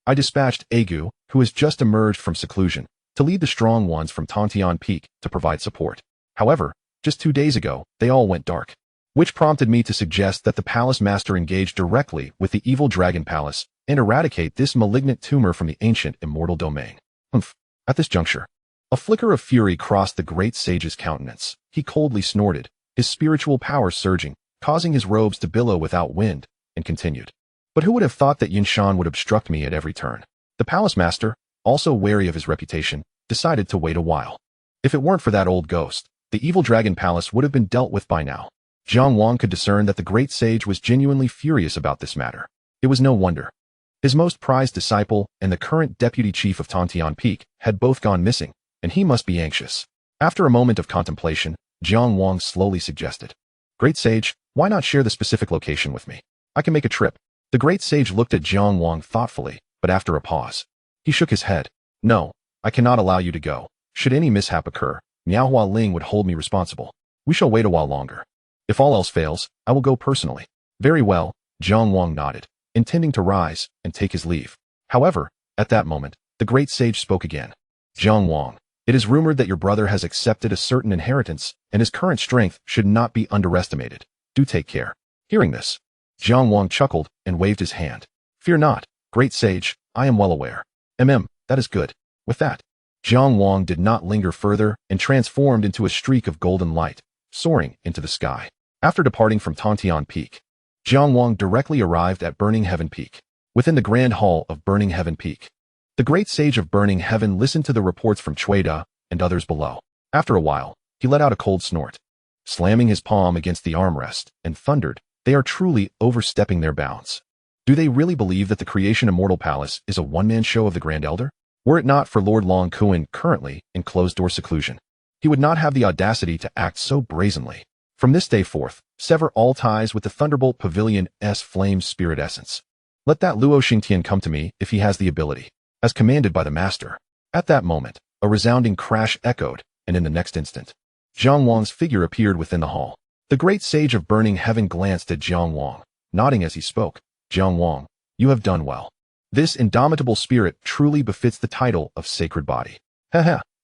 [SPEAKER 1] I dispatched Agu, who has just emerged from seclusion, to lead the strong ones from Tontian Peak to provide support. However, just 2 days ago, they all went dark, which prompted me to suggest that the palace master engage directly with the evil dragon palace and eradicate this malignant tumor from the ancient immortal domain. At this juncture, a flicker of fury crossed the great sage's countenance. He coldly snorted, his spiritual power surging, causing his robes to billow without wind, and continued. But who would have thought that Yunshan would obstruct me at every turn? The palace master, also wary of his reputation, decided to wait a while. If it weren't for that old ghost, the evil dragon palace would have been dealt with by now. Jiang Wang could discern that the great sage was genuinely furious about this matter. It was no wonder. His most prized disciple and the current deputy chief of Tontian Peak had both gone missing, and he must be anxious. After a moment of contemplation, Jiang Wang slowly suggested, Great sage, why not share the specific location with me? I can make a trip. The great sage looked at Jiang Wang thoughtfully, but after a pause, he shook his head. No, I cannot allow you to go. Should any mishap occur, Miaohua Ling would hold me responsible. We shall wait a while longer. If all else fails, I will go personally. Very well, Jiang Wang nodded, intending to rise and take his leave. However, at that moment, the great sage spoke again. Jiang Wang, it is rumored that your brother has accepted a certain inheritance, and his current strength should not be underestimated. Do take care. Hearing this, Jiang Wang chuckled and waved his hand. Fear not, great sage, I am well aware. That is good. With that, Jiang Wang did not linger further and transformed into a streak of golden light, soaring into the sky. After departing from Tontian Peak, Jiang Wang directly arrived at Burning Heaven Peak. Within the grand hall of Burning Heaven Peak, the great sage of Burning Heaven listened to the reports from Chueda and others below. After a while, he let out a cold snort, slamming his palm against the armrest, and thundered, They are truly overstepping their bounds. Do they really believe that the Creation Immortal Palace is a one-man show of the Grand Elder? Were it not for Lord Long Kuan currently in closed-door seclusion, he would not have the audacity to act so brazenly. From this day forth, sever all ties with the Thunderbolt Pavilion's flame spirit essence. Let that Luo Xingtian come to me if he has the ability, as commanded by the master. At that moment, a resounding crash echoed, and in the next instant, Jiang Wang's figure appeared within the hall. The great sage of Burning Heaven glanced at Jiang Wang, nodding as he spoke. Jiang Wang, you have done well. This indomitable spirit truly befits the title of sacred body.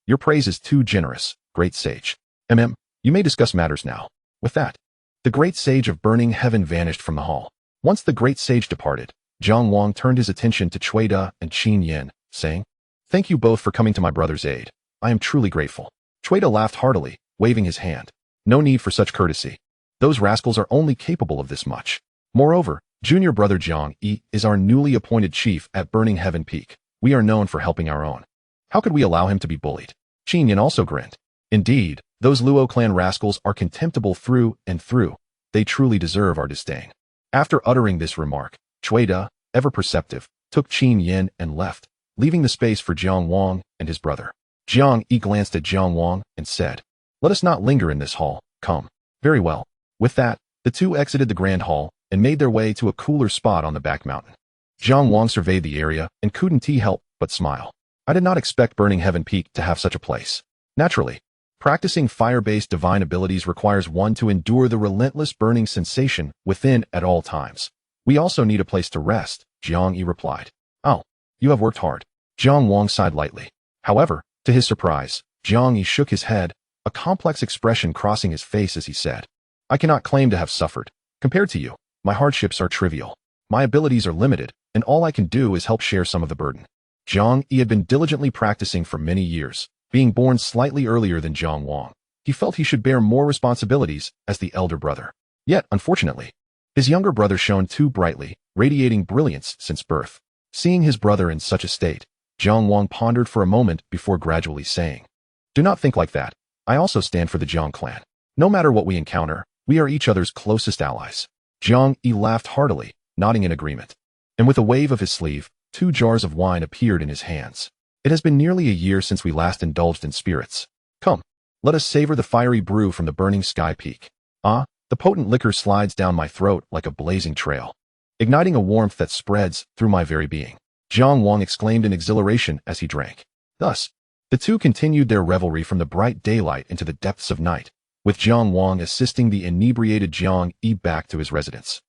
[SPEAKER 1] Your praise is too generous, great sage. You may discuss matters now. With that, the great sage of Burning Heaven vanished from the hall. Once the great sage departed, Jiang Wang turned his attention to Chueda and Qin Yin, saying, Thank you both for coming to my brother's aid. I am truly grateful. Chueda laughed heartily, waving his hand. No need for such courtesy. Those rascals are only capable of this much. Moreover, junior brother Jiang Yi is our newly appointed chief at Burning Heaven Peak. We are known for helping our own. How could we allow him to be bullied? Qin Yin also grinned. Indeed, those Luo clan rascals are contemptible through and through. They truly deserve our disdain. After uttering this remark, Chueda, ever perceptive, took Qin Yin and left, leaving the space for Jiang Wang and his brother. Jiang Yi glanced at Jiang Wang and said, Let us not linger in this hall, come. Very well. With that, the two exited the grand hall and made their way to a cooler spot on the back mountain. Jiang Wang surveyed the area and couldn't help but smile. I did not expect Burning Heaven Peak to have such a place. Naturally, practicing fire-based divine abilities requires one to endure the relentless burning sensation within at all times. We also need a place to rest, Jiang Yi replied. Oh, you have worked hard. Jiang Wang sighed lightly. However, to his surprise, Jiang Yi shook his head, a a complex expression crossing his face as he said, "I cannot claim to have suffered. Compared to you, my hardships are trivial. My abilities are limited, and all I can do is help share some of the burden." Jiang Yi had been diligently practicing for many years, being born slightly earlier than Jiang Wang. He felt he should bear more responsibilities as the elder brother. Yet, unfortunately, his younger brother shone too brightly, radiating brilliance since birth. Seeing his brother in such a state, Jiang Wang pondered for a moment before gradually saying, "Do not think like that. I also stand for the Jiang clan. No matter what we encounter, we are each other's closest allies." Jiang Yi laughed heartily, nodding in agreement. And with a wave of his sleeve, 2 jars of wine appeared in his hands. "It has been nearly a year since we last indulged in spirits. Come, let us savor the fiery brew from the burning sky peak. Ah, the potent liquor slides down my throat like a blazing trail, igniting a warmth that spreads through my very being." Jiang Wang exclaimed in exhilaration as he drank. Thus, the two continued their revelry from the bright daylight into the depths of night, with Jiang Wang assisting the inebriated Jiang Yi back to his residence.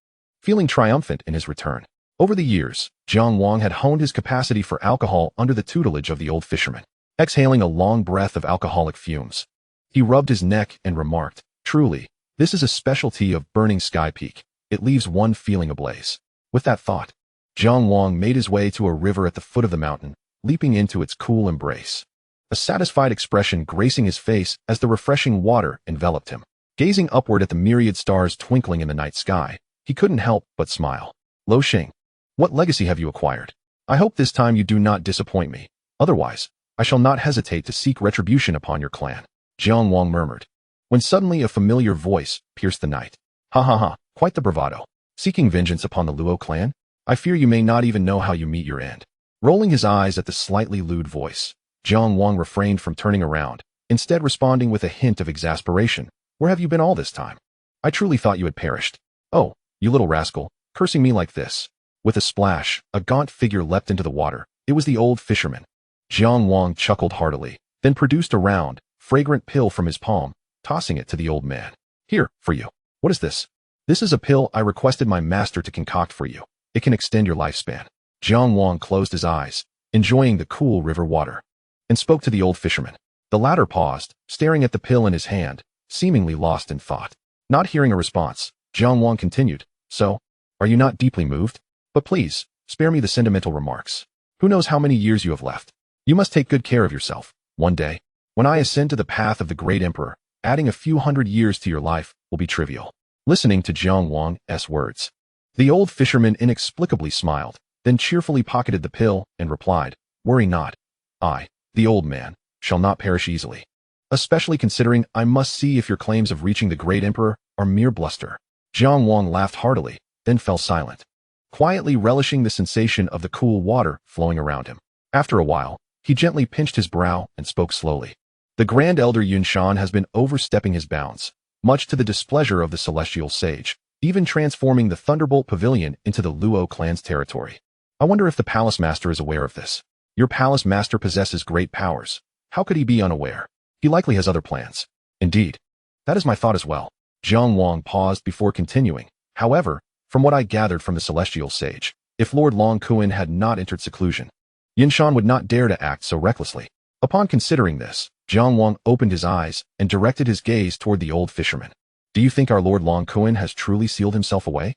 [SPEAKER 1] Feeling triumphant in his return, over the years, Jiang Wang had honed his capacity for alcohol under the tutelage of the old fisherman. Exhaling a long breath of alcoholic fumes, he rubbed his neck and remarked, "Truly, this is a specialty of burning sky peak. It leaves one feeling ablaze." With that thought, Jiang Wang made his way to a river at the foot of the mountain, leaping into its cool embrace, a satisfied expression gracing his face as the refreshing water enveloped him. Gazing upward at the myriad stars twinkling in the night sky, he couldn't help but smile. "Lo Xing, what legacy have you acquired? I hope this time you do not disappoint me. Otherwise, I shall not hesitate to seek retribution upon your clan," Jiang Wang murmured, when suddenly a familiar voice pierced the night. "Ha ha ha, quite the bravado. Seeking vengeance upon the Luo clan? I fear you may not even know how you meet your end." Rolling his eyes at the slightly lewd voice, Jiang Wang refrained from turning around, instead responding with a hint of exasperation. "Where have you been all this time? I truly thought you had perished. Oh, you little rascal, cursing me like this." With a splash, a gaunt figure leapt into the water. It was the old fisherman. Jiang Wang chuckled heartily, then produced a round, fragrant pill from his palm, tossing it to the old man. "Here, for you. What is this?" "This is a pill I requested my master to concoct for you. It can extend your lifespan." Jiang Wang closed his eyes, enjoying the cool river water, and spoke to the old fisherman. The latter paused, staring at the pill in his hand, seemingly lost in thought. Not hearing a response, Jiang Wang continued, "So, are you not deeply moved? But please, spare me the sentimental remarks. Who knows how many years you have left? You must take good care of yourself. One day, when I ascend to the path of the great emperor, adding a few hundred years to your life will be trivial." Listening to Jiang Wang's words, the old fisherman inexplicably smiled, then cheerfully pocketed the pill and replied, "Worry not. I, the old man, shall not perish easily. Especially considering I must see if your claims of reaching the great emperor are mere bluster." Jiang Wang laughed heartily, then fell silent, quietly relishing the sensation of the cool water flowing around him. After a while, he gently pinched his brow and spoke slowly. "The Grand Elder Yunshan has been overstepping his bounds, much to the displeasure of the celestial sage, even transforming the Thunderbolt Pavilion into the Luo clan's territory. I wonder if the palace master is aware of this. Your palace master possesses great powers. How could he be unaware? He likely has other plans." "Indeed. That is my thought as well." Jiang Wang paused before continuing. "However, from what I gathered from the celestial sage, if Lord Long Kuan had not entered seclusion, Yunshan would not dare to act so recklessly." Upon considering this, Jiang Wang opened his eyes and directed his gaze toward the old fisherman. "Do you think our Lord Long Kuan has truly sealed himself away?"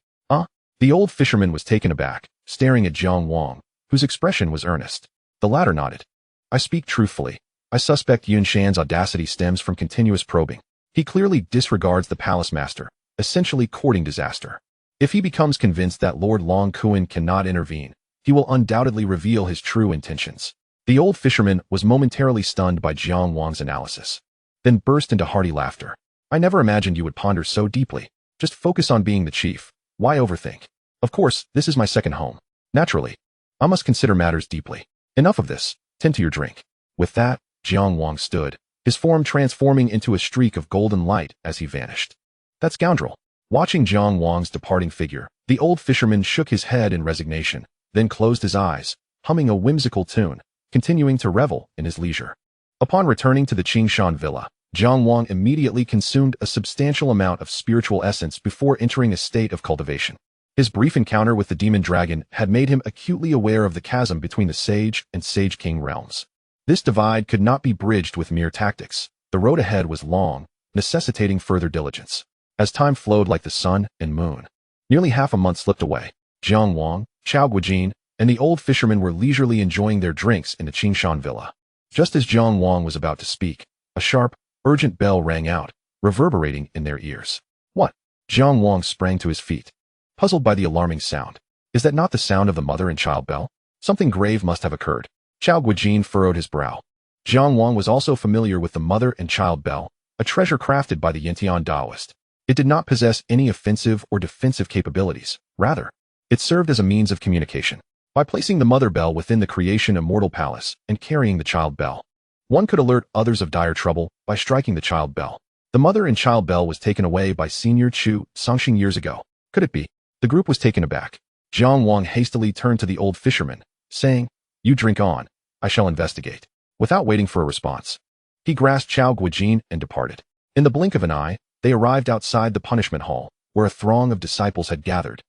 [SPEAKER 1] The old fisherman was taken aback, staring at Jiang Wang, whose expression was earnest. The latter nodded. "I speak truthfully. I suspect Yunshan's audacity stems from continuous probing. He clearly disregards the palace master, essentially courting disaster. If he becomes convinced that Lord Long Kuan cannot intervene, he will undoubtedly reveal his true intentions." The old fisherman was momentarily stunned by Jiang Wang's analysis, then burst into hearty laughter. "I never imagined you would ponder so deeply. Just focus on being the chief. Why overthink? Of course, this is my second home. Naturally, I must consider matters deeply. Enough of this. Tend to your drink." With that, Jiang Wang stood, his form transforming into a streak of golden light as he vanished. "That scoundrel." Watching Jiang Wang's departing figure, the old fisherman shook his head in resignation, then closed his eyes, humming a whimsical tune, continuing to revel in his leisure. Upon returning to the Qingshan villa, Jiang Wang immediately consumed a substantial amount of spiritual essence before entering a state of cultivation. His brief encounter with the demon dragon had made him acutely aware of the chasm between the sage and sage king realms. This divide could not be bridged with mere tactics. The road ahead was long, necessitating further diligence. As time flowed like the sun and moon, nearly half a month slipped away. Jiang Wang, Chao Guijin, and the old fisherman were leisurely enjoying their drinks in the Qingshan villa. Just as Jiang Wang was about to speak, a sharp, urgent bell rang out, reverberating in their ears. What? Jiang Wang sprang to his feet, puzzled by the alarming sound. Is that not the sound of the mother and child bell? Something grave must have occurred. Chao Guijin furrowed his brow. Jiang Wang was also familiar with the mother and child bell, a treasure crafted by the Yintian Taoist. It did not possess any offensive or defensive capabilities. Rather, it served as a means of communication. By placing the mother bell within the creation immortal palace and carrying the child bell, one could alert others of dire trouble by striking the child bell. The mother and child bell was taken away by Senior Chu Songxing years ago. Could it be? The group was taken aback. Jiang Wang hastily turned to the old fisherman, saying, "You drink on. I shall investigate." Without waiting for a response, he grasped Chao Guijin and departed. In the blink of an eye, they arrived outside the punishment hall, where a throng of disciples had gathered,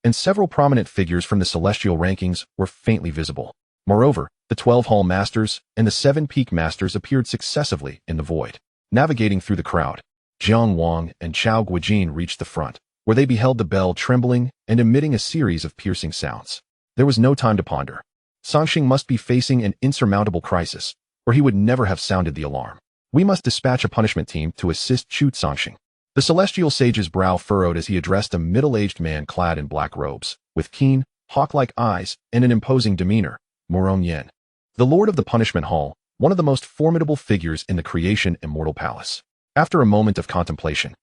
[SPEAKER 1] and several prominent figures from the celestial rankings were faintly visible. Moreover, the 12 hall masters and the 7 peak masters appeared successively in the void. Navigating through the crowd, Jiang Wang and Chao Guijin reached the front, where they beheld the bell trembling and emitting a series of piercing sounds. There was no time to ponder. Songxing must be facing an insurmountable crisis, or he would never have sounded the alarm. We must dispatch a punishment team to assist Chu Songxing. The celestial sage's brow furrowed as he addressed a middle-aged man clad in black robes, with keen, hawk-like eyes and an imposing demeanor, Murong Yin, the lord of the punishment hall, one of the most formidable figures in the creation immortal palace. After a moment of contemplation,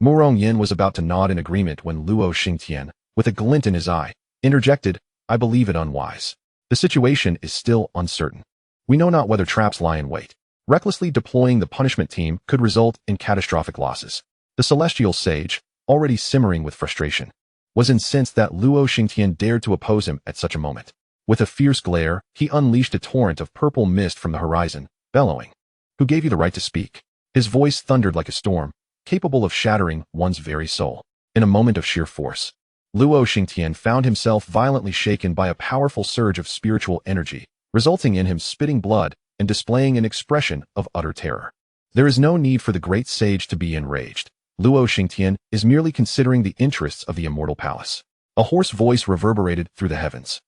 [SPEAKER 1] Murong Yin was about to nod in agreement when Luo Xingtian, with a glint in his eye, interjected, "I believe it unwise. The situation is still uncertain. We know not whether traps lie in wait. Recklessly deploying the punishment team could result in catastrophic losses." The celestial sage, already simmering with frustration, was incensed that Luo Xingtian dared to oppose him at such a moment. With a fierce glare, he unleashed a torrent of purple mist from the horizon, bellowing, "Who gave you the right to speak?" His voice thundered like a storm, capable of shattering one's very soul. In a moment of sheer force, Luo Xingtian found himself violently shaken by a powerful surge of spiritual energy, resulting in him spitting blood and displaying an expression of utter terror. There is no need for the great sage to be enraged. Luo Xingtian is merely considering the interests of the immortal palace. A hoarse voice reverberated through the heavens,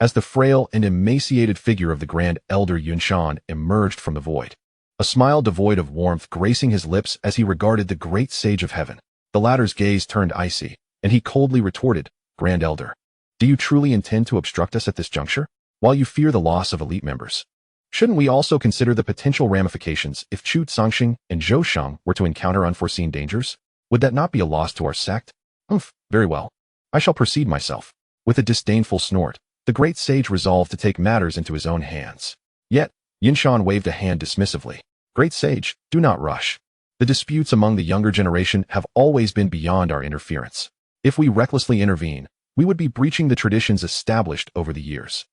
[SPEAKER 1] as the frail and emaciated figure of the Grand Elder Yunshan emerged from the void, a smile devoid of warmth gracing his lips as he regarded the great sage of heaven. The latter's gaze turned icy, and he coldly retorted, "Grand Elder, do you truly intend to obstruct us at this juncture? While you fear the loss of elite members, shouldn't we also consider the potential ramifications if Chu Songxing and Zhou Shang were to encounter unforeseen dangers? Would that not be a loss to our sect?" Very well. I shall proceed myself." With a disdainful snort, the great sage resolved to take matters into his own hands. Yet, Yinshan waved a hand dismissively. "Great sage, do not rush. The disputes among the younger generation have always been beyond our interference. If we recklessly intervene, we would be breaching the traditions established over the years.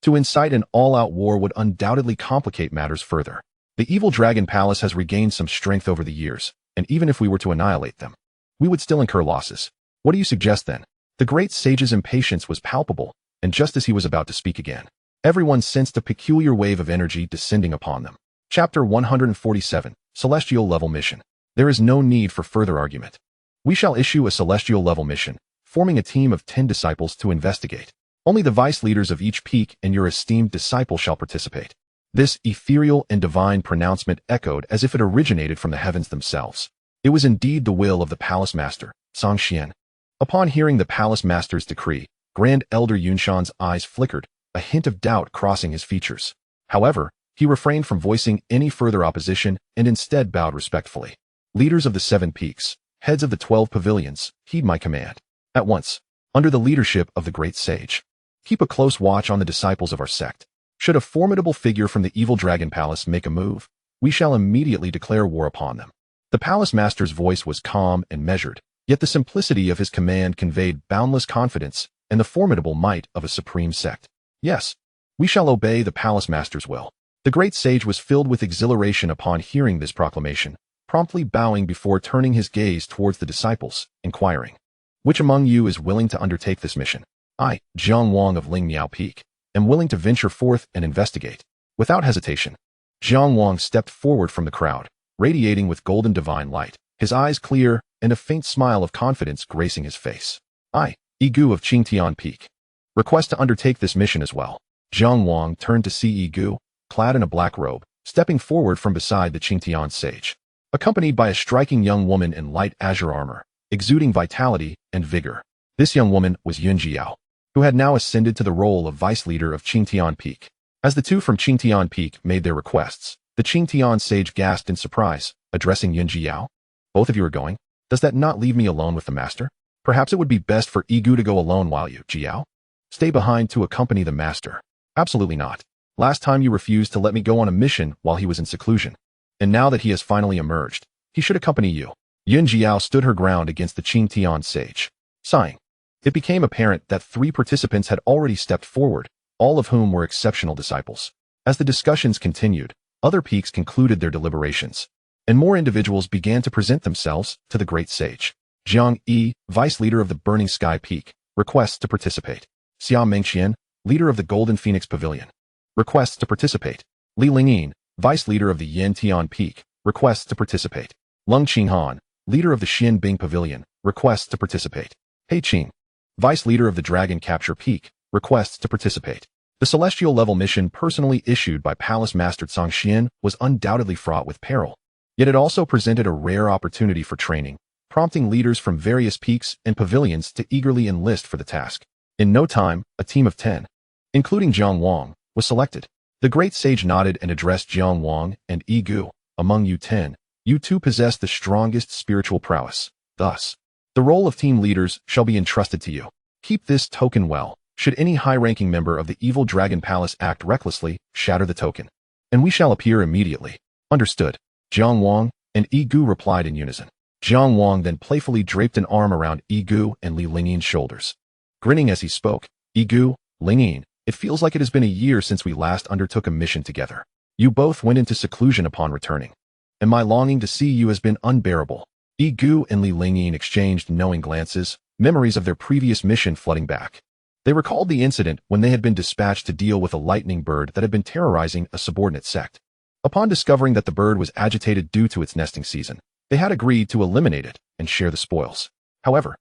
[SPEAKER 1] To incite an all-out war would undoubtedly complicate matters further. The evil Dragon Palace has regained some strength over the years, and even if we were to annihilate them, we would still incur losses. What do you suggest then?" The great sage's impatience was palpable, and just as he was about to speak again, everyone sensed a peculiar wave of energy descending upon them. Chapter 147, Celestial Level Mission. There is no need for further argument. We shall issue a celestial level mission, forming a team of 10 disciples to investigate. Only the vice leaders of each peak and your esteemed disciple shall participate. This ethereal and divine pronouncement echoed as if it originated from the heavens themselves. It was indeed the will of the palace master, Songxian. Upon hearing the palace master's decree, Grand Elder Yunshan's eyes flickered, a hint of doubt crossing his features. However, he refrained from voicing any further opposition and instead bowed respectfully. "Leaders of the 7 peaks, heads of the 12 pavilions, heed my command. At once, under the leadership of the great sage, keep a close watch on the disciples of our sect. Should a formidable figure from the evil Dragon Palace make a move, we shall immediately declare war upon them." The palace master's voice was calm and measured, yet the simplicity of his command conveyed boundless confidence and the formidable might of a supreme sect. "Yes, we shall obey the palace master's will." The great sage was filled with exhilaration upon hearing this proclamation, promptly bowing before turning his gaze towards the disciples, inquiring, "Which among you is willing to undertake this mission?" "I, Jiang Wang of Lingmiao Peak, am willing to venture forth and investigate." Without hesitation, Jiang Wang stepped forward from the crowd, radiating with golden divine light, his eyes clear and a faint smile of confidence gracing his face. I, Igu of Qingtian Peak, request to undertake this mission as well. Jiang Wang turned to see Igu, clad in a black robe, stepping forward from beside the Qingtian sage, accompanied by a striking young woman in light azure armor, exuding vitality and vigor. This young woman was Yun Jiao, who had now ascended to the role of vice leader of Qingtian Peak. As the two from Qingtian Peak made their requests, the Qingtian sage gasped in surprise, addressing Yun Jiao. Both of you are going? Does that not leave me alone with the master? Perhaps it would be best for Igu to go alone while you, Jiao, stay behind to accompany the master. Absolutely not. Last time you refused to let me go on a mission while he was in seclusion. And now that he has finally emerged, he should accompany you. Yun Jiao stood her ground against the Qingtian sage. Sighing, it became apparent that 3 participants had already stepped forward, all of whom were exceptional disciples. As the discussions continued, other peaks concluded their deliberations, and more individuals began to present themselves to the great sage. Jiang Yi, vice leader of the Burning Sky Peak, requests to participate. Xia Mengqian, leader of the Golden Phoenix Pavilion, requests to participate. Li Lingyin, vice leader of the Yantian Peak, requests to participate. Leng Qinghan, leader of the Xianbing Pavilion, requests to participate. He Qing, vice leader of the Dragon Capture Peak, requests to participate. The celestial level mission personally issued by Palace Master Zhangxian was undoubtedly fraught with peril, yet it also presented a rare opportunity for training, prompting leaders from various peaks and pavilions to eagerly enlist for the task. In no time, a team of 10, including Jiang Wang, was selected. The great sage nodded and addressed Jiang Wang and Igu. Among you 10, you 2 possess the strongest spiritual prowess. Thus, the role of team leaders shall be entrusted to you. Keep this token well. Should any high-ranking member of the evil Dragon Palace act recklessly, shatter the token, and we shall appear immediately. Understood. Jiang Wang and Igu replied in unison. Jiang Wang then playfully draped an arm around Igu and Li Lingyin's shoulders. Grinning as he spoke, Igu, Lingyin, it feels like it has been a year since we last undertook a mission together. You both went into seclusion upon returning, and my longing to see you has been unbearable. Igu and Li Lingyin exchanged knowing glances, memories of their previous mission flooding back. They recalled the incident when they had been dispatched to deal with a lightning bird that had been terrorizing a subordinate sect. Upon discovering that the bird was agitated due to its nesting season, they had agreed to eliminate it and share the spoils. However,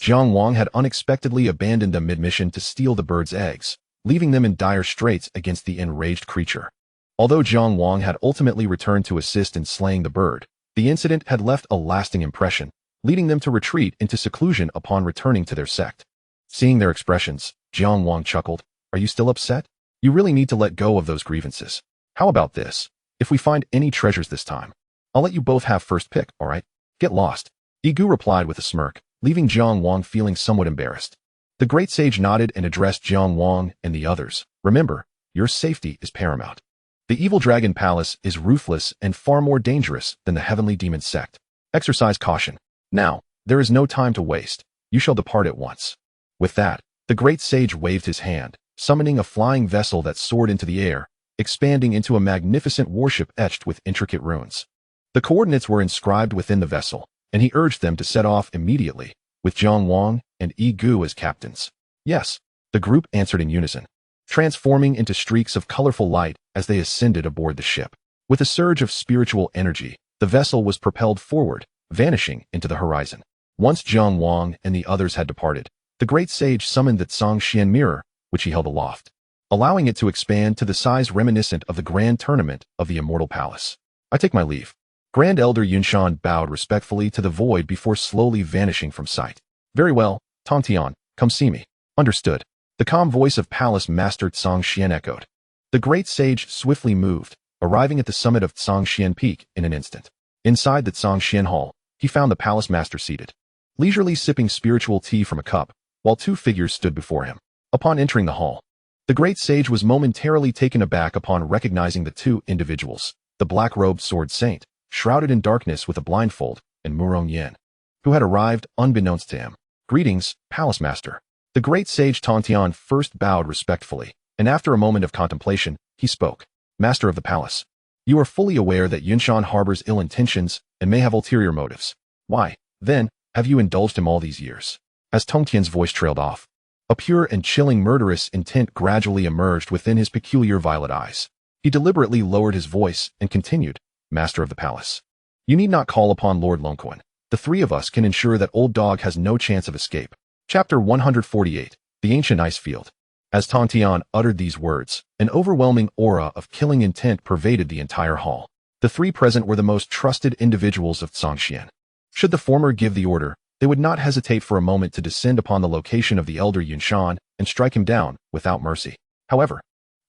[SPEAKER 1] Jiang Wang had unexpectedly abandoned them mid-mission to steal the bird's eggs, leaving them in dire straits against the enraged creature. Although Jiang Wang had ultimately returned to assist in slaying the bird, the incident had left a lasting impression, leading them to retreat into seclusion upon returning to their sect. Seeing their expressions, Jiang Wang chuckled. Are you still upset? You really need to let go of those grievances. How about this? If we find any treasures this time, I'll let you both have first pick, alright? Get lost. Igu replied with a smirk, leaving Jiang Wang feeling somewhat embarrassed. The great sage nodded and addressed Jiang Wang and the others. Remember, your safety is paramount. The evil Dragon Palace is ruthless and far more dangerous than the heavenly demon sect. Exercise caution. Now, there is no time to waste. You shall depart at once. With that, the great sage waved his hand, summoning a flying vessel that soared into the air, expanding into a magnificent warship etched with intricate runes. The coordinates were inscribed within the vessel, and he urged them to set off immediately, with Jiang Wang and Igu as captains. Yes, the group answered in unison, transforming into streaks of colorful light as they ascended aboard the ship. With a surge of spiritual energy, the vessel was propelled forward, vanishing into the horizon. Once Jiang Wang and the others had departed, the great sage summoned the Zhangxian mirror, which he held aloft, allowing it to expand to the size reminiscent of the grand tournament of the Immortal Palace. I take my leave. Grand Elder Yunshan bowed respectfully to the void before slowly vanishing from sight. Very well, Tongtian, come see me. Understood. The calm voice of Palace Master Zhangxian echoed. The great sage swiftly moved, arriving at the summit of Zhangxian Peak in an instant. Inside the Zhangxian Hall, he found the Palace Master seated, leisurely sipping spiritual tea from a cup, while 2 figures stood before him. Upon entering the hall, the great sage was momentarily taken aback upon recognizing the 2 individuals, the black-robed sword saint, shrouded in darkness with a blindfold, and Murong Yan, who had arrived unbeknownst to him. Greetings, Palace Master. The great sage Tongtian first bowed respectfully, and after a moment of contemplation, he spoke. Master of the palace, you are fully aware that Yunshan harbors ill intentions and may have ulterior motives. Why, then, have you indulged him all these years? As Tongtian's voice trailed off, a pure and chilling murderous intent gradually emerged within his peculiar violet eyes. He deliberately lowered his voice and continued, Master of the palace, You need not call upon Lord Lonquan. The three of us can ensure that Old Dog has no chance of escape. Chapter 148. The Ancient Ice Field. As Tong Tian uttered these words, an overwhelming aura of killing intent pervaded the entire hall. The three present were the most trusted individuals of Xianxian. Should the former give the order, they would not hesitate for a moment to descend upon the location of the elder Yunshan and strike him down without mercy. However,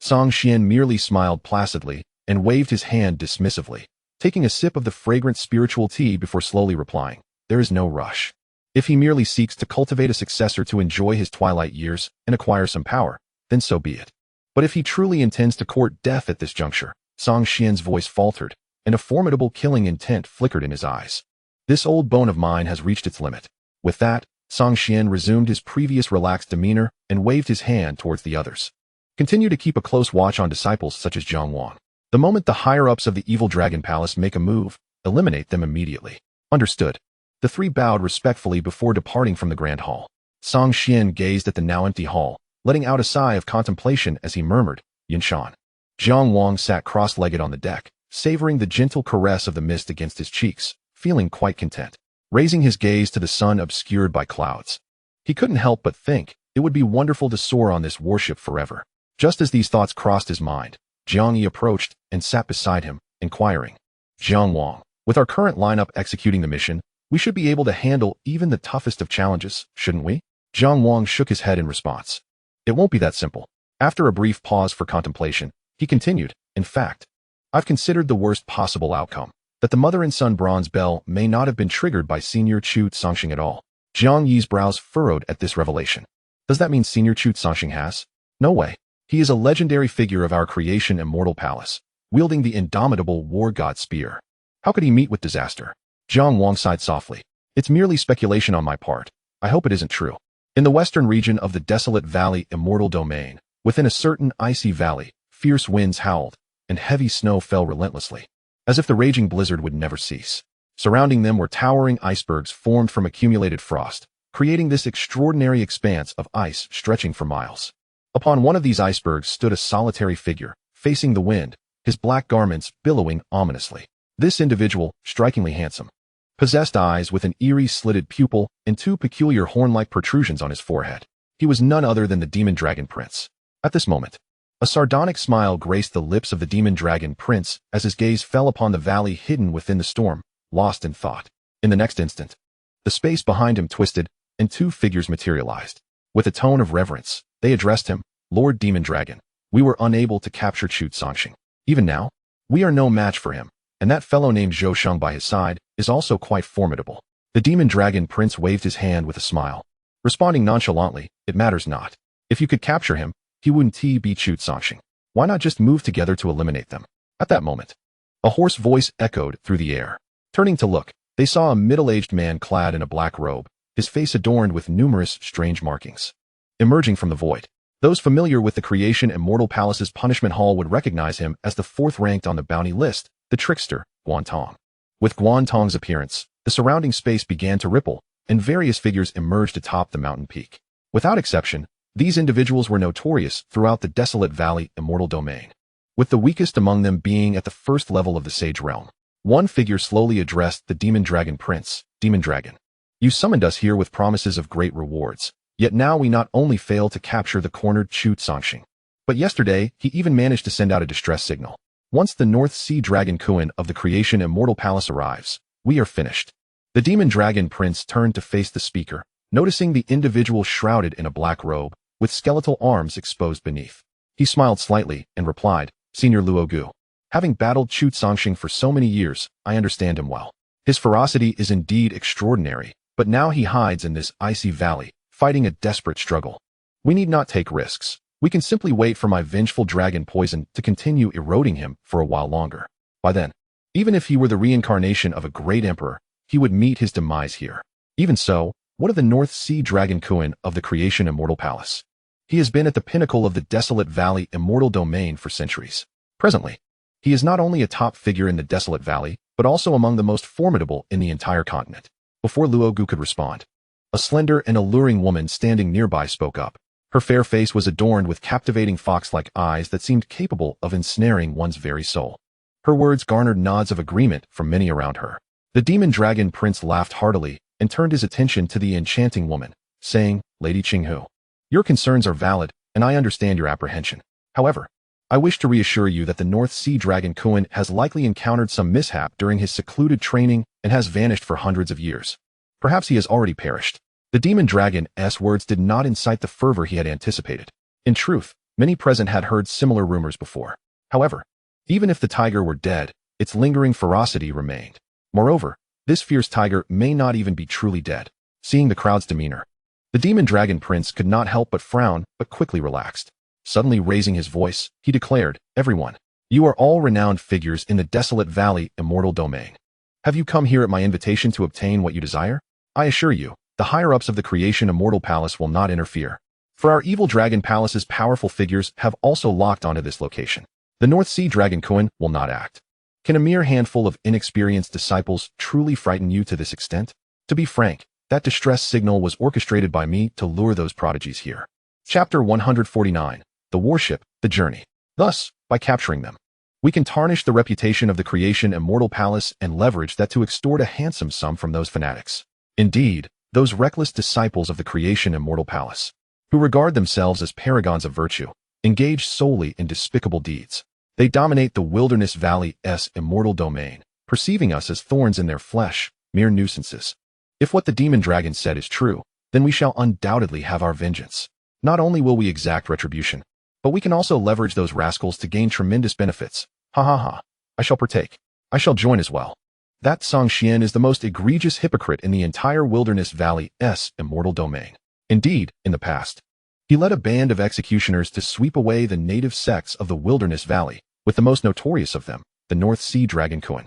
[SPEAKER 1] Xianxian merely smiled placidly and waved his hand dismissively, taking a sip of the fragrant spiritual tea before slowly replying, "There is no rush. If he merely seeks to cultivate a successor to enjoy his twilight years and acquire some power, then so be it. But if he truly intends to court death at this juncture," Xianxian's voice faltered, and a formidable killing intent flickered in his eyes. "This old bone of mine has reached its limit." With that, Xianxian resumed his previous relaxed demeanor and waved his hand towards the others. "Continue to keep a close watch on disciples such as Jiang Wang. The moment the higher-ups of the Evil Dragon Palace make a move, eliminate them immediately." Understood. The three bowed respectfully before departing from the grand hall. Xianxian gazed at the now empty hall, letting out a sigh of contemplation as he murmured, "Yunshan." Jiang Wang sat cross-legged on the deck, savoring the gentle caress of the mist against his cheeks, feeling quite content. Raising his gaze to the sun obscured by clouds, he couldn't help but think it would be wonderful to soar on this warship forever. Just as these thoughts crossed his mind, Jiang Yi approached and sat beside him, inquiring, "Jiang Wang, with our current lineup executing the mission, we should be able to handle even the toughest of challenges, shouldn't we?" Jiang Wang shook his head in response. "It won't be that simple." After a brief pause for contemplation, he continued, "In fact, I've considered the worst possible outcome, that the mother and son bronze bell may not have been triggered by Senior Chu Songxing at all." Jiang Yi's brows furrowed at this revelation. "Does that mean Senior Chu Songxing has? No way. He is a legendary figure of our creation immortal palace, wielding the indomitable war god spear. How could he meet with disaster?" Jiang Wang sighed softly. "It's merely speculation on my part. I hope it isn't true." In the western region of the desolate valley immortal domain, within a certain icy valley, fierce winds howled, and heavy snow fell relentlessly, as if the raging blizzard would never cease. Surrounding them were towering icebergs formed from accumulated frost, creating this extraordinary expanse of ice stretching for miles. Upon one of these icebergs stood a solitary figure, facing the wind, his black garments billowing ominously. This individual, strikingly handsome, possessed eyes with an eerie slitted pupil and two peculiar horn-like protrusions on his forehead. He was none other than the Demon Dragon Prince. At this moment, a sardonic smile graced the lips of the Demon Dragon Prince as his gaze fell upon the valley hidden within the storm, lost in thought. In the next instant, the space behind him twisted, and two figures materialized. With a tone of reverence, they addressed him, "Lord Demon Dragon, we were unable to capture Chu Songxing. Even now, we are no match for him, and that fellow named Zhou Sheng by his side is also quite formidable." The Demon Dragon Prince waved his hand with a smile, responding nonchalantly, "It matters not. If you could capture him, he wouldn't be Chu Songxing. Why not just move together to eliminate them?" At that moment, a hoarse voice echoed through the air. Turning to look, they saw a middle-aged man clad in a black robe, his face adorned with numerous strange markings. Emerging from the void, those familiar with the Creation Immortal Palace's punishment hall would recognize him as the fourth ranked on the bounty list, the trickster, Guantong. With Guantong's appearance, the surrounding space began to ripple, and various figures emerged atop the mountain peak. Without exception, these individuals were notorious throughout the desolate valley immortal domain, with the weakest among them being at the first level of the Sage Realm. One figure slowly addressed the Demon Dragon Prince, "Demon Dragon, you summoned us here with promises of great rewards, yet now we not only fail to capture the cornered Chu Songxing, but yesterday he even managed to send out a distress signal. Once the North Sea Dragon Kuan of the Creation Immortal Palace arrives, we are finished." The Demon Dragon Prince turned to face the speaker, noticing the individual shrouded in a black robe, with skeletal arms exposed beneath. He smiled slightly and replied, "Senior Luogu, having battled Chu Songxing for so many years, I understand him well. His ferocity is indeed extraordinary, but now he hides in this icy valley, fighting a desperate struggle. We need not take risks. We can simply wait for my vengeful dragon poison to continue eroding him for a while longer. By then, even if he were the reincarnation of a great emperor, he would meet his demise here. Even so, what of the North Sea Dragon Kuan of the Creation Immortal Palace? He has been at the pinnacle of the desolate valley immortal domain for centuries. Presently, he is not only a top figure in the desolate valley, but also among the most formidable in the entire continent." Before Luogu could respond, a slender and alluring woman standing nearby spoke up. Her fair face was adorned with captivating fox-like eyes that seemed capable of ensnaring one's very soul. Her words garnered nods of agreement from many around her. The demon dragon prince laughed heartily and turned his attention to the enchanting woman, saying, "Lady Qinghu, your concerns are valid, and I understand your apprehension. However, I wish to reassure you that the North Sea Dragon Kuan has likely encountered some mishap during his secluded training and has vanished for hundreds of years. Perhaps he has already perished." The demon dragon's words did not incite the fervor he had anticipated. In truth, many present had heard similar rumors before. However, even if the tiger were dead, its lingering ferocity remained. Moreover, this fierce tiger may not even be truly dead. Seeing the crowd's demeanor, the demon dragon prince could not help but frown, but quickly relaxed. Suddenly raising his voice, he declared, "Everyone, you are all renowned figures in the desolate valley immortal domain. Have you come here at my invitation to obtain what you desire? I assure you, the higher-ups of the creation immortal palace will not interfere. For our evil dragon palace's powerful figures have also locked onto this location. The North Sea Dragon Kuan will not act. Can a mere handful of inexperienced disciples truly frighten you to this extent? To be frank, that distress signal was orchestrated by me to lure those prodigies here." Chapter 149. The Warship, the Journey. Thus, by capturing them, we can tarnish the reputation of the creation immortal palace and leverage that to extort a handsome sum from those fanatics. Indeed, those reckless disciples of the creation immortal palace, who regard themselves as paragons of virtue, engage solely in despicable deeds. They dominate the wilderness valley's immortal domain, perceiving us as thorns in their flesh, mere nuisances. If what the demon dragon said is true, then we shall undoubtedly have our vengeance. Not only will we exact retribution, but we can also leverage those rascals to gain tremendous benefits. Ha ha ha. I shall partake. I shall join as well. That Xianxian is the most egregious hypocrite in the entire wilderness valley's immortal domain. Indeed, in the past, he led a band of executioners to sweep away the native sects of the wilderness valley, with the most notorious of them, the North Sea Dragon Kuan,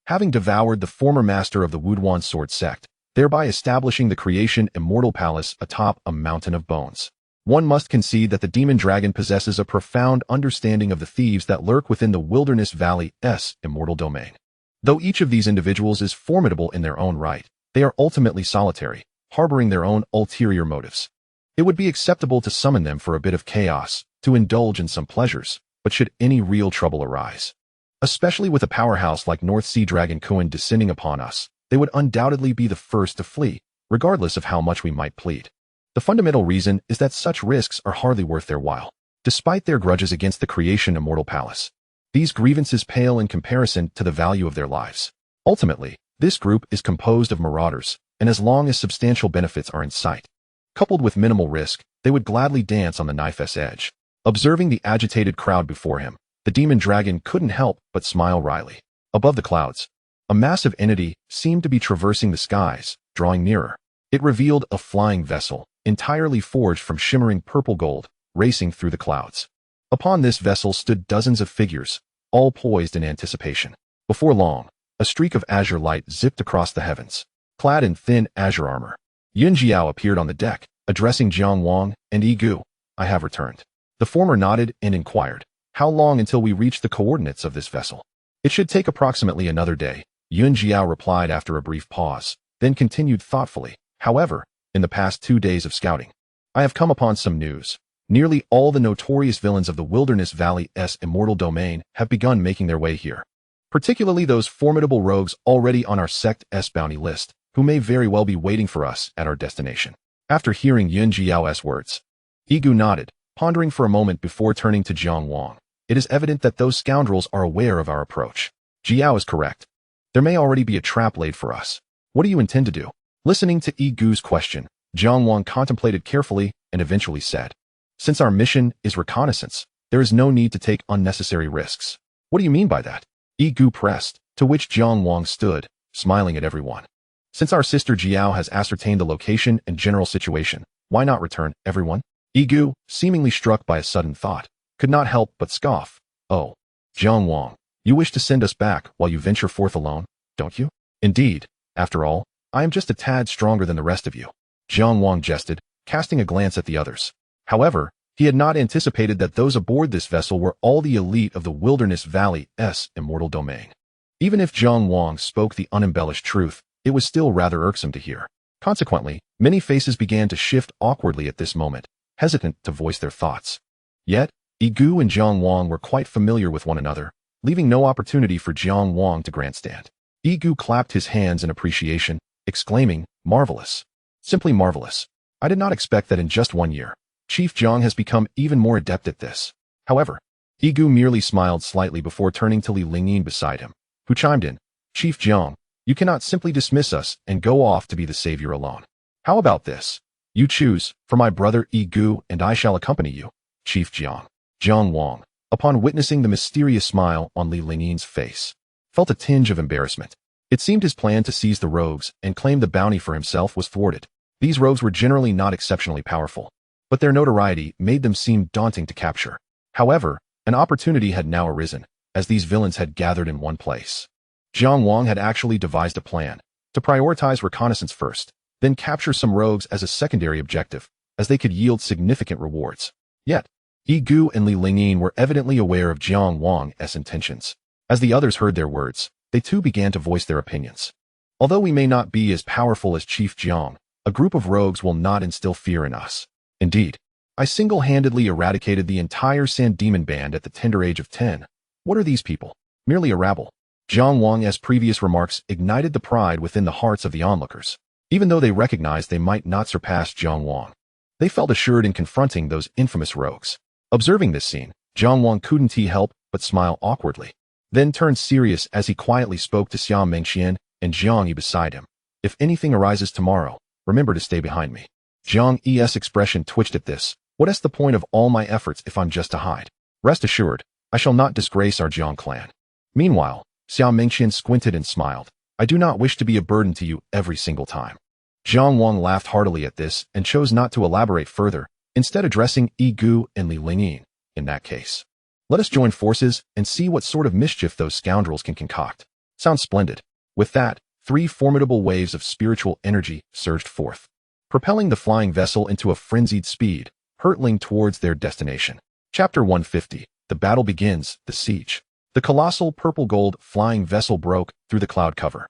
[SPEAKER 1] having devoured the former master of the Wuduan sword sect, thereby establishing the creation immortal palace atop a mountain of bones. One must concede that the demon dragon possesses a profound understanding of the thieves that lurk within the wilderness valley's immortal domain. Though each of these individuals is formidable in their own right, they are ultimately solitary, harboring their own ulterior motives. It would be acceptable to summon them for a bit of chaos, to indulge in some pleasures, but should any real trouble arise, especially with a powerhouse like North Sea Dragon Kuan descending upon us, they would undoubtedly be the first to flee, regardless of how much we might plead. The fundamental reason is that such risks are hardly worth their while. Despite their grudges against the creation immortal palace, these grievances pale in comparison to the value of their lives. Ultimately, this group is composed of marauders, and as long as substantial benefits are in sight, coupled with minimal risk, they would gladly dance on the knife's edge. Observing the agitated crowd before him, the demon dragon couldn't help but smile wryly. Above the clouds, a massive entity seemed to be traversing the skies, drawing nearer. It revealed a flying vessel, entirely forged from shimmering purple gold, racing through the clouds. Upon this vessel stood dozens of figures, all poised in anticipation. Before long, a streak of azure light zipped across the heavens. Clad in thin azure armor, Yunjiao appeared on the deck, addressing Jiang Wang and Egu. "I have returned." The former nodded and inquired, "How long until we reach the coordinates of this vessel?" "It should take approximately another day," Yunjiao replied after a brief pause, then continued thoughtfully. "However, in the past 2 days of scouting, I have come upon some news. Nearly all the notorious villains of the Wilderness Valley's immortal domain have begun making their way here, particularly those formidable rogues already on our sect's bounty list, who may very well be waiting for us at our destination." After hearing Yunjiao's words, Egu nodded, pondering for a moment before turning to Jiang Wang. "It is evident that those scoundrels are aware of our approach." Jiao is correct. There may already be a trap laid for us. What do you intend to do? Listening to Egu's question, Jiang Wang contemplated carefully and eventually said, "Since our mission is reconnaissance, there is no need to take unnecessary risks." "What do you mean by that?" Egu pressed, to which Jiang Wang stood, smiling at everyone. "Since our sister Jiao has ascertained the location and general situation, why not return, everyone?" Egu, seemingly struck by a sudden thought, could not help but scoff. "Oh, Jiang Wang, you wish to send us back while you venture forth alone, don't you?" "Indeed, after all, I am just a tad stronger than the rest of you," Jiang Wang jested, casting a glance at the others. However, he had not anticipated that those aboard this vessel were all the elite of the Wilderness Valley's immortal domain. Even if Jiang Wang spoke the unembellished truth, it was still rather irksome to hear. Consequently, many faces began to shift awkwardly at this moment, hesitant to voice their thoughts. Yet, Egu and Jiang Wang were quite familiar with one another, leaving no opportunity for Jiang Wang to grandstand. Egu clapped his hands in appreciation, exclaiming, "Marvelous. Simply marvelous. I did not expect that in just 1 year. Chief Jiang has become even more adept at this." However, Egu merely smiled slightly before turning to Li Lingyin beside him, who chimed in, "Chief Jiang, you cannot simply dismiss us and go off to be the savior alone. How about this? You choose, for my brother Egu, and I shall accompany you." Chief Jiang. Jiang Wang, upon witnessing the mysterious smile on Li Lingyin's face, felt a tinge of embarrassment. It seemed his plan to seize the rogues and claim the bounty for himself was thwarted. These rogues were generally not exceptionally powerful, but their notoriety made them seem daunting to capture. However, an opportunity had now arisen, as these villains had gathered in one place. Jiang Wang had actually devised a plan to prioritize reconnaissance first, then capture some rogues as a secondary objective, as they could yield significant rewards. Yet, Egu and Li Lingyin were evidently aware of Jiang Wang's intentions. As the others heard their words, they too began to voice their opinions. "Although we may not be as powerful as Chief Jiang, a group of rogues will not instill fear in us. Indeed, I single-handedly eradicated the entire Sand Demon band at the tender age of 10. What are these people? Merely a rabble." Jiang Wang's previous remarks ignited the pride within the hearts of the onlookers. Even though they recognized they might not surpass Jiang Wang, they felt assured in confronting those infamous rogues. Observing this scene, Jiang Wang couldn't help but smile awkwardly, then turned serious as he quietly spoke to Xiao Mengxian and Jiang Yi beside him. "If anything arises tomorrow, remember to stay behind me." Jiang Yi's expression twitched at this. "What's the point of all my efforts if I'm just to hide? Rest assured, I shall not disgrace our Jiang clan." Meanwhile, Xiao Mengxian squinted and smiled. "I do not wish to be a burden to you every single time." Jiang Wang laughed heartily at this and chose not to elaborate further, instead addressing Egu and Li Lingyin. "In that case, let us join forces and see what sort of mischief those scoundrels can concoct." "Sounds splendid." With that, 3 formidable waves of spiritual energy surged forth, propelling the flying vessel into a frenzied speed, hurtling towards their destination. Chapter 150. The battle begins, the siege. The colossal purple-gold flying vessel broke through the cloud cover,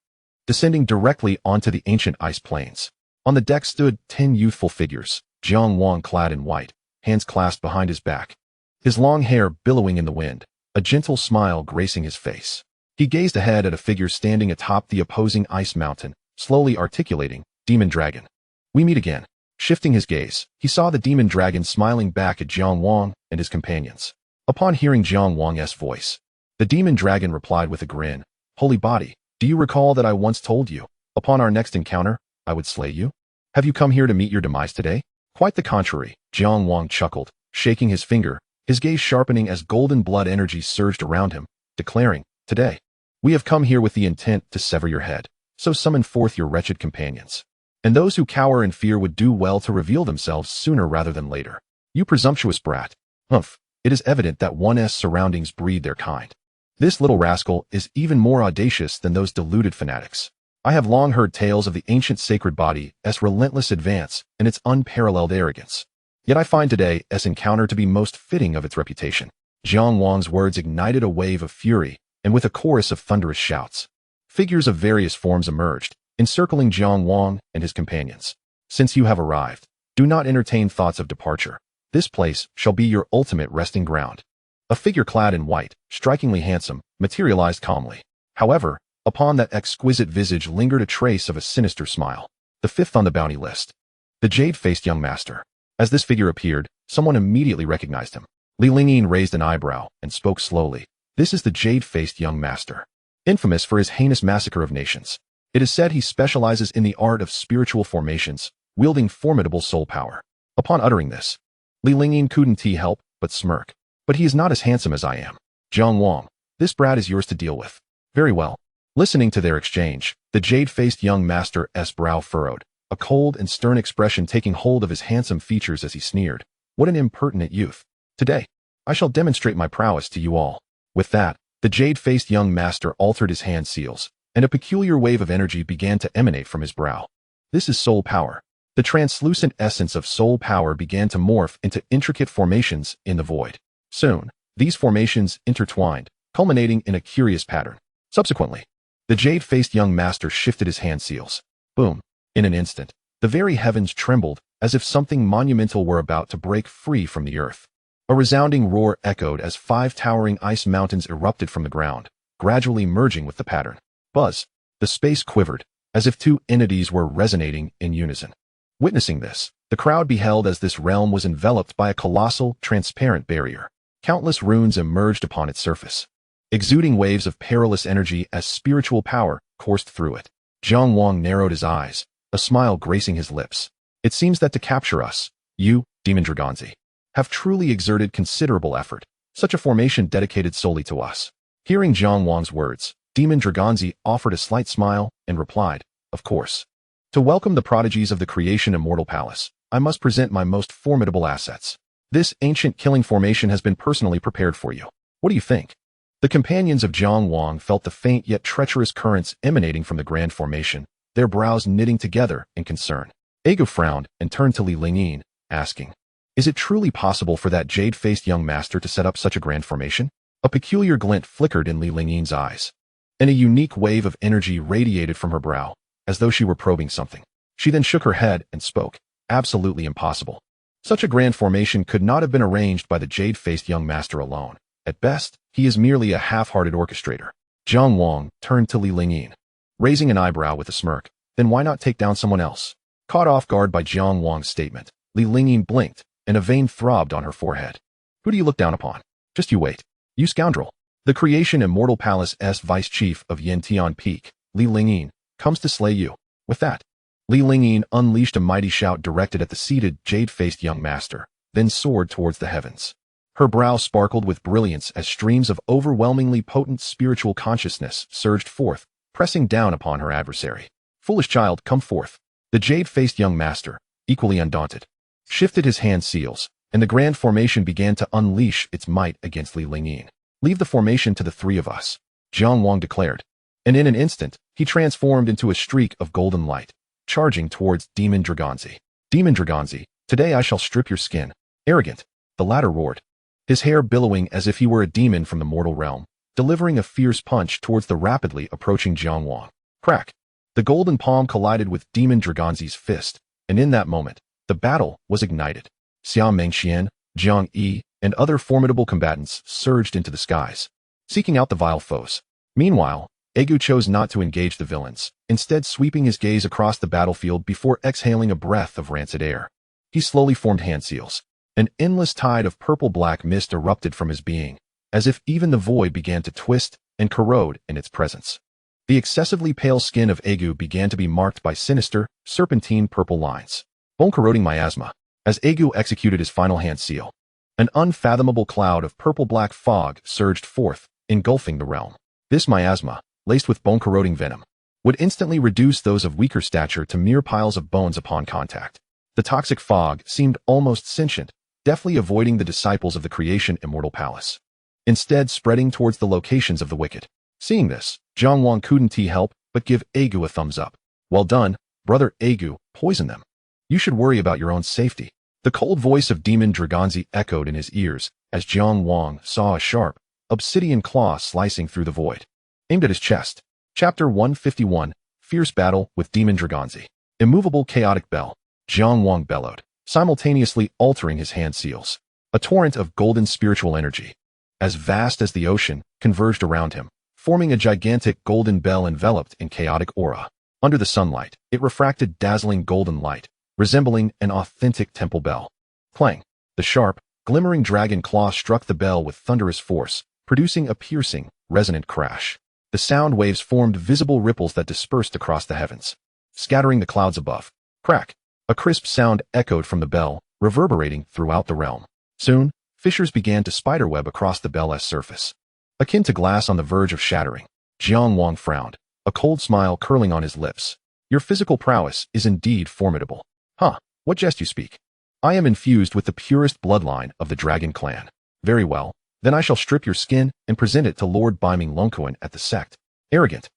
[SPEAKER 1] descending directly onto the ancient ice plains. On the deck stood 10 youthful figures, Jiang Wang clad in white, hands clasped behind his back, his long hair billowing in the wind, a gentle smile gracing his face. He gazed ahead at a figure standing atop the opposing ice mountain, slowly articulating, "Demon Dragon. We meet again." Shifting his gaze, he saw the demon dragon smiling back at Jiang Wang and his companions. Upon hearing Jiang Wang's voice, the demon dragon replied with a grin, "Holy body, do you recall that I once told you, upon our next encounter, I would slay you? Have you come here to meet your demise today?" "Quite the contrary," Jiang Wang chuckled, shaking his finger, his gaze sharpening as golden blood energy surged around him, declaring, "Today, we have come here with the intent to sever your head, so summon forth your wretched companions. And those who cower in fear would do well to reveal themselves sooner rather than later. You presumptuous brat. Humph, it is evident that one's surroundings breed their kind. This little rascal is even more audacious than those deluded fanatics. I have long heard tales of the ancient sacred body's relentless advance and its unparalleled arrogance. Yet I find today's encounter to be most fitting of its reputation." Jiang Wang's words ignited a wave of fury, and with a chorus of thunderous shouts, figures of various forms emerged, encircling Jiang Wang and his companions. "Since you have arrived, do not entertain thoughts of departure. This place shall be your ultimate resting ground." A figure clad in white, strikingly handsome, materialized calmly. However, upon that exquisite visage lingered a trace of a sinister smile. The 5th on the bounty list. The jade-faced young master. As this figure appeared, someone immediately recognized him. Li Lingyin raised an eyebrow and spoke slowly. "This is the jade-faced young master, infamous for his heinous massacre of nations. It is said he specializes in the art of spiritual formations, wielding formidable soul power." Upon uttering this, Li Lingyin couldn't help but smirk. "But he is not as handsome as I am. Jiang Wang, this brat is yours to deal with." "Very well." Listening to their exchange, the jade-faced young master's brow furrowed, a cold and stern expression taking hold of his handsome features as he sneered. "What an impertinent youth. Today, I shall demonstrate my prowess to you all." With that, the jade-faced young master altered his hand seals, and a peculiar wave of energy began to emanate from his brow. This is soul power. The translucent essence of soul power began to morph into intricate formations in the void. Soon, these formations intertwined, culminating in a curious pattern. Subsequently, the jade-faced young master shifted his hand seals. Boom! In an instant, the very heavens trembled, as if something monumental were about to break free from the earth. A resounding roar echoed as 5 towering ice mountains erupted from the ground, gradually merging with the pattern. Buzz. The space quivered, as if 2 entities were resonating in unison. Witnessing this, the crowd beheld as this realm was enveloped by a colossal, transparent barrier. Countless runes emerged upon its surface, exuding waves of perilous energy as spiritual power coursed through it. Jiang Wang narrowed his eyes, a smile gracing his lips. It seems that to capture us, you, Demon Dragonzi, have truly exerted considerable effort, such a formation dedicated solely to us. Hearing Jiang Wang's words, Demon Dragonzi offered a slight smile and replied, of course. To welcome the prodigies of the creation Immortal Palace, I must present my most formidable assets. This ancient killing formation has been personally prepared for you. What do you think? The companions of Jiang Wang felt the faint yet treacherous currents emanating from the grand formation, their brows knitting together in concern. Egu frowned and turned to Li Lingyin, asking, is it truly possible for that jade-faced young master to set up such a grand formation? A peculiar glint flickered in Li Lingyin's eyes, and a unique wave of energy radiated from her brow, as though she were probing something. She then shook her head and spoke, absolutely impossible. Such a grand formation could not have been arranged by the jade-faced young master alone. At best, he is merely a half-hearted orchestrator. Jiang Wang turned to Li Lingyin, raising an eyebrow with a smirk. Then why not take down someone else? Caught off guard by Jiang Wang's statement, Li Lingyin blinked, and a vein throbbed on her forehead. Who do you look down upon? Just you wait. You scoundrel. The creation Immortal Palace's vice chief of Yantian Peak, Li Lingyin, comes to slay you. With that, Li Lingyin unleashed a mighty shout directed at the seated, jade-faced young master, then soared towards the heavens. Her brow sparkled with brilliance as streams of overwhelmingly potent spiritual consciousness surged forth, pressing down upon her adversary. Foolish child, come forth. The jade-faced young master, equally undaunted, shifted his hand seals, and the grand formation began to unleash its might against Li Lingyin. Leave the formation to the 3 of us, Jiang Wang declared, and in an instant, he transformed into a streak of golden light, charging towards Demon Dragonzi. Demon Dragonzi, today I shall strip your skin. Arrogant, the latter roared, his hair billowing as if he were a demon from the mortal realm, delivering a fierce punch towards the rapidly approaching Jiang Wang. Crack! The golden palm collided with Demon Dragonzi's fist, and in that moment, the battle was ignited. Xiao Mengxian, Jiang Yi, and other formidable combatants surged into the skies, seeking out the vile foes. Meanwhile, Egu chose not to engage the villains, instead sweeping his gaze across the battlefield before exhaling a breath of rancid air. He slowly formed hand seals. An endless tide of purple-black mist erupted from his being, as if even the void began to twist and corrode in its presence. The excessively pale skin of Egu began to be marked by sinister, serpentine purple lines. Bone-corroding miasma. As Egu executed his final hand seal, an unfathomable cloud of purple-black fog surged forth, engulfing the realm. This miasma, laced with bone-corroding venom, would instantly reduce those of weaker stature to mere piles of bones upon contact. The toxic fog seemed almost sentient, deftly avoiding the disciples of the creation Immortal Palace, instead spreading towards the locations of the wicked. Seeing this, Jiang Wang couldn't help but give Egu a thumbs up. Well done, brother Egu, poison them. You should worry about your own safety. The cold voice of Demon Dragonzi echoed in his ears as Jiang Wang saw a sharp, obsidian claw slicing through the void, aimed at his chest. Chapter 151, Fierce Battle with Demon Dragonzi. Immovable chaotic bell. Jiang Wang bellowed, simultaneously altering his hand seals. A torrent of golden spiritual energy, as vast as the ocean, converged around him, forming a gigantic golden bell enveloped in chaotic aura. Under the sunlight, it refracted dazzling golden light, resembling an authentic temple bell. Clang! The sharp, glimmering dragon claw struck the bell with thunderous force, producing a piercing, resonant crash. The sound waves formed visible ripples that dispersed across the heavens, scattering the clouds above. Crack! A crisp sound echoed from the bell, reverberating throughout the realm. Soon, fissures began to spiderweb across the bell's surface, akin to glass on the verge of shattering. Jiang Wang frowned, a cold smile curling on his lips. Your physical prowess is indeed formidable. Huh, what jest you speak? I am infused with the purest bloodline of the dragon clan. Very well, then I shall strip your skin and present it to Lord Biming Longkuan at the sect. Arrogant.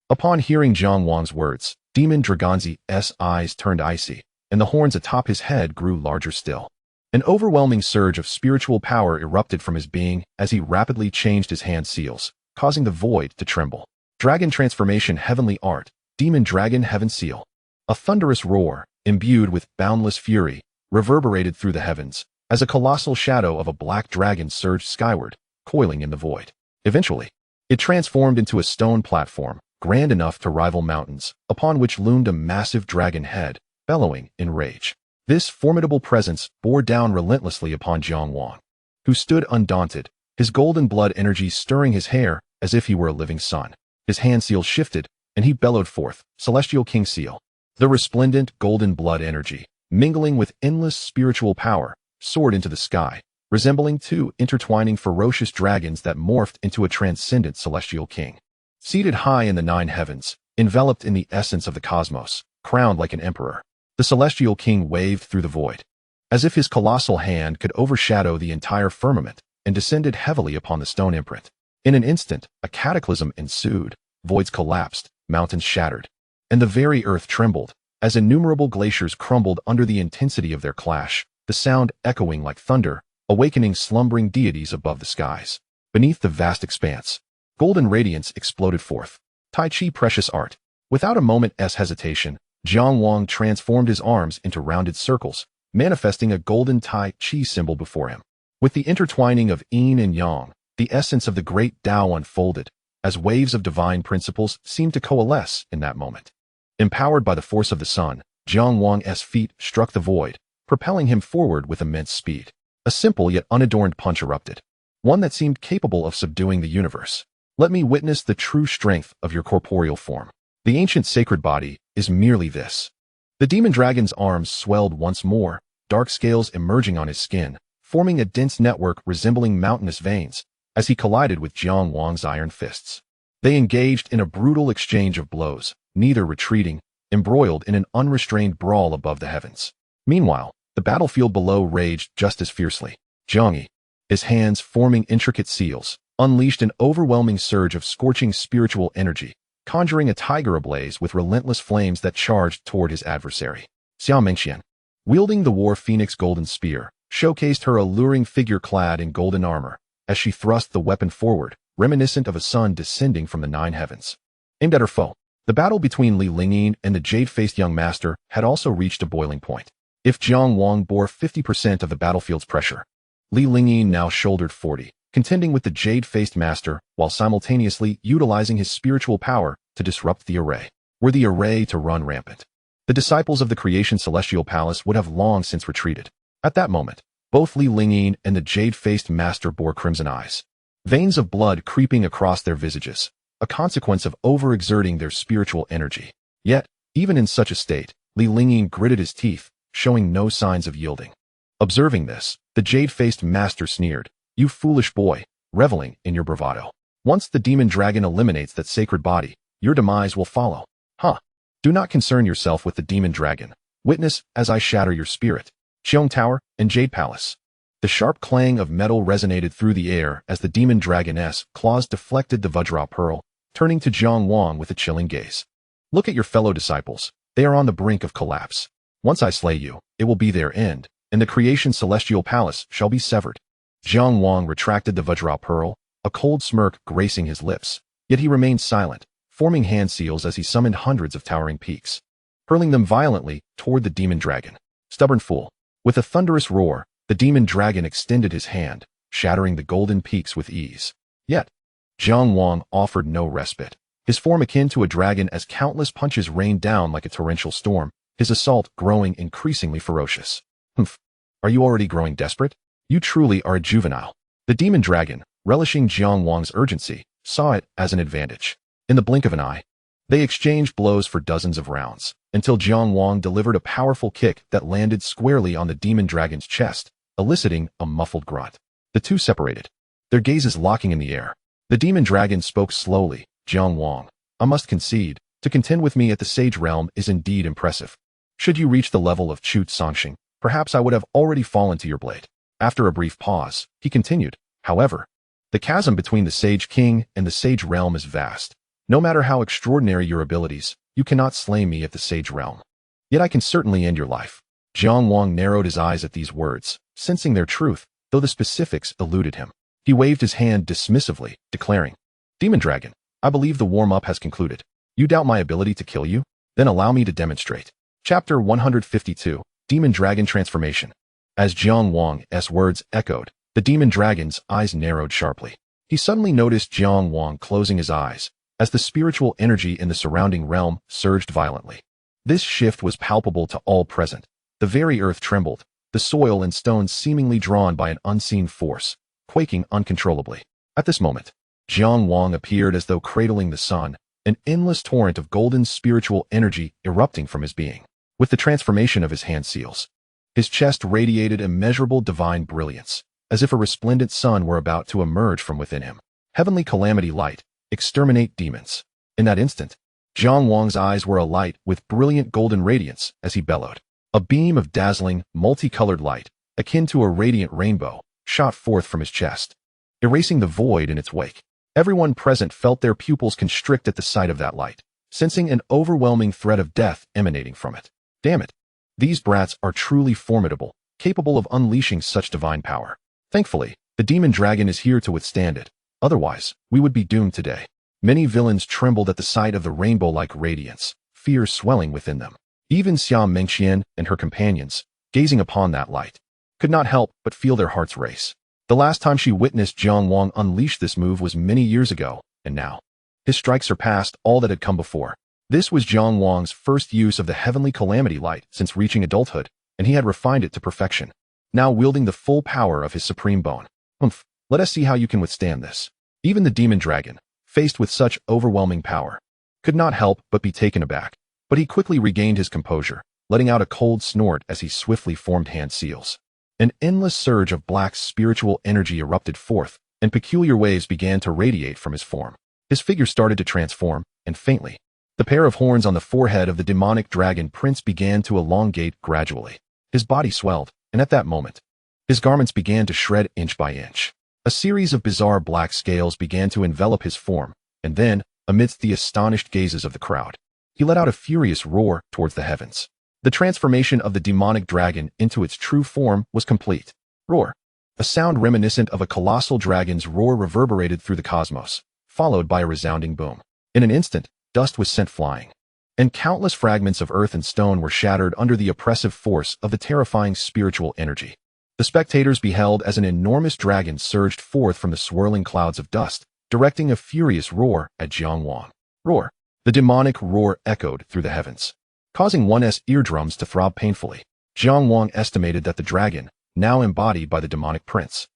[SPEAKER 1] Upon hearing Jiang Wang's words, Demon Dragonzi's eyes turned icy, and the horns atop his head grew larger still. An overwhelming surge of spiritual power erupted from his being as he rapidly changed his hand seals, causing the void to tremble. Dragon Transformation Heavenly Art, Demon Dragon Heaven Seal. A thunderous roar, imbued with boundless fury, reverberated through the heavens, as a colossal shadow of a black dragon surged skyward, coiling in the void. Eventually, it transformed into a stone platform, grand enough to rival mountains, upon which loomed a massive dragon head, bellowing in rage. This formidable presence bore down relentlessly upon Jiang Wang, who stood undaunted, his golden blood energy stirring his hair as if he were a living sun. His hand seal shifted, and he bellowed forth, Celestial King Seal. The resplendent golden blood energy, mingling with endless spiritual power, soared into the sky, resembling two intertwining ferocious dragons that morphed into a transcendent celestial king. Seated high in the 9 heavens, enveloped in the essence of the cosmos, crowned like an emperor, the celestial king waved through the void, as if his colossal hand could overshadow the entire firmament, and descended heavily upon the stone imprint. In an instant, a cataclysm ensued, voids collapsed, mountains shattered, and the very earth trembled, as innumerable glaciers crumbled under the intensity of their clash, the sound echoing like thunder, awakening slumbering deities above the skies. Beneath the vast expanse, golden radiance exploded forth. Tai Chi precious art. Without a moment's hesitation, Jiang Wang transformed his arms into rounded circles, manifesting a golden Tai Chi symbol before him. With the intertwining of yin and yang, the essence of the great Tao unfolded, as waves of divine principles seemed to coalesce in that moment. Empowered by the force of the sun, Jiang Wang's feet struck the void, propelling him forward with immense speed. A simple yet unadorned punch erupted, one that seemed capable of subduing the universe. Let me witness the true strength of your corporeal form. The ancient sacred body is merely this. The demon dragon's arms swelled once more, dark scales emerging on his skin, forming a dense network resembling mountainous veins, as he collided with Jiang Wang's iron fists. They engaged in a brutal exchange of blows, neither retreating, embroiled in an unrestrained brawl above the heavens. Meanwhile, the battlefield below raged just as fiercely. Jiang, his hands forming intricate seals, unleashed an overwhelming surge of scorching spiritual energy, conjuring a tiger ablaze with relentless flames that charged toward his adversary. Xianxian, wielding the war phoenix golden spear, showcased her alluring figure clad in golden armor, as she thrust the weapon forward, reminiscent of a sun descending from the 9 heavens. Aimed at her foe, the battle between Li Lingyin and the jade-faced young master had also reached a boiling point. If Jiang Wang bore 50% of the battlefield's pressure, Li Lingyin now shouldered 40%, contending with the jade-faced master while simultaneously utilizing his spiritual power to disrupt the array. Were the array to run rampant, the disciples of the creation celestial palace would have long since retreated. At that moment, both Li Lingyin and the jade-faced master bore crimson eyes, veins of blood creeping across their visages, a consequence of overexerting their spiritual energy. Yet, even in such a state, Li Lingyin gritted his teeth, showing no signs of yielding. Observing this, the jade-faced master sneered, "You foolish boy, reveling in your bravado. Once the demon dragon eliminates that sacred body, your demise will follow. Huh? Do not concern yourself with the demon dragon. Witness as I shatter your spirit." Xiong Tower and Jade Palace. The sharp clang of metal resonated through the air as the demon dragoness claws deflected the Vajra pearl, turning to Jiang Wang with a chilling gaze. "Look at your fellow disciples. They are on the brink of collapse. Once I slay you, it will be their end, and the creation celestial palace shall be severed." Jiang Wang retracted the Vajra pearl, a cold smirk gracing his lips, yet he remained silent, forming hand seals as he summoned hundreds of towering peaks, hurling them violently toward the demon dragon. Stubborn fool. With a thunderous roar, the demon dragon extended his hand, shattering the golden peaks with ease. Yet, Jiang Wang offered no respite, his form akin to a dragon as countless punches rained down like a torrential storm, his assault growing increasingly ferocious. "Humph. Are you already growing desperate? You truly are a juvenile." The demon dragon, relishing Jiang Wang's urgency, saw it as an advantage. In the blink of an eye, they exchanged blows for dozens of rounds, until Jiang Wang delivered a powerful kick that landed squarely on the demon dragon's chest, eliciting a muffled grunt. The two separated, their gazes locking in the air. The demon dragon spoke slowly, "Jiang Wang, I must concede, to contend with me at the sage realm is indeed impressive. Should you reach the level of Chu Songxing, perhaps I would have already fallen to your blade." After a brief pause, he continued, "However, the chasm between the Sage King and the Sage Realm is vast. No matter how extraordinary your abilities, you cannot slay me at the Sage Realm. Yet I can certainly end your life." Jiang Wang narrowed his eyes at these words, sensing their truth, though the specifics eluded him. He waved his hand dismissively, declaring, "Demon Dragon, I believe the warm-up has concluded. You doubt my ability to kill you? Then allow me to demonstrate." Chapter 152, Demon Dragon Transformation. As Jiang Wang's words echoed, the demon dragon's eyes narrowed sharply. He suddenly noticed Jiang Wang closing his eyes, as the spiritual energy in the surrounding realm surged violently. This shift was palpable to all present. The very earth trembled, the soil and stones seemingly drawn by an unseen force, quaking uncontrollably. At this moment, Jiang Wang appeared as though cradling the sun, an endless torrent of golden spiritual energy erupting from his being. With the transformation of his hand seals, his chest radiated immeasurable divine brilliance, as if a resplendent sun were about to emerge from within him. Heavenly calamity light, exterminate demons. In that instant, Jiang Wang's eyes were alight with brilliant golden radiance as he bellowed. A beam of dazzling, multicolored light, akin to a radiant rainbow, shot forth from his chest, erasing the void in its wake. Everyone present felt their pupils constrict at the sight of that light, sensing an overwhelming threat of death emanating from it. Damn it! These brats are truly formidable, capable of unleashing such divine power. Thankfully, the demon dragon is here to withstand it. Otherwise, we would be doomed today. Many villains trembled at the sight of the rainbow-like radiance, fear swelling within them. Even Xianxian and her companions, gazing upon that light, could not help but feel their hearts race. The last time she witnessed Jiang Wang unleash this move was many years ago, and now, his strike surpassed all that had come before. This was Jiang Wang's first use of the heavenly calamity light since reaching adulthood, and he had refined it to perfection. Now wielding the full power of his supreme bone. Let us see how you can withstand this. Even the demon dragon, faced with such overwhelming power, could not help but be taken aback. But he quickly regained his composure, letting out a cold snort as he swiftly formed hand seals. An endless surge of black spiritual energy erupted forth, and peculiar waves began to radiate from his form. His figure started to transform, and faintly, the pair of horns on the forehead of the demonic dragon prince began to elongate gradually. His body swelled, and at that moment, his garments began to shred inch by inch. A series of bizarre black scales began to envelop his form, and then, amidst the astonished gazes of the crowd, he let out a furious roar towards the heavens. The transformation of the demonic dragon into its true form was complete. Roar. A sound reminiscent of a colossal dragon's roar reverberated through the cosmos, followed by a resounding boom. In an instant, dust was sent flying, and countless fragments of earth and stone were shattered under the oppressive force of the terrifying spiritual energy. The spectators beheld as an enormous dragon surged forth from the swirling clouds of dust, directing a furious roar at Jiang Wang. Roar. The demonic roar echoed through the heavens, causing one's eardrums to throb painfully. Jiang Wang estimated that the dragon, now embodied by the demonic prince,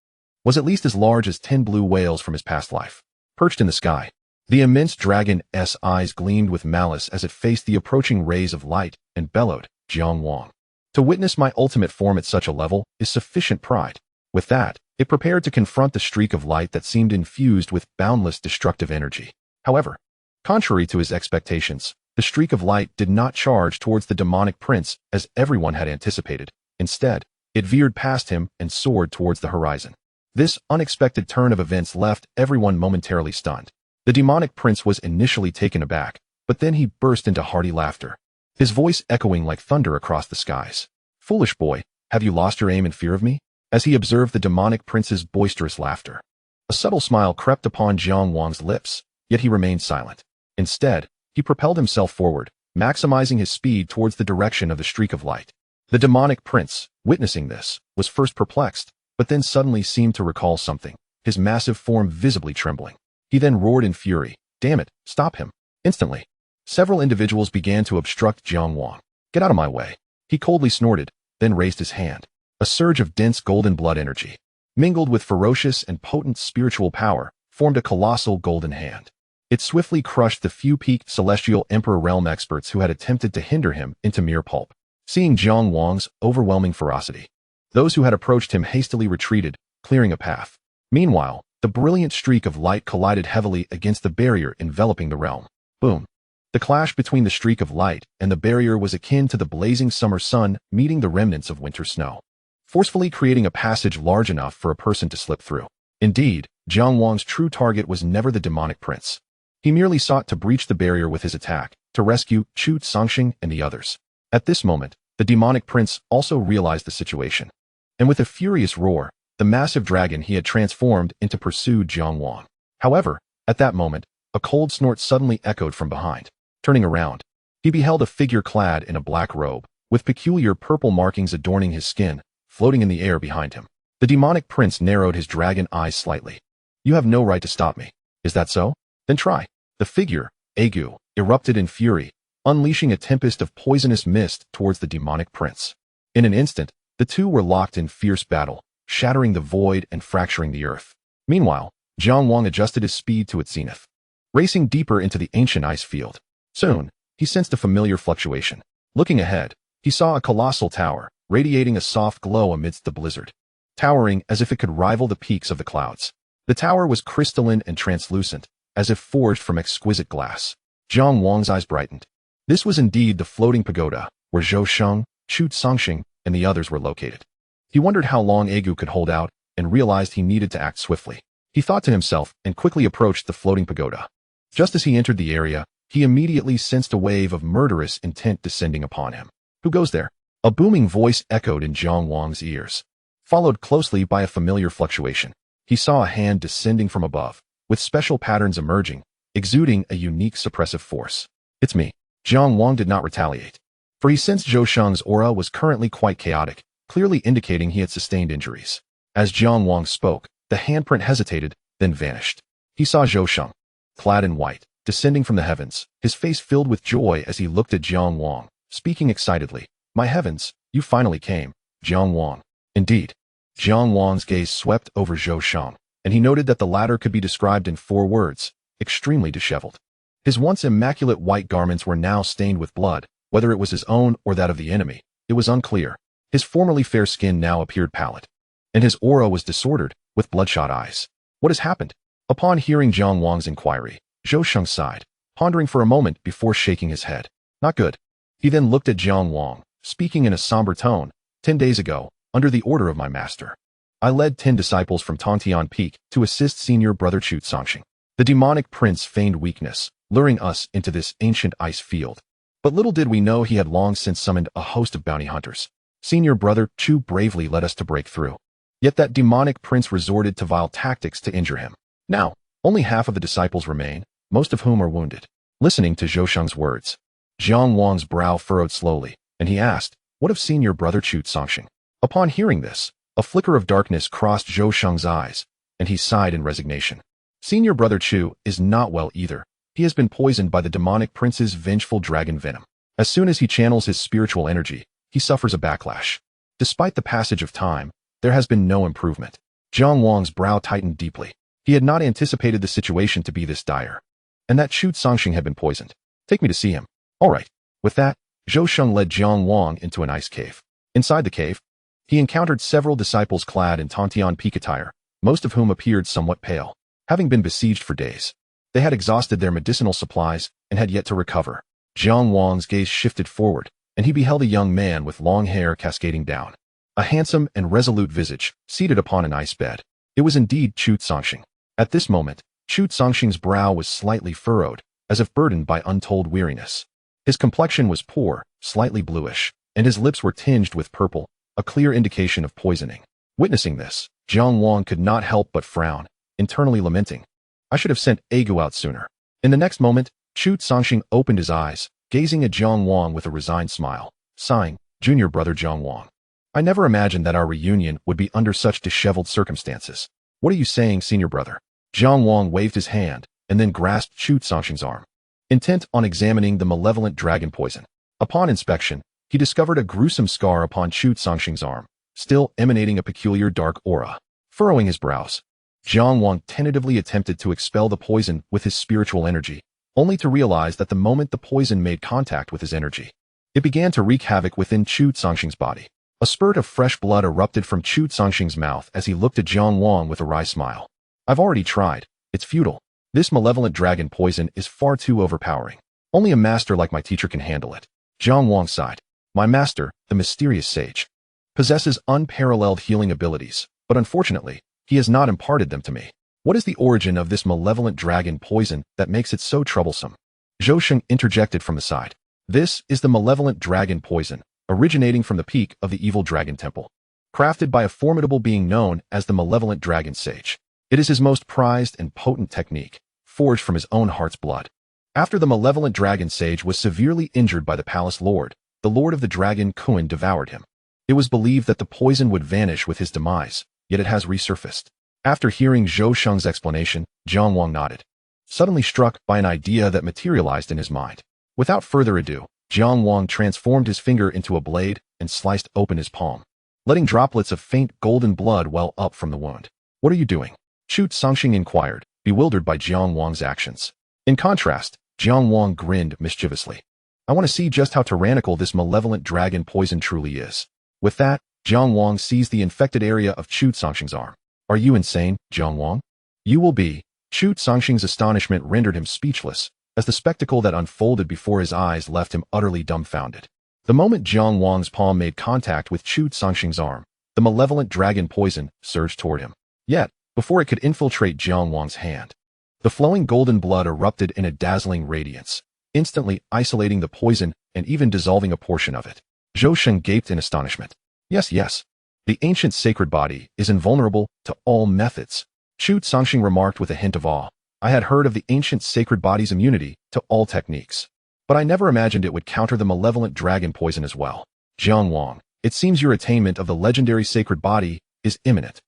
[SPEAKER 1] was at least as large as 10 blue whales from his past life. Perched in the sky, the immense dragon's eyes gleamed with malice as it faced the approaching rays of light and bellowed, Jiang Wang. To witness my ultimate form at such a level is sufficient pride. With that, it prepared to confront the streak of light that seemed infused with boundless destructive energy. However, contrary to his expectations, the streak of light did not charge towards the demonic prince as everyone had anticipated. Instead, it veered past him and soared towards the horizon. This unexpected turn of events left everyone momentarily stunned. The demonic prince was initially taken aback, but then he burst into hearty laughter, his voice echoing like thunder across the skies. Foolish boy, have you lost your aim in fear of me? As he observed the demonic prince's boisterous laughter, a subtle smile crept upon Jiang Wang's lips, yet he remained silent. Instead, he propelled himself forward, maximizing his speed towards the direction of the streak of light. The demonic prince, witnessing this, was first perplexed, but then suddenly seemed to recall something, his massive form visibly trembling. He then roared in fury, "Damn it, stop him!" Instantly, several individuals began to obstruct Jiang Wang. "Get out of my way!" He coldly snorted, then raised his hand. A surge of dense golden blood energy, mingled with ferocious and potent spiritual power, formed a colossal golden hand. It swiftly crushed the few peaked celestial emperor realm experts who had attempted to hinder him into mere pulp. Seeing Jiang Wang's overwhelming ferocity, those who had approached him hastily retreated, clearing a path. Meanwhile, the brilliant streak of light collided heavily against the barrier enveloping the realm. Boom. The clash between the streak of light and the barrier was akin to the blazing summer sun meeting the remnants of winter snow, forcefully creating a passage large enough for a person to slip through. Indeed, Jiang Wang's true target was never the demonic prince. He merely sought to breach the barrier with his attack, to rescue Chu Songxing and the others. At this moment, the demonic prince also realized the situation, and with a furious roar, the massive dragon he had transformed into pursued Jiang Wang. However, at that moment, a cold snort suddenly echoed from behind. Turning around, he beheld a figure clad in a black robe, with peculiar purple markings adorning his skin, floating in the air behind him. The demonic prince narrowed his dragon eyes slightly. You have no right to stop me. Is that so? Then try. The figure, Agu, erupted in fury, unleashing a tempest of poisonous mist towards the demonic prince. In an instant, the two were locked in fierce battle, shattering the void and fracturing the earth. Meanwhile, Jiang Wang adjusted his speed to its zenith, racing deeper into the ancient ice field. Soon, he sensed a familiar fluctuation. Looking ahead, he saw a colossal tower, radiating a soft glow amidst the blizzard, towering as if it could rival the peaks of the clouds. The tower was crystalline and translucent, as if forged from exquisite glass. Jiang Wang's eyes brightened. This was indeed the floating pagoda, where Zhou Sheng, Chu Songxing, and the others were located. He wondered how long Agu could hold out, and realized he needed to act swiftly. He thought to himself and quickly approached the floating pagoda. Just as he entered the area, he immediately sensed a wave of murderous intent descending upon him. Who goes there? A booming voice echoed in Jiang Wang's ears, followed closely by a familiar fluctuation. He saw a hand descending from above, with special patterns emerging, exuding a unique suppressive force. It's me. Jiang Wang did not retaliate, for he sensed Zhou Sheng's aura was currently quite chaotic, clearly indicating he had sustained injuries. As Jiang Wang spoke, the handprint hesitated, then vanished. He saw Zhou Sheng, clad in white, descending from the heavens, his face filled with joy as he looked at Jiang Wang, speaking excitedly. My heavens, you finally came, Jiang Wang. Indeed. Jiang Wang's gaze swept over Zhou Sheng, and he noted that the latter could be described in 4 words, extremely disheveled. His once immaculate white garments were now stained with blood, whether it was his own or that of the enemy. It was unclear. His formerly fair skin now appeared pallid, and his aura was disordered, with bloodshot eyes. What has happened? Upon hearing Jiang Wang's inquiry, Zhou Sheng sighed, pondering for a moment before shaking his head. Not good. He then looked at Jiang Wang, speaking in a somber tone. 10 days ago, under the order of my master, I led 10 disciples from Tongtian Peak to assist senior brother Chu Songxing. The demonic prince feigned weakness, luring us into this ancient ice field. But little did we know he had long since summoned a host of bounty hunters. Senior brother Chu bravely led us to break through. Yet that demonic prince resorted to vile tactics to injure him. Now, only half of the disciples remain, most of whom are wounded. Listening to Zhou Sheng's words, Jiang Wang's brow furrowed slowly, and he asked, what of senior brother Chu Songxing? Upon hearing this, a flicker of darkness crossed Zhou Sheng's eyes, and he sighed in resignation. Senior brother Chu is not well either. He has been poisoned by the demonic prince's vengeful dragon venom. As soon as he channels his spiritual energy, he suffers a backlash. Despite the passage of time, there has been no improvement. Jiang Wang's brow tightened deeply. He had not anticipated the situation to be this dire, and that Chu Songxing had been poisoned. Take me to see him. All right. With that, Zhou Sheng led Jiang Wang into an ice cave. Inside the cave, he encountered several disciples clad in Tongtian Peak attire, most of whom appeared somewhat pale, having been besieged for days. They had exhausted their medicinal supplies and had yet to recover. Jiang Wang's gaze shifted forward, and he beheld a young man with long hair cascading down, a handsome and resolute visage, seated upon an ice bed. It was indeed Chu Songxing. At this moment, Chu Songxing's brow was slightly furrowed, as if burdened by untold weariness. His complexion was poor, slightly bluish, and his lips were tinged with purple, a clear indication of poisoning. Witnessing this, Jiang Wang could not help but frown, internally lamenting. I should have sent Agu out sooner. In the next moment, Chu Songxing opened his eyes, gazing at Jiang Wang with a resigned smile, sighing, Junior brother Jiang Wang. I never imagined that our reunion would be under such disheveled circumstances. What are you saying, senior brother? Jiang Wang waved his hand, and then grasped Chu Songxing's arm, intent on examining the malevolent dragon poison. Upon inspection, he discovered a gruesome scar upon Chu Songxing's arm, still emanating a peculiar dark aura. Furrowing his brows, Jiang Wang tentatively attempted to expel the poison with his spiritual energy, only to realize that the moment the poison made contact with his energy, it began to wreak havoc within Chu Songxing's body. A spurt of fresh blood erupted from Chu Songxing's mouth as he looked at Jiang Wang with a wry smile. I've already tried. It's futile. This malevolent dragon poison is far too overpowering. Only a master like my teacher can handle it. Jiang Wang sighed. My master, the mysterious sage, possesses unparalleled healing abilities, but unfortunately, he has not imparted them to me. What is the origin of this malevolent dragon poison that makes it so troublesome? Zhou Sheng interjected from the side. This is the malevolent dragon poison, originating from the peak of the evil dragon temple, crafted by a formidable being known as the malevolent dragon sage. It is his most prized and potent technique, forged from his own heart's blood. After the malevolent dragon sage was severely injured by the palace lord, the lord of the dragon Kuan devoured him. It was believed that the poison would vanish with his demise, yet it has resurfaced. After hearing Zhou Sheng's explanation, Jiang Wang nodded, suddenly struck by an idea that materialized in his mind. Without further ado, Jiang Wang transformed his finger into a blade and sliced open his palm, letting droplets of faint golden blood well up from the wound. "What are you doing?" Chu Songxing inquired, bewildered by Jiang Wang's actions. In contrast, Jiang Wang grinned mischievously. "I want to see just how tyrannical this malevolent dragon poison truly is." With that, Jiang Wang seized the infected area of Chu Songxing's arm. "Are you insane, Jiang Wang?" "You will be." Chu Songxing's astonishment rendered him speechless, as the spectacle that unfolded before his eyes left him utterly dumbfounded. The moment Jiang Wang's palm made contact with Chu Songxing's arm, the malevolent dragon poison surged toward him. Yet, before it could infiltrate Jiang Wang's hand, the flowing golden blood erupted in a dazzling radiance, instantly isolating the poison and even dissolving a portion of it. Zhou Sheng gaped in astonishment. Yes. The ancient sacred body is invulnerable to all methods. Chu Songxing remarked with a hint of awe. "I had heard of the ancient sacred body's immunity to all techniques, but I never imagined it would counter the malevolent dragon poison as well. Jiang Wang, it seems your attainment of the legendary sacred body is imminent."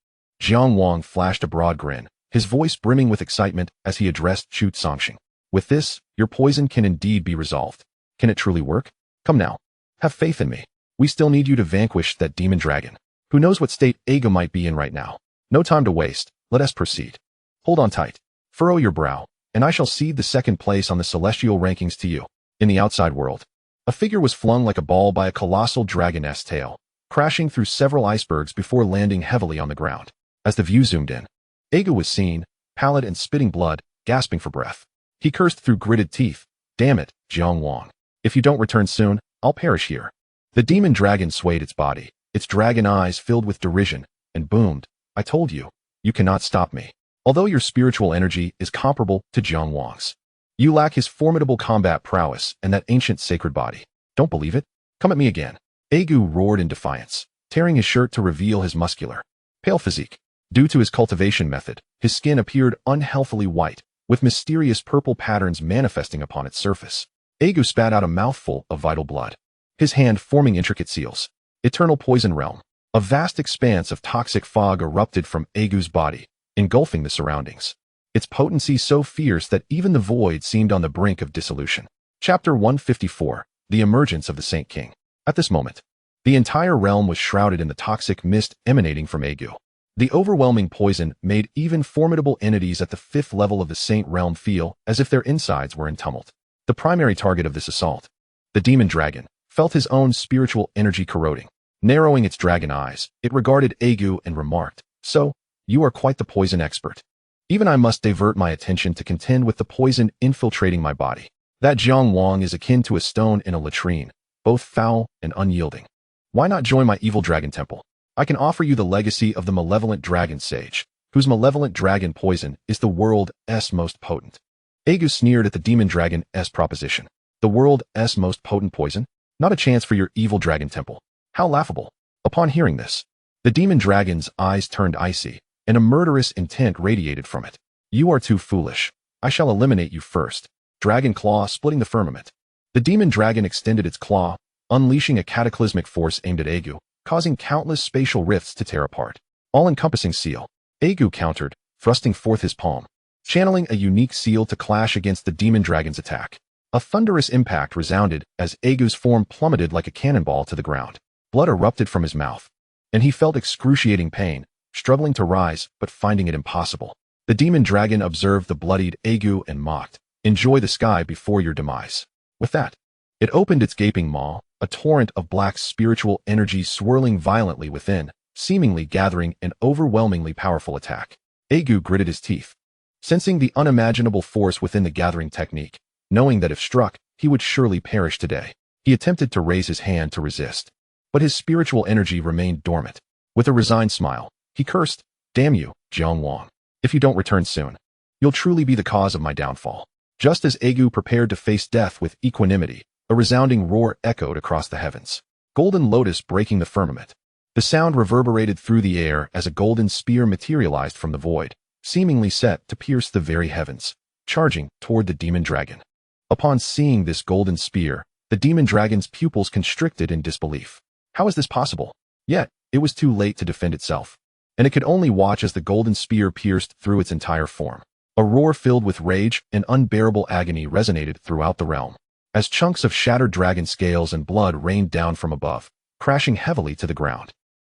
[SPEAKER 1] Jiang Wang flashed a broad grin, his voice brimming with excitement as he addressed Chu Songxing. "With this, your poison can indeed be resolved. Can it truly work? Come now. Have faith in me. We still need you to vanquish that demon dragon. Who knows what state Aga might be in right now? No time to waste. Let us proceed. Hold on tight. Furrow your brow, and I shall cede the second place on the celestial rankings to you." In the outside world, a figure was flung like a ball by a colossal dragoness tail, crashing through several icebergs before landing heavily on the ground. As the view zoomed in, Aga was seen, pallid and spitting blood, gasping for breath. He cursed through gritted teeth. "Damn it, Jiang Wang. If you don't return soon, I'll perish here." The demon dragon swayed its body, its dragon eyes filled with derision, and boomed, "I told you, you cannot stop me. Although your spiritual energy is comparable to Jiang Wang's, you lack his formidable combat prowess and that ancient sacred body. Don't believe it? Come at me again." Aga roared in defiance, tearing his shirt to reveal his muscular, pale physique. Due to his cultivation method, his skin appeared unhealthily white, with mysterious purple patterns manifesting upon its surface. Aga spat out a mouthful of vital blood, his hand forming intricate seals. Eternal poison realm. A vast expanse of toxic fog erupted from Aga's body, engulfing the surroundings, its potency so fierce that even the void seemed on the brink of dissolution. Chapter 154, The Emergence of the Saint King. At this moment, the entire realm was shrouded in the toxic mist emanating from Aga. The overwhelming poison made even formidable entities at the 5th level of the Saint Realm feel as if their insides were in tumult. The primary target of this assault, the demon dragon, felt his own spiritual energy corroding. Narrowing its dragon eyes, it regarded Aga and remarked, "So, you are quite the poison expert. Even I must divert my attention to contend with the poison infiltrating my body. That Jiang Wang is akin to a stone in a latrine, both foul and unyielding. Why not join my evil dragon temple? I can offer you the legacy of the malevolent dragon sage, whose malevolent dragon poison is the world's most potent." Aga sneered at the demon dragon's proposition. "The world's most potent poison? Not a chance for your evil dragon temple. How laughable." Upon hearing this, the demon dragon's eyes turned icy, and a murderous intent radiated from it. "You are too foolish. I shall eliminate you first." Dragon claw splitting the firmament. The demon dragon extended its claw, unleashing a cataclysmic force aimed at Aga, causing countless spatial rifts to tear apart. All-encompassing seal. Aga countered, thrusting forth his palm, channeling a unique seal to clash against the demon dragon's attack. A thunderous impact resounded as Aga's form plummeted like a cannonball to the ground. Blood erupted from his mouth, and he felt excruciating pain, struggling to rise but finding it impossible. The demon dragon observed the bloodied Aga and mocked, "Enjoy the sky before your demise." With that, it opened its gaping maw, a torrent of black spiritual energy swirling violently within, seemingly gathering an overwhelmingly powerful attack. Aga gritted his teeth, sensing the unimaginable force within the gathering technique, knowing that if struck, he would surely perish today. He attempted to raise his hand to resist, but his spiritual energy remained dormant. With a resigned smile, he cursed, "Damn you, Jiang Wang. If you don't return soon, you'll truly be the cause of my downfall." Just as Aga prepared to face death with equanimity, a resounding roar echoed across the heavens, golden lotus breaking the firmament. The sound reverberated through the air as a golden spear materialized from the void, seemingly set to pierce the very heavens, charging toward the demon dragon. Upon seeing this golden spear, the demon dragon's pupils constricted in disbelief. How is this possible? Yet, it was too late to defend itself, and it could only watch as the golden spear pierced through its entire form. A roar filled with rage and unbearable agony resonated throughout the realm, as chunks of shattered dragon scales and blood rained down from above, crashing heavily to the ground.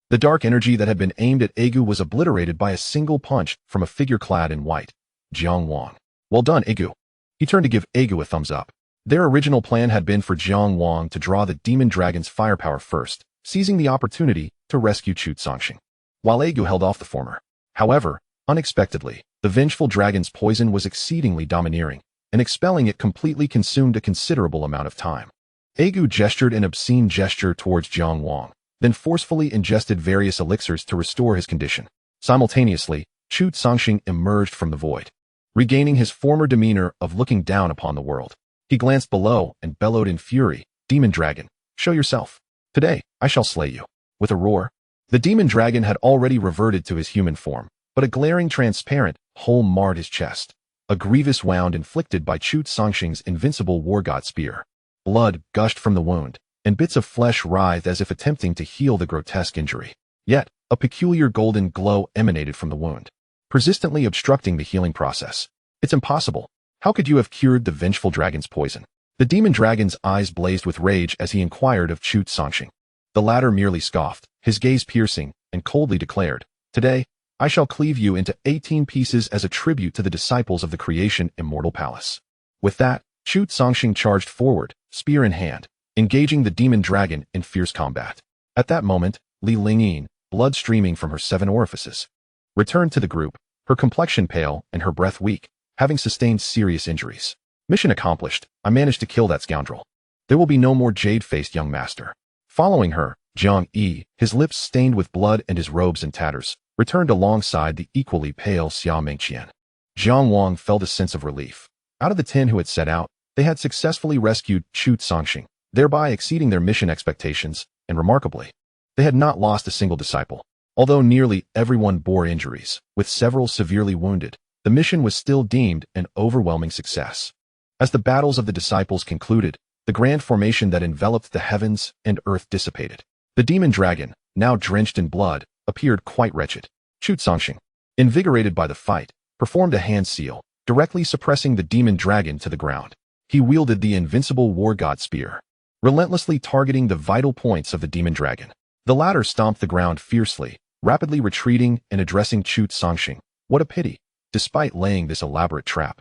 [SPEAKER 1] The dark energy that had been aimed at Egu was obliterated by a single punch from a figure clad in white, Jiang Wang. Well done, Egu. He turned to give Egu a thumbs up. Their original plan had been for Jiang Wang to draw the demon dragon's firepower first, seizing the opportunity to rescue Xianxia, while Egu held off the former. However, unexpectedly, the vengeful dragon's poison was exceedingly domineering, and expelling it completely consumed a considerable amount of time. Egu gestured an obscene gesture towards Jiang Wang, then forcefully ingested various elixirs to restore his condition. Simultaneously, Xianxia emerged from the void, regaining his former demeanor of looking down upon the world. He glanced below and bellowed in fury, "Demon dragon, show yourself. Today, I shall slay you." With a roar, the demon dragon had already reverted to his human form, but a glaring transparent hole marred his chest, a grievous wound inflicted by Xianxia's invincible war god spear. Blood gushed from the wound, and bits of flesh writhed as if attempting to heal the grotesque injury. Yet, a peculiar golden glow emanated from the wound, persistently obstructing the healing process. "It's impossible. How could you have cured the vengeful dragon's poison?" The demon dragon's eyes blazed with rage as he inquired of Xianxia. The latter merely scoffed, his gaze piercing, and coldly declared, "Today, I shall cleave you into 18 pieces as a tribute to the disciples of the creation immortal palace." With that, Xianxia charged forward, spear in hand, engaging the demon dragon in fierce combat. At that moment, Li Lingyin, blood streaming from her 7 orifices, returned to the group, her complexion pale and her breath weak, having sustained serious injuries. "Mission accomplished. I managed to kill that scoundrel. There will be no more jade-faced young master." Following her, Jiang Yi, his lips stained with blood and his robes in tatters, returned alongside the equally pale Xia Mengqian. Jiang Wang felt a sense of relief. Out of the 10 who had set out, they had successfully rescued Xianxia, thereby exceeding their mission expectations, and remarkably, they had not lost a single disciple. Although nearly everyone bore injuries, with several severely wounded, the mission was still deemed an overwhelming success. As the battles of the disciples concluded, the grand formation that enveloped the heavens and earth dissipated. The demon dragon, now drenched in blood, appeared quite wretched. Xianxia, invigorated by the fight, performed a hand seal, directly suppressing the demon dragon to the ground. He wielded the invincible war god spear, relentlessly targeting the vital points of the demon dragon. The latter stomped the ground fiercely, rapidly retreating and addressing Xianxia. "What a pity, despite laying this elaborate trap.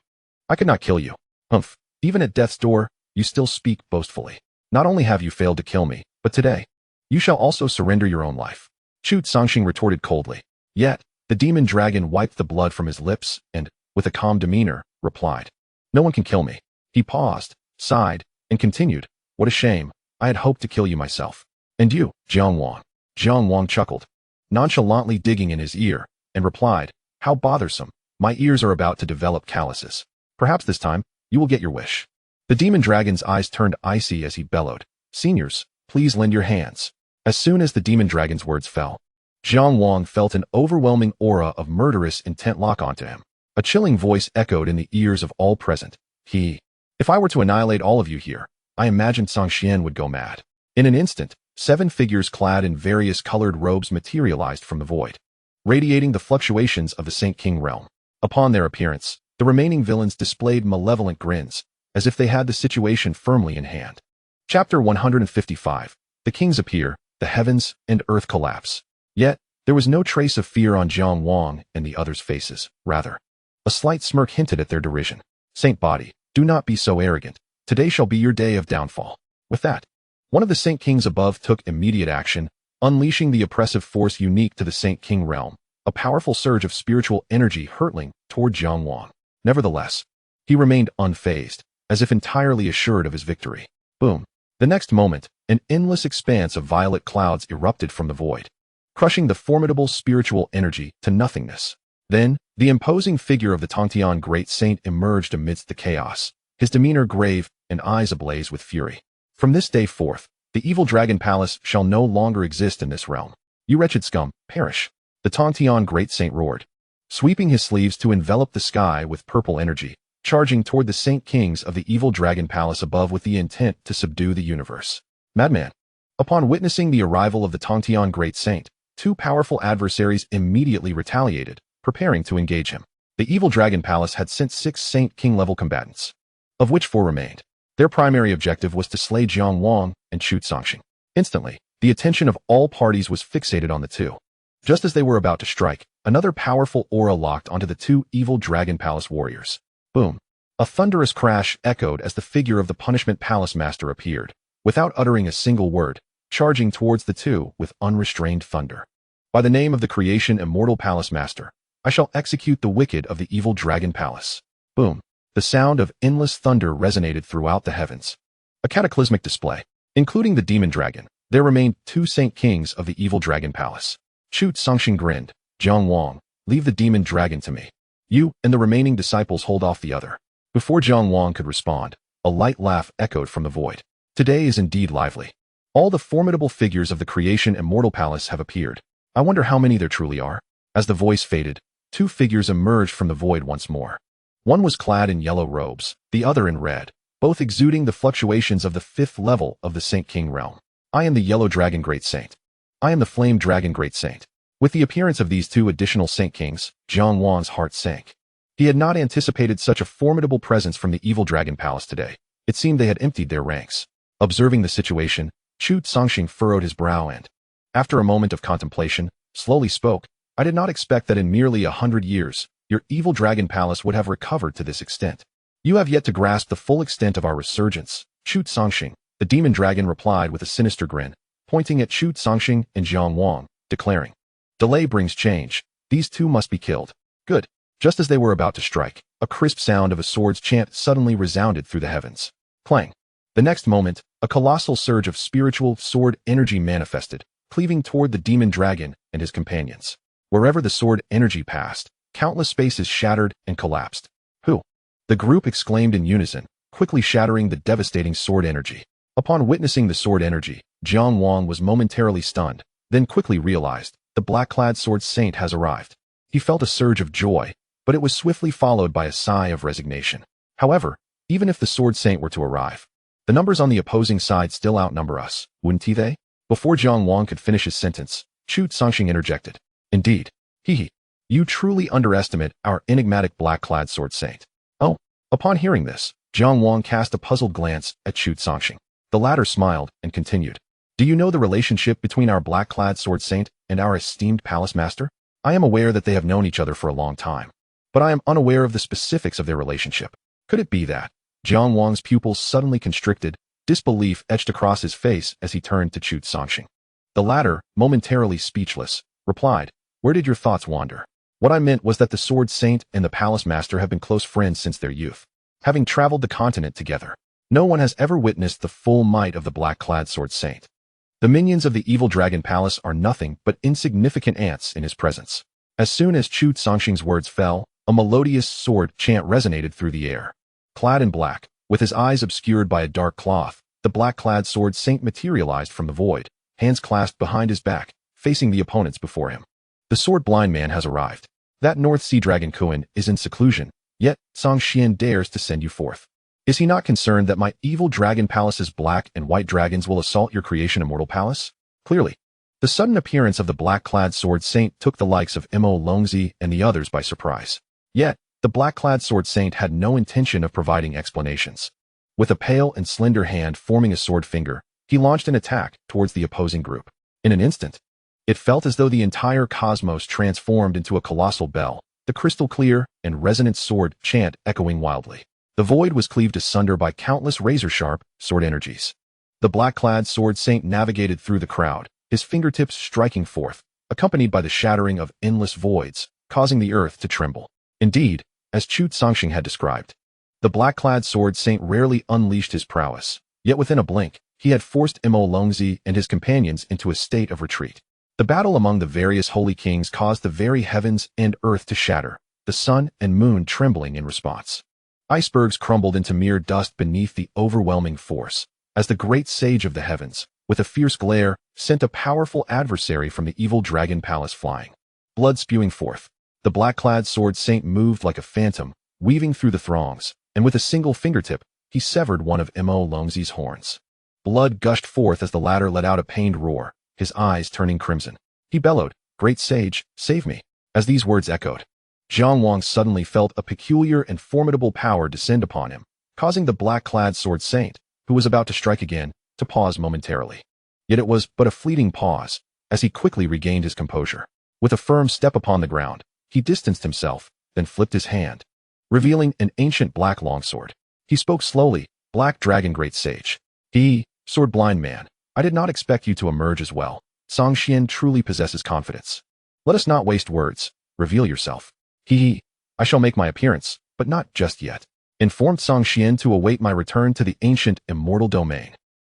[SPEAKER 1] I could not kill you. Humph, even at death's door, you still speak boastfully. Not only have you failed to kill me, but today, you shall also surrender your own life." Xianxia retorted coldly. Yet, the demon dragon wiped the blood from his lips and, with a calm demeanor, replied, "No one can kill me." He paused, sighed, and continued, "What a shame. I had hoped to kill you myself." "And you, Jiang Wang?" Jiang Wang chuckled, nonchalantly digging in his ear, and replied, "How bothersome. My ears are about to develop calluses. Perhaps this time, you will get your wish." The demon dragon's eyes turned icy as he bellowed, "Seniors, please lend your hands." As soon as the demon dragon's words fell, Jiang Wang felt an overwhelming aura of murderous intent lock onto him. A chilling voice echoed in the ears of all present. If I were to annihilate all of you here, I imagined Xianxian would go mad." In an instant, 7 figures clad in various colored robes materialized from the void, radiating the fluctuations of the Saint King realm. Upon their appearance, the remaining villains displayed malevolent grins, as if they had the situation firmly in hand. Chapter 155. The kings appear, the heavens and earth collapse. Yet, there was no trace of fear on Jiang Wang and the others' faces. Rather, a slight smirk hinted at their derision. "Saint Body, do not be so arrogant. Today shall be your day of downfall." With that, one of the Saint Kings above took immediate action, unleashing the oppressive force unique to the Saint King realm, a powerful surge of spiritual energy hurtling toward Jiang Wang. Nevertheless, he remained unfazed, as if entirely assured of his victory. Boom. The next moment, an endless expanse of violet clouds erupted from the void, crushing the formidable spiritual energy to nothingness. Then, the imposing figure of the Tongtian Great Saint emerged amidst the chaos, his demeanor grave and eyes ablaze with fury. "From this day forth, the evil dragon palace shall no longer exist in this realm. You wretched scum, perish." The Tongtian Great Saint roared, sweeping his sleeves to envelop the sky with purple energy, charging toward the Saint Kings of the evil dragon palace above with the intent to subdue the universe. "Madman, Upon witnessing the arrival of the Tongtian Great Saint, two powerful adversaries immediately retaliated, preparing to engage him. The evil Dragon Palace had sent 6 Saint King-level combatants, of which 4 remained. Their primary objective was to slay Jiang Wang and shoot Xianxia. Instantly, the attention of all parties was fixated on the two. Just as they were about to strike, another powerful aura locked onto the 2 evil Dragon Palace warriors. Boom! A thunderous crash echoed as the figure of the Punishment Palace Master appeared, without uttering a single word, charging towards the two with unrestrained thunder. By the name of the Creation Immortal Palace Master, I shall execute the wicked of the evil Dragon Palace. Boom! The sound of endless thunder resonated throughout the heavens. A cataclysmic display. Including the demon dragon, there remained 2 Saint Kings of the evil Dragon Palace. Shoot, Xianxia grinned. Jiang Wang, leave the demon dragon to me. You and the remaining disciples hold off the other. Before Jiang Wang could respond, a light laugh echoed from the void. Today is indeed lively. All the formidable figures of the Creation Immortal Palace have appeared. I wonder how many there truly are. As the voice faded, 2 figures emerged from the void once more. One was clad in yellow robes, the other in red, both exuding the fluctuations of the 5th level of the Saint King realm. I am the Yellow Dragon Great Saint. I am the Flame Dragon Great Saint. With the appearance of these 2 additional Saint Kings, Jiang Wang's heart sank. He had not anticipated such a formidable presence from the evil Dragon Palace today. It seemed they had emptied their ranks. Observing the situation, Chu Xianxia furrowed his brow and, after a moment of contemplation, slowly spoke, I did not expect that in merely 100 years, your evil Dragon Palace would have recovered to this extent. You have yet to grasp the full extent of our resurgence, Chu Xianxia. The demon dragon replied with a sinister grin, pointing at Chu Xianxia and Jiang Wang, declaring, delay brings change. These 2 must be killed. Good. Just as they were about to strike, a crisp sound of a sword's chant suddenly resounded through the heavens. Clang! The next moment, a colossal surge of spiritual sword energy manifested, cleaving toward the demon dragon and his companions. Wherever the sword energy passed, countless spaces shattered and collapsed. Who? The group exclaimed in unison, quickly shattering the devastating sword energy. Upon witnessing the sword energy, Jiang Wang was momentarily stunned, then quickly realized, the black-clad sword saint has arrived. He felt a surge of joy, but it was swiftly followed by a sigh of resignation. However, even if the sword saint were to arrive, the numbers on the opposing side still outnumber us, wouldn't they? Before Jiang Wang could finish his sentence, Chu Xianxia interjected. Indeed. Hee. You truly underestimate our enigmatic black-clad sword saint. Oh. Upon hearing this, Jiang Wang cast a puzzled glance at Chu Xianxia. The latter smiled and continued. Do you know the relationship between our black-clad sword saint and our esteemed palace master? I am aware that they have known each other for a long time, but I am unaware of the specifics of their relationship. Could it be that? Jiang Wang's pupils suddenly constricted, disbelief etched across his face as he turned to Chu Xianxia. The latter, momentarily speechless, replied, where did your thoughts wander? What I meant was that the sword saint and the palace master have been close friends since their youth, having traveled the continent together. No one has ever witnessed the full might of the black-clad sword saint. The minions of the evil Dragon Palace are nothing but insignificant ants in his presence. As soon as Chu Xianxia's words fell, a melodious sword chant resonated through the air. Clad in black, with his eyes obscured by a dark cloth, the black-clad sword saint materialized from the void, hands clasped behind his back, facing the opponents before him. The sword-blind man has arrived. That North Sea Dragon Kuan is in seclusion, yet Xianxian dares to send you forth. Is he not concerned that my evil Dragon Palace's black and white dragons will assault your Creation Immortal Palace? Clearly. The sudden appearance of the black-clad sword saint took the likes of Mo Longzi and the others by surprise. Yet, the black-clad sword saint had no intention of providing explanations. With a pale and slender hand forming a sword finger, he launched an attack towards the opposing group. In an instant, it felt as though the entire cosmos transformed into a colossal bell, the crystal-clear and resonant sword chant echoing wildly. The void was cleaved asunder by countless razor-sharp sword energies. The black-clad sword saint navigated through the crowd, his fingertips striking forth, accompanied by the shattering of endless voids, causing the earth to tremble. Indeed, as Chu Xianxia had described, the black-clad sword saint rarely unleashed his prowess, yet within a blink, he had forced Mo Longzi and his companions into a state of retreat. The battle among the various holy kings caused the very heavens and earth to shatter, the sun and moon trembling in response. Icebergs crumbled into mere dust beneath the overwhelming force, as the great sage of the heavens, with a fierce glare, sent a powerful adversary from the evil Dragon Palace flying. Blood spewing forth, the black-clad sword saint moved like a phantom, weaving through the throngs, and with a single fingertip, he severed one of Mo Longzi's horns. Blood gushed forth as the latter let out a pained roar, his eyes turning crimson. He bellowed, "Great sage, save me." As these words echoed, Jiang Wang suddenly felt a peculiar and formidable power descend upon him, causing the black-clad sword saint, who was about to strike again, to pause momentarily. Yet it was but a fleeting pause, as he quickly regained his composure. With a firm step upon the ground, he distanced himself, then flipped his hand, revealing an ancient black longsword. He spoke slowly, "Black Dragon Great Sage." Sword-blind man, I did not expect you to emerge as well. Song Xian truly possesses confidence. Let us not waste words. Reveal yourself. I shall make my appearance, but not just yet. Informed Song Xian to await my return to the ancient immortal domain.